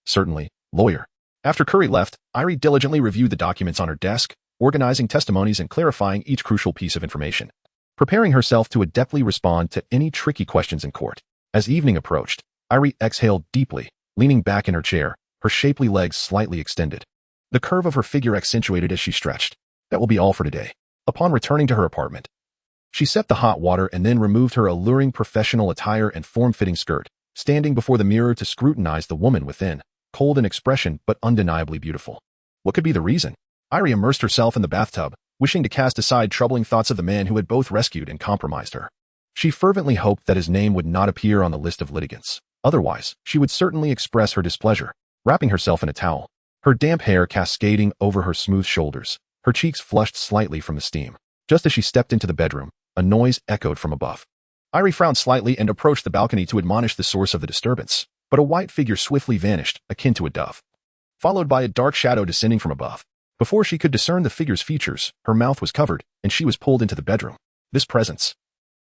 Certainly, lawyer. After Curry left, Irie diligently reviewed the documents on her desk, organizing testimonies and clarifying each crucial piece of information, preparing herself to adeptly respond to any tricky questions in court. As evening approached, Irie exhaled deeply, leaning back in her chair, her shapely legs slightly extended. The curve of her figure accentuated as she stretched. That will be all for today. Upon returning to her apartment, she set the hot water and then removed her alluring professional attire and form-fitting skirt, standing before the mirror to scrutinize the woman within, cold in expression but undeniably beautiful. What could be the reason? Irie immersed herself in the bathtub, wishing to cast aside troubling thoughts of the man who had both rescued and compromised her. She fervently hoped that his name would not appear on the list of litigants. Otherwise, she would certainly express her displeasure, wrapping herself in a towel, her damp hair cascading over her smooth shoulders, her cheeks flushed slightly from the steam. Just as she stepped into the bedroom, a noise echoed from above. Irie frowned slightly and approached the balcony to admonish the source of the disturbance, but a white figure swiftly vanished, akin to a dove, followed by a dark shadow descending from above. Before she could discern the figure's features, her mouth was covered, and she was pulled into the bedroom. This presence.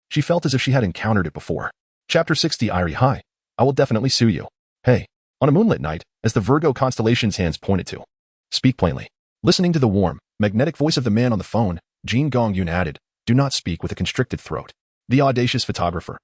She felt as if she had encountered it before. Chapter 60. Irie, hi. I will definitely sue you. Hey. On a moonlit night, as the Virgo constellation's hands pointed to. Speak plainly. Listening to the warm, magnetic voice of the man on the phone, Qin Yun added, do not speak with a constricted throat. The audacious photographer.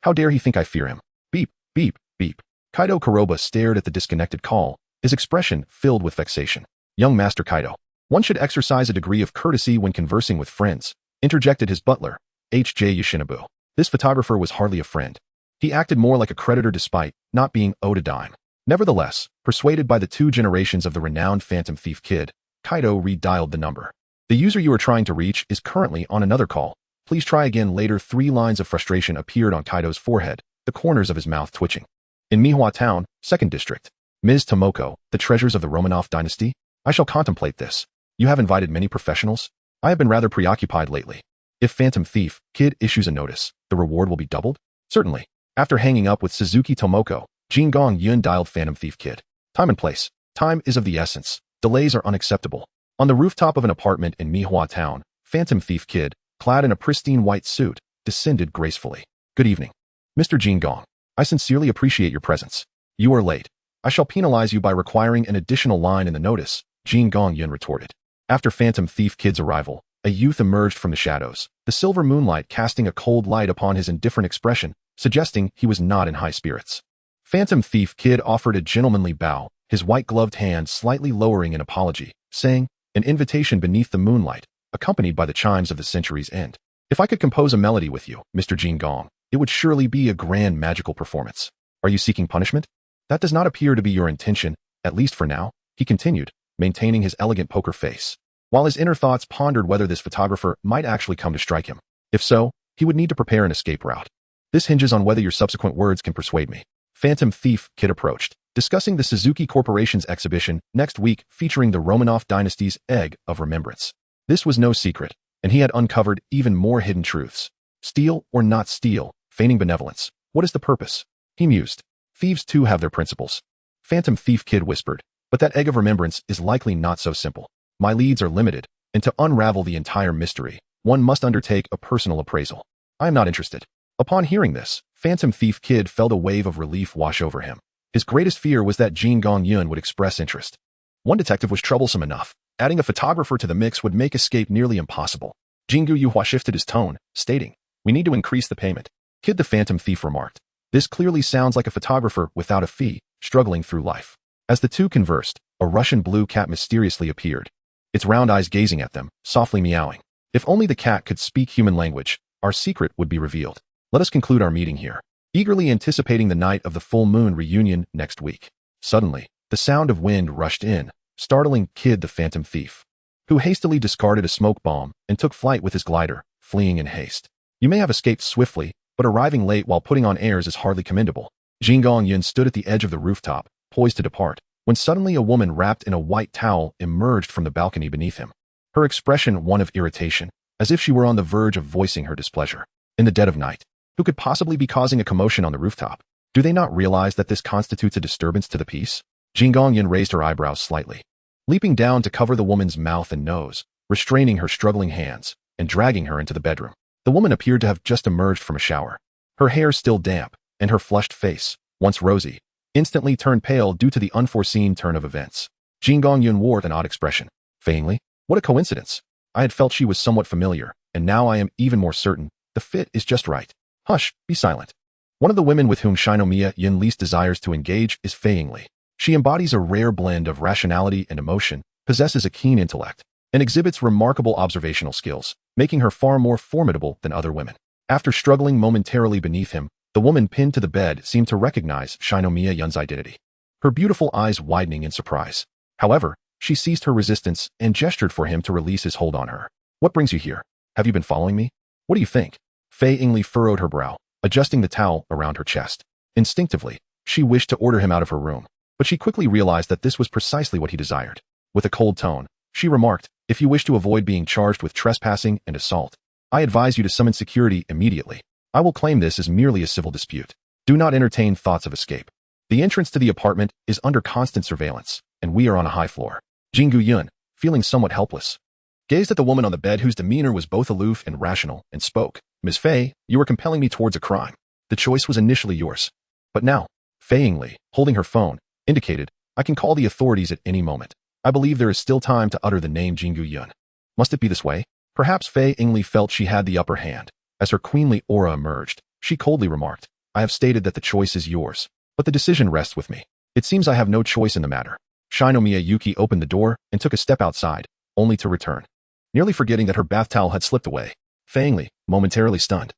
How dare he think I fear him? Beep, beep, beep. Kaido Kuroba stared at the disconnected call, his expression filled with vexation. Young Master Kaido. One should exercise a degree of courtesy when conversing with friends, interjected his butler, H.J. Yoshinobu. This photographer was hardly a friend. He acted more like a creditor despite not being owed a dime. Nevertheless, persuaded by the 2 generations of the renowned Phantom Thief Kid, Kaido redialed the number. The user you are trying to reach is currently on another call. Please try again later. 3 lines of frustration appeared on Kaido's forehead, the corners of his mouth twitching. In Mihua Town, 2nd District. Ms. Tomoko, the treasures of the Romanov dynasty? I shall contemplate this. You have invited many professionals? I have been rather preoccupied lately. If Phantom Thief Kid issues a notice, the reward will be doubled? Certainly. After hanging up with Suzuki Tomoko, Qin Yun dialed Phantom Thief Kid. Time and place. Time is of the essence. Delays are unacceptable. On the rooftop of an apartment in Mihua Town, Phantom Thief Kid, clad in a pristine white suit, descended gracefully. Good evening. Mr. Qin. I sincerely appreciate your presence. You are late. I shall penalize you by requiring an additional line in the notice, Qin Yun retorted. After Phantom Thief Kid's arrival, a youth emerged from the shadows, the silver moonlight casting a cold light upon his indifferent expression, suggesting he was not in high spirits. Phantom Thief Kid offered a gentlemanly bow, his white-gloved hand slightly lowering in apology, saying, an invitation beneath the moonlight, accompanied by the chimes of the century's end. If I could compose a melody with you, Mr. Qin, it would surely be a grand magical performance. Are you seeking punishment? That does not appear to be your intention, at least for now, he continued, maintaining his elegant poker face, while his inner thoughts pondered whether this photographer might actually come to strike him. If so, he would need to prepare an escape route. This hinges on whether your subsequent words can persuade me. Phantom Thief Kid approached, discussing the Suzuki Corporation's exhibition next week featuring the Romanov dynasty's Egg of Remembrance. This was no secret, and he had uncovered even more hidden truths. Steal or not steal, feigning benevolence. What is the purpose? He mused. Thieves too have their principles. Phantom Thief Kid whispered, but that Egg of Remembrance is likely not so simple. My leads are limited, and to unravel the entire mystery, one must undertake a personal appraisal. I am not interested. Upon hearing this, Phantom Thief Kid felt a wave of relief wash over him. His greatest fear was that Qin Yun would express interest. One detective was troublesome enough. Adding a photographer to the mix would make escape nearly impossible. Jingu Yuhua shifted his tone, stating, we need to increase the payment. Kid the Phantom Thief remarked. This clearly sounds like a photographer without a fee, struggling through life. As the two conversed, a Russian blue cat mysteriously appeared, its round eyes gazing at them, softly meowing. If only the cat could speak human language, our secret would be revealed. Let us conclude our meeting here, eagerly anticipating the night of the full moon reunion next week. Suddenly, the sound of wind rushed in, startling Kid the Phantom Thief, who hastily discarded a smoke bomb and took flight with his glider, fleeing in haste. You may have escaped swiftly, but arriving late while putting on airs is hardly commendable. Qin Yun stood at the edge of the rooftop, poised to depart, when suddenly a woman wrapped in a white towel emerged from the balcony beneath him. Her expression one of irritation, as if she were on the verge of voicing her displeasure. In the dead of night, who could possibly be causing a commotion on the rooftop? Do they not realize that this constitutes a disturbance to the peace? Qin Yun raised her eyebrows slightly, leaping down to cover the woman's mouth and nose, restraining her struggling hands, and dragging her into the bedroom. The woman appeared to have just emerged from a shower. Her hair still damp, and her flushed face, once rosy, instantly turned pale due to the unforeseen turn of events. Qin Yun wore an odd expression. Fei Yingli? What a coincidence. I had felt she was somewhat familiar, and now I am even more certain. The fit is just right. Hush, be silent. One of the women with whom Shengu Yun least desires to engage is Fei Yingli. She embodies a rare blend of rationality and emotion, possesses a keen intellect, and exhibits remarkable observational skills, making her far more formidable than other women. After struggling momentarily beneath him, the woman pinned to the bed seemed to recognize Shengu Yun's identity, her beautiful eyes widening in surprise. However, she ceased her resistance and gestured for him to release his hold on her. What brings you here? Have you been following me? What do you think? Fei Yingli furrowed her brow, adjusting the towel around her chest. Instinctively, she wished to order him out of her room, but she quickly realized that this was precisely what he desired. With a cold tone, she remarked, if you wish to avoid being charged with trespassing and assault, I advise you to summon security immediately. I will claim this as merely a civil dispute. Do not entertain thoughts of escape. The entrance to the apartment is under constant surveillance, and we are on a high floor. Shengu Yun, feeling somewhat helpless, gazed at the woman on the bed whose demeanor was both aloof and rational, and spoke. Ms. Fei, you are compelling me towards a crime. The choice was initially yours. But now, Fei Yingli, holding her phone, indicated, I can call the authorities at any moment. I believe there is still time to utter the name Shengu Yun. Must it be this way? Perhaps Fei Yingli felt she had the upper hand. As her queenly aura emerged, she coldly remarked, I have stated that the choice is yours, but the decision rests with me. It seems I have no choice in the matter. Shengu opened the door and took a step outside, only to return, nearly forgetting that her bath towel had slipped away. Fei Yingli, momentarily stunned,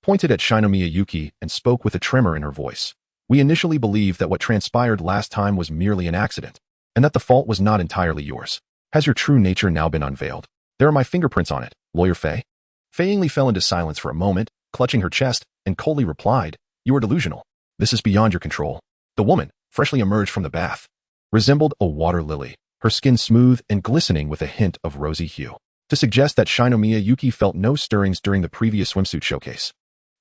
pointed at Shengu and spoke with a tremor in her voice. We initially believed that what transpired last time was merely an accident, and that the fault was not entirely yours. Has your true nature now been unveiled? There are my fingerprints on it, Lawyer Fei. Fei Yingli fell into silence for a moment, clutching her chest, and coldly replied, You are delusional. This is beyond your control. The woman, freshly emerged from the bath, resembled a water lily, her skin smooth and glistening with a hint of rosy hue. To suggest that Shengu felt no stirrings during the previous swimsuit showcase,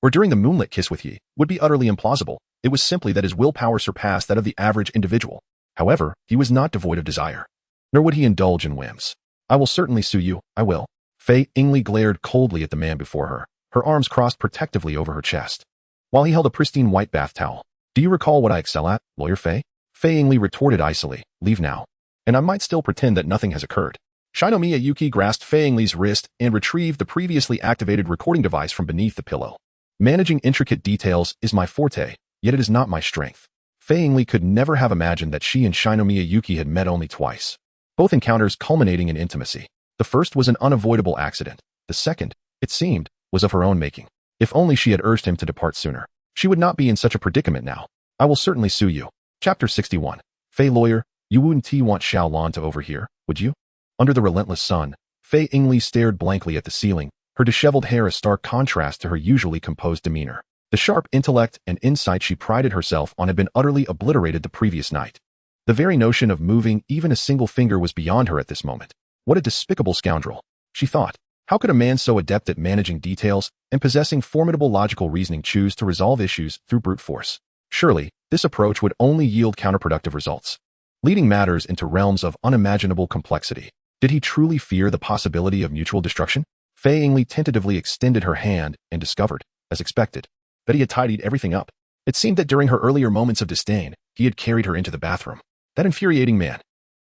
or during the moonlit kiss with Yi, would be utterly implausible. It was simply that his willpower surpassed that of the average individual. However, he was not devoid of desire, nor would he indulge in whims. I will certainly sue you, I will. Fei Yingli glared coldly at the man before her, her arms crossed protectively over her chest, while he held a pristine white bath towel. Do you recall what I excel at, Lawyer Fei? Fei Yingli retorted icily, leave now, and I might still pretend that nothing has occurred. Shengu grasped Fei Yingli's wrist and retrieved the previously activated recording device from beneath the pillow. Managing intricate details is my forte, yet it is not my strength. Fei Yingli could never have imagined that she and Shengu had met only twice, both encounters culminating in intimacy. The first was an unavoidable accident. The second, it seemed, was of her own making. If only she had urged him to depart sooner, she would not be in such a predicament now. I will certainly sue you. Chapter 61. Fei Lawyer, you wouldn't want Xiaolan to overhear, would you? Under the relentless sun, Fei Yingli stared blankly at the ceiling, her disheveled hair a stark contrast to her usually composed demeanor. The sharp intellect and insight she prided herself on had been utterly obliterated the previous night. The very notion of moving even a single finger was beyond her at this moment. What a despicable scoundrel, she thought. How could a man so adept at managing details and possessing formidable logical reasoning choose to resolve issues through brute force? Surely, this approach would only yield counterproductive results, leading matters into realms of unimaginable complexity. Did he truly fear the possibility of mutual destruction? Fei Yingli tentatively extended her hand and discovered, as expected, that he had tidied everything up. It seemed that during her earlier moments of disdain, he had carried her into the bathroom. That infuriating man.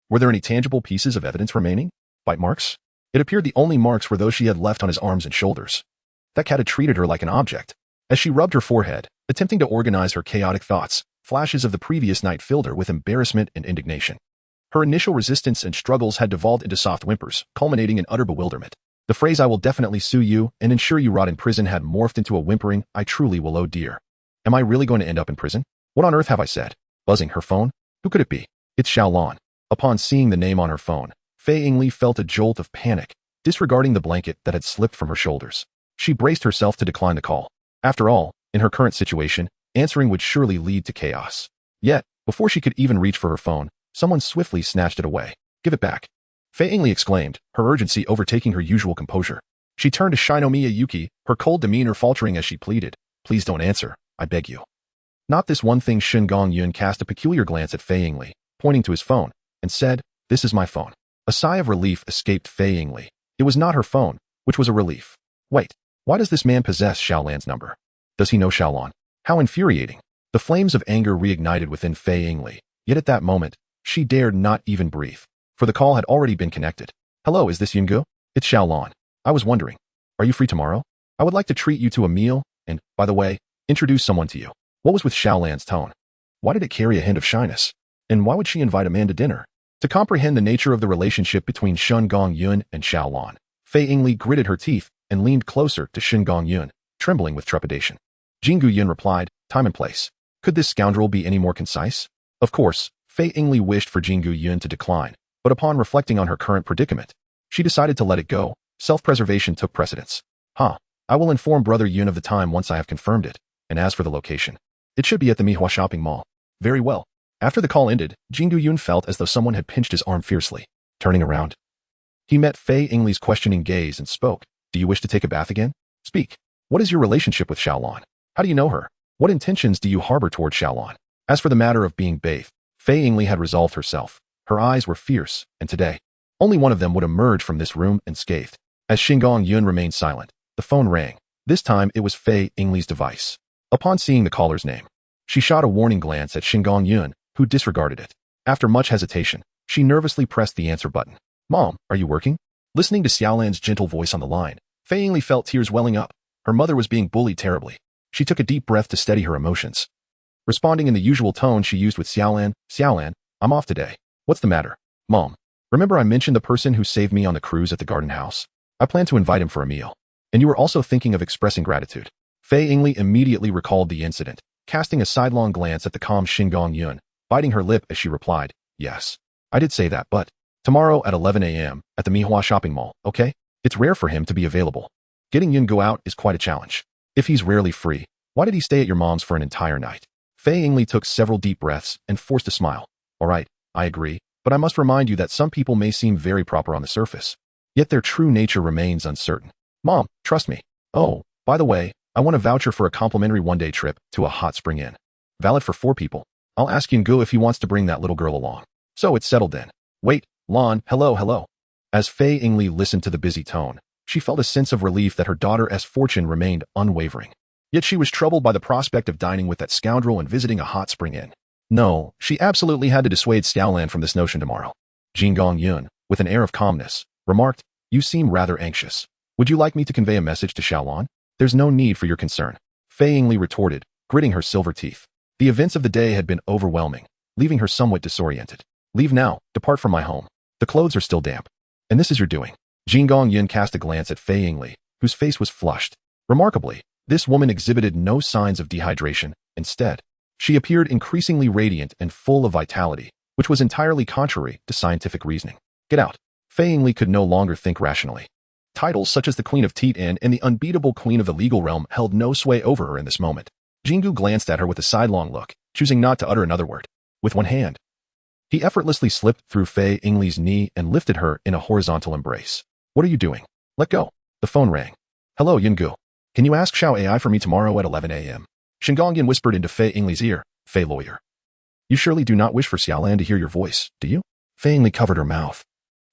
Were there any tangible pieces of evidence remaining? Bite marks? It appeared the only marks were those she had left on his arms and shoulders. That cat had treated her like an object. As she rubbed her forehead, attempting to organize her chaotic thoughts, flashes of the previous night filled her with embarrassment and indignation. Her initial resistance and struggles had devolved into soft whimpers, culminating in utter bewilderment. The phrase I will definitely sue you and ensure you rot in prison had morphed into a whimpering, I truly will, oh dear. Am I really going to end up in prison? What on earth have I said? Buzzing her phone? Who could it be? It's Xiaolan. Upon seeing the name on her phone, Fei Yingli felt a jolt of panic, disregarding the blanket that had slipped from her shoulders. She braced herself to decline the call. After all, in her current situation, answering would surely lead to chaos. Yet, before she could even reach for her phone, someone swiftly snatched it away. Give it back. Fei Yingli exclaimed, her urgency overtaking her usual composure. She turned to Shengu, her cold demeanor faltering as she pleaded, Please don't answer, I beg you. Not this one thing. Shengu Yun cast a peculiar glance at Fei Yingli, pointing to his phone, and said, This is my phone. A sigh of relief escaped Fei Yingli. It was not her phone, which was a relief. Wait, why does this man possess Xiaolan's number? Does he know Xiaolan? How infuriating. The flames of anger reignited within Fei Yingli, yet at that moment, She dared not even breathe, for the call had already been connected. Hello, is this Yungu? It's Xiaolan. I was wondering, are you free tomorrow? I would like to treat you to a meal and, by the way, introduce someone to you. What was with Xiaolan's tone? Why did it carry a hint of shyness? And why would she invite a man to dinner? To comprehend the nature of the relationship between Shengu Yun and Xiaolan, Fei Yingli gritted her teeth and leaned closer to Shengu Yun, trembling with trepidation. Shengu Yun replied, time and place. Could this scoundrel be any more concise? Of course, Fei Yingli wished for Shengu Yun to decline, but upon reflecting on her current predicament, she decided to let it go. Self-preservation took precedence. I will inform Brother Yun of the time once I have confirmed it, and as for the location, it should be at the Mihua shopping mall. Very well. After the call ended, Shengu Yun felt as though someone had pinched his arm fiercely. Turning around, he met Fei Yingli's questioning gaze and spoke. Do you wish to take a bath again? Speak. What is your relationship with Xiaolan? How do you know her? What intentions do you harbor toward Xiaolan? As for the matter of being bathed, Fei Yingli had resolved herself. Her eyes were fierce, and today, only one of them would emerge from this room unscathed. As Shengu Yun remained silent, the phone rang. This time it was Fei Yingli's device. Upon seeing the caller's name, she shot a warning glance at Shengu Yun, who disregarded it. After much hesitation, she nervously pressed the answer button. Mom, are you working? Listening to Xiaolan's gentle voice on the line, Fei Yingli felt tears welling up. Her mother was being bullied terribly. She took a deep breath to steady her emotions. Responding in the usual tone she used with Xiaolan, I'm off today. What's the matter? Mom, remember I mentioned the person who saved me on the cruise at the garden house? I plan to invite him for a meal. And you were also thinking of expressing gratitude. Fei Yingli immediately recalled the incident, casting a sidelong glance at the calm Shengu Yun, biting her lip as she replied, yes, I did say that, but tomorrow at 11 a.m. at the Mihua shopping mall, okay? It's rare for him to be available. Getting Yun go out is quite a challenge. If he's rarely free, why did he stay at your mom's for an entire night? Fei Yingli took several deep breaths and forced a smile. All right, I agree, but I must remind you that some people may seem very proper on the surface, yet their true nature remains uncertain. Mom, trust me. Oh, by the way, I want a voucher for a complimentary one-day trip to a hot spring inn. Valid for 4 people. I'll ask Yungu if he wants to bring that little girl along. So it's settled then. Wait, Lon, hello. As Fei Yingli listened to the busy tone, she felt a sense of relief that her daughter's fortune remained unwavering. Yet she was troubled by the prospect of dining with that scoundrel and visiting a hot spring inn. No, she absolutely had to dissuade Xiaolan from this notion tomorrow. Shengu Yun, with an air of calmness, remarked, you seem rather anxious. Would you like me to convey a message to Xiaolan? There's no need for your concern. Fei Yingli retorted, gritting her silver teeth. The events of the day had been overwhelming, leaving her somewhat disoriented. Leave now, depart from my home. The clothes are still damp. And this is your doing. Shengu Yun cast a glance at Fei Yingli, whose face was flushed. Remarkably, this woman exhibited no signs of dehydration. Instead, she appeared increasingly radiant and full of vitality, which was entirely contrary to scientific reasoning. Get out. Fei Yingli could no longer think rationally. Titles such as the Queen of Titan and the unbeatable Queen of the Legal Realm held no sway over her in this moment. Shengu glanced at her with a sidelong look, choosing not to utter another word. With one hand, he effortlessly slipped through Fei Yingli's knee and lifted her in a horizontal embrace. What are you doing? Let go. The phone rang. Hello, Yungu. Can you ask Xiao AI for me tomorrow at 11 a.m.? Shengu Yun whispered into Fei Yingli's ear. Fei lawyer. You surely do not wish for Xiaolan to hear your voice, do you? Fei Yingli covered her mouth,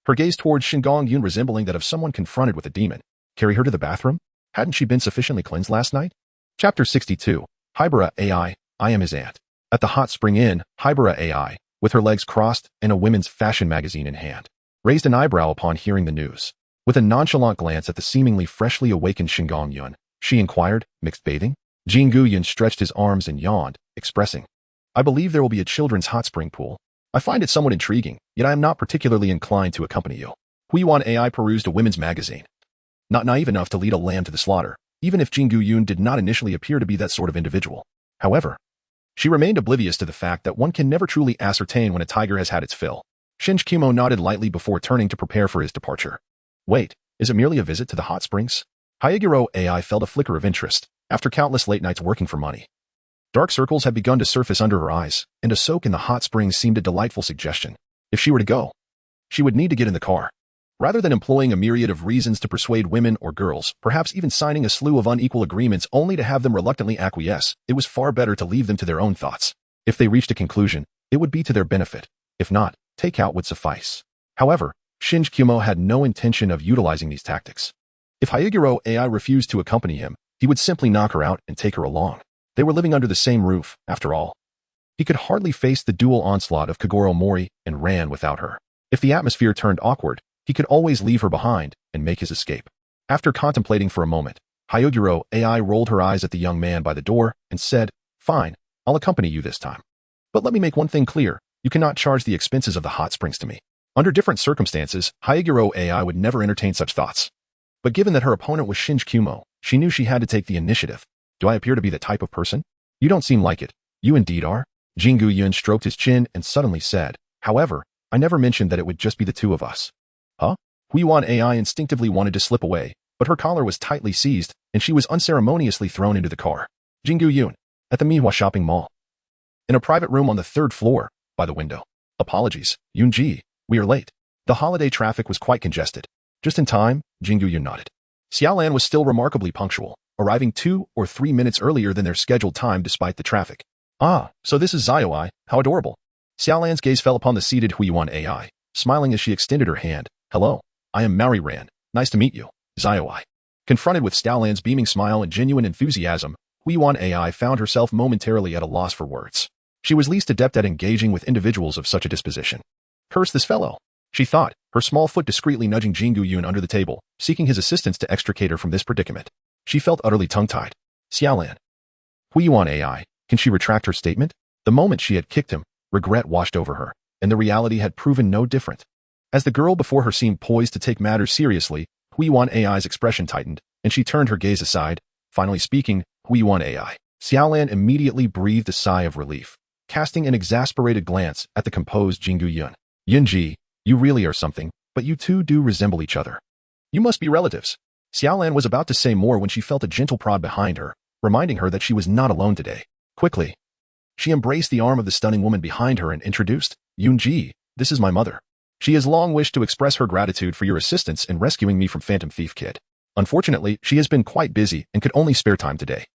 her gaze towards Shengu Yun resembling that of someone confronted with a demon. Carry her to the bathroom? Hadn't she been sufficiently cleansed last night? Chapter 62. Hybera AI, I am his aunt. At the hot spring inn, Hybera AI, with her legs crossed and a women's fashion magazine in hand, raised an eyebrow upon hearing the news. With a nonchalant glance at the seemingly freshly awakened Shengu Yun, she inquired, mixed bathing? Shengu Yun stretched his arms and yawned, expressing, I believe there will be a children's hot spring pool. I find it somewhat intriguing, yet I am not particularly inclined to accompany you. Huiyuan AI perused a women's magazine. Not naive enough to lead a lamb to the slaughter, even if Shengu Yun did not initially appear to be that sort of individual. However, she remained oblivious to the fact that one can never truly ascertain when a tiger has had its fill. Shinji Kumo nodded lightly before turning to prepare for his departure. Wait, is it merely a visit to the hot springs? Hyaguro AI felt a flicker of interest, after countless late nights working for money. Dark circles had begun to surface under her eyes, and a soak in the hot springs seemed a delightful suggestion. If she were to go, she would need to get in the car. Rather than employing a myriad of reasons to persuade women or girls, perhaps even signing a slew of unequal agreements only to have them reluctantly acquiesce, it was far better to leave them to their own thoughts. If they reached a conclusion, it would be to their benefit. If not, takeout would suffice. However, Shinji Kumo had no intention of utilizing these tactics. If Hyaguro AI refused to accompany him, he would simply knock her out and take her along. They were living under the same roof, after all. He could hardly face the dual onslaught of Kogoro Mori and ran without her. If the atmosphere turned awkward, he could always leave her behind and make his escape. After contemplating for a moment, Hyoguro AI rolled her eyes at the young man by the door and said, "Fine, I'll accompany you this time. But let me make one thing clear. You cannot charge the expenses of the hot springs to me." Under different circumstances, Hyoguro AI would never entertain such thoughts. But given that her opponent was Shinji Kumo, she knew she had to take the initiative. "Do I appear to be the type of person?" "You don't seem like it. You indeed are." Shengu Yun stroked his chin and suddenly said, "However, I never mentioned that it would just be the two of us." "Huh?" Huiyuan AI instinctively wanted to slip away, but her collar was tightly seized, and she was unceremoniously thrown into the car. Shengu Yun, at the Mihua shopping mall. In a private room on the 3rd floor, by the window. "Apologies, Yunji, we are late." The holiday traffic was quite congested. "Just in time," Shengu Yun nodded. Xiaolan was still remarkably punctual, arriving 2 or 3 minutes earlier than their scheduled time despite the traffic. "Ah, so this is Xiaoai, how adorable." Xiaolan's gaze fell upon the seated Huiyuan AI, smiling as she extended her hand. "Hello, I am Mary Ran. Nice to meet you, Xiaoai." Confronted with Xiaolan's beaming smile and genuine enthusiasm, Huiyuan AI found herself momentarily at a loss for words. She was least adept at engaging with individuals of such a disposition. "Curse this fellow," she thought, her small foot discreetly nudging Shengu Yun under the table, seeking his assistance to extricate her from this predicament. She felt utterly tongue-tied. "Xiaolan." Huiyuan AI, can she retract her statement? The moment she had kicked him, regret washed over her, and the reality had proven no different. As the girl before her seemed poised to take matters seriously, Huiyuan AI's expression tightened, and she turned her gaze aside. Finally speaking, Huiyuan AI. Xiaolan immediately breathed a sigh of relief, casting an exasperated glance at the composed Shengu Yun. "Yunji, you really are something, but you two do resemble each other. You must be relatives." Xiaolan was about to say more when she felt a gentle prod behind her, reminding her that she was not alone today. Quickly, she embraced the arm of the stunning woman behind her and introduced, "Yunji, this is my mother. She has long wished to express her gratitude for your assistance in rescuing me from Phantom Thief Kid. Unfortunately, she has been quite busy and could only spare time today."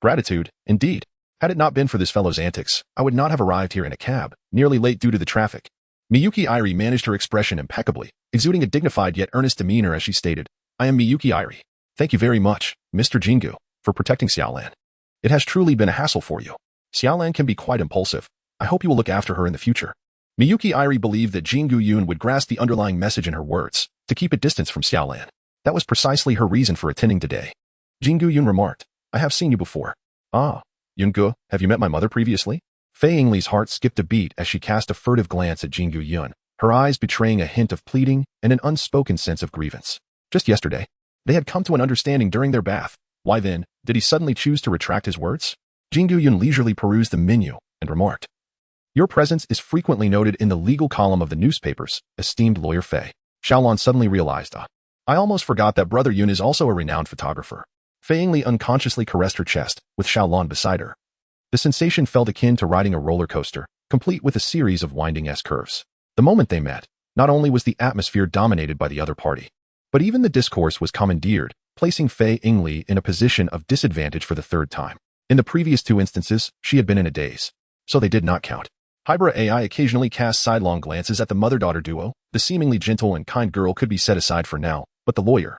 Gratitude, indeed. Had it not been for this fellow's antics, I would not have arrived here in a cab, nearly late due to the traffic. Miyuki Airi managed her expression impeccably, exuding a dignified yet earnest demeanor as she stated, "I am Miyuki Airi. Thank you very much, Mr. Jingu, for protecting Xiaolan. It has truly been a hassle for you. Xiaolan can be quite impulsive. I hope you will look after her in the future." Miyuki Airi believed that Shengu Yun would grasp the underlying message in her words, to keep at distance from Xiaolan. That was precisely her reason for attending today. Shengu Yun remarked, "I have seen you before." "Ah, Yungu, have you met my mother previously?" Fei Yingli's heart skipped a beat as she cast a furtive glance at Shengu Yun, her eyes betraying a hint of pleading and an unspoken sense of grievance. Just yesterday, they had come to an understanding during their bath. Why then, did he suddenly choose to retract his words? Shengu Yun leisurely perused the menu and remarked, "Your presence is frequently noted in the legal column of the newspapers, esteemed lawyer Fei." Xiaolan suddenly realized, I almost forgot that Brother Yun is also a renowned photographer." Fei Yingli unconsciously caressed her chest, with Xiaolan beside her. The sensation felt akin to riding a roller coaster, complete with a series of winding S-curves. The moment they met, not only was the atmosphere dominated by the other party, but even the discourse was commandeered, placing Fei Yingli in a position of disadvantage for the 3rd time. In the previous 2 instances, she had been in a daze, so they did not count. Hybrid AI occasionally cast sidelong glances at the mother-daughter duo. The seemingly gentle and kind girl could be set aside for now, but the lawyer,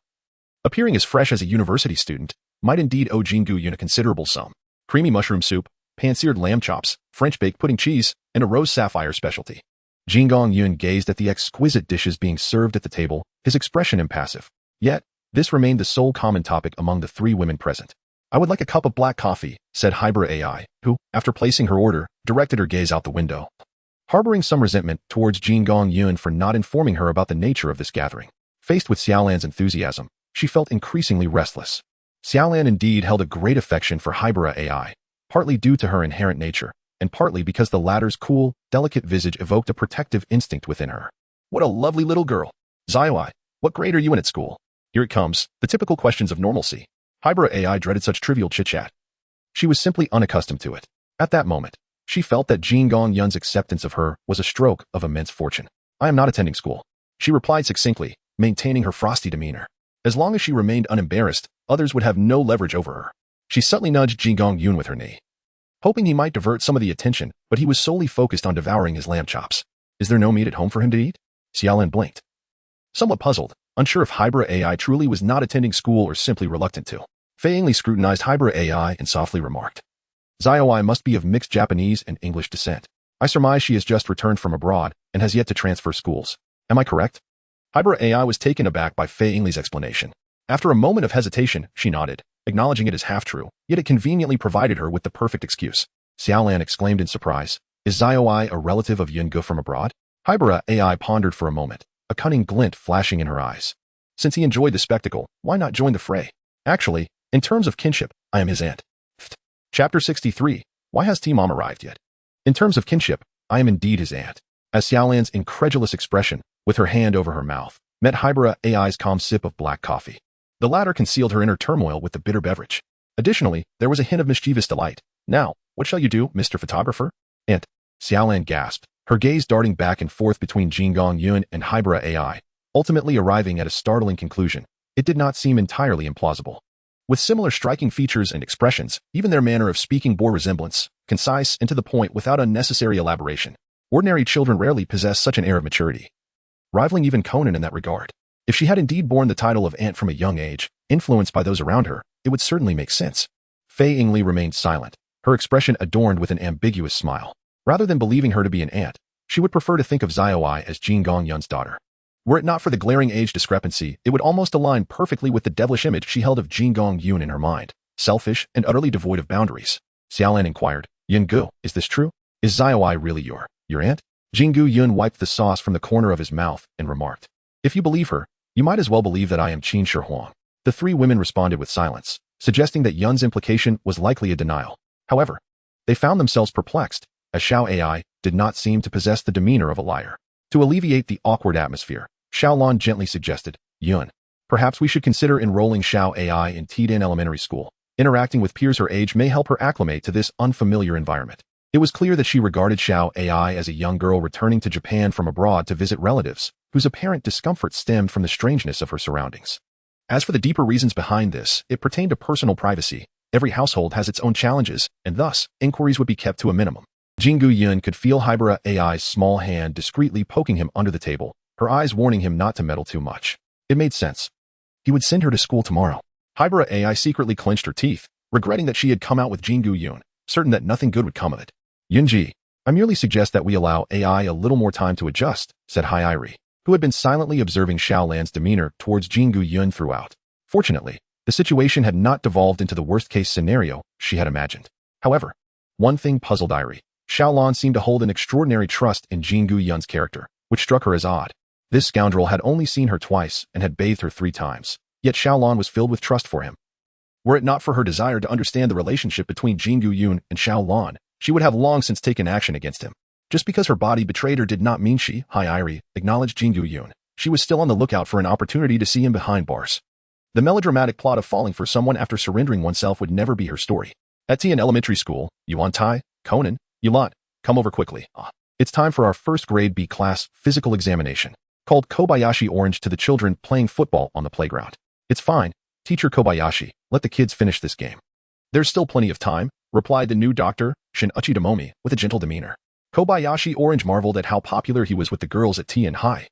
appearing as fresh as a university student, might indeed owe Shengu Yun a considerable sum. Creamy mushroom soup, pan-seared lamb chops, French baked pudding cheese, and a rose sapphire specialty. Shengu Yun gazed at the exquisite dishes being served at the table, his expression impassive. Yet, this remained the sole common topic among the 3 women present. "I would like a cup of black coffee," said Hybrid AI, who, after placing her order, directed her gaze out the window, harboring some resentment towards Shengu Yun for not informing her about the nature of this gathering. Faced with Xiaolan's enthusiasm, she felt increasingly restless. Xiaolan indeed held a great affection for Hybrid AI, partly due to her inherent nature, and partly because the latter's cool, delicate visage evoked a protective instinct within her. "What a lovely little girl. Xiaoai, what grade are you in at school?" Here it comes, the typical questions of normalcy. Hybrid AI dreaded such trivial chit-chat. She was simply unaccustomed to it. At that moment, she felt that Shengu Yun's acceptance of her was a stroke of immense fortune. "I am not attending school," she replied succinctly, maintaining her frosty demeanor. As long as she remained unembarrassed, others would have no leverage over her. She subtly nudged Shengu Yun with her knee, hoping he might divert some of the attention, but he was solely focused on devouring his lamb chops. "Is there no meat at home for him to eat?" Xiaolan blinked, somewhat puzzled, unsure if Hybrid AI truly was not attending school or simply reluctant to. Fei Yingli scrutinized Hybrid AI and softly remarked, Zaioi must be of mixed Japanese and English descent. I surmise she has just returned from abroad and has yet to transfer schools. Am I correct? Hybrid AI was taken aback by Fei Yingli's explanation. After a moment of hesitation, she nodded, acknowledging it as half-true, yet it conveniently provided her with the perfect excuse. Xiaolan exclaimed in surprise, "Is Zaioi a relative of Yun Gu from abroad?" Hybrid AI pondered for a moment, a cunning glint flashing in her eyes. Since he enjoyed the spectacle, why not join the fray? Actually, in terms of kinship, I am his aunt. Chapter 63. Why has T-Mom arrived yet? In terms of kinship, I am indeed his aunt. As Xiaolan's incredulous expression, with her hand over her mouth, met Hybrid AI's calm sip of black coffee. The latter concealed her inner turmoil with the bitter beverage. Additionally, there was a hint of mischievous delight. Now, what shall you do, Mr. Photographer? Aunt. Xiaolan gasped, her gaze darting back and forth between Qin Yun and Hybrid AI, ultimately arriving at a startling conclusion. It did not seem entirely implausible. With similar striking features and expressions, even their manner of speaking bore resemblance, concise and to the point without unnecessary elaboration. Ordinary children rarely possess such an air of maturity, rivaling even Conan in that regard. If she had indeed borne the title of aunt from a young age, influenced by those around her, it would certainly make sense. Fei Yingli remained silent, her expression adorned with an ambiguous smile. Rather than believing her to be an aunt, she would prefer to think of Zaioi as Qin Yun's daughter. Were it not for the glaring age discrepancy, it would almost align perfectly with the devilish image she held of Qin Yun in her mind, selfish and utterly devoid of boundaries. Xiaolan inquired, Yun Gu, is this true? Is Zaioi really your aunt? Qin Yun wiped the sauce from the corner of his mouth and remarked, if you believe her, you might as well believe that I am Qin Shi Huang. The three women responded with silence, suggesting that Yun's implication was likely a denial. However, they found themselves perplexed, as Xiao AI did not seem to possess the demeanor of a liar. To alleviate the awkward atmosphere, Xiaolon gently suggested, Yun, perhaps we should consider enrolling Xiao AI in Tidin Elementary School. Interacting with peers her age may help her acclimate to this unfamiliar environment. It was clear that she regarded Xiao AI as a young girl returning to Japan from abroad to visit relatives, whose apparent discomfort stemmed from the strangeness of her surroundings. As for the deeper reasons behind this, it pertained to personal privacy. Every household has its own challenges, and thus, inquiries would be kept to a minimum. Shengu Yun could feel Hybrid AI's small hand discreetly poking him under the table, her eyes warning him not to meddle too much. It made sense. He would send her to school tomorrow. Hybrid AI secretly clenched her teeth, regretting that she had come out with Shengu Yun, certain that nothing good would come of it. Yunji, I merely suggest that we allow AI a little more time to adjust, said Hai-Iri, who had been silently observing Xiaolan's demeanor towards Shengu Yun throughout. Fortunately, the situation had not devolved into the worst-case scenario she had imagined. However, one thing puzzled Iri. Xiaolan seemed to hold an extraordinary trust in Shengu Yun's character, which struck her as odd. This scoundrel had only seen her twice and had bathed her 3 times, yet Xiaolan was filled with trust for him. Were it not for her desire to understand the relationship between Shengu Yun and Xiaolan, she would have long since taken action against him. Just because her body betrayed her did not mean she, Hai-Iri, acknowledged Shengu Yun. She was still on the lookout for an opportunity to see him behind bars. The melodramatic plot of falling for someone after surrendering oneself would never be her story. At Tian Elementary School, Yuan Tai, Conan, Yulat, come over quickly. It's time for our first grade B class physical examination, called Kobayashi Orange to the children playing football on the playground. It's fine, Teacher Kobayashi, let the kids finish this game. There's still plenty of time, replied the new doctor, Shinichi Tomomi, with a gentle demeanor. Kobayashi Orange marveled at how popular he was with the girls at Tian High.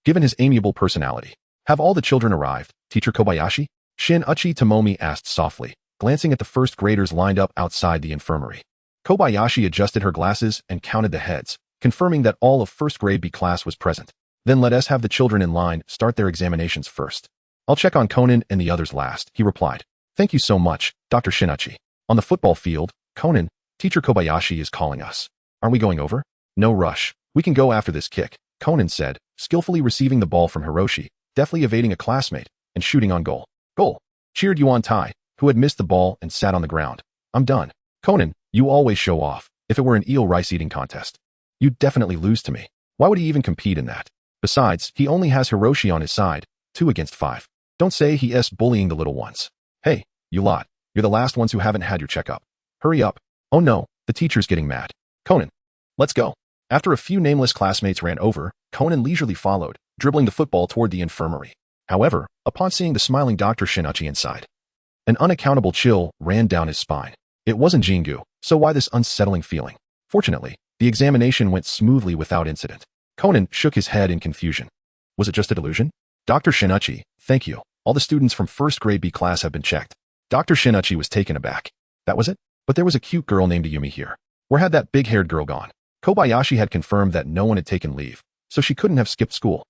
Given his amiable personality, have all the children arrived, Teacher Kobayashi? Shinichi Tomomi asked softly, glancing at the first graders lined up outside the infirmary. Kobayashi adjusted her glasses and counted the heads, confirming that all of first grade B class was present. Then let us have the children in line start their examinations first. I'll check on Conan and the others last, he replied. Thank you so much, Dr. Shinichi. On the football field, Conan, Teacher Kobayashi is calling us. Aren't we going over? No rush. We can go after this kick, Conan said, skillfully receiving the ball from Hiroshi, deftly evading a classmate, and shooting on goal. Goal! Cheered Yuan Tai, who had missed the ball and sat on the ground. I'm done. Conan, you always show off. If it were an eel rice eating contest, you'd definitely lose to me. Why would he even compete in that? Besides, he only has Hiroshi on his side, 2 against 5. Don't say he is bullying the little ones. Hey, you lot, you're the last ones who haven't had your checkup. Hurry up. Oh no, the teacher's getting mad. Conan, let's go. After a few nameless classmates ran over, Conan leisurely followed, dribbling the football toward the infirmary. However, upon seeing the smiling Dr. Shinichi inside, an unaccountable chill ran down his spine. It wasn't Jingu, so why this unsettling feeling? Fortunately, the examination went smoothly without incident. Conan shook his head in confusion. Was it just a delusion? Dr. Shinichi, thank you. All the students from first grade B class have been checked. Dr. Shinichi was taken aback. That was it? But there was a cute girl named Yumi here. Where had that big-haired girl gone? Kobayashi had confirmed that no one had taken leave, so she couldn't have skipped school.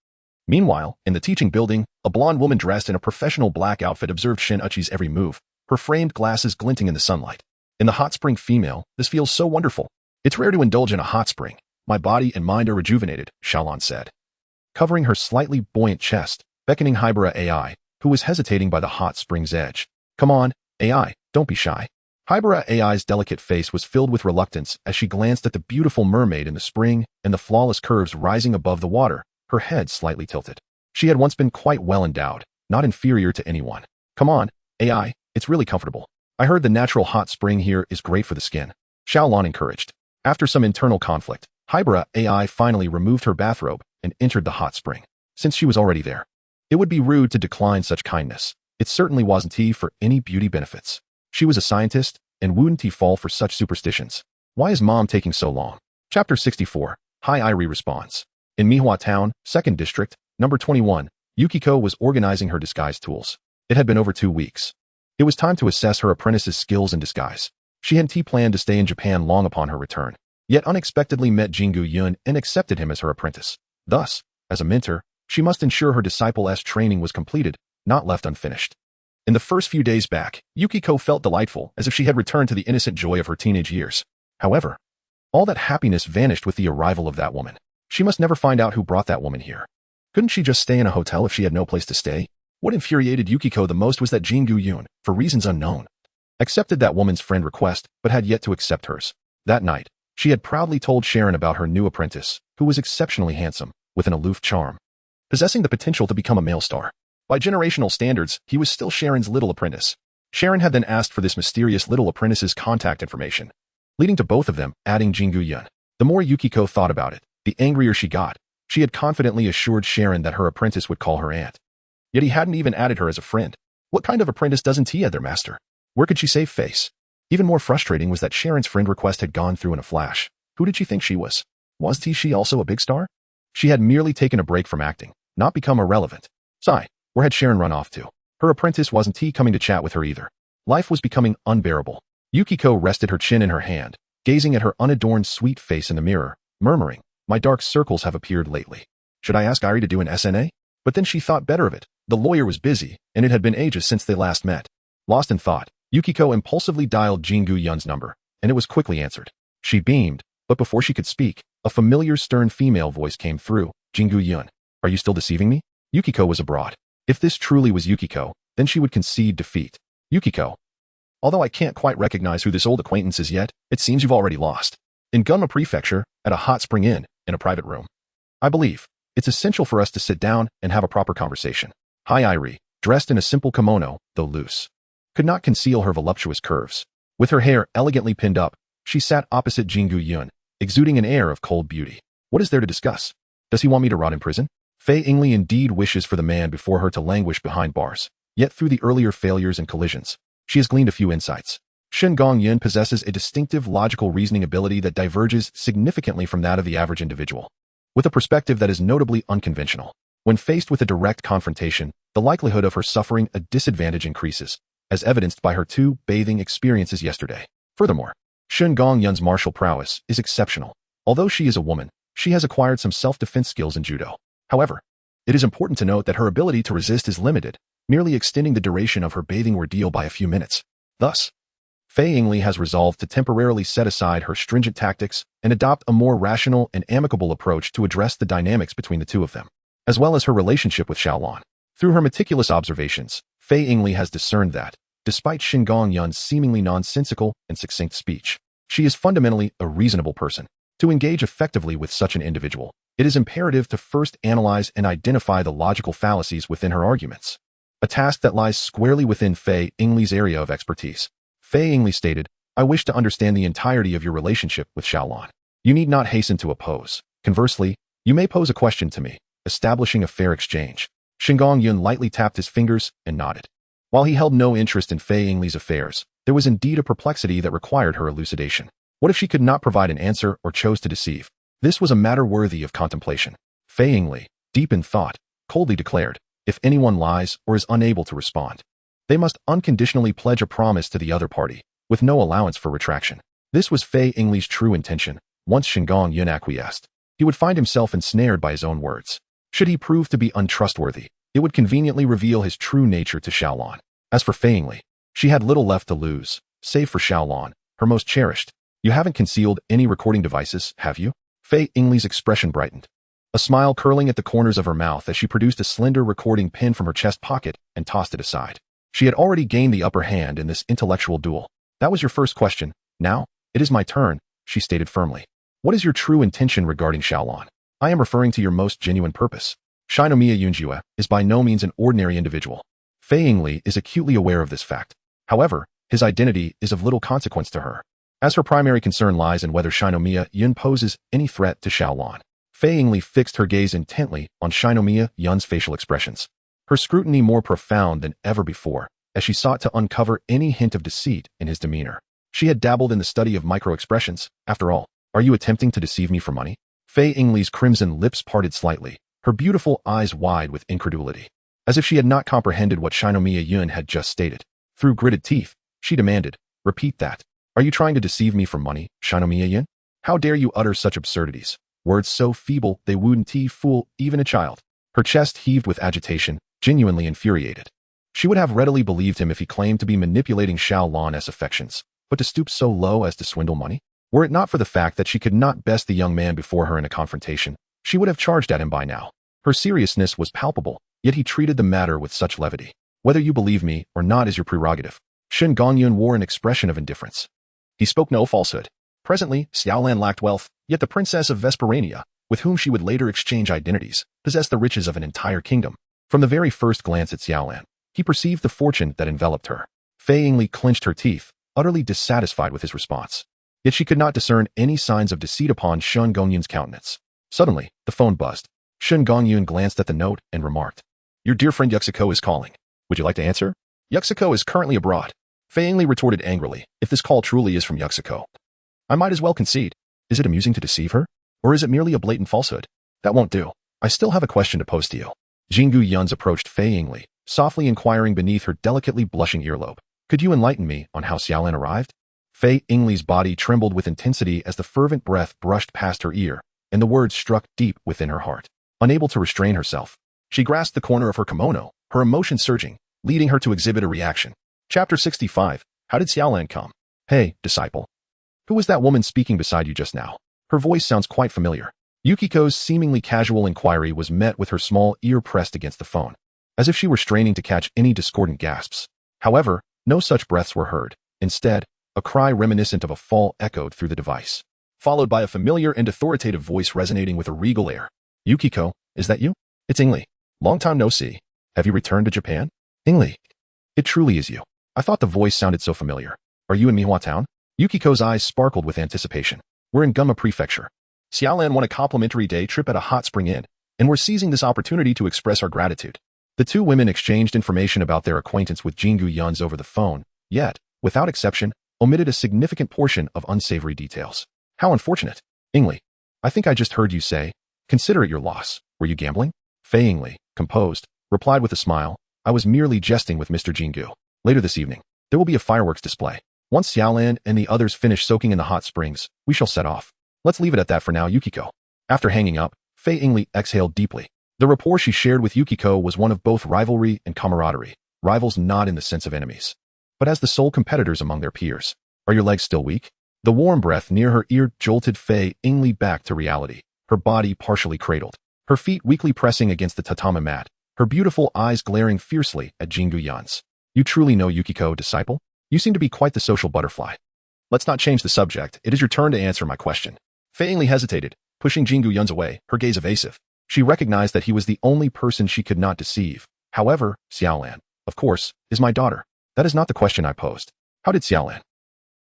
Meanwhile, in the teaching building, a blonde woman dressed in a professional black outfit observed Shin Uchi's every move, her framed glasses glinting in the sunlight. In the hot spring female, this feels so wonderful. It's rare to indulge in a hot spring. My body and mind are rejuvenated, Xiaolon said. Covering her slightly buoyant chest, beckoning Hibara AI, who was hesitating by the hot spring's edge. Come on, AI, don't be shy. Hibara AI's delicate face was filled with reluctance as she glanced at the beautiful mermaid in the spring and the flawless curves rising above the water, her head slightly tilted. She had once been quite well endowed, not inferior to anyone. Come on, AI, it's really comfortable. I heard the natural hot spring here is great for the skin. Xiaolon encouraged. After some internal conflict, Hibara AI finally removed her bathrobe and entered the hot spring. Since she was already there, it would be rude to decline such kindness. It certainly wasn't tea for any beauty benefits. She was a scientist, and wouldn't he fall for such superstitions? Why is mom taking so long? Chapter 64. Hi Irie responds. In Mihua Town, 2nd District, number 21, Yukiko was organizing her disguise tools. It had been over 2 weeks. It was time to assess her apprentice's skills in disguise. She had planned to stay in Japan long upon her return, yet unexpectedly met Shengu Yun and accepted him as her apprentice. Thus, as a mentor, she must ensure her disciple's training was completed, not left unfinished. In the first few days back, Yukiko felt delightful, as if she had returned to the innocent joy of her teenage years. However, all that happiness vanished with the arrival of that woman. She must never find out who brought that woman here. Couldn't she just stay in a hotel if she had no place to stay? What infuriated Yukiko the most was that Shengu Yun, for reasons unknown, accepted that woman's friend request but had yet to accept hers. That night, she had proudly told Sharon about her new apprentice, who was exceptionally handsome, with an aloof charm, possessing the potential to become a male star. By generational standards, he was still Sharon's little apprentice. Sharon had then asked for this mysterious little apprentice's contact information, leading to both of them adding Shengu Yun. The more Yukiko thought about it, the angrier she got. She had confidently assured Sharon that her apprentice would call her aunt. Yet he hadn't even added her as a friend. What kind of apprentice doesn't he add their master? Where could she save face? Even more frustrating was that Sharon's friend request had gone through in a flash. Who did she think she was? Was she also a big star? She had merely taken a break from acting, not become irrelevant. Sigh. Where had Sharon run off to? Her apprentice wasn't coming to chat with her either. Life was becoming unbearable. Yukiko rested her chin in her hand, gazing at her unadorned sweet face in the mirror, murmuring, my dark circles have appeared lately. Should I ask Irie to do an SNA? But then she thought better of it. The lawyer was busy, and it had been ages since they last met. Lost in thought, Yukiko impulsively dialed Shengu Yun's number, and it was quickly answered. She beamed, but before she could speak, a familiar stern female voice came through. Shengu Yun, are you still deceiving me? Yukiko was abroad. If this truly was Yukiko, then she would concede defeat. Yukiko. Although I can't quite recognize who this old acquaintance is yet, it seems you've already lost. In Gunma Prefecture, at a hot spring inn, in a private room. I believe it's essential for us to sit down and have a proper conversation. Hi Irie, dressed in a simple kimono, though loose, could not conceal her voluptuous curves. With her hair elegantly pinned up, she sat opposite Shengu Yun, exuding an air of cold beauty. What is there to discuss? Does he want me to rot in prison? Fei Yingli indeed wishes for the man before her to languish behind bars. Yet through the earlier failures and collisions, she has gleaned a few insights. Shengu Yun possesses a distinctive logical reasoning ability that diverges significantly from that of the average individual, with a perspective that is notably unconventional. When faced with a direct confrontation, the likelihood of her suffering a disadvantage increases, as evidenced by her 2 bathing experiences yesterday. Furthermore, Shengu Yun's martial prowess is exceptional. Although she is a woman, she has acquired some self-defense skills in judo. However, it is important to note that her ability to resist is limited, merely extending the duration of her bathing ordeal by a few minutes. Thus, Fei Yingli has resolved to temporarily set aside her stringent tactics and adopt a more rational and amicable approach to address the dynamics between the two of them, as well as her relationship with Xiaolon. Through her meticulous observations, Fei Yingli has discerned that, despite Shengu Yun's seemingly nonsensical and succinct speech, she is fundamentally a reasonable person. To engage effectively with such an individual, it is imperative to first analyze and identify the logical fallacies within her arguments, a task that lies squarely within Fei Yingli's area of expertise. Fei Yingli stated, I wish to understand the entirety of your relationship with Xiaolon. You need not hasten to oppose. Conversely, you may pose a question to me, establishing a fair exchange. Shengu Yun lightly tapped his fingers and nodded. While he held no interest in Fei Yingli's affairs, there was indeed a perplexity that required her elucidation. What if she could not provide an answer or chose to deceive? This was a matter worthy of contemplation. Fei Yingli, deep in thought, coldly declared, if anyone lies or is unable to respond, they must unconditionally pledge a promise to the other party. with no allowance for retraction. This was Fei Yingli's true intention. Once Shengu Yun acquiesced, he would find himself ensnared by his own words. Should he prove to be untrustworthy, it would conveniently reveal his true nature to Xiaolon. As for Fei Yingli, she had little left to lose, save for Xiaolon, her most cherished. You haven't concealed any recording devices, have you? Fei Yingli's expression brightened, a smile curling at the corners of her mouth as she produced a slender recording pin from her chest pocket and tossed it aside. She had already gained the upper hand in this intellectual duel. That was your first question. Now, it is my turn, she stated firmly. What is your true intention regarding Xiaolon? I am referring to your most genuine purpose. Shinomiya Yunjue is by no means an ordinary individual. Fei Yingli is acutely aware of this fact. However, his identity is of little consequence to her, as her primary concern lies in whether Shinomiya Yun poses any threat to Xiaolon. Fei Yingli fixed her gaze intently on Shinomiya Yun's facial expressions, her scrutiny more profound than ever before, as she sought to uncover any hint of deceit in his demeanor. She had dabbled in the study of micro-expressions. After all, are you attempting to deceive me for money? Fei Yingli's crimson lips parted slightly, her beautiful eyes wide with incredulity, as if she had not comprehended what Shinomiya Yun had just stated. Through gritted teeth, she demanded, repeat that. Are you trying to deceive me for money, Shinomiya Yun? How dare you utter such absurdities? Words so feeble they wouldn't fool even a child. Her chest heaved with agitation, genuinely infuriated. She would have readily believed him if he claimed to be manipulating Xiaolon's affections, but to stoop so low as to swindle money? Were it not for the fact that she could not best the young man before her in a confrontation, she would have charged at him by now. Her seriousness was palpable, yet he treated the matter with such levity. Whether you believe me or not is your prerogative. Shengu Yun wore an expression of indifference. He spoke no falsehood. Presently, Xiaolan lacked wealth, yet the princess of Vesperania, with whom she would later exchange identities, possessed the riches of an entire kingdom. From the very first glance at Xiaolan, he perceived the fortune that enveloped her. Fei Yingli clenched her teeth, utterly dissatisfied with his response. Yet she could not discern any signs of deceit upon Shengu Yun's countenance. Suddenly, the phone buzzed. Shengu Yun glanced at the note and remarked, "Your dear friend Yuxiko is calling. Would you like to answer?" "Yuxiko is currently abroad." Fei Yingli retorted angrily, "If this call truly is from Yuxiko, I might as well concede. Is it amusing to deceive her? Or is it merely a blatant falsehood? That won't do. I still have a question to pose to you." Shengu Yun approached Fei Yingli, softly inquiring beneath her delicately blushing earlobe. "Could you enlighten me on how Xiaolan arrived?" Fei Yingli's body trembled with intensity as the fervent breath brushed past her ear, and the words struck deep within her heart. Unable to restrain herself, she grasped the corner of her kimono, her emotion surging, leading her to exhibit a reaction. Chapter 65. How did Xiaolan come? "Hey, disciple. Who was that woman speaking beside you just now? Her voice sounds quite familiar." Yukiko's seemingly casual inquiry was met with her small ear pressed against the phone, as if she were straining to catch any discordant gasps. However, no such breaths were heard. Instead, a cry reminiscent of a fall echoed through the device, followed by a familiar and authoritative voice resonating with a regal air. "Yukiko, is that you? It's Yingli. Long time no see. Have you returned to Japan?" "Yingli, it truly is you." I thought the voice sounded so familiar. "Are you in Mihua Town?" Yukiko's eyes sparkled with anticipation. "We're in Gumma Prefecture. Xiaolan won a complimentary day trip at a hot spring inn, and we're seizing this opportunity to express our gratitude." The two women exchanged information about their acquaintance with Shengu Yun over the phone, yet, without exception, omitted a significant portion of unsavory details. "How unfortunate. Yingli, I think I just heard you say, consider it your loss. Were you gambling?" Fei Yingli, composed, replied with a smile, "I was merely jesting with Mr. Shengu. Later this evening, there will be a fireworks display. Once Xiaolan and the others finish soaking in the hot springs, we shall set off. Let's leave it at that for now, Yukiko." After hanging up, Fei Yingli exhaled deeply. The rapport she shared with Yukiko was one of both rivalry and camaraderie, rivals not in the sense of enemies, but as the sole competitors among their peers. "Are your legs still weak?" The warm breath near her ear jolted Fei Yingli back to reality, her body partially cradled, her feet weakly pressing against the tatami mat, her beautiful eyes glaring fiercely at Shengu Yun's. "You truly know Yukiko, disciple? You seem to be quite the social butterfly. Let's not change the subject. It is your turn to answer my question." Fei Yingli hesitated, pushing Shengu Yun's away, her gaze evasive. She recognized that he was the only person she could not deceive. "However, Xiaolan, of course, is my daughter. That is not the question I posed. How did Xiaolan?"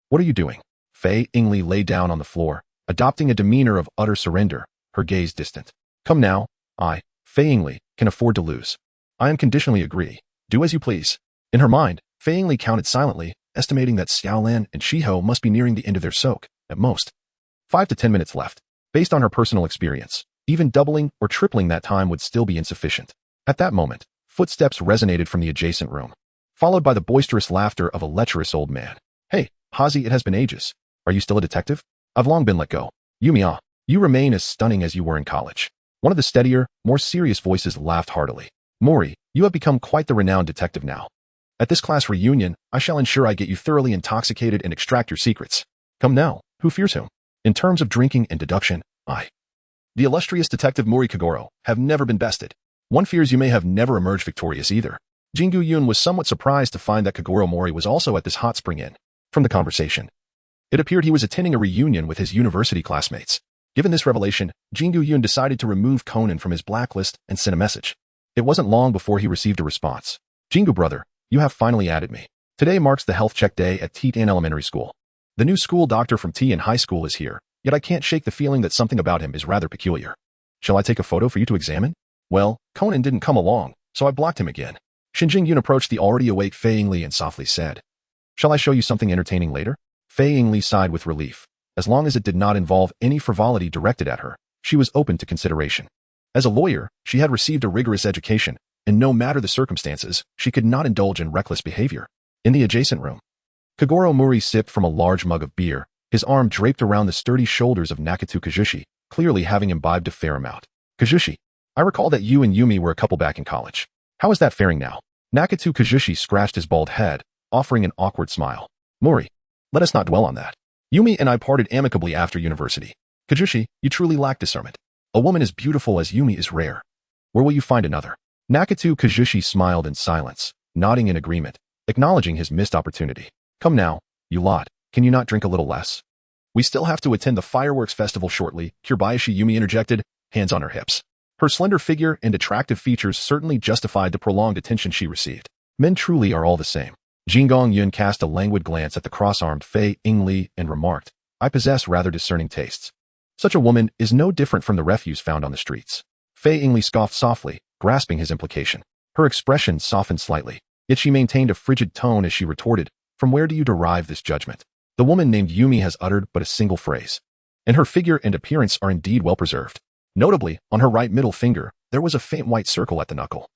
"What are you doing?" Fei Yingli lay down on the floor, adopting a demeanor of utter surrender, her gaze distant. "Come now, Fei Yingli, can afford to lose. I unconditionally agree. Do as you please." In her mind, Fei Yingli counted silently, estimating that Xiaolan and Shiho must be nearing the end of their soak, at most. 5 to 10 minutes left. Based on her personal experience, even doubling or tripling that time would still be insufficient. At that moment, footsteps resonated from the adjacent room, followed by the boisterous laughter of a lecherous old man. "Hey, Hazi, it has been ages. Are you still a detective? I've long been let go. Yumi, you remain as stunning as you were in college. One of the steadier, more serious voices laughed heartily. Mori, you have become quite the renowned detective now. At this class reunion, I shall ensure I get you thoroughly intoxicated and extract your secrets. Come now, who fears whom? In terms of drinking and deduction, I, the illustrious detective Mori Kagoro, have never been bested. One fears you may have never emerged victorious either. Shengu Yun was somewhat surprised to find that Kagoro Mori was also at this hot spring inn. From the conversation, it appeared he was attending a reunion with his university classmates. Given this revelation, Shengu Yun decided to remove Conan from his blacklist and sent a message. It wasn't long before he received a response. Jingu brother, you have finally added me. Today marks the health check day at Tian Elementary School. The new school doctor from Tian High School is here, yet I can't shake the feeling that something about him is rather peculiar. Shall I take a photo for you to examine? Well, Conan didn't come along, so I blocked him again. Shinjing Yun approached the already awake Fei Yingli and softly said, Shall I show you something entertaining later? Fei Yingli sighed with relief. As long as it did not involve any frivolity directed at her, she was open to consideration. As a lawyer, she had received a rigorous education, and no matter the circumstances, she could not indulge in reckless behavior. In the adjacent room, Kagoro Mori sipped from a large mug of beer, his arm draped around the sturdy shoulders of Nakatu Kazushi, clearly having imbibed a fair amount. Kazushi, I recall that you and Yumi were a couple back in college. How is that faring now? Nakatu Kazushi scratched his bald head, offering an awkward smile. Mori, let us not dwell on that. Yumi and I parted amicably after university. Kazushi, you truly lack discernment. A woman as beautiful as Yumi is rare. Where will you find another? Nakatu Kazushi smiled in silence, nodding in agreement, acknowledging his missed opportunity. Come now, you lot, can you not drink a little less? We still have to attend the fireworks festival shortly, Kurabayashi Yumi interjected, hands on her hips. Her slender figure and attractive features certainly justified the prolonged attention she received. Men truly are all the same. Shengu Yun cast a languid glance at the cross-armed Fei Yingli and remarked, I possess rather discerning tastes. Such a woman is no different from the refuse found on the streets. Fei Yingli scoffed softly, grasping his implication. Her expression softened slightly, yet she maintained a frigid tone as she retorted, From where do you derive this judgment? The woman named Yumi has uttered but a single phrase, and her figure and appearance are indeed well preserved. Notably, on her right middle finger, there was a faint white circle at the knuckle,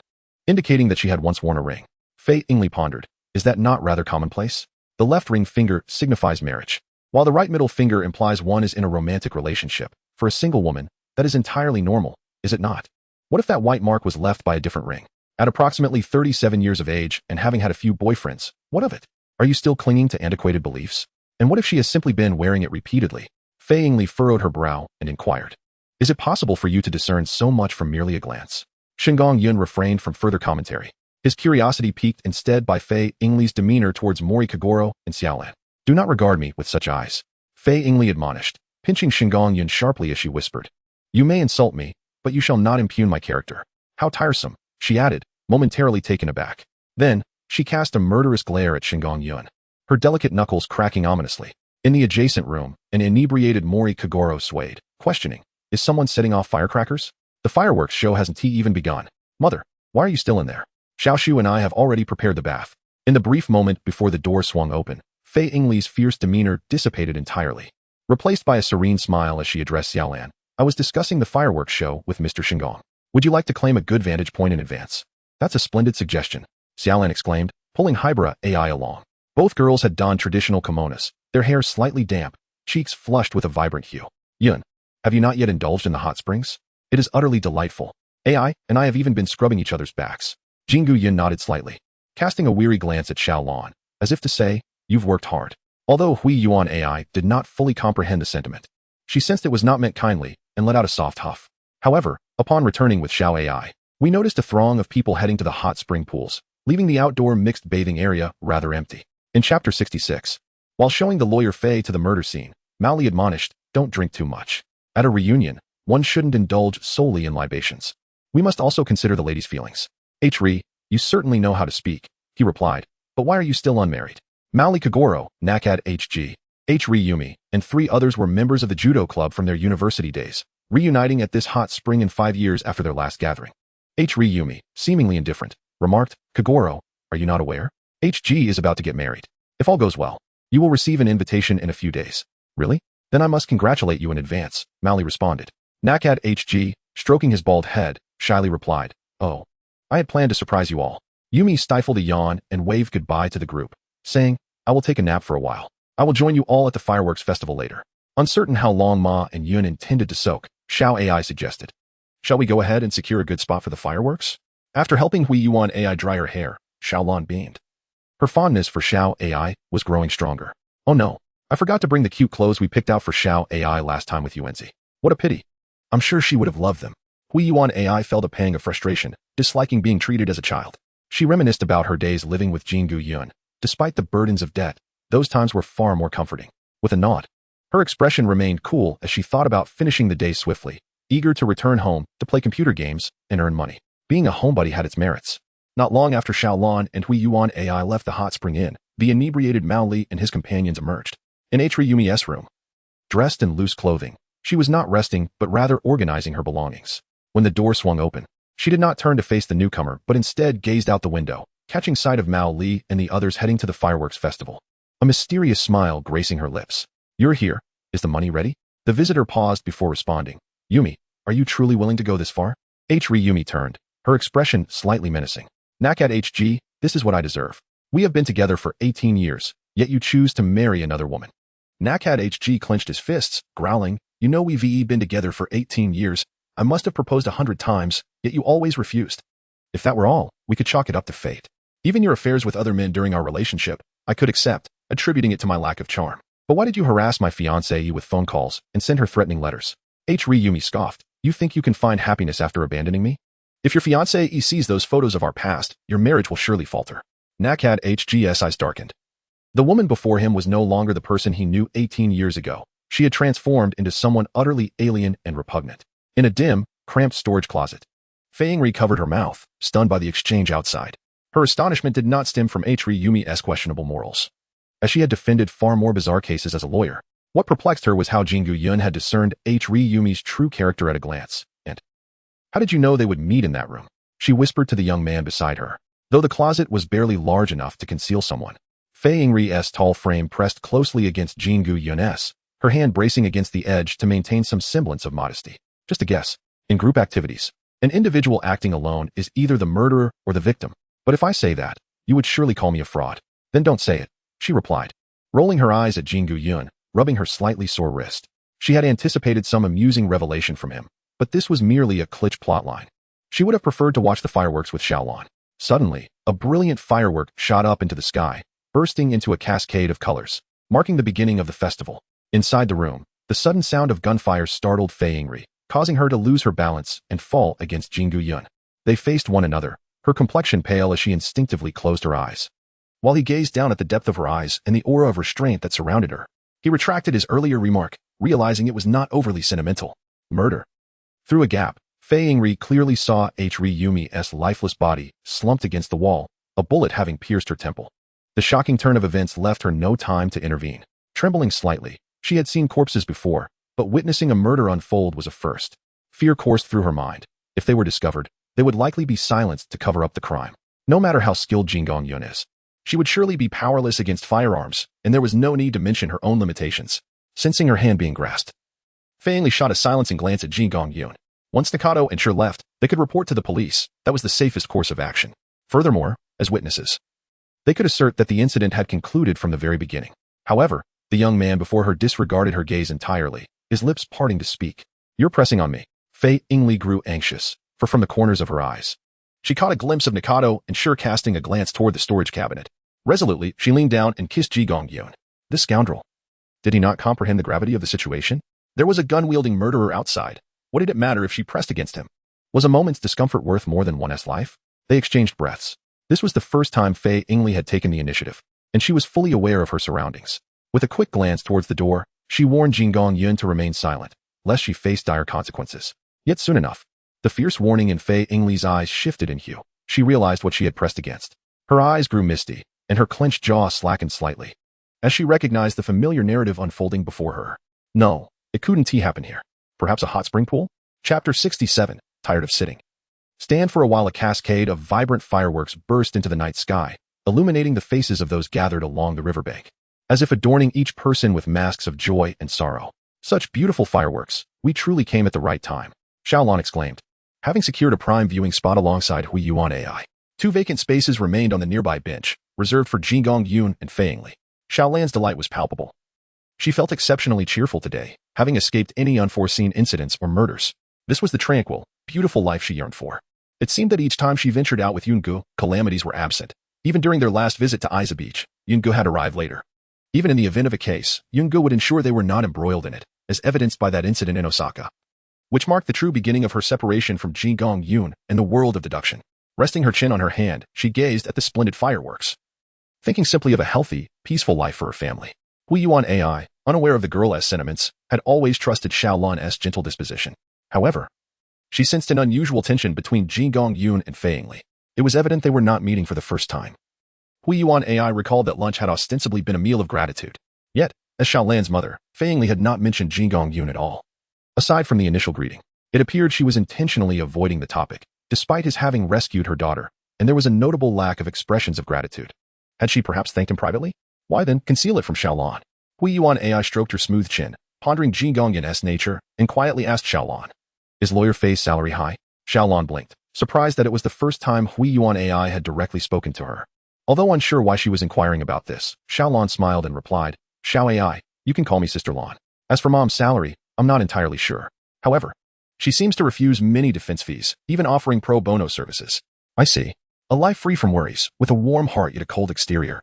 indicating that she had once worn a ring. Fei Yingli pondered, Is that not rather commonplace? The left ring finger signifies marriage, while the right middle finger implies one is in a romantic relationship. For a single woman, that is entirely normal, is it not? What if that white mark was left by a different ring? At approximately 37 years of age and having had a few boyfriends, what of it? Are you still clinging to antiquated beliefs? And what if she has simply been wearing it repeatedly? Fei Yingli furrowed her brow and inquired, Is it possible for you to discern so much from merely a glance? Shengu Yun refrained from further commentary. His curiosity piqued instead by Fei Yingli's demeanor towards Mori Kagoro and Xiaolan. Do not regard me with such eyes, Fei Yingli admonished, pinching Shengu Yun sharply as she whispered. You may insult me, but you shall not impugn my character. How tiresome, she added, momentarily taken aback. Then, she cast a murderous glare at Shengu Yun, her delicate knuckles cracking ominously. In the adjacent room, an inebriated Mori Kagoro swayed, questioning, Is someone setting off firecrackers? The fireworks show hasn't even begun. Mother, why are you still in there? Xiaoshu and I have already prepared the bath. In the brief moment before the door swung open, Fei Yingli's fierce demeanor dissipated entirely, replaced by a serene smile as she addressed Xiaolan. I was discussing the fireworks show with Mr. Shengu. Would you like to claim a good vantage point in advance? That's a splendid suggestion, Xiaolan exclaimed, pulling Hybra AI along. Both girls had donned traditional kimonos, their hair slightly damp, cheeks flushed with a vibrant hue. Yun, have you not yet indulged in the hot springs? It is utterly delightful. AI and I have even been scrubbing each other's backs. Shengu Yun nodded slightly, casting a weary glance at Xiaolan, as if to say, You've worked hard. Although Hui Yuan AI did not fully comprehend the sentiment, she sensed it was not meant kindly and let out a soft huff. However, upon returning with Xiao AI, we noticed a throng of people heading to the hot spring pools, leaving the outdoor mixed bathing area rather empty. In Chapter 66, while showing the lawyer Fei to the murder scene, Mali admonished, Don't drink too much. At a reunion, one shouldn't indulge solely in libations. We must also consider the lady's feelings. Hri, you certainly know how to speak, he replied, but why are you still unmarried? Mali Kagoro, Nakad Hg, Hri Yumi, and 3 others were members of the judo club from their university days, reuniting at this hot spring in 5 years after their last gathering. Hri Yumi, seemingly indifferent, remarked, Kagoro, are you not aware? HG is about to get married. If all goes well, you will receive an invitation in a few days. Really? Then I must congratulate you in advance, Mali responded. Nakad HG, stroking his bald head, shyly replied, Oh, I had planned to surprise you all. Yumi stifled a yawn and waved goodbye to the group, saying, I will take a nap for a while. I will join you all at the fireworks festival later. Uncertain how long Ma and Yun intended to soak, Xiao AI suggested. Shall we go ahead and secure a good spot for the fireworks? After helping Hui Yuan AI dry her hair, Xiaolon beamed. Her fondness for Xiao AI was growing stronger. Oh no, I forgot to bring the cute clothes we picked out for Xiao AI last time with Yuanzi. What a pity. I'm sure she would have loved them. Hui Yuan AI felt a pang of frustration, disliking being treated as a child. She reminisced about her days living with Shengu Yun. Despite the burdens of debt, those times were far more comforting. With a nod, her expression remained cool as she thought about finishing the day swiftly, eager to return home to play computer games and earn money. Being a homebody had its merits. Not long after Xiaolon and Hui Yuan AI left the hot spring inn, the inebriated Mao Li and his companions emerged. In Yumi's room. Dressed in loose clothing, she was not resting but rather organizing her belongings. When the door swung open, she did not turn to face the newcomer but instead gazed out the window, catching sight of Mao Li and the others heading to the fireworks festival. A mysterious smile gracing her lips. You're here. Is the money ready? The visitor paused before responding. Yumi, are you truly willing to go this far? Yumi turned, her expression slightly menacing. Nakat HG, this is what I deserve. We have been together for 18 years, yet you choose to marry another woman. Nakat HG clenched his fists, growling, you know we've been together for 18 years. I must have proposed 100 times, yet you always refused. If that were all, we could chalk it up to fate. Even your affairs with other men during our relationship, I could accept, attributing it to my lack of charm. But why did you harass my fiancée with phone calls and send her threatening letters? Yumi scoffed. You think you can find happiness after abandoning me? If your fiancé sees those photos of our past, your marriage will surely falter. Nakad HG's eyes darkened. The woman before him was no longer the person he knew 18 years ago. She had transformed into someone utterly alien and repugnant. In a dim, cramped storage closet, Fei Yingri covered her mouth, stunned by the exchange outside. Her astonishment did not stem from Yumi's questionable morals, as she had defended far more bizarre cases as a lawyer. What perplexed her was how Shengu Yun had discerned Yumi's true character at a glance. And how did you know they would meet in that room? She whispered to the young man beside her. Though the closet was barely large enough to conceal someone, Fei Yingri's tall frame pressed closely against Shengu Yun's, her hand bracing against the edge to maintain some semblance of modesty. Just a guess. In group activities, an individual acting alone is either the murderer or the victim. But if I say that, you would surely call me a fraud. Then don't say it, she replied, rolling her eyes at Shengu Yun, rubbing her slightly sore wrist. She had anticipated some amusing revelation from him, but this was merely a glitch plotline. She would have preferred to watch the fireworks with Xiaolon. Suddenly, a brilliant firework shot up into the sky, bursting into a cascade of colors, marking the beginning of the festival. Inside the room, the sudden sound of gunfire startled Fei Yingri, causing her to lose her balance and fall against Shengu Yun. They faced one another, her complexion pale as she instinctively closed her eyes. While he gazed down at the depth of her eyes and the aura of restraint that surrounded her, he retracted his earlier remark, realizing it was not overly sentimental. Murder. Through a gap, Fei Yingri clearly saw Yumi's lifeless body slumped against the wall, a bullet having pierced her temple. The shocking turn of events left her no time to intervene. Trembling slightly, she had seen corpses before, but witnessing a murder unfold was a first. Fear coursed through her mind. If they were discovered, they would likely be silenced to cover up the crime. No matter how skilled Shengu Yun is, she would surely be powerless against firearms, and there was no need to mention her own limitations. Sensing her hand being grasped, Fei Yingli shot a silencing glance at Shengu Yun. Once Nakato and Sure left, they could report to the police. That was the safest course of action. Furthermore, as witnesses, they could assert that the incident had concluded from the very beginning. However, the young man before her disregarded her gaze entirely, his lips parting to speak. You're pressing on me. Fei Yingli grew anxious, for from the corners of her eyes, she caught a glimpse of Nakato and Sure casting a glance toward the storage cabinet. Resolutely, she leaned down and kissed Shengu Yun. This scoundrel. Did he not comprehend the gravity of the situation? There was a gun-wielding murderer outside. What did it matter if she pressed against him? Was a moment's discomfort worth more than one's life? They exchanged breaths. This was the first time Fei Yingli had taken the initiative, and she was fully aware of her surroundings. With a quick glance towards the door, she warned Shengu Yun to remain silent, lest she face dire consequences. Yet soon enough, the fierce warning in Fei Yingli's eyes shifted in hue. She realized what she had pressed against. Her eyes grew misty, and her clenched jaw slackened slightly, as she recognized the familiar narrative unfolding before her. No, it couldn't happen here. Perhaps a hot spring pool? Chapter 67, Tired of Sitting. Stand for a while. A cascade of vibrant fireworks burst into the night sky, illuminating the faces of those gathered along the riverbank, as if adorning each person with masks of joy and sorrow. Such beautiful fireworks, we truly came at the right time, Xiaolon exclaimed, having secured a prime viewing spot alongside Hui Yuan AI. 2 vacant spaces remained on the nearby bench, reserved for Shengu Yun and Fei Yingli. Xiaolan's delight was palpable. She felt exceptionally cheerful today, having escaped any unforeseen incidents or murders. This was the tranquil, beautiful life she yearned for. It seemed that each time she ventured out with Yungu, calamities were absent. Even during their last visit to Isa Beach, Yungu had arrived later. Even in the event of a case, Yungu would ensure they were not embroiled in it, as evidenced by that incident in Osaka, which marked the true beginning of her separation from Qin Yun and the world of deduction. Resting her chin on her hand, she gazed at the splendid fireworks, thinking simply of a healthy, peaceful life for her family. Hui Yuan AI, unaware of the girl's sentiments, had always trusted Xiaolan's gentle disposition. However, she sensed an unusual tension between Qin Yun and Fei Yingli. It was evident they were not meeting for the first time. Hui Yuan AI recalled that lunch had ostensibly been a meal of gratitude. Yet, as Xiaolan's mother, Fei Yingli had not mentioned Qin Yun at all. Aside from the initial greeting, it appeared she was intentionally avoiding the topic, despite his having rescued her daughter, and there was a notable lack of expressions of gratitude. Had she perhaps thanked him privately? Why then conceal it from Xiaolan? Hui Yuan AI stroked her smooth chin, pondering Qin Yun's nature, and quietly asked Xiaolan, "Is Lawyer Fei's salary high?" Xiaolan blinked, surprised that it was the first time Hui Yuan AI had directly spoken to her. Although unsure why she was inquiring about this, Xiaolan smiled and replied, "Xiao AI, you can call me Sister Lan. As for Mom's salary, I'm not entirely sure. However, she seems to refuse many defense fees, even offering pro bono services." I see. A life free from worries, with a warm heart yet a cold exterior,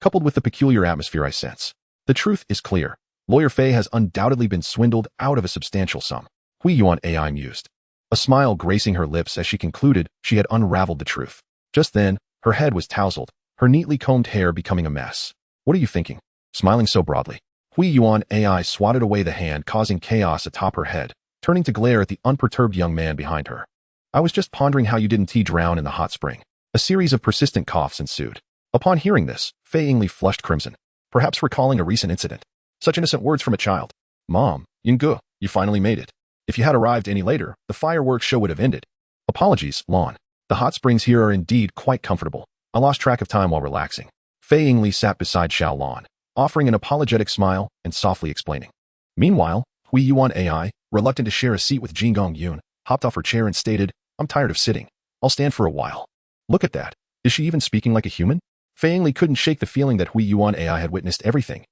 coupled with the peculiar atmosphere I sense. The truth is clear. Lawyer Fei has undoubtedly been swindled out of a substantial sum. Hui Yuan AI mused, a smile gracing her lips as she concluded she had unraveled the truth. Just then, her head was tousled, her neatly combed hair becoming a mess. "What are you thinking?" Smiling so broadly, Hui Yuan AI swatted away the hand, causing chaos atop her head, turning to glare at the unperturbed young man behind her. "I was just pondering how you didn't drown in the hot spring." A series of persistent coughs ensued. Upon hearing this, Fei Yingli flushed crimson, perhaps recalling a recent incident. Such innocent words from a child. "Mom, Yungu, you finally made it. If you had arrived any later, the fireworks show would have ended." "Apologies, Lan. The hot springs here are indeed quite comfortable. I lost track of time while relaxing." Fei Yingli sat beside Xiaolan, offering an apologetic smile and softly explaining. Meanwhile, Hui Yuan AI, reluctant to share a seat with Qin Yun, hopped off her chair and stated, "I'm tired of sitting. I'll stand for a while." Look at that. Is she even speaking like a human? Fei Yingli couldn't shake the feeling that Hui Yuan AI had witnessed everything.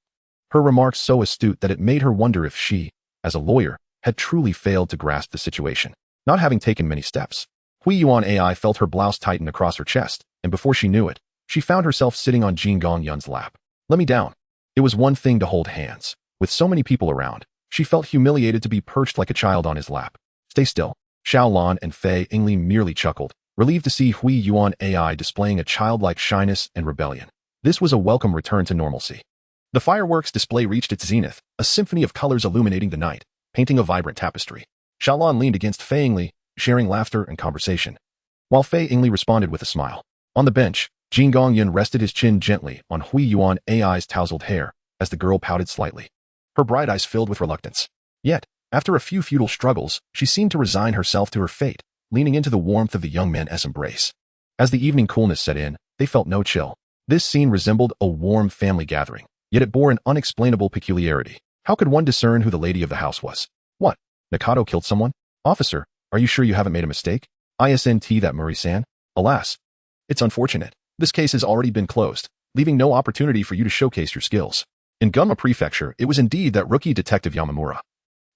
Her remarks so astute that it made her wonder if she, as a lawyer, had truly failed to grasp the situation. Not having taken many steps, Hui Yuan AI felt her blouse tighten across her chest, and before she knew it, she found herself sitting on Qin Yun's lap. "Let me down." It was one thing to hold hands. With so many people around, she felt humiliated to be perched like a child on his lap. "Stay still." Xiaolan and Fei Yingli merely chuckled, relieved to see Hui Yuan AI displaying a childlike shyness and rebellion. This was a welcome return to normalcy. The fireworks display reached its zenith, a symphony of colors illuminating the night, painting a vibrant tapestry. Xiaolan leaned against Fei Yingli, sharing laughter and conversation, while Fei Yingli responded with a smile. On the bench, Qin Yun rested his chin gently on Hui Yuan AI's tousled hair as the girl pouted slightly. Her bright eyes filled with reluctance. Yet, after a few futile struggles, she seemed to resign herself to her fate, leaning into the warmth of the young man's embrace. As the evening coolness set in, they felt no chill. This scene resembled a warm family gathering, yet it bore an unexplainable peculiarity. How could one discern who the lady of the house was? What? Nakado killed someone? Officer, are you sure you haven't made a mistake? Isn't that Murray-san? Alas. It's unfortunate. This case has already been closed, leaving no opportunity for you to showcase your skills. In Gunma Prefecture, it was indeed that rookie detective Yamamura,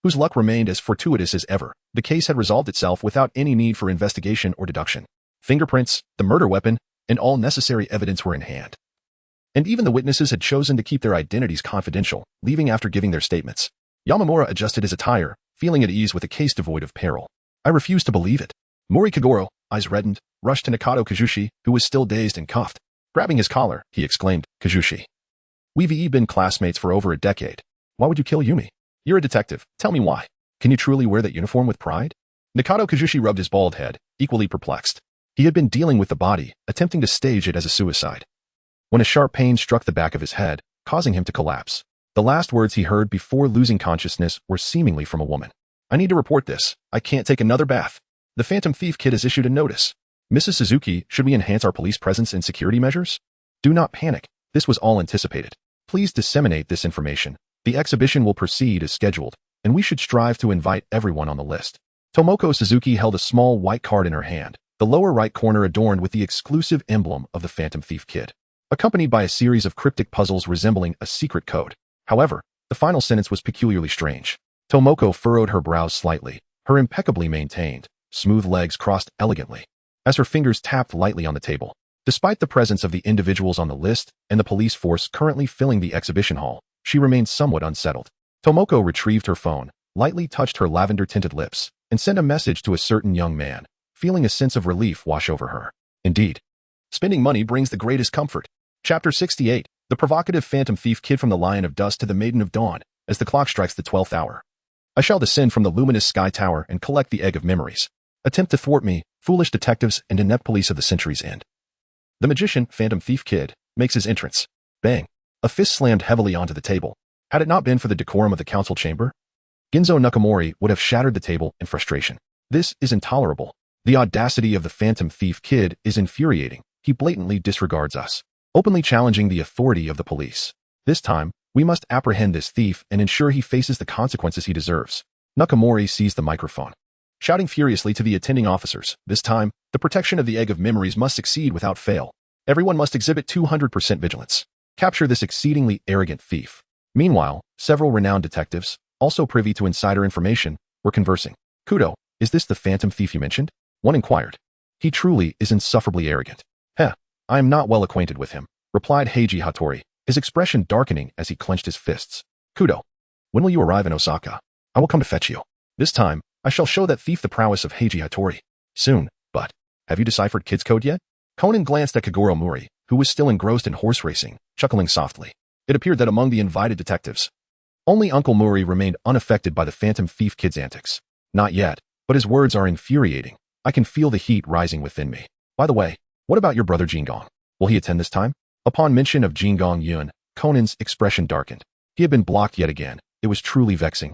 whose luck remained as fortuitous as ever. The case had resolved itself without any need for investigation or deduction. Fingerprints, the murder weapon, and all necessary evidence were in hand. And even the witnesses had chosen to keep their identities confidential, leaving after giving their statements. Yamamura adjusted his attire, feeling at ease with a case devoid of peril. I refuse to believe it. Mori Kagoro, eyes reddened, rushed to Nakado Kazushi, who was still dazed and cuffed. Grabbing his collar, he exclaimed, "Kazushi, we've been classmates for over a decade. Why would you kill Yumi? You're a detective. Tell me why. Can you truly wear that uniform with pride?" Nakado Kazushi rubbed his bald head, equally perplexed. He had been dealing with the body, attempting to stage it as a suicide, when a sharp pain struck the back of his head, causing him to collapse. The last words he heard before losing consciousness were seemingly from a woman. "I need to report this. I can't take another bath. The Phantom Thief Kid has issued a notice. Mrs. Suzuki, should we enhance our police presence and security measures?" Do not panic. This was all anticipated. Please disseminate this information. The exhibition will proceed as scheduled, and we should strive to invite everyone on the list. Tomoko Suzuki held a small white card in her hand, the lower right corner adorned with the exclusive emblem of the Phantom Thief Kid. accompanied by a series of cryptic puzzles resembling a secret code. However, the final sentence was peculiarly strange. Tomoko furrowed her brows slightly, her impeccably maintained, smooth legs crossed elegantly, as her fingers tapped lightly on the table. Despite the presence of the individuals on the list and the police force currently filling the exhibition hall, she remained somewhat unsettled. Tomoko retrieved her phone, lightly touched her lavender-tinted lips, and sent a message to a certain young man, feeling a sense of relief wash over her. Indeed, spending money brings the greatest comfort. Chapter 68, The Provocative Phantom Thief Kid from the Lion of Dust to the Maiden of Dawn. As the clock strikes the 12th hour, I shall descend from the luminous sky tower and collect the egg of memories. Attempt to thwart me, foolish detectives and inept police of the century's end. The magician, Phantom Thief Kid, makes his entrance. Bang. A fist slammed heavily onto the table. Had it not been for the decorum of the council chamber, Ginzo Nakamori would have shattered the table in frustration. This is intolerable. The audacity of the Phantom Thief Kid is infuriating. He blatantly disregards us, openly challenging the authority of the police. This time, we must apprehend this thief and ensure he faces the consequences he deserves. Nakamori seized the microphone, shouting furiously to the attending officers. This time, the protection of the egg of memories must succeed without fail. Everyone must exhibit 200% vigilance. Capture this exceedingly arrogant thief. Meanwhile, several renowned detectives, also privy to insider information, were conversing. Kudo, is this the phantom thief you mentioned? One inquired. He truly is insufferably arrogant. Heh, I am not well acquainted with him, replied Heiji Hattori, his expression darkening as he clenched his fists. Kudo, when will you arrive in Osaka? I will come to fetch you. This time, I shall show that thief the prowess of Heiji Hattori. Soon, but have you deciphered Kid's code yet? Conan glanced at Kaguro Mori, who was still engrossed in horse racing, chuckling softly. It appeared that among the invited detectives, only Uncle Mori remained unaffected by the Phantom Thief Kid's antics. Not yet, but his words are infuriating. I can feel the heat rising within me. By the way, what about your brother Jingong? Will he attend this time? Upon mention of Jingong Yun, Conan's expression darkened. He had been blocked yet again. It was truly vexing.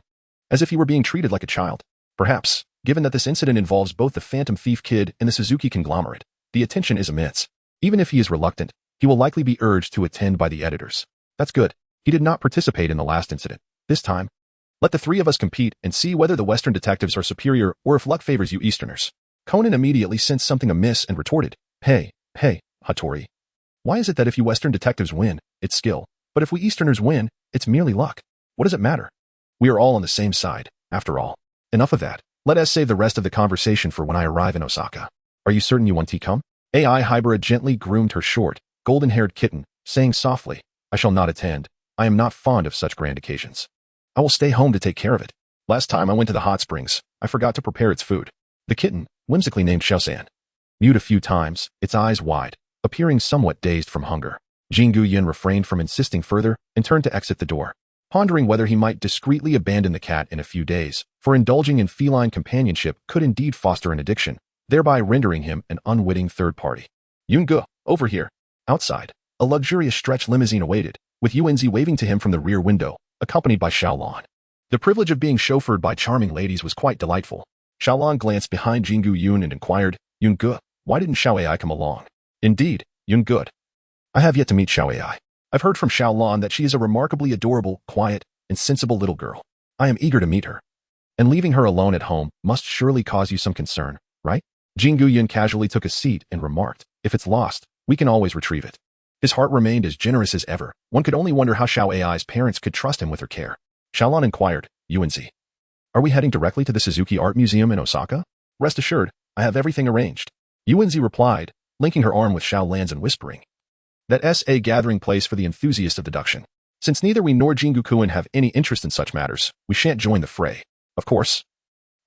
As if he were being treated like a child. Perhaps, given that this incident involves both the Phantom Thief Kid and the Suzuki conglomerate, the attention is immense. Even if he is reluctant, he will likely be urged to attend by the editors. That's good. He did not participate in the last incident. This time, let the three of us compete and see whether the Western detectives are superior or if luck favors you Easterners. Conan immediately sensed something amiss and retorted, Hey, Hattori. Why is it that if you Western detectives win, it's skill, but if we Easterners win, it's merely luck? What does it matter? We are all on the same side, after all. Enough of that. Let us save the rest of the conversation for when I arrive in Osaka. Are you certain you want to come? AI Hybrid gently groomed her short, golden-haired kitten, saying softly, I shall not attend. I am not fond of such grand occasions. I will stay home to take care of it. Last time I went to the hot springs, I forgot to prepare its food. The kitten, whimsically named Xiaosan, mewed a few times, its eyes wide, appearing somewhat dazed from hunger. Shengu Yun refrained from insisting further and turned to exit the door, pondering whether he might discreetly abandon the cat in a few days, for indulging in feline companionship could indeed foster an addiction, thereby rendering him an unwitting third party. Yun-ge, over here. Outside, a luxurious stretch limousine awaited, with Yuanzi waving to him from the rear window, accompanied by Xiaolan. The privilege of being chauffeured by charming ladies was quite delightful. Xiaolan glanced behind Shengu Yun and inquired, Yun-ge, why didn't Xiao Ai come along? Indeed, Yun-ge. I have yet to meet Xiao Ai. I've heard from Xiaolan that she is a remarkably adorable, quiet, and sensible little girl. I am eager to meet her. And leaving her alone at home must surely cause you some concern, right? Shengu Yun casually took a seat and remarked, if it's lost, we can always retrieve it. His heart remained as generous as ever. One could only wonder how Xiao Ai's parents could trust him with her care. Xiaolan inquired, Yuanzi, are we heading directly to the Suzuki Art Museum in Osaka? Rest assured, I have everything arranged. Yuanzi replied, linking her arm with Xiaolan's and whispering, that's a gathering place for the enthusiast of deduction. Since neither we nor Jingu-kun have any interest in such matters, we shan't join the fray. Of course,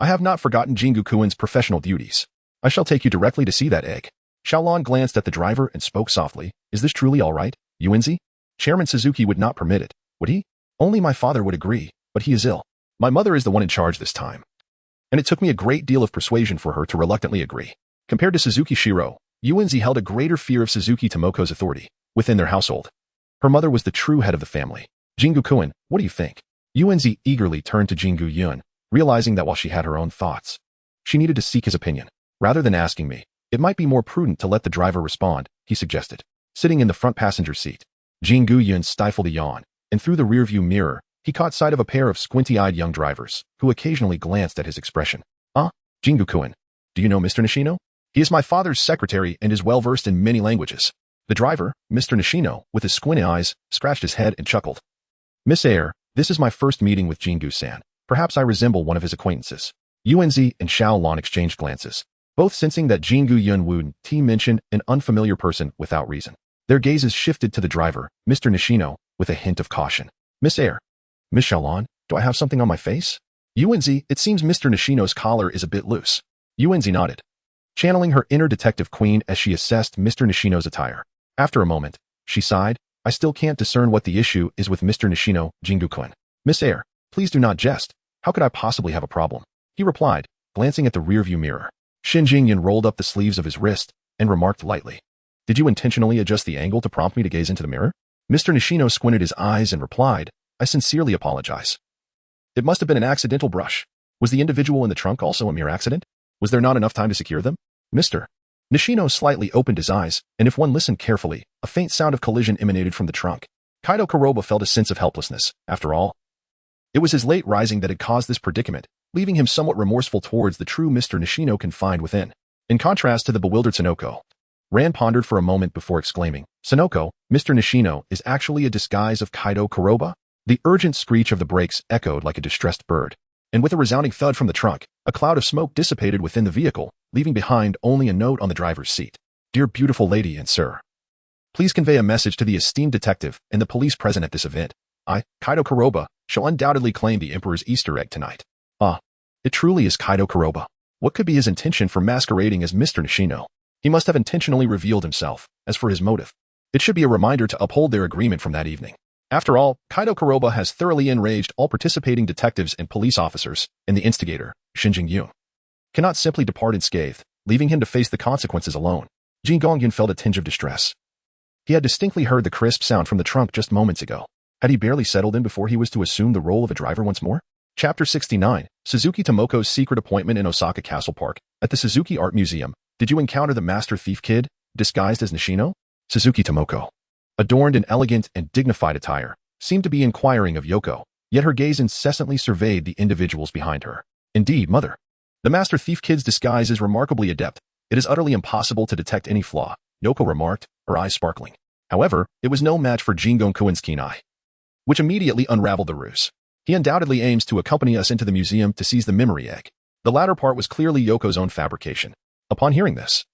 I have not forgotten Jingu-kun's professional duties. I shall take you directly to see that egg. Xiaolan glanced at the driver and spoke softly, is this truly all right, Yuanzi? Chairman Suzuki would not permit it, would he? Only my father would agree, but he is ill. My mother is the one in charge this time. And it took me a great deal of persuasion for her to reluctantly agree. Compared to Suzuki Shiro, Yuanzi held a greater fear of Suzuki Tomoko's authority within their household. Her mother was the true head of the family. Jingu-kun, what do you think? Yuanzi eagerly turned to Shengu Yun, realizing that while she had her own thoughts, she needed to seek his opinion. Rather than asking me, it might be more prudent to let the driver respond, he suggested. Sitting in the front passenger seat, Shengu Yun stifled a yawn, and through the rearview mirror, he caught sight of a pair of squinty-eyed young drivers, who occasionally glanced at his expression. Jingu-kun, do you know Mr. Nishino? He is my father's secretary and is well-versed in many languages. The driver, Mr. Nishino, with his squinty eyes, scratched his head and chuckled. Miss Air, this is my first meeting with Jingu-san. Perhaps I resemble one of his acquaintances. Yuanzi and Xiao Lan exchanged glances, both sensing that Jingu Yun would mention an unfamiliar person without reason. Their gazes shifted to the driver, Mr. Nishino, with a hint of caution. Miss Air. Miss Xiao Lan, do I have something on my face? Yuanzi, it seems Mr. Nishino's collar is a bit loose. Yuanzi nodded, channeling her inner detective queen as she assessed Mr. Nishino's attire. After a moment, she sighed. I still can't discern what the issue is with Mr. Nishino, Jingu-kun. Miss Air, please do not jest. How could I possibly have a problem? He replied, glancing at the rearview mirror. Shengu Yun rolled up the sleeves of his wrist and remarked lightly. Did you intentionally adjust the angle to prompt me to gaze into the mirror? Mr. Nishino squinted his eyes and replied, I sincerely apologize. It must have been an accidental brush. Was the individual in the trunk also a mere accident? Was there not enough time to secure them? Mr. Nishino slightly opened his eyes, and if one listened carefully, a faint sound of collision emanated from the trunk. Kaido Kuroba felt a sense of helplessness. After all, it was his late rising that had caused this predicament, leaving him somewhat remorseful towards the true Mr. Nishino confined within. In contrast to the bewildered Sonoko, Ran pondered for a moment before exclaiming, Sonoko, Mr. Nishino is actually a disguise of Kaido Kuroba? The urgent screech of the brakes echoed like a distressed bird, and with a resounding thud from the trunk, a cloud of smoke dissipated within the vehicle, leaving behind only a note on the driver's seat. Dear beautiful lady and sir, please convey a message to the esteemed detective and the police present at this event. I, Kaido Kuroba, shall undoubtedly claim the Emperor's Easter egg tonight. Ah, it truly is Kaido Kuroba. What could be his intention for masquerading as Mr. Nishino? He must have intentionally revealed himself. As for his motive, it should be a reminder to uphold their agreement from that evening. After all, Kaido Kuroba has thoroughly enraged all participating detectives and police officers, and the instigator, Shengu Yun, cannot simply depart unscathed, leaving him to face the consequences alone. Jingu Yun felt a tinge of distress. He had distinctly heard the crisp sound from the trunk just moments ago. Had he barely settled in before he was to assume the role of a driver once more? Chapter 69, Suzuki Tomoko's secret appointment in Osaka Castle Park. At the Suzuki Art Museum, did you encounter the master thief kid, disguised as Nishino? Suzuki Tomoko, adorned in elegant and dignified attire, seemed to be inquiring of Yoko, yet her gaze incessantly surveyed the individuals behind her. Indeed, mother. The master thief kid's disguise is remarkably adept. It is utterly impossible to detect any flaw, Yoko remarked, her eyes sparkling. However, it was no match for Jingu-kun's keen eye, which immediately unraveled the ruse. He undoubtedly aims to accompany us into the museum to seize the memory egg. The latter part was clearly Yoko's own fabrication. Upon hearing this,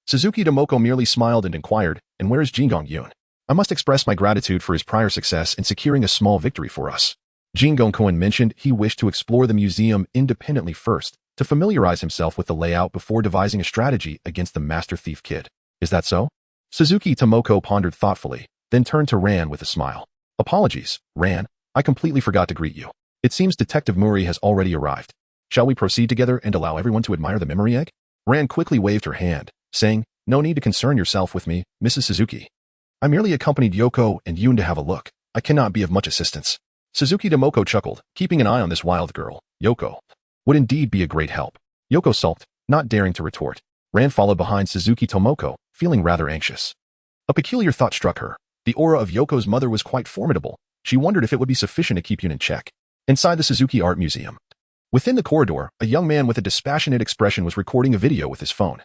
Suzuki Tomoko merely smiled and inquired, and where is Jingu Yun? I must express my gratitude for his prior success in securing a small victory for us. Jingu-kun mentioned he wished to explore the museum independently first, to familiarize himself with the layout before devising a strategy against the master thief kid. Is that so? Suzuki Tomoko pondered thoughtfully, then turned to Ran with a smile. Apologies, Ran. I completely forgot to greet you. It seems Detective Murray has already arrived. Shall we proceed together and allow everyone to admire the memory egg? Ran quickly waved her hand, saying, No need to concern yourself with me, Mrs. Suzuki. I merely accompanied Yoko and Yun to have a look. I cannot be of much assistance. Suzuki Tomoko chuckled, keeping an eye on this wild girl. Yoko would indeed be a great help. Yoko sulked, not daring to retort. Ran followed behind Suzuki Tomoko, feeling rather anxious. A peculiar thought struck her. The aura of Yoko's mother was quite formidable. She wondered if it would be sufficient to keep Yun in check. Inside the Suzuki Art Museum, within the corridor, a young man with a dispassionate expression was recording a video with his phone,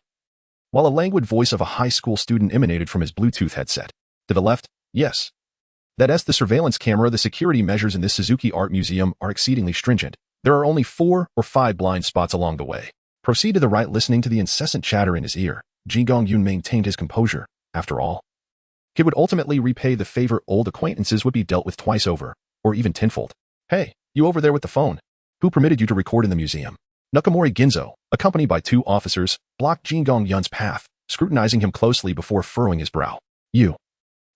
while a languid voice of a high school student emanated from his Bluetooth headset. To the left, yes. That's the surveillance camera. The security measures in this Suzuki Art Museum are exceedingly stringent. There are only 4 or 5 blind spots along the way. Proceed to the right. Listening to the incessant chatter in his ear, Jingu Yun maintained his composure. After all, kid would ultimately repay the favor. Old acquaintances would be dealt with twice over, or even tenfold. Hey, you over there with the phone. Who permitted you to record in the museum? Nakamori Ginzo, accompanied by 2 officers, blocked Jingu Yun's path, scrutinizing him closely before furrowing his brow. You.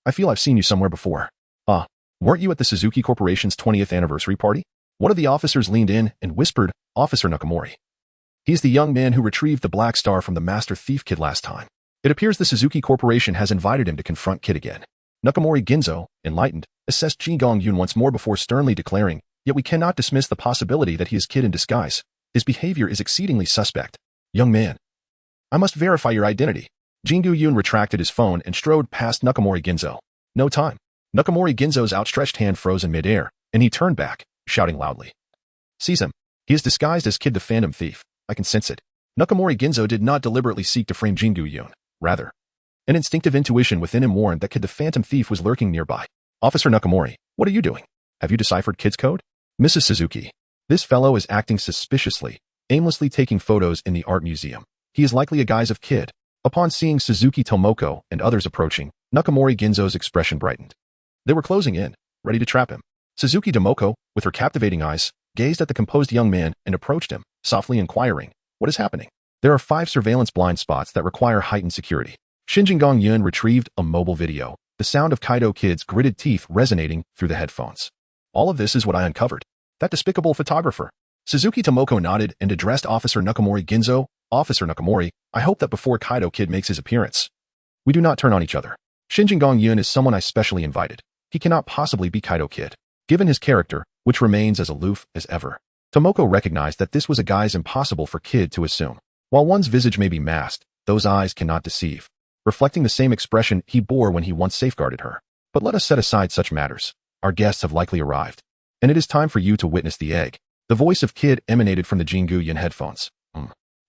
I feel I've seen you somewhere before. Ah, weren't you at the Suzuki Corporation's 20th anniversary party? One of the officers leaned in and whispered, Officer Nakamori. He's the young man who retrieved the Black Star from the Master Thief Kid last time. It appears the Suzuki Corporation has invited him to confront Kid again. Nakamori Ginzo, enlightened, assessed Jingu Yun once more before sternly declaring, Yet we cannot dismiss the possibility that he is Kid in disguise. His behavior is exceedingly suspect. Young man, I must verify your identity. Jingu Yun retracted his phone and strode past Nakamori Ginzo. No time. Nakamori Ginzo's outstretched hand froze in midair, and he turned back, shouting loudly. Seize him. He is disguised as Kid the Phantom Thief. I can sense it. Nakamori Ginzo did not deliberately seek to frame Jingu Yun. Rather, An instinctive intuition within him warned that the phantom thief was lurking nearby. Officer Nakamori, what are you doing? Have you deciphered Kid's code? Mrs. Suzuki. This fellow is acting suspiciously, aimlessly taking photos in the art museum. He is likely a guise of Kid. Upon seeing Suzuki Tomoko and others approaching, Nakamori Ginzo's expression brightened. They were closing in, ready to trap him. Suzuki Tomoko, with her captivating eyes, gazed at the composed young man and approached him, softly inquiring, what is happening? There are 5 surveillance blind spots that require heightened security. Shengu Yun retrieved a mobile video, the sound of Kaido Kid's gritted teeth resonating through the headphones. All of this is what I uncovered. That despicable photographer. Suzuki Tomoko nodded and addressed Officer Nakamori Ginzo. Officer Nakamori, I hope that before Kaido Kid makes his appearance, we do not turn on each other. Shengu Yun is someone I specially invited. He cannot possibly be Kaido Kid, given his character, which remains as aloof as ever. Tomoko recognized that this was a guise impossible for Kid to assume. While one's visage may be masked, those eyes cannot deceive, reflecting the same expression he bore when he once safeguarded her. But let us set aside such matters. Our guests have likely arrived, and it is time for you to witness the egg. The voice of Kid emanated from the Shengu Yun headphones.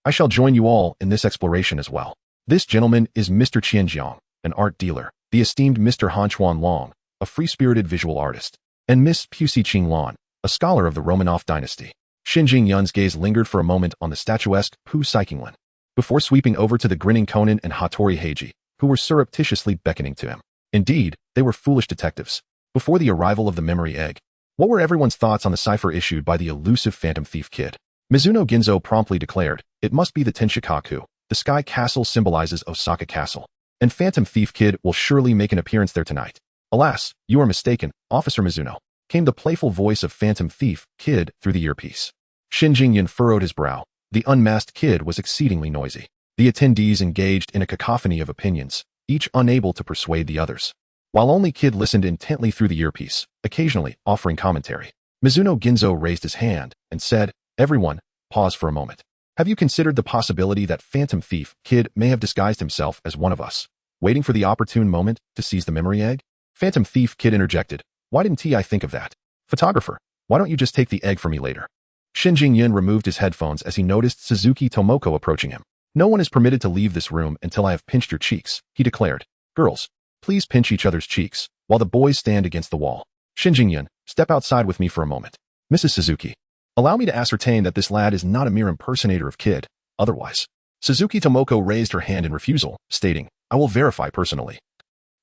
I shall join you all in this exploration as well. This gentleman is Mr. Qianjiang, an art dealer, the esteemed Mr. Han Chuan Long, a free-spirited visual artist, and Miss Pusi Qing Lan, a scholar of the Romanov dynasty. Shengu Yun's gaze lingered for a moment on the statuesque Pu Saikinglan, before sweeping over to the grinning Conan and Hattori Heiji, who were surreptitiously beckoning to him. Indeed, they were foolish detectives. Before the arrival of the memory egg, what were everyone's thoughts on the cipher issued by the elusive phantom thief Kid? Mizuno Ginzo promptly declared, it must be the Tenshikaku. The sky castle symbolizes Osaka Castle, and phantom thief Kid will surely make an appearance there tonight. Alas, you are mistaken, Officer Mizuno, came the playful voice of phantom thief Kid through the earpiece. Shengu Yun furrowed his brow. The unmasked Kid was exceedingly noisy. The attendees engaged in a cacophony of opinions, each unable to persuade the others. While only Kid listened intently through the earpiece, occasionally offering commentary. Mizuno Ginzo raised his hand and said, everyone, pause for a moment. Have you considered the possibility that phantom thief Kid may have disguised himself as one of us, waiting for the opportune moment to seize the memory egg? Phantom thief Kid interjected, why didn't I think of that? Photographer, why don't you just take the egg for me later? Shengu Yun removed his headphones as he noticed Suzuki Tomoko approaching him. No one is permitted to leave this room until I have pinched your cheeks, he declared. Girls, please pinch each other's cheeks, while the boys stand against the wall. Shengu Yun, step outside with me for a moment. Mrs. Suzuki, allow me to ascertain that this lad is not a mere impersonator of Kid, otherwise. Suzuki Tomoko raised her hand in refusal, stating, I will verify personally.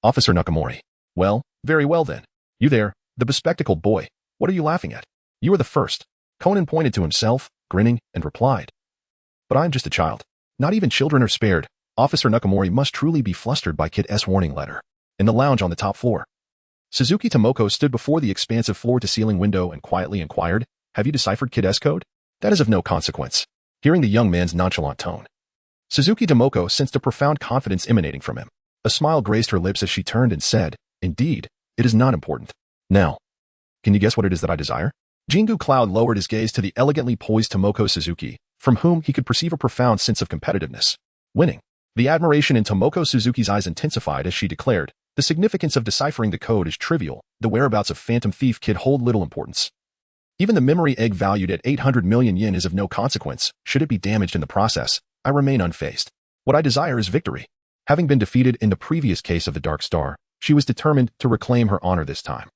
Officer Nakamori. Well, very well then. You there, the bespectacled boy, what are you laughing at? You are the first. Conan pointed to himself, grinning, and replied. But I am just a child. Not even children are spared. Officer Nakamori must truly be flustered by Kid's warning letter. In the lounge on the top floor, Suzuki Tomoko stood before the expansive floor-to-ceiling window and quietly inquired, have you deciphered Kid's code? That is of no consequence. Hearing the young man's nonchalant tone, Suzuki Tomoko sensed a profound confidence emanating from him. A smile graced her lips as she turned and said, indeed, it is not important. Now, can you guess what it is that I desire? Jingu Cloud lowered his gaze to the elegantly poised Tomoko Suzuki, from whom he could perceive a profound sense of competitiveness. Winning. The admiration in Tomoko Suzuki's eyes intensified as she declared, the significance of deciphering the code is trivial, the whereabouts of Phantom Thief Kid hold little importance. Even the memory egg valued at 800 million yen is of no consequence. Should it be damaged in the process, I remain unfazed. What I desire is victory. Having been defeated in the previous case of the Dark Star, she was determined to reclaim her honor this time.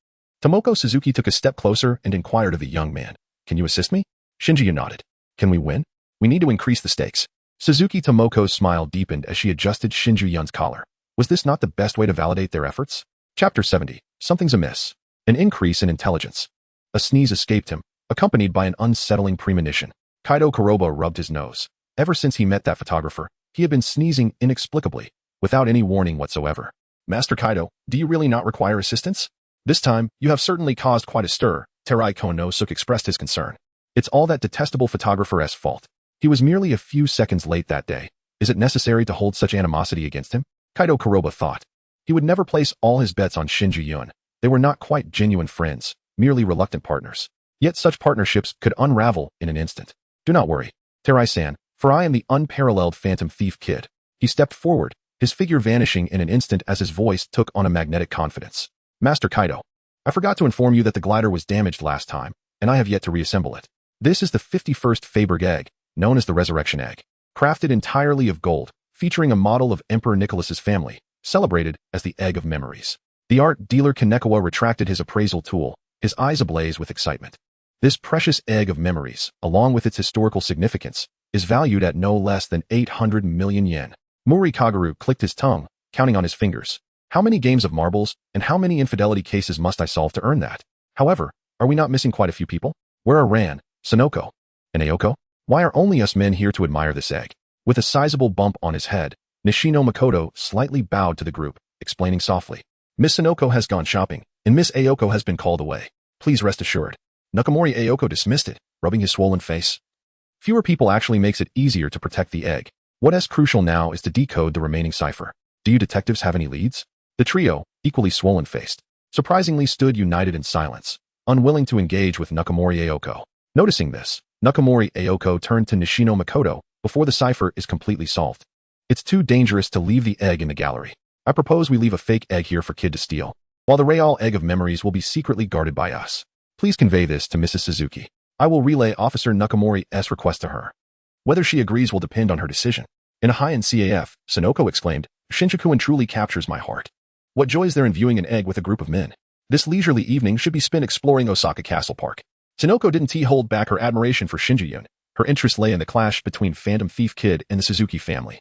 Tomoko Suzuki took a step closer and inquired of the young man, can you assist me? Shengu Yun nodded. Can we win? We need to increase the stakes. Suzuki Tomoko's smile deepened as she adjusted Shengu Yun's collar. Was this not the best way to validate their efforts? Chapter 70. Something's amiss. An increase in intelligence. A sneeze escaped him, accompanied by an unsettling premonition. Kaido Kuroba rubbed his nose. Ever since he met that photographer, he had been sneezing inexplicably, without any warning whatsoever. Master Kaido, do you really not require assistance? This time, you have certainly caused quite a stir, Terai Konosuke expressed his concern. It's all that detestable photographer's fault. He was merely a few seconds late that day. Is it necessary to hold such animosity against him? Kaido Kuroba thought. He would never place all his bets on Shengu Yun. They were not quite genuine friends, merely reluctant partners. Yet such partnerships could unravel in an instant. Do not worry, Terai-san, for I am the unparalleled Phantom Thief Kid. He stepped forward, his figure vanishing in an instant as his voice took on a magnetic confidence. Master Kaido, I forgot to inform you that the glider was damaged last time, and I have yet to reassemble it. This is the 51st Feyberg egg, known as the Resurrection Egg. Crafted entirely of gold, featuring a model of Emperor Nicholas's family, celebrated as the Egg of Memories. The art dealer Kanekawa retracted his appraisal tool, his eyes ablaze with excitement. This precious Egg of Memories, along with its historical significance, is valued at no less than 800 million yen. Mori Kaguru clicked his tongue, counting on his fingers. How many games of marbles, and how many infidelity cases must I solve to earn that? However, are we not missing quite a few people? Where are Ran, Sonoko, and Ayoko? Why are only us men here to admire this egg? With a sizable bump on his head, Nishino Makoto slightly bowed to the group, explaining softly. Miss Sonoko has gone shopping, and Miss Ayoko has been called away. Please rest assured. Nakamori Ayoko dismissed it, rubbing his swollen face. Fewer people actually makes it easier to protect the egg. What is crucial now is to decode the remaining cipher. Do you detectives have any leads? The trio, equally swollen-faced, surprisingly stood united in silence, unwilling to engage with Nakamori Ayoko. Noticing this, Nakamori Ayoko turned to Nishino Makoto before the cipher is completely solved. It's too dangerous to leave the egg in the gallery. I propose we leave a fake egg here for Kid to steal, while the real Egg of Memories will be secretly guarded by us. Please convey this to Mrs. Suzuki. I will relay Officer Nakamori's request to her. Whether she agrees will depend on her decision. In a high-end CAF, Sonoko exclaimed, Shinjuku truly captures my heart. What joy is there in viewing an egg with a group of men? This leisurely evening should be spent exploring Osaka Castle Park. Sonoko didn't hold back her admiration for Shengu Yun. Her interest lay in the clash between Phantom Thief Kid and the Suzuki family.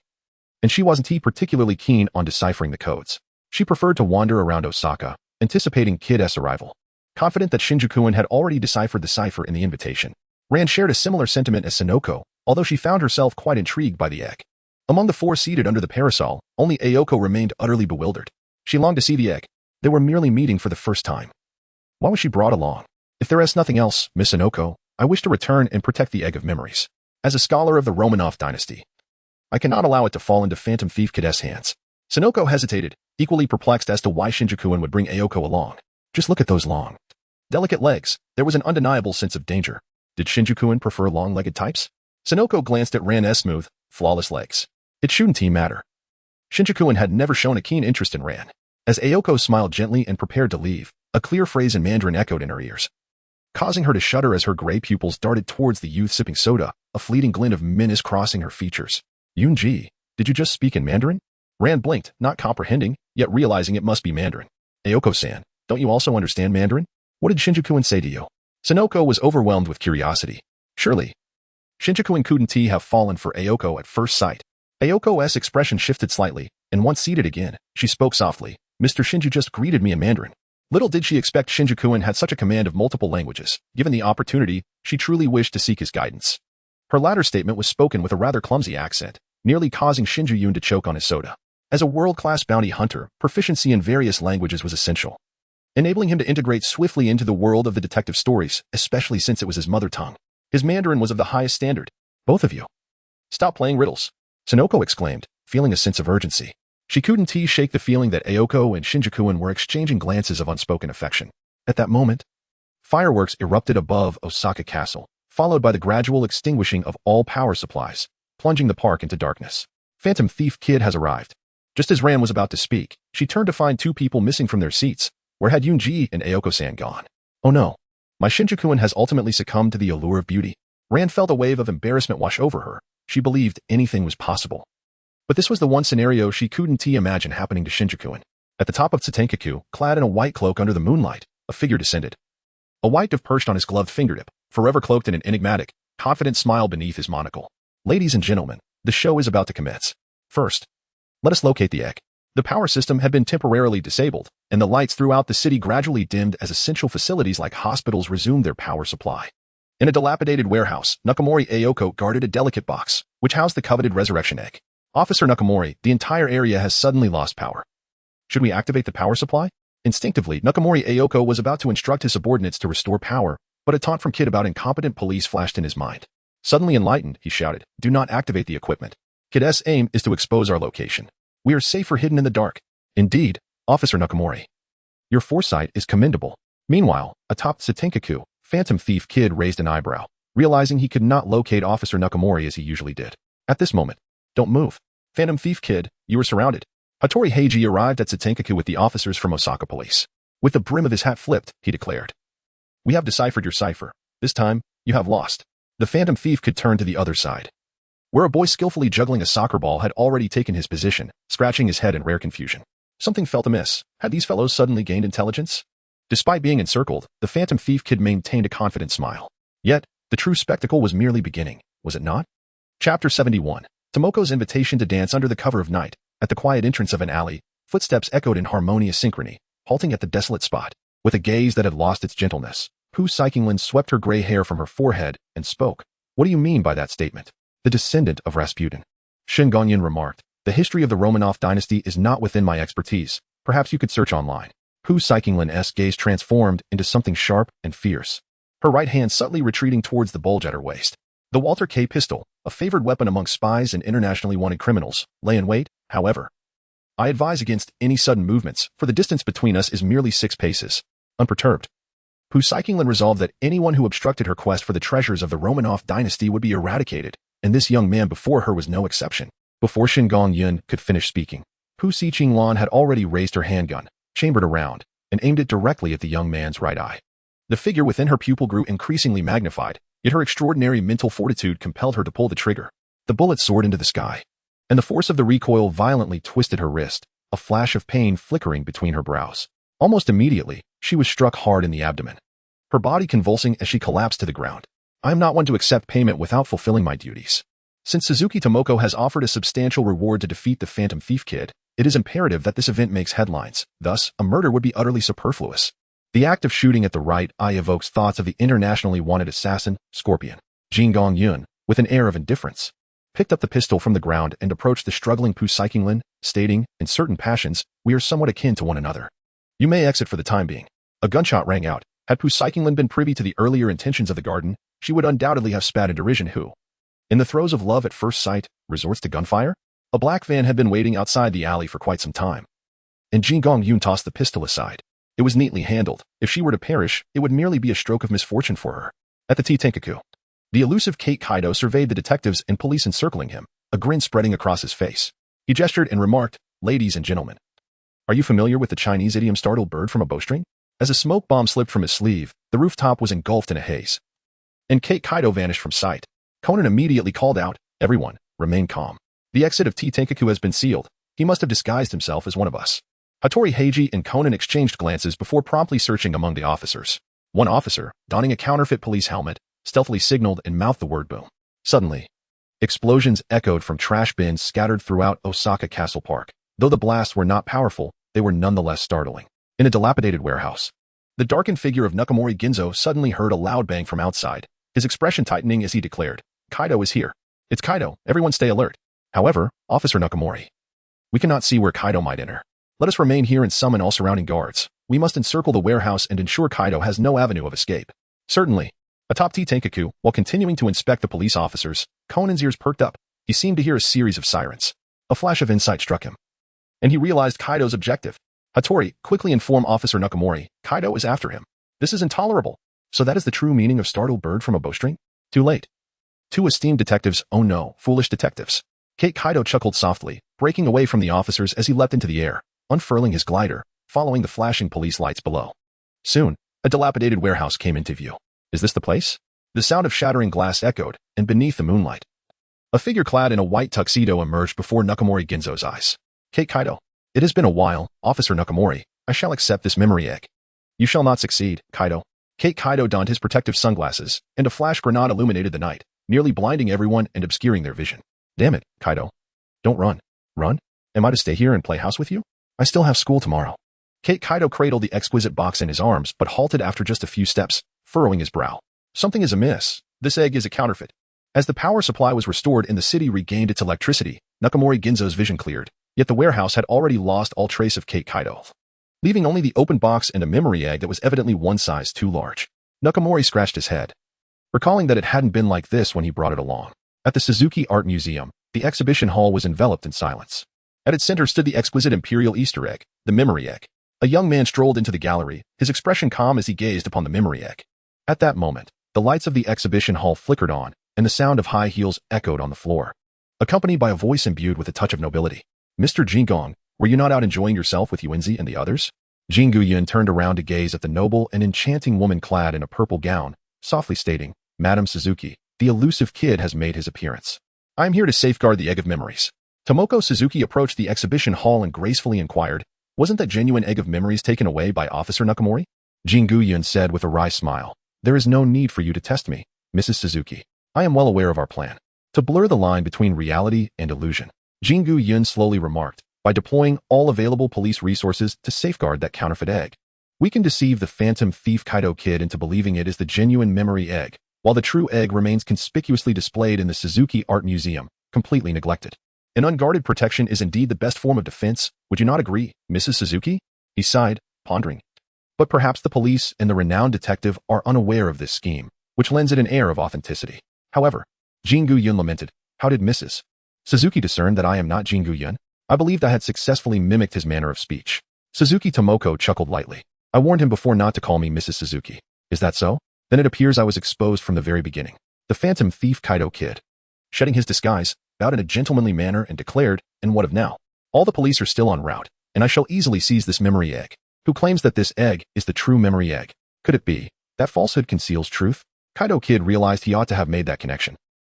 And she wasn't particularly keen on deciphering the codes. She preferred to wander around Osaka, anticipating Kid's arrival. Confident that Shinjuku had already deciphered the cipher in the invitation, Ran shared a similar sentiment as Sonoko, although she found herself quite intrigued by the egg. Among the four seated under the parasol, only Ayoko remained utterly bewildered. She longed to see the egg. They were merely meeting for the first time. Why was she brought along? If there is nothing else, Miss Sonoko, I wish to return and protect the Egg of Memories. As a scholar of the Romanov dynasty, I cannot allow it to fall into Phantom Thief Kid's hands. Sonoko hesitated, equally perplexed as to why Shinjuku would bring Ayoko along. Just look at those long, delicate legs. There was an undeniable sense of danger. Did Shinjuku prefer long-legged types? Sonoko glanced at Ran's smooth, flawless legs. It shouldn't matter. Shinjuku had never shown a keen interest in Ran. As Ayoko smiled gently and prepared to leave, a clear phrase in Mandarin echoed in her ears, causing her to shudder as her gray pupils darted towards the youth sipping soda, a fleeting glint of menace crossing her features. Yunji, did you just speak in Mandarin? Ran blinked, not comprehending, yet realizing it must be Mandarin. Ayoko-san, don't you also understand Mandarin? What did Shinjuku say to you? Sonoko was overwhelmed with curiosity. Surely, Shinjuku couldn't have fallen for Ayoko at first sight. Ayoko's expression shifted slightly, and once seated again, she spoke softly. Mr. Shinju just greeted me in Mandarin. Little did she expect Shinjuku had such a command of multiple languages. Given the opportunity, she truly wished to seek his guidance. Her latter statement was spoken with a rather clumsy accent, nearly causing Shengu Yun to choke on his soda. As a world-class bounty hunter, proficiency in various languages was essential, enabling him to integrate swiftly into the world of the detective stories, especially since it was his mother tongue. His Mandarin was of the highest standard. Both of you, stop playing riddles, Sonoko exclaimed, feeling a sense of urgency. She couldn't shake the feeling that Ayoko and Shinjuku were exchanging glances of unspoken affection. At that moment, fireworks erupted above Osaka Castle, followed by the gradual extinguishing of all power supplies, plunging the park into darkness. Phantom Thief Kid has arrived. Just as Ran was about to speak, she turned to find two people missing from their seats. Where had Yunji and Ayoko-san gone? Oh no. My Shinjuku has ultimately succumbed to the allure of beauty. Ran felt a wave of embarrassment wash over her. She believed anything was possible. But this was the one scenario she couldn't imagine happening to Shinjuku. At the top of Tsutenkaku, clad in a white cloak under the moonlight, a figure descended. A white dove perched on his gloved fingertip, forever cloaked in an enigmatic, confident smile beneath his monocle. Ladies and gentlemen, the show is about to commence. First, let us locate the egg. The power system had been temporarily disabled, and the lights throughout the city gradually dimmed as essential facilities like hospitals resumed their power supply. In a dilapidated warehouse, Nakamori Ayoko guarded a delicate box, which housed the coveted resurrection egg. Officer Nakamori, the entire area has suddenly lost power. Should we activate the power supply? Instinctively, Nakamori Ayoko was about to instruct his subordinates to restore power, but a taunt from Kid about incompetent police flashed in his mind. Suddenly enlightened, he shouted, do not activate the equipment. Kid's aim is to expose our location. We are safer hidden in the dark. Indeed, Officer Nakamori. Your foresight is commendable. Meanwhile, atop Tsutenkaku, Phantom Thief Kid raised an eyebrow, realizing he could not locate Officer Nakamori as he usually did. At this moment, don't move. Phantom Thief Kid, you are surrounded. Hattori Heiji arrived at Tsutenkaku with the officers from Osaka Police. With the brim of his hat flipped, he declared, we have deciphered your cipher. This time, you have lost. The Phantom Thief could turn to the other side. where a boy skillfully juggling a soccer ball had already taken his position, scratching his head in rare confusion. Something felt amiss. Had these fellows suddenly gained intelligence? Despite being encircled, the phantom thief kid maintained a confident smile. Yet, the true spectacle was merely beginning, was it not? Chapter 71. Tomoko's invitation to dance under the cover of night. At the quiet entrance of an alley, footsteps echoed in harmonious synchrony, halting at the desolate spot. With a gaze that had lost its gentleness, Qin swept her gray hair from her forehead and spoke. What do you mean by that statement? The descendant of Rasputin. Shengu Yun remarked. The history of the Romanov dynasty is not within my expertise. Perhaps you could search online. Qin's gaze transformed into something sharp and fierce. Her right hand subtly retreating towards the bulge at her waist. The Walter K. pistol, a favored weapon among spies and internationally wanted criminals, lay in wait, however. I advise against any sudden movements, for the distance between us is merely 6 paces. Unperturbed, Qin resolved that anyone who obstructed her quest for the treasures of the Romanov dynasty would be eradicated, and this young man before her was no exception. Before Shengu Yun could finish speaking, Qin had already raised her handgun, chambered around, and aimed it directly at the young man's right eye. The figure within her pupil grew increasingly magnified, yet her extraordinary mental fortitude compelled her to pull the trigger. The bullet soared into the sky, and the force of the recoil violently twisted her wrist, a flash of pain flickering between her brows. Almost immediately, she was struck hard in the abdomen, her body convulsing as she collapsed to the ground. I am not one to accept payment without fulfilling my duties. Since Suzuki Tomoko has offered a substantial reward to defeat the Phantom Thief Kid, it is imperative that this event makes headlines. Thus, a murder would be utterly superfluous. The act of shooting at the right eye evokes thoughts of the internationally wanted assassin, Scorpion. Shengu Yun, with an air of indifference, picked up the pistol from the ground and approached the struggling Qin, stating, in certain passions, we are somewhat akin to one another. You may exit for the time being. A gunshot rang out. Had Qin been privy to the earlier intentions of the garden, she would undoubtedly have spat in derision who, in the throes of love at first sight, resorts to gunfire? A black van had been waiting outside the alley for quite some time, and Shengu Yun tossed the pistol aside. It was neatly handled. If she were to perish, it would merely be a stroke of misfortune for her. At the Tenkaku, the elusive Kate Kaido surveyed the detectives and police encircling him, a grin spreading across his face. He gestured and remarked, ladies and gentlemen. Are you familiar with the Chinese idiom startled bird from a bowstring? As a smoke bomb slipped from his sleeve, the rooftop was engulfed in a haze, and Kate Kaido vanished from sight. Conan immediately called out, everyone, remain calm. The exit of Tenkaku has been sealed. He must have disguised himself as one of us. Hattori Heiji and Conan exchanged glances before promptly searching among the officers. One officer, donning a counterfeit police helmet, stealthily signaled and mouthed the word boom. Suddenly, explosions echoed from trash bins scattered throughout Osaka Castle Park. Though the blasts were not powerful, they were nonetheless startling. In a dilapidated warehouse, the darkened figure of Nakamori Ginzo suddenly heard a loud bang from outside, his expression tightening as he declared, Kaido is here. It's Kaido, everyone stay alert. However, Officer Nakamori, we cannot see where Kaido might enter. Let us remain here and summon all surrounding guards. We must encircle the warehouse and ensure Kaido has no avenue of escape. Certainly. Atop Tenkaku, while continuing to inspect the police officers, Conan's ears perked up. He seemed to hear a series of sirens. A flash of insight struck him, and he realized Kaido's objective. Hattori, quickly inform Officer Nakamori, Kaido is after him. This is intolerable. So that is the true meaning of startled bird from a bowstring? Too late. 2 esteemed detectives, oh no, foolish detectives. Kate Kaido chuckled softly, breaking away from the officers as he leapt into the air, unfurling his glider, following the flashing police lights below. Soon, a dilapidated warehouse came into view. Is this the place? The sound of shattering glass echoed, and beneath the moonlight, a figure clad in a white tuxedo emerged before Nakamori Ginzo's eyes. Kate Kaido. It has been a while, Officer Nakamori. I shall accept this memory egg. You shall not succeed, Kaido. Kate Kaido donned his protective sunglasses, and a flash grenade illuminated the night, nearly blinding everyone and obscuring their vision. Damn it, Kaido. Don't run. Run? Am I to stay here and play house with you? I still have school tomorrow. Kate Kaido cradled the exquisite box in his arms but halted after just a few steps, furrowing his brow. Something is amiss. This egg is a counterfeit. As the power supply was restored and the city regained its electricity, Nakamori Ginzo's vision cleared, yet the warehouse had already lost all trace of Kate Kaido, leaving only the open box and a memory egg that was evidently one size too large. Nakamori scratched his head, recalling that it hadn't been like this when he brought it along. At the Suzuki Art Museum, the exhibition hall was enveloped in silence. At its center stood the exquisite imperial Easter egg, the memory egg. A young man strolled into the gallery, his expression calm as he gazed upon the memory egg. At that moment, the lights of the exhibition hall flickered on, and the sound of high heels echoed on the floor, accompanied by a voice imbued with a touch of nobility. Mr. Jingong, were you not out enjoying yourself with Yuenzi and the others? Shengu Yun turned around to gaze at the noble and enchanting woman clad in a purple gown, softly stating, Madam Suzuki, the elusive kid has made his appearance. I am here to safeguard the egg of memories. Tomoko Suzuki approached the exhibition hall and gracefully inquired, wasn't that genuine egg of memories taken away by Officer Nakamori? Shengu Yun said with a wry smile. There is no need for you to test me, Mrs. Suzuki. I am well aware of our plan. To blur the line between reality and illusion, Shengu Yun slowly remarked, by deploying all available police resources to safeguard that counterfeit egg, we can deceive the phantom thief Kaido Kid into believing it is the genuine memory egg, while the true egg remains conspicuously displayed in the Suzuki Art Museum, completely neglected. An unguarded protection is indeed the best form of defense, would you not agree, Mrs. Suzuki? He sighed, pondering. But perhaps the police and the renowned detective are unaware of this scheme, which lends it an air of authenticity. However, Shengu Yun lamented, how did Mrs. Suzuki discern that I am not Shengu Yun? I believed I had successfully mimicked his manner of speech. Suzuki Tomoko chuckled lightly. I warned him before not to call me Mrs. Suzuki. Is that so? Then it appears I was exposed from the very beginning. The phantom thief Kaido Kid, shedding his disguise, bowed in a gentlemanly manner and declared, and what of now? All the police are still en route, and I shall easily seize this memory egg. Who claims that this egg is the true memory egg? Could it be that falsehood conceals truth? Kaido Kid realized he ought to have made that connection.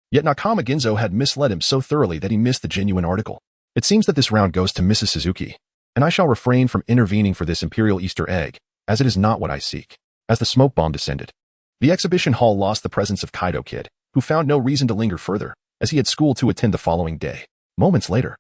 Yet Nakama Ginzo had misled him so thoroughly that he missed the genuine article. It seems that this round goes to Mrs. Suzuki, and I shall refrain from intervening for this imperial Easter egg, as it is not what I seek. As the smoke bomb descended, the exhibition hall lost the presence of Kaido Kid, who found no reason to linger further, as he had school to attend the following day. Moments later,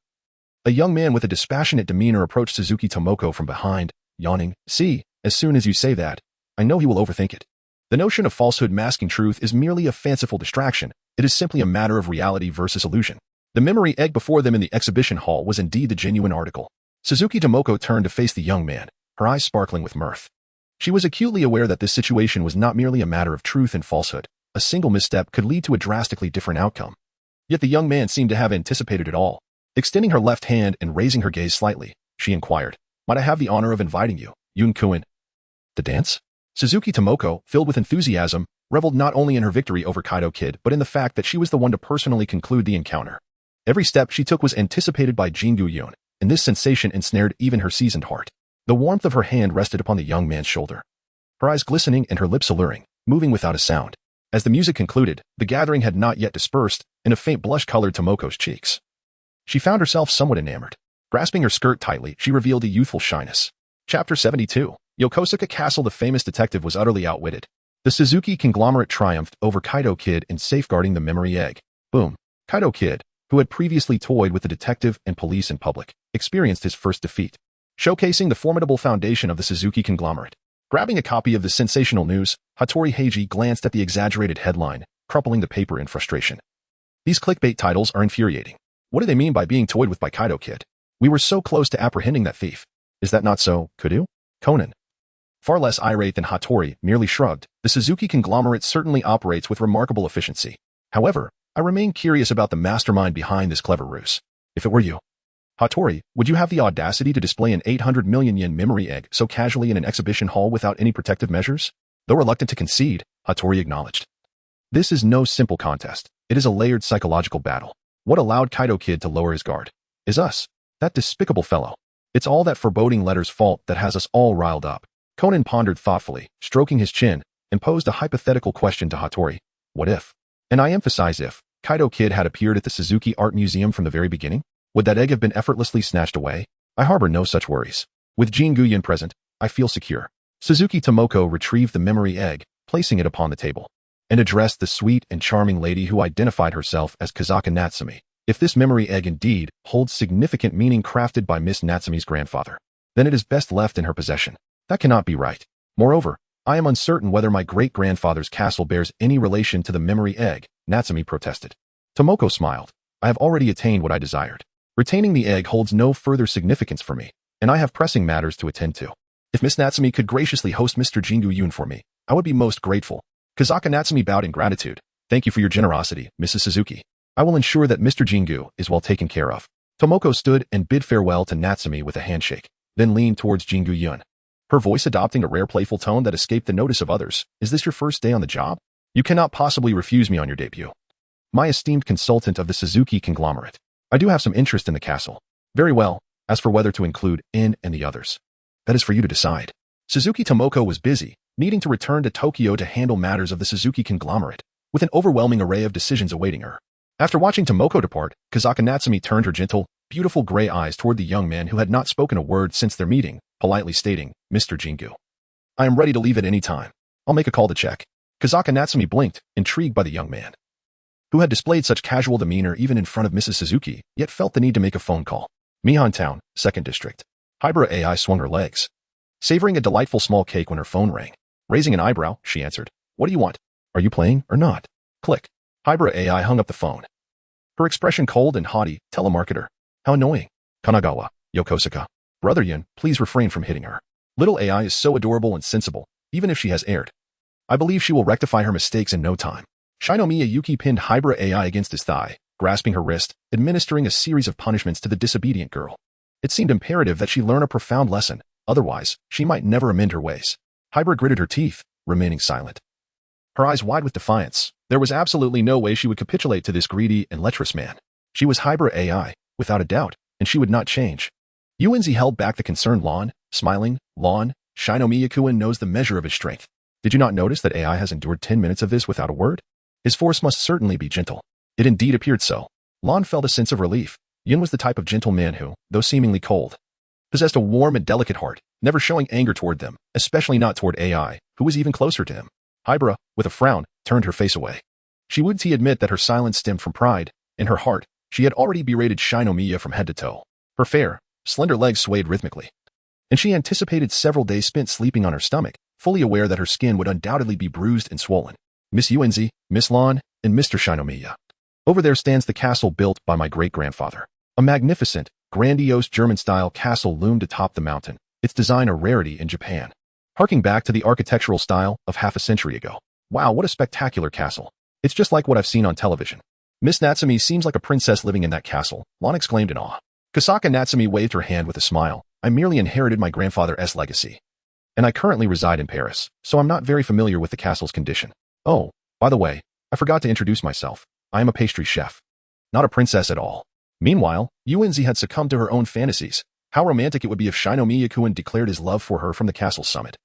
a young man with a dispassionate demeanor approached Suzuki Tomoko from behind, yawning. See, as soon as you say that, I know he will overthink it. The notion of falsehood masking truth is merely a fanciful distraction. It is simply a matter of reality versus illusion. The memory egg before them in the exhibition hall was indeed the genuine article. Suzuki Tomoko turned to face the young man, her eyes sparkling with mirth. She was acutely aware that this situation was not merely a matter of truth and falsehood. A single misstep could lead to a drastically different outcome. Yet the young man seemed to have anticipated it all. Extending her left hand and raising her gaze slightly, she inquired, might I have the honor of inviting you, Yun-kun? The dance? Suzuki Tomoko, filled with enthusiasm, reveled not only in her victory over Kaido Kid but in the fact that she was the one to personally conclude the encounter. Every step she took was anticipated by Shengu Yun, and this sensation ensnared even her seasoned heart. The warmth of her hand rested upon the young man's shoulder, her eyes glistening and her lips alluring, moving without a sound. As the music concluded, the gathering had not yet dispersed, and a faint blush colored Tomoko's cheeks. She found herself somewhat enamored. Grasping her skirt tightly, she revealed a youthful shyness. Chapter 72. Yokosuka Castle. The famous detective was utterly outwitted. The Suzuki conglomerate triumphed over Kaido Kid in safeguarding the memory egg. Boom. Kaido Kid, who had previously toyed with the detective and police in public, experienced his first defeat, showcasing the formidable foundation of the Suzuki conglomerate. Grabbing a copy of the sensational news, Hattori Heiji glanced at the exaggerated headline, crumpling the paper in frustration. These clickbait titles are infuriating. What do they mean by being toyed with by Kaido Kid? We were so close to apprehending that thief. Is that not so, Kudu? Conan, far less irate than Hattori, merely shrugged. The Suzuki conglomerate certainly operates with remarkable efficiency. However, I remain curious about the mastermind behind this clever ruse. If it were you, Hattori, would you have the audacity to display an 800 million yen memory egg so casually in an exhibition hall without any protective measures? Though reluctant to concede, Hattori acknowledged. This is no simple contest. It is a layered psychological battle. What allowed Kaido Kid to lower his guard? Is us. That despicable fellow. It's all that foreboding letter's fault that has us all riled up. Conan pondered thoughtfully, stroking his chin, and posed a hypothetical question to Hattori. What if? And I emphasize if, Kaido Kid had appeared at the Suzuki Art Museum from the very beginning? Would that egg have been effortlessly snatched away? I harbor no such worries. With Shengu Yun present, I feel secure. Suzuki Tomoko retrieved the memory egg, placing it upon the table, and addressed the sweet and charming lady who identified herself as Kisaki Natsumi. If this memory egg indeed holds significant meaning crafted by Miss Natsumi's grandfather, then it is best left in her possession. That cannot be right. Moreover, I am uncertain whether my great-grandfather's castle bears any relation to the memory egg, Natsumi protested. Tomoko smiled. I have already attained what I desired. Retaining the egg holds no further significance for me, and I have pressing matters to attend to. If Miss Natsumi could graciously host Mr. Shengu Yun for me, I would be most grateful. Kisaki Natsumi bowed in gratitude. Thank you for your generosity, Mrs. Suzuki. I will ensure that Mr. Shengu is well taken care of. Tomoko stood and bid farewell to Natsumi with a handshake, then leaned towards Shengu Yun, her voice adopting a rare playful tone that escaped the notice of others. Is this your first day on the job? You cannot possibly refuse me on your debut. My esteemed consultant of the Suzuki conglomerate. I do have some interest in the castle. Very well. As for whether to include in and the others, that is for you to decide. Suzuki Tomoko was busy, needing to return to Tokyo to handle matters of the Suzuki conglomerate, with an overwhelming array of decisions awaiting her. After watching Tomoko depart, Kazaka Natsumi turned her gentle, beautiful gray eyes toward the young man who had not spoken a word since their meeting, politely stating, "Mr. Jingu, I am ready to leave at any time. I'll make a call to check." Kazaka Natsumi blinked, intrigued by the young man, who had displayed such casual demeanor even in front of Mrs. Suzuki, yet felt the need to make a phone call. Mihan Town, 2nd District. Hybra AI swung her legs, savoring a delightful small cake when her phone rang. Raising an eyebrow, she answered, "What do you want? Are you playing or not?" Click. Hybra AI hung up the phone, her expression cold and haughty. "Telemarketer. How annoying. Kanagawa, Yokosuka. Brother Yun, please refrain from hitting her. Little AI is so adorable and sensible, even if she has erred. I believe she will rectify her mistakes in no time." Shinomiya Yuki pinned Hybra AI against his thigh, grasping her wrist, administering a series of punishments to the disobedient girl. It seemed imperative that she learn a profound lesson, otherwise, she might never amend her ways. Hybra gritted her teeth, remaining silent, her eyes wide with defiance. There was absolutely no way she would capitulate to this greedy and lecherous man. She was Hybra AI, without a doubt, and she would not change. Yuenzi held back the concerned Lon, smiling. "Lon, Shinomiya-kun knows the measure of his strength. Did you not notice that AI has endured 10 minutes of this without a word? His force must certainly be gentle." It indeed appeared so. Lon felt a sense of relief. Yun was the type of gentle man who, though seemingly cold, possessed a warm and delicate heart, never showing anger toward them, especially not toward AI, who was even closer to him. Hybra, with a frown, turned her face away. She would admit that her silence stemmed from pride. In her heart, she had already berated Shinomiya from head to toe. Her fair, slender legs swayed rhythmically, and she anticipated several days spent sleeping on her stomach, fully aware that her skin would undoubtedly be bruised and swollen. "Miss Yuenzi, Miss Lon, and Mr. Shinomiya. Over there stands the castle built by my great-grandfather. A magnificent, grandiose German-style castle loomed atop the mountain, its design a rarity in Japan, harking back to the architectural style of half a century ago. Wow, what a spectacular castle. It's just like what I've seen on television. Miss Natsumi seems like a princess living in that castle," Lon exclaimed in awe. Kasaka Natsumi waved her hand with a smile. "I merely inherited my grandfather's legacy, and I currently reside in Paris, so I'm not very familiar with the castle's condition. Oh, by the way, I forgot to introduce myself. I am a pastry chef, not a princess at all." Meanwhile, Yuenzi had succumbed to her own fantasies. How romantic it would be if Shinomiya-kun declared his love for her from the castle's summit,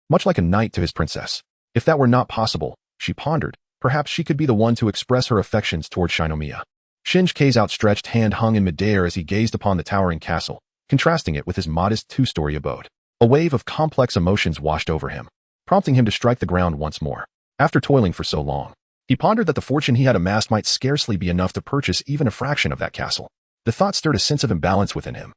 much like a knight to his princess. If that were not possible, she pondered, perhaps she could be the one to express her affections toward Shinomiya. Shinji-Kei's outstretched hand hung in midair as he gazed upon the towering castle, contrasting it with his modest two-story abode. A wave of complex emotions washed over him, prompting him to strike the ground once more. After toiling for so long, he pondered that the fortune he had amassed might scarcely be enough to purchase even a fraction of that castle. The thought stirred a sense of imbalance within him,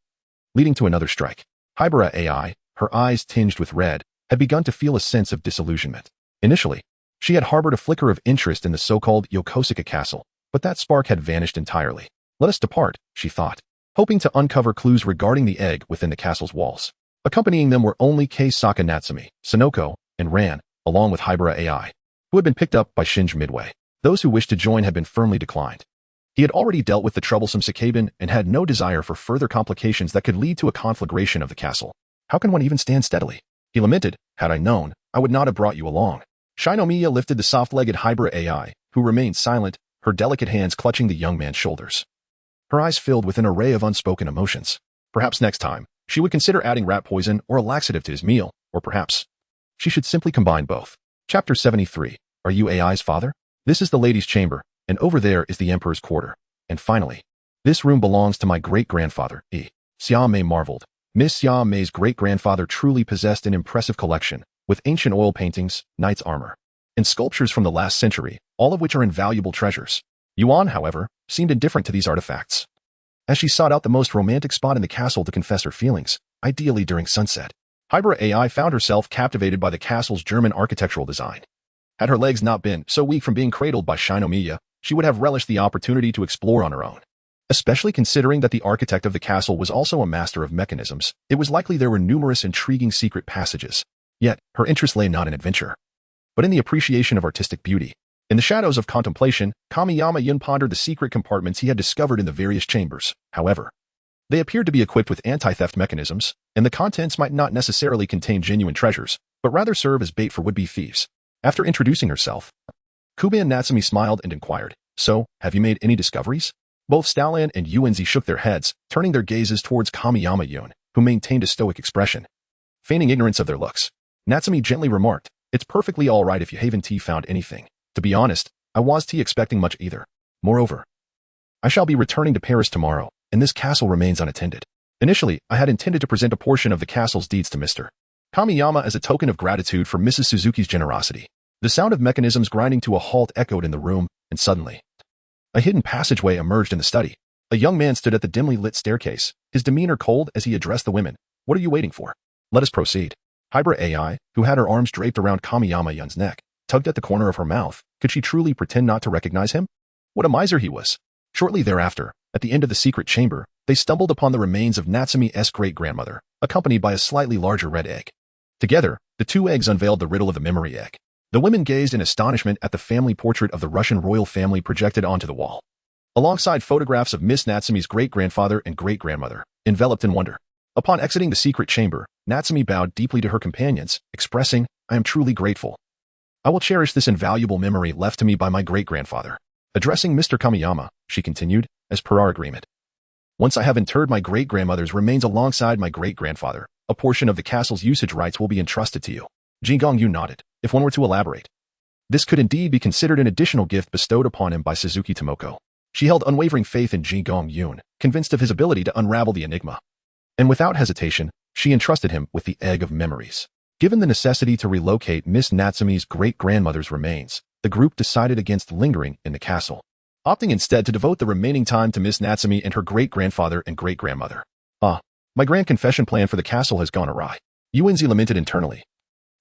leading to another strike. Hybra AI, her eyes tinged with red, had begun to feel a sense of disillusionment. Initially, she had harbored a flicker of interest in the so-called Yokosuka castle, but that spark had vanished entirely. "Let us depart," she thought, hoping to uncover clues regarding the egg within the castle's walls. Accompanying them were only Kisaki Natsumi, Sonoko, and Ran, along with Hybra AI, who had been picked up by Shinji midway. Those who wished to join had been firmly declined. He had already dealt with the troublesome Sakabin and had no desire for further complications that could lead to a conflagration of the castle. "How can one even stand steadily?" he lamented. "Had I known, I would not have brought you along." Shinomiya lifted the soft-legged Hybra AI, who remained silent, her delicate hands clutching the young man's shoulders. Her eyes filled with an array of unspoken emotions. Perhaps next time, she would consider adding rat poison or a laxative to his meal, or perhaps she should simply combine both. Chapter 73. Are you AI's father? This is the ladies' chamber, and over there is the emperor's quarter. And finally, this room belongs to my great-grandfather, Xia Mei marveled. Miss Xia Mei's great-grandfather truly possessed an impressive collection, with ancient oil paintings, knight's armor, and sculptures from the last century, all of which are invaluable treasures. Yuan, however, seemed indifferent to these artifacts, as she sought out the most romantic spot in the castle to confess her feelings, ideally during sunset. Hybra AI found herself captivated by the castle's German architectural design. Had her legs not been so weak from being cradled by Shinomiya, she would have relished the opportunity to explore on her own. Especially considering that the architect of the castle was also a master of mechanisms, it was likely there were numerous intriguing secret passages. Yet, her interest lay not in adventure, but in the appreciation of artistic beauty. In the shadows of contemplation, Kamiyama Yun pondered the secret compartments he had discovered in the various chambers. However, they appeared to be equipped with anti-theft mechanisms, and the contents might not necessarily contain genuine treasures, but rather serve as bait for would-be thieves. After introducing herself, Kuban Natsumi smiled and inquired, "So, have you made any discoveries?" Both Stallion and Yuenzi shook their heads, turning their gazes towards Kamiyama Yun, who maintained a stoic expression, feigning ignorance of their looks. Natsumi gently remarked, "It's perfectly all right if you haven't found anything. To be honest, I wasn't expecting much either. Moreover, I shall be returning to Paris tomorrow, and this castle remains unattended. Initially, I had intended to present a portion of the castle's deeds to Mr. Kamiyama as a token of gratitude for Mrs. Suzuki's generosity. The sound of mechanisms grinding to a halt echoed in the room, and suddenly, a hidden passageway emerged in the study. A young man stood at the dimly lit staircase, his demeanor cold as he addressed the women. What are you waiting for? Let us proceed. Hybrid AI, who had her arms draped around Kamiyama Yun's neck, tugged at the corner of her mouth. Could she truly pretend not to recognize him? What a miser he was. Shortly thereafter, at the end of the secret chamber, they stumbled upon the remains of Natsumi's great-grandmother, accompanied by a slightly larger red egg. Together, the two eggs unveiled the riddle of the memory egg. The women gazed in astonishment at the family portrait of the Russian royal family projected onto the wall, alongside photographs of Miss Natsumi's great-grandfather and great-grandmother, enveloped in wonder. Upon exiting the secret chamber, Natsumi bowed deeply to her companions, expressing, I am truly grateful. I will cherish this invaluable memory left to me by my great-grandfather. Addressing Mr. Kamiyama, she continued, as per our agreement. Once I have interred my great-grandmother's remains alongside my great-grandfather, a portion of the castle's usage rights will be entrusted to you. Qin Yun nodded. If one were to elaborate, this could indeed be considered an additional gift bestowed upon him by Suzuki Tomoko. She held unwavering faith in Qin Yun, convinced of his ability to unravel the enigma. And without hesitation, she entrusted him with the egg of memories. Given the necessity to relocate Miss Natsumi's great-grandmother's remains, the group decided against lingering in the castle, opting instead to devote the remaining time to Miss Natsumi and her great-grandfather and great-grandmother. My grand confession plan for the castle has gone awry, Yuenzi lamented internally.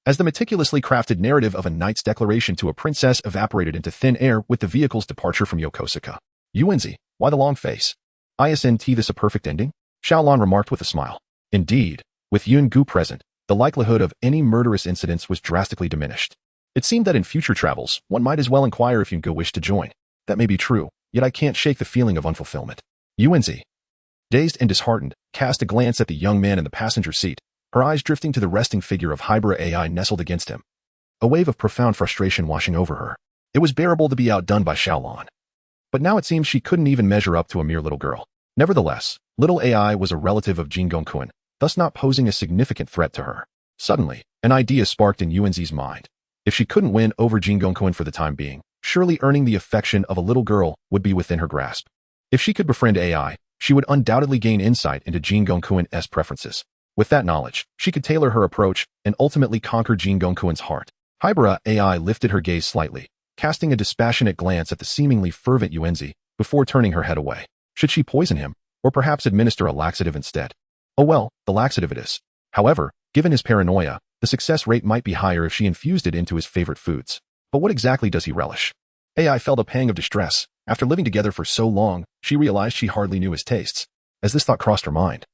As the meticulously crafted narrative of a knight's declaration to a princess evaporated into thin air with the vehicle's departure from Yokosuka. Yuenzi, why the long face? Isn't this a perfect ending? Xiaolan remarked with a smile. Indeed, with Yun Gu present, the likelihood of any murderous incidents was drastically diminished. It seemed that in future travels, one might as well inquire if Yun Gu wished to join. That may be true, yet I can't shake the feeling of unfulfillment. Yuenzi, dazed and disheartened, cast a glance at the young man in the passenger seat, her eyes drifting to the resting figure of Hybrid AI nestled against him. A wave of profound frustration washing over her. It was bearable to be outdone by Xiaolan. But now it seemed she couldn't even measure up to a mere little girl. Nevertheless, little AI was a relative of Qin Gongkun, thus not posing a significant threat to her. Suddenly, an idea sparked in Yuenzi's mind. If she couldn't win over Qin Gongkun for the time being, surely earning the affection of a little girl would be within her grasp. If she could befriend AI, she would undoubtedly gain insight into Qin Gongkun's preferences. With that knowledge, she could tailor her approach and ultimately conquer Qin Gongkun's heart. Hybrid AI lifted her gaze slightly, casting a dispassionate glance at the seemingly fervent Yuenzi before turning her head away. Should she poison him, or perhaps administer a laxative instead? Oh well, the laxative it is. However, given his paranoia, the success rate might be higher if she infused it into his favorite foods. But what exactly does he relish? AI felt a pang of distress. After living together for so long, she realized she hardly knew his tastes. As this thought crossed her mind,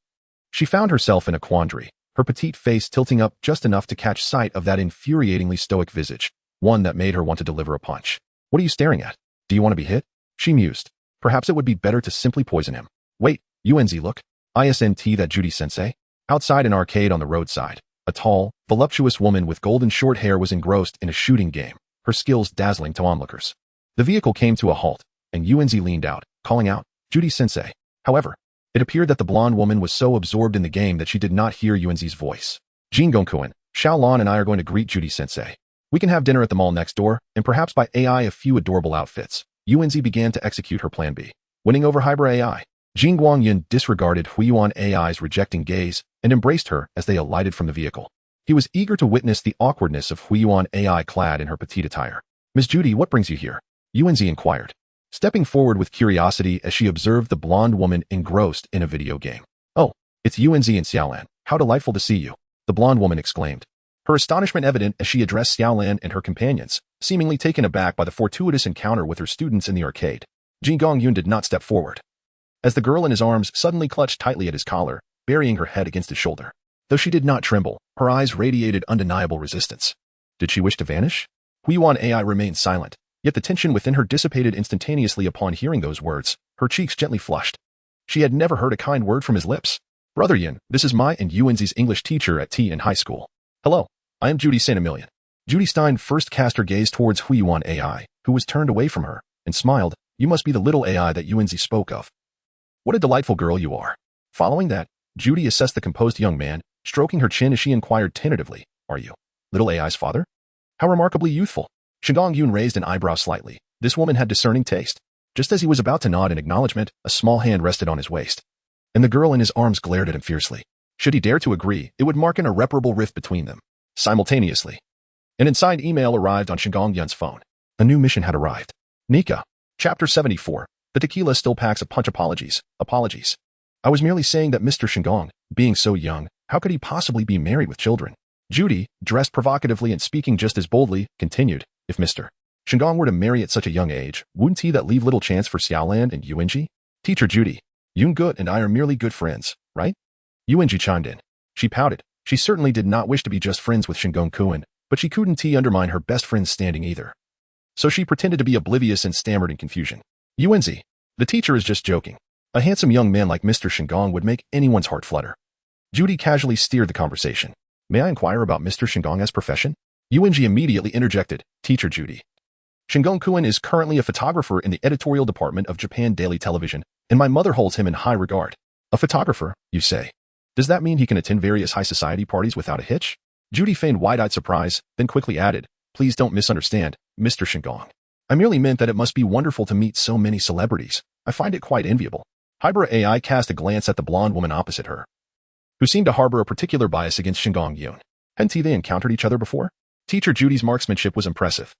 she found herself in a quandary, her petite face tilting up just enough to catch sight of that infuriatingly stoic visage, one that made her want to deliver a punch. What are you staring at? Do you want to be hit? She mused. Perhaps it would be better to simply poison him. Wait, Yuenzi, look. Isn't that Judy-sensei? Outside an arcade on the roadside, a tall, voluptuous woman with golden short hair was engrossed in a shooting game, her skills dazzling to onlookers. The vehicle came to a halt, and Yuenzi leaned out, calling out, Judy-sensei. However, it appeared that the blonde woman was so absorbed in the game that she did not hear Yuenzi's voice. Qin Gongkun, Xiaolan and I are going to greet Judy-sensei. We can have dinner at the mall next door, and perhaps buy AI a few adorable outfits. Yuenzi began to execute her plan B. Winning over Hybrid AI, Qin Yun disregarded Huiyuan AI's rejecting gaze and embraced her as they alighted from the vehicle. He was eager to witness the awkwardness of Huiyuan AI clad in her petite attire. Miss Judy, what brings you here? Yuenzi inquired, stepping forward with curiosity as she observed the blonde woman engrossed in a video game. Oh, it's Yuenzi and Xiaolan. How delightful to see you, the blonde woman exclaimed, her astonishment evident as she addressed Xiaolan and her companions, seemingly taken aback by the fortuitous encounter with her students in the arcade. Qin Yun did not step forward, as the girl in his arms suddenly clutched tightly at his collar, burying her head against his shoulder. Though she did not tremble, her eyes radiated undeniable resistance. Did she wish to vanish? Huiyuan AI remained silent, yet the tension within her dissipated instantaneously upon hearing those words, her cheeks gently flushed. She had never heard a kind word from his lips. Brother Yin, this is my and Yuenzi's English teacher at T in high school. Hello, I am Judy St. Emilion. Judy Stein first cast her gaze towards Huiyuan AI, who was turned away from her, and smiled. You must be the little AI that Yuenzi spoke of. What a delightful girl you are. Following that, Judy assessed the composed young man, stroking her chin as she inquired tentatively, Are you little AI's father? How remarkably youthful. Qin Yun raised an eyebrow slightly. This woman had discerning taste. Just as he was about to nod in acknowledgement, a small hand rested on his waist, and the girl in his arms glared at him fiercely. Should he dare to agree, it would mark an irreparable rift between them. Simultaneously, an inside email arrived on Shengu Yun's phone. A new mission had arrived. Nika. Chapter 74. The tequila still packs a punch. Apologies. I was merely saying that Mr. Shengu, being so young, how could he possibly be married with children? Judy, dressed provocatively and speaking just as boldly, continued, if Mr. Shengu were to marry at such a young age, wouldn't he that leave little chance for Xiaolan and Yuanji? Teacher Judy, Yungut and I are merely good friends, right? Yuanji chimed in. She pouted. She certainly did not wish to be just friends with Shengu Kuan, but she couldn't undermine her best friend's standing either. So she pretended to be oblivious and stammered in confusion. Yuanzi, the teacher is just joking. A handsome young man like Mr. Shengu would make anyone's heart flutter. Judy casually steered the conversation. May I inquire about Mr. Shengu's profession? Yuanji immediately interjected. Teacher Judy. Shengu Kuan is currently a photographer in the editorial department of Japan Daily Television, and my mother holds him in high regard. A photographer, you say? Does that mean he can attend various high society parties without a hitch? Judy feigned wide-eyed surprise, then quickly added, please don't misunderstand, Mr. Shengu. I merely meant that it must be wonderful to meet so many celebrities. I find it quite enviable. Hybrid AI cast a glance at the blonde woman opposite her, who seemed to harbor a particular bias against Shengu Yun. Hadn't they encountered each other before? Teacher Judy's marksmanship was impressive,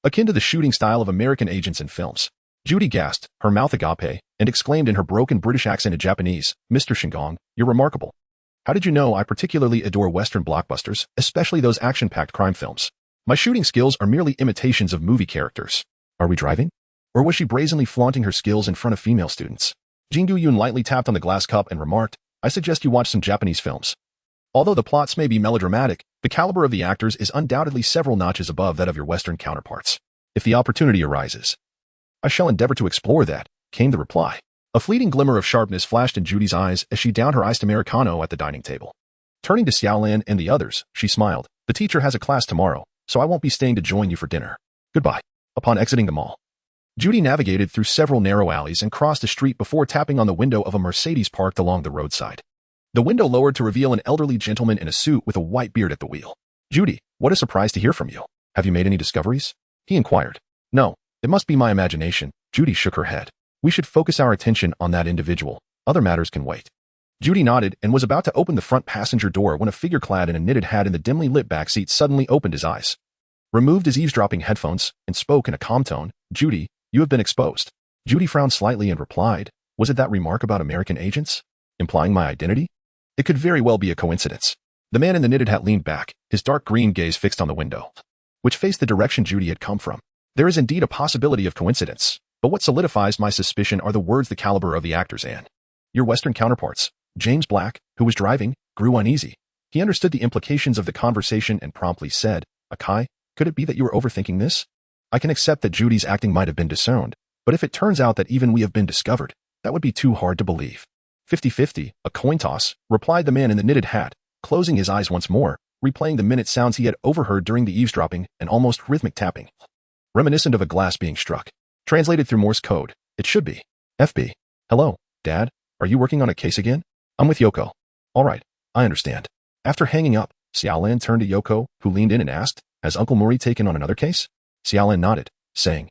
akin to the shooting style of American agents in films. Judy gasped, her mouth agape, and exclaimed in her broken British accent in Japanese, Mr. Shengu, you're remarkable. How did you know I particularly adore Western blockbusters, especially those action-packed crime films? My shooting skills are merely imitations of movie characters. Are we driving? Or was she brazenly flaunting her skills in front of female students? Shengu Yun lightly tapped on the glass cup and remarked, I suggest you watch some Japanese films. Although the plots may be melodramatic, the caliber of the actors is undoubtedly several notches above that of your Western counterparts. If the opportunity arises, I shall endeavor to explore that, came the reply. A fleeting glimmer of sharpness flashed in Judy's eyes as she downed her iced Americano at the dining table. Turning to Xiaolan and the others, she smiled. The teacher has a class tomorrow, so I won't be staying to join you for dinner. Goodbye. Upon exiting the mall, Judy navigated through several narrow alleys and crossed a street before tapping on the window of a Mercedes parked along the roadside. The window lowered to reveal an elderly gentleman in a suit with a white beard at the wheel. Judy, what a surprise to hear from you. Have you made any discoveries? He inquired. No, it must be my imagination. Judy shook her head. We should focus our attention on that individual. Other matters can wait. Judy nodded and was about to open the front passenger door when a figure clad in a knitted hat in the dimly lit back seat suddenly opened his eyes, removed his eavesdropping headphones, and spoke in a calm tone, Judy, you have been exposed. Judy frowned slightly and replied, was it that remark about American agents? Implying my identity? It could very well be a coincidence. The man in the knitted hat leaned back, his dark green gaze fixed on the window, which faced the direction Judy had come from. There is indeed a possibility of coincidence, but what solidifies my suspicion are the words the caliber of the actors and your Western counterparts. James Black, who was driving, grew uneasy. He understood the implications of the conversation and promptly said, Akai, could it be that you were overthinking this? I can accept that Judy's acting might have been disowned, but if it turns out that even we have been discovered, that would be too hard to believe. 50-50, a coin toss, replied the man in the knitted hat, closing his eyes once more, replaying the minute sounds he had overheard during the eavesdropping and almost rhythmic tapping, reminiscent of a glass being struck. Translated through Morse code, it should be. FB. Hello, Dad, are you working on a case again? I'm with Yoko. All right, I understand. After hanging up, Xiaolan turned to Yoko, who leaned in and asked, has Uncle Mori taken on another case? Xiaolan nodded, saying,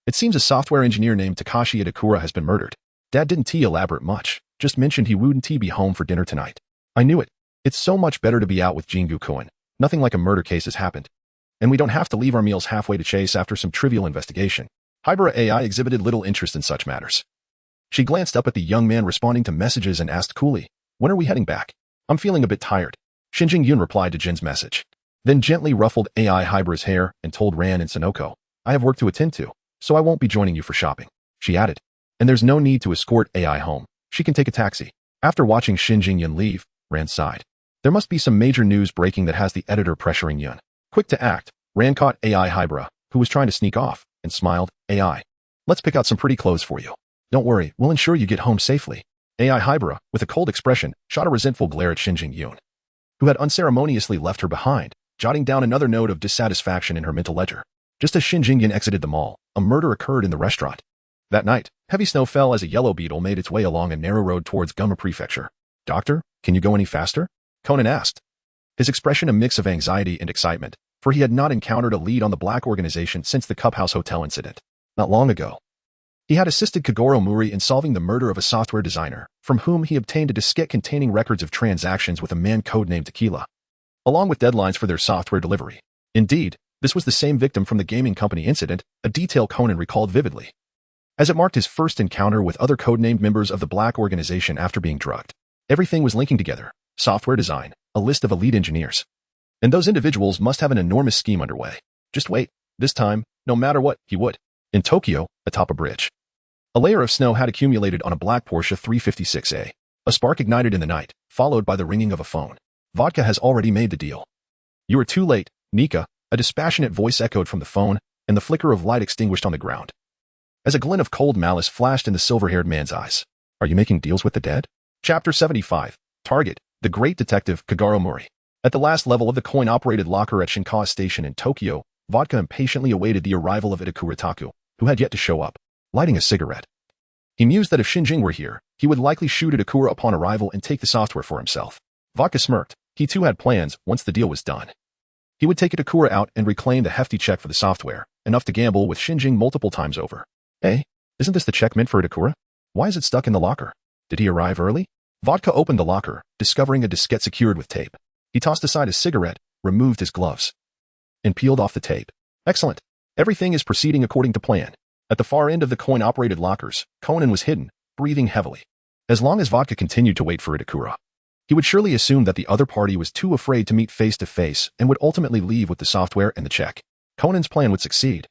it seems a software engineer named Takashi Adakura has been murdered. Dad didn't elaborate much, just mentioned he wouldn't be home for dinner tonight. I knew it. It's so much better to be out with Shengu Kuan. Nothing like a murder case has happened. And we don't have to leave our meals halfway to chase after some trivial investigation. Hybrid AI exhibited little interest in such matters. She glanced up at the young man responding to messages and asked coolly, when are we heading back? I'm feeling a bit tired. Shengu Yun replied to Jin's message, then gently ruffled AI Hybra's hair and told Ran and Sonoko, I have work to attend to, so I won't be joining you for shopping. She added, and there's no need to escort AI home. She can take a taxi. After watching Shengu Yun leave, Ran sighed. There must be some major news breaking that has the editor pressuring Yun. Quick to act, Ran caught AI Hybra, who was trying to sneak off, and smiled, AI. Let's pick out some pretty clothes for you. Don't worry, we'll ensure you get home safely. AI Hybra, with a cold expression, shot a resentful glare at Shengu Yun, who had unceremoniously left her behind, jotting down another note of dissatisfaction in her mental ledger. Just as Shengu Yun exited the mall, a murder occurred in the restaurant. That night, heavy snow fell as a yellow beetle made its way along a narrow road towards Guma Prefecture. Doctor, can you go any faster? Conan asked, his expression a mix of anxiety and excitement, for he had not encountered a lead on the black organization since the Cup House Hotel incident. Not long ago. He had assisted Kagoro Mori in solving the murder of a software designer, from whom he obtained a diskette containing records of transactions with a man codenamed Tequila, along with deadlines for their software delivery. Indeed, this was the same victim from the gaming company incident, a detail Conan recalled vividly, as it marked his first encounter with other codenamed members of the Black Organization after being drugged. Everything was linking together: software design, a list of elite engineers. And those individuals must have an enormous scheme underway. Just wait. This time, no matter what, he would. In Tokyo, atop a bridge, a layer of snow had accumulated on a black Porsche 356A. A spark ignited in the night, followed by the ringing of a phone. Vodka has already made the deal. You are too late, Nika, a dispassionate voice echoed from the phone, and the flicker of light extinguished on the ground, as a glint of cold malice flashed in the silver-haired man's eyes. Are you making deals with the dead? Chapter 75. Target, the great detective Kagoro Mori. At the last level of the coin-operated locker at Shinkawa Station in Tokyo, Vodka impatiently awaited the arrival of Itakura Taku, who had yet to show up, lighting a cigarette. He mused that if Shinjing were here, he would likely shoot Itakura upon arrival and take the software for himself. Vodka smirked. He too had plans once the deal was done. He would take Itakura out and reclaim the hefty check for the software, enough to gamble with Shinjing multiple times over. Hey, isn't this the check meant for Itakura? Why is it stuck in the locker? Did he arrive early? Vodka opened the locker, discovering a diskette secured with tape. He tossed aside his cigarette, removed his gloves, and peeled off the tape. Excellent. Everything is proceeding according to plan. At the far end of the coin-operated lockers, Conan was hidden, breathing heavily. As long as Vodka continued to wait for Itakura, he would surely assume that the other party was too afraid to meet face-to-face and would ultimately leave with the software and the check. Conan's plan would succeed,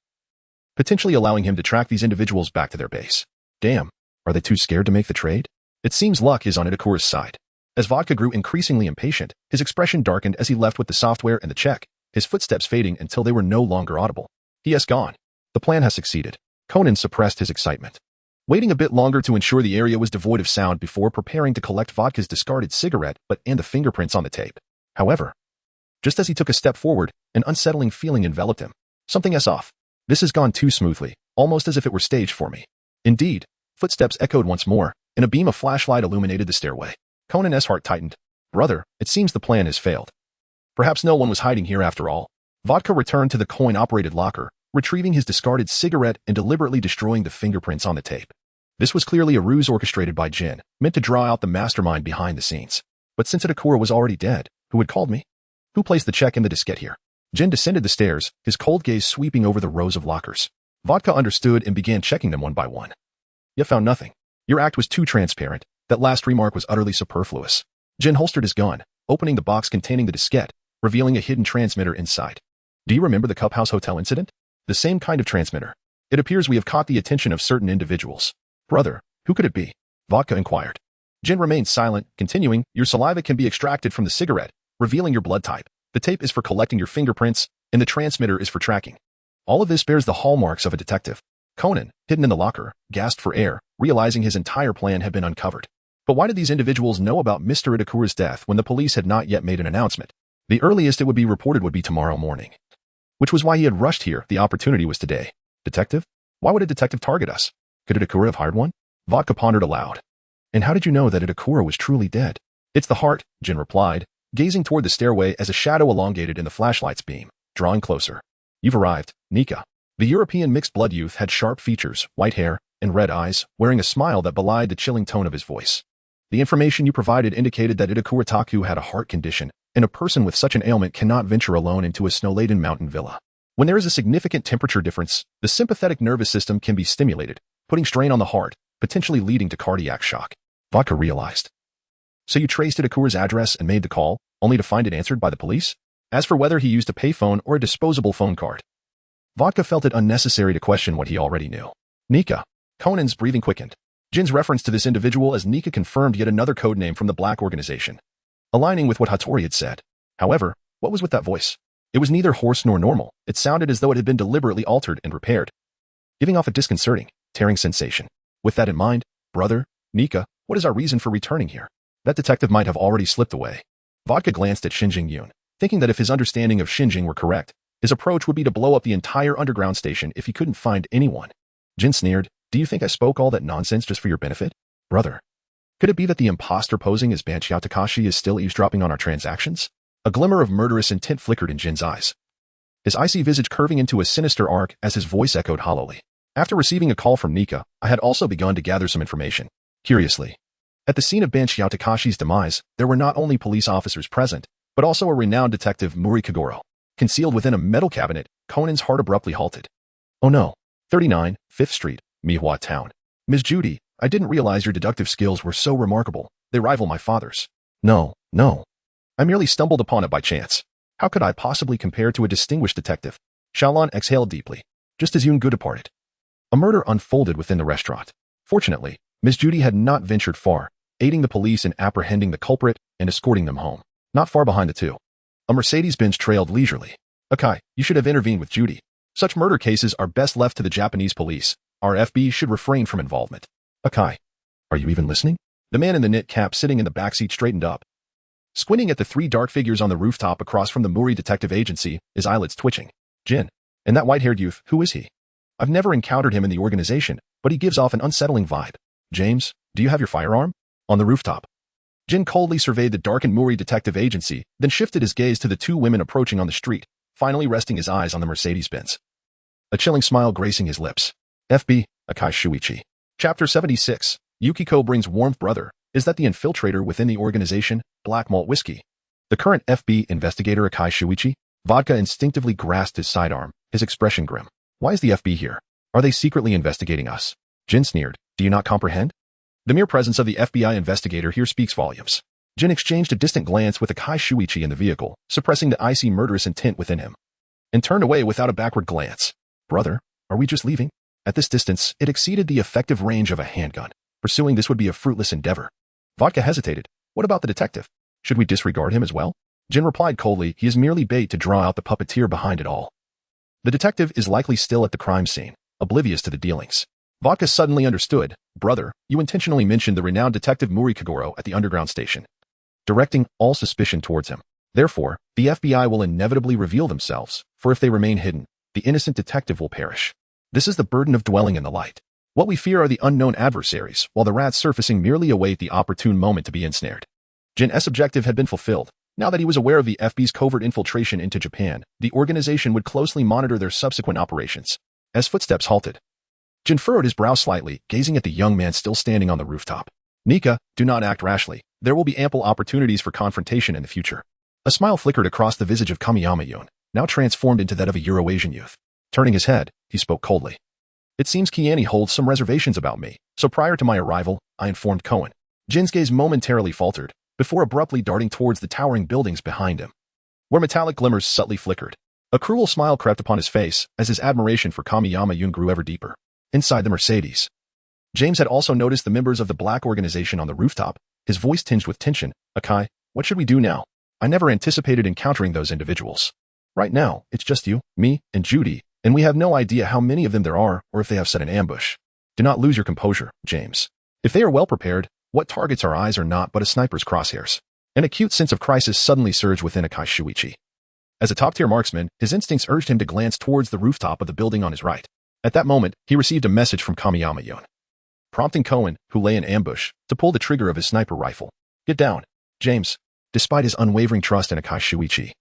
potentially allowing him to track these individuals back to their base. Damn, are they too scared to make the trade? It seems luck is on Itakura's side. As Vodka grew increasingly impatient, his expression darkened as he left with the software and the check, his footsteps fading until they were no longer audible. He has gone. The plan has succeeded. Conan suppressed his excitement, waiting a bit longer to ensure the area was devoid of sound before preparing to collect Vodka's discarded cigarette and the fingerprints on the tape. However, just as he took a step forward, an unsettling feeling enveloped him. Something's off. This has gone too smoothly, almost as if it were staged for me. Indeed, footsteps echoed once more, and a beam of flashlight illuminated the stairway. Conan's heart tightened. Brother, it seems the plan has failed. Perhaps no one was hiding here after all. Vodka returned to the coin-operated locker, retrieving his discarded cigarette and deliberately destroying the fingerprints on the tape. This was clearly a ruse orchestrated by Jin, meant to draw out the mastermind behind the scenes. But since Itakura was already dead, who had called me? Who placed the check in the diskette here? Jin descended the stairs, his cold gaze sweeping over the rows of lockers. Vodka understood and began checking them one by one. Yet found nothing. Your act was too transparent. That last remark was utterly superfluous. Jin holstered his gun, opening the box containing the diskette, revealing a hidden transmitter inside. Do you remember the Cup House Hotel incident? The same kind of transmitter. It appears we have caught the attention of certain individuals. Brother, who could it be? Vodka inquired. Jin remained silent, continuing, your saliva can be extracted from the cigarette, revealing your blood type. The tape is for collecting your fingerprints, and the transmitter is for tracking. All of this bears the hallmarks of a detective. Conan, hidden in the locker, gasped for air, realizing his entire plan had been uncovered. But why did these individuals know about Mr. Itakura's death when the police had not yet made an announcement? The earliest it would be reported would be tomorrow morning. Which was why he had rushed here. The opportunity was today. Detective? Why would a detective target us? Could Itakura have hired one? Vodka pondered aloud. And how did you know that Itakura was truly dead? It's the heart, Jin replied, gazing toward the stairway as a shadow elongated in the flashlight's beam, drawing closer. You've arrived, Nika. The European mixed-blood youth had sharp features, white hair, and red eyes, wearing a smile that belied the chilling tone of his voice. The information you provided indicated that Itakura Taku had a heart condition, and a person with such an ailment cannot venture alone into a snow-laden mountain villa. When there is a significant temperature difference, the sympathetic nervous system can be stimulated, putting strain on the heart, potentially leading to cardiac shock. Vodka realized. So you traced Itakura's address and made the call, only to find it answered by the police? As for whether he used a payphone or a disposable phone card, Vodka felt it unnecessary to question what he already knew. Nika. Conan's breathing quickened. Jin's reference to this individual as Nika confirmed yet another codename from the Black Organization, aligning with what Hattori had said. However, what was with that voice? It was neither hoarse nor normal. It sounded as though it had been deliberately altered and repaired, giving off a disconcerting, tearing sensation. With that in mind, brother, Nika, what is our reason for returning here? That detective might have already slipped away. Vodka glanced at Shengu Yun, thinking that if his understanding of Shinjing were correct, his approach would be to blow up the entire underground station if he couldn't find anyone. Jin sneered, do you think I spoke all that nonsense just for your benefit? Brother, could it be that the imposter posing as Banchiao Takashi is still eavesdropping on our transactions? A glimmer of murderous intent flickered in Jin's eyes, his icy visage curving into a sinister arc as his voice echoed hollowly. After receiving a call from Nika, I had also begun to gather some information. Curiously, at the scene of Ben Xiao Takashi's demise, there were not only police officers present, but also a renowned detective Muri Kagoro. Concealed within a metal cabinet, Conan's heart abruptly halted. Oh no. 39, 5th Street, Mihua Town. Ms. Judy, I didn't realize your deductive skills were so remarkable. They rival my father's. No. I merely stumbled upon it by chance. How could I possibly compare to a distinguished detective? Xiaolan exhaled deeply, just as Yun Gu departed. A murder unfolded within the restaurant. Fortunately, Ms. Judy had not ventured far, aiding the police in apprehending the culprit and escorting them home. Not far behind the two, a Mercedes-Benz trailed leisurely. Akai, you should have intervened with Judy. Such murder cases are best left to the Japanese police. Our FB should refrain from involvement. Akai, are you even listening? The man in the knit cap sitting in the backseat straightened up. Squinting at the three dark figures on the rooftop across from the Muri Detective Agency, his eyelids twitching. Jin. And that white-haired youth, who is he? I've never encountered him in the organization, but he gives off an unsettling vibe. James, do you have your firearm? On the rooftop. Jin coldly surveyed the darkened Muri Detective Agency, then shifted his gaze to the two women approaching on the street, finally resting his eyes on the Mercedes-Benz. A chilling smile gracing his lips. FB, Akai Shuichi. Chapter 76. Yukiko brings warmth. Brother, is that the infiltrator within the organization, Black Malt Whiskey? The current FB investigator Akai Shuichi? Vodka instinctively grasped his sidearm, his expression grim. Why is the FB here? Are they secretly investigating us? Jin sneered. Do you not comprehend? The mere presence of the FBI investigator here speaks volumes. Jin exchanged a distant glance with Akai Shuichi in the vehicle, suppressing the icy murderous intent within him, and turned away without a backward glance. Brother, are we just leaving? At this distance, it exceeded the effective range of a handgun. Pursuing this would be a fruitless endeavor. Vodka hesitated. What about the detective? Should we disregard him as well? Jin replied coldly, he is merely bait to draw out the puppeteer behind it all. The detective is likely still at the crime scene, oblivious to the dealings. Vodka suddenly understood. Brother, you intentionally mentioned the renowned detective Muri Kagoro at the underground station, directing all suspicion towards him. Therefore, the FBI will inevitably reveal themselves, for if they remain hidden, the innocent detective will perish. This is the burden of dwelling in the light. What we fear are the unknown adversaries, while the rats surfacing merely await the opportune moment to be ensnared. Jin's objective had been fulfilled. Now that he was aware of the FB's covert infiltration into Japan, the organization would closely monitor their subsequent operations. As footsteps halted, Jin furrowed his brow slightly, gazing at the young man still standing on the rooftop. Nika, do not act rashly. There will be ample opportunities for confrontation in the future. A smile flickered across the visage of Kamiyama Yun, now transformed into that of a Euro-Asian youth. Turning his head, he spoke coldly. It seems Kiani holds some reservations about me, so prior to my arrival, I informed Cohen. Jin's gaze momentarily faltered, before abruptly darting towards the towering buildings behind him, where metallic glimmers subtly flickered. A cruel smile crept upon his face as his admiration for Kamiyama Yun grew ever deeper. Inside the Mercedes, James had also noticed the members of the black organization on the rooftop, his voice tinged with tension. Akai, what should we do now? I never anticipated encountering those individuals. Right now, it's just you, me, and Judy, and we have no idea how many of them there are or if they have set an ambush. Do not lose your composure, James. If they are well prepared, what targets our eyes are not but a sniper's crosshairs. An acute sense of crisis suddenly surged within Akai Shuichi. As a top-tier marksman, his instincts urged him to glance towards the rooftop of the building on his right. At that moment, he received a message from Kamiyama Yun, prompting Cohen, who lay in ambush, to pull the trigger of his sniper rifle. Get down, James. Despite his unwavering trust in Akai Shuichi,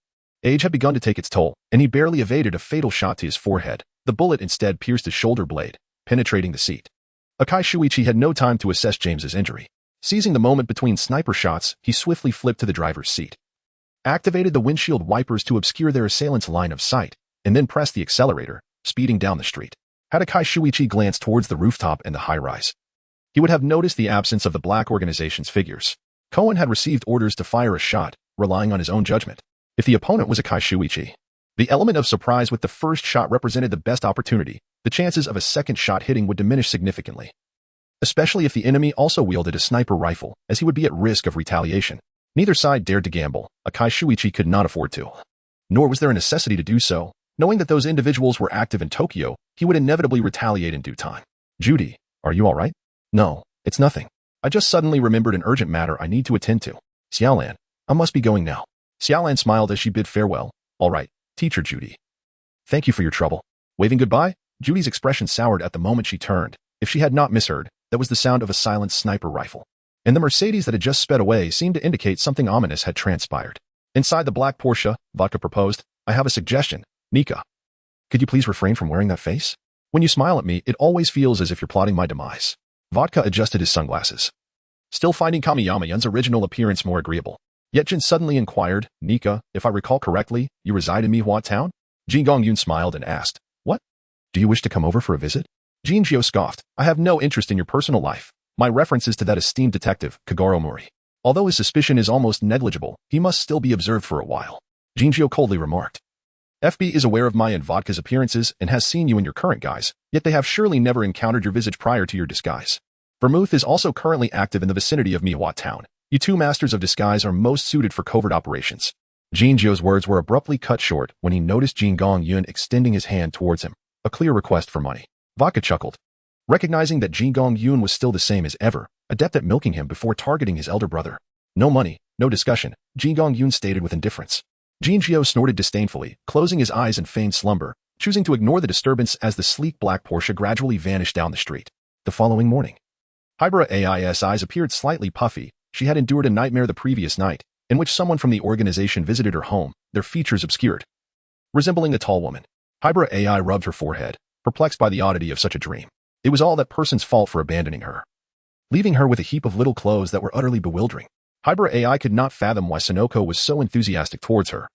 age had begun to take its toll, and he barely evaded a fatal shot to his forehead. The bullet instead pierced his shoulder blade, penetrating the seat. Akai Shuichi had no time to assess James's injury. Seizing the moment between sniper shots, he swiftly flipped to the driver's seat, activated the windshield wipers to obscure their assailant's line of sight, and then pressed the accelerator, speeding down the street. Had Akai Shuichi glanced towards the rooftop and the high-rise, he would have noticed the absence of the black organization's figures. Cohen had received orders to fire a shot, relying on his own judgment. If the opponent was Akai Shuichi, the element of surprise with the first shot represented the best opportunity. The chances of a second shot hitting would diminish significantly, especially if the enemy also wielded a sniper rifle, as he would be at risk of retaliation. Neither side dared to gamble. Akai Shuichi could not afford to. Nor was there a necessity to do so. Knowing that those individuals were active in Tokyo, he would inevitably retaliate in due time. Judy, are you all right? No, it's nothing. I just suddenly remembered an urgent matter I need to attend to. Xiaolan, I must be going now. Xiaolan smiled as she bid farewell. All right, teacher Judy. Thank you for your trouble. Waving goodbye, Judy's expression soured at the moment she turned. If she had not misheard, that was the sound of a silenced sniper rifle. And the Mercedes that had just sped away seemed to indicate something ominous had transpired. Inside the black Porsche, Vodka proposed, I have a suggestion. Nika, could you please refrain from wearing that face? When you smile at me, it always feels as if you're plotting my demise. Vodka adjusted his sunglasses, still finding Kamiyama-yun's original appearance more agreeable. Yet Jin suddenly inquired, Nika, if I recall correctly, you reside in Mihua Town? Jin-Gong-yun smiled and asked, what? Do you wish to come over for a visit? Jin-Jio scoffed, I have no interest in your personal life. My reference is to that esteemed detective, Kagoro Mori. Although his suspicion is almost negligible, he must still be observed for a while. Jin-Jio coldly remarked. FB is aware of my and Vodka's appearances and has seen you in your current guise, yet they have surely never encountered your visage prior to your disguise. Vermouth is also currently active in the vicinity of Mihua Town. You two masters of disguise are most suited for covert operations. Jin-Jio's words were abruptly cut short when he noticed Jin-Gong-yun extending his hand towards him, a clear request for money. Vodka chuckled, recognizing that Jin-Gong-yun was still the same as ever, adept at milking him before targeting his elder brother. No money, no discussion, Jin-Gong-yun stated with indifference. Jin-Jio snorted disdainfulully, closing his eyes in feigned slumber, choosing to ignore the disturbance as the sleek black Porsche gradually vanished down the street. The following morning, Hybera AI's eyes appeared slightly puffy. She had endured a nightmare the previous night, in which someone from the organization visited her home, their features obscured. Resembling a tall woman, Hybera AI rubbed her forehead, perplexed by the oddity of such a dream. It was all that person's fault for abandoning her, leaving her with a heap of little clothes that were utterly bewildering. Hybera AI could not fathom why Sonoko was so enthusiastic towards her.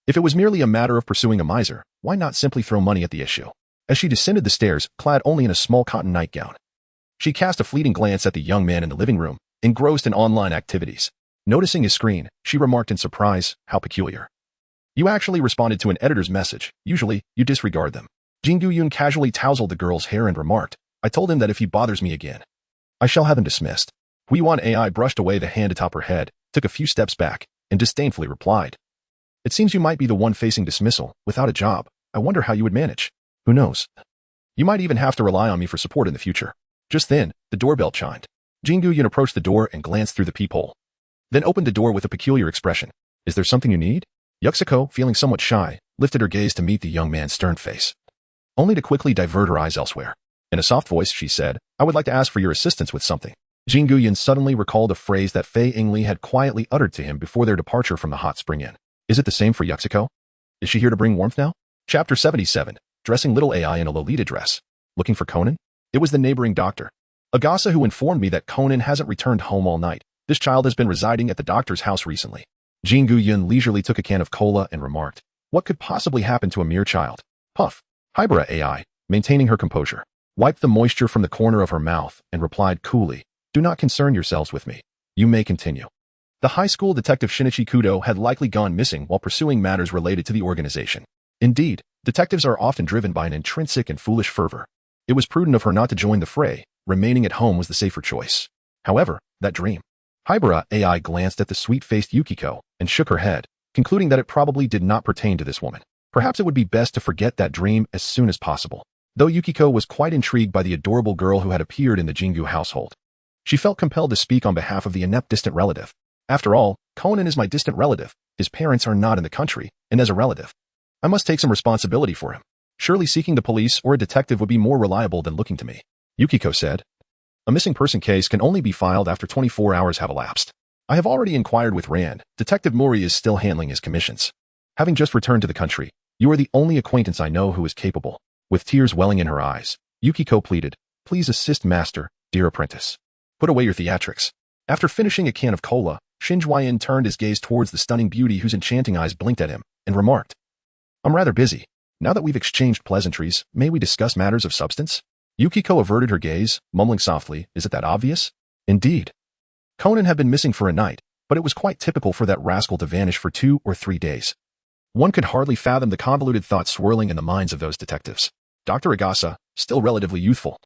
If it was merely a matter of pursuing a miser, why not simply throw money at the issue? As she descended the stairs, clad only in a small cotton nightgown, she cast a fleeting glance at the young man in the living room, engrossed in online activities. Noticing his screen, she remarked in surprise, how peculiar. You actually responded to an editor's message. Usually, you disregard them. Shengu Yun casually tousled the girl's hair and remarked, I told him that if he bothers me again, I shall have him dismissed. Hui Wan AI brushed away the hand atop her head, took a few steps back, and disdainfully replied. It seems you might be the one facing dismissal, without a job. I wonder how you would manage. Who knows? You might even have to rely on me for support in the future. Just then, the doorbell chimed. Shengu Yun approached the door and glanced through the peephole, then opened the door with a peculiar expression. Is there something you need? Yuxiko, feeling somewhat shy, lifted her gaze to meet the young man's stern face, only to quickly divert her eyes elsewhere. In a soft voice, she said, I would like to ask for your assistance with something. Shengu Yun suddenly recalled a phrase that Fei Yingli had quietly uttered to him before their departure from the hot spring inn. Is it the same for Yuxiko? Is she here to bring warmth now? Chapter 77, dressing little AI in a Lolita dress. Looking for Conan? It was the neighboring doctor, Agasa, who informed me that Conan hasn't returned home all night. This child has been residing at the doctor's house recently. Shengu Yun leisurely took a can of cola and remarked, what could possibly happen to a mere child? Puff. Hybera AI, maintaining her composure, wiped the moisture from the corner of her mouth and replied coolly, do not concern yourselves with me. You may continue. The high school detective Shinichi Kudo had likely gone missing while pursuing matters related to the organization. Indeed, detectives are often driven by an intrinsic and foolish fervor. It was prudent of her not to join the fray. Remaining at home was the safer choice. However, that dream. Hybera AI glanced at the sweet-faced Yukiko and shook her head, concluding that it probably did not pertain to this woman. Perhaps it would be best to forget that dream as soon as possible. Though Yukiko was quite intrigued by the adorable girl who had appeared in the Jingu household, she felt compelled to speak on behalf of the inept distant relative. After all, Conan is my distant relative. His parents are not in the country, and as a relative, I must take some responsibility for him. Surely seeking the police or a detective would be more reliable than looking to me. Yukiko said. A missing person case can only be filed after 24 hours have elapsed. I have already inquired with Rand. Detective Mori is still handling his commissions. Having just returned to the country, you are the only acquaintance I know who is capable. With tears welling in her eyes, Yukiko pleaded, please assist master, dear apprentice. Put away your theatrics. After finishing a can of cola, Shinjuayan turned his gaze towards the stunning beauty whose enchanting eyes blinked at him, and remarked, I'm rather busy. Now that we've exchanged pleasantries, may we discuss matters of substance? Yukiko averted her gaze, mumbling softly, is it that obvious? Indeed. Conan had been missing for a night, but it was quite typical for that rascal to vanish for 2 or 3 days. One could hardly fathom the convoluted thoughts swirling in the minds of those detectives. Dr. Agasa, still relatively youthful,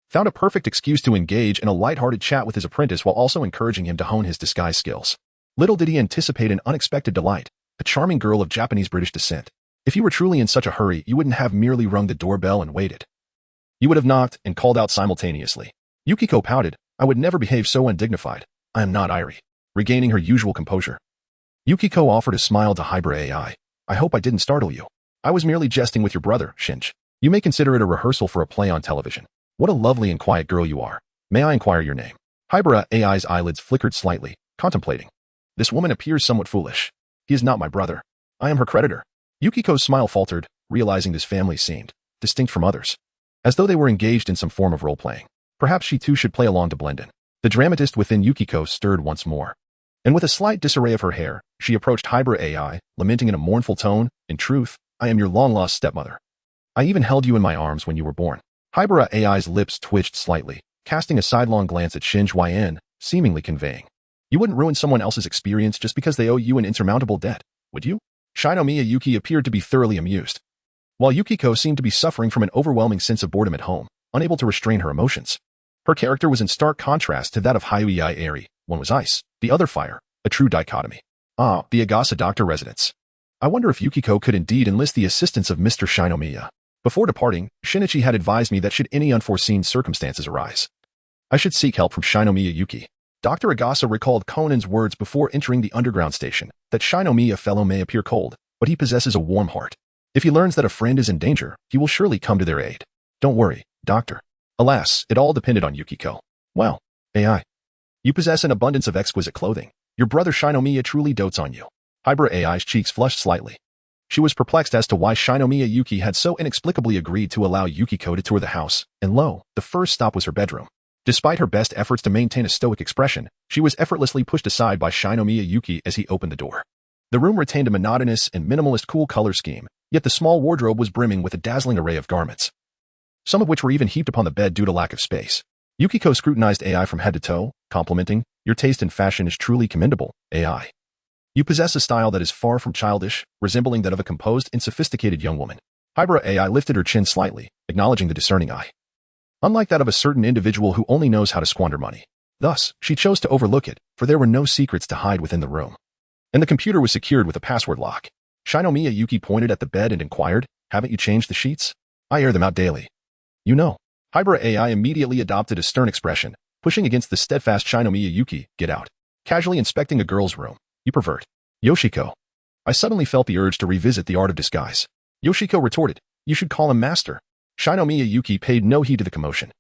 found a perfect excuse to engage in a light-hearted chat with his apprentice while also encouraging him to hone his disguise skills. Little did he anticipate an unexpected delight, a charming girl of Japanese-British descent. If you were truly in such a hurry, you wouldn't have merely rung the doorbell and waited. You would have knocked and called out simultaneously. Yukiko pouted, I would never behave so undignified. I am not Irie. Regaining her usual composure, Yukiko offered a smile to Hybera AI. I hope I didn't startle you. I was merely jesting with your brother, Shinj. You may consider it a rehearsal for a play on television. What a lovely and quiet girl you are. May I inquire your name? Hybera AI's eyelids flickered slightly, contemplating. This woman appears somewhat foolish. He is not my brother. I am her creditor. Yukiko's smile faltered, realizing this family seemed distinct from others. as though they were engaged in some form of role-playing. Perhaps she too should play along to blend in. The dramatist within Yukiko stirred once more. And with a slight disarray of her hair, she approached Hybrid AI, lamenting in a mournful tone, "In truth, I am your long-lost stepmother. I even held you in my arms when you were born." Hybrid AI's lips twitched slightly, casting a sidelong glance at Shengu Yun, seemingly conveying, "You wouldn't ruin someone else's experience just because they owe you an insurmountable debt, would you?" Shinomiya Yuki appeared to be thoroughly amused, while Yukiko seemed to be suffering from an overwhelming sense of boredom at home, unable to restrain her emotions. Her character was in stark contrast to that of Hyuei Eri. One was ice, the other fire, a true dichotomy. Ah, the Agasa doctor residence. I wonder if Yukiko could indeed enlist the assistance of Mr. Shinomiya. Before departing, Shinichi had advised me that should any unforeseen circumstances arise, I should seek help from Shinomiya Yuki. Dr. Agasa recalled Conan's words before entering the underground station, that Shinomiya fellow may appear cold, but he possesses a warm heart. If he learns that a friend is in danger, he will surely come to their aid. Don't worry, doctor. Alas, it all depended on Yukiko. Well, AI. You possess an abundance of exquisite clothing. Your brother Shinomiya truly dotes on you. Hybrid AI's cheeks flushed slightly. She was perplexed as to why Shinomiya Yuki had so inexplicably agreed to allow Yukiko to tour the house, and lo, the first stop was her bedroom. Despite her best efforts to maintain a stoic expression, she was effortlessly pushed aside by Shinomiya Yuki as he opened the door. The room retained a monotonous and minimalist cool color scheme, yet the small wardrobe was brimming with a dazzling array of garments, some of which were even heaped upon the bed due to lack of space. Yukiko scrutinized AI from head to toe, complimenting, "Your taste in fashion is truly commendable, AI. You possess a style that is far from childish, resembling that of a composed and sophisticated young woman." Hybrid AI lifted her chin slightly, acknowledging the discerning eye, unlike that of a certain individual who only knows how to squander money. Thus, she chose to overlook it, for there were no secrets to hide within the room. And the computer was secured with a password lock. Shinomiya Yuki pointed at the bed and inquired, "Haven't you changed the sheets?" "I air them out daily." "You know." Hybrid AI immediately adopted a stern expression, pushing against the steadfast Shinomiya Yuki, "Get out." Casually inspecting a girl's room. "You pervert." "Yoshiko." I suddenly felt the urge to revisit the art of disguise. Yoshiko retorted, "You should call him master." Shinomiya Yuki paid no heed to the commotion.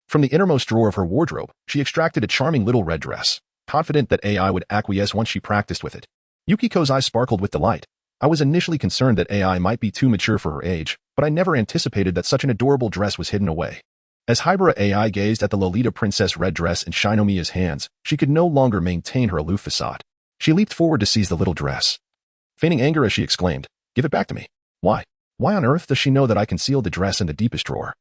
From the innermost drawer of her wardrobe, she extracted a charming little red dress, confident that AI would acquiesce once she practiced with it. Yukiko's eyes sparkled with delight. I was initially concerned that AI might be too mature for her age, but I never anticipated that such an adorable dress was hidden away. As Hybrid AI gazed at the Lolita princess red dress in Shinomiya's hands, she could no longer maintain her aloof facade. She leaped forward to seize the little dress, feigning anger as she exclaimed, "Give it back to me." "Why? Why on earth does she know that I concealed the dress in the deepest drawer?"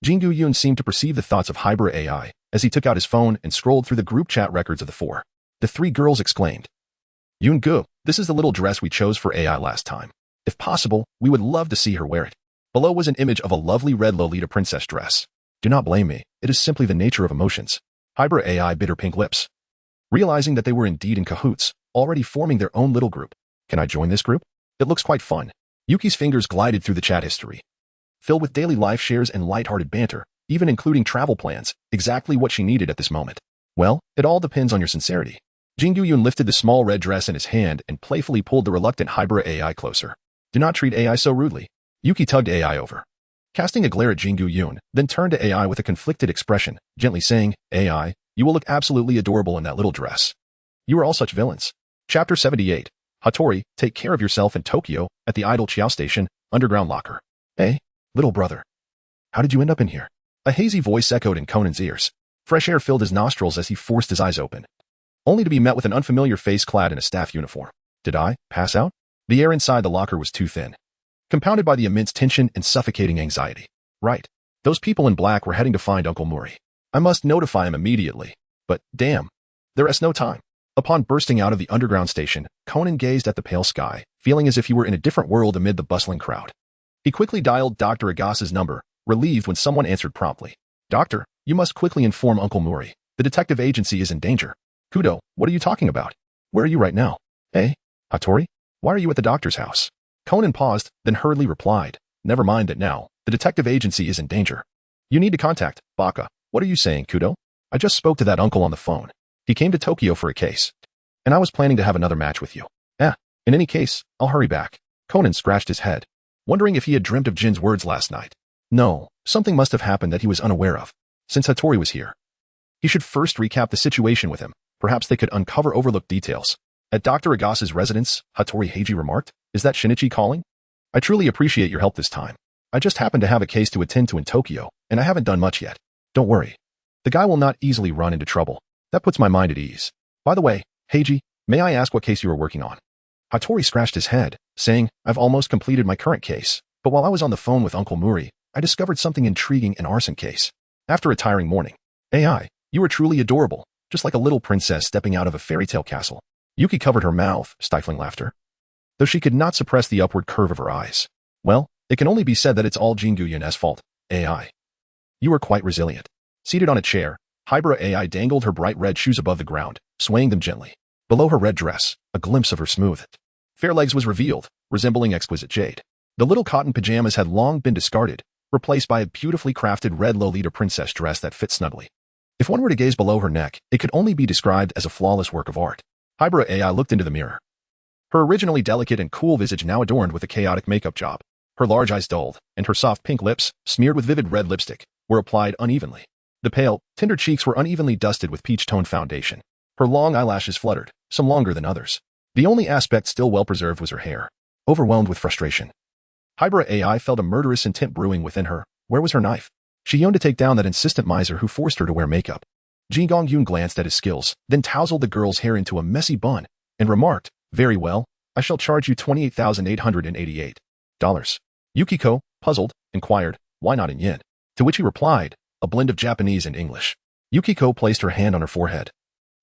Shengu Yun seemed to perceive the thoughts of Hybrid AI as he took out his phone and scrolled through the group chat records of the four. The three girls exclaimed, "Yun Gu, this is the little dress we chose for AI last time. If possible, we would love to see her wear it." Below was an image of a lovely red Lolita princess dress. "Do not blame me, it is simply the nature of emotions." Hybrid AI bit her pink lips, realizing that they were indeed in cahoots, already forming their own little group. "Can I join this group? It looks quite fun." Yuki's fingers glided through the chat history, filled with daily life shares and light-hearted banter, even including travel plans, exactly what she needed at this moment. "Well, it all depends on your sincerity." Shengu Yun lifted the small red dress in his hand and playfully pulled the reluctant Hybrid AI closer. "Do not treat AI so rudely." Yuki tugged AI over, casting a glare at Shengu Yun, then turned to AI with a conflicted expression, gently saying, "AI, you will look absolutely adorable in that little dress. You are all such villains." Chapter 78. Hattori, take care of yourself in Tokyo, at the idle Chiao Station, underground locker. "Hey, little brother. How did you end up in here?" A hazy voice echoed in Conan's ears. Fresh air filled his nostrils as he forced his eyes open, only to be met with an unfamiliar face clad in a staff uniform. Did I pass out? The air inside the locker was too thin, compounded by the immense tension and suffocating anxiety. Right. Those people in black were heading to find Uncle Mori. I must notify him immediately. But, damn, there is no time. Upon bursting out of the underground station, Conan gazed at the pale sky, feeling as if he were in a different world amid the bustling crowd. He quickly dialed Dr. Agasa's number, relieved when someone answered promptly. "Doctor, you must quickly inform Uncle Mori. The detective agency is in danger." "Kudo, what are you talking about? Where are you right now?" "Hey, Hattori, why are you at the doctor's house?" Conan paused, then hurriedly replied, "Never mind that now. The detective agency is in danger. You need to contact Baka." "What are you saying, Kudo?" "I just spoke to that uncle on the phone. He came to Tokyo for a case, and I was planning to have another match with you." In any case, I'll hurry back." Conan scratched his head, wondering if he had dreamt of Jin's words last night. No, something must have happened that he was unaware of. Since Hattori was here, he should first recap the situation with him. Perhaps they could uncover overlooked details. At Dr. Agasa's residence, Hattori Heiji remarked, "Is that Shinichi calling? I truly appreciate your help this time." I just happen to have a case to attend to in Tokyo, and I haven't done much yet. Don't worry. The guy will not easily run into trouble. That puts my mind at ease. By the way, Heiji, may I ask what case you are working on? Hattori scratched his head, saying, I've almost completed my current case, but while I was on the phone with Uncle Muri, I discovered something intriguing in arson case. After a tiring morning, AI, you are truly adorable, just like a little princess stepping out of a fairy tale castle. Yuki covered her mouth, stifling laughter, though she could not suppress the upward curve of her eyes. Well, it can only be said that it's all Shengu Yun's fault. AI. You are quite resilient. Seated on a chair, Hybra AI dangled her bright red shoes above the ground, swaying them gently. Below her red dress, a glimpse of her smooth, fair legs was revealed, resembling exquisite jade. The little cotton pajamas had long been discarded, replaced by a beautifully crafted red Lolita princess dress that fit snugly. If one were to gaze below her neck, it could only be described as a flawless work of art. Hybra AI looked into the mirror. Her originally delicate and cool visage now adorned with a chaotic makeup job. Her large eyes dulled, and her soft pink lips, smeared with vivid red lipstick, were applied unevenly. The pale, tender cheeks were unevenly dusted with peach-toned foundation. Her long eyelashes fluttered, some longer than others. The only aspect still well-preserved was her hair. Overwhelmed with frustration, Hybra AI felt a murderous intent brewing within her. Where was her knife? She yearned to take down that insistent miser who forced her to wear makeup. Shengu Yun glanced at his skills, then tousled the girl's hair into a messy bun, and remarked, Very well, I shall charge you $28,888. Yukiko, puzzled, inquired, Why not in yen? To which he replied, a blend of Japanese and English. Yukiko placed her hand on her forehead,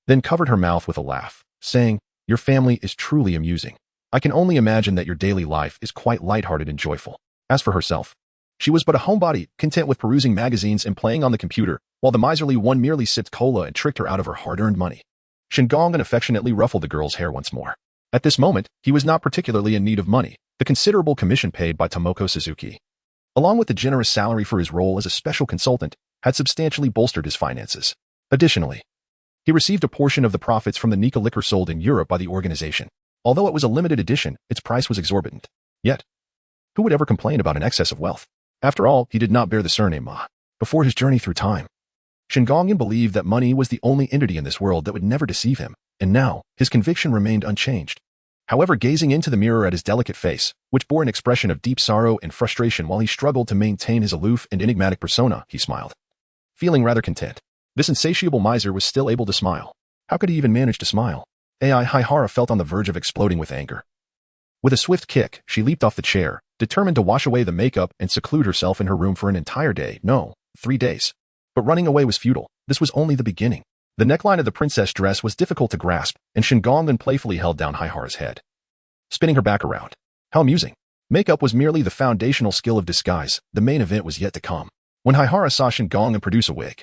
then covered her mouth with a laugh, saying, Your family is truly amusing. I can only imagine that your daily life is quite lighthearted and joyful. As for herself, she was but a homebody, content with perusing magazines and playing on the computer, while the miserly one merely sipped cola and tricked her out of her hard-earned money. Shengu Yun affectionately ruffled the girl's hair once more. At this moment, he was not particularly in need of money. The considerable commission paid by Tomoko Suzuki, along with the generous salary for his role as a special consultant, had substantially bolstered his finances. Additionally, he received a portion of the profits from the Nika liquor sold in Europe by the organization. Although it was a limited edition, its price was exorbitant. Yet, who would ever complain about an excess of wealth? After all, he did not bear the surname Ma. Before his journey through time, Shengu Yun believed that money was the only entity in this world that would never deceive him, and now, his conviction remained unchanged. However, gazing into the mirror at his delicate face, which bore an expression of deep sorrow and frustration while he struggled to maintain his aloof and enigmatic persona, he smiled. Feeling rather content, this insatiable miser was still able to smile. How could he even manage to smile? AI Haihara felt on the verge of exploding with anger. With a swift kick, she leaped off the chair, determined to wash away the makeup and seclude herself in her room for an entire day, no, 3 days. But running away was futile. This was only the beginning. The neckline of the princess dress was difficult to grasp, and Shengu Yun playfully held down Haihara's head, spinning her back around. How amusing. Makeup was merely the foundational skill of disguise. The main event was yet to come. When Haihara saw Shengu Yun produce a wig,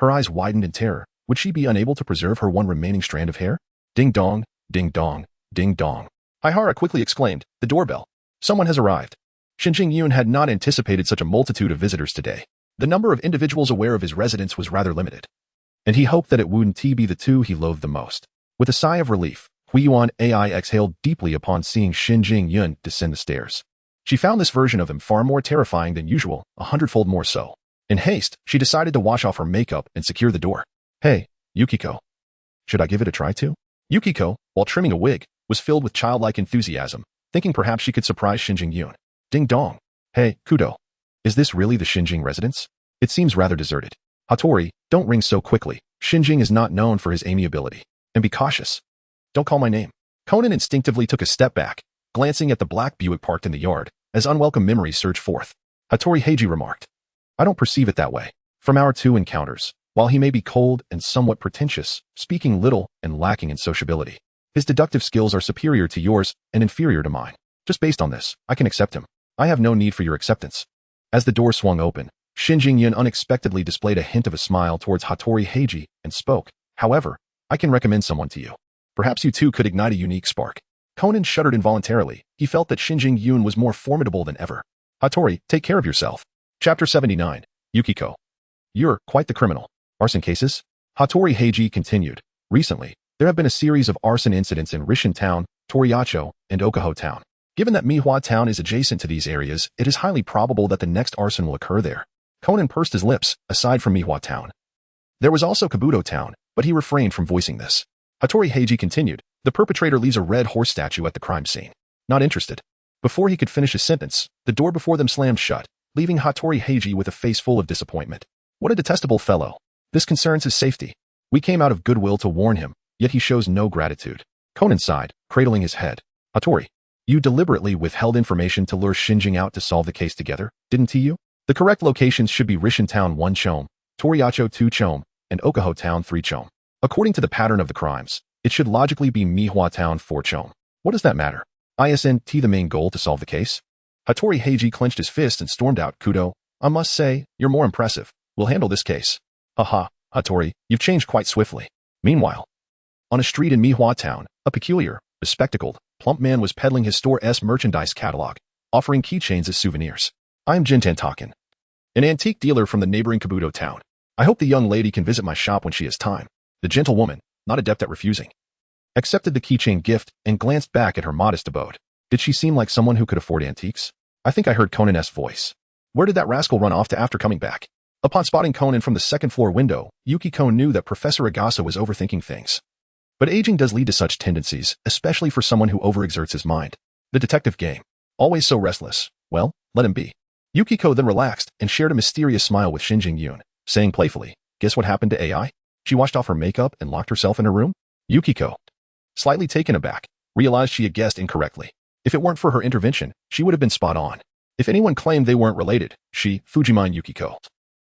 her eyes widened in terror. Would she be unable to preserve her one remaining strand of hair? Ding dong, ding dong, ding dong. Haihara quickly exclaimed, the doorbell. Someone has arrived. Shengu Yun had not anticipated such a multitude of visitors today. The number of individuals aware of his residence was rather limited, and he hoped that it wouldn't be the two he loathed the most. With a sigh of relief, Huiyuan AI exhaled deeply upon seeing Shengu Yun descend the stairs. She found this version of him far more terrifying than usual, 100-fold more so. In haste, she decided to wash off her makeup and secure the door. Hey, Yukiko. Should I give it a try too? Yukiko, while trimming a wig, was filled with childlike enthusiasm, thinking perhaps she could surprise Shengu Yun. Ding dong. Hey, Kudo. Is this really the Shinjing residence? It seems rather deserted. Hattori, don't ring so quickly. Shinjing is not known for his amiability. And be cautious. Don't call my name. Conan instinctively took a step back, glancing at the black Buick parked in the yard, as unwelcome memories surged forth. Hattori Heiji remarked, I don't perceive it that way. From our 2 encounters, while he may be cold and somewhat pretentious, speaking little and lacking in sociability, his deductive skills are superior to yours and inferior to mine. Just based on this, I can accept him. I have no need for your acceptance. As the door swung open, Shengu Yun unexpectedly displayed a hint of a smile towards Hattori Heiji and spoke, However, I can recommend someone to you. Perhaps you two could ignite a unique spark. Conan shuddered involuntarily. He felt that Shengu Yun was more formidable than ever. Hattori, take care of yourself. Chapter 79. Yukiko. You're quite the criminal. Arson cases? Hattori Heiji continued. Recently, there have been a series of arson incidents in Rishin Town, Toriacho, and Okaho Town. Given that Mihua Town is adjacent to these areas, it is highly probable that the next arson will occur there. Conan pursed his lips. Aside from Mihua Town, there was also Kabuto Town, but he refrained from voicing this. Hattori Heiji continued. The perpetrator leaves a red horse statue at the crime scene. Not interested. Before he could finish his sentence, the door before them slammed shut, leaving Hattori Heiji with a face full of disappointment. What a detestable fellow. This concerns his safety. We came out of goodwill to warn him, yet he shows no gratitude. Conan sighed, cradling his head. Hattori, you deliberately withheld information to lure Shinjing out to solve the case together, didn't you? The correct locations should be Rishin Town 1 Chome, Toriacho 2 Chome, and Okaho Town 3 Chome. According to the pattern of the crimes, it should logically be Mihua Town 4 Chome. What does that matter? Isn't the main goal to solve the case? Hattori Heiji clenched his fist and stormed out. Kudo, I must say, you're more impressive. We'll handle this case. Haha, Hattori, you've changed quite swiftly. Meanwhile, on a street in Mihua Town, a peculiar, bespectacled, plump man was peddling his store's merchandise catalog, offering keychains as souvenirs. I am Jintan Taken, an antique dealer from the neighboring Kabuto town. I hope the young lady can visit my shop when she has time. The gentlewoman, not adept at refusing, accepted the keychain gift and glanced back at her modest abode. Did she seem like someone who could afford antiques? I think I heard Conan's voice. Where did that rascal run off to after coming back? Upon spotting Conan from the second-floor window, Yukiko knew that Professor Agasa was overthinking things. But aging does lead to such tendencies, especially for someone who overexerts his mind. The detective game. Always so restless. Well, let him be. Yukiko then relaxed and shared a mysterious smile with Shinjing Yun, saying playfully, guess what happened to AI? She washed off her makeup and locked herself in her room? Yukiko, slightly taken aback, realized she had guessed incorrectly. If it weren't for her intervention, she would have been spot on. If anyone claimed they weren't related, she, Fujimine Yukiko,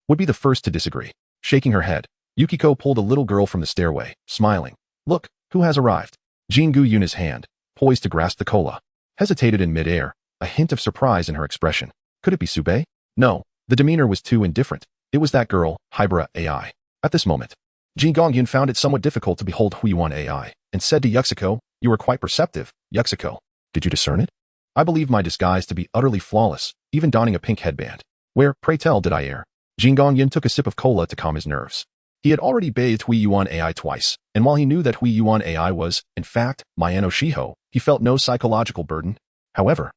would be the first to disagree. Shaking her head, Yukiko pulled a little girl from the stairway, smiling. Look, who has arrived? Shengu Yun, his hand, poised to grasp the cola, hesitated in midair, a hint of surprise in her expression. Could it be Sube? No, the demeanor was too indifferent. It was that girl, Hybra AI. At this moment, Yun found it somewhat difficult to behold Huiyuan AI, and said to Yuxiko, you were quite perceptive, Yuxiko. Did you discern it? I believe my disguise to be utterly flawless, even donning a pink headband. Where, pray tell, did I err? Yun took a sip of cola to calm his nerves. He had already bathed Huiyuan AI twice, and while he knew that Huiyuan AI was, in fact, Mayano Shiho, he felt no psychological burden. However,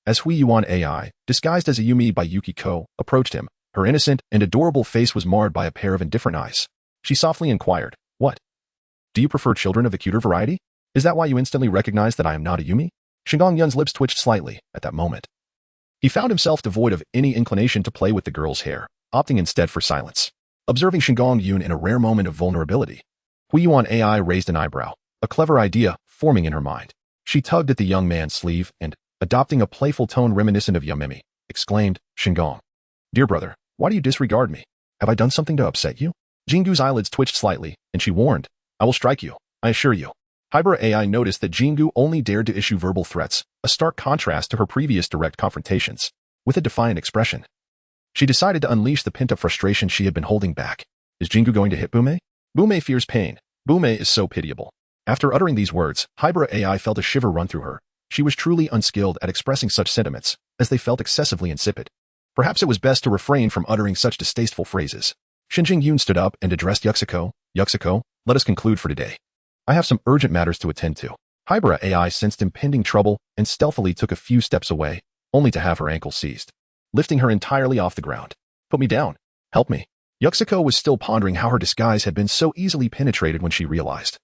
as Huiyuan AI, disguised as a Yumi by Yukiko, approached him, her innocent and adorable face was marred by a pair of indifferent eyes. She softly inquired, what? Do you prefer children of the cuter variety? Is that why you instantly recognized that I am not a Yumi? Shengu Yun's lips twitched slightly at that moment. He found himself devoid of any inclination to play with the girl's hair, opting instead for silence. Observing Shengu Yun in a rare moment of vulnerability, Huiyuan AI raised an eyebrow, a clever idea forming in her mind. She tugged at the young man's sleeve and, adopting a playful tone reminiscent of Yamimi, exclaimed, Shengu, dear brother, why do you disregard me? Have I done something to upset you? Jingu's eyelids twitched slightly, and she warned, I will strike you, I assure you. Hybra AI noticed that Jingu only dared to issue verbal threats, a stark contrast to her previous direct confrontations. With a defiant expression, she decided to unleash the pent-up frustration she had been holding back. Is Jingu going to hit Bume? Bume fears pain. Bume is so pitiable. After uttering these words, Hybra AI felt a shiver run through her. She was truly unskilled at expressing such sentiments, as they felt excessively insipid. Perhaps it was best to refrain from uttering such distasteful phrases. Shinjing Yun stood up and addressed Yuxiko. Yuxiko, let us conclude for today. I have some urgent matters to attend to. Hybra AI sensed impending trouble and stealthily took a few steps away, only to have her ankle seized, lifting her entirely off the ground. Put me down. Help me. Yuxiko was still pondering how her disguise had been so easily penetrated when she realized.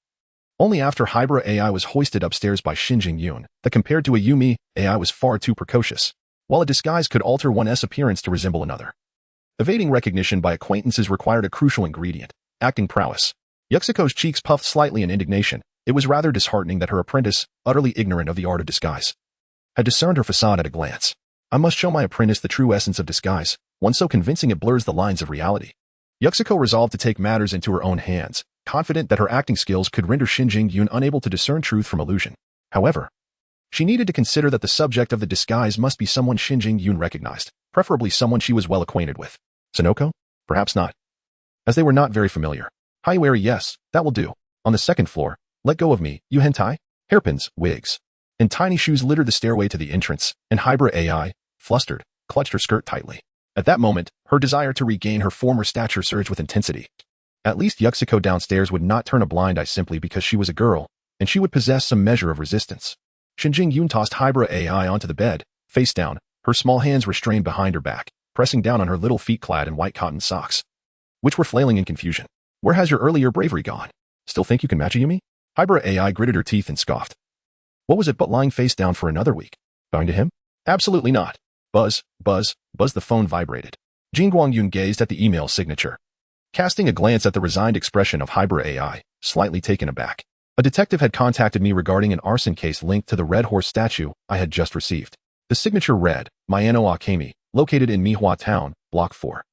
Only after Hybra AI was hoisted upstairs by Shinjing Yun that compared to a Yumi, AI was far too precocious, while a disguise could alter one's appearance to resemble another. Evading recognition by acquaintances required a crucial ingredient, acting prowess. Yuxiko's cheeks puffed slightly in indignation. It was rather disheartening that her apprentice, utterly ignorant of the art of disguise, had discerned her facade at a glance. I must show my apprentice the true essence of disguise, one so convincing it blurs the lines of reality. Yuxiko resolved to take matters into her own hands, confident that her acting skills could render Shinjing Yun unable to discern truth from illusion. However, she needed to consider that the subject of the disguise must be someone Shinjing Yun recognized, preferably someone she was well acquainted with. Sonoko? Perhaps not. As they were not very familiar. Haiwari, yes, that will do. On the second floor, let go of me, you hentai? Hairpins, wigs, and tiny shoes littered the stairway to the entrance, and Hybra AI, flustered, clutched her skirt tightly. At that moment, her desire to regain her former stature surged with intensity. At least Yuxiko downstairs would not turn a blind eye simply because she was a girl, and she would possess some measure of resistance. Shinjing Yun tossed Hybra AI onto the bed, face down, her small hands restrained behind her back, pressing down on her little feet clad in white cotton socks, which were flailing in confusion. Where has your earlier bravery gone? Still think you can match a Yumi? Hybra AI gritted her teeth and scoffed. What was it but lying face down for another week? Bowing to him? Absolutely not. Buzz, buzz, buzz. The phone vibrated. Jin Guangyun gazed at the email signature, casting a glance at the resigned expression of Hybrid AI, slightly taken aback. A detective had contacted me regarding an arson case linked to the Red Horse statue I had just received. The signature read, Mayano Akemi, located in Mihua Town, Block 4.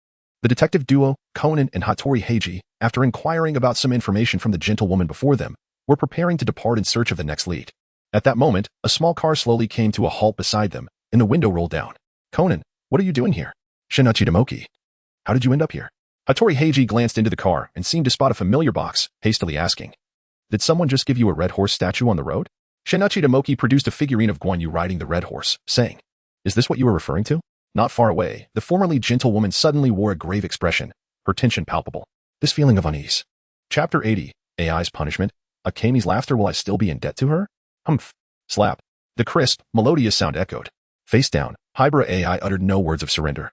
The detective duo, Conan and Hattori Heiji, after inquiring about some information from the gentlewoman before them, were preparing to depart in search of the next lead. At that moment, a small car slowly came to a halt beside them, and the window rolled down. Conan, what are you doing here? Shinichi Tomoki. How did you end up here? Hattori Heiji glanced into the car and seemed to spot a familiar box, hastily asking. Did someone just give you a red horse statue on the road? Shinichi Tomoki produced a figurine of Guan Yu riding the red horse, saying, Is this what you were referring to? Not far away, the formerly gentle woman suddenly wore a grave expression, her tension palpable. This feeling of unease. Chapter 80, AI's Punishment. Akemi's laughter. Will I still be in debt to her? Humph. Slap. The crisp, melodious sound echoed. Face down, Hybrid AI uttered no words of surrender,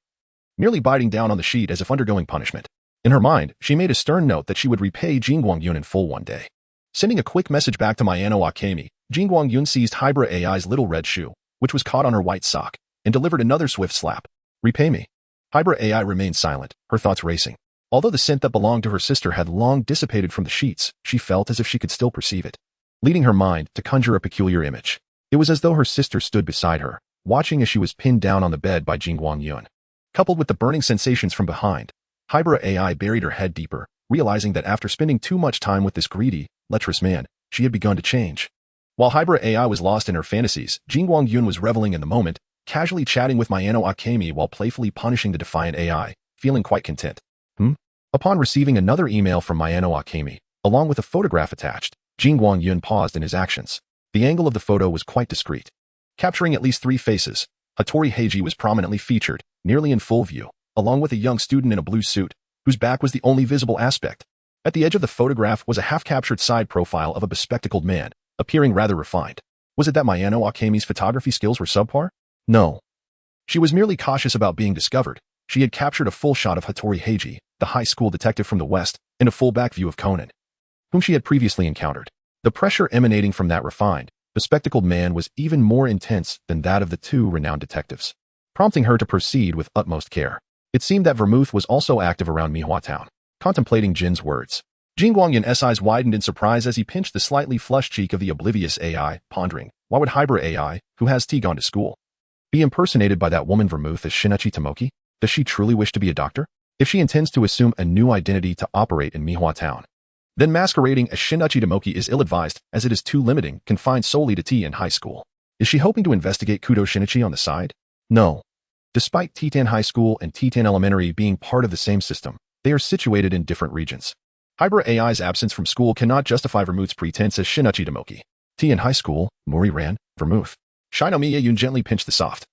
merely biting down on the sheet as if undergoing punishment. In her mind, she made a stern note that she would repay Jin Guangyun in full one day. Sending a quick message back to Mayano Akemi, Jin Guangyun seized Hybrid AI's little red shoe, which was caught on her white sock, and delivered another swift slap. Repay me. Hybrid AI remained silent, her thoughts racing. Although the scent that belonged to her sister had long dissipated from the sheets, she felt as if she could still perceive it, leading her mind to conjure a peculiar image. It was as though her sister stood beside her, watching as she was pinned down on the bed by Jin Guangyun. Coupled with the burning sensations from behind, Hybrid AI buried her head deeper, realizing that after spending too much time with this greedy, lecherous man, she had begun to change. While Hybrid AI was lost in her fantasies, Jin Guangyun was reveling in the moment, casually chatting with Mayano Akemi while playfully punishing the defiant AI, feeling quite content. Upon receiving another email from Mayano Akemi, along with a photograph attached, Jin Guangyun paused in his actions. The angle of the photo was quite discreet, capturing at least 3 faces. Hattori Heiji was prominently featured, nearly in full view, along with a young student in a blue suit, whose back was the only visible aspect. At the edge of the photograph was a half-captured side profile of a bespectacled man, appearing rather refined. Was it that Mayano Akemi's photography skills were subpar? No. She was merely cautious about being discovered. She had captured a full shot of Hattori Heiji, the high school detective from the West, and a full back view of Conan, whom she had previously encountered. The pressure emanating from that refined, bespectacled man was even more intense than that of the 2 renowned detectives, prompting her to proceed with utmost care. It seemed that Vermouth was also active around Mihua Town. Contemplating Jin's words, Jin Guangyun's eyes widened in surprise as he pinched the slightly flushed cheek of the oblivious AI, pondering, why would Hybrid AI, who has gone to school, be impersonated by that woman Vermouth as Shinichi Tomoki? Does she truly wish to be a doctor? If she intends to assume a new identity to operate in Mihua Town, then masquerading as Shinichi Tomoki is ill-advised, as it is too limiting, confined solely to T in high school. Is she hoping to investigate Kudo Shinichi on the side? No. Despite Titan High School and Titan Elementary being part of the same system, they are situated in different regions. Hybrid AI's absence from school cannot justify Vermouth's pretense as Shinichi Tomoki. T in high school, Mori ran, Vermouth. Shinomiya Yun gently pinched the soft,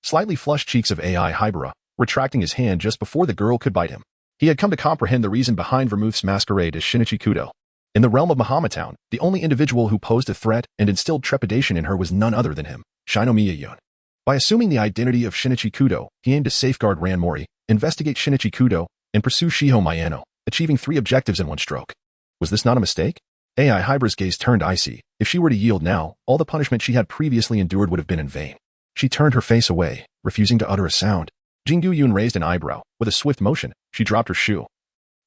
slightly flushed cheeks of AI Hybrid, retracting his hand just before the girl could bite him. He had come to comprehend the reason behind Vermouth's masquerade as Shinichi Kudo. In the realm of Mahamatown, the only individual who posed a threat and instilled trepidation in her was none other than him, Shinomiya Yun. By assuming the identity of Shinichi Kudo, he aimed to safeguard Ran Mori, investigate Shinichi Kudo, and pursue Shiho Mayano, achieving 3 objectives in one stroke. Was this not a mistake? AI Hybrid's gaze turned icy. If she were to yield now, all the punishment she had previously endured would have been in vain. She turned her face away, refusing to utter a sound. Shengu Yun raised an eyebrow. With a swift motion, she dropped her shoe,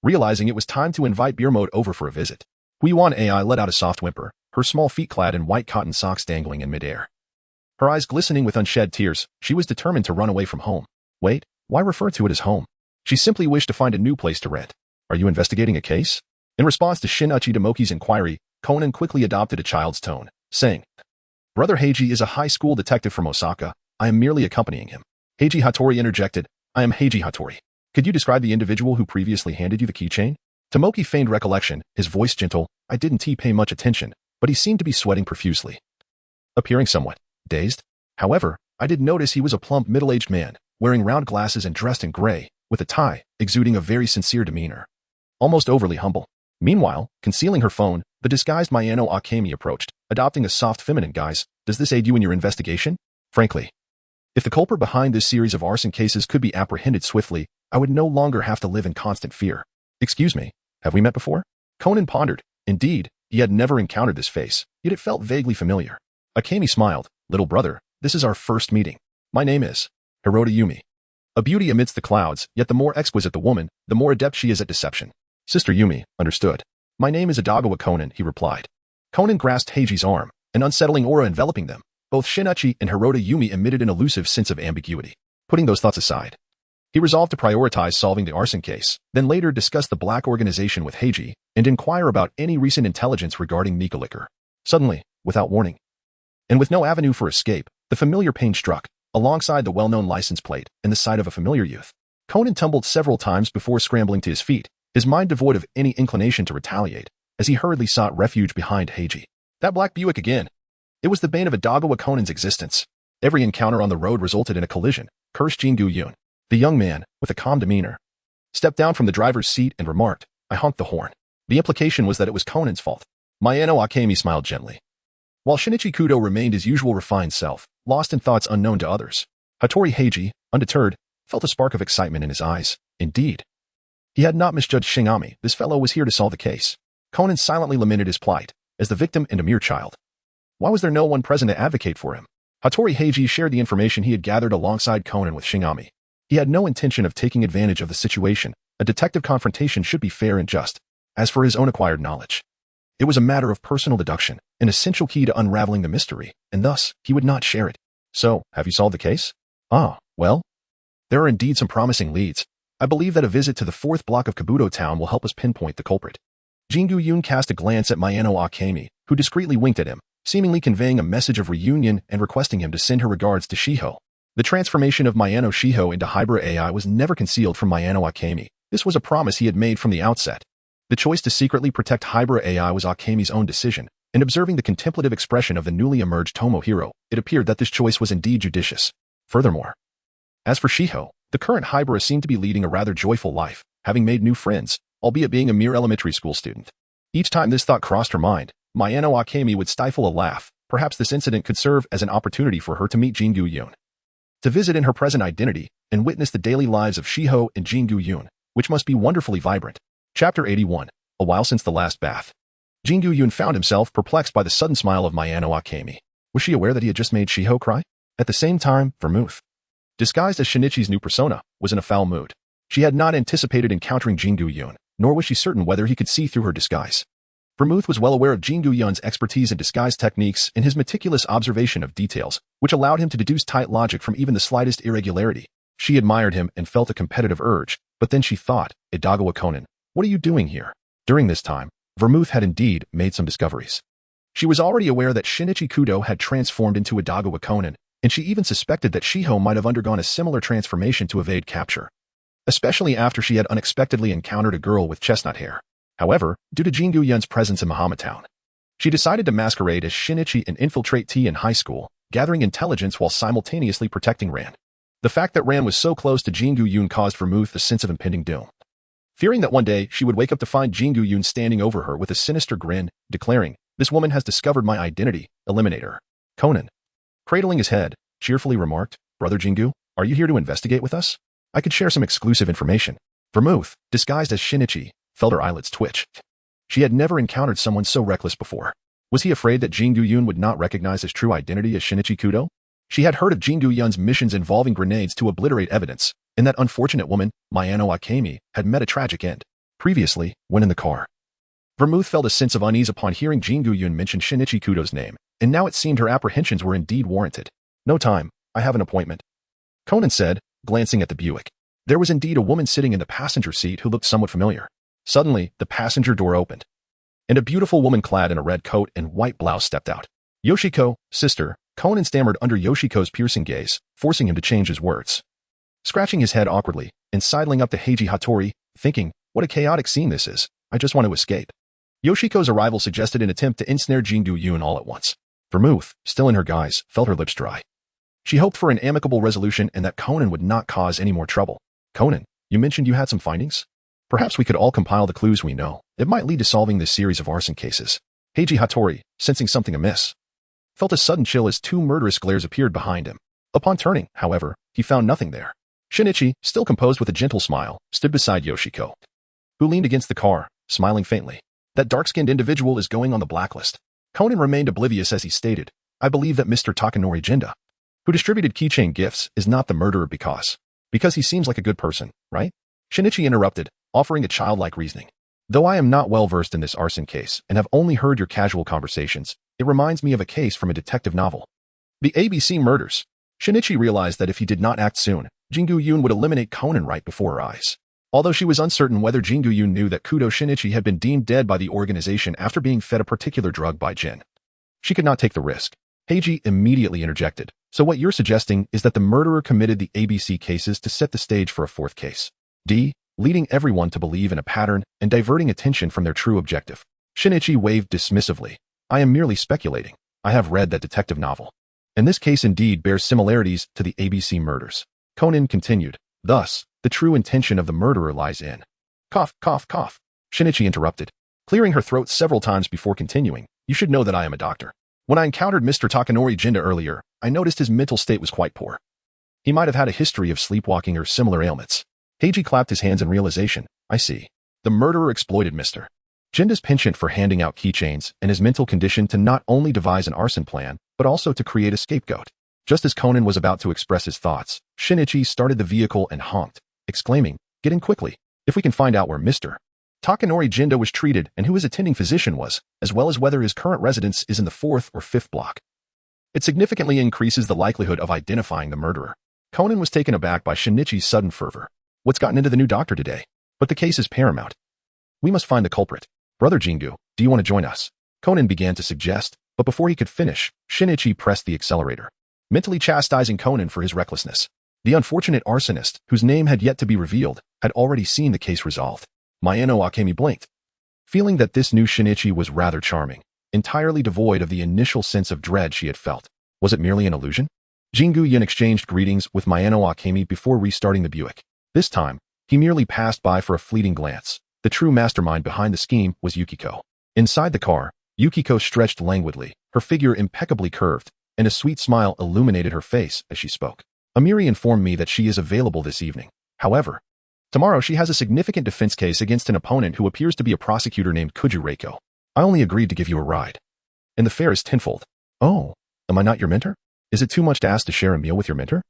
realizing it was time to invite Beer Mode over for a visit. Huiyuan AI let out a soft whimper, her small feet clad in white cotton socks dangling in midair. Her eyes glistening with unshed tears, she was determined to run away from home. Wait, why refer to it as home? She simply wished to find a new place to rent. Are you investigating a case? In response to Shinichi Tomoki's inquiry, Conan quickly adopted a child's tone, saying, Brother Heiji is a high school detective from Osaka. I am merely accompanying him. Heiji Hattori interjected, I am Heiji Hattori. Could you describe the individual who previously handed you the keychain? Tomoki feigned recollection, his voice gentle. I didn't pay much attention, but he seemed to be sweating profusely, appearing somewhat dazed. However, I did notice he was a plump middle-aged man, wearing round glasses and dressed in gray, with a tie, exuding a very sincere demeanor, almost overly humble. Meanwhile, concealing her phone, the disguised Mayano Akemi approached, adopting a soft feminine guise. Does this aid you in your investigation? Frankly, if the culprit behind this series of arson cases could be apprehended swiftly, I would no longer have to live in constant fear. Excuse me, have we met before? Conan pondered. Indeed, he had never encountered this face, yet it felt vaguely familiar. Akemi smiled. Little brother, this is our first meeting. My name is. Hirota Yumi. A beauty amidst the clouds, yet the more exquisite the woman, the more adept she is at deception. Sister Yumi, understood. My name is Adagawa Conan, he replied. Conan grasped Heiji's arm, an unsettling aura enveloping them. Both Shinichi and Hirota Yumi emitted an elusive sense of ambiguity. Putting those thoughts aside, he resolved to prioritize solving the arson case, then later discuss the black organization with Heiji and inquire about any recent intelligence regarding Nika Liquor. Suddenly, without warning, and with no avenue for escape, the familiar pain struck, alongside the well-known license plate and the sight of a familiar youth. Conan tumbled several times before scrambling to his feet, his mind devoid of any inclination to retaliate, as he hurriedly sought refuge behind Heiji. That black Buick again. It was the bane of Adagawa Conan's existence. Every encounter on the road resulted in a collision, cursed Shengu Yun. The young man, with a calm demeanor, stepped down from the driver's seat and remarked, I honked the horn. The implication was that it was Conan's fault. Mayano Akemi smiled gently, while Shinichi Kudo remained his usual refined self, lost in thoughts unknown to others. Hattori Heiji, undeterred, felt a spark of excitement in his eyes. Indeed, he had not misjudged Shingami. This fellow was here to solve the case. Conan silently lamented his plight, as the victim and a mere child. Why was there no one present to advocate for him? Hattori Heiji shared the information he had gathered alongside Conan with Shingami. He had no intention of taking advantage of the situation. A detective confrontation should be fair and just. As for his own acquired knowledge, it was a matter of personal deduction, an essential key to unraveling the mystery, and thus, he would not share it. So, have you solved the case? Ah, well, there are indeed some promising leads. I believe that a visit to the 4th block of Kabuto Town will help us pinpoint the culprit. Shengu Yun cast a glance at Mayano Akemi, who discreetly winked at him, seemingly conveying a message of reunion and requesting him to send her regards to Shiho. The transformation of Mayano Shiho into Hybrid AI was never concealed from Mayano Akemi. This was a promise he had made from the outset. The choice to secretly protect Hybrid AI was Akemi's own decision, and observing the contemplative expression of the newly emerged Tomohiro, it appeared that this choice was indeed judicious. Furthermore, as for Shiho, the current Hybrid seemed to be leading a rather joyful life, having made new friends, albeit being a mere elementary school student. Each time this thought crossed her mind, Mayano Akemi would stifle a laugh. Perhaps this incident could serve as an opportunity for her to meet Shengu Yun, to visit in her present identity, and witness the daily lives of Shiho and Shengu Yun, which must be wonderfully vibrant. Chapter 81. A while since the last bath. Shengu Yun found himself perplexed by the sudden smile of Mayano Akemi. Was she aware that he had just made Shiho cry? At the same time, Vermouth, disguised as Shinichi's new persona, was in a foul mood. She had not anticipated encountering Shengu Yun, nor was she certain whether he could see through her disguise. Vermouth was well aware of Shengu Yun's expertise in disguise techniques and his meticulous observation of details, which allowed him to deduce tight logic from even the slightest irregularity. She admired him and felt a competitive urge, but then she thought, Adagawa Conan, what are you doing here? During this time, Vermouth had indeed made some discoveries. She was already aware that Shinichi Kudo had transformed into Adagawa Conan, and she even suspected that Shiho might have undergone a similar transformation to evade capture, especially after she had unexpectedly encountered a girl with chestnut hair. However, due to Shengu Yun's presence in Mahama Town, she decided to masquerade as Shinichi and infiltrate T in high school, gathering intelligence while simultaneously protecting Ran. The fact that Ran was so close to Shengu Yun caused Vermouth a sense of impending doom. Fearing that one day she would wake up to find Shengu Yun standing over her with a sinister grin, declaring, this woman has discovered my identity, eliminate her. Conan, cradling his head, cheerfully remarked, Brother Shengu, are you here to investigate with us? I could share some exclusive information. Vermouth, disguised as Shinichi, felt her eyelids twitch. She had never encountered someone so reckless before. Was he afraid that Shengu Yun would not recognize his true identity as Shinichi Kudo? She had heard of Shengu Yun's missions involving grenades to obliterate evidence, and that unfortunate woman, Mayano Akemi, had met a tragic end. Previously, when in the car, Vermouth felt a sense of unease upon hearing Shengu Yun mention Shinichi Kudo's name, and now it seemed her apprehensions were indeed warranted. No time, I have an appointment, Conan said, glancing at the Buick. There was indeed a woman sitting in the passenger seat who looked somewhat familiar. Suddenly, the passenger door opened, and a beautiful woman clad in a red coat and white blouse stepped out. Yoshiko, sister, Conan stammered under Yoshiko's piercing gaze, forcing him to change his words. Scratching his head awkwardly, and sidling up to Heiji Hattori, thinking, what a chaotic scene this is, I just want to escape. Yoshiko's arrival suggested an attempt to ensnare Shengu Yun all at once. Vermouth, still in her guise, felt her lips dry. She hoped for an amicable resolution and that Conan would not cause any more trouble. Conan, you mentioned you had some findings? Perhaps we could all compile the clues we know. It might lead to solving this series of arson cases. Heiji Hattori, sensing something amiss, felt a sudden chill as two murderous glares appeared behind him. Upon turning, however, he found nothing there. Shinichi, still composed with a gentle smile, stood beside Yoshiko, who leaned against the car, smiling faintly. That dark-skinned individual is going on the blacklist. Conan remained oblivious as he stated, I believe that Mr. Takanori Jinda, who distributed keychain gifts, is not the murderer because he seems like a good person, right? Shinichi interrupted, offering a childlike reasoning. Though I am not well versed in this arson case and have only heard your casual conversations, it reminds me of a case from a detective novel. The ABC murders. Shinichi realized that if he did not act soon, Shengu Yun would eliminate Conan right before her eyes. Although she was uncertain whether Shengu Yun knew that Kudo Shinichi had been deemed dead by the organization after being fed a particular drug by Jin, she could not take the risk. Heiji immediately interjected. So what you're suggesting is that the murderer committed the ABC cases to set the stage for a fourth case. Leading everyone to believe in a pattern and diverting attention from their true objective. Shinichi waved dismissively. I am merely speculating. I have read that detective novel. And this case indeed bears similarities to the ABC murders. Conan continued. Thus, the true intention of the murderer lies in. Cough, cough, cough. Shinichi interrupted, clearing her throat several times before continuing. You should know that I am a doctor. When I encountered Mr. Takanori Jinda earlier, I noticed his mental state was quite poor. He might have had a history of sleepwalking or similar ailments. Heiji clapped his hands in realization. I see. The murderer exploited Mr. Jinda's penchant for handing out keychains and his mental condition to not only devise an arson plan, but also to create a scapegoat. Just as Conan was about to express his thoughts, Shinichi started the vehicle and honked, exclaiming, Get in quickly. If we can find out where Mr. Takanori Jinda was treated and who his attending physician was, as well as whether his current residence is in the 4th or 5th block, it significantly increases the likelihood of identifying the murderer. Conan was taken aback by Shinichi's sudden fervor. What's gotten into the new doctor today? But the case is paramount. We must find the culprit. Brother Jingu, do you want to join us? Conan began to suggest, but before he could finish, Shinichi pressed the accelerator, mentally chastising Conan for his recklessness. The unfortunate arsonist, whose name had yet to be revealed, had already seen the case resolved. Mayano Akemi blinked, feeling that this new Shinichi was rather charming, entirely devoid of the initial sense of dread she had felt. Was it merely an illusion? Shengu Yun exchanged greetings with Mayano Akemi before restarting the Buick. This time, he merely passed by for a fleeting glance. The true mastermind behind the scheme was Yukiko. Inside the car, Yukiko stretched languidly, her figure impeccably curved, and a sweet smile illuminated her face as she spoke. Amiri informed me that she is available this evening. However, tomorrow she has a significant defense case against an opponent who appears to be a prosecutor named Kuju Reiko. I only agreed to give you a ride. And the fare is tenfold. Oh, am I not your mentor? Is it too much to ask to share a meal with your mentor?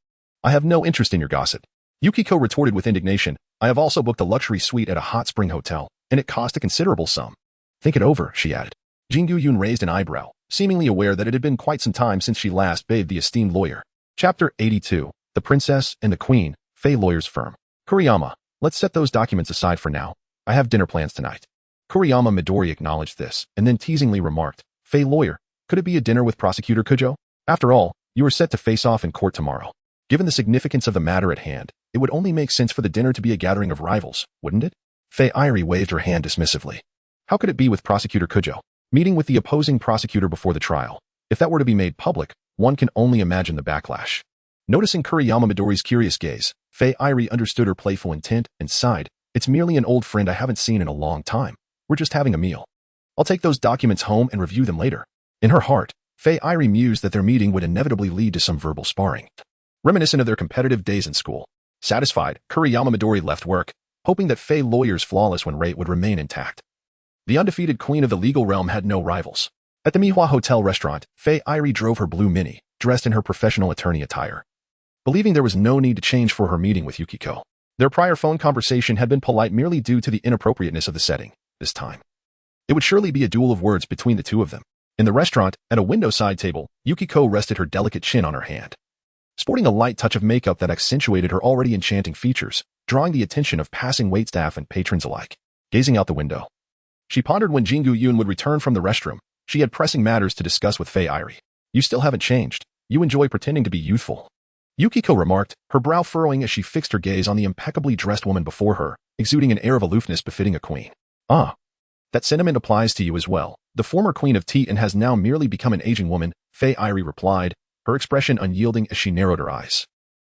I have no interest in your gossip. Yukiko retorted with indignation. I have also booked a luxury suite at a hot spring hotel, and it cost a considerable sum. Think it over, she added. Shengu Yun raised an eyebrow, seemingly aware that it had been quite some time since she last bathed the esteemed lawyer. Chapter 82. The Princess and the Queen, Fei Lawyer's Firm. Kuriyama, let's set those documents aside for now. I have dinner plans tonight. Kuriyama Midori acknowledged this, and then teasingly remarked, Fei Lawyer, could it be a dinner with Prosecutor Kujo? After all, you are set to face off in court tomorrow. Given the significance of the matter at hand, it would only make sense for the dinner to be a gathering of rivals, wouldn't it? Fei Airi waved her hand dismissively. How could it be with Prosecutor Kujo? Meeting with the opposing prosecutor before the trial. If that were to be made public, one can only imagine the backlash. Noticing Kuriyama Midori's curious gaze, Fei Airi understood her playful intent and sighed. It's merely an old friend I haven't seen in a long time. We're just having a meal. I'll take those documents home and review them later. In her heart, Fei Airi mused that their meeting would inevitably lead to some verbal sparring, reminiscent of their competitive days in school. Satisfied, Kuriyama Midori left work, hoping that Fei Lawyer's flawless win rate would remain intact. The undefeated queen of the legal realm had no rivals. At the Mihua Hotel restaurant, Fei Airi drove her blue Mini, dressed in her professional attorney attire, believing there was no need to change for her meeting with Yukiko. Their prior phone conversation had been polite merely due to the inappropriateness of the setting. This time, it would surely be a duel of words between the two of them. In the restaurant, at a window-side table, Yukiko rested her delicate chin on her hand, sporting a light touch of makeup that accentuated her already enchanting features, drawing the attention of passing waitstaff and patrons alike. Gazing out the window, she pondered when Shengu Yun would return from the restroom. She had pressing matters to discuss with Fei Airi. You still haven't changed. You enjoy pretending to be youthful, Yukiko remarked, her brow furrowing as she fixed her gaze on the impeccably dressed woman before her, exuding an air of aloofness befitting a queen. Ah, that sentiment applies to you as well. The former queen of Titan has now merely become an aging woman, Fei Airi replied, her expression unyielding as she narrowed her eyes.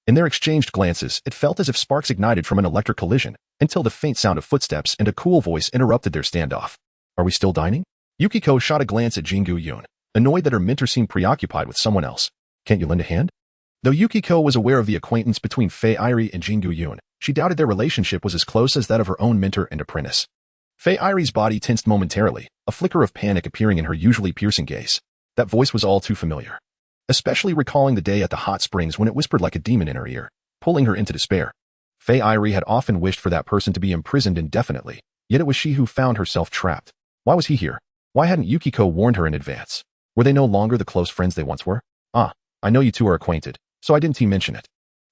In their exchanged glances, it felt as if sparks ignited from an electric collision, until the faint sound of footsteps and a cool voice interrupted their standoff. Are we still dining? Yukiko shot a glance at Shengu Yun, annoyed that her mentor seemed preoccupied with someone else. Can't you lend a hand? Though Yukiko was aware of the acquaintance between Fei Airi and Shengu Yun, she doubted their relationship was as close as that of her own mentor and apprentice. Fei Airi's body tensed momentarily, a flicker of panic appearing in her usually piercing gaze. That voice was all too familiar. especially recalling the day at the hot springs when it whispered like a demon in her ear, pulling her into despair. Fei Iri had often wished for that person to be imprisoned indefinitely, yet it was she who found herself trapped. Why was he here? Why hadn't Yukiko warned her in advance? Were they no longer the close friends they once were? Ah, I know you two are acquainted, so I didn't mention it.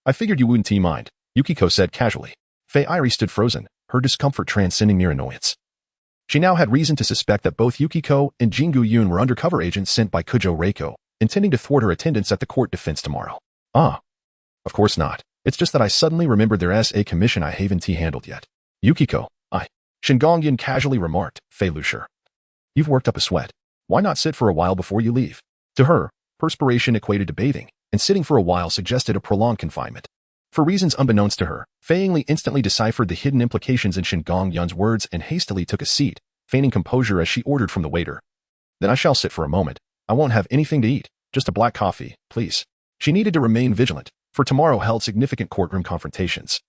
I figured you wouldn't mind, Yukiko said casually. Fei Iri stood frozen, her discomfort transcending mere annoyance. She now had reason to suspect that both Yukiko and Shengu Yun were undercover agents sent by Kujo Reiko, intending to thwart her attendance at the court defense tomorrow. Ah. Of course not. It's just that I suddenly remembered there's a commission I haven't handled yet. Yukiko, Shengu Yun casually remarked, Fei Lucier. You've worked up a sweat. Why not sit for a while before you leave? To her, perspiration equated to bathing, and sitting for a while suggested a prolonged confinement. For reasons unbeknownst to her, Fei Yingli instantly deciphered the hidden implications in Shengu Yun's words and hastily took a seat, feigning composure as she ordered from the waiter. Then I shall sit for a moment. I won't have anything to eat, just a black coffee, please. She needed to remain vigilant, for tomorrow held significant courtroom confrontations.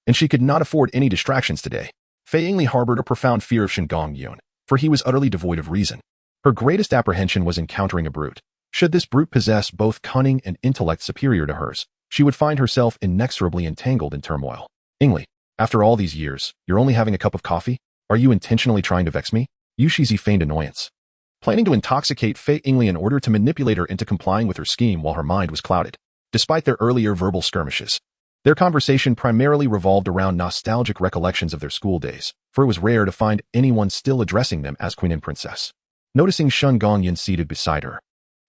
And she could not afford any distractions today. Fei Yingli harbored a profound fear of Shengu Yun, for he was utterly devoid of reason. Her greatest apprehension was encountering a brute. Should this brute possess both cunning and intellect superior to hers, she would find herself inexorably entangled in turmoil. Yingli, after all these years, you're only having a cup of coffee? Are you intentionally trying to vex me? Yushizi feigned annoyance, planning to intoxicate Fei Yingli in order to manipulate her into complying with her scheme while her mind was clouded. Despite their earlier verbal skirmishes, their conversation primarily revolved around nostalgic recollections of their school days, for it was rare to find anyone still addressing them as Queen and Princess. Noticing Shengu Yun seated beside her,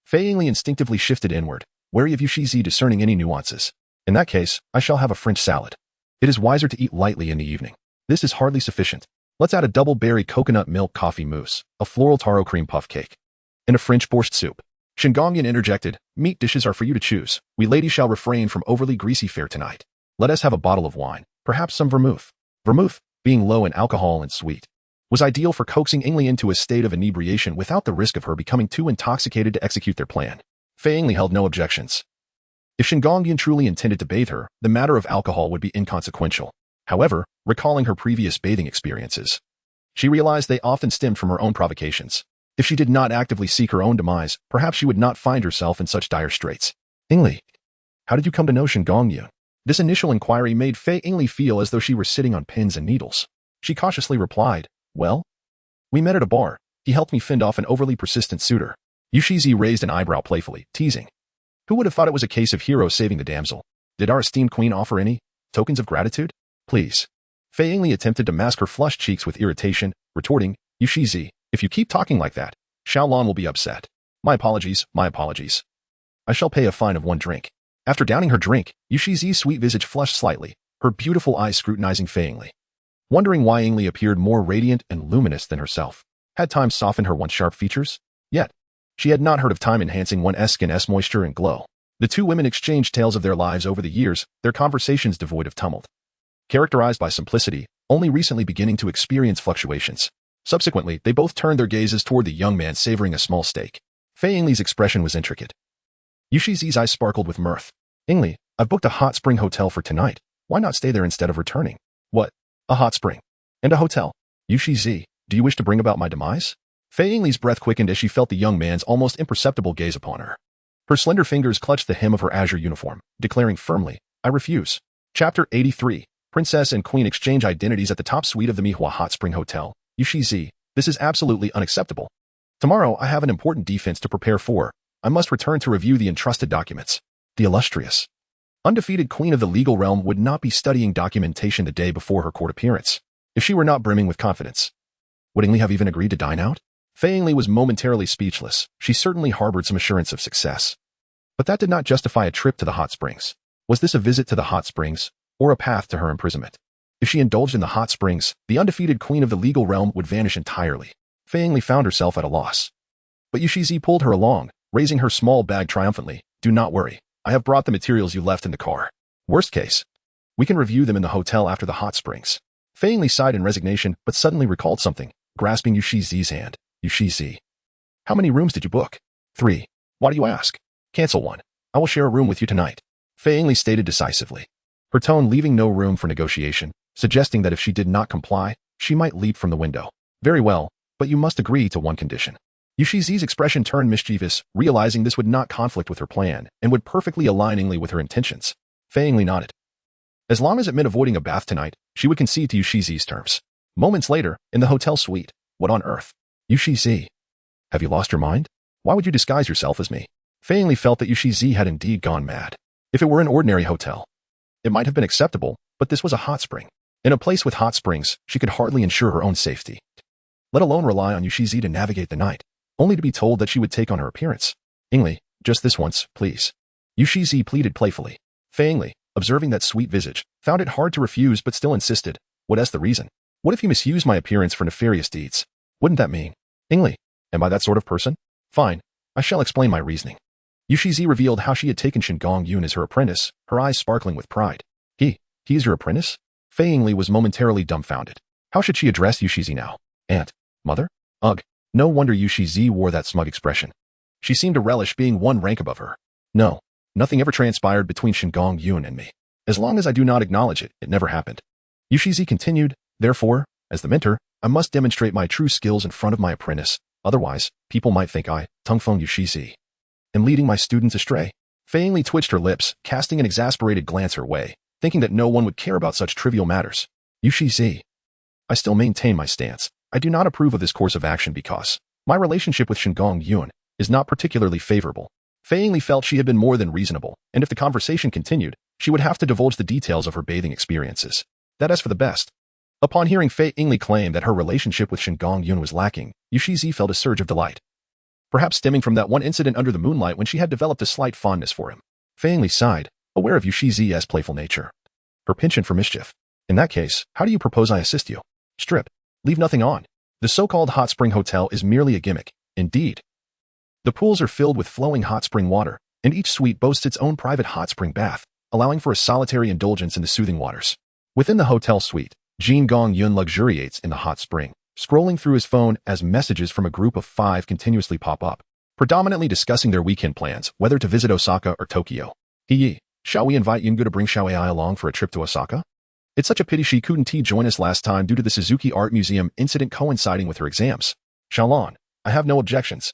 Fei Yingli instinctively shifted inward, wary of Yushizi discerning any nuances. In that case, I shall have a French salad. It is wiser to eat lightly in the evening. This is hardly sufficient. Let's add a double-berry coconut milk coffee mousse, a floral taro cream puff cake, and a French borscht soup. Shengu Yun interjected, meat dishes are for you to choose. We ladies shall refrain from overly greasy fare tonight. Let us have a bottle of wine, perhaps some vermouth. Vermouth, being low in alcohol and sweet, was ideal for coaxing Yingli into a state of inebriation without the risk of her becoming too intoxicated to execute their plan. Fei Yingli held no objections. If Shengu Yun truly intended to bathe her, the matter of alcohol would be inconsequential. However, recalling her previous bathing experiences, she realized they often stemmed from her own provocations. If she did not actively seek her own demise, perhaps she would not find herself in such dire straits. Yingli, how did you come to know Shengu Yun? This initial inquiry made Fei Yingli feel as though she were sitting on pins and needles. She cautiously replied, well, we met at a bar. He helped me fend off an overly persistent suitor. Yushizi raised an eyebrow playfully, teasing. Who would have thought it was a case of hero saving the damsel? Did our esteemed queen offer any tokens of gratitude? Please. Fei Yingli attempted to mask her flushed cheeks with irritation, retorting, Yushizi, if you keep talking like that, Xiaolon will be upset. My apologies, my apologies. I shall pay a fine of 1 drink. After downing her drink, Yushizi's sweet visage flushed slightly, her beautiful eyes scrutinizing Fei Yingli. Wondering why Yingli appeared more radiant and luminous than herself. Had time softened her once sharp features? Yet, she had not heard of time enhancing one's skin's moisture and glow. The two women exchanged tales of their lives over the years, their conversations devoid of tumult. Characterized by simplicity, only recently beginning to experience fluctuations. Subsequently, they both turned their gazes toward the young man savoring a small steak. Fei Yingli's expression was intricate. Yushizi's eyes sparkled with mirth. Yingli, I've booked a hot spring hotel for tonight. Why not stay there instead of returning? What? A hot spring? And a hotel? Yushizi, do you wish to bring about my demise? Fei Yingli's breath quickened as she felt the young man's almost imperceptible gaze upon her. Her slender fingers clutched the hem of her azure uniform, declaring firmly, I refuse. Chapter 83. Princess and Queen exchange identities at the top suite of the Mihua Hot Spring Hotel. Yushizi, this is absolutely unacceptable. Tomorrow I have an important defense to prepare for. I must return to review the entrusted documents. The illustrious, undefeated queen of the legal realm would not be studying documentation the day before her court appearance, if she were not brimming with confidence. Would Yingli have even agreed to dine out? Fei Yingli was momentarily speechless. She certainly harbored some assurance of success. But that did not justify a trip to the hot springs. Was this a visit to the hot springs, or a path to her imprisonment? If she indulged in the hot springs, the undefeated queen of the legal realm would vanish entirely. Fei Yingli found herself at a loss. But Yushizi pulled her along, raising her small bag triumphantly. Do not worry. I have brought the materials you left in the car. Worst case, we can review them in the hotel after the hot springs. Fei Yingli sighed in resignation, but suddenly recalled something, grasping Yushizi's hand. Yushizi, how many rooms did you book? 3. Why do you ask? Cancel one. I will share a room with you tonight. Fei Yingli stated decisively, her tone leaving no room for negotiation, suggesting that if she did not comply, she might leap from the window. Very well, but you must agree to one condition. Yushizi's expression turned mischievous, realizing this would not conflict with her plan and would perfectly align Ingli with her intentions. Fei Ingli nodded. As long as it meant avoiding a bath tonight, she would concede to Yushizi's terms. Moments later, in the hotel suite, what on earth? Yushizi, have you lost your mind? Why would you disguise yourself as me? Fei Ingli felt that Yushizi had indeed gone mad. If it were an ordinary hotel, it might have been acceptable, but this was a hot spring. In a place with hot springs, she could hardly ensure her own safety, let alone rely on Yushizi to navigate the night, only to be told that she would take on her appearance. Ingli, just this once, please. Yushizi pleaded playfully. Fei Ingli, observing that sweet visage, found it hard to refuse but still insisted. What's the reason? What if you misuse my appearance for nefarious deeds? Wouldn't that mean? Ingli, am I that sort of person? Fine, I shall explain my reasoning. Yushizi revealed how she had taken Shengu Yun as her apprentice, her eyes sparkling with pride. He is your apprentice? Fei Ingli was momentarily dumbfounded. How should she address Yushizi now? Aunt? Mother? Ugh. No wonder Yushizi wore that smug expression. She seemed to relish being one rank above her. No, nothing ever transpired between Shengu Yun and me. As long as I do not acknowledge it, it never happened. Yushizi continued, therefore, as the mentor, I must demonstrate my true skills in front of my apprentice. Otherwise, people might think I, Tungfeng Yushizi, am leading my students astray. Fei Ingli twitched her lips, casting an exasperated glance her way, thinking that no one would care about such trivial matters. Yushizi, I still maintain my stance. I do not approve of this course of action because my relationship with Shengu Yun is not particularly favorable. Fei Ingli felt she had been more than reasonable, and if the conversation continued, she would have to divulge the details of her bathing experiences. That is for the best. Upon hearing Fei Ingli claim that her relationship with Shengu Yun was lacking, Yushizi felt a surge of delight, perhaps stemming from that one incident under the moonlight when she had developed a slight fondness for him. Fei Ingli sighed, aware of Yushizi's playful nature, her penchant for mischief. In that case, how do you propose I assist you? Strip. Leave nothing on. The so-called hot spring hotel is merely a gimmick. Indeed. The pools are filled with flowing hot spring water, and each suite boasts its own private hot spring bath, allowing for a solitary indulgence in the soothing waters. Within the hotel suite, Shengu Yun luxuriates in the hot spring, scrolling through his phone as messages from a group of 5 continuously pop up, predominantly discussing their weekend plans, whether to visit Osaka or Tokyo. Shall we invite Yungu to bring Xiaoai along for a trip to Osaka? It's such a pity she couldn't join us last time due to the Suzuki Art Museum incident coinciding with her exams. Xiaolon, I have no objections.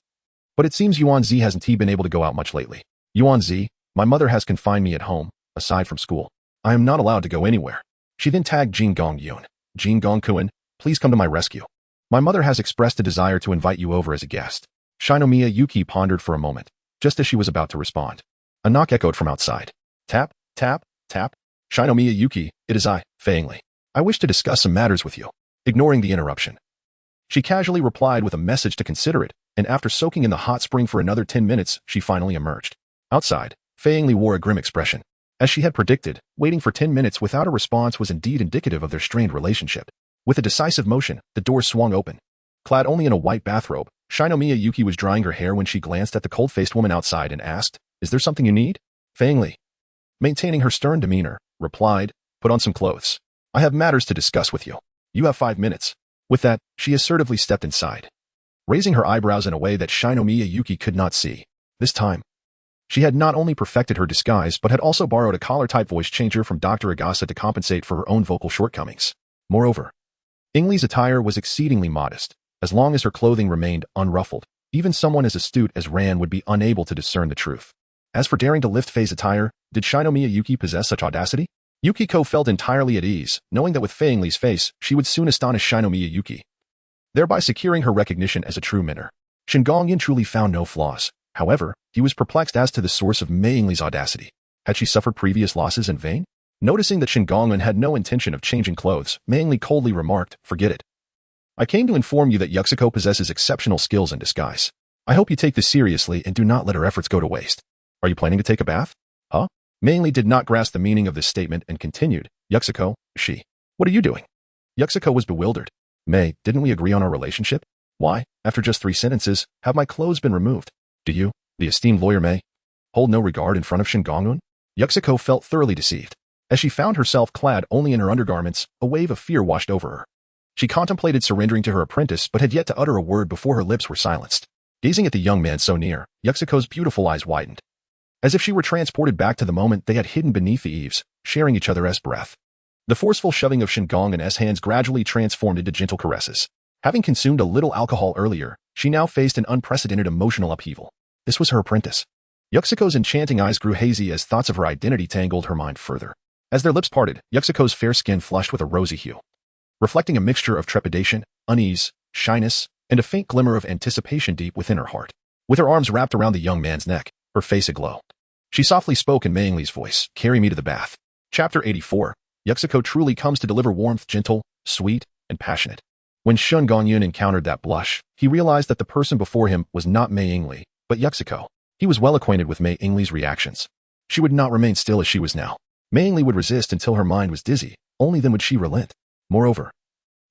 But it seems Yuan Zi hasn't been able to go out much lately. Yuan Zi, my mother has confined me at home, aside from school. I am not allowed to go anywhere. She then tagged Shengu Yun. Shengu-kun, please come to my rescue. My mother has expressed a desire to invite you over as a guest. Shinomiya Yuki pondered for a moment, just as she was about to respond. A knock echoed from outside. Tap, tap, tap. Shinomiya Yuki, it is I, Fei Ingli. I wish to discuss some matters with you. Ignoring the interruption, she casually replied with a message to consider it, and after soaking in the hot spring for another 10 minutes, she finally emerged. Outside, Fei Ingli wore a grim expression. As she had predicted, waiting for 10 minutes without a response was indeed indicative of their strained relationship. With a decisive motion, the door swung open. Clad only in a white bathrobe, Shinomiya Yuki was drying her hair when she glanced at the cold-faced woman outside and asked, "Is there something you need?" Fei Ingli, maintaining her stern demeanor, replied, "Put on some clothes. I have matters to discuss with you. You have 5 minutes." With that, she assertively stepped inside, raising her eyebrows in a way that Shinomiya Yuki could not see. This time, she had not only perfected her disguise but had also borrowed a collar-type voice changer from Dr. Agasa to compensate for her own vocal shortcomings. Moreover, Ingli's attire was exceedingly modest. As long as her clothing remained unruffled, even someone as astute as Ran would be unable to discern the truth. As for daring to lift Fei's attire, did Shinomiya Yuki possess such audacity? Yukiko felt entirely at ease, knowing that with Fei Ingli's face, she would soon astonish Shinomiya Yuki, thereby securing her recognition as a true mentor. Shengu Yun truly found no flaws. However, he was perplexed as to the source of Mei Ingli's audacity. Had she suffered previous losses in vain? Noticing that Shengu Yun had no intention of changing clothes, Mei Ingli coldly remarked, "Forget it. I came to inform you that Yuxiko possesses exceptional skills in disguise. I hope you take this seriously and do not let her efforts go to waste. Are you planning to take a bath?" Huh? Mei Ingli did not grasp the meaning of this statement and continued, "Yuxiko, what are you doing?" Yuxiko was bewildered. "Mei, didn't we agree on our relationship? Why, after just 3 sentences, have my clothes been removed? Do you, the esteemed lawyer Mei, hold no regard in front of Shengu Yun?" Yuxiko felt thoroughly deceived. As she found herself clad only in her undergarments, a wave of fear washed over her. She contemplated surrendering to her apprentice but had yet to utter a word before her lips were silenced. Gazing at the young man so near, Yuxiko's beautiful eyes widened, as if she were transported back to the moment they had hidden beneath the eaves, sharing each other's breath. The forceful shoving of Shengu Yun's hands gradually transformed into gentle caresses. Having consumed a little alcohol earlier, She now faced an unprecedented emotional upheaval. This was her apprentice. Yuxiko's enchanting eyes grew hazy as thoughts of her identity tangled her mind further. As their lips parted, Yuxiko's fair skin flushed with a rosy hue, reflecting a mixture of trepidation, unease, shyness, and a faint glimmer of anticipation deep within her heart. With her arms wrapped around the young man's neck, her face aglow, she softly spoke in Mei Yingli's voice, "Carry me to the bath." Chapter 84. Yuxiko truly comes to deliver warmth, gentle, sweet, and passionate. When Shengu Yun encountered that blush, he realized that the person before him was not Mei Yingli, but Yuxiko. He was well acquainted with Mei Yingli's reactions. She would not remain still as she was now. Mei Yingli would resist until her mind was dizzy, only then would she relent. Moreover,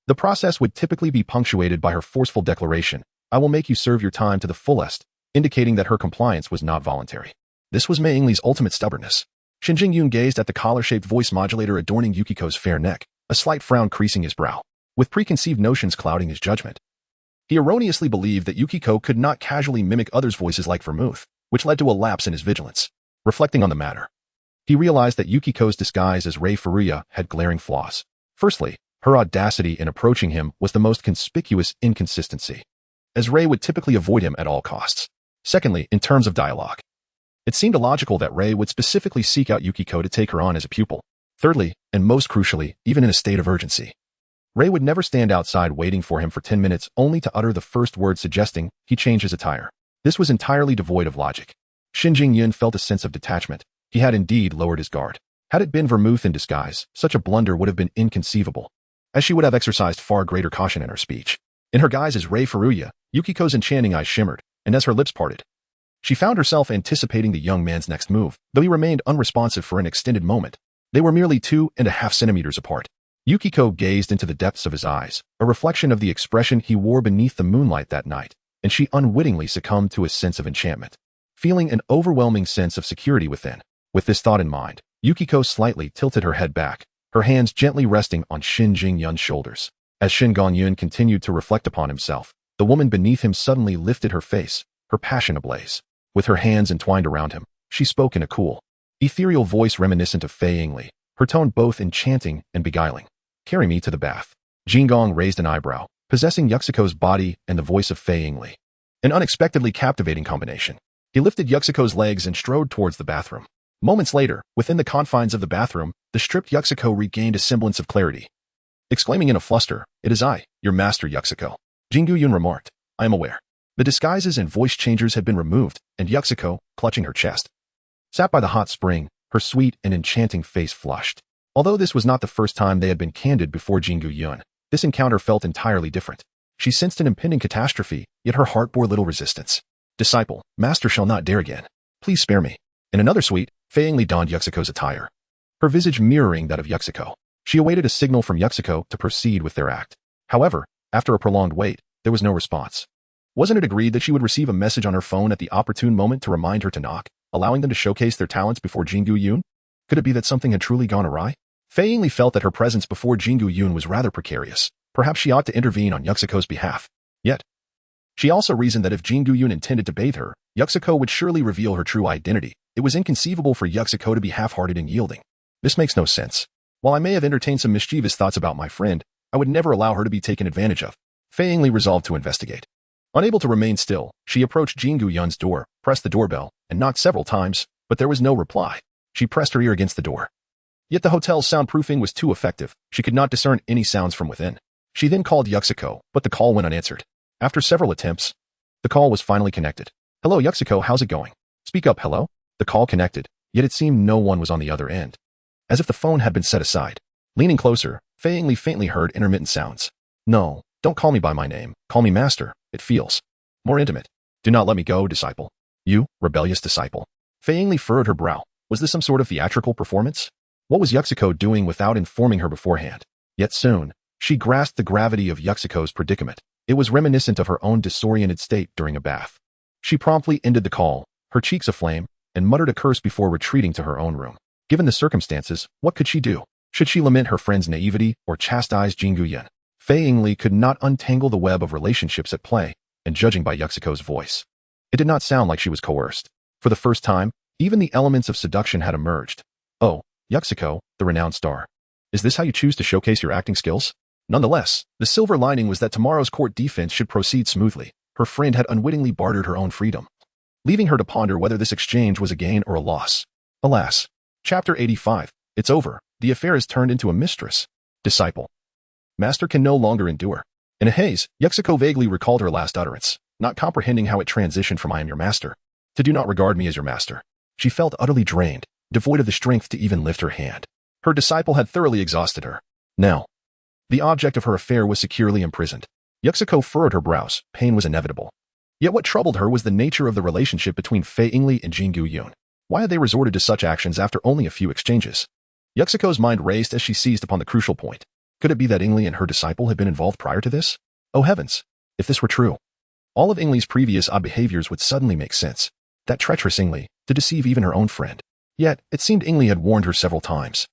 the process would typically be punctuated by her forceful declaration, "I will make you serve your time to the fullest," indicating that her compliance was not voluntary. This was Mei Yingli's ultimate stubbornness. Shengu Yun gazed at the collar-shaped voice modulator adorning Yukiko's fair neck, a slight frown creasing his brow, with preconceived notions clouding his judgment. He erroneously believed that Yukiko could not casually mimic others' voices like vermouth, which led to a lapse in his vigilance. Reflecting on the matter, he realized that Yukiko's disguise as Rei Furuya had glaring flaws. Firstly, her audacity in approaching him was the most conspicuous inconsistency, as Rei would typically avoid him at all costs. Secondly, in terms of dialogue, it seemed illogical that Rei would specifically seek out Yukiko to take her on as a pupil. Thirdly, and most crucially, even in a state of urgency, Rei would never stand outside waiting for him for 10 minutes only to utter the first word suggesting he change his attire. This was entirely devoid of logic. Shengu Yun felt a sense of detachment. He had indeed lowered his guard. Had it been vermouth in disguise, such a blunder would have been inconceivable, as she would have exercised far greater caution in her speech. In her guise as Rei Furuya, Yukiko's enchanting eyes shimmered, and as her lips parted, she found herself anticipating the young man's next move, though he remained unresponsive for an extended moment. They were merely 2.5 centimeters apart. Yukiko gazed into the depths of his eyes, a reflection of the expression he wore beneath the moonlight that night, and she unwittingly succumbed to a sense of enchantment, feeling an overwhelming sense of security within. With this thought in mind, Yukiko slightly tilted her head back, her hands gently resting on Shengu Yun's shoulders. As Shengu Yun continued to reflect upon himself, the woman beneath him suddenly lifted her face, her passion ablaze. With her hands entwined around him, she spoke in a cool, ethereal voice reminiscent of Fei Yingli, her tone both enchanting and beguiling. "Carry me to the bath." Jingong raised an eyebrow, possessing Yuxiko's body and the voice of Fei Yingli. An unexpectedly captivating combination. He lifted Yuxiko's legs and strode towards the bathroom. Moments later, within the confines of the bathroom, the stripped Yuxiko regained a semblance of clarity. Exclaiming in a fluster, "It is I, your master Yuxiko." Shengu Yun remarked, "I am aware." The disguises and voice changers had been removed, and Yuxiko, clutching her chest, sat by the hot spring, her sweet and enchanting face flushed. Although this was not the first time they had been candid before Shengu Yun, this encounter felt entirely different. She sensed an impending catastrophe, yet her heart bore little resistance. "Disciple, master shall not dare again. Please spare me." In another suite, Fei Yingli donned Yuxiko's attire, her visage mirroring that of Yuxiko. She awaited a signal from Yuxiko to proceed with their act. However, after a prolonged wait, there was no response. Wasn't it agreed that she would receive a message on her phone at the opportune moment to remind her to knock, allowing them to showcase their talents before Shengu Yun? Could it be that something had truly gone awry? Fei Yingli felt that her presence before Shengu Yun was rather precarious. Perhaps she ought to intervene on Yuxiko's behalf. Yet, she also reasoned that if Shengu Yun intended to bathe her, Yuxiko would surely reveal her true identity. It was inconceivable for Yuxiko to be half-hearted and yielding. This makes no sense. While I may have entertained some mischievous thoughts about my friend, I would never allow her to be taken advantage of. Fei Yingli resolved to investigate. Unable to remain still, she approached Shengu Yun's door, pressed the doorbell, and knocked several times, but there was no reply. She pressed her ear against the door. Yet the hotel's soundproofing was too effective. She could not discern any sounds from within. She then called Yuxiko, but the call went unanswered. After several attempts, the call was finally connected. "Hello Yuxiko, how's it going? Speak up, hello?" The call connected, yet it seemed no one was on the other end, as if the phone had been set aside. Leaning closer, Fei Yingli faintly heard intermittent sounds. "No, don't call me by my name. Call me master. It feels more intimate. Do not let me go, disciple. You, rebellious disciple." Fei Yingli furrowed her brow. Was this some sort of theatrical performance? What was Yuxiko doing without informing her beforehand? Yet soon, she grasped the gravity of Yuxiko's predicament. It was reminiscent of her own disoriented state during a bath. She promptly ended the call, her cheeks aflame, and muttered a curse before retreating to her own room. Given the circumstances, what could she do? Should she lament her friend's naivety or chastise Shengu Yun? Fei Yingli could not untangle the web of relationships at play, and judging by Yuxiko's voice, it did not sound like she was coerced. For the first time, even the elements of seduction had emerged. "Oh, Yuxiko, the renowned star. Is this how you choose to showcase your acting skills?" Nonetheless, the silver lining was that tomorrow's court defense should proceed smoothly. Her friend had unwittingly bartered her own freedom, leaving her to ponder whether this exchange was a gain or a loss. Alas. Chapter 85. It's over. The affair has turned into a mistress. Disciple. Master can no longer endure. In a haze, Yukiko vaguely recalled her last utterance, not comprehending how it transitioned from "I am your master" to "do not regard me as your master." She felt utterly drained, devoid of the strength to even lift her hand. Her disciple had thoroughly exhausted her. Now, the object of her affair was securely imprisoned. Yukiko furrowed her brows. Pain was inevitable. Yet what troubled her was the nature of the relationship between Fei Yingli and Shengu Yun. Why had they resorted to such actions after only a few exchanges? Yukiko's mind raced as she seized upon the crucial point. Could it be that Yingli and her disciple had been involved prior to this? Oh heavens! If this were true, all of Yingli's previous odd behaviors would suddenly make sense. That treacherous Yingli, to deceive even her own friend. Yet, it seemed Yingli had warned her several times.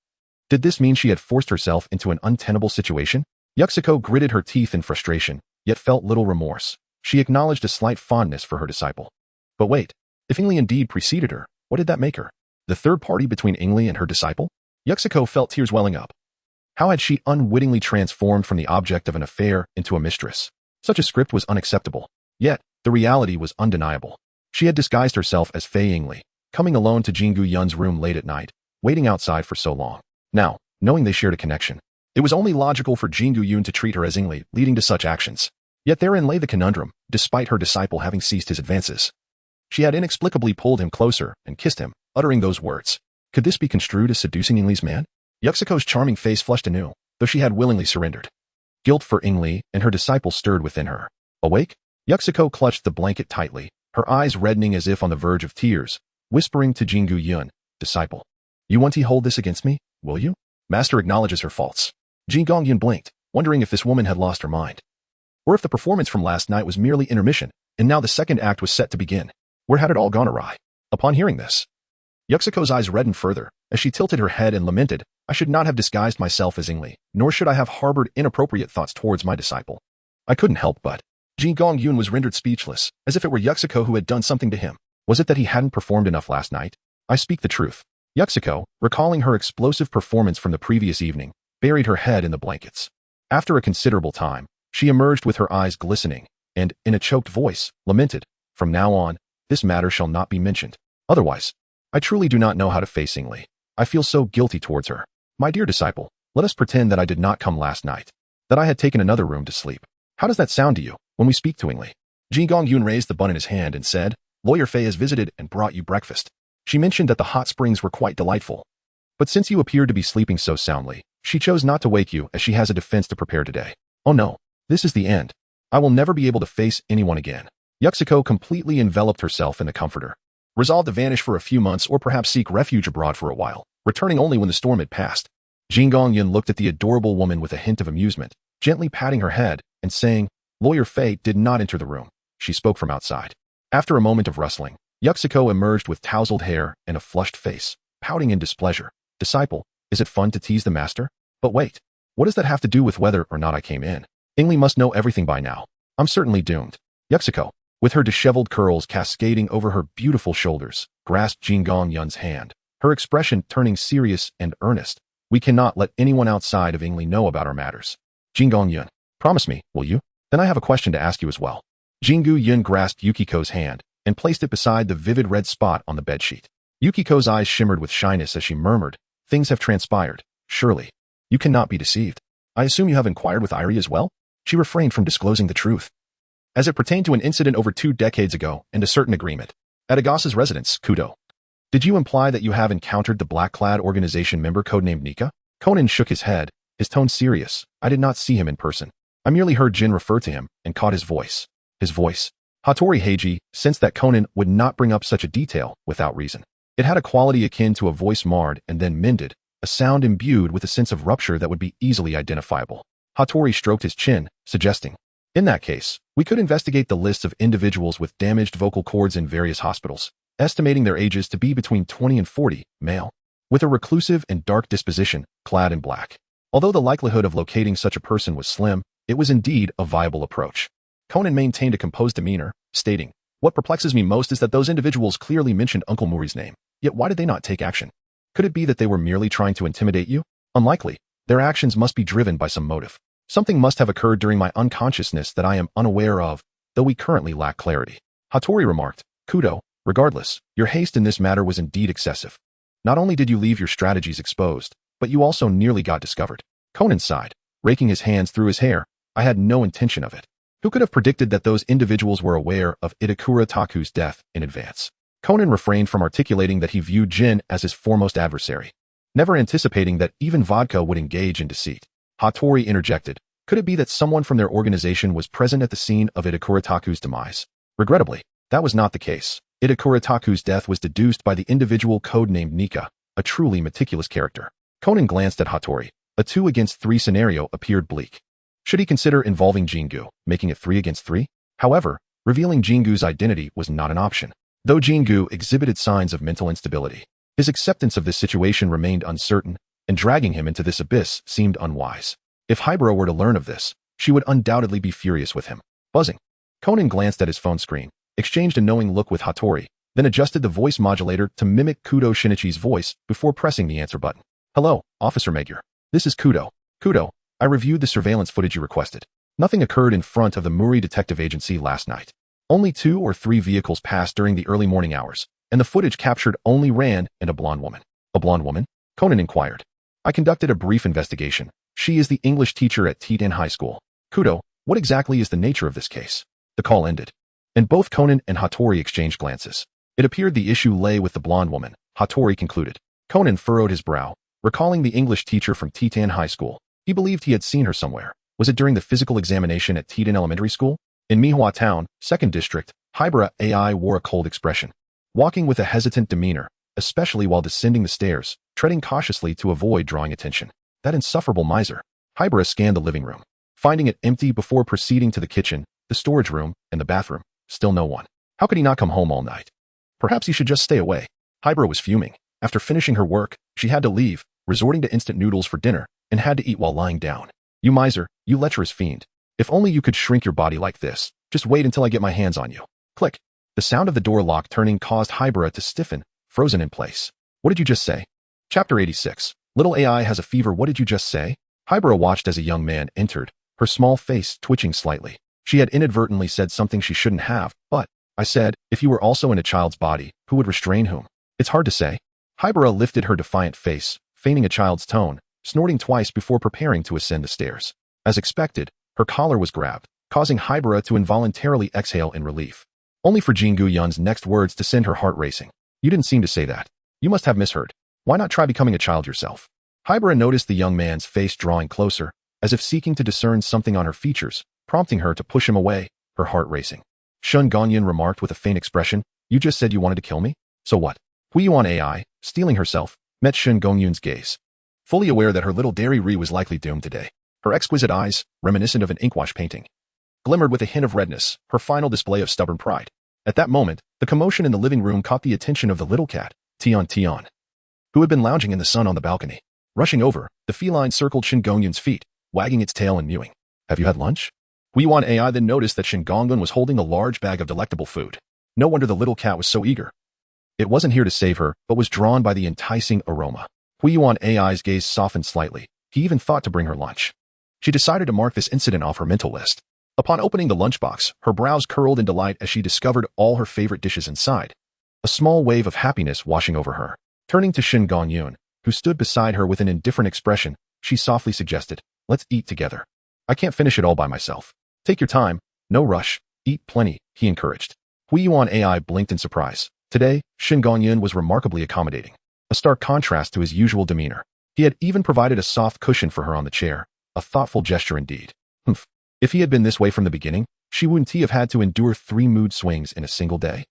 Did this mean she had forced herself into an untenable situation? Yukiko gritted her teeth in frustration, yet felt little remorse. She acknowledged a slight fondness for her disciple. But wait, if Yingli indeed preceded her, what did that make her? The third party between Yingli and her disciple? Yukiko felt tears welling up. How had she unwittingly transformed from the object of an affair into a mistress? Such a script was unacceptable. Yet, the reality was undeniable. She had disguised herself as Fei Yingli, coming alone to Shengu Yun's room late at night, waiting outside for so long. Now, knowing they shared a connection, it was only logical for Shengu Yun to treat her as Yingli, leading to such actions. Yet therein lay the conundrum, despite her disciple having ceased his advances. She had inexplicably pulled him closer and kissed him, uttering those words. Could this be construed as seducing Yingli's man? Yukiko's charming face flushed anew, though she had willingly surrendered. Guilt for Yingli and her disciple stirred within her. Awake? Yukiko clutched the blanket tightly, her eyes reddening as if on the verge of tears, whispering to Shengu Yun, "Disciple, you want to hold this against me, will you?" Master acknowledges her faults. Shengu Yun blinked, wondering if this woman had lost her mind. Or if the performance from last night was merely intermission, and now the second act was set to begin. Where had it all gone awry? Upon hearing this, Yukiko's eyes reddened further, as she tilted her head and lamented, "I should not have disguised myself as Yingli, nor should I have harbored inappropriate thoughts towards my disciple." I couldn't help but. Shengu Yun was rendered speechless, as if it were Yukiko who had done something to him. Was it that he hadn't performed enough last night? I speak the truth. Yukiko, recalling her explosive performance from the previous evening, buried her head in the blankets. After a considerable time, she emerged with her eyes glistening, and, in a choked voice, lamented, "From now on, this matter shall not be mentioned. Otherwise, I truly do not know how to face Yingli. I feel so guilty towards her. My dear disciple, let us pretend that I did not come last night, that I had taken another room to sleep. How does that sound to you, when we speak to Yingli?" Shengu Yun raised the bun in his hand and said, "Lawyer Fei has visited and brought you breakfast. She mentioned that the hot springs were quite delightful. But since you appeared to be sleeping so soundly, she chose not to wake you as she has a defense to prepare today. Oh no, this is the end. I will never be able to face anyone again." Yukiko completely enveloped herself in the comforter, resolved to vanish for a few months or perhaps seek refuge abroad for a while, returning only when the storm had passed. Shengu Yun looked at the adorable woman with a hint of amusement, gently patting her head and saying, "Lawyer Fei did not enter the room. She spoke from outside." After a moment of rustling, Yukiko emerged with tousled hair and a flushed face, pouting in displeasure. "Disciple, is it fun to tease the master? But wait, what does that have to do with whether or not I came in? Yingli must know everything by now. I'm certainly doomed." Yukiko, with her disheveled curls cascading over her beautiful shoulders, grasped Shengu Yun's hand, her expression turning serious and earnest. "We cannot let anyone outside of Yingli know about our matters. Shengu Yun, promise me, will you? Then I have a question to ask you as well." Shengu Yun grasped Yukiko's hand and placed it beside the vivid red spot on the bedsheet. Yukiko's eyes shimmered with shyness as she murmured, "Things have transpired, surely. You cannot be deceived. I assume you have inquired with Irie as well?" She refrained from disclosing the truth, as it pertained to an incident over 2 decades ago and a certain agreement. At Agasa's residence, Kudo. "Did you imply that you have encountered the black-clad organization member codenamed Nika?" Conan shook his head, his tone serious. "I did not see him in person. I merely heard Jin refer to him and caught his voice." His voice. Hattori Heiji sensed that Conan would not bring up such a detail without reason. It had a quality akin to a voice marred and then mended, a sound imbued with a sense of rupture that would be easily identifiable. Hattori stroked his chin, suggesting, "In that case, we could investigate the lists of individuals with damaged vocal cords in various hospitals, estimating their ages to be between 20 and 40, male, with a reclusive and dark disposition, clad in black." Although the likelihood of locating such a person was slim, it was indeed a viable approach. Conan maintained a composed demeanor, stating, "What perplexes me most is that those individuals clearly mentioned Uncle Muri's name. Yet why did they not take action? Could it be that they were merely trying to intimidate you? Unlikely. Their actions must be driven by some motive. Something must have occurred during my unconsciousness that I am unaware of, though we currently lack clarity. Hattori remarked, Kudo, regardless, your haste in this matter was indeed excessive. Not only did you leave your strategies exposed, but you also nearly got discovered. Conan sighed, raking his hands through his hair. I had no intention of it. Who could have predicted that those individuals were aware of Itakura Taku's death in advance? Conan refrained from articulating that he viewed Jin as his foremost adversary, never anticipating that even vodka would engage in deceit. Hattori interjected, could it be that someone from their organization was present at the scene of Itakura Taku's demise? Regrettably, that was not the case. Itakura Taku's death was deduced by the individual codenamed Nika, a truly meticulous character. Conan glanced at Hattori. A 2 against 3 scenario appeared bleak. Should he consider involving Jingu, making it 3 against 3? However, revealing Jingu's identity was not an option. Though Jingu exhibited signs of mental instability, his acceptance of this situation remained uncertain, and dragging him into this abyss seemed unwise. If Hybera were to learn of this, she would undoubtedly be furious with him. Buzzing. Conan glanced at his phone screen, exchanged a knowing look with Hattori, then adjusted the voice modulator to mimic Kudo Shinichi's voice before pressing the answer button. Hello, Officer Magyar. This is Kudo. Kudo, I reviewed the surveillance footage you requested. Nothing occurred in front of the Muri Detective Agency last night. Only 2 or 3 vehicles passed during the early morning hours, and the footage captured only Rand and a blonde woman. A blonde woman? Conan inquired. I conducted a brief investigation. She is the English teacher at Titan High School. Kudo, what exactly is the nature of this case? The call ended, and both Conan and Hattori exchanged glances. It appeared the issue lay with the blonde woman, Hattori concluded. Conan furrowed his brow, recalling the English teacher from Titan High School. He believed he had seen her somewhere. Was it during the physical examination at Titan Elementary School? In Mihua Town, 2nd District, Hybera AI wore a cold expression, walking with a hesitant demeanor, especially while descending the stairs, treading cautiously to avoid drawing attention. That insufferable miser. Hybera scanned the living room, finding it empty before proceeding to the kitchen, the storage room, and the bathroom. Still no one. How could he not come home all night? Perhaps he should just stay away. Hybera was fuming. After finishing her work, she had to leave, resorting to instant noodles for dinner, and had to eat while lying down. You miser, you lecherous fiend. If only you could shrink your body like this. Just wait until I get my hands on you. Click. The sound of the door lock turning caused Hybera to stiffen, frozen in place. What did you just say? Chapter 86. Little AI has a fever. What did you just say? Hybera watched as a young man entered, her small face twitching slightly. She had inadvertently said something she shouldn't have, but, I said, if you were also in a child's body, who would restrain whom? It's hard to say. Hybera lifted her defiant face, feigning a child's tone, snorting twice before preparing to ascend the stairs. As expected, her collar was grabbed, causing Hybera to involuntarily exhale in relief. Only for Shengu Yun's next words to send her heart racing. You didn't seem to say that. You must have misheard. Why not try becoming a child yourself? Hybera noticed the young man's face drawing closer, as if seeking to discern something on her features, prompting her to push him away, her heart racing. Shengu Yun remarked with a faint expression, you just said you wanted to kill me? So what? Huiyuan AI, stealing herself, met Shengu Yun's gaze. Fully aware that her little dairy Ri was likely doomed today. Her exquisite eyes, reminiscent of an inkwash painting, glimmered with a hint of redness, her final display of stubborn pride. At that moment, the commotion in the living room caught the attention of the little cat, Tian Tian, who had been lounging in the sun on the balcony. Rushing over, the feline circled Shengu Yun's feet, wagging its tail and mewing. Have you had lunch? Huiyuan AI then noticed that Shengu Yun was holding a large bag of delectable food. No wonder the little cat was so eager. It wasn't here to save her, but was drawn by the enticing aroma. Huiyuan AI's gaze softened slightly. He even thought to bring her lunch. She decided to mark this incident off her mental list. Upon opening the lunchbox, her brows curled in delight as she discovered all her favorite dishes inside. A small wave of happiness washing over her. Turning to Shengu Yun, who stood beside her with an indifferent expression, she softly suggested, let's eat together. I can't finish it all by myself. Take your time, no rush, eat plenty, he encouraged. Huiyuan AI blinked in surprise. Today, Shengu Yun was remarkably accommodating, a stark contrast to his usual demeanor. He had even provided a soft cushion for her on the chair, a thoughtful gesture indeed. Humph. If he had been this way from the beginning, she wouldn't have had to endure 3 mood swings in a single day.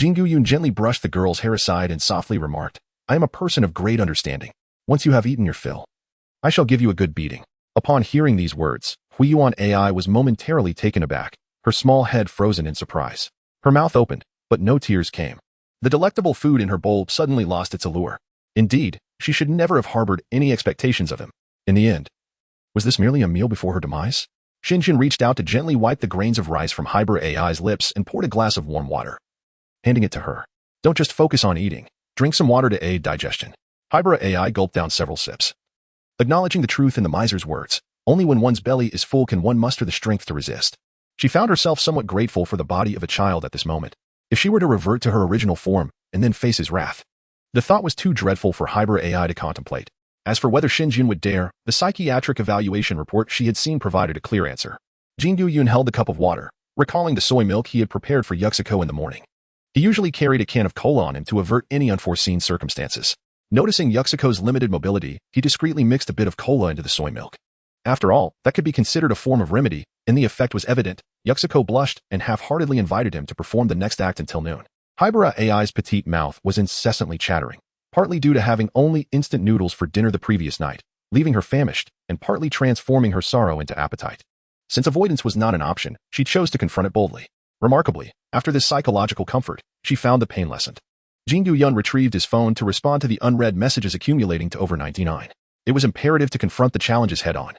Shengu Yun gently brushed the girl's hair aside and softly remarked, I am a person of great understanding. Once you have eaten your fill, I shall give you a good beating. Upon hearing these words, Huiyuan AI was momentarily taken aback, her small head frozen in surprise. Her mouth opened, but no tears came. The delectable food in her bowl suddenly lost its allure. Indeed, she should never have harbored any expectations of him. In the end, was this merely a meal before her demise? Shinjin reached out to gently wipe the grains of rice from Hybera AI's lips and poured a glass of warm water, handing it to her. Don't just focus on eating. Drink some water to aid digestion. Hybera AI gulped down several sips. Acknowledging the truth in the miser's words, only when one's belly is full can one muster the strength to resist. She found herself somewhat grateful for the body of a child at this moment. If she were to revert to her original form and then face his wrath, the thought was too dreadful for Hybrid AI to contemplate. As for whether Shengu Yun would dare, the psychiatric evaluation report she had seen provided a clear answer. Shengu Yun held the cup of water, recalling the soy milk he had prepared for Yuxiko in the morning. He usually carried a can of cola on him to avert any unforeseen circumstances. Noticing Yuxiko's limited mobility, he discreetly mixed a bit of cola into the soy milk. After all, that could be considered a form of remedy, and the effect was evident. Yuxiko blushed and half-heartedly invited him to perform the next act until noon. Hybrid AI's petite mouth was incessantly chattering, partly due to having only instant noodles for dinner the previous night, leaving her famished, and partly transforming her sorrow into appetite. Since avoidance was not an option, she chose to confront it boldly. Remarkably, after this psychological comfort, she found the pain lessened. Shengu Yun retrieved his phone to respond to the unread messages accumulating to over 99. It was imperative to confront the challenges head-on.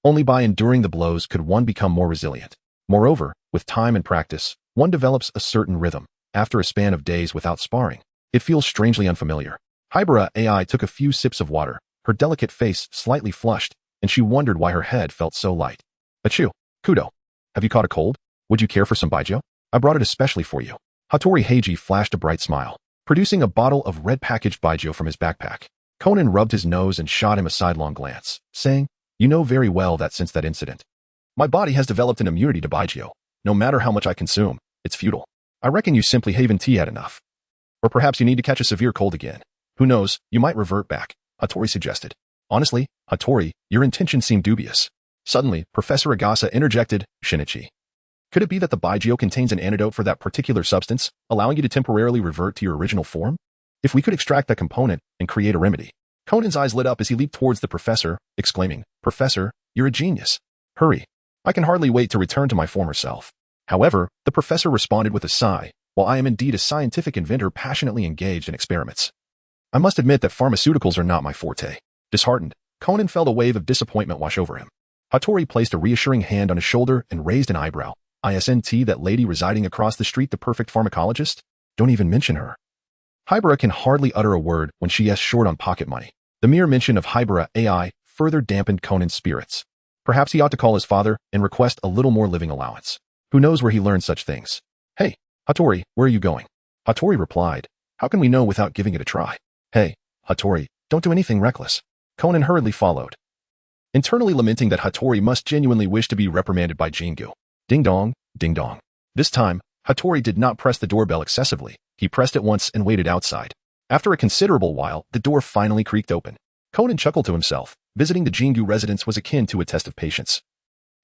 Only by enduring the blows could one become more resilient. Moreover, with time and practice, one develops a certain rhythm. After a span of days without sparring, it feels strangely unfamiliar. Hybrid AI took a few sips of water, her delicate face slightly flushed, and she wondered why her head felt so light. Achoo, Kudo. Have you caught a cold? Would you care for some baijiu? I brought it especially for you. Hattori Heiji flashed a bright smile, producing a bottle of red-packaged baijiu from his backpack. Conan rubbed his nose and shot him a sidelong glance, saying, "You know very well that since that incident, my body has developed an immunity to baijiu. No matter how much I consume, it's futile. I reckon you simply haven't had enough. Or perhaps you need to catch a severe cold again. Who knows, you might revert back," Hattori suggested. Honestly, Hattori, your intentions seem dubious. Suddenly, Professor Agasa interjected, Shinichi. Could it be that the baijiu contains an antidote for that particular substance, allowing you to temporarily revert to your original form? If we could extract that component and create a remedy. Conan's eyes lit up as he leaped towards the professor, exclaiming, Professor, you're a genius. Hurry. I can hardly wait to return to my former self. However, the professor responded with a sigh, while I am indeed a scientific inventor passionately engaged in experiments. I must admit that pharmaceuticals are not my forte. Disheartened, Conan felt a wave of disappointment wash over him. Hattori placed a reassuring hand on his shoulder and raised an eyebrow. Isn't that lady residing across the street the perfect pharmacologist? Don't even mention her. Hybrid can hardly utter a word when she is short on pocket money. The mere mention of Hybrid AI further dampened Conan's spirits. Perhaps he ought to call his father and request a little more living allowance. Who knows where he learned such things? Hey, Hattori, where are you going? Hattori replied, how can we know without giving it a try? Hey, Hattori, don't do anything reckless. Conan hurriedly followed, internally lamenting that Hattori must genuinely wish to be reprimanded by Jingu. Ding dong, ding dong. This time, Hattori did not press the doorbell excessively. He pressed it once and waited outside. After a considerable while, the door finally creaked open. Conan chuckled to himself. Visiting the Jingu residence was akin to a test of patience.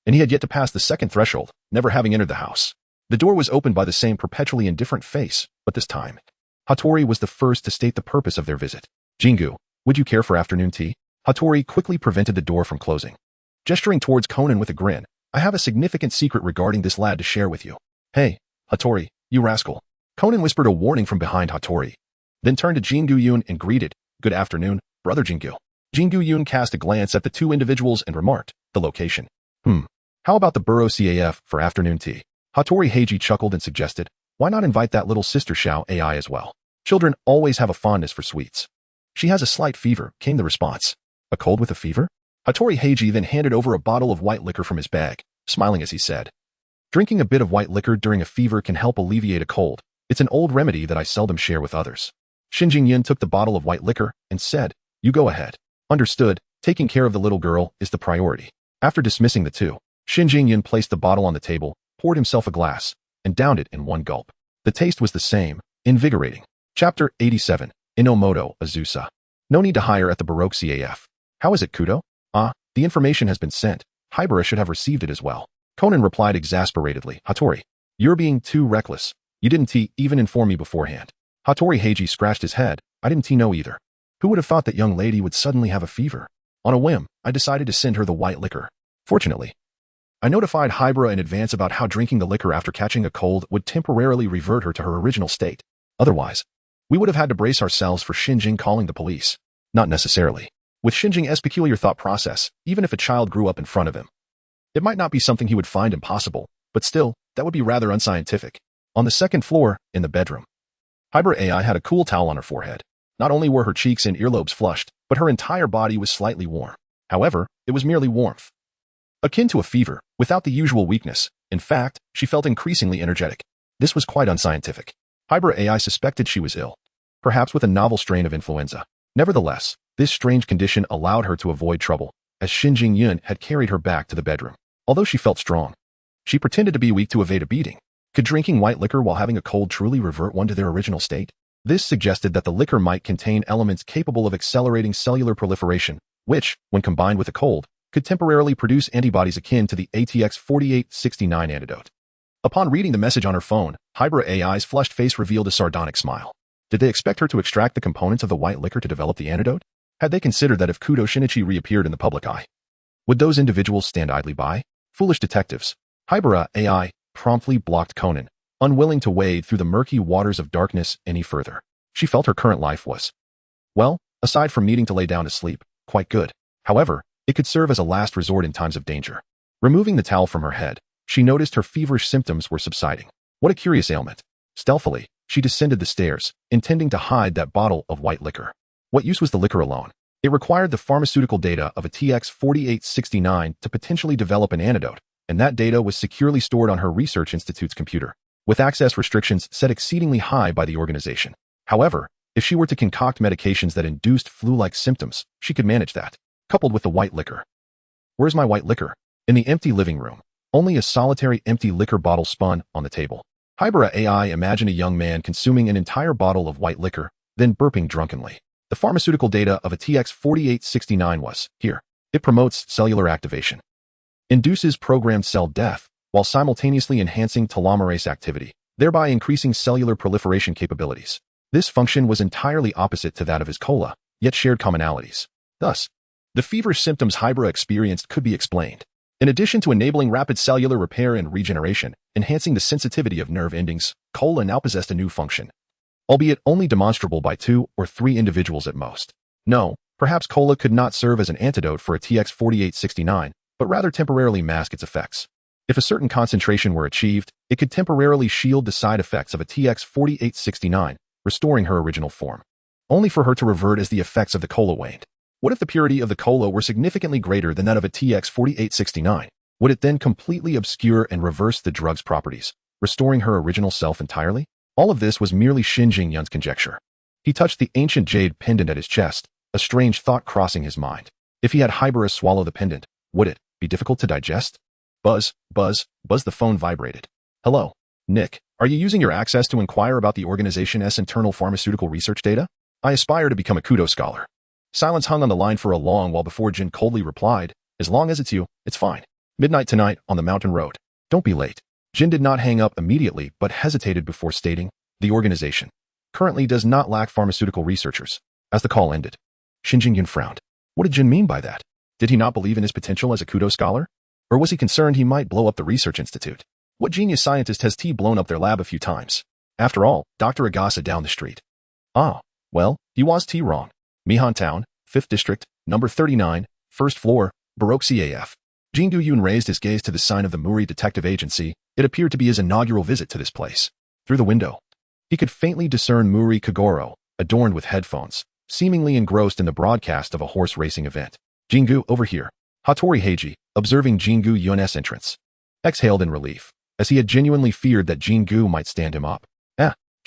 And he had yet to pass the second threshold, never having entered the house. The door was opened by the same perpetually indifferent face, but this time, Hattori was the first to state the purpose of their visit. Jingu, would you care for afternoon tea? Hattori quickly prevented the door from closing. Gesturing towards Conan with a grin, I have a significant secret regarding this lad to share with you. Hey, Hattori, you rascal. Conan whispered a warning from behind Hattori, then turned to Shengu Yun and greeted, Good afternoon, brother Jingu. Shengu Yun cast a glance at the two individuals and remarked, the location. How about the borough CAF for afternoon tea? Hattori Heiji chuckled and suggested, why not invite that little sister Xiao AI as well? Children always have a fondness for sweets. She has a slight fever, came the response. A cold with a fever? Hattori Heiji then handed over a bottle of white liquor from his bag, smiling as he said, Drinking a bit of white liquor during a fever can help alleviate a cold. It's an old remedy that I seldom share with others. Shengu Yun took the bottle of white liquor and said, You go ahead. Understood, taking care of the little girl is the priority. After dismissing the two, Shengu Yun placed the bottle on the table, poured himself a glass, and downed it in one gulp. The taste was the same, invigorating. Chapter 87, Inomoto Azusa. No need to hire at the Baroque CAF. How is it, Kudo? The information has been sent. Hybrid should have received it as well. Conan replied exasperatedly, Hattori, you're being too reckless. You didn't even inform me beforehand. Hattori Heiji scratched his head. I didn't know either. Who would have thought that young lady would suddenly have a fever? On a whim, I decided to send her the white liquor. Fortunately, I notified Hybrid in advance about how drinking the liquor after catching a cold would temporarily revert her to her original state. Otherwise, we would have had to brace ourselves for Shinjing calling the police. Not necessarily. With Shinjing's peculiar thought process, even if a child grew up in front of him, it might not be something he would find impossible, but still, that would be rather unscientific. On the second floor, in the bedroom, Hybrid AI had a cool towel on her forehead. Not only were her cheeks and earlobes flushed, but her entire body was slightly warm. However, it was merely warmth. akin to a fever, without the usual weakness. In fact, she felt increasingly energetic. This was quite unscientific. Hybrid AI suspected she was ill, perhaps with a novel strain of influenza. Nevertheless, this strange condition allowed her to avoid trouble, as Shengu Yun had carried her back to the bedroom. Although she felt strong, she pretended to be weak to evade a beating. Could drinking white liquor while having a cold truly revert one to their original state? This suggested that the liquor might contain elements capable of accelerating cellular proliferation, which, when combined with a cold, could temporarily produce antibodies akin to the ATX-4869 antidote. Upon reading the message on her phone, Hybrid AI's flushed face revealed a sardonic smile. Did they expect her to extract the components of the white liquor to develop the antidote? Had they considered that if Kudo Shinichi reappeared in the public eye, would those individuals stand idly by? Foolish detectives. Hybrid AI promptly blocked Conan, unwilling to wade through the murky waters of darkness any further. She felt her current life was, well, aside from needing to lay down to sleep, quite good. However, it could serve as a last resort in times of danger. Removing the towel from her head, she noticed her feverish symptoms were subsiding. What a curious ailment. Stealthily, she descended the stairs, intending to hide that bottle of white liquor. What use was the liquor alone? It required the pharmaceutical data of a TX-4869 to potentially develop an antidote, and that data was securely stored on her research institute's computer, with access restrictions set exceedingly high by the organization. However, if she were to concoct medications that induced flu-like symptoms, she could manage that, coupled with the white liquor. Where's my white liquor? In the empty living room, only a solitary empty liquor bottle spun on the table. Hybrid AI imagined a young man consuming an entire bottle of white liquor, then burping drunkenly. The pharmaceutical data of a TX-4869 was, here. It promotes cellular activation, induces programmed cell death, while simultaneously enhancing telomerase activity, thereby increasing cellular proliferation capabilities. This function was entirely opposite to that of his cola, yet shared commonalities. Thus, the feverish symptoms Hybrid experienced could be explained. In addition to enabling rapid cellular repair and regeneration, enhancing the sensitivity of nerve endings, cola now possessed a new function, albeit only demonstrable by 2 or 3 individuals at most. No, perhaps cola could not serve as an antidote for a TX-4869, but rather temporarily mask its effects. If a certain concentration were achieved, it could temporarily shield the side effects of a TX-4869, restoring her original form, only for her to revert as the effects of the cola waned. What if the purity of the cola were significantly greater than that of a TX-4869? Would it then completely obscure and reverse the drug's properties, restoring her original self entirely? All of this was merely Shengu Yun's conjecture. He touched the ancient jade pendant at his chest, a strange thought crossing his mind. If he had Hybrid swallow the pendant, would it be difficult to digest? Buzz, buzz, buzz. The phone vibrated. Hello, Nick. Are you using your access to inquire about the organization's internal pharmaceutical research data? I aspire to become a Kudo scholar. Silence hung on the line for a long while before Jin coldly replied, as long as it's you, it's fine. Midnight tonight on the mountain road. Don't be late. Jin did not hang up immediately but hesitated before stating, the organization currently does not lack pharmaceutical researchers. As the call ended, Shengu Yun frowned. What did Jin mean by that? Did he not believe in his potential as a Kudo scholar? Or was he concerned he might blow up the research institute? What genius scientist has blown up their lab a few times? After all, Dr. Agasa down the street. Ah, well, he was wrong. Mihan Town, 5th District, number 39, 1st floor, Baroque CAF. Shengu Yun raised his gaze to the sign of the Muri Detective Agency. It appeared to be his inaugural visit to this place. Through the window, he could faintly discern Muri Kagoro, adorned with headphones, seemingly engrossed in the broadcast of a horse racing event. Shengu, over here. Hattori Heiji, observing Shengu Yun's entrance, exhaled in relief, as he had genuinely feared that Shengu might stand him up.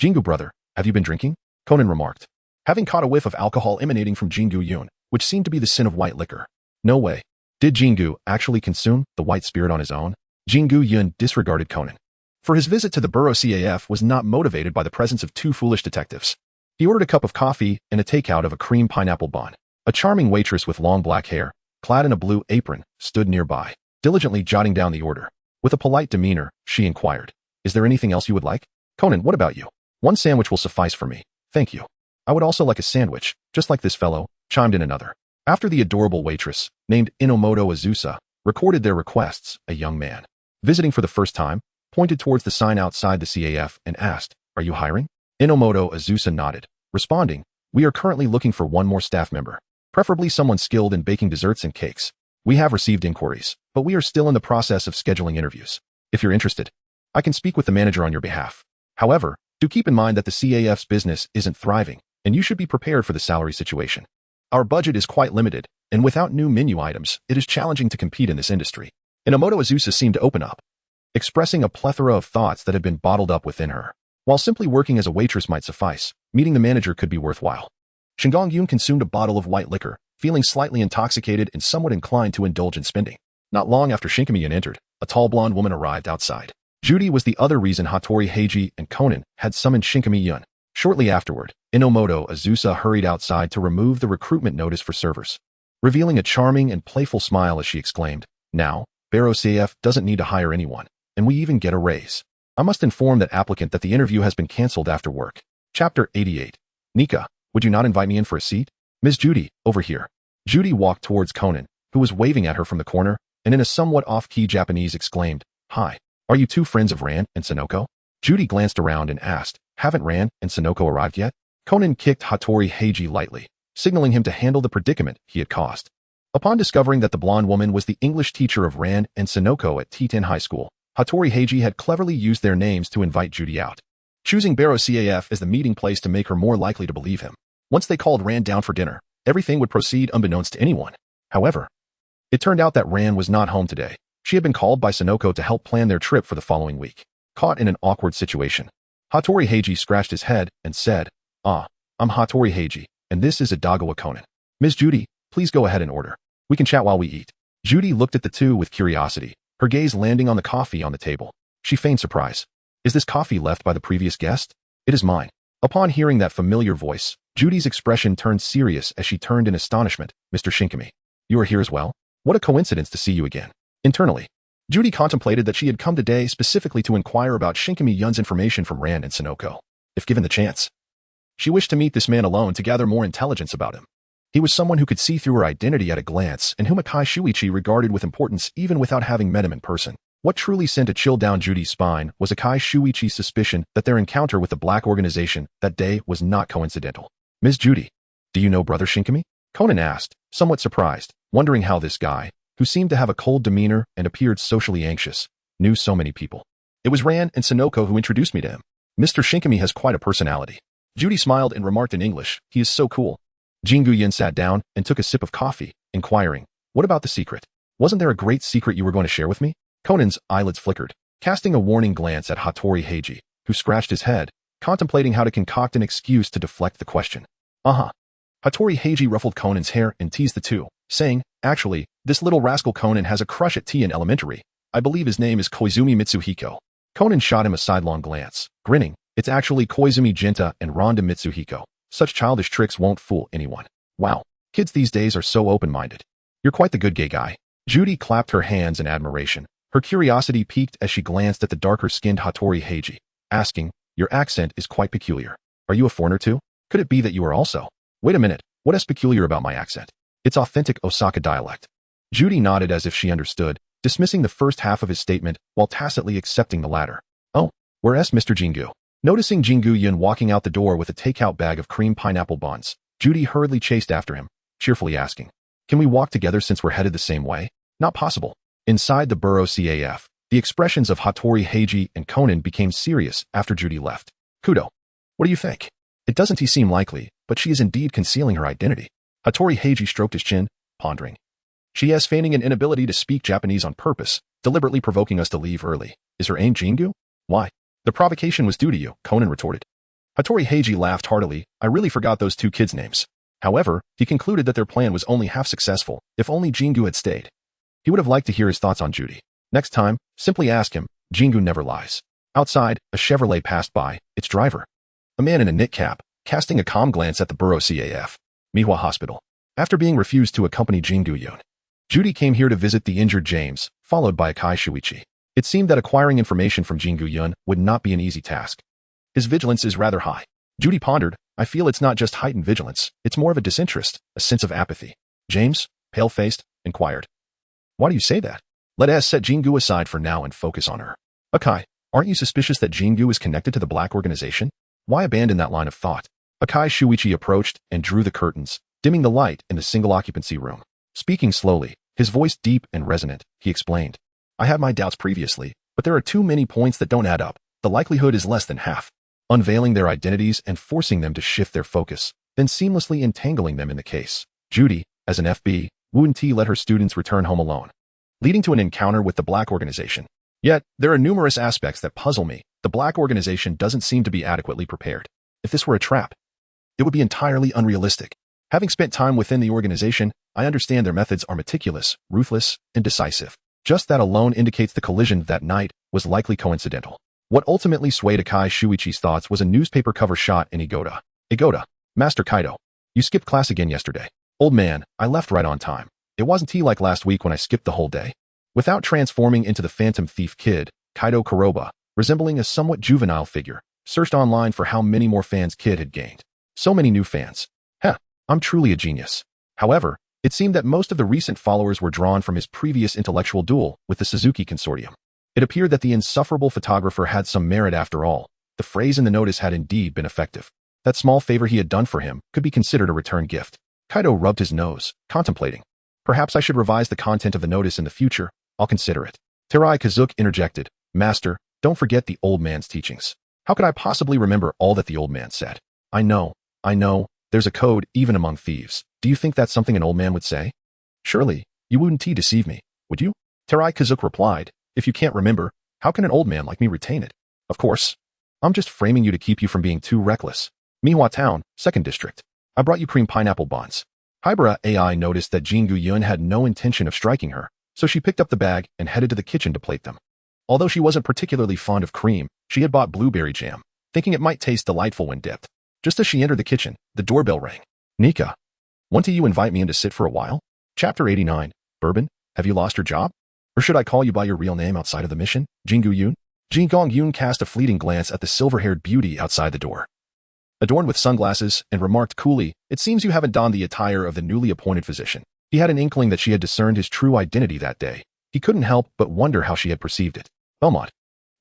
Shengu brother, have you been drinking? Conan remarked, having caught a whiff of alcohol emanating from Shengu Yun, which seemed to be the sin of white liquor. No way. Did Shengu actually consume the white spirit on his own? Shengu Yun disregarded Conan, for his visit to the Borough CAF was not motivated by the presence of 2 foolish detectives. He ordered a cup of coffee and a takeout of a cream pineapple bun. A charming waitress with long black hair, clad in a blue apron, stood nearby, diligently jotting down the order. With a polite demeanor, she inquired, is there anything else you would like? Conan, what about you? 1 sandwich will suffice for me. Thank you. I would also like a sandwich, just like this fellow, chimed in another. After the adorable waitress, named Inomoto Azusa, recorded their requests, a young man, visiting for the first time, pointed towards the sign outside the CAF and asked, are you hiring? Inomoto Azusa nodded, responding, we are currently looking for 1 more staff member, preferably someone skilled in baking desserts and cakes. We have received inquiries, but we are still in the process of scheduling interviews. If you're interested, I can speak with the manager on your behalf. However, do keep in mind that the CAF's business isn't thriving, and you should be prepared for the salary situation. Our budget is quite limited, and without new menu items, it is challenging to compete in this industry. Inomoto Azusa seemed to open up, expressing a plethora of thoughts that had been bottled up within her. While simply working as a waitress might suffice, meeting the manager could be worthwhile. Shengu Yun consumed a bottle of white liquor, feeling slightly intoxicated and somewhat inclined to indulge in spending. Not long after Shengu Yun entered, a tall blonde woman arrived outside. Judy was the other reason Hattori Heiji and Conan had summoned Shengu Yun. Shortly afterward, Inomoto Azusa hurried outside to remove the recruitment notice for servers, revealing a charming and playful smile as she exclaimed, "Now, Baro CF doesn't need to hire anyone, and we even get a raise. I must inform that applicant that the interview has been cancelled after work." Chapter 88. Nika, would you not invite me in for a seat? Ms. Judy, over here. Judy walked towards Conan, who was waving at her from the corner, and in a somewhat off-key Japanese exclaimed, "Hi, are you two friends of Ran and Sonoko?" Judy glanced around and asked, "Haven't Ran and Sonoko arrived yet?" Conan kicked Hattori Heiji lightly, signaling him to handle the predicament he had caused. Upon discovering that the blonde woman was the English teacher of Ran and Sonoko at T10 High School, Hattori Heiji had cleverly used their names to invite Judy out, choosing Baro CAF as the meeting place to make her more likely to believe him. Once they called Ran down for dinner, everything would proceed unbeknownst to anyone. However, it turned out that Ran was not home today. She had been called by Sonoko to help plan their trip for the following week. Caught in an awkward situation, Hattori Heiji scratched his head and said, I'm Hattori Heiji, and this is Adagawa Conan. Ms. Judy, please go ahead and order. We can chat while we eat." Judy looked at the two with curiosity, her gaze landing on the coffee on the table. She feigned surprise. "Is this coffee left by the previous guest?" "It is mine." Upon hearing that familiar voice, Judy's expression turned serious as she turned in astonishment. "Mr. Shinkami, you are here as well? What a coincidence to see you again." Internally, Judy contemplated that she had come today specifically to inquire about Shinkami Yun's information from Ran and Sonoko. If given the chance, she wished to meet this man alone to gather more intelligence about him. He was someone who could see through her identity at a glance and whom Akai Shuichi regarded with importance even without having met him in person. What truly sent a chill down Judy's spine was Akai Shuichi's suspicion that their encounter with the Black Organization that day was not coincidental. "Ms. Judy, do you know Brother Shinkami?" Conan asked, somewhat surprised, wondering how this guy, who seemed to have a cold demeanor and appeared socially anxious, knew so many people. "It was Ran and Sonoko who introduced me to him. Mr. Shinkami has quite a personality." Judy smiled and remarked in English, "He is so cool." Shengu Yun sat down and took a sip of coffee, inquiring, "What about the secret? Wasn't there a great secret you were going to share with me?" Conan's eyelids flickered, casting a warning glance at Hattori Heiji, who scratched his head, contemplating how to concoct an excuse to deflect the question. Hattori Heiji ruffled Conan's hair and teased the two, saying, "Actually, this little rascal Conan has a crush at T in elementary. I believe his name is Koizumi Mitsuhiko." Conan shot him a sidelong glance, grinning. "It's actually Koizumi Jinta and Rhonda Mitsuhiko. Such childish tricks won't fool anyone." "Wow, kids these days are so open-minded. You're quite the good gay guy." Judy clapped her hands in admiration. Her curiosity piqued as she glanced at the darker-skinned Hattori Heiji, asking, "Your accent is quite peculiar. Are you a foreigner too? Could it be that you are also?" "Wait a minute, what is peculiar about my accent? It's authentic Osaka dialect." Judy nodded as if she understood, dismissing the first half of his statement while tacitly accepting the latter. "Oh, where's Mr. Jingu?" Noticing Shengu Yun walking out the door with a takeout bag of cream pineapple buns, Judy hurriedly chased after him, cheerfully asking, "Can we walk together since we're headed the same way?" "Not possible." Inside the Buro CAF, the expressions of Hattori Heiji and Conan became serious after Judy left. "Kudo, what do you think? It doesn't seem likely, but she is indeed concealing her identity." Hattori Heiji stroked his chin, pondering. "She is feigning an inability to speak Japanese on purpose, deliberately provoking us to leave early. Is her aim Jingu? Why? The provocation was due to you," Conan retorted. Hattori Heiji laughed heartily. "I really forgot those two kids' names." However, he concluded that their plan was only half successful. If only Jingu had stayed, he would have liked to hear his thoughts on Judy. Next time, simply ask him. Jingu never lies. Outside, a Chevrolet passed by, its driver, a man in a knit cap, casting a calm glance at the Buro CAF. Mihua Hospital. After being refused to accompany Shengu Yun, Judy came here to visit the injured James, followed by Akai Shuichi. It seemed that acquiring information from Shengu Yun would not be an easy task. His vigilance is rather high. Judy pondered. "I feel it's not just heightened vigilance, it's more of a disinterest, a sense of apathy." James, pale-faced, inquired, "Why do you say that?" "Let us set Jingu aside for now and focus on her." "Akai, aren't you suspicious that Jingu is connected to the Black Organization? Why abandon that line of thought?" Akai Shuichi approached and drew the curtains, dimming the light in the single-occupancy room. Speaking slowly, his voice deep and resonant, he explained, "I had my doubts previously, but there are too many points that don't add up. The likelihood is less than half." Unveiling their identities and forcing them to shift their focus, then seamlessly entangling them in the case. Judy, as an FB, wouldn't let her students return home alone. leading to an encounter with the Black Organization. Yet, there are numerous aspects that puzzle me. The Black Organization doesn't seem to be adequately prepared. If this were a trap, it would be entirely unrealistic. Having spent time within the organization, I understand their methods are meticulous, ruthless, and decisive. Just that alone indicates the collision that night was likely coincidental. What ultimately swayed Akai Shuichi's thoughts was a newspaper cover shot in Igoda. Igoda, Master Kaido, you skipped class again yesterday. Old man, I left right on time. It wasn't like last week when I skipped the whole day. Without transforming into the Phantom Thief Kid, Kaido Kuroba, resembling a somewhat juvenile figure, searched online for how many more fans Kid had gained. So many new fans. I'm truly a genius. However, it seemed that most of the recent followers were drawn from his previous intellectual duel with the Suzuki Consortium. It appeared that the insufferable photographer had some merit after all. The phrase in the notice had indeed been effective. That small favor he had done for him could be considered a return gift. Kaido rubbed his nose, contemplating. Perhaps I should revise the content of the notice in the future. I'll consider it. Terai Kazuki interjected. Master, don't forget the old man's teachings. How could I possibly remember all that the old man said? I know. There's a code even among thieves. Do you think that's something an old man would say? Surely, you wouldn't deceive me, would you? Terai Kazuki replied. If you can't remember, how can an old man like me retain it? Of course. I'm just framing you to keep you from being too reckless. Mihua Town, 2nd District. I brought you cream pineapple buns. Hybera AI noticed that Shengu Yun had no intention of striking her, so she picked up the bag and headed to the kitchen to plate them. Although she wasn't particularly fond of cream, she had bought blueberry jam, thinking it might taste delightful when dipped. Just as she entered the kitchen, the doorbell rang. Nika, won't you invite me in to sit for a while? Chapter 89. Bourbon, have you lost your job? Or should I call you by your real name outside of the mission? Shengu Yun? Shengu Yun cast a fleeting glance at the silver-haired beauty outside the door. Adorned with sunglasses, and remarked coolly, it seems you haven't donned the attire of the newly appointed physician. He had an inkling that she had discerned his true identity that day. He couldn't help but wonder how she had perceived it. Belmont,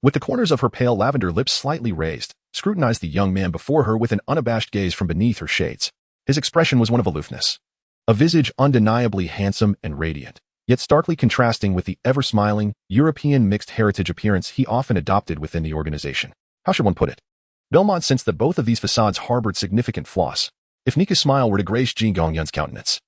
with the corners of her pale lavender lips slightly raised, scrutinized the young man before her with an unabashed gaze from beneath her shades. His expression was one of aloofness. A visage undeniably handsome and radiant, yet starkly contrasting with the ever-smiling, European mixed heritage appearance he often adopted within the organization. How should one put it? Belmont sensed that both of these facades harbored significant flaws. If Nika's smile were to grace Shengu Yun's countenance,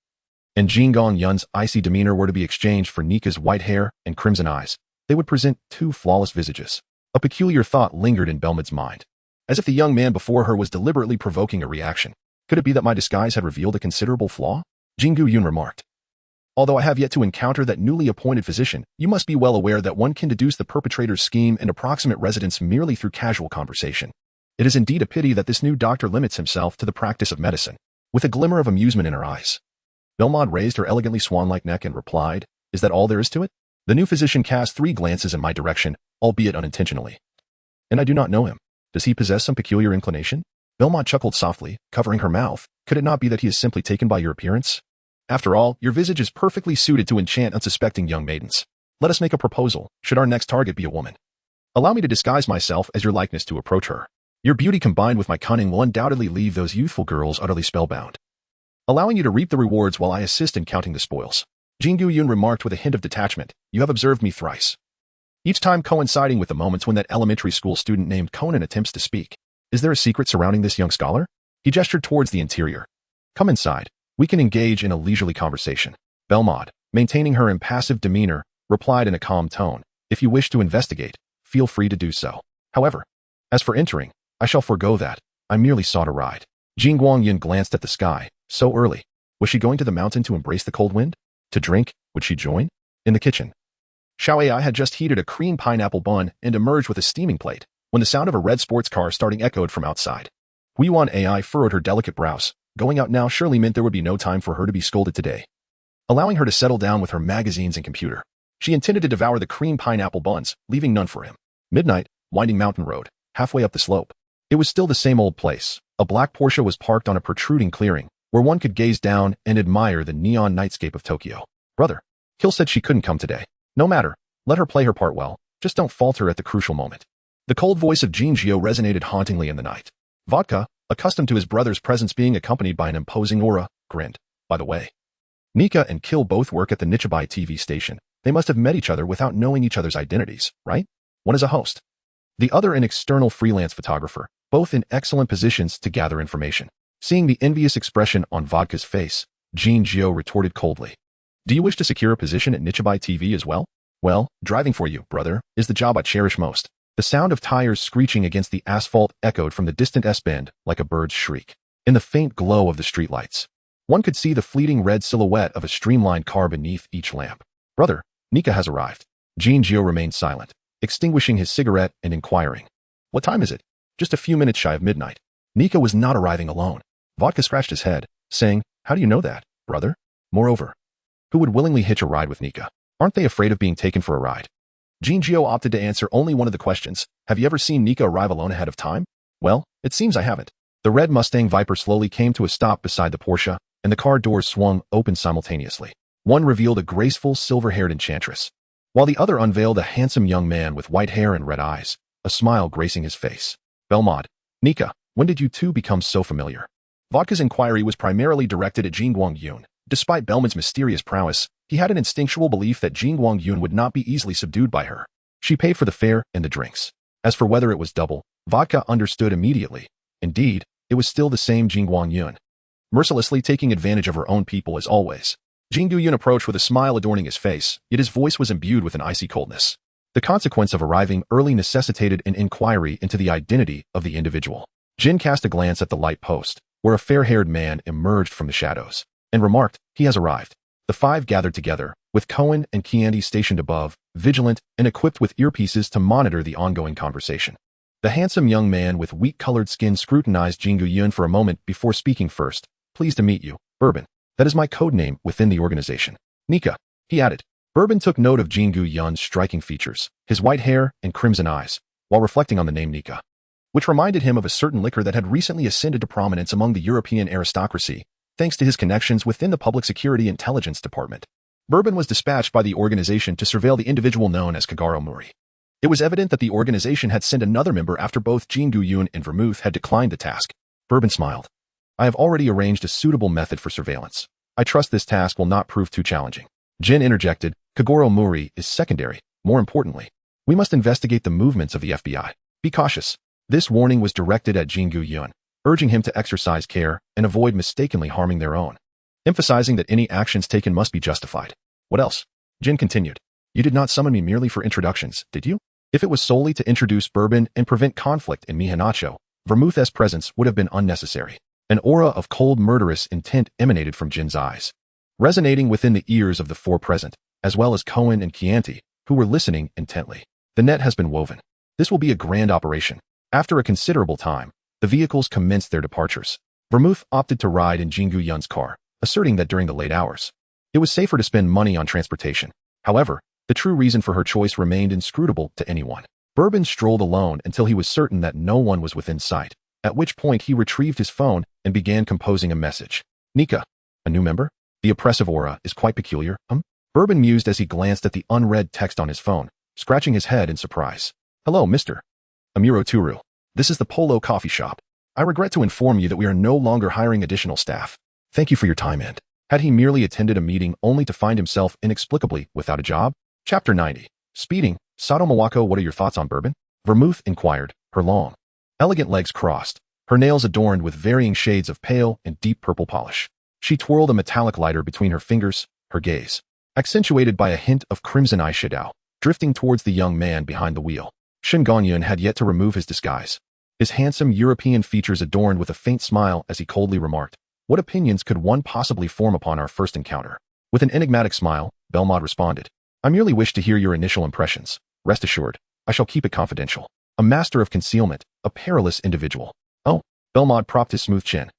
and Shengu Yun's icy demeanor were to be exchanged for Nika's white hair and crimson eyes, they would present two flawless visages. A peculiar thought lingered in Belmont's mind, as if the young man before her was deliberately provoking a reaction. Could it be that my disguise had revealed a considerable flaw? Shengu Yun remarked. Although I have yet to encounter that newly appointed physician, you must be well aware that one can deduce the perpetrator's scheme and approximate residence merely through casual conversation. It is indeed a pity that this new doctor limits himself to the practice of medicine. With a glimmer of amusement in her eyes, Belmont raised her elegantly swan-like neck and replied, Is that all there is to it? The new physician cast 3 glances in my direction, albeit unintentionally. And I do not know him. Does he possess some peculiar inclination? Belmont chuckled softly, covering her mouth. Could it not be that he is simply taken by your appearance? After all, your visage is perfectly suited to enchant unsuspecting young maidens. Let us make a proposal, should our next target be a woman. Allow me to disguise myself as your likeness to approach her. Your beauty combined with my cunning will undoubtedly leave those youthful girls utterly spellbound, allowing you to reap the rewards while I assist in counting the spoils. Shengu Yun remarked with a hint of detachment. You have observed me thrice, each time coinciding with the moments when that elementary school student named Conan attempts to speak. Is there a secret surrounding this young scholar? He gestured towards the interior. Come inside. We can engage in a leisurely conversation. Belmont, maintaining her impassive demeanor, replied in a calm tone. If you wish to investigate, feel free to do so. However, as for entering, I shall forego that. I merely sought a ride. Shengu Yun glanced at the sky. So early. Was she going to the mountain to embrace the cold wind? To drink? Would she join? In the kitchen, Xiao Ai had just heated a cream pineapple bun and emerged with a steaming plate, when the sound of a red sports car starting echoed from outside. Huiyuan AI furrowed her delicate brows. Going out now surely meant there would be no time for her to be scolded today. Allowing her to settle down with her magazines and computer, she intended to devour the cream pineapple buns, leaving none for him. Midnight, winding mountain road, halfway up the slope. It was still the same old place. A black Porsche was parked on a protruding clearing, where one could gaze down and admire the neon nightscape of Tokyo. Brother, Kill said she couldn't come today. No matter, let her play her part well, just don't falter at the crucial moment. The cold voice of Jin Jio resonated hauntingly in the night. Vodka, accustomed to his brother's presence being accompanied by an imposing aura, grinned. By the way, Nika and Kill both work at the Nichibai TV station. They must have met each other without knowing each other's identities, right? One is a host, the other an external freelance photographer, both in excellent positions to gather information. Seeing the envious expression on Vodka's face, Jin Jio retorted coldly. Do you wish to secure a position at Nichibai TV as well? Well, driving for you, brother, is the job I cherish most. The sound of tires screeching against the asphalt echoed from the distant S-bend like a bird's shriek. In the faint glow of the streetlights, one could see the fleeting red silhouette of a streamlined car beneath each lamp. Brother, Nika has arrived. Jinjio remained silent, extinguishing his cigarette and inquiring. What time is it? Just a few minutes shy of midnight. Nika was not arriving alone. Vodka scratched his head, saying, How do you know that, brother? Moreover, who would willingly hitch a ride with Nika? Aren't they afraid of being taken for a ride? Jinjio opted to answer only one of the questions. Have you ever seen Nika arrive alone ahead of time? Well, it seems I haven't. The red Mustang Viper slowly came to a stop beside the Porsche, and the car doors swung open simultaneously. One revealed a graceful, silver-haired enchantress, while the other unveiled a handsome young man with white hair and red eyes, a smile gracing his face. Belmont, Nika, when did you two become so familiar? Vodka's inquiry was primarily directed at Shengu Yun. Despite Belmont's mysterious prowess, he had an instinctual belief that Shengu Yun would not be easily subdued by her. She paid for the fare and the drinks. As for whether it was double, Vodka understood immediately. Indeed, it was still the same Shengu Yun, mercilessly taking advantage of her own people as always. Shengu Yun approached with a smile adorning his face, yet his voice was imbued with an icy coldness. The consequence of arriving early necessitated an inquiry into the identity of the individual. Jin cast a glance at the light post, where a fair-haired man emerged from the shadows, and remarked, He has arrived. The five gathered together, with Conan and Kianti stationed above, vigilant and equipped with earpieces to monitor the ongoing conversation. The handsome young man with wheat-colored skin scrutinized Shengu Yun for a moment before speaking first. Pleased to meet you, Bourbon. That is my code name within the organization. Nika, he added. Bourbon took note of Shengu Yun's striking features, his white hair and crimson eyes, while reflecting on the name Nika, which reminded him of a certain liquor that had recently ascended to prominence among the European aristocracy, thanks to his connections within the Public Security Intelligence Department. Bourbon was dispatched by the organization to surveil the individual known as Kagaro Muri. It was evident that the organization had sent another member after both Shengu Yun and Vermouth had declined the task. Bourbon smiled. I have already arranged a suitable method for surveillance. I trust this task will not prove too challenging. Jin interjected, Kagoro Muri is secondary. More importantly, we must investigate the movements of the FBI. Be cautious. This warning was directed at Shengu Yun, urging him to exercise care and avoid mistakenly harming their own, emphasizing that any actions taken must be justified. What else? Jin continued. You did not summon me merely for introductions, did you? If it was solely to introduce Bourbon and prevent conflict in Mihanacho, Vermouth's presence would have been unnecessary. An aura of cold murderous intent emanated from Jin's eyes, resonating within the ears of the four present, as well as Cohen and Kianti, who were listening intently. The net has been woven. This will be a grand operation. After a considerable time, the vehicles commenced their departures. Vermouth opted to ride in Shengu Yun's car, asserting that during the late hours, it was safer to spend money on transportation. However, the true reason for her choice remained inscrutable to anyone. Bourbon strolled alone until he was certain that no one was within sight, at which point he retrieved his phone and began composing a message. Nika, a new member? The oppressive aura is quite peculiar, Bourbon mused as he glanced at the unread text on his phone, scratching his head in surprise. Hello, Mr. Amuro Turu. This is the Polo Coffee Shop. I regret to inform you that we are no longer hiring additional staff. Thank you for your time and... Had he merely attended a meeting only to find himself inexplicably without a job? Chapter 90. Speeding. Sato Mawako, what are your thoughts on Bourbon? Vermouth inquired, her long, elegant legs crossed, her nails adorned with varying shades of pale and deep purple polish. She twirled a metallic lighter between her fingers, her gaze, accentuated by a hint of crimson eyeshadow, drifting towards the young man behind the wheel. Shengu Yun had yet to remove his disguise, his handsome European features adorned with a faint smile as he coldly remarked, What opinions could one possibly form upon our first encounter? With an enigmatic smile, Belmont responded, I merely wish to hear your initial impressions. Rest assured, I shall keep it confidential. A master of concealment, a perilous individual. Oh, Belmont propped his smooth chin.